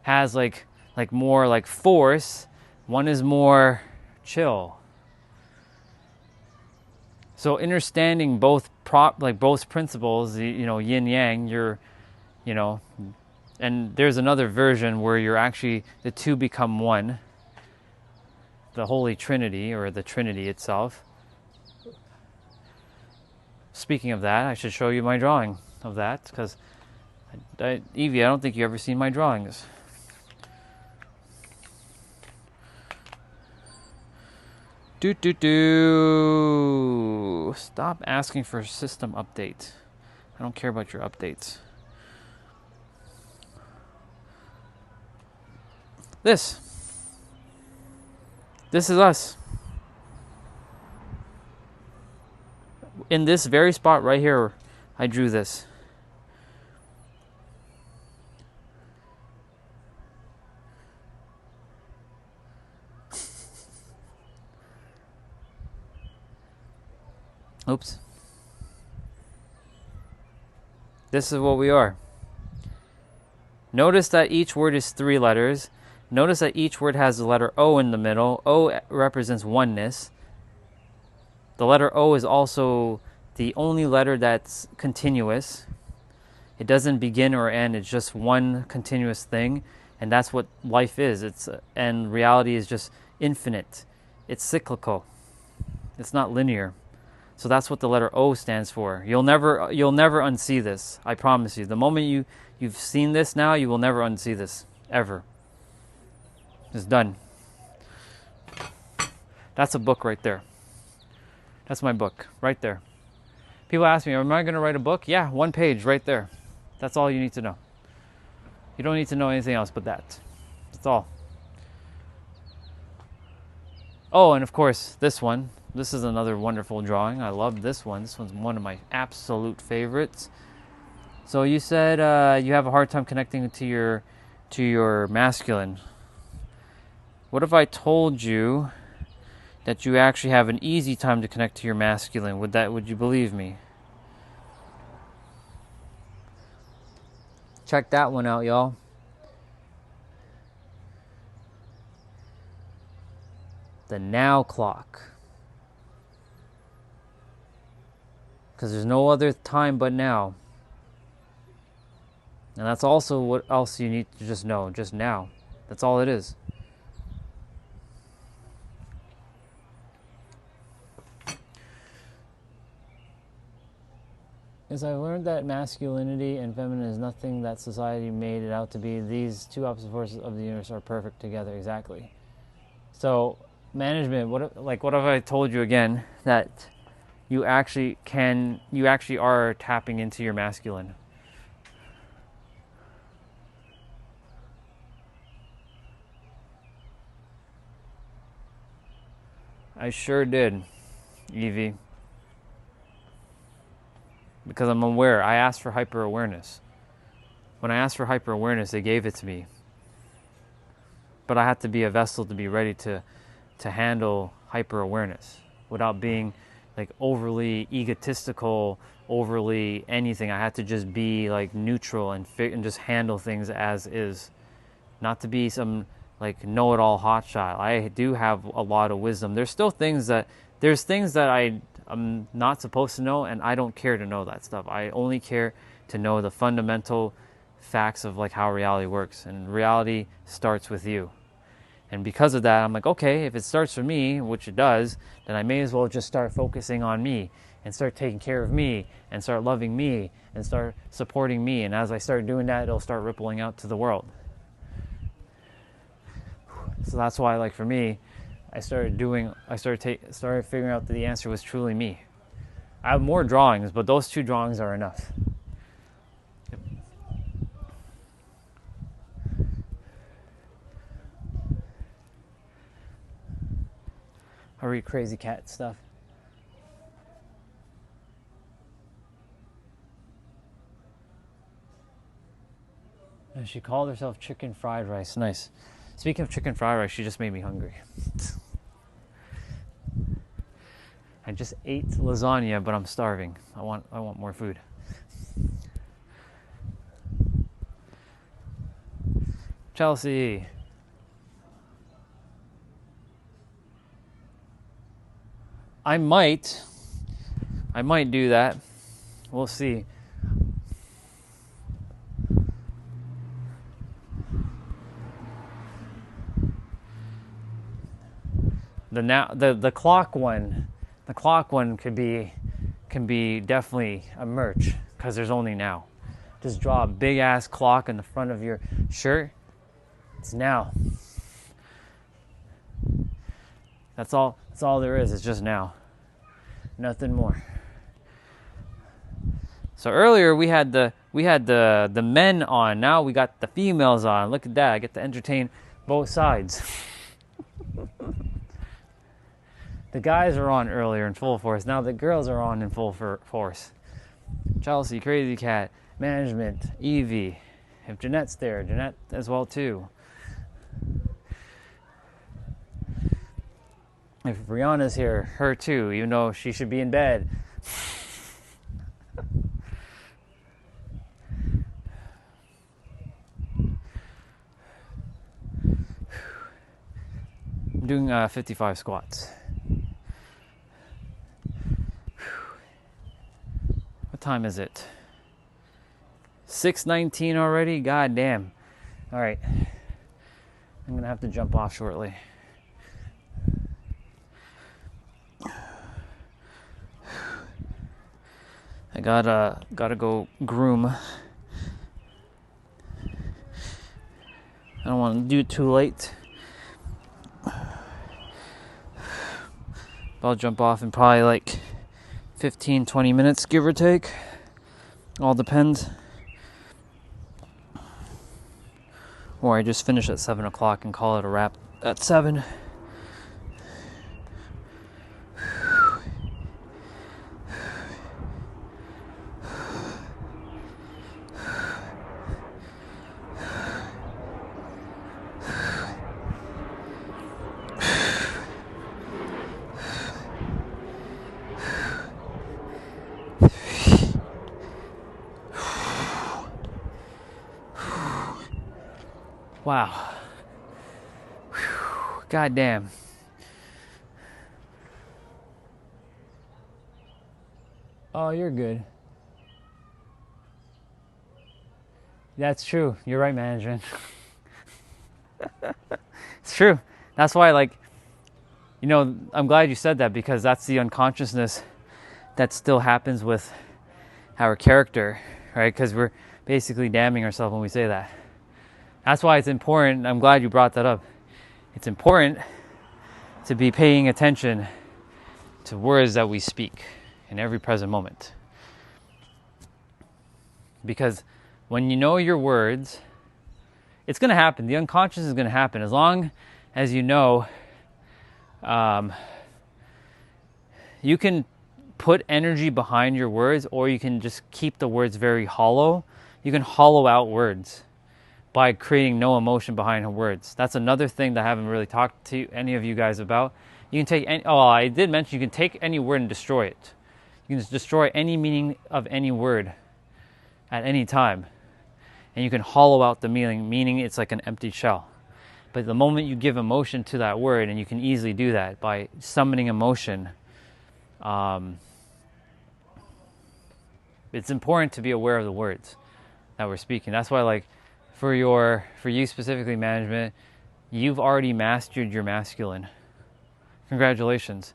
has like more like force, one is more chill. So understanding both both principles, yin yang, and there's another version where you're actually, the two become one, the Holy Trinity or the Trinity itself. Speaking of that, I should show you my drawing of that because, Evie, I don't think you ever seen my drawings. Stop asking for a system update. I don't care about your updates. This is us. In this very spot right here, I drew this. Oops. This is what we are. Notice that each word is 3 letters. Notice that each word has the letter O in the middle. O represents oneness. The letter O is also the only letter that's continuous. It doesn't begin or end. It's just one continuous thing. And that's what life is. And reality is just infinite. It's cyclical. It's not linear. So that's what the letter O stands for. You'll never unsee this. I promise you. The moment you've seen this now, you will never unsee this. Ever. It's done. That's a book right there. That's my book. Right there. People ask me, am I going to write a book? Yeah, 1 page right there. That's all you need to know. You don't need to know anything else but that. That's all. Oh, and of course, this one. This is another wonderful drawing. I love this one. This one's one of my absolute favorites. So you said you have a hard time connecting to your masculine. What if I told you that you actually have an easy time to connect to your masculine? Would you believe me? Check that one out, y'all. The now clock. Because there's no other time but now. And that's also what else you need to just know. Just now. That's all it is. As I learned that masculinity and feminine is nothing that society made it out to be, these two opposite forces of the universe are perfect together. Exactly. So, management, what if I told you again that you actually are tapping into your masculine? I sure did, Evie. Because I'm aware. I asked for hyper-awareness. When I asked for hyper-awareness, they gave it to me. But I had to be a vessel to be ready to handle hyper-awareness without being like overly egotistical, overly anything. I had to just be like neutral and just handle things as is. Not to be some like know-it-all hotshot. I do have a lot of wisdom. There's things that I'm not supposed to know, and I don't care to know that stuff. I only care to know the fundamental facts of like how reality works, and reality starts with you. And because of that, I'm like, okay, if it starts with me, which it does, then I may as well just start focusing on me and start taking care of me and start loving me and start supporting me. And as I start doing that, it'll start rippling out to the world. So that's why, like for me, I started figuring out that the answer was truly me. I have more drawings, but those 2 drawings are enough. Yep. I read crazy cat stuff. And she called herself chicken fried rice. Nice. Speaking of chicken fried rice, she just made me hungry. I just ate lasagna, but I'm starving. I want more food. Chelsea. I might do that. We'll see. The clock one, can be definitely a merch because there's only now. Just draw a big ass clock in the front of your shirt. It's now. That's all there is. It's just now. Nothing more. So earlier we had the men on. Now we got the females on. Look at that. I get to entertain both sides. The guys are on earlier in full force. Now the girls are on in full force. Chelsea, Crazy Cat, Management, Evie. If Jeanette's there, Jeanette as well too. If Brianna's here, her too, even though she should be in bed. I'm doing 55 squats. What time is it? 6:19 already? God damn. All right. I'm going to have to jump off shortly. I gotta go groom. I don't want to do it too late. I'll jump off in probably like 15-20 minutes, give or take. All depends. Or I just finish at 7 o'clock and call it a wrap at 7. Wow. God damn. Oh, you're good. That's true. You're right, management. It's true. That's why, like, you know, I'm glad you said that, because that's the unconsciousness that still happens with our character, right? Because we're basically damning ourselves when we say that. That's why it's important. I'm glad you brought that up. It's important to be paying attention to words that we speak in every present moment. Because when you know your words, it's going to happen. The unconscious is going to happen. As long as you know, you can put energy behind your words, or you can just keep the words very hollow. You can hollow out words by creating no emotion behind words. That's another thing that I haven't really talked to any of you guys about. You can take any, I did mention you can take any word and destroy it. You can just destroy any meaning of any word at any time. And you can hollow out the meaning it's like an empty shell. But the moment you give emotion to that word, and you can easily do that by summoning emotion, it's important to be aware of the words that we're speaking. That's why, like, for you specifically, management, you've already mastered your masculine. Congratulations.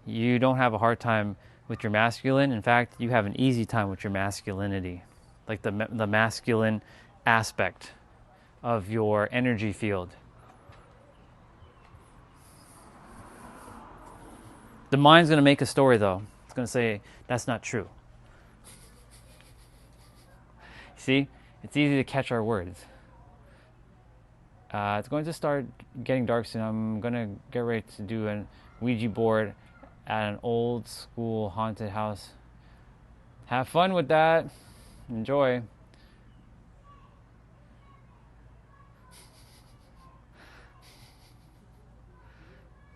You don't have a hard time with your masculine. In fact, you have an easy time with your masculinity, like the masculine aspect of your energy field. The mind's going to make a story, though. It's going to say, that's not true. See? It's easy to catch our words. It's going to start getting dark soon. I'm going to get ready to do a Ouija board at an old school haunted house. Have fun with that. Enjoy.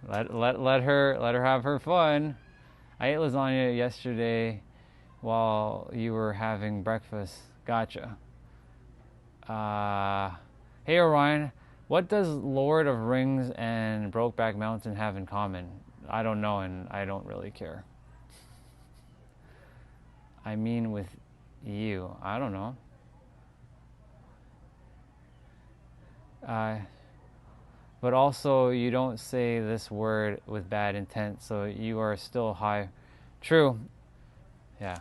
Let her have her fun. I ate lasagna yesterday while you were having breakfast. Gotcha. Hey Orion, what does Lord of Rings and Brokeback Mountain have in common? I don't know, and I don't really care. I mean with you. I don't know. But also, you don't say this word with bad intent, so you are still high. True. Yeah.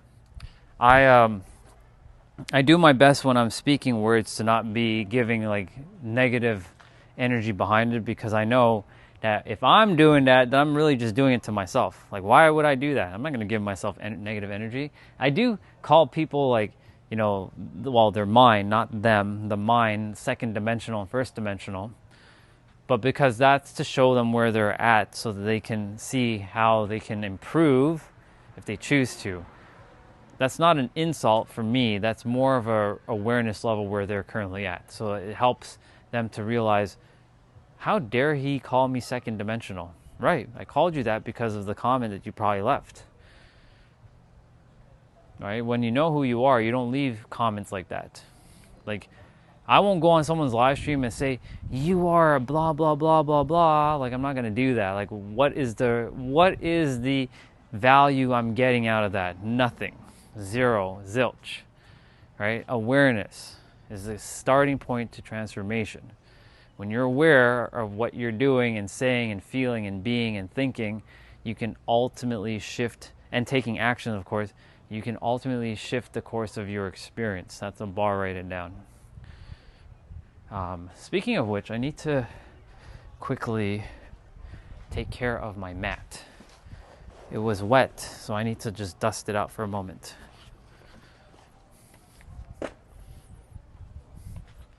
I do my best when I'm speaking words to not be giving like negative energy behind it, because I know that if I'm doing that, then I'm really just doing it to myself. Like, why would I do that? I'm not going to give myself negative energy. I do call people, like, you know, well, they're mine, not them, the mine, second dimensional and first dimensional. But because that's to show them where they're at so that they can see how they can improve if they choose to. That's not an insult for me. That's more of a awareness level where they're currently at. So it helps them to realize, how dare he call me second dimensional? Right, I called you that because of the comment that you probably left. Right? When you know who you are, you don't leave comments like that. Like, I won't go on someone's live stream and say, you are blah, blah, blah, blah, blah. Like, I'm not going to do that. Like, what is the value I'm getting out of that? Nothing. Zero. Zilch. Right? Awareness is the starting point to transformation. When you're aware of what you're doing and saying and feeling and being and thinking, you can ultimately shift, and taking action, of course, you can ultimately shift the course of your experience. That's a bar, write it down. Speaking of which, I need to quickly take care of my mat. It was wet, so I need to just dust it out for a moment.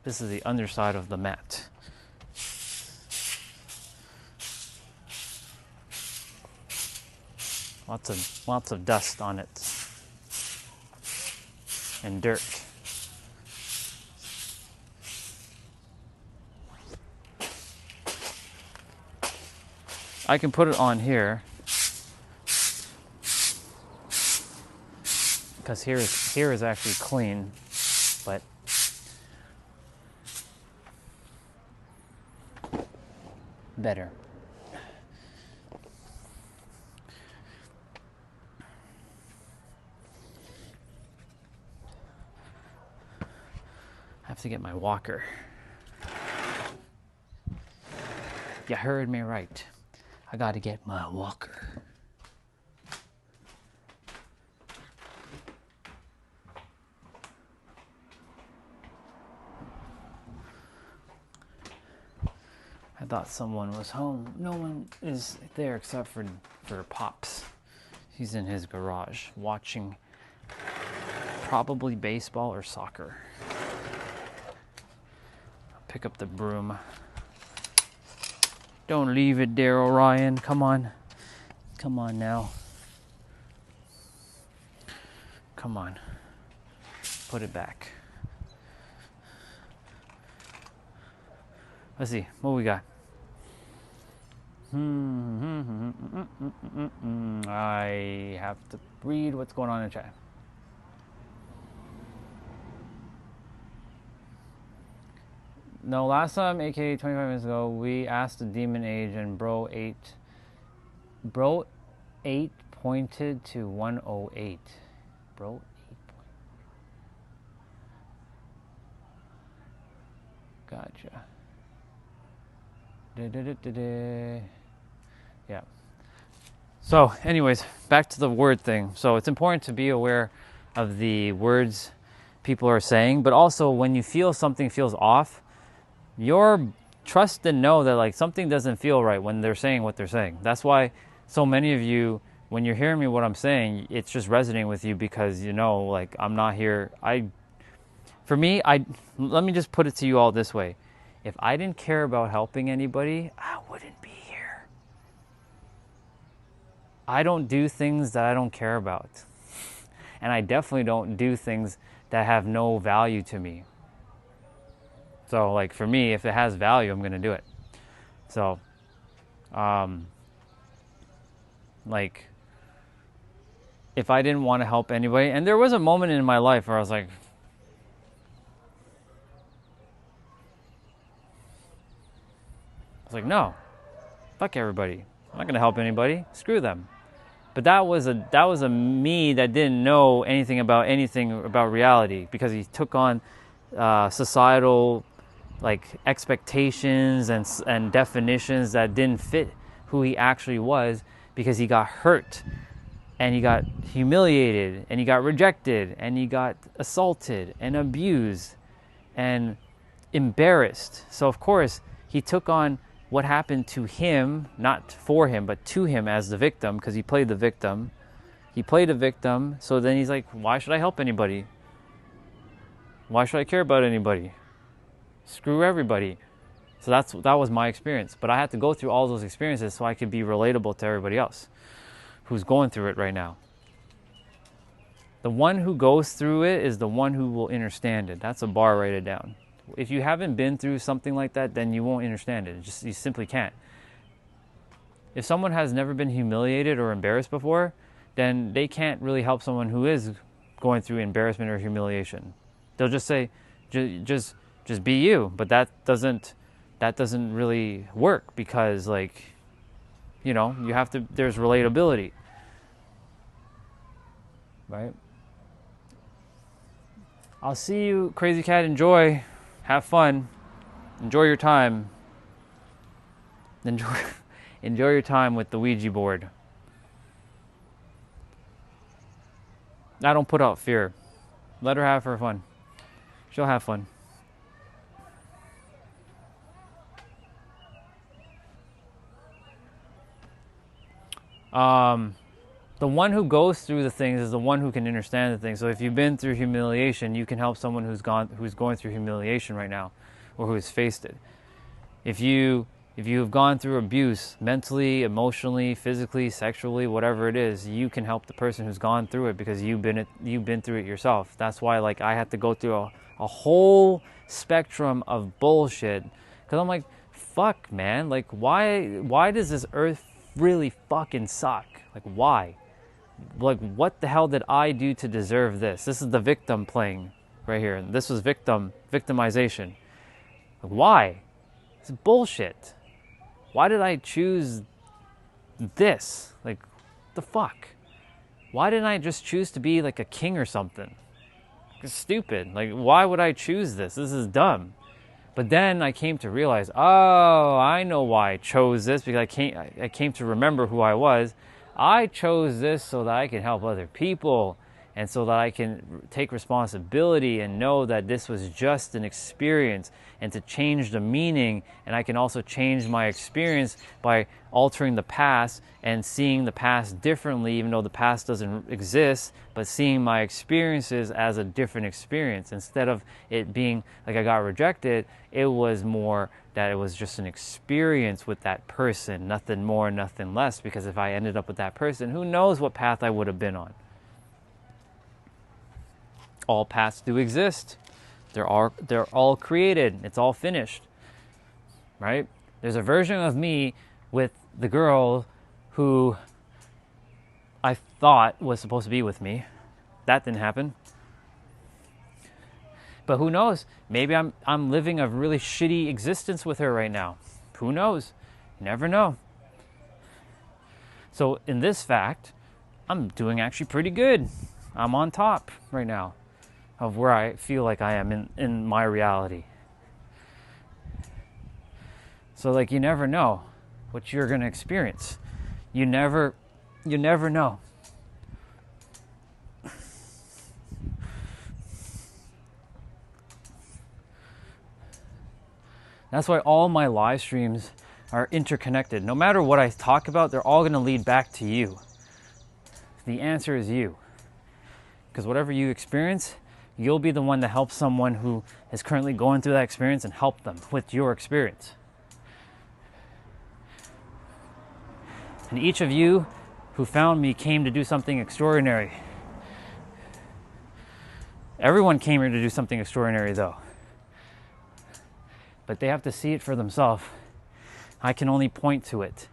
This is the underside of the mat. Lots of dust on it and dirt. I can put it on here because here is actually clean, but better. I have to get my walker. You heard me right. I gotta get my walker. I thought someone was home. No one is there except for Pops. He's in his garage watching probably baseball or soccer. I'll pick up the broom. Don't leave it there, Orion. Come on. Come on now. Come on. Put it back. Let's see. What we got? I have to read what's going on in chat. No, last time, aka 25 minutes ago, we asked the demon age and bro 8 pointed to 108. Bro 8. Gotcha. Yeah. So, anyways, back to the word thing. So it's important to be aware of the words people are saying, but also when you feel something feels off, your trust and know that like something doesn't feel right when they're saying what they're saying. That's why so many of you, when you're hearing me what I'm saying, it's just resonating with you because you know, like I'm not here. Let me just put it to you all this way. If I didn't care about helping anybody, I wouldn't be here. I don't do things that I don't care about. And I definitely don't do things that have no value to me. So like for me, if it has value, I'm going to do it. So, like if I didn't want to help anybody, and there was a moment in my life where I was like, no, fuck everybody. I'm not going to help anybody. Screw them. But that was a me that didn't know anything about reality because he took on societal like expectations and definitions that didn't fit who he actually was because he got hurt and he got humiliated and he got rejected and he got assaulted and abused and embarrassed. So of course he took on what happened to him, not for him, but to him as the victim, because he played the victim. He played a victim, so then he's like, why should I help anybody? Why should I care about anybody? Screw everybody. So that was my experience. But I had to go through all those experiences so I could be relatable to everybody else who's going through it right now. The one who goes through it is the one who will understand it. That's a bar, write it down. If you haven't been through something like that, then you won't understand it. You simply can't. If someone has never been humiliated or embarrassed before, then they can't really help someone who is going through embarrassment or humiliation. They'll just say, just be you. But that doesn't really work, because, like, you know, you have to, there's relatability, right? I'll see you, Crazy Cat. Enjoy. Have fun. Enjoy your time. Enjoy your time with the Ouija board. I don't put out fear. Let her have her fun. She'll have fun. The one who goes through the things is the one who can understand the things. So if you've been through humiliation, you can help someone who's going through humiliation right now, or who has faced it. If you have gone through abuse, mentally, emotionally, physically, sexually, whatever it is, you can help the person who's gone through it, because you've been through it yourself. That's why, like, I had to go through a whole spectrum of bullshit, because I'm like, fuck, man, like, why does this earth really fucking suck? Like, why? Like, what the hell did I do to deserve this? This is the victim playing right here. This was victimization. Like, why? It's bullshit. Why did I choose this? Like, what the fuck? Why didn't I just choose to be like a king or something? It's stupid. Like, why would I choose this? This is dumb. But then I came to realize, oh, I know why I chose this, because I came to remember who I was. I chose this so that I can help other people, and so that I can take responsibility and know that this was just an experience, and to change the meaning. And I can also change my experience by altering the past and seeing the past differently, even though the past doesn't exist, but seeing my experiences as a different experience. Instead of it being like I got rejected, it was more that it was just an experience with that person, nothing more, nothing less. Because if I ended up with that person, who knows what path I would have been on. All paths do exist. They're all created. It's all finished, right? There's a version of me with the girl who I thought was supposed to be with me. That didn't happen. But who knows? Maybe I'm living a really shitty existence with her right now. Who knows? You never know. So in this fact, I'm doing actually pretty good. I'm on top right now of where I feel like I am in my reality. So, like, you never know what you're going to experience. You never know. That's why all my live streams are interconnected. No matter what I talk about, they're all going to lead back to you. The answer is you. Because whatever you experience, you'll be the one to help someone who is currently going through that experience, and help them with your experience. And each of you who found me came to do something extraordinary. Everyone came here to do something extraordinary, though. But they have to see it for themselves. I can only point to it.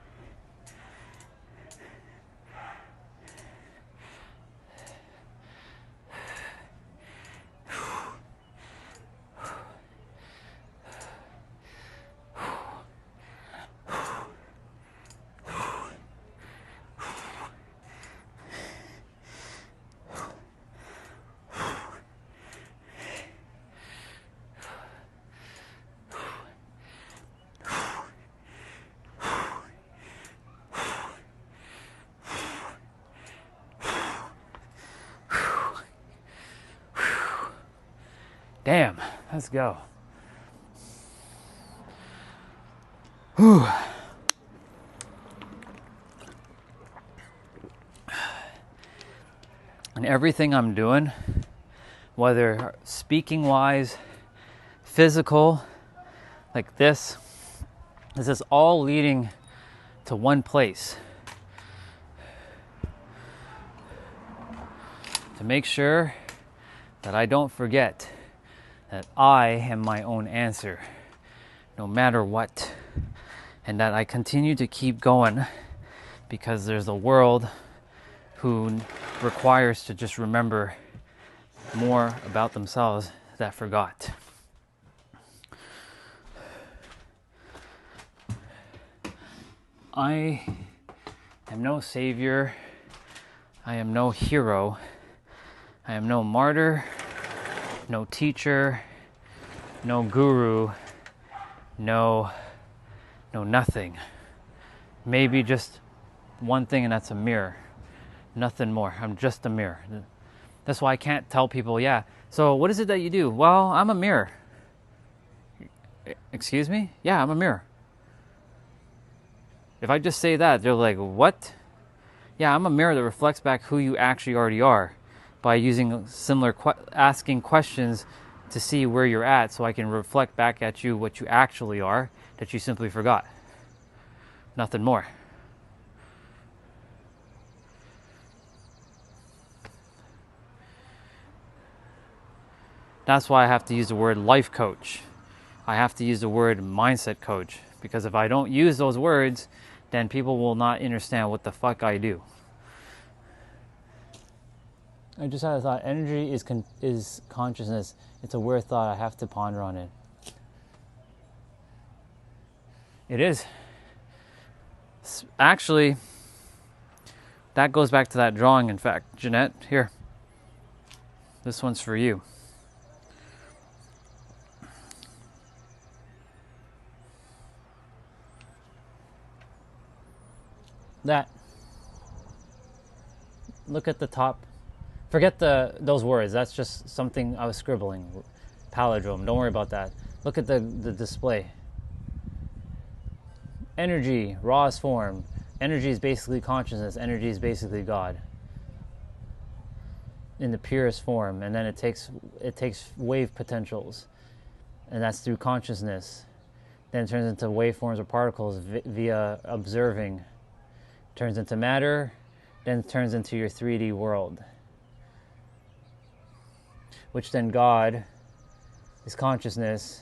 Damn, let's go. Whew. And everything I'm doing, whether speaking wise, physical, like this is all leading to one place. To make sure that I don't forget that I am my own answer, no matter what. And that I continue to keep going because there's a world who requires to just remember more about themselves that forgot. I am no savior. I am no hero. I am no martyr, no teacher, no guru, no nothing. Maybe just one thing, and that's a mirror. Nothing more. I'm just a mirror. That's why I can't tell people, yeah, so what is it that you do? Well, I'm a mirror. Excuse me? Yeah, I'm a mirror. If I just say that, they're like, what? Yeah, I'm a mirror that reflects back who you actually already are by using similar, asking questions to see where you're at so I can reflect back at you what you actually are that you simply forgot. Nothing more. That's why I have to use the word life coach. I have to use the word mindset coach, because if I don't use those words, then people will not understand what the fuck I do. I just had a thought. Energy is consciousness. It's a weird thought. I have to ponder on it. It is. Actually, that goes back to that drawing, in fact. Jeanette, here. This one's for you. That. Look at the top. Forget those words. That's just something I was scribbling. Palindrome. Don't worry about that. Look at the display. Energy, rawest form. Energy is basically consciousness. Energy is basically God. In the purest form. And then it takes wave potentials. And that's through consciousness. Then it turns into waveforms or particles via observing. Turns into matter, then turns into your 3D world. Which then God is consciousness.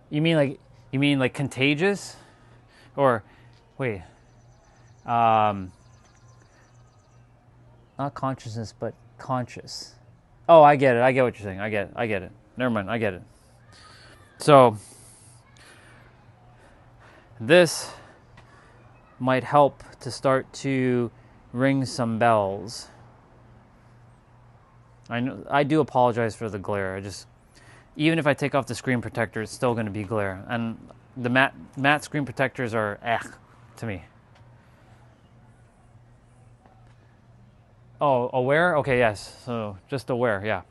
You mean like contagious? Or wait. Not consciousness, but conscious. Oh, I get it. I get what you're saying. I get it. Never mind. I get it. So, this might help to start to ring some bells. I do apologize for the glare. Even if I take off the screen protector, it's still going to be glare. And the matte screen protectors are to me. Oh, aware? Okay, yes. So, just aware, yeah.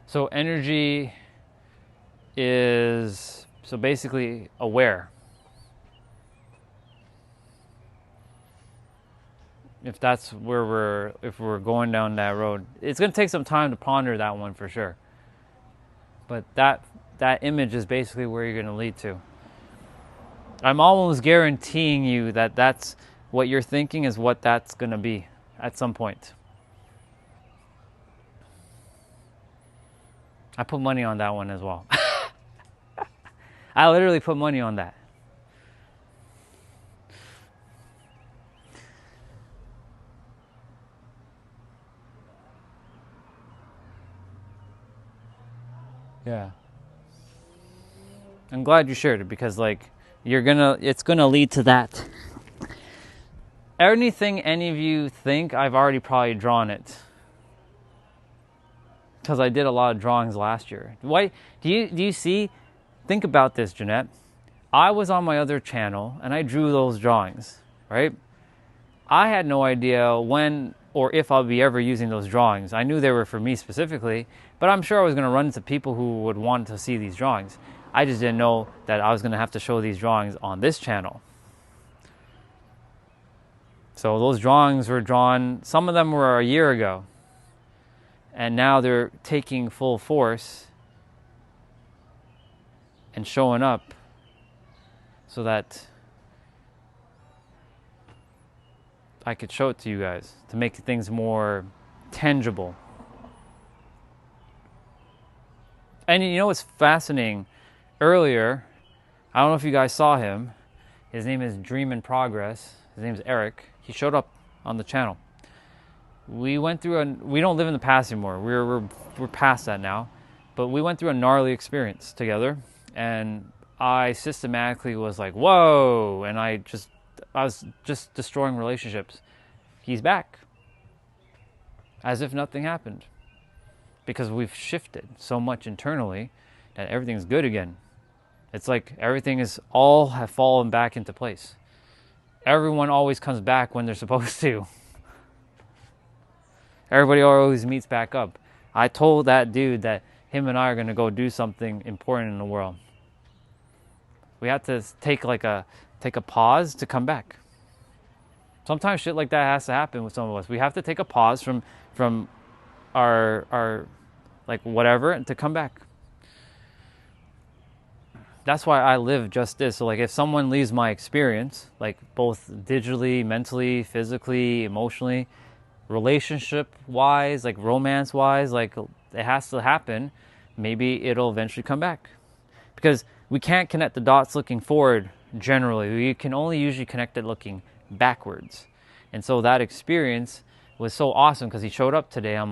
So energy is basically aware. If that's where if we're going down that road, it's going to take some time to ponder that one for sure. But that image is basically where you're going to lead to. I'm almost guaranteeing you that that's what you're thinking is what that's going to be at some point. I put money on that one as well. I literally put money on that. Yeah. I'm glad you shared it because it's gonna lead to that. Anything any of you think, I've already probably drawn it. Because I did a lot of drawings last year. Why do you see? Think about this, Jeanette. I was on my other channel and I drew those drawings, right? I had no idea when or if I'll be ever using those drawings. I knew they were for me specifically, but I'm sure I was going to run into people who would want to see these drawings. I just didn't know that I was going to have to show these drawings on this channel. So those drawings were drawn, some of them were a year ago, and now they're taking full force and showing up so that I could show it to you guys to make things more tangible. And you know what's fascinating? Earlier, I don't know if you guys saw him. His name is Dream in Progress. His name is Eric. He showed up on the channel. We went through we don't live in the past anymore. We're past that now. But we went through a gnarly experience together, and I systematically was like, whoa, and I was just destroying relationships. He's back. As if nothing happened. Because we've shifted so much internally that everything's good again. It's like everything is all have fallen back into place. Everyone always comes back when they're supposed to. Everybody always meets back up. I told that dude that him and I are going to go do something important in the world. We have to take a pause to come back. Sometimes shit like that has to happen with some of us. We have to take a pause from our like whatever and to come back. That's why I live just this. So like if someone leaves my experience, like both digitally, mentally, physically, emotionally, relationship wise, like romance wise, like it has to happen. Maybe it'll eventually come back. Because we can't connect the dots looking forward generally. We can only usually connect it looking backwards. And so that experience was so awesome because he showed up today. I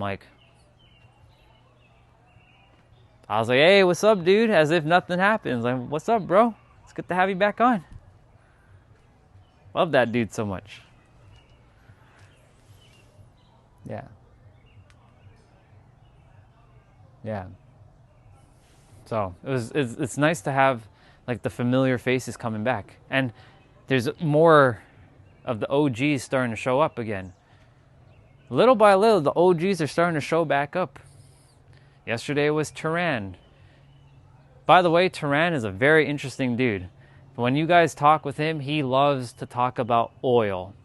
was like, hey, what's up, dude? As if nothing happened. Like, what's up, bro? It's good to have you back on. Love that dude so much. Yeah. Yeah. So it's nice to have like the familiar faces coming back. And there's more of the OGs starting to show up again. Little by little, the OGs are starting to show back up. Yesterday was Turan. By the way, Turan is a very interesting dude. When you guys talk with him, he loves to talk about oil.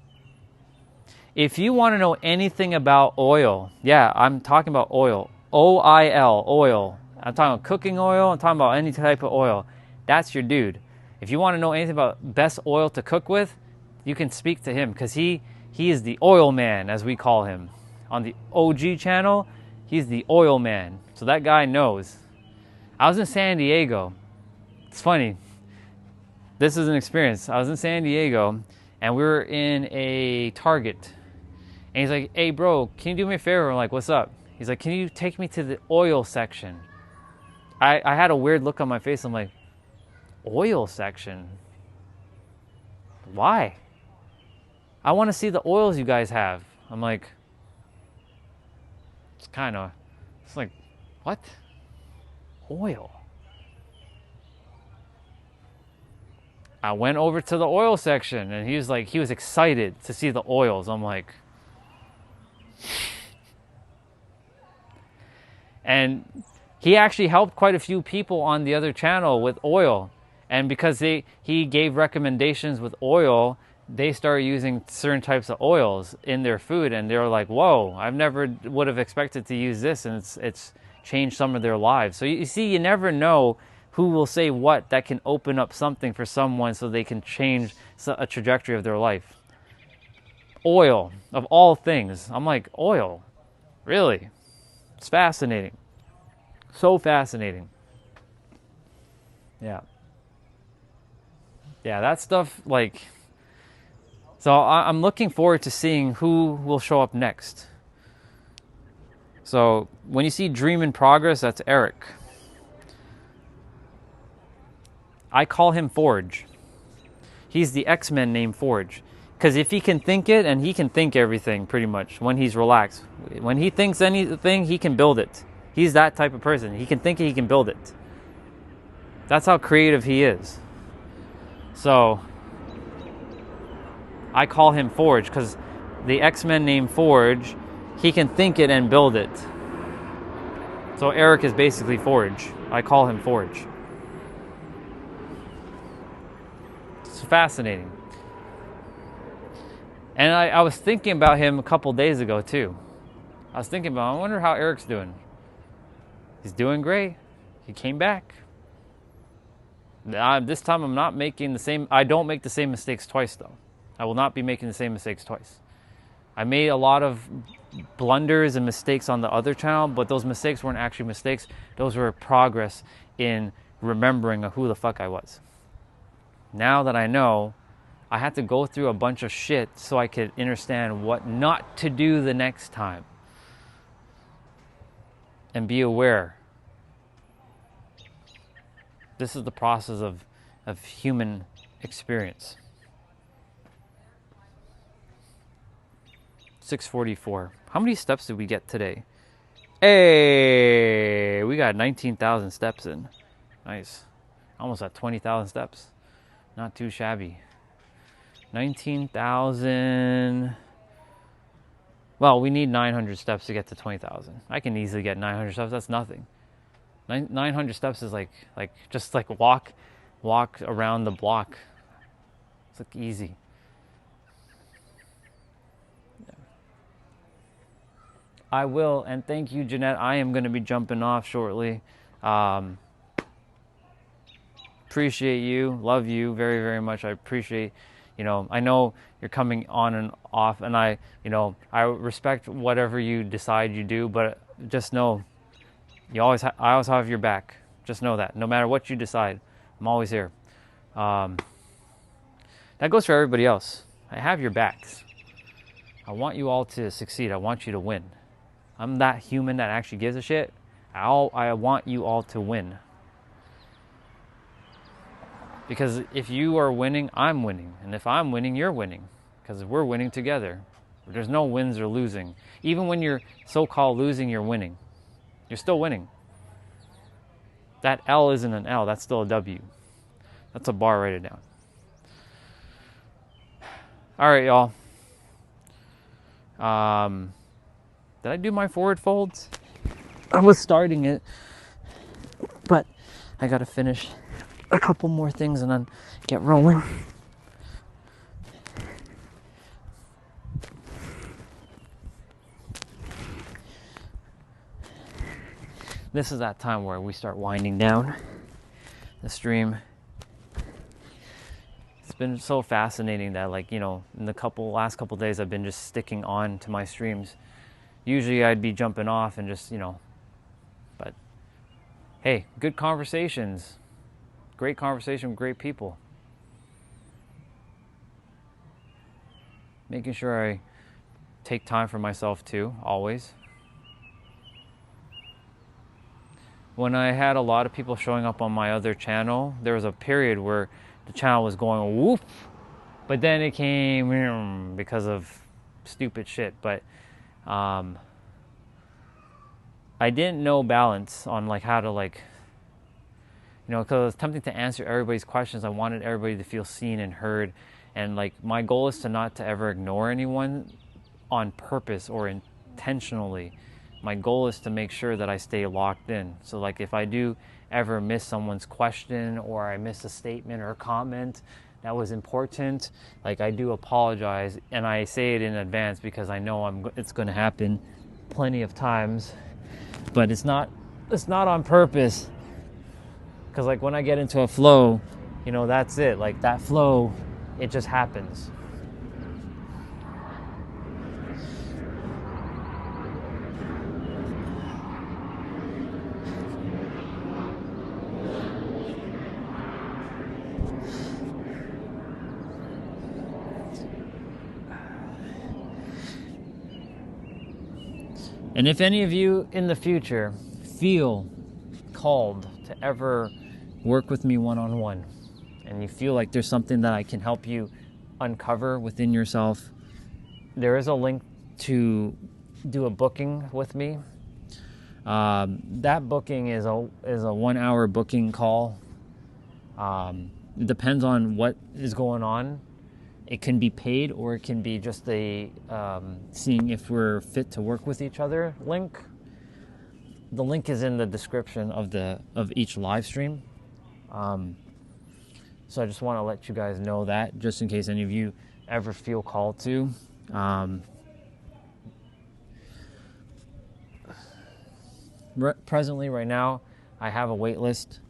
If you want to know anything about oil, yeah, I'm talking about oil. O-I-L, oil. I'm talking about cooking oil. I'm talking about any type of oil. That's your dude. If you want to know anything about best oil to cook with, you can speak to him because he is the oil man, as we call him. On the OG channel, he's the oil man. So that guy knows. I was in San Diego. It's funny. This is an experience. I was in San Diego and we were in a Target. And he's like, hey bro, can you do me a favor? I'm like, what's up? He's like, can you take me to the oil section? I had a weird look on my face. I'm like, oil section? Why? I want to see the oils you guys have. I'm like, it's like, what? Oil? I went over to the oil section and he was excited to see the oils. I'm like, and he actually helped quite a few people on the other channel with oil. And because he gave recommendations with oil, they started using certain types of oils in their food. And they were like, whoa, I've never would have expected to use this. And it's changed some of their lives. So you see, you never know who will say what that can open up something for someone so they can change a trajectory of their life. Oil, of all things. I'm like, oil? Really? It's fascinating. So fascinating. Yeah. Yeah, that stuff, like... So I'm looking forward to seeing who will show up next. So when you see Dream in Progress, that's Eric. I call him Forge. He's the X-Men named Forge. Because if he can think it, and he can think everything pretty much when he's relaxed. When he thinks anything, he can build it. He's that type of person. He can think it, he can build it. That's how creative he is. So I call him Forge because the X-Men named Forge, he can think it and build it. So Eric is basically Forge. I call him Forge. It's fascinating. And I was thinking about him a couple days ago too. I was thinking about, I wonder how Eric's doing. He's doing great. He came back. This time I'm not making the same, I don't make the same mistakes twice though. I will not be making the same mistakes twice. I made a lot of blunders and mistakes on the other channel, but those mistakes weren't actually mistakes. Those were progress in remembering who the fuck I was. Now that I know, I had to go through a bunch of shit so I could understand what not to do the next time. And be aware. This is the process of human experience. 644. How many steps did we get today? Hey, we got 19,000 steps in. Nice. Almost at 20,000 steps. Not too shabby. 19,000. Well, we need 900 steps to get to 20,000. I can easily get 900 steps. That's nothing. 900 steps is like just like walk around the block. It's like easy. Yeah. I will, and thank you, Jeanette. I am going to be jumping off shortly. Appreciate you, love you very, very much. I appreciate, I know you're coming on and off, and I respect whatever you decide you do, but just know, I always have your back. Just know that. No matter what you decide, I'm always here. That goes for everybody else. I have your backs. I want you all to succeed. I want you to win. I'm that human that actually gives a shit. I want you all to win. Because if you are winning, I'm winning. And if I'm winning, you're winning. Because we're winning together. There's no wins or losing. Even when you're so-called losing, you're winning. You're still winning. That L isn't an L. That's still a W. That's a bar. Write it down. All right, y'all. Did I do my forward folds? I was starting it. But I got to finish a couple more things and then get rolling. This is that time where we start winding down the stream. It's been so fascinating that, in the last couple days, I've been just sticking on to my streams. Usually I'd be jumping off and just, but hey, good conversations. Great conversation with great people. Making sure I take time for myself too, always. When I had a lot of people showing up on my other channel, there was a period where the channel was going whoop, but then it came because of stupid shit. But I didn't know balance on how to because it was tempting to answer everybody's questions. I wanted everybody to feel seen and heard, and my goal is not to ever ignore anyone on purpose or intentionally. My goal is to make sure that I stay locked in. So if I do ever miss someone's question, or I miss a statement or a comment that was important, I do apologize, and I say it in advance because I know it's going to happen plenty of times. But it's not on purpose. Because when I get into a flow, that's it. That flow, it just happens. And if any of you in the future feel called to ever work with me one-on-one, and you feel like there's something that I can help you uncover within yourself, there is a link to do a booking with me. That booking is a 1 hour booking call. It depends on what is going on It can be paid, or it can be just a seeing if we're fit to work with each other link. The link is in the description of each live stream. So I just want to let you guys know that, just in case any of you ever feel called to. Presently, right now, I have a wait list.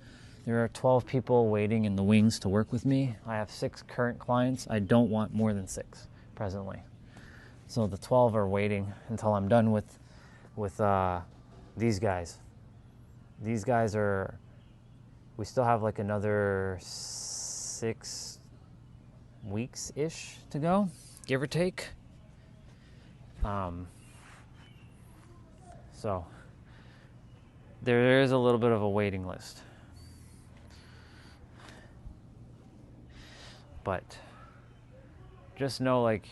There are 12 people waiting in the wings to work with me. I have 6 current clients. I don't want more than 6 presently. So the 12 are waiting until I'm done with these guys. These guys are, we still have like another 6 weeks-ish to go, give or take. So there is a little bit of a waiting list. But just know, like,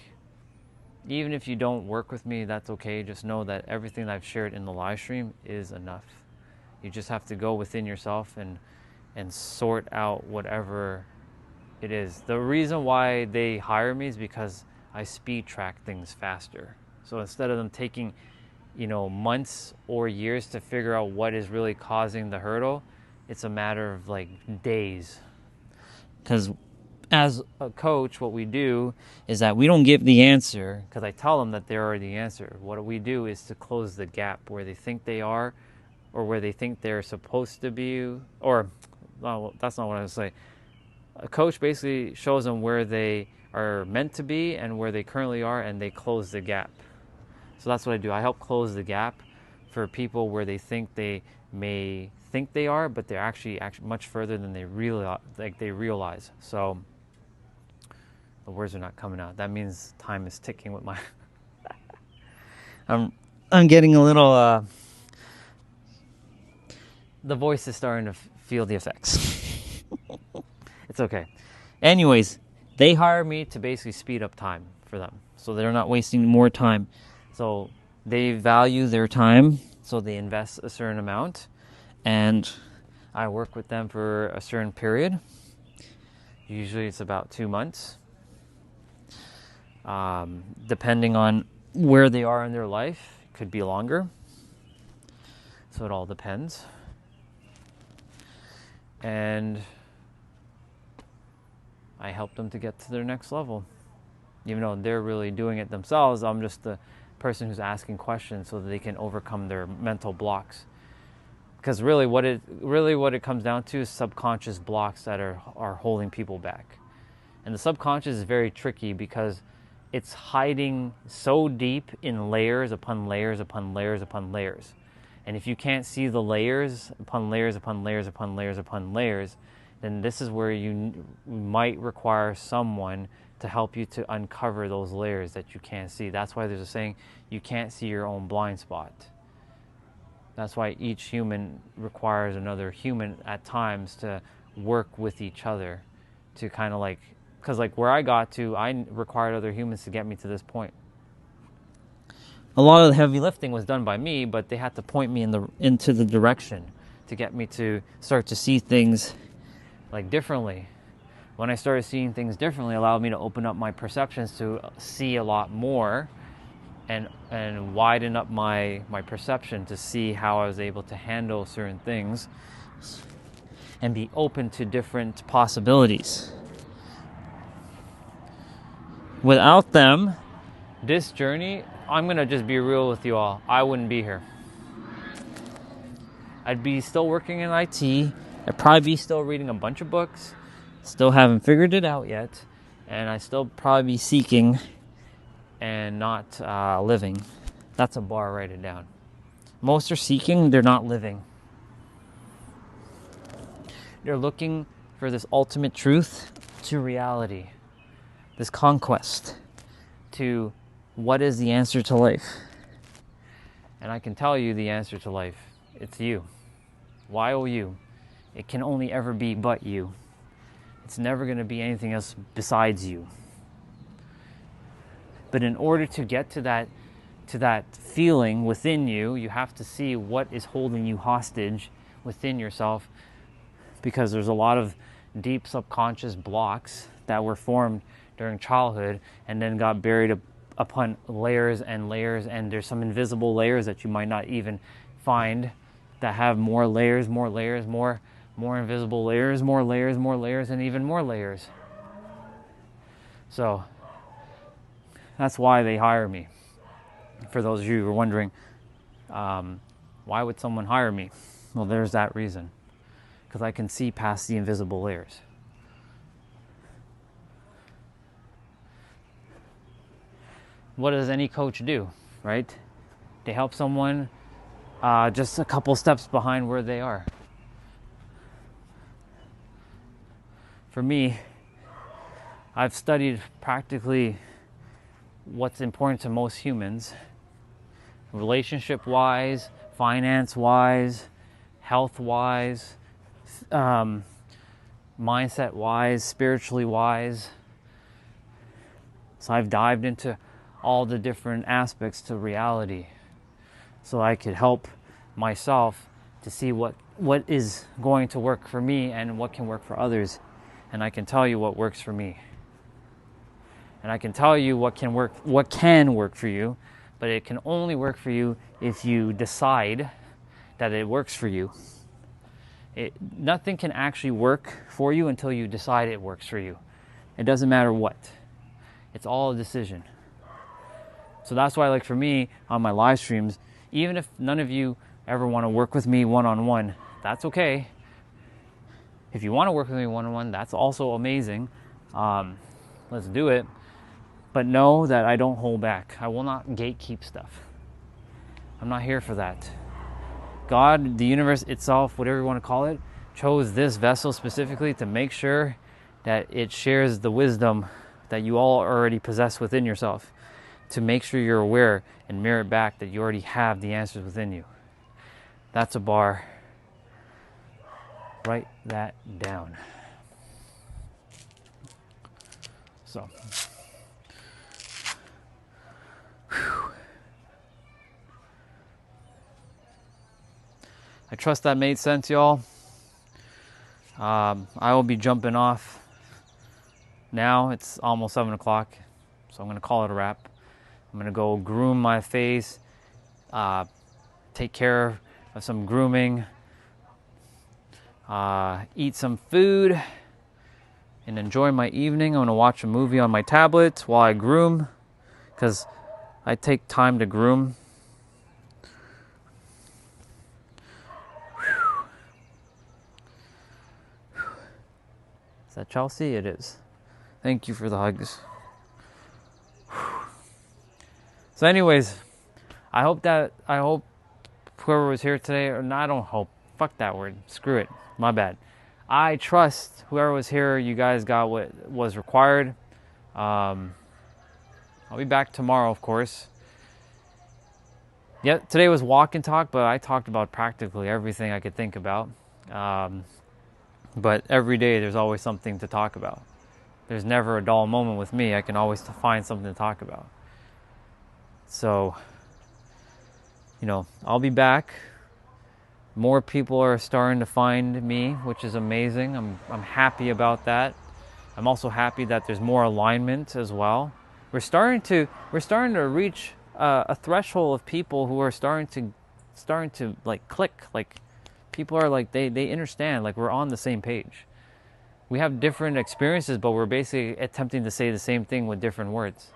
even if you don't work with me, that's okay. Just know that everything that I've shared in the live stream is enough. You just have to go within yourself and sort out whatever it is. The reason why they hire me is because I speed track things faster. So instead of them taking, months or years to figure out what is really causing the hurdle, it's a matter of like days. Because as a coach, what we do is that we don't give the answer because I tell them that they are the answer. What we do is to close the gap where they think they are, or where they think they're supposed to be, or no, that's not what I was saying. A coach basically shows them where they are meant to be and where they currently are, and they close the gap. So that's what I do. I help close the gap for people where they think they may think they are, but they're actually much further than they realize. So the words are not coming out. That means time is ticking with my. I'm getting a little. The voice is starting to feel the effects. It's okay. Anyways, they hire me to basically speed up time for them, so they're not wasting more time. So they value their time, so they invest a certain amount, and I work with them for a certain period. Usually it's about 2 months. Depending on where they are in their life, it could be longer. So it all depends. And I help them to get to their next level. Even though they're really doing it themselves, I'm just the person who's asking questions so that they can overcome their mental blocks. Because really what it comes down to is subconscious blocks that are holding people back. And the subconscious is very tricky because it's hiding so deep in layers upon layers upon layers upon layers. And if you can't see the layers upon layers upon layers upon layers upon layers, then this is where you might require someone to help you to uncover those layers that you can't see. That's why there's a saying, you can't see your own blind spot. That's why each human requires another human at times to work with each other to kind of like, because like where I got to, I required other humans to get me to this point. A lot of the heavy lifting was done by me, but they had to point me into the direction to get me to start to see things like differently. When I started seeing things differently, it allowed me to open up my perceptions to see a lot more and widen up my perception to see how I was able to handle certain things and be open to different possibilities. Without them, this journey, I'm going to just be real with you all, I wouldn't be here. I'd be still working in IT. I'd probably be still reading a bunch of books. Still haven't figured it out yet. And I still probably be seeking and not living. That's a bar, write it down. Most are seeking, they're not living. They're looking for this ultimate truth to reality. This conquest to what is the answer to life. And I can tell you the answer to life. It's you. Y-O-U. It can only ever be but you. It's never going to be anything else besides you. But in order to get to that feeling within you, you have to see what is holding you hostage within yourself, because there's a lot of deep subconscious blocks that were formed during childhood and then got buried upon layers and layers, and there's some invisible layers that you might not even find that have more layers, more invisible layers, more layers, and even more layers. So that's why they hire me. For those of you who are wondering, why would someone hire me? Well, there's that reason. Because I can see past the invisible layers. What does any coach do, right? They help someone just a couple steps behind where they are. For me, I've studied practically what's important to most humans, relationship-wise, finance-wise, health-wise, mindset-wise, spiritually-wise. So I've dived into all the different aspects to reality so I could help myself to see what is going to work for me and what can work for others. And I can tell you what works for me. And I can tell you what can work for you, but it can only work for you if you decide that it works for you. Nothing can actually work for you until you decide it works for you. It doesn't matter what. It's all a decision. So that's why, like for me, on my live streams, even if none of you ever want to work with me one-on-one, that's okay. If you want to work with me one-on-one, that's also amazing. Let's do it. But know that I don't hold back. I will not gatekeep stuff. I'm not here for that. God, the universe itself, whatever you want to call it, chose this vessel specifically to make sure that it shares the wisdom that you all already possess within yourself, to make sure you're aware and mirror back that you already have the answers within you. That's a bar. Write that down. So, I trust that made sense, y'all. I will be jumping off now. It's almost 7 o'clock, so I'm going to call it a wrap. I'm going to go groom my face, take care of some grooming, eat some food, and enjoy my evening. I'm going to watch a movie on my tablet while I groom, because I take time to groom. Is that Chelsea? It is. Thank you for the hugs. So anyways, I hope whoever was here today, or no, I don't hope, fuck that word, screw it, my bad. I trust whoever was here, you guys got what was required. I'll be back tomorrow, of course. Yeah, today was walk and talk, but I talked about practically everything I could think about. But every day there's always something to talk about. There's never a dull moment with me. I can always find something to talk about. So, I'll be back. More people are starting to find me, which is amazing. I'm happy about that. I'm also happy that there's more alignment as well. We're starting to reach a threshold of people who are starting to like click. Like people are like they understand. Like we're on the same page. We have different experiences, but we're basically attempting to say the same thing with different words.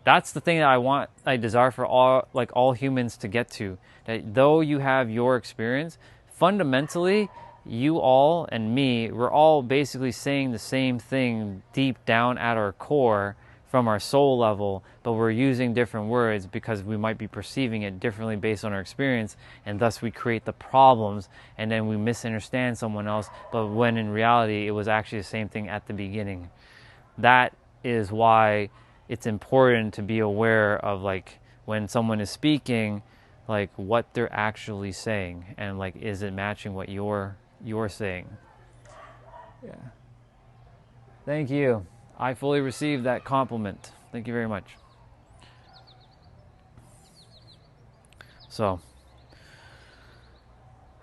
That's the thing that I desire for all humans to get to. That though you have your experience, fundamentally, you all and me, we're all basically saying the same thing deep down at our core from our soul level, but we're using different words because we might be perceiving it differently based on our experience, and thus we create the problems, and then we misunderstand someone else, but when in reality, it was actually the same thing at the beginning. That is why it's important to be aware of like when someone is speaking, like what they're actually saying, and like is it matching what you're saying. Yeah. Thank you. I fully received that compliment. Thank you very much. So,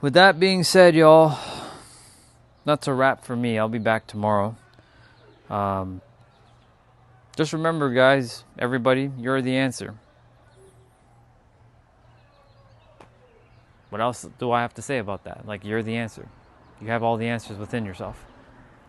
with that being said, y'all, that's a wrap for me. I'll be back tomorrow. Just remember, guys, everybody, you're the answer. What else do I have to say about that? Like, you're the answer. You have all the answers within yourself.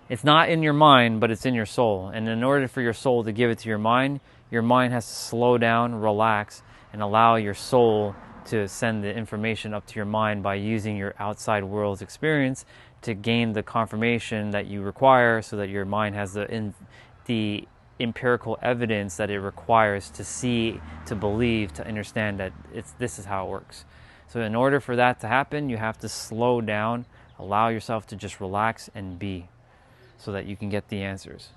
It's not in your mind, but it's in your soul. And in order for your soul to give it to your mind has to slow down, relax, and allow your soul to send the information up to your mind by using your outside world's experience to gain the confirmation that you require, so that your mind has the empirical evidence that it requires to see, to believe, to understand that this is how it works. So in order for that to happen, you have to slow down, allow yourself to just relax and be, so that you can get the answers.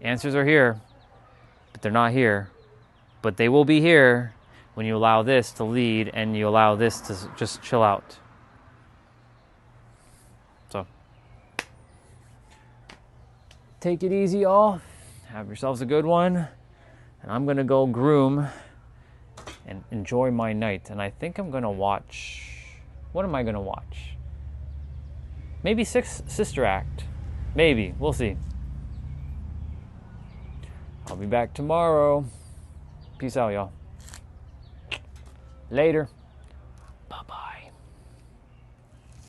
Answers are here, but they're not here. But they will be here when you allow this to lead and you allow this to just chill out. So, take it easy, all. Have yourselves a good one. And I'm going to go groom and enjoy my night. And I think I'm going to watch... What am I going to watch? Maybe Sister Act. Maybe. We'll see. I'll be back tomorrow. Peace out, y'all. Later. Bye-bye.